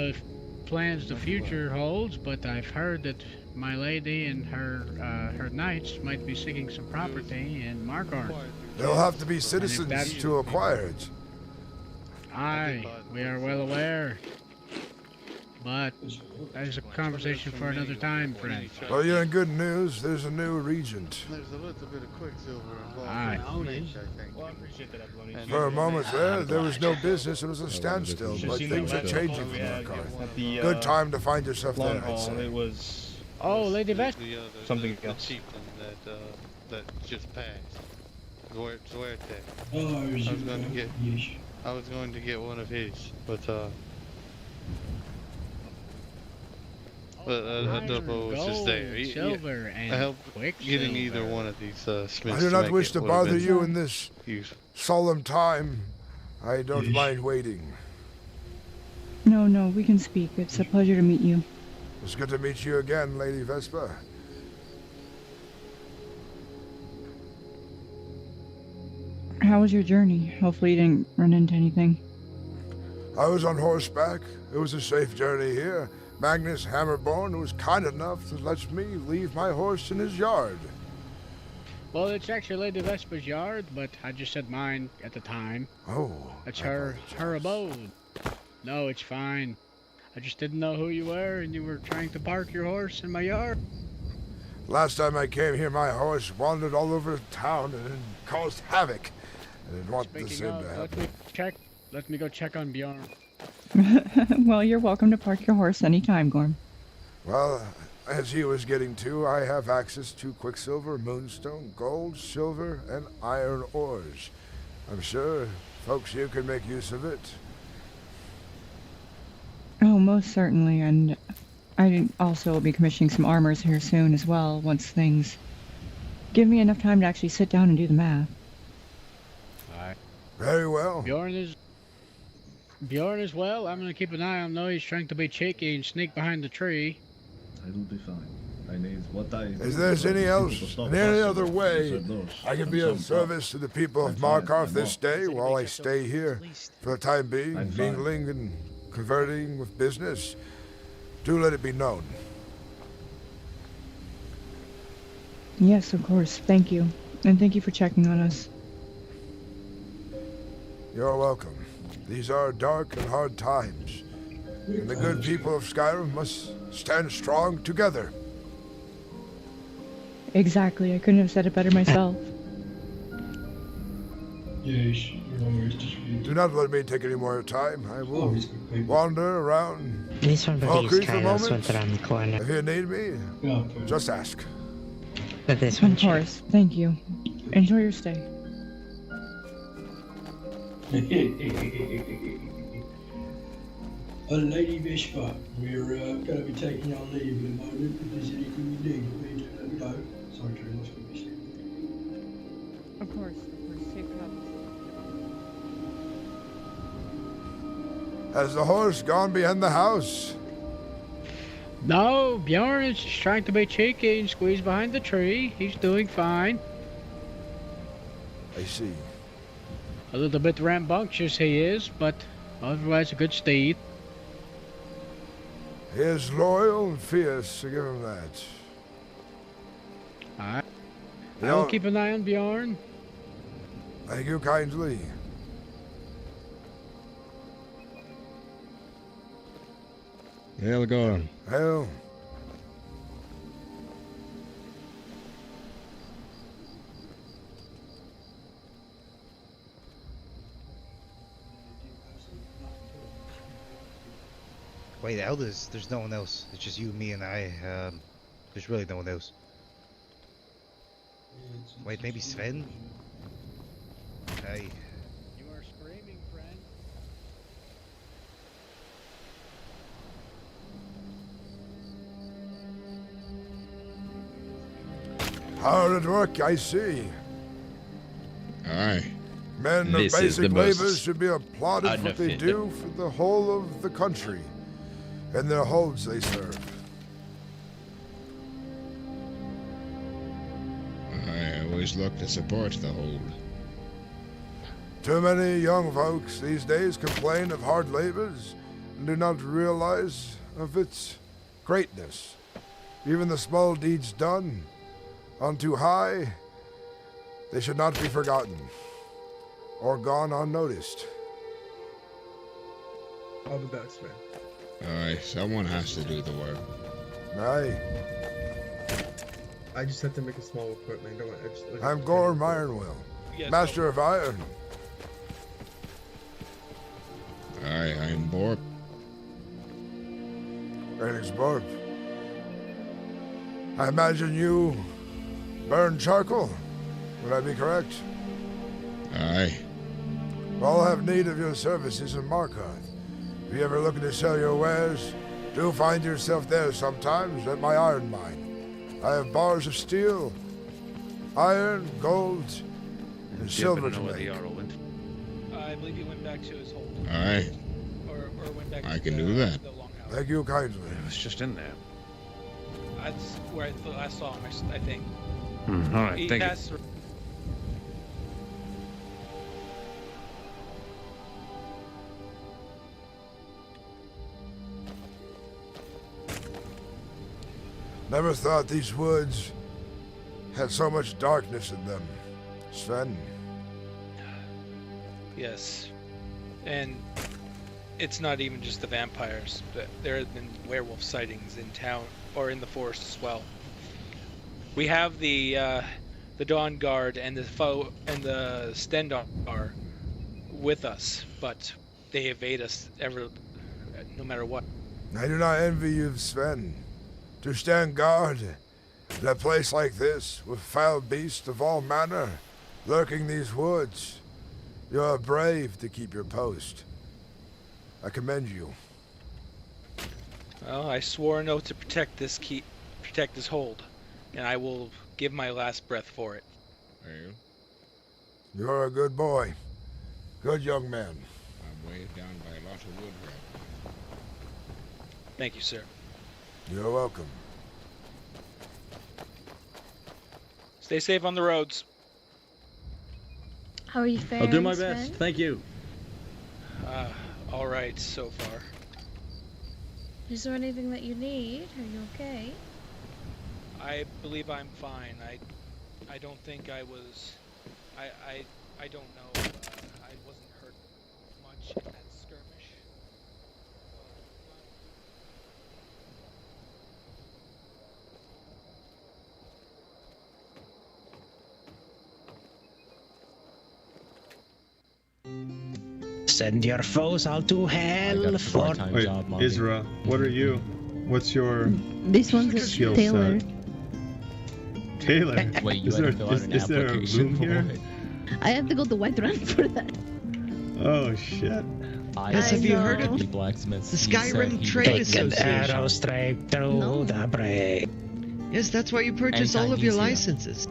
plans the future holds, but I've heard that my lady and her knights might be seeking some property in Markarth. They'll have to be citizens to acquire it. Aye, we are well aware. But that is a conversation for another time, friend. Well, you're in good news. There's a new regent. There's a little bit of quicksilver involved. Aye. Well, I appreciate that, For a moment there was no business. It was a standstill, but things are changing for Markarth. Good time to find yourself there, I'd say. It was. Oh, Lady Vest. Something else. The chieftain that just passed. Zuerte. I was going to get one of his, but But a double was just there. Silver, and I help getting quicksilver. either one of these smiths. I do not make wish it to would have bother been you in this useful. solemn time. I don't mind waiting. No, we can speak. It's a pleasure to meet you. It's good to meet you again, Lady Vespa. How was your journey? Hopefully you didn't run into anything. I was on horseback. It was a safe journey here. Magnus Hammerborn was kind enough to let me leave my horse in his yard. Well, it's actually Lady Vespa's yard, but I just said mine at the time. Oh. That's her abode. No, it's fine. I just didn't know who you were, and you were trying to park your horse in my yard. Last time I came here, my horse wandered all over town and caused havoc. I didn't want the Speaking same of, to happen. let me go check on Bjorn. Well, you're welcome to park your horse anytime, Gorm. Well, as he was getting to, I have access to quicksilver, moonstone, gold, silver, and iron ores. I'm sure folks here could make use of it. Oh, most certainly, and I also will be commissioning some armors here soon as well, once things give me enough time to actually sit down and do the math. Alright. Very well. Bjorn as well. I'm gonna keep an eye on him, though. He's trying to be cheeky and sneak behind the tree. I will be fine. I need what I... Is there any other way I can be of service to the people of Markarth this day while I stay here for the time being, mingling and converting with business? Do let it be known. Yes, of course. Thank you. And thank you for checking on us. You're welcome. These are dark and hard times, and the good people of Skyrim must stand strong together. Exactly. I couldn't have said it better myself. Yes, Do not let me take any more time. I will wander around This one Valkyrie is for a Keizaal moment. around the corner. If you need me, just ask. But this one, Of course. Thank you. Enjoy your stay. Lady Vespa, we're going to be taking our leave in a moment. If there's anything you need, please let me know. Sorry, Drew, what's going to be said? Of course. Safe travels. Has the horse gone behind the house? No, Bjorn is just trying to be cheeky and squeeze behind the tree. He's doing fine. I see. A little bit rambunctious he is, but otherwise a good steed. He is loyal and fierce, so give him that. Alright. You I will know- keep an eye on Bjorn. Thank you kindly. Hail, Gorm. Hail. Wait, Elders, there's no one else. It's just you, me, and I. There's really no one else. Wait, maybe Sven? Hey. You are screaming, friend. Hard at work, I see. Aye. Men of This is basic the most labor should be applauded for what they do for the whole of the country and their holds they serve. I always look to support the hold. Too many young folks these days complain of hard labors and do not realize of its greatness. Even the small deeds done on too high, they should not be forgotten or gone unnoticed. I'll be back, Sven. Aye, someone has to do the work. Aye. I just have to make a small equipment. Don't I just, I'm Gorm Ironwill, Master of Iron. Aye, I'm Borp. Greetings, Borp. I imagine you burn charcoal. Would I be correct? Aye. We all have need of your services in Markarth. If you ever looking to sell your wares, You'll find yourself there sometimes at my iron mine. I have bars of steel, iron, gold, and silver to make. I believe he went back to his hold. All right. Or went back I to can the, do that. the longhouse. Thank you kindly. It was just in there. That's where I saw him, I think. All right, He thank you. passed through. Never thought these woods had so much darkness in them. Sven. Yes. And it's not even just the vampires. There have been werewolf sightings in town or in the forest as well. We have the Dawn Guard and the Stendar with us, but they evade us no matter what. I do not envy you, Sven. To stand guard in a place like this, with foul beasts of all manner lurking these woods. You are brave to keep your post. I commend you. Well, I swore an oath to protect this hold, and I will give my last breath for it. You're a good boy. Good young man. I'm weighed down by a lot of wood right now. Thank you, sir. You're welcome. Stay safe on the roads. How are you faring, I'll do my Sven? best. Thank you. All right so far. Is there anything that you need? Are you okay? I believe I'm fine. I don't think I was. I don't know. I wasn't hurt much in that skirmish. Send your foes all to hell for... Wait, Isra, what are you? What's your This one's a skill tailor. set? Taylor, Wait, you is had there, to fill out an is there a application room for here? it? I have to go to Whiterun for that. Oh shit. Yes, have you heard of the blacksmiths? the Skyrim Trade Association? straight through the brain. Yes, that's where you purchase all of your licenses.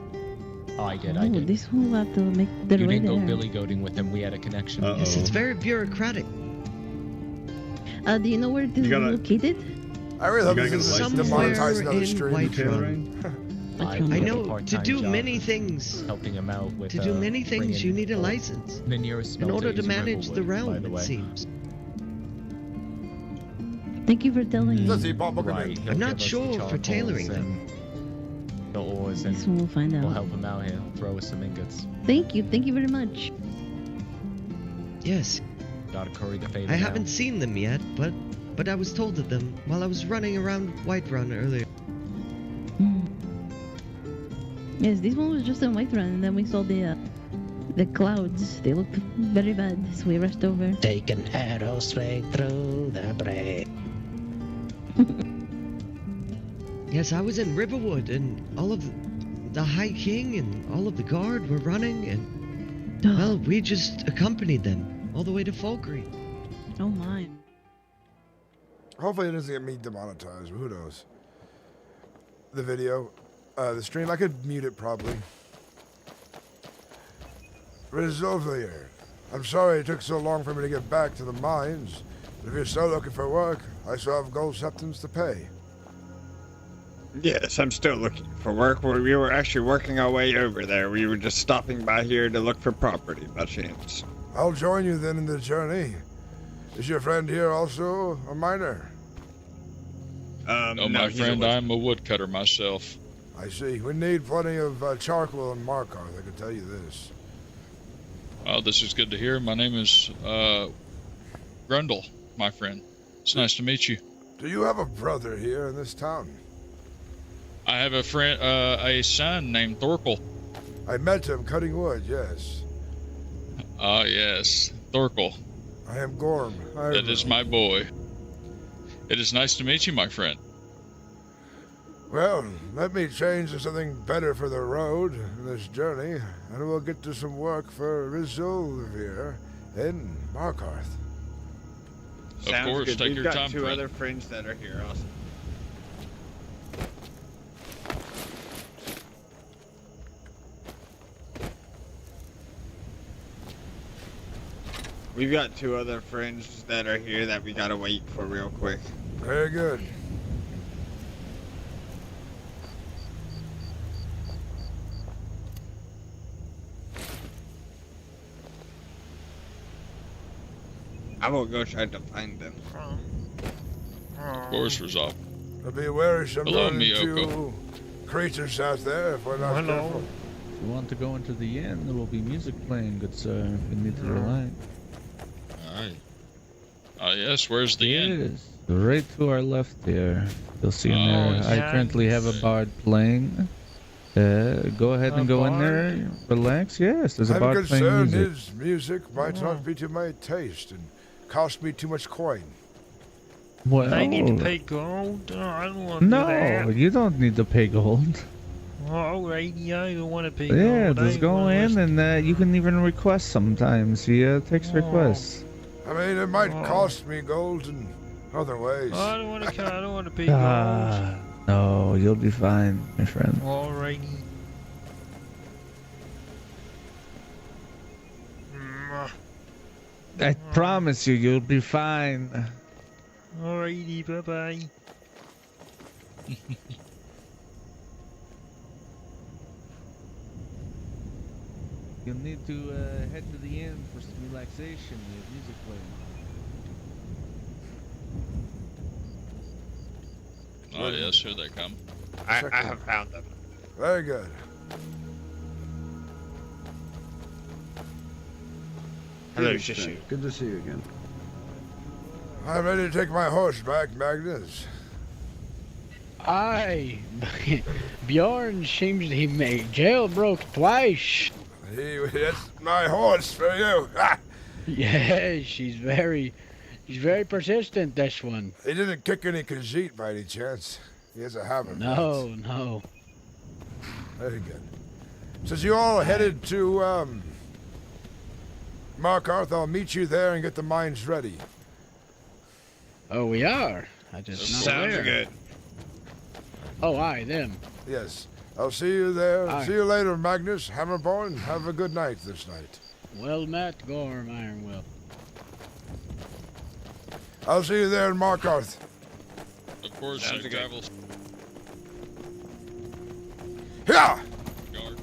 Oh, I did. This will have to make their You way didn't go there. billy goating with him. We had a connection. Yes, it's very bureaucratic. Do you know where this is located? I really love this demonetizing another stream. I know, to do many things. Helping him out with. To do many things, you need a license. The nearest in order smelter to is manage the Riverwood, by realm, the it way. seems. Thank you for telling me. Right, he'll I'm not give us the sure for charcoals tailoring them. and the ores, and This one we'll find out. we'll help him out here. Throw us some ingots. Thank you very much. Yes. Gotta curry the favor. I now. haven't seen them yet, but I was told of them while I was running around Whiterun earlier. Yes, this one was just in Whiterun, and then we saw the clouds. They looked very bad, so we rushed over. Take an arrow straight through the brain. Yes, I was in Riverwood, and all of the High King and all of the guard were running, and well, we just accompanied them all the way to Falkreath. Oh my. Hopefully it doesn't get me demonetized. Who knows? The video, the stream, I could mute it probably. Resolvier, I'm sorry it took so long for me to get back to the mines, but if you're still looking for work, I still have gold septums to pay. Yes, I'm still looking for work. We were actually working our way over there. We were just stopping by here to look for property by chance. I'll join you then in the journey. Is your friend here also a miner? No, No, my he's a friend, I'm a woodcutter myself. I see. We need plenty of charcoal and Markarth, I can tell you this. Oh, this is good to hear. My name is Grundle, my friend. It's nice to meet you. Do you have a brother here in this town? I have a friend, a son named Thorkel. I met him cutting wood, yes. Ah, yes, Thorkel. I am Gorm. That is my boy. It is nice to meet you, my friend. Well, let me change to something better for the road in this journey, and we'll get to some work for Resolvier in Markarth. Sounds course, good. take We've your got time, two friend. other friends that are here also. We've got two other friends that are here that we gotta wait for real quick. Very good. I will go try to find them. Of course, Razop. I'll be wary some Hello, run into Miyoko. creatures out there if we're not careful. If you want to go into the inn, there will be music playing, good sir, if you need to relax. Alright. Yes, where's the inn? Yes, right to our left here. You'll see in Oh, there. I yes. currently have a bard playing. Go ahead and go in there, relax. Yes, there's a I'm bard playing concerned music. his music might not be to my taste and cost me too much coin. Well, I need to pay gold? Oh, I don't want to do no, that. you don't need to pay gold. Alrighty, I don't want to pay Yeah, gold. I just ain't go wanna in risk- and you can even request sometimes. He takes requests. I mean, it might cost me gold in other ways. I don't want to. I don't want to pay gold. No, you'll be fine, my friend. Alrighty. I promise you, you'll be fine. Alrighty, bye bye. You'll need to head to the inn for some relaxation. We have music playing. Oh, yes, here they come. I have found them. Very good. Hello, Shishu. Good to see you again. I'm ready to take my horse back, Magnus. Aye. Bjorn seems he made jailbroke twice. That's my horse for you. Ah! Yeah, she's very persistent, this one. He didn't kick any Khajiit by any chance. He has a habit. No, no. Very good. Since you all headed to Markarth, I'll meet you there and get the mines ready. Oh, we are. I just not Sounds aware. good. Oh, aye, them. Yes. I'll see you there. Aye. See you later, Magnus. Hammerborn, have a good night this night. Well met, Gorm, Ironwill. I'll see you there in Markarth. Of course, Sounds safe good. travels. Yeah! Guard.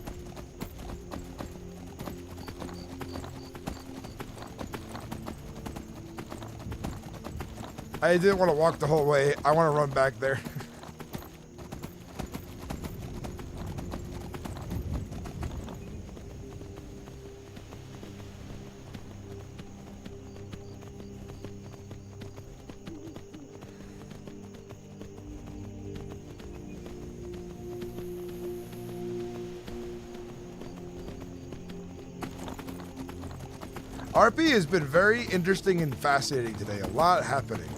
I didn't want to walk the whole way. I want to run back there. RP has been very interesting and fascinating today. A lot happening.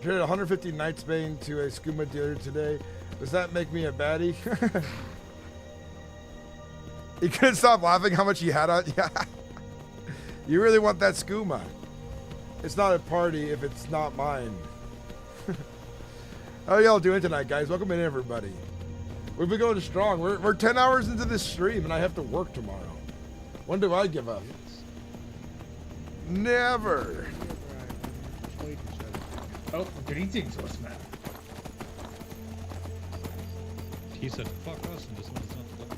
Traded 150 Knight's Bane to a skooma dealer today. Does that make me a baddie? You couldn't stop laughing how much you had on. Yeah. You really want that skooma. It's not a party if it's not mine. How are y'all doing tonight, guys? Welcome in, everybody. We've been going strong. We're 10 hours into this stream, and I have to work tomorrow. When do I give up? Never. Oh, greetings, horseman. He said, fuck us, and just went something.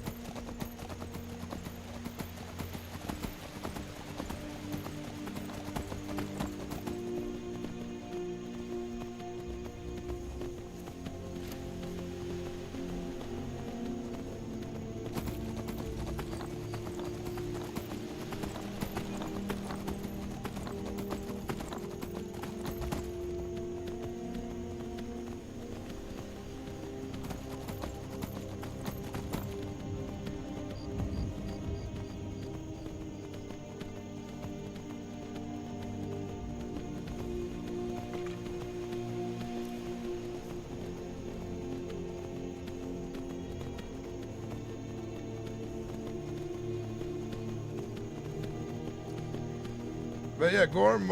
But yeah, Gorm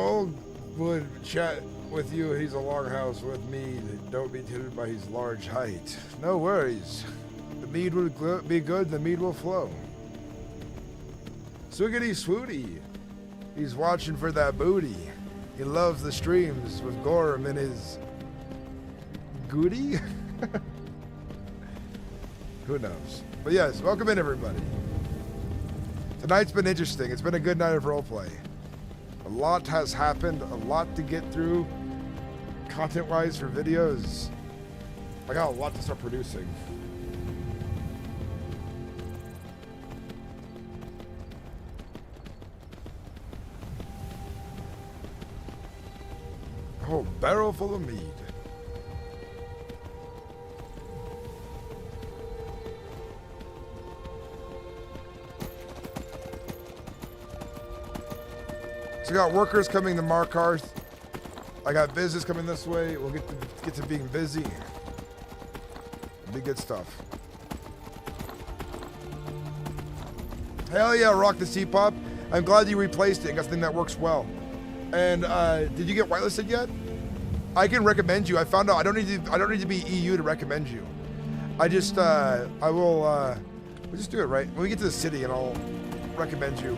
would chat with you. He's a longhouse with mead. Don't be tilted by his large height. No worries. The mead will be good. The mead will flow. Swiggity swooty. He's watching for that booty. He loves the streams with Gorm in his goody. Who knows? But yes, welcome in everybody. Tonight's been interesting. It's been a good night of roleplay. A lot has happened, a lot to get through, content-wise for videos. I got a lot to start producing. A whole barrel full of mead. So we got workers coming to Markarth. I got business coming this way. We'll get to being busy. It'll be good stuff. Hell yeah, rock the C-pop. I'm glad you replaced it. Got something that works well. And did you get whitelisted yet? I can recommend you. I found out I don't need to be EU to recommend you. I just we'll just do it right when we get to the city, and I'll recommend you.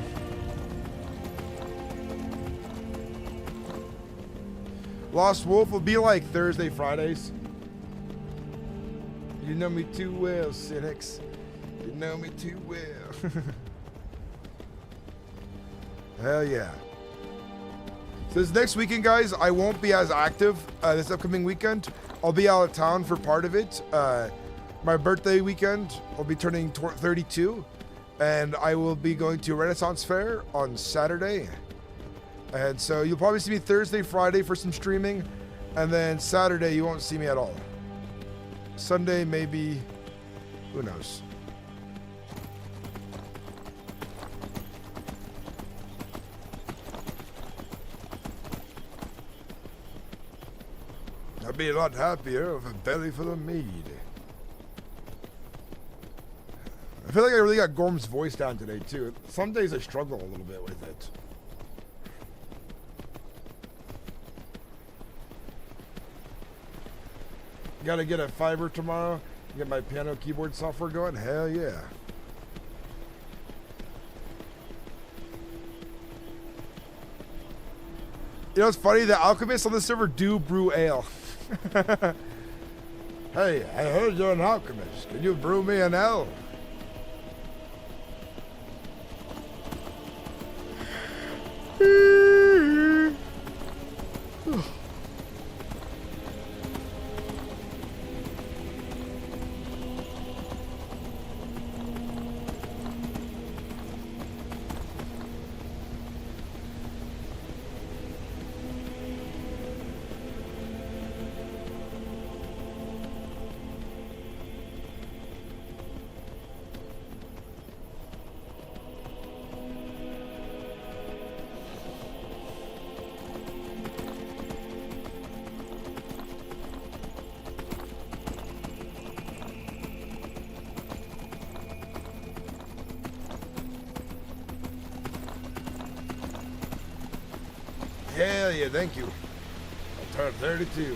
Lost Wolf will be like Thursday, Fridays. You know me too well, Sinnix. You know me too well. Hell yeah. So this next weekend, guys, I won't be as active this upcoming weekend. I'll be out of town for part of it. My birthday weekend, I'll be turning 32, and I will be going to Renaissance Fair on Saturday. And so you'll probably see me Thursday, Friday for some streaming, and then Saturday you won't see me at all. Sunday maybe, who knows. I'd be a lot happier with a belly full of mead. I feel like I really got Gorm's voice down today too. Some days I struggle a little bit with it. Gotta get a fiber tomorrow. Get my piano keyboard software going. Hell yeah. You know, it's funny, the alchemists on the server do brew ale. Hey, I heard you're an alchemist. Can you brew me an ale? Hell yeah, thank you. I'll turn 32.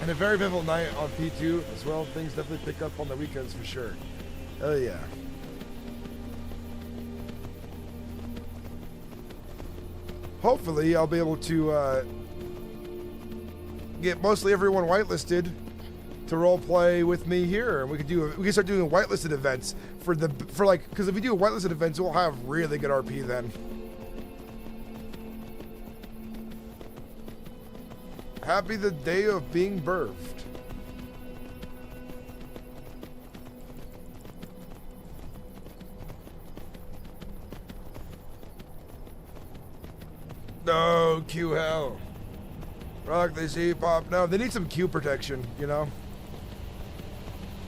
And a very vivid night on P2 as well. Things definitely pick up on the weekends for sure. Hell yeah. Hopefully I'll be able to get mostly everyone whitelisted to role play with me here, and we can start doing whitelisted events because if we do whitelisted events, we'll have really good RP then. Happy the day of being birthed. No, Q hell. Rock the C-pop. No, they need some Q protection, you know?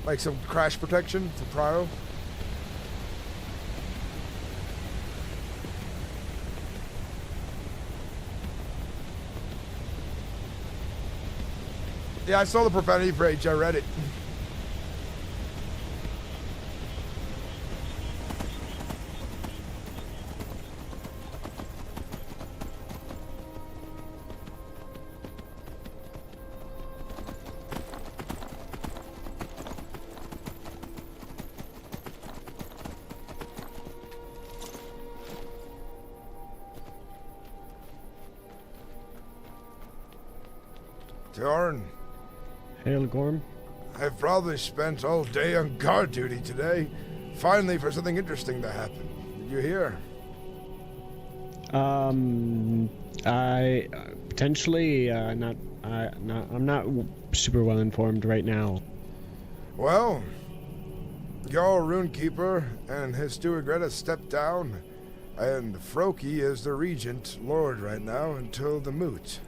Like some crash protection for Prio. Yeah, I saw the profanity page. I read it. Torn, Hail, Gorm. I've probably spent all day on guard duty today, finally for something interesting to happen. Did you hear? I potentially I'm not super well informed right now. Well, Jarl Runekeeper and his steward Greta stepped down, and Froki is the regent lord right now until the moot.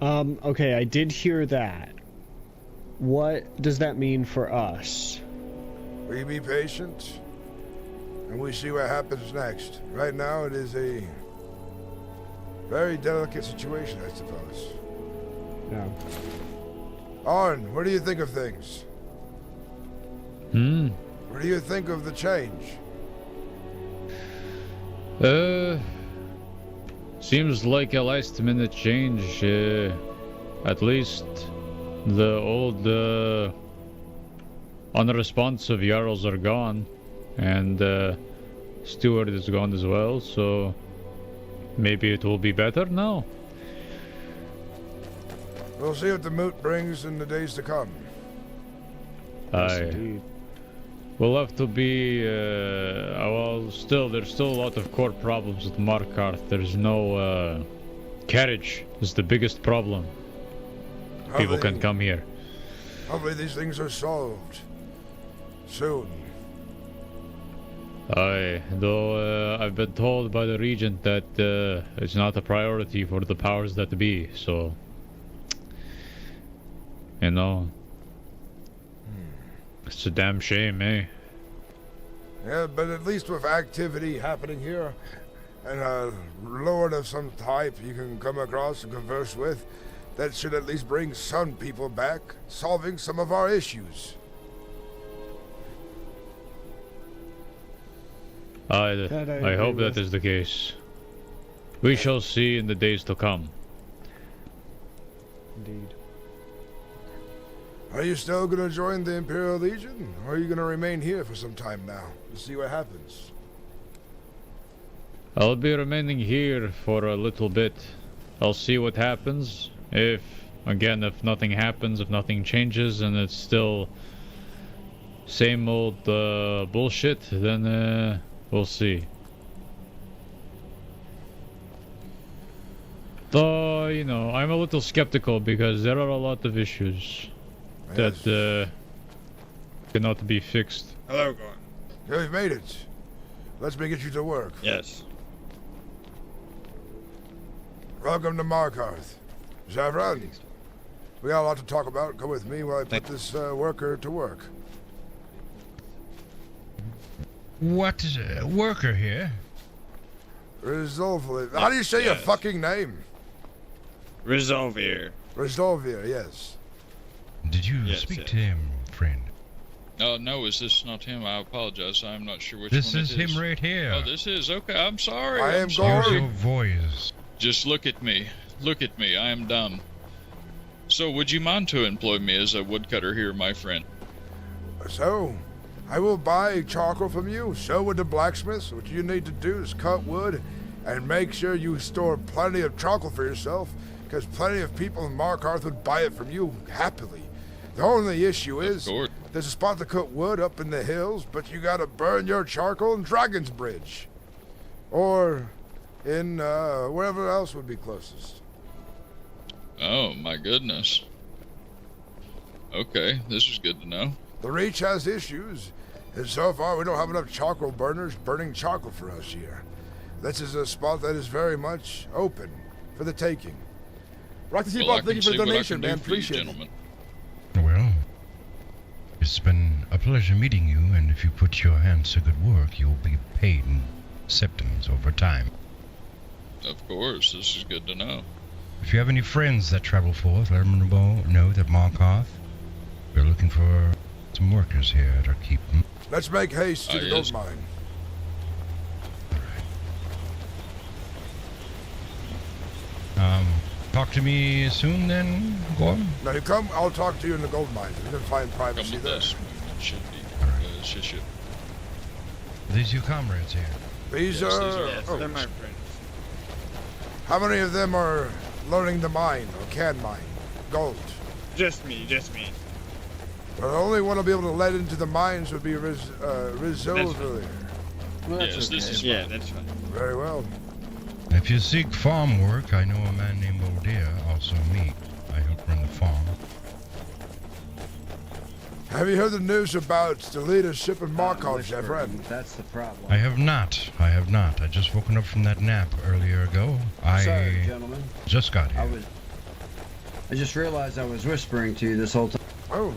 Okay, I did hear that. What does that mean for us? We be patient, and we see what happens next. Right now, it is a very delicate situation, I suppose. Yeah. On, what do you think of things? What do you think of the change? Seems like a last minute change. At least the old unresponsive Jarls are gone, and Steward is gone as well, so maybe it will be better now. We'll see what the moot brings in the days to come. Aye. We'll have to be, well, there's still a lot of core problems with Markarth. There's no, carriage is the biggest problem. People can come here. Hopefully these things are solved soon. Aye, though I've been told by the regent that it's not a priority for the powers that be, so... You know... It's a damn shame, eh? Yeah, but at least with activity happening here, and a lord of some type you can come across and converse with, that should at least bring some people back, solving some of our issues. I hope that is the case. We shall see in the days to come. Indeed. Are you still going to join the Imperial Legion, or are you going to remain here for some time now to see what happens? I'll be remaining here for a little bit. I'll see what happens. If nothing happens, if nothing changes, and it's still same old bullshit, then we'll see. Though, you know, I'm a little skeptical because there are a lot of issues that cannot be fixed. Hello, Gorm. You've made it. Let's get you to work. Yes. Welcome to Markarth. Zavran, we got a lot to talk about. Come with me while I put this worker to work. What is a worker here? Resolvir. How do you say your fucking name? Resolvir. Resolvir, yes. Did you speak to him, friend? No, is this not him? I apologize. I'm not sure which This one is it is. him right here. Oh, this is? Okay, I'm sorry. I am sorry. Here's your voice. Just look at me. Look at me. I am dumb. So, would you mind to employ me as a woodcutter here, my friend? So, I will buy charcoal from you. So would the blacksmiths. What you need to do is cut wood and make sure you store plenty of charcoal for yourself, because plenty of people in Markarth would buy it from you happily. The only issue is there's a spot to cut wood up in the hills, but you gotta burn your charcoal in Dragon's Bridge. Or in wherever else would be closest. Oh, my goodness. Okay, this is good to know. The Reach has issues, and so far we don't have enough charcoal burners burning charcoal for us here. This is a spot that is very much open for the taking. Rock the Teapot, thank you for the donation, man. Appreciate it. Well, it's been a pleasure meeting you, and if you put your hands to good work, you'll be paid in septums over time. Of course, this is good to know. If you have any friends that travel forth, let them know that Markarth, we're looking for some workers here to keep them. Let's make haste to the gold mine. Talk to me soon then, Gorm? Now you come, I'll talk to you in the gold mine. You can find privacy there. Should be. Should. Are these your comrades here? These Yes, are... these are my friends. How many of them are learning to mine, or can mine, gold? Just me, just me. Well, the only one I'll be able to let into the mines would be Rizzo over there. Well, Yes, this is yeah, fine. that's fine. Very well. If you seek farm work, I know a man named Boldir, also me. I help run the farm. Have you heard the news about the leadership in Markov, Zevran? That's the problem. I have not. I have not. I just woken up from that nap earlier ago. Sorry, gentlemen. Just got here. I just realized I was whispering to you this whole time. Oh,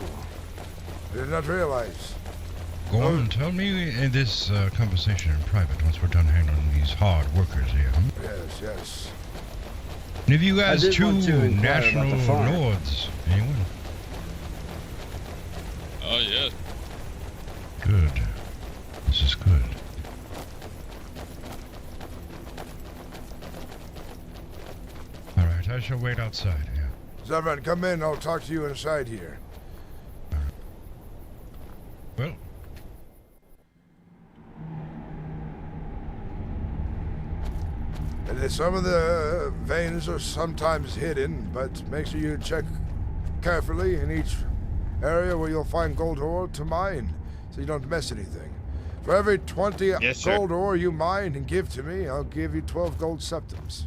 I did not realize. Gorm, tell me this conversation in private once we're done handling these hard workers here. Yes, yes. And if you guys did two want to inquire about national the farm. lords, anyone? Oh, yeah. Good. This is good. All right, I shall wait outside. Yeah. Zevran, come in. I'll talk to you inside here. Well. And some of the veins are sometimes hidden, but make sure you check carefully in each area where you'll find gold ore to mine, so you don't miss anything. For every 20 gold ore you mine and give to me, I'll give you 12 gold septums.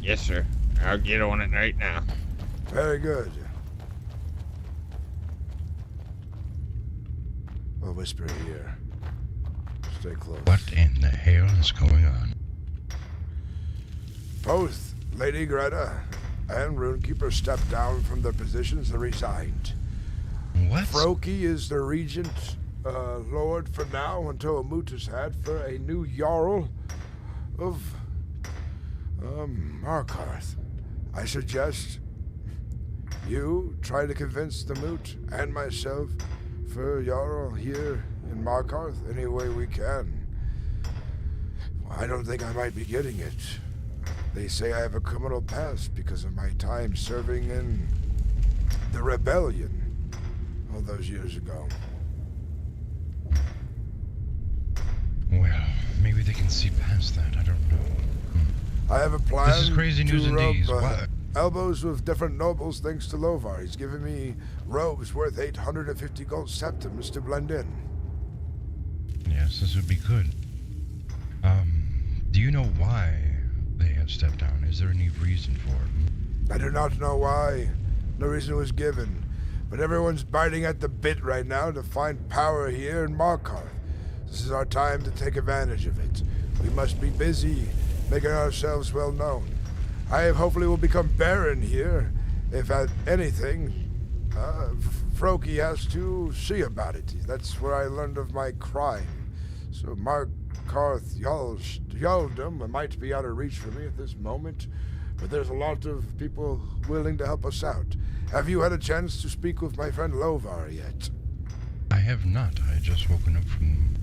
Yes, sir. I'll get on it right now. Very good. I'll whisper here. Stay close. What in the hell is going on? Both Lady Greta and Runekeeper stepped down from their positions and resigned. What? Froki is the regent lord for now until a moot is had for a new Jarl of Markarth. I suggest you try to convince the moot and myself for Jarl here in Markarth any way we can. I don't think I might be getting it. They say I have a criminal past because of my time serving in the rebellion all those years ago. Well, maybe they can see past that. I don't know. I have a plan. This is crazy news to rub, indeed. What? Elbows with different nobles thanks to Lovar. He's given me robes worth 850 gold septums to blend in. Yes, this would be good. Do you know why they have stepped down? Is there any reason for it? I do not know why. No reason was given. But everyone's biting at the bit right now to find power here in Markarth. This is our time to take advantage of it. We must be busy making ourselves well known. I hopefully will become Baron here, if at anything, Froki has to see about it. That's where I learned of my crime. So Markarth Yaldom might be out of reach for me at this moment, but there's a lot of people willing to help us out. Have you had a chance to speak with my friend Lovar yet? I have not. I just woken up from...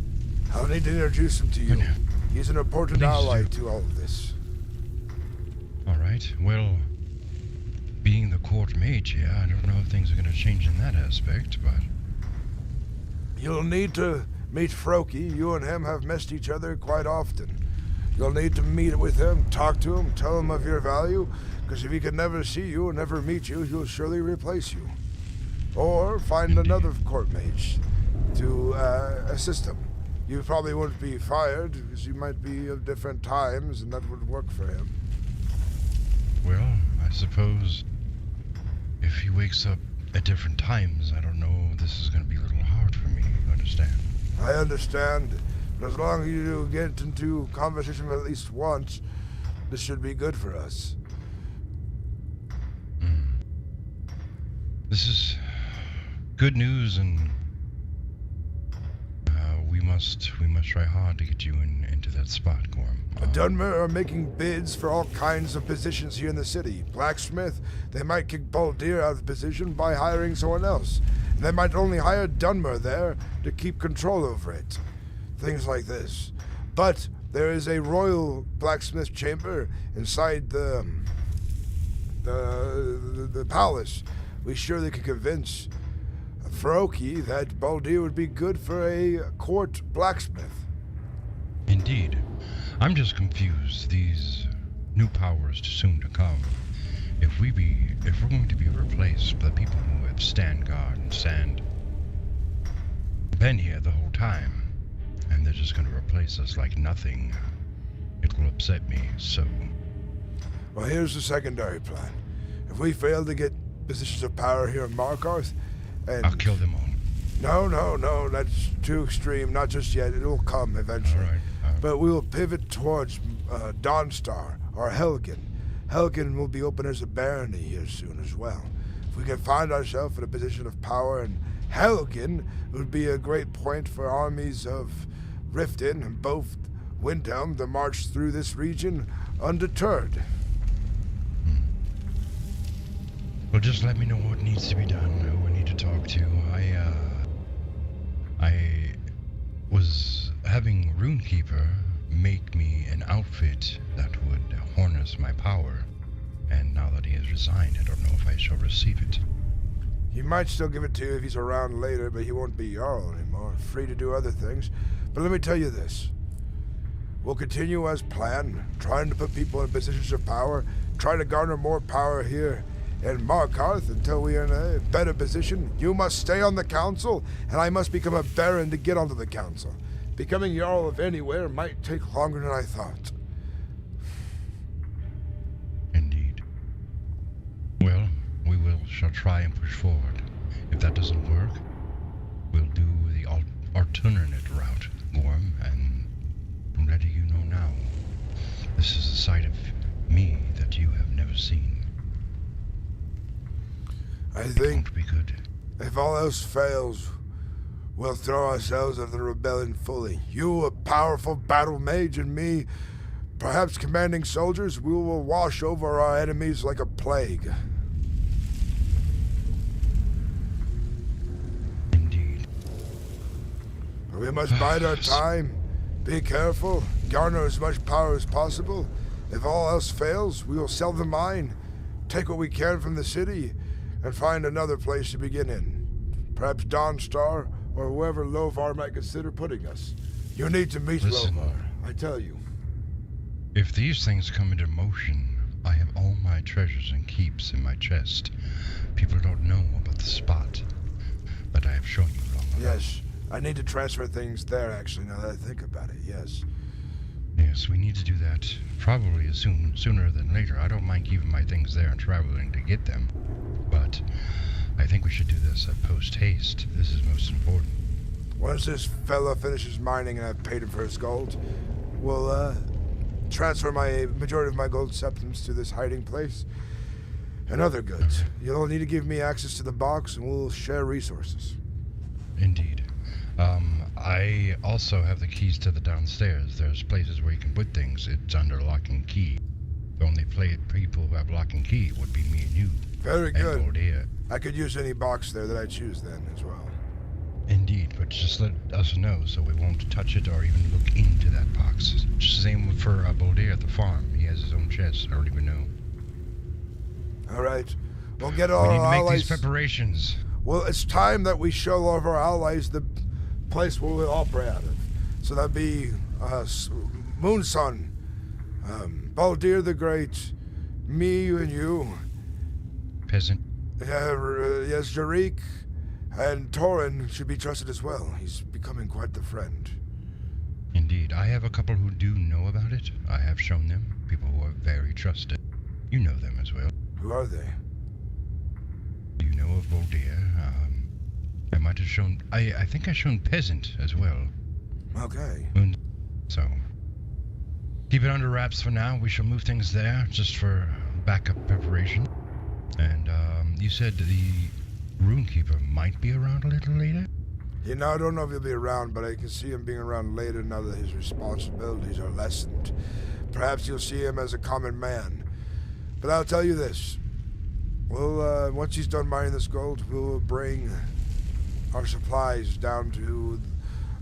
I'll need to introduce him to you. He's an important ally to all of this. All right. Well, being the court mage here, I don't know if things are going to change in that aspect, but... You'll need to meet Froki. You and him have missed each other quite often. You'll need to meet with him, talk to him, tell him of your value, because if he can never see you and never meet you, he'll surely replace you. Or find another court mage to assist him. You probably wouldn't be fired, because you might be of different times, and that would work for him. Well, I suppose if he wakes up at different times, I don't know, this is going to be a little hard for me, you understand? I understand, but as long as you get into conversation at least once, this should be good for us. This is good news, and we must try hard to get you into that spot, Gorm. Dunmer are making bids for all kinds of positions here in the city. Blacksmith, they might kick Boldir out of the position by hiring someone else. And they might only hire Dunmer there to keep control over it. Things like this. But there is a royal blacksmith chamber inside the palace. We surely could convince Froki that Boldir would be good for a court blacksmith. Indeed. I'm just confused. These new power is soon to come. If we're going to be replaced by the people who have stand guard and been here the whole time, and they're just going to replace us like nothing, it will upset me. So, well, here's the secondary plan. If we fail to get positions of power here in Markarth, and I'll kill them all. No, that's too extreme. Not just yet. It'll come eventually. All right. But we will pivot towards Dawnstar or Helgen. Helgen will be open as a barony here soon as well. If we can find ourselves in a position of power in Helgen, it would be a great point for armies of Riften and both Windhelm to march through this region undeterred. Well, just let me know what needs to be done, who I need to talk to. I was having Runekeeper make me an outfit that would harness my power, and now that he has resigned, I don't know if I shall receive it. He might still give it to you if he's around later, but he won't be Jarl anymore. Free to do other things. But let me tell you this. We'll continue as planned, trying to put people in positions of power, trying to garner more power here in Markarth until we are in a better position. You must stay on the council, and I must become a baron to get onto the council. Becoming Jarl of anywhere might take longer than I thought. Indeed. Well, shall try and push forward. If that doesn't work, we'll do the alternate route, Gorm, and I'm letting you know now. This is a side of me that you have never seen. I think be good. If all else fails, we'll throw ourselves into the rebellion fully. You, a powerful battle mage, and me, perhaps commanding soldiers, we will wash over our enemies like a plague. Indeed. We must bide our time, be careful, garner as much power as possible. If all else fails, we will sell the mine, take what we can from the city, and find another place to begin in. Perhaps Dawnstar or wherever Lovar might consider putting us. You need to meet Lovar, I tell you. If these things come into motion, I have all my treasures and keeps in my chest. People don't know about the spot, but I have shown you long ago. Yes, I need to transfer things there, actually, now that I think about it, yes. Yes, we need to do that probably sooner than later. I don't mind keeping my things there and traveling to get them, but I think we should do this at post-haste. This is most important. Once this fella finishes mining and I've paid him for his gold, we'll transfer my majority of my gold substance to this hiding place and other goods. You'll need to give me access to the box and we'll share resources. Indeed. I also have the keys to the downstairs. There's places where you can put things. It's under lock and key. The only people who have lock and key would be me and you. Very good. And Bordia. I could use any box there that I choose then as well. Indeed, but just let us know so we won't touch it or even look into that box. Same for Bordia at the farm. He has his own chest. I don't even know. All right. We'll get all we need our to make allies. these preparations. Well, it's time that we show all of our allies the place where we'll operate out of. So that'd be Moonsun, Baldir the Great, me and you. Peasant. Yes, Jarik and Torin should be trusted as well. He's becoming quite the friend. Indeed. I have a couple who do know about it. I have shown them. People who are very trusted. You know them as well. Who are they? You know of Voldia. I might have shown... I think I've shown Peasant as well. Okay. So, keep it under wraps for now. We shall move things there, just for backup preparation. And, you said the Runekeeper might be around a little later? You know, I don't know if he'll be around, but I can see him being around later now that his responsibilities are lessened. Perhaps you'll see him as a common man. But I'll tell you this. We'll, once he's done mining this gold, we'll bring our supplies down to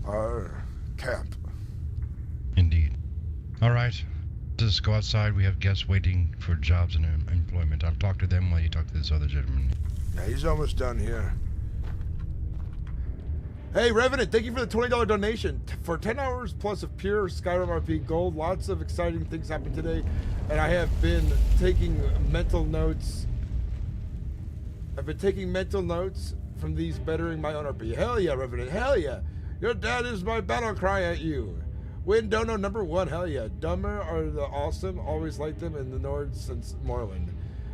our camp. Indeed. All right. Just go outside. We have guests waiting for jobs and employment. I'll talk to them while you talk to this other gentleman. Yeah, he's almost done here. Hey, Revenant, thank you for the $20 donation. For 10 hours plus of pure SkyrimRP gold, lots of exciting things happened today. and I have been taking mental notes. I've been taking mental notes from these bettering my own RP. Hell yeah, Revenant. Hell yeah. Your dad is my battle cry at you. Win dono #1. Hell yeah. Dumber are the awesome. Always liked them in the Nord since Morrowind.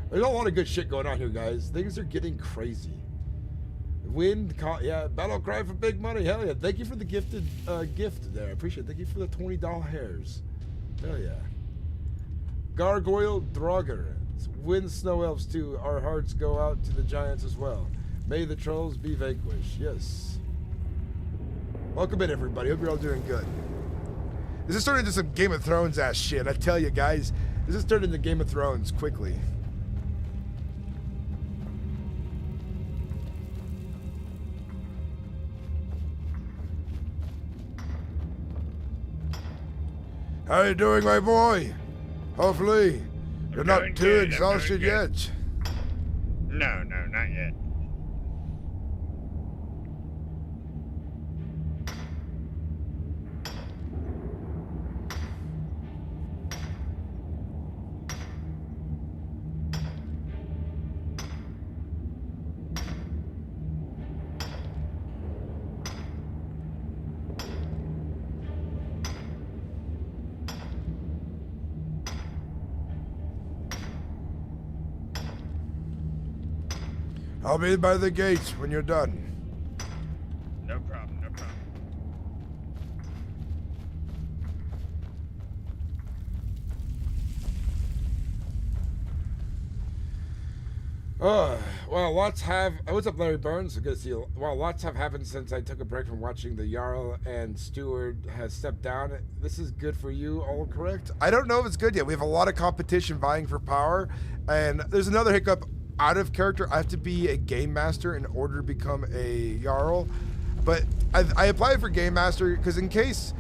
There's a lot of good shit going on here, guys. Things are getting crazy. Yeah, battle cry for big money. Hell yeah. Thank you for the gifted gift there. I appreciate it. Thank you for the $20 hairs. Hell yeah. Gargoyle Draugr. Win snow elves too. Our hearts go out to the giants as well. May the trolls be vanquished. Yes. Welcome in, everybody. Hope you're all doing good. This is turning into some Game of Thrones ass shit. I tell you guys, this is turning into Game of Thrones quickly. How you doing, my boy? Hopefully, you're not too good, exhausted yet. No, not yet. I'll be by the gates when you're done. No problem, no problem. Well, lots have. What's up, Larry Burns? Good to see you. Well, lots have happened since I took a break from watching the Jarl and Steward has stepped down. This is good for you, all correct? I don't know if it's good yet. We have a lot of competition vying for power, and there's another hiccup. Out of character, I have to be a game master in order to become a Jarl. But I applied for game master because in case,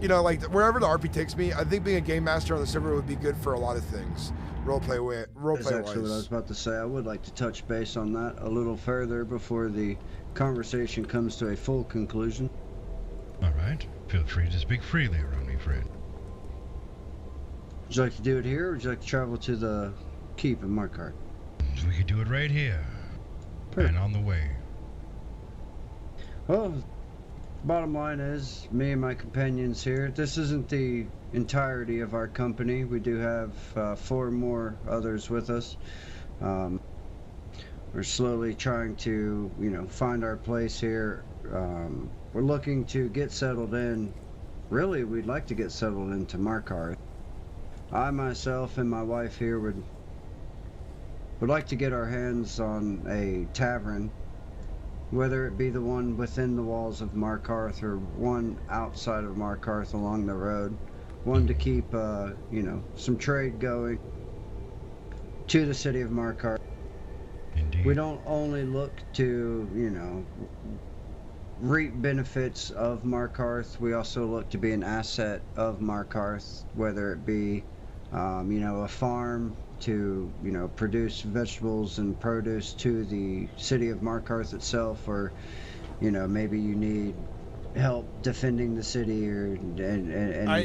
you know, like wherever the RP takes me, I think being a game master on the server would be good for a lot of things. Roleplay wise. That's actually what I was about to say. I would like to touch base on that a little further before the conversation comes to a full conclusion. All right. Feel free to speak freely around me, friend. Would you like to do it here, or would you like to travel to the keep in Markarth? We could do it right here. Perfect. And on the way. Well, bottom line is, me and my companions here, this isn't the entirety of our company. We do have 4 more others with us. We're slowly trying to, find our place here. We're looking to get settled in. Really, we'd like to get settled into Markarth. I myself and my wife here would like to get our hands on a tavern, whether it be the one within the walls of Markarth or one outside of Markarth along the road. One to keep, some trade going to the city of Markarth. Indeed. We don't only look to, reap benefits of Markarth. We also look to be an asset of Markarth, whether it be, a farm to, produce vegetables and produce to the city of Markarth itself, or, maybe you need help defending the city or in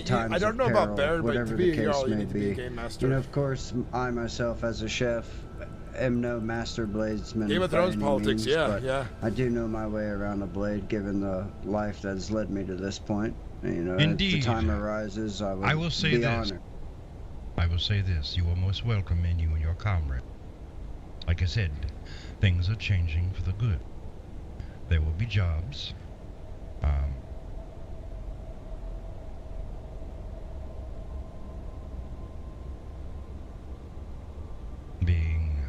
times I don't of know peril, about Baron, whatever but to be the a case Jarl, you may need to be a game master. of course, I myself as a chef am no master bladesman. Game of by Thrones any politics, means, yeah, but yeah. I do know my way around a blade, given the life that has led me to this point. Indeed. If the time arises, I will say be this. honored. I will say this. You are most welcome in you and your comrade. Like I said, things are changing for the good. There will be jobs. Being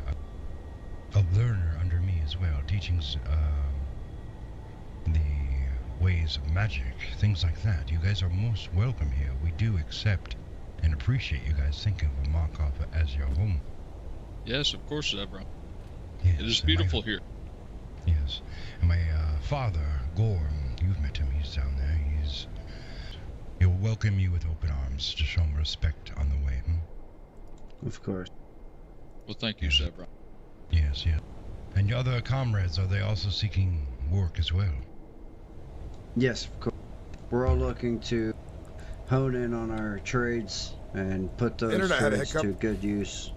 a learner under me as well, teaching the ways of magic, things like that. You guys are most welcome here. We do accept and appreciate you guys thinking of Markarth as your home. Yes, of course, Zebra. Yes, It is beautiful here. Yes. And my father, Gorm, you've met him, he's down there. He'll welcome you with open arms to show him respect on the way. Of course. Well, thank you, Zebra. Yes, yes. And your other comrades, are they also seeking work as well? Yes, of course. We're all looking to hone in on our trades and put those Internet had a trades hiccup. to good use.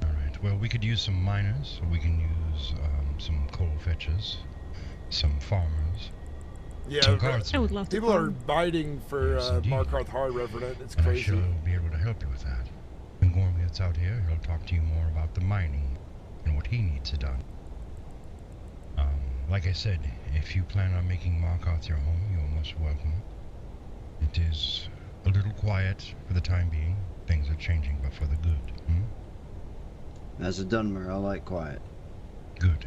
Alright, well, we could use some miners, or we can use some coal fetchers, some farmers. Yeah, some guards. I would love to. People are biting for Markarth Hard Revenant. It's And crazy. I shall be able to help you with that. When Gorm gets out here, he'll talk to you more about the mining and what he needs done. Like I said, if you plan on making Markarth your home, you're most welcome. It is a little quiet for the time being. Things are changing, but for the good. As a Dunmer, I like quiet. Good.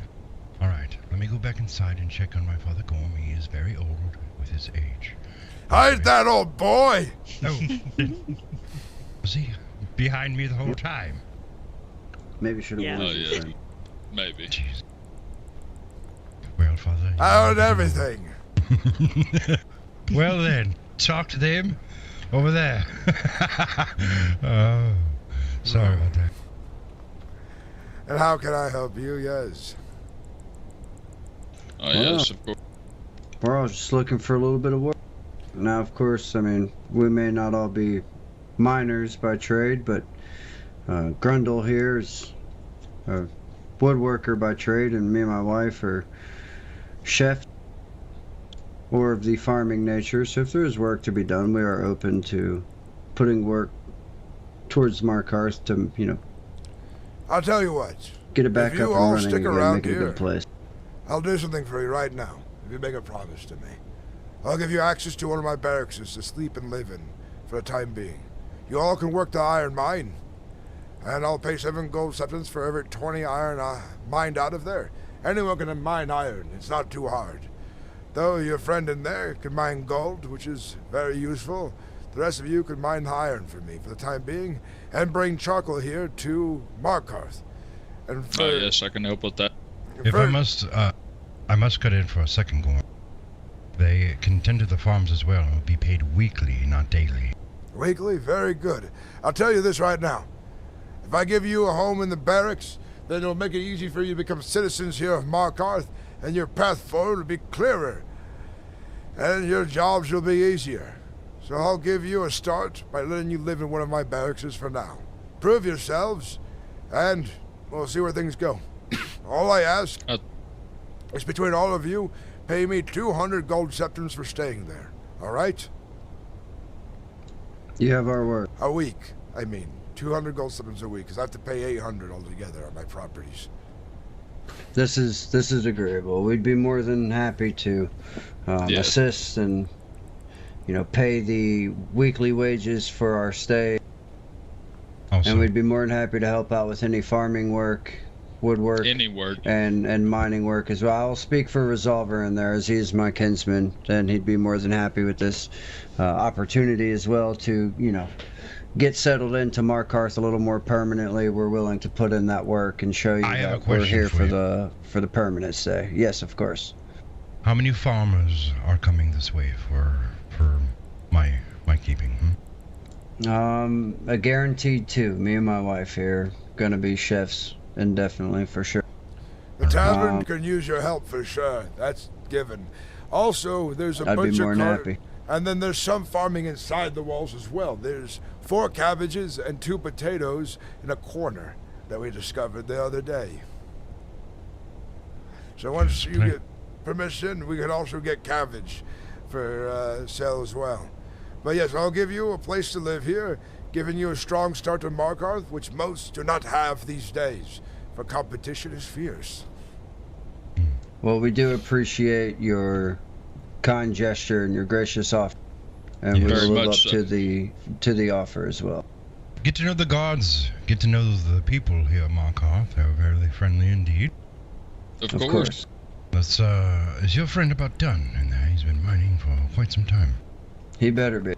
Alright, let me go back inside and check on my father Gorm. He is very old with his age. Hide that old boy! Oh, was he behind me the whole time? Maybe should have Oh, yeah. Maybe. Jeez. Well, father. I heard everything. Well then, talk to them over there. Oh, sorry about that. And how can I help you? Yes. Oh, yes, of course. We're all just looking for a little bit of work. Now, of course, I mean, we may not all be miners by trade, but Grundle here is a woodworker by trade, and me and my wife are chefs or of the farming nature. So if there is work to be done, we are open to putting work towards Markarth to, you know, I'll tell you what. get it back if up you and all running stick again, around make it a here, good place. I'll do something for you right now. If you make a promise to me, I'll give you access to one of my barracks to sleep and live in for the time being. You all can work the iron mine, and I'll pay 7 gold substance for every 20 iron mined out of there. Anyone can mine iron. It's not too hard. Though your friend in there can mine gold, which is very useful. The rest of you can mine iron for me for the time being, and bring charcoal here to Markarth. And for, Oh, yes, I can help with that. If I must cut in for a second, Gorm. They can tend to the farms as well and will be paid weekly, not daily. Weekly? Very good. I'll tell you this right now. If I give you a home in the barracks, then it'll make it easy for you to become citizens here of Markarth, and your path forward will be clearer. And your jobs will be easier. So I'll give you a start by letting you live in one of my barracks for now. Prove yourselves, and we'll see where things go. All I ask is between all of you, pay me 200 gold septums for staying there. All right? You have our word. A week, I mean. 200 gold septums a week, because I have to pay 800 altogether on my properties. This is agreeable. We'd be more than happy to assist and, you know, pay the weekly wages for our stay. And we'd be more than happy to help out with any farming work, woodwork, any work, and mining work as well. I'll speak for Resolver in there, as he is my kinsman, and he'd be more than happy with this opportunity as well to, you know, get settled into Markarth a little more permanently. We're willing to put in that work and show you that we're here for the permanent stay. Yes, of course. How many farmers are coming this way for my keeping? A guaranteed 2. Me and my wife here gonna be chefs indefinitely for sure. The tavern can use your help for sure. That's given. Also, there's a I'd be butcher more than cart, happy. and then there's some farming inside the walls as well. There's 4 cabbages and 2 potatoes in a corner that we discovered the other day. So once you get permission, we can also get cabbage for sale as well. But yes, I'll give you a place to live here, giving you a strong start to Markarth, which most do not have these days, for competition is fierce. Well, we do appreciate your kind gesture and your gracious offer, and we will live up to the offer as well. Get to know the gods. Get to know the people here at Markarth. They're very friendly indeed. Of course. That's is your friend about done in there? He's been mining for quite some time. He better be.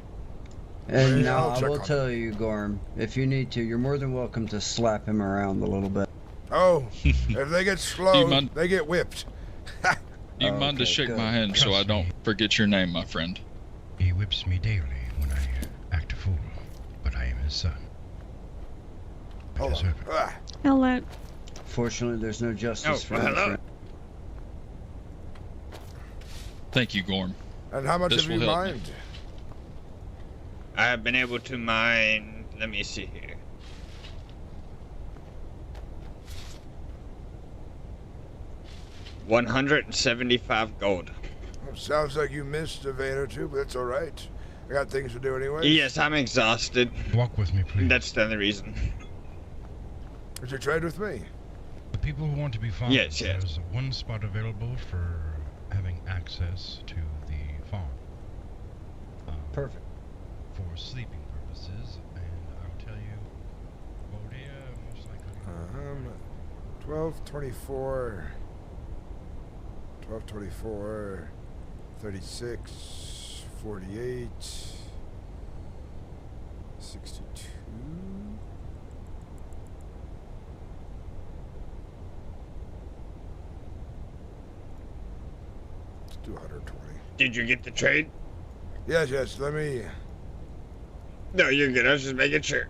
And Yeah, now I'll I check will on tell you, Gorm, if you need to, you're more than welcome to slap him around a little bit. Oh, if they get slow, mind- they get whipped. You mind to shake my hand so I don't forget your name, my friend? He whips me daily when I act a fool, but I am his son. I deserve it. Hello. Fortunately, there's no justice for that. friend. Thank you, Gorm. And how much This have you will help me. mined? I have been able to mine Let me see here. $175 gold. Well, sounds like you missed a vein or two, but that's all right. I got things to do anyway. Yes, I'm exhausted. Walk with me, please. That's the only reason. Would you trade with me? The people who want to be farmers, Yes, yes. there's one spot available for having access to the farm. Perfect. For sleeping purposes, and I'll tell you, Bodea most likely. 1224. 1224. 36. 48. 62. Let's do 120. Did you get the trade? Yes, let me... No, you're good. I was just making sure.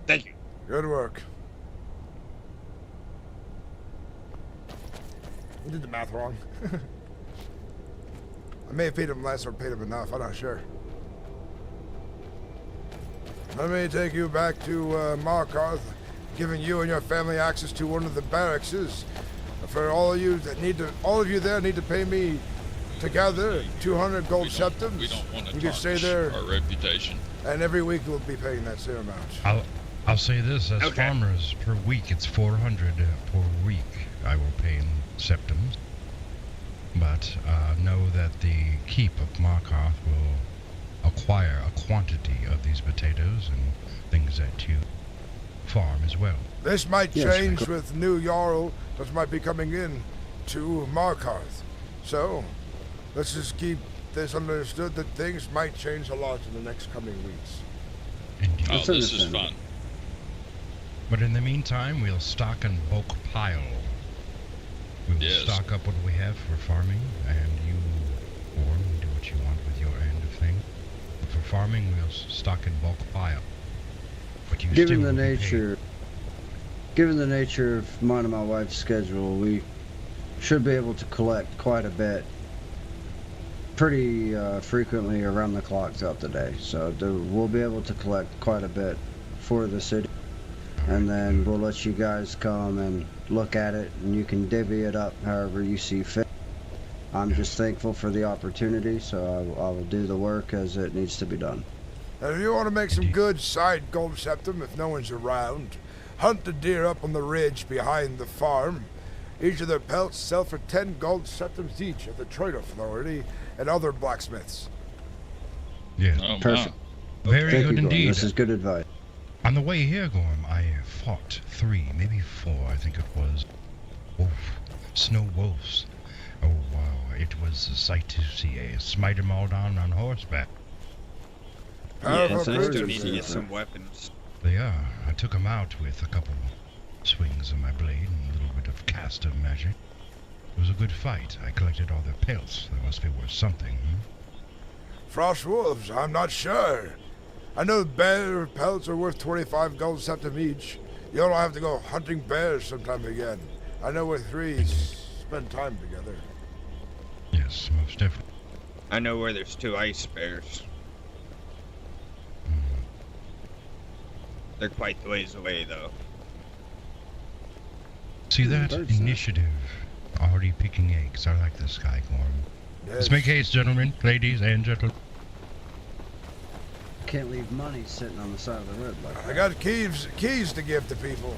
Thank you. Good work. I did the math wrong. I may have paid him less or paid him enough. I'm not sure. Let me take you back to Markarth, giving you and your family access to one of the barracks. For all of you there need to pay me together 200 gold septims. We don't want to you can stay there, our reputation. and every week we'll be paying that same amount. I'll say this, as Okay. farmers, per week it's 400 per week I will pay in septims. But know that the keep of Markarth will acquire a quantity of these potatoes and things that you farm as well. This might change with new Jarl that might be coming in to Markarth. So, let's just keep this understood that things might change a lot in the next coming weeks. Oh, this is fun. But in the meantime, we'll stock and bulk pile. We will stock up what we have for farming, and you, Gorm, do what you want with your end of things. But for farming, we'll stock and bulk pile. But you Given still the will be paid. given the nature of mine and my wife's schedule, we should be able to collect quite a bit, pretty frequently around the clock throughout the day. So we'll be able to collect quite a bit for the city, and then we'll let you guys come and look at it, and you can divvy it up however you see fit. I'm just thankful for the opportunity, so I will do the work as it needs to be done. And if you want to make some good side gold septum if no one's around, hunt the deer up on the ridge behind the farm. Each of their pelts sell for 10 gold septims each at the Trade Authority and other blacksmiths. Yes. Perfect. Very Thank good you, Gorm. indeed. This is good advice. On the way here, Gorm, I fought 3, maybe 4, I think it was, snow wolves. Oh, wow, it was a sight to see. Smite them all down on horseback. Yeah, it's nice to need to get some weapons. They are. I took them out with a couple swings of my blade and a little bit of cast of magic. It was a good fight. I collected all their pelts. They must be worth something, Frost wolves, I'm not sure. I know bear pelts are worth 25 gold septim each. You don't have to go hunting bears sometime again. I know where 3 spend time together. Yes, most definitely. I know where there's 2 ice bears. They're quite the ways away, though. See that? Initiative. Already picking eggs. I like this guy, Gorm. Yes. Let's make haste, gentlemen, ladies, and gentlemen. Can't leave money sitting on the side of the road like that. I got keys to give to people.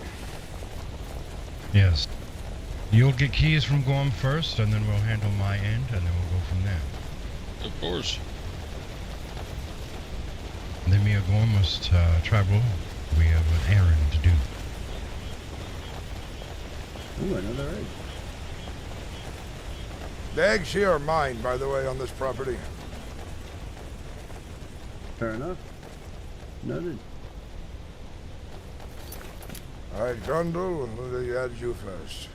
Yes. You'll get keys from Gorm first, and then we'll handle my end, and then we'll go from there. Of course. And then me and Gorm must travel. We have an errand to do. Ooh, another egg. The eggs here are mine, by the way, on this property. Fair enough. Noted. All right, Grundle, we'll add you first.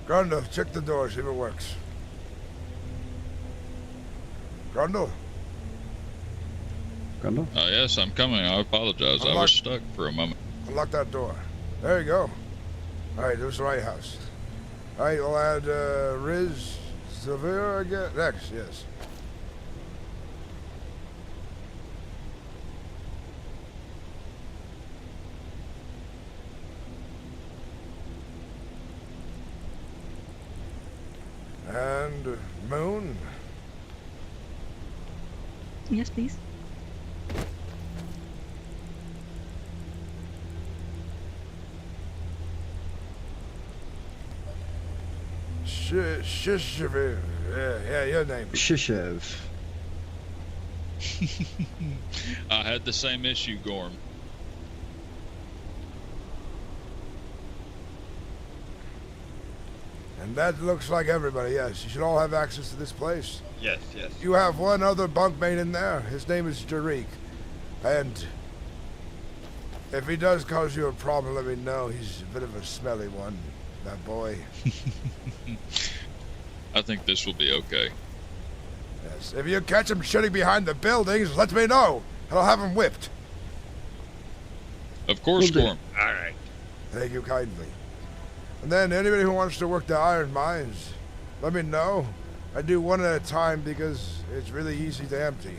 Grundle, check the door, see if it works. Grundle? Grundle? Yes, I'm coming. I apologize. I was stuck for a moment. Unlock that door. There you go. Alright, this is the right house. Alright, we'll add Riz Silvera again. Next, yes. And Moon. Yes, please. Shishiv. Yeah, your name. Shishiv. I had the same issue, Gorm. And that looks like everybody, yes. You should all have access to this place. Yes, yes. You have one other bunkmate in there. His name is Jarik. And if he does cause you a problem, let me know. He's a bit of a smelly one, that boy. I think this will be okay. Yes. If you catch him shitting behind the buildings, let me know. And I'll have him whipped. Of course, Gorm. All right. Thank you kindly. And then anybody who wants to work the iron mines, let me know. I do one at a time because it's really easy to empty.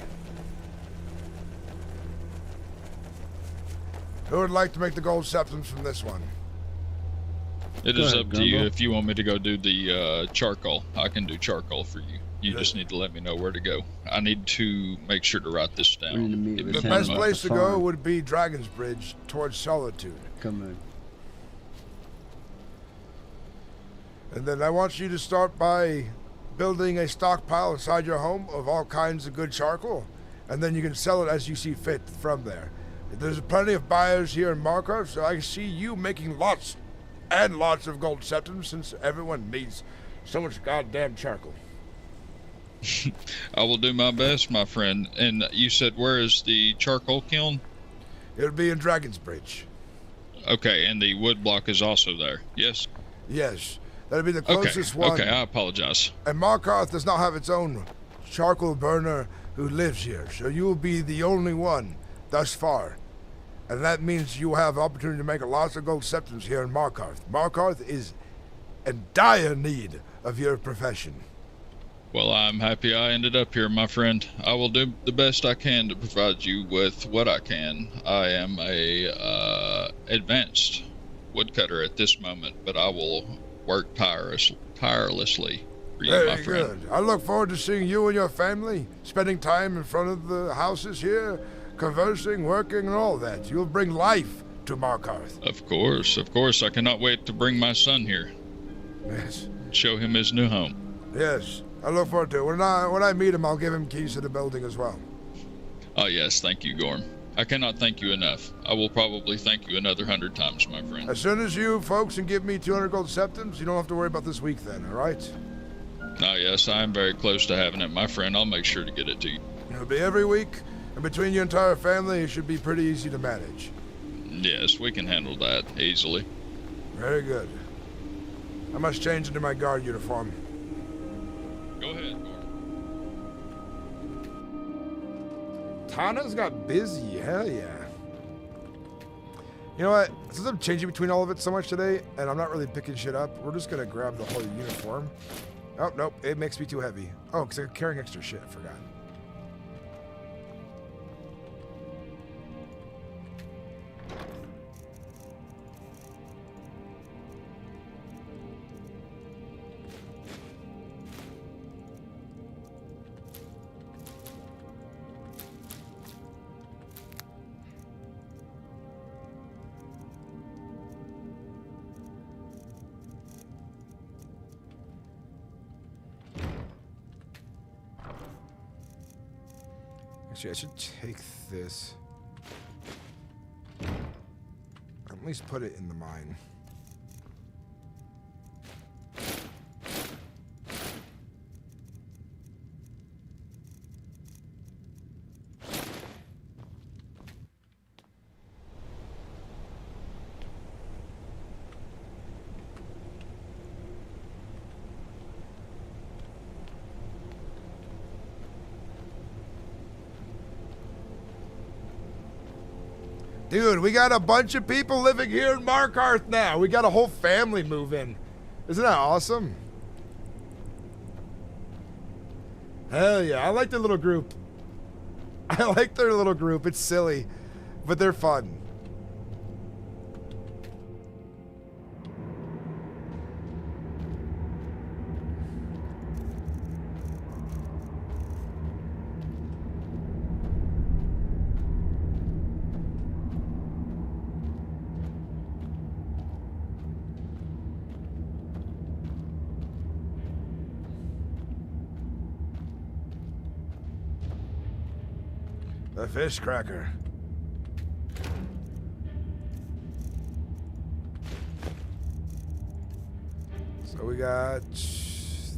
Who would like to make the gold septums from this one? It is up to you. If you want me to go do the charcoal, I can do charcoal for you. You just need to let me know where to go. I need to make sure to write this down. The best place to go would be Dragon's Bridge towards Solitude. Come in. And then I want you to start by building a stockpile inside your home of all kinds of good charcoal, and then you can sell it as you see fit from there. There's plenty of buyers here in Markarth, so I can see you making lots and lots of gold septums since everyone needs so much goddamn charcoal. I will do my best, my friend. And you said, where is the charcoal kiln? It'll be in Dragon's Bridge. Okay, and the wood block is also there, yes? Yes. That'll be the closest one. Okay, I apologize. And Markarth does not have its own charcoal burner who lives here, so you will be the only one thus far. And that means you have opportunity to make lots of gold septums here in Markarth. Markarth is in dire need of your profession. Well, I'm happy I ended up here, my friend. I will do the best I can to provide you with what I can. I am a advanced woodcutter at this moment, but I will work tirelessly for you, my friend. Very good. I look forward to seeing you and your family, spending time in front of the houses here, conversing, working, and all that. You'll bring life to Markarth. Of course. I cannot wait to bring my son here. Yes. Show him his new home. Yes. I look forward to it. When I meet him, I'll give him keys to the building as well. Oh, yes. Thank you, Gorm. I cannot thank you enough. I will probably thank you another 100 times, my friend. As soon as you folks can give me 200 gold septums, you don't have to worry about this week then, all right? Oh, yes. I am very close to having it, my friend. I'll make sure to get it to you. It'll be every week, and between your entire family, it should be pretty easy to manage. Yes, we can handle that easily. Very good. I must change into my guard uniform. Go ahead, Gorm. Tana's got busy, hell yeah. You know what, since I'm changing between all of it so much today, and I'm not really picking shit up, we're just gonna grab the whole uniform. Oh, nope, it makes me too heavy. Oh, because I'm carrying extra shit, I forgot. Actually, I should take this. At least put it in the mine. Dude, we got a bunch of people living here in Markarth now. We got a whole family move in. Isn't that awesome? Hell yeah, I like their little group. I like their little group. It's silly, but they're fun. The fish cracker. So we got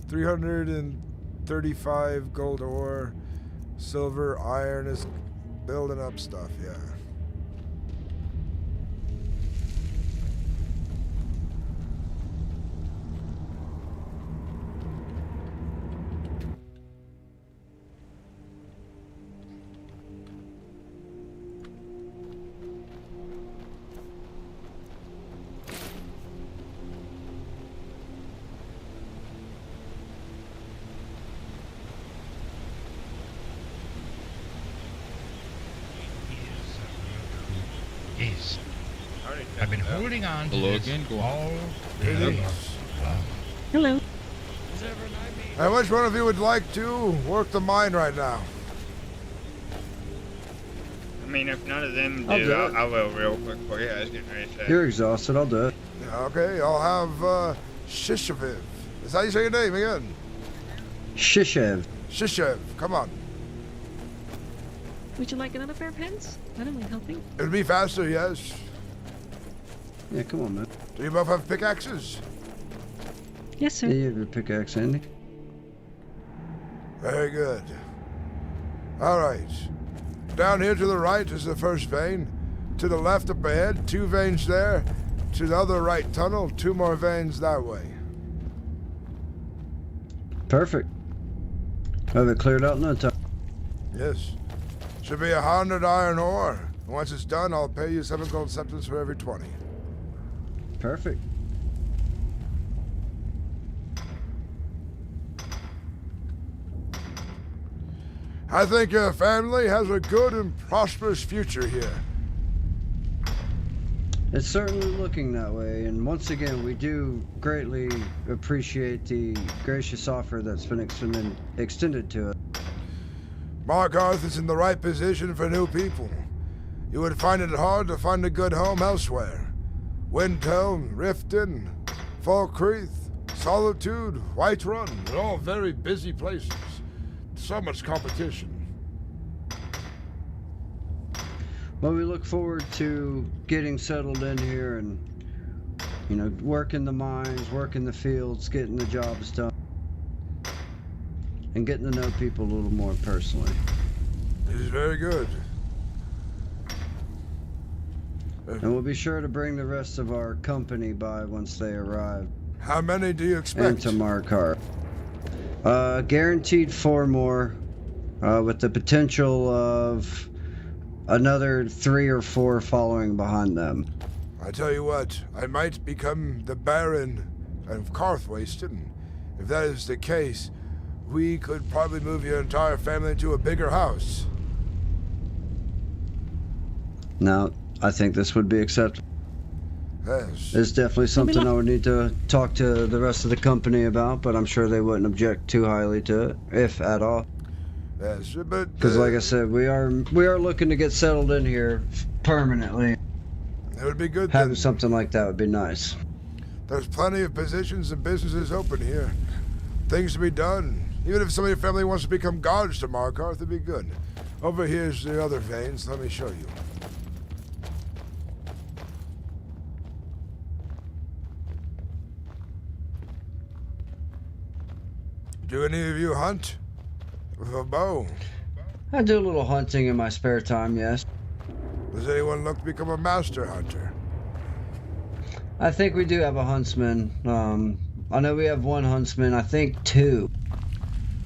335 gold ore, silver, iron is building up stuff, yeah. Yes. I've been holding on to Hello this again, Gorm. all day long. Hello. And which one of you would like to work the mine right now? I mean, if none of them I'll do, do it. I will real quick for you. I was getting ready to say. You're exhausted, I'll do it. Yeah, okay, I'll have Shishaviv. Is that how you say your name again? Shishev. Shishev, come on. Would you like another pair of hands? I don't mind helping. It would be faster, yes. Yeah, come on, man. Do you both have pickaxes? Yes, sir. Yeah, you have your pickaxe, Andy. Very good. All right. Down here to the right is the first vein. To the left up ahead, 2 veins there. To the other right tunnel, 2 more veins that way. Perfect. Have it cleared out in no time. Yes. Should be 100 iron ore. Once it's done, I'll pay you 7 gold septums for every 20. Perfect. I think your family has a good and prosperous future here. It's certainly looking that way, and once again, we do greatly appreciate the gracious offer that's been extended to us. Markarth is in the right position for new people. You would find it hard to find a good home elsewhere. Windhelm, Riften, Falkreath, Solitude, Whiterun, they're all very busy places. So much competition. Well, we look forward to getting settled in here and, you know, working the mines, working the fields, getting the jobs done, and getting to know people a little more personally. It is very good. And we'll be sure to bring the rest of our company by once they arrive. How many do you expect? Into Markarth. Guaranteed 4 more, with the potential of another 3 or 4 following behind them. I tell you what, I might become the Baron of Karthwasten. If that is the case, we could probably move your entire family into a bigger house. Now, I think this would be acceptable. Yes. It's definitely something I would need to talk to the rest of the company about, but I'm sure they wouldn't object too highly to it, if at all. Yes, but... Because like I said, we are looking to get settled in here permanently. It would be good Having then. something like that would be nice. There's plenty of positions and businesses open here. Things to be done. Even if some of your family wants to become guards to Markarth, it'd be good. Over here's the other veins. Let me show you. Do any of you hunt with a bow? I do a little hunting in my spare time, yes. Does anyone look to become a master hunter? I think we do have a huntsman. I know we have 1 huntsman, I think 2.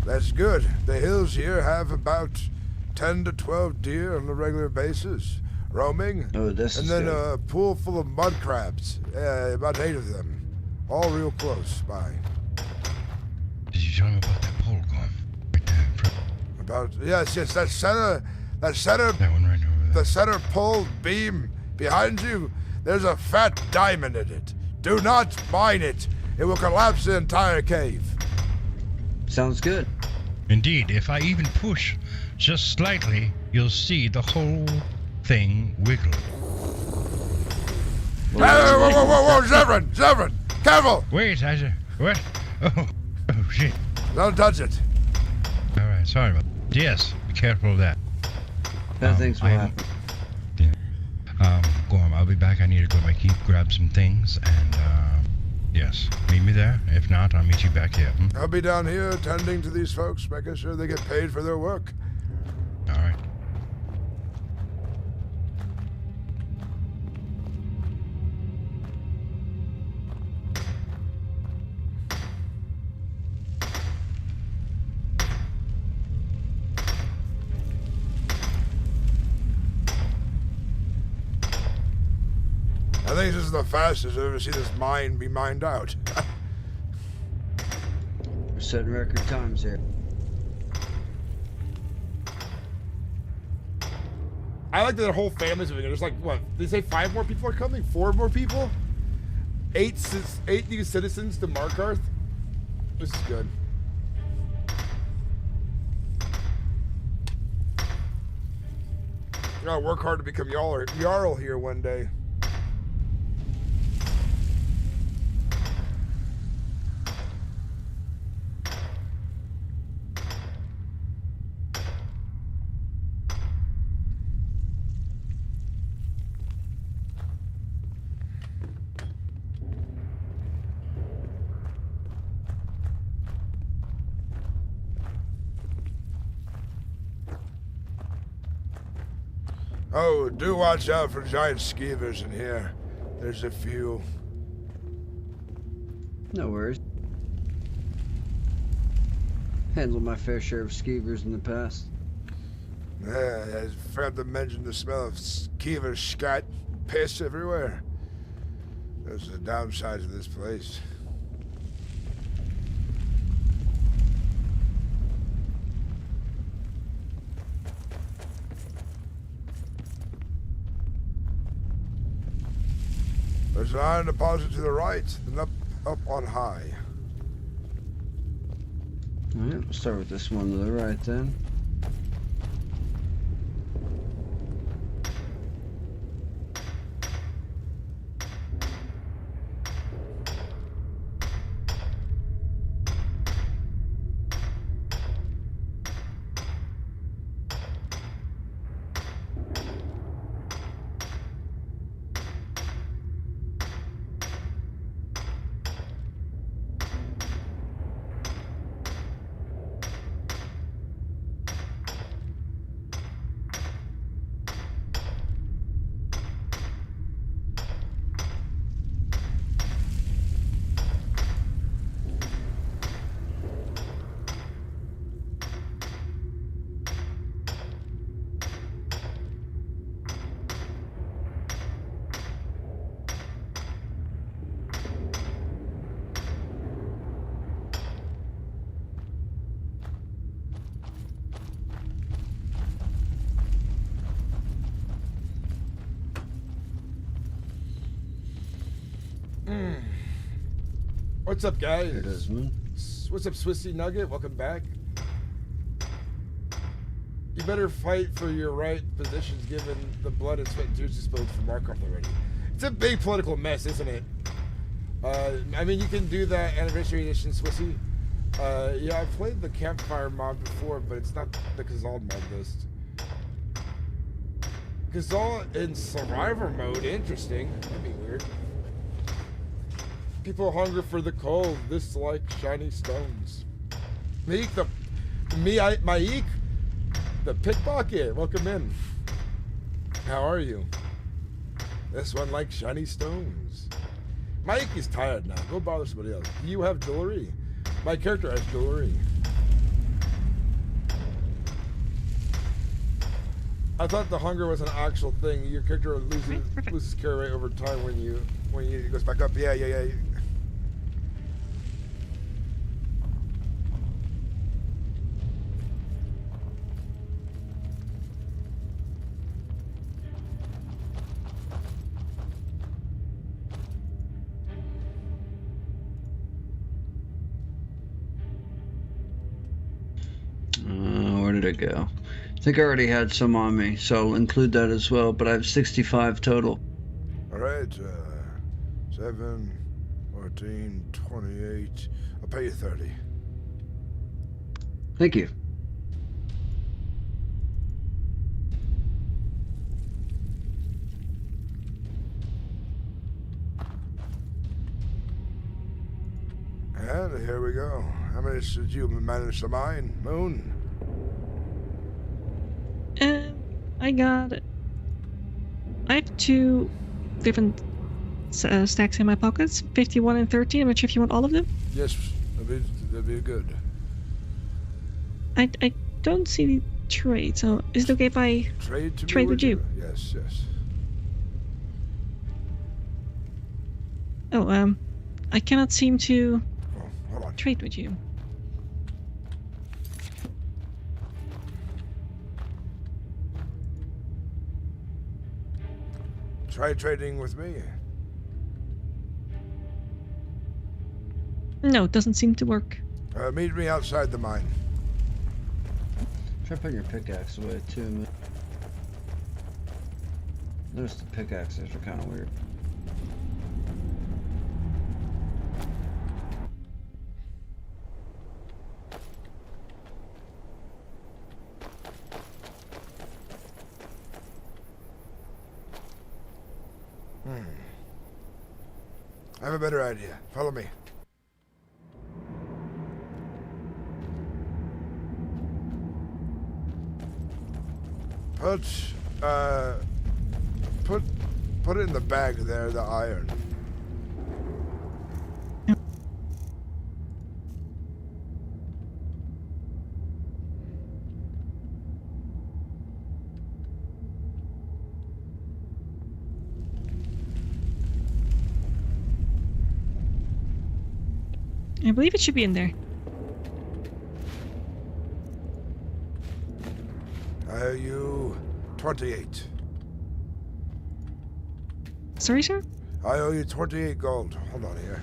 That's good. The hills here have about 10 to 12 deer on a regular basis. roaming. Oh, this and is then good. a pool full of mud crabs. About 8 of them. All real close by. Did you tell me about that pole, Gorm? Right there in front. Yes, that center, That one right over there. the center pole beam behind you, there's a fat diamond in it. Do not mine it. It will collapse the entire cave. Sounds good. Indeed, if I even push just slightly, you'll see the whole thing wiggle. Whoa, Zevran, careful! Wait, what? Oh, shit. Don't touch it. All right, sorry about that. Yes, be careful of that. Bad things will happen. Gorm, I'll be back. I need to go to my keep, grab some things, and, yes, meet me there. If not, I'll meet you back here. I'll be down here attending to these folks, making sure they get paid for their work. All right. I think this is the fastest I've ever seen this mine be mined out. We're setting record times here. I like that their whole family's moving. There's like, what? They say 5 more people are coming? 4 more people? 8 new citizens to Markarth? This is good. I gotta work hard to become Jarl here one day. Oh, do watch out for giant skeevers in here. There's a few. No worries. Handled my fair share of skeevers in the past. Yeah, I forgot to mention the smell of skeever scat piss everywhere. Those are the downsides of this place. There's an iron deposit to the right, then up on high. Alright, we'll start with this one to the right then. What's up, guys? Here it is, man. What's up, Swissy Nugget? Welcome back. You better fight for your right positions given the blood and sweat and tears you spilled for Markarth already. It's a big political mess, isn't it? I mean, you can do that Anniversary Edition, Swissy. Yeah, I've played the Campfire mod before, but it's not the Keizaal mod list. Keizaal in Survivor mode, interesting. That'd be weird. People hunger for the cold, dislike shiny stones. Meek, Maik, the pickpocket, welcome in. How are you? This one likes shiny stones. Maik is tired now, go bother somebody else. Do you have jewelry? My character has jewelry. I thought the hunger was an actual thing. Your character loses carry rate over time when you it goes back up. Yeah. Where did it go? I think I already had some on me, so I'll include that as well, but I have 65 total. All right. 7, 14, 28. I'll pay you 30. Thank you. And here we go. How many did you manage to mine, Moon? I have 2 different stacks in my pockets, 51 and 13. I'm not sure if you want all of them. Yes, that'd be good. I don't see the trade, so is it okay if I trade with you? Yes. Oh, I cannot seem to trade with you. Try trading with me. No, it doesn't seem to work. Meet me outside the mine. Try putting your pickaxe away too, man. Notice the pickaxes are kind of weird. I have a better idea. Follow me. Put it in the bag there, the iron. I believe it should be in there. I owe you 28. Sorry, sir? I owe you 28 gold. Hold on here.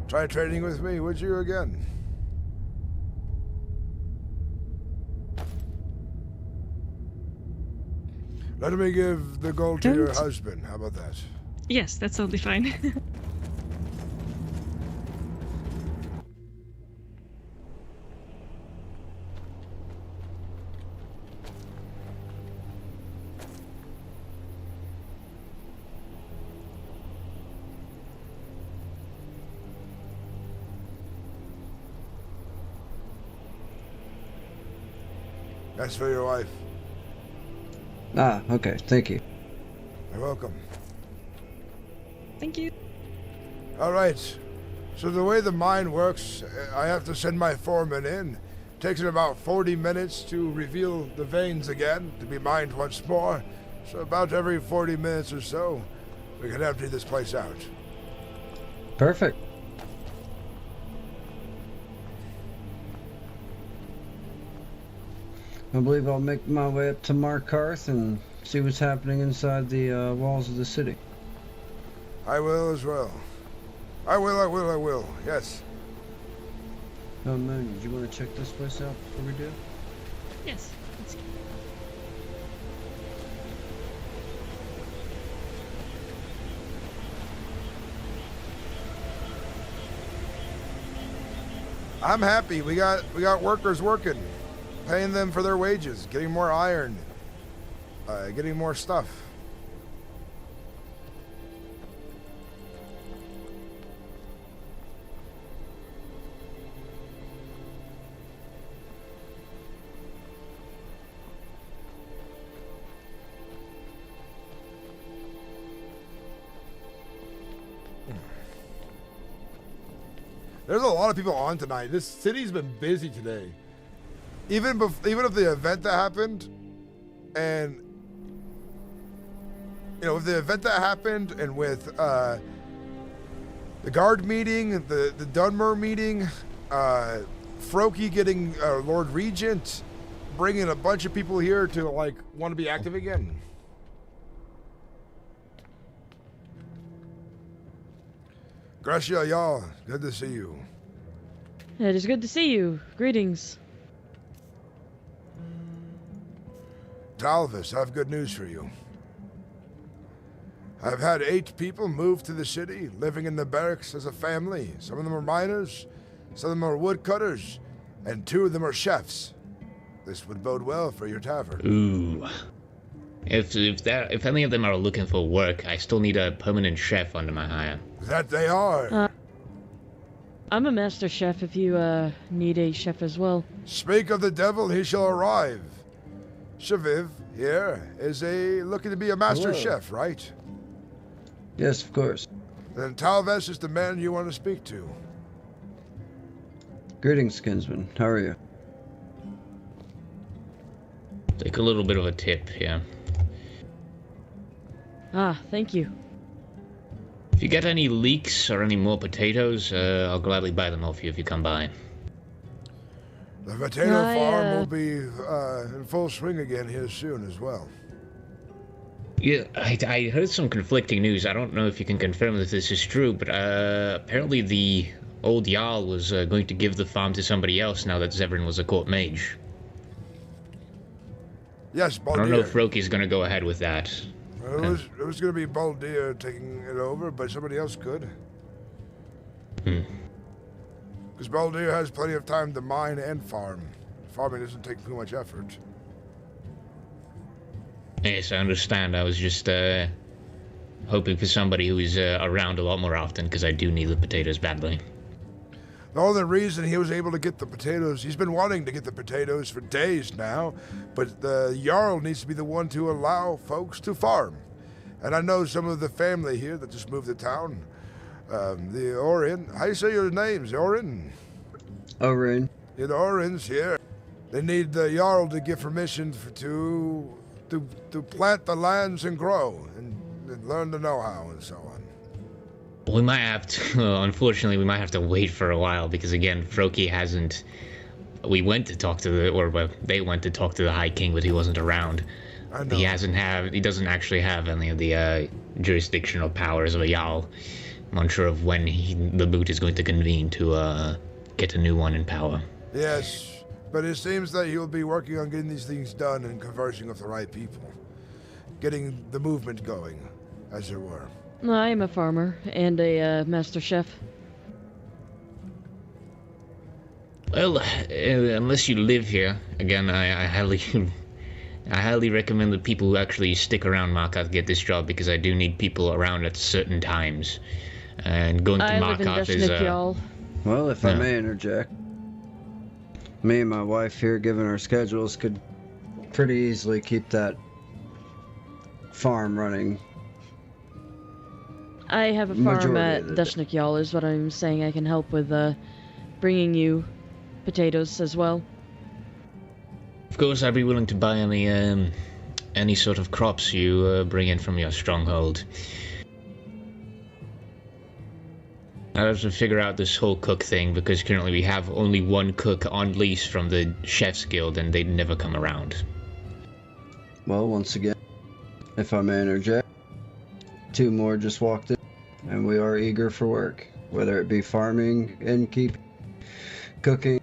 Try trading with me, would you, again? Let me give the gold to your husband. How about that? Yes, that's totally fine. That's for your wife. Ah, okay. Thank you. You're welcome. Thank you. All right. So the way the mine works, I have to send my foreman in. Takes it about 40 minutes to reveal the veins again, to be mined once more. So about every 40 minutes or so, we can empty this place out. Perfect. I believe I'll make my way up to Markarth and see what's happening inside the walls of the city. I will as well. I will. Yes. Oh, Moon, did you want to check this place out before we do? Yes. Let's go. I'm happy. We got workers working. Paying them for their wages, getting more iron, getting more stuff. There's a lot of people on tonight. This city's been busy today. Even if the event that happened, and with the event that happened, and with the guard meeting, the Dunmer meeting, Froki getting Lord Regent, bringing a bunch of people here to want to be active again. Gracia, y'all. Good to see you. It is good to see you. Greetings. Talvis, I have good news for you. I've had 8 people move to the city, living in the barracks as a family. Some of them are miners, some of them are woodcutters, and 2 of them are chefs. This would bode well for your tavern. Ooh. If any of them are looking for work, I still need a permanent chef under my hire. That they are. I'm a master chef if you need a chef as well. Speak of the devil, he shall arrive. Shaviv here is looking to be a master chef, right? Yes, of course. Then Talves is the man you want to speak to. Greetings, kinsman. How are you? Take a little bit of a tip here. Thank you. If you get any leeks or any more potatoes, I'll gladly buy them off you if you come by. The potato farm will be in full swing again here soon as well. Yeah, I heard some conflicting news. I don't know if you can confirm that this is true, but apparently the old Jarl was going to give the farm to somebody else now that Zevran was a court mage. Yes, Baldir. I don't know if Roki's going to go ahead with that. It was going to be Baldir taking it over, but somebody else could. Because Baldir has plenty of time to mine and farm. Farming doesn't take too much effort. Yes, I understand. I was just hoping for somebody who is around a lot more often, because I do need the potatoes badly. The only reason he was able to get the potatoes, he's been wanting to get the potatoes for days now, but the Jarl needs to be the one to allow folks to farm. And I know some of the family here that just moved to town. The Orin, how do you say your names, Orin? Orin. Yeah, the Orins here. They need the Jarl to give permission to plant the lands and grow and learn the know-how and so on. We might have to, unfortunately, we might have to wait for a while because, again, Froki hasn't. We went to talk to they went to talk to the High King, but he wasn't around. I know. He doesn't actually have any of the jurisdictional powers of a Jarl. I'm unsure of when the boot is going to convene to get a new one in power. Yes, but it seems that he will be working on getting these things done and conversing with the right people. Getting the movement going, as it were. I am a farmer and a master chef. Well, unless you live here, again, I highly recommend that people who actually stick around Markarth get this job because I do need people around at certain times. And going to Markarth is Well, if I may interject, me and my wife here, given our schedules, could pretty easily keep that farm running. I have a farm at Deshnik Jarl, is what I'm saying. I can help with bringing you potatoes as well. Of course, I'd be willing to buy any sort of crops you bring in from your stronghold. I have to figure out this whole cook thing because currently we have only one cook on lease from the Chef's Guild and they never come around. Well, once again, if I may interject, 2 more just walked in, and we are eager for work, whether it be farming, innkeeping, cooking.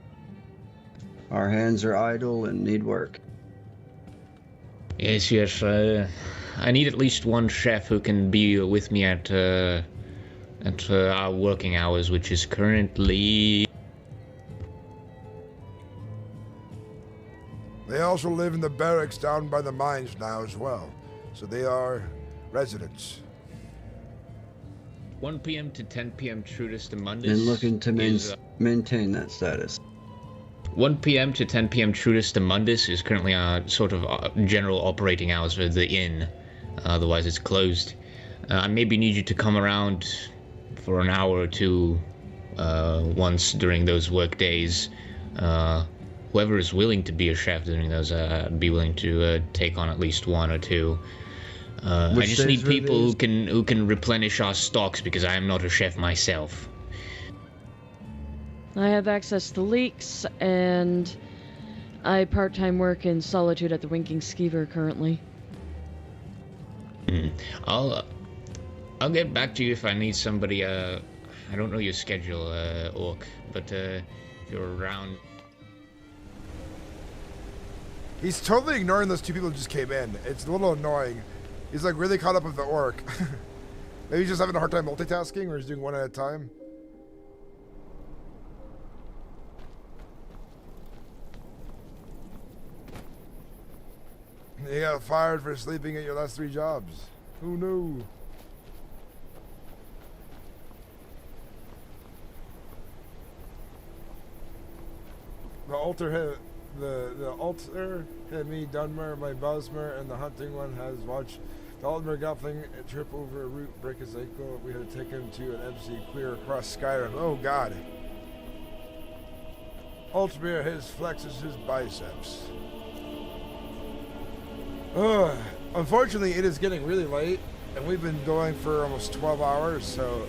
Our hands are idle and need work. Yes, I need at least one chef who can be with me at our working hours, which is currently... They also live in the barracks down by the mines now as well, so they are residents. 1 p.m. to 10 p.m. Trudus to Mundus. And looking to maintain that status. 1 p.m. to 10 p.m. Trudus to Mundus is currently our sort of general operating hours for the inn. Otherwise, it's closed. I maybe need you to come around for an hour or two once during those work days. Whoever is willing to be a chef during those, I'd be willing to take on at least one or two. I just need people who can replenish our stocks because I am not a chef myself. I have access to leaks, and I part-time work in Solitude at the Winking Skeever currently. I'll get back to you if I need somebody. I don't know your schedule, Orc, but if you're around. He's totally ignoring those two people who just came in. It's a little annoying. He's like really caught up with the orc. Maybe he's just having a hard time multitasking, or he's doing one at a time. You got fired for sleeping at your last 3 jobs. Who knew? The altar had me, Dunmer, my Bosmer, and the hunting one has watched the Altmer Goblin trip over a root, break his ankle. We had to take him to an MC clear across Skyrim. Oh God. Altmer flexes his biceps. Unfortunately, it is getting really late, and we've been going for almost 12 hours, so...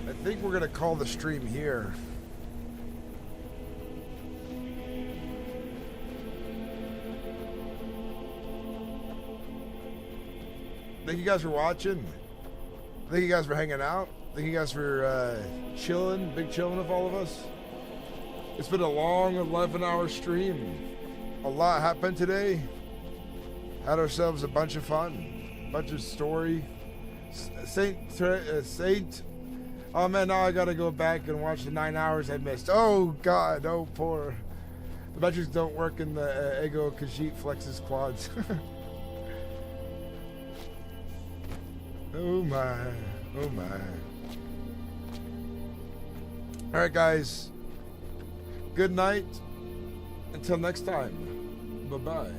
I think we're going to call the stream here. Thank you guys for watching. Thank you guys for hanging out. Thank you guys for chilling, big chilling with all of us. It's been a long 11-hour stream. A lot happened today. Had ourselves a bunch of fun. A bunch of story. Saint. Oh man, now I gotta go back and watch the 9 hours I missed. Oh God, oh poor. The metrics don't work in the Ego Khajiit flexes quads. Oh my, oh my. Alright guys. Good night. Until next time. Bye-bye.